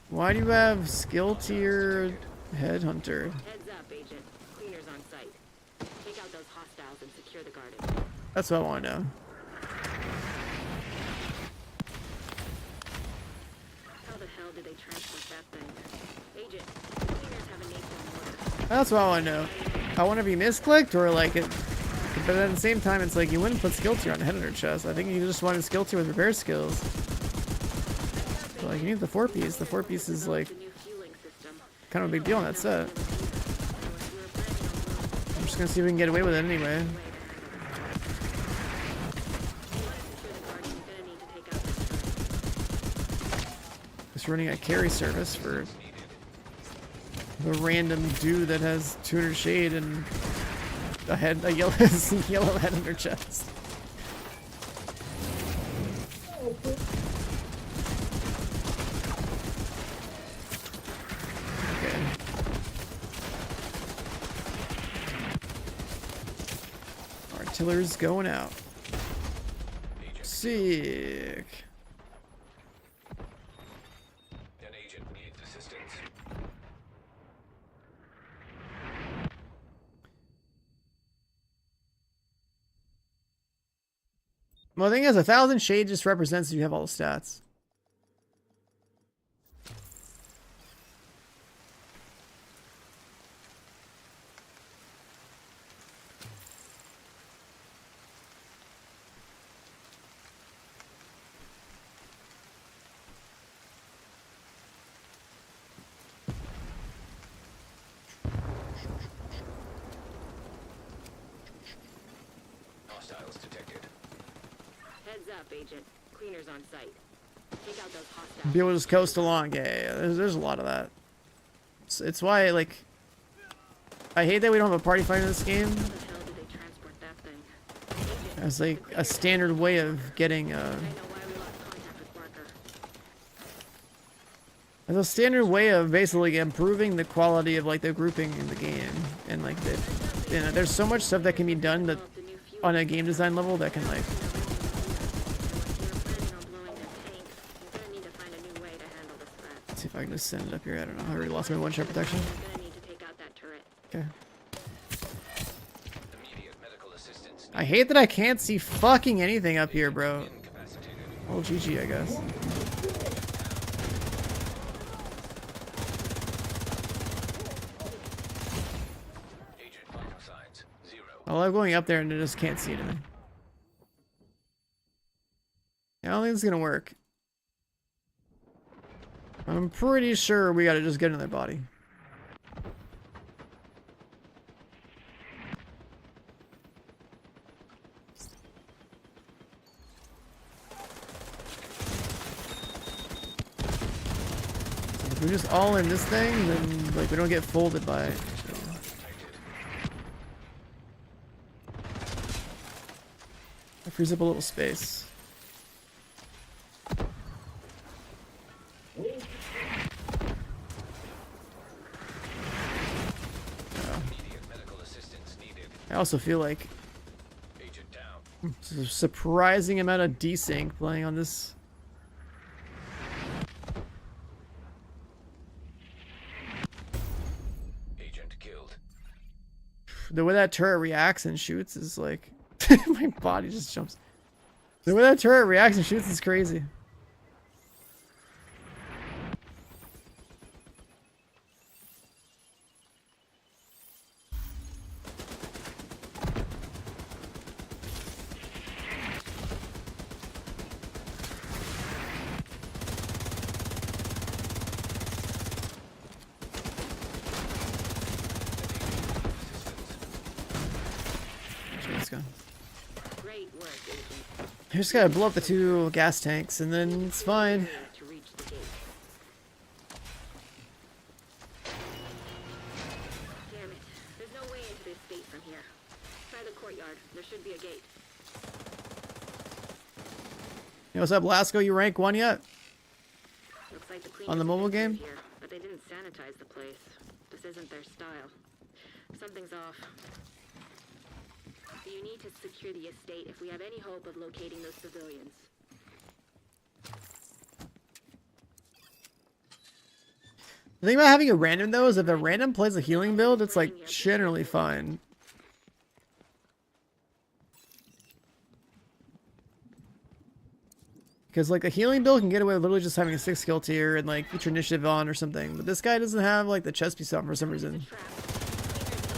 why do you have skill tier headhunter? Heads up, Agent. Cleaners on site. Take out those hostiles and secure the garden. That's what I want to know. How the hell did they transport that thing? Agent, cleaners have a napalm mortar. That's what I want to know. I want to be misclicked or like it, but at the same time, it's like you wouldn't put skill tier on headhunter chest. I think you just wanted skill tier with repair skills. But, like you need the 4-piece. The 4-piece is like The new fueling system. kind of a big deal on that set. I'm just gonna see if we can get away with it anyway. Just running a carry service for the random dude that has 200 shade and a yellow yellow head under chest. Okay. Artillery's going out. Sick. An agent needs assistance. Well, the thing is, 1,000 shade just represents you have all the stats. Hostiles detected. Heads up, Agent. Cleaners on site. Take out those hostiles. People just coast along. Yeah, there's a lot of that. It's why, like, I hate that we don't have a party fight in this game. How the hell did they transport that thing? As like a standard way of getting I know why we lost contact with Barker. as a standard way of basically improving the quality of like the grouping in the game, and like the, you know, there's so much stuff that can be done that The new fuel on a game design level that can like, see if I can just send it up here. I don't know. I already lost my one-shot protection. Okay. Immediate medical assistance I hate that I can't see fucking anything up here, bro. incapacitated. Oh, GG, I guess. Agent vital signs 0. I love going up there and I just can't see anything. I don't think it's gonna work. I'm pretty sure we gotta just get another body. If we're just all in this thing, then like we don't get folded by it. That frees up a little space. Immediate medical assistance needed. I also feel like Agent down. there's a surprising amount of desync playing on this. Agent killed. The way that turret reacts and shoots is like my body just jumps. The way that turret reacts and shoots is crazy. Sure, let's go. Great work, Agent. I just gotta blow up the 2 gas tanks and then it's fine. To reach the gate. Damn it. There's no way into this state from here. Try the courtyard. There should be a gate. Hey, what's up, Lasco? You rank 1 yet? Looks like the On the cleaners mobile visited game? Here, but they didn't sanitize the place. This isn't their style. Something's off. so you need to secure the estate if we have any hope of locating those civilians. The thing about having a random though is if a random plays a healing build, it's like generally fine. Because like a healing build can get away with literally just having a 6 skill tier and like feature initiative on or something. But this guy doesn't have like the chest piece on for some reason.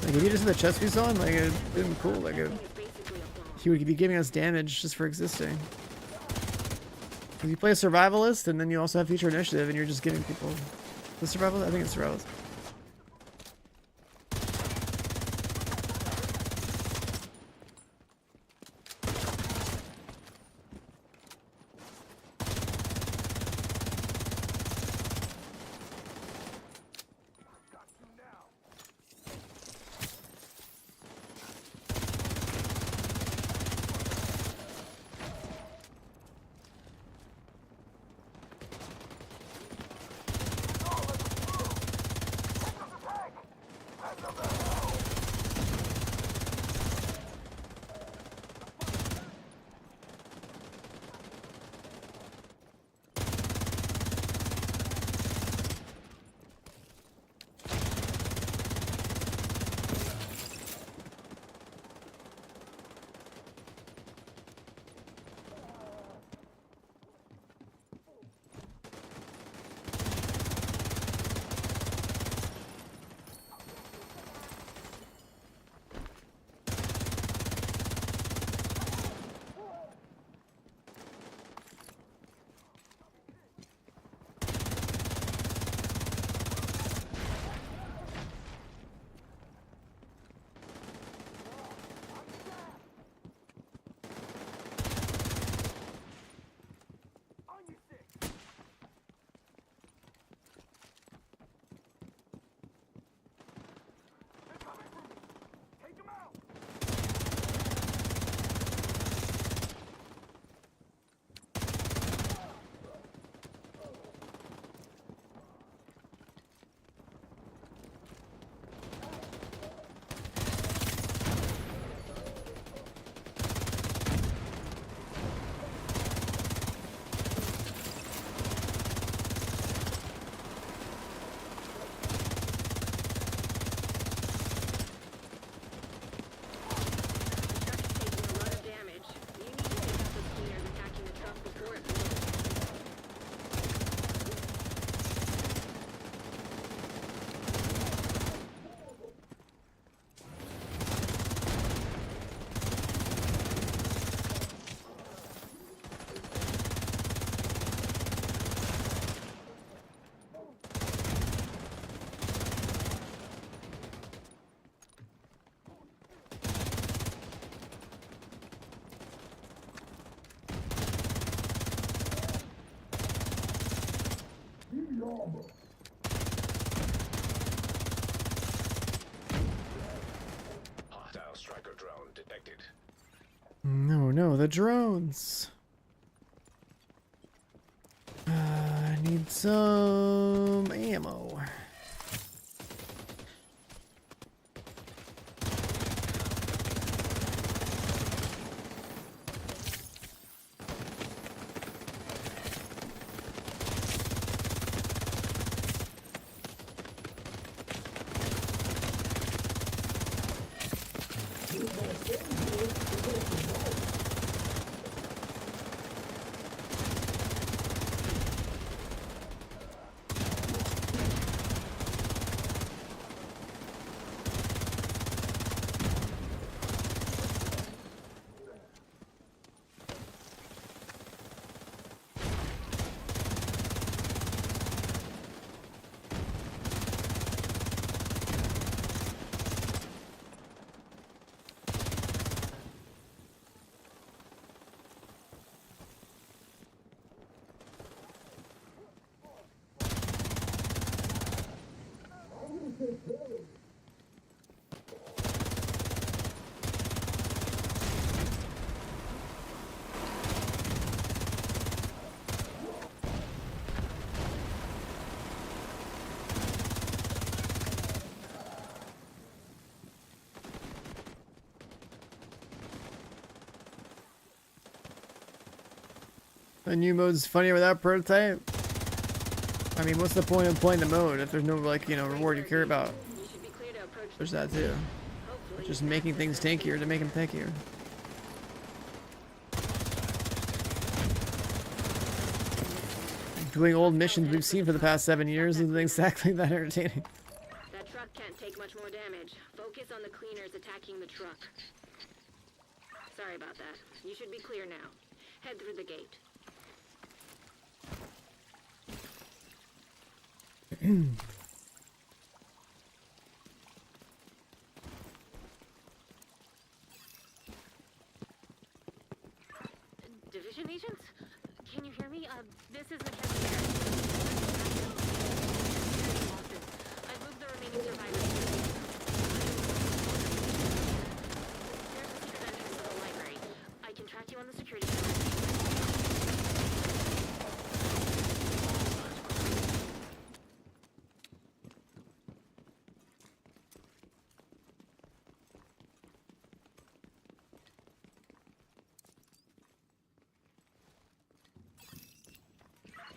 Like if you just had the chest piece on, like it'd been cool. Like he would be giving us damage just for existing. If you play a survivalist and then you also have feature initiative and you're just giving people the survivalist. I think it's survivalist. Hostile striker drone detected. No, the drones. I need some ammo. A new mode's funnier without prototype. I mean, what's the point of playing the mode if there's no, like, you know, reward you care about? You should be clear to approach There's that too. hopefully Just making things tankier to make them tankier. Doing old missions we've seen for the past 7 years isn't exactly that entertaining. That truck can't take much more damage. Focus on the cleaners attacking the truck. Sorry about that. You should be clear now. Head through the gate. Division agents? Can you hear me? This is Mackenzie. I moved the remaining survivors. There's a secret entrance to the library. I can track you on the security camera.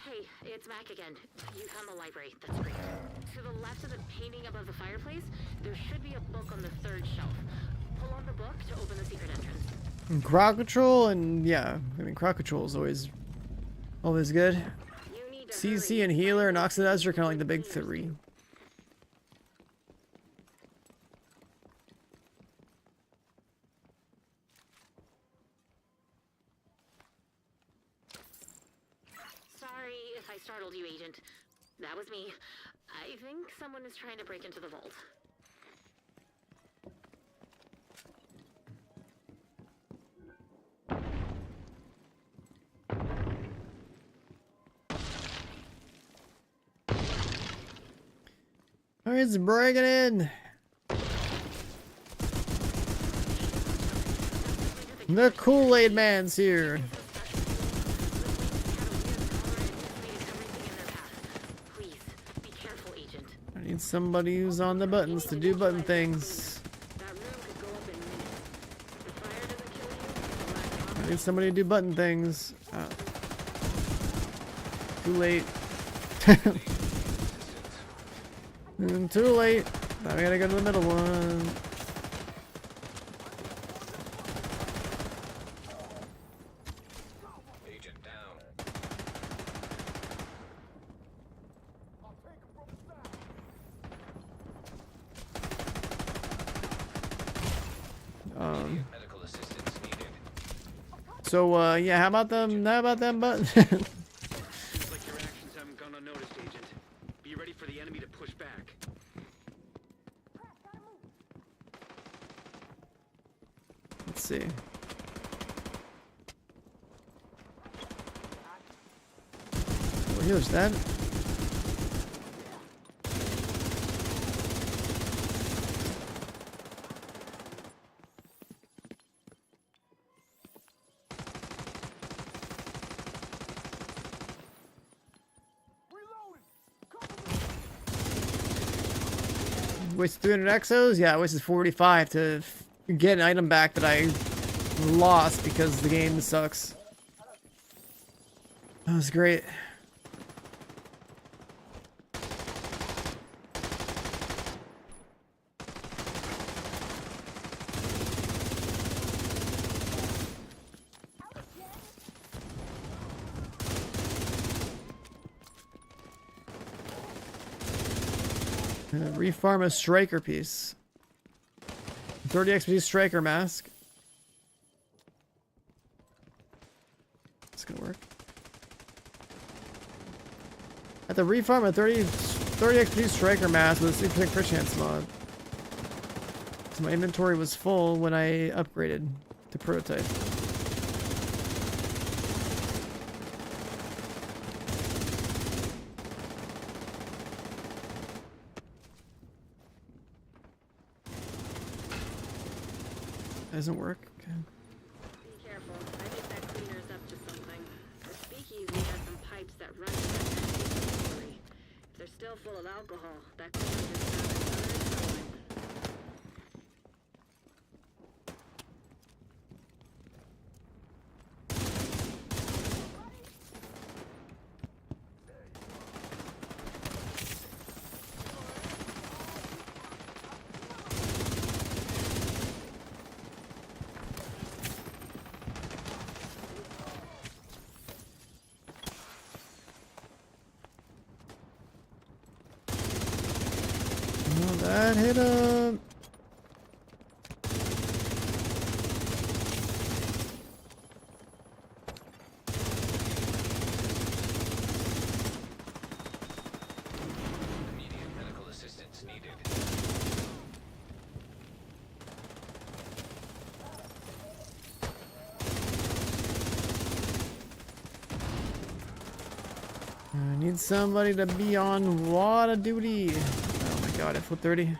Hey, it's Mac again. You found the library. That's great. To the left of the painting above the fireplace, there should be a book on the third shelf. Pull on the book to open the secret entrance. And crowd control, and yeah, I mean, crowd control is always good. You need to CC hurry. and healer and oxidizer are kind of like the big three. Sorry if I startled you, Agent. That was me. I think someone is trying to break into the vault. Alright, it's breaking in. The Kool-Aid Man's here. Please, be careful, Agent. I need somebody who's on the buttons to do button things. That room could go up in minutes. If the fire doesn't kill you, I need somebody to do button things. Too late. Too late. Now we gotta go to the middle one. Agent down. Medical assistance needed. So yeah, how about them buttons? Seems like your actions haven't gone unnoticed, Agent. Be ready for the enemy to push back. Let's see. Oh, here's that. Wasted 300 exos? Yeah, I wasted 45 to get an item back that I lost because the game sucks. That was great. Refarm a striker piece. 30 XP striker mask. It's gonna work. At the refarm a 30 XP striker mask with a 6% crit chance mod. So my inventory was full when I upgraded to prototype. Doesn't work. Okay. be careful. I think that cleaner's up to something. The speakeasy has some pipes that run to that factory. If they're still full of alcohol, that cleaner just found another sign. that, hit him. Immediate medical assistance needed. I need somebody to be on water duty. Oh my god, F-30.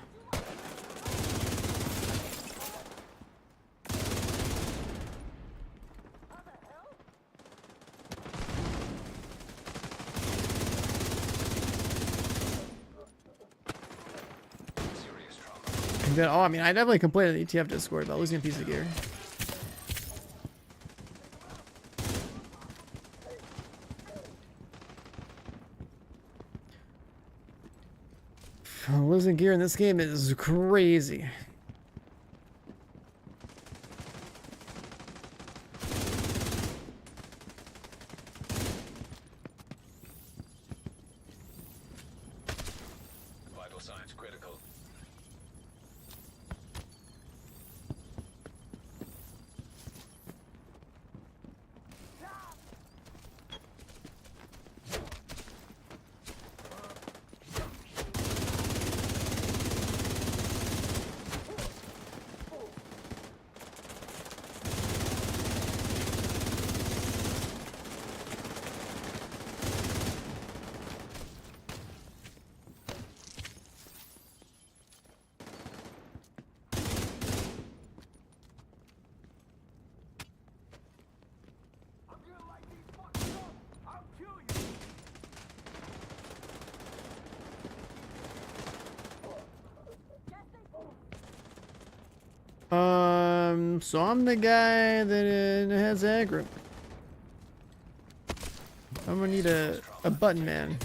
Serious trauma. Oh, I mean, I definitely complained at the ETF Discord about losing a piece of gear. Losing gear in this game is crazy. Vital signs critical. I'm gonna light these fuckers up. I'll kill you. So I'm the guy that has aggro. I'm gonna need a button man.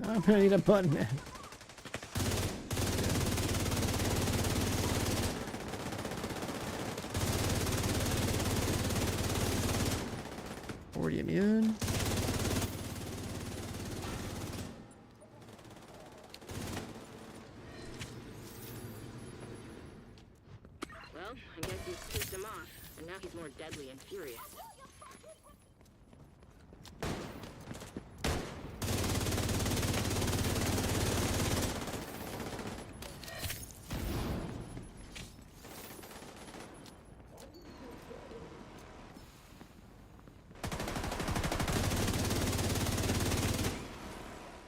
I'm gonna need a button man. Already immune. Well, I guess you've pissed him off, and now he's more deadly and furious.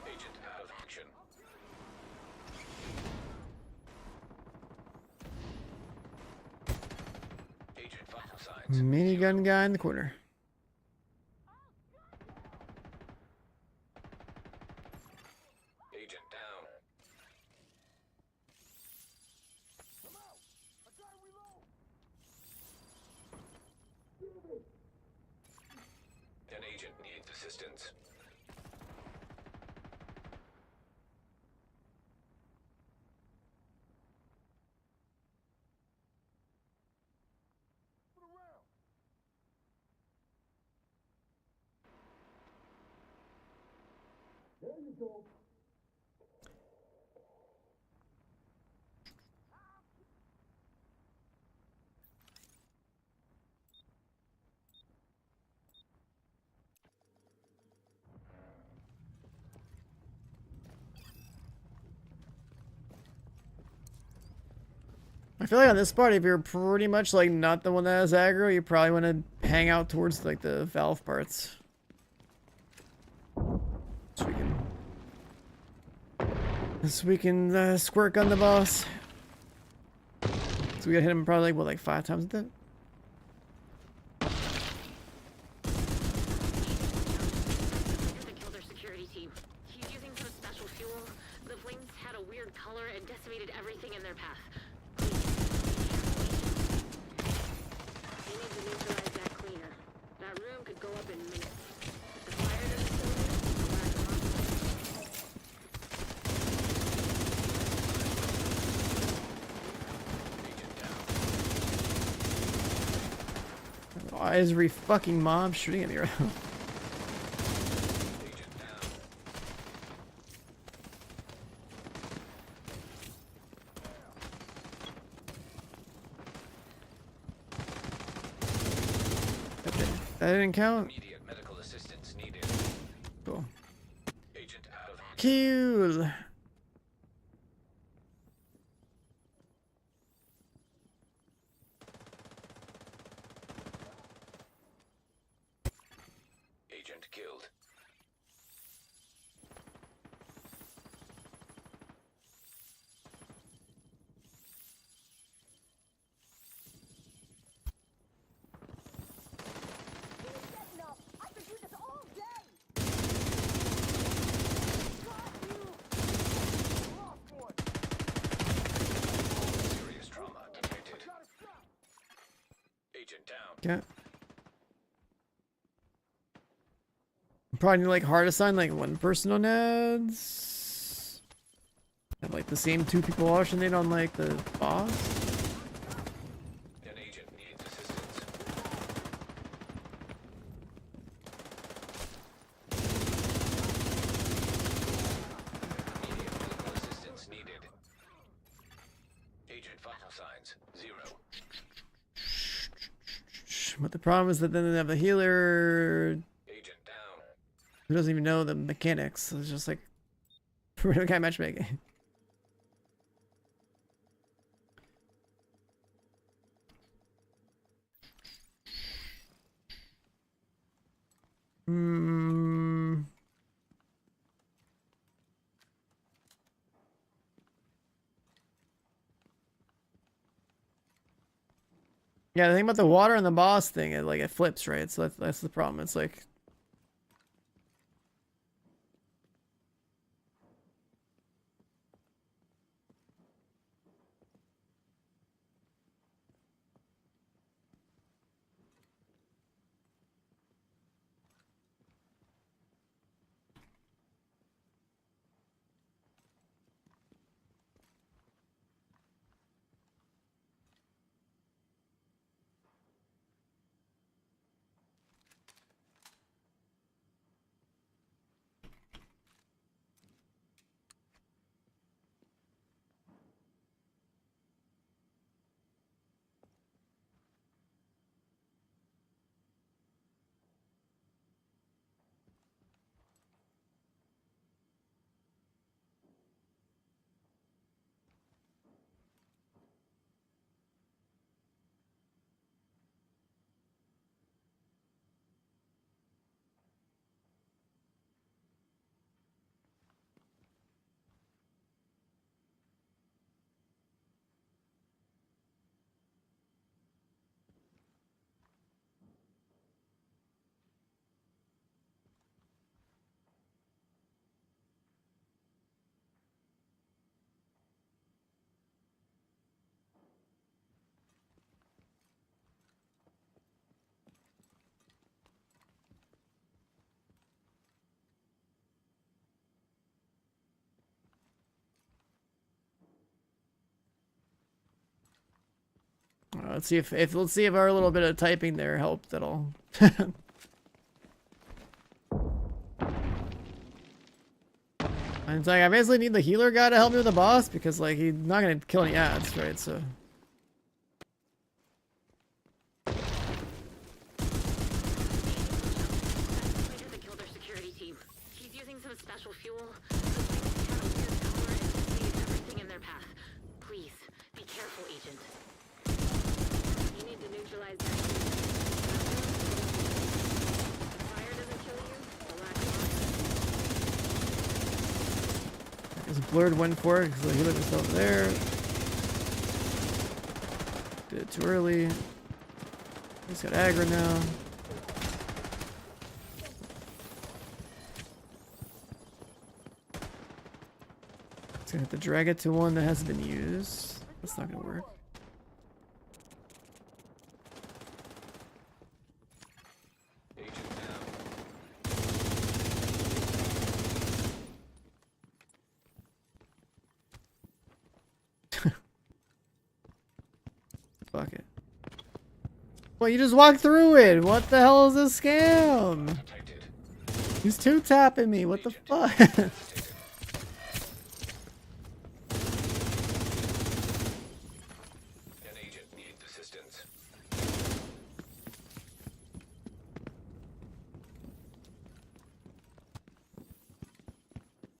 Agent out of action. Agent vital signs. Minigun guy in the corner. Agent down. An agent needs assistance. I feel like on this part, if you're pretty much like not the one that has aggro, you probably want to hang out towards like the valve parts. So we can squirt gun the boss. So we gotta hit him probably like, what, like 5 times with it? To kill their security team. He's using some special fuel. The flames had a weird color and decimated everything in their path. They need to neutralize that cleaner. That room could go up in minutes. If the fire doesn't kill them, I'll back them up. Why is every fucking mob shooting at me right now? didn't count. Immediate medical assistance needed. Cool. Agent out of Cool. agent killed. I could do this all day! Lost one! Serious trauma detected. Agent down. Yeah. Probably need like hard assign like one person on ads. Have like the same two people alternate on like the boss. An agent needs assistance. Immediate medical assistance needed. Agent vital signs 0. But the problem is that then they have a healer Agent down. who doesn't even know the mechanics. So it's just like random guy matchmaking. Hmm. Yeah, the thing about the water and the boss thing, it flips, right? So that's the problem. It's like let's see if let's see if our little bit of typing there helped at all. And it's like I basically need the healer guy to help me with the boss because like he's not gonna kill any ads, right? So Fighter that killed our security team. He's using some special fuel. The flames had a weird color and decimated everything in their path. Please, be careful, Agent. You need to neutralize that. If fire doesn't kill you, relax. there's a blurred one for it because the healer was over there. Did it too early. He's got aggro now. It's gonna have to drag it to one that hasn't been used. That's not gonna work. Agent down. Fuck it. Well, you just walked through it. What the hell is this scam? Detected. He's two tapping me. What the fuck?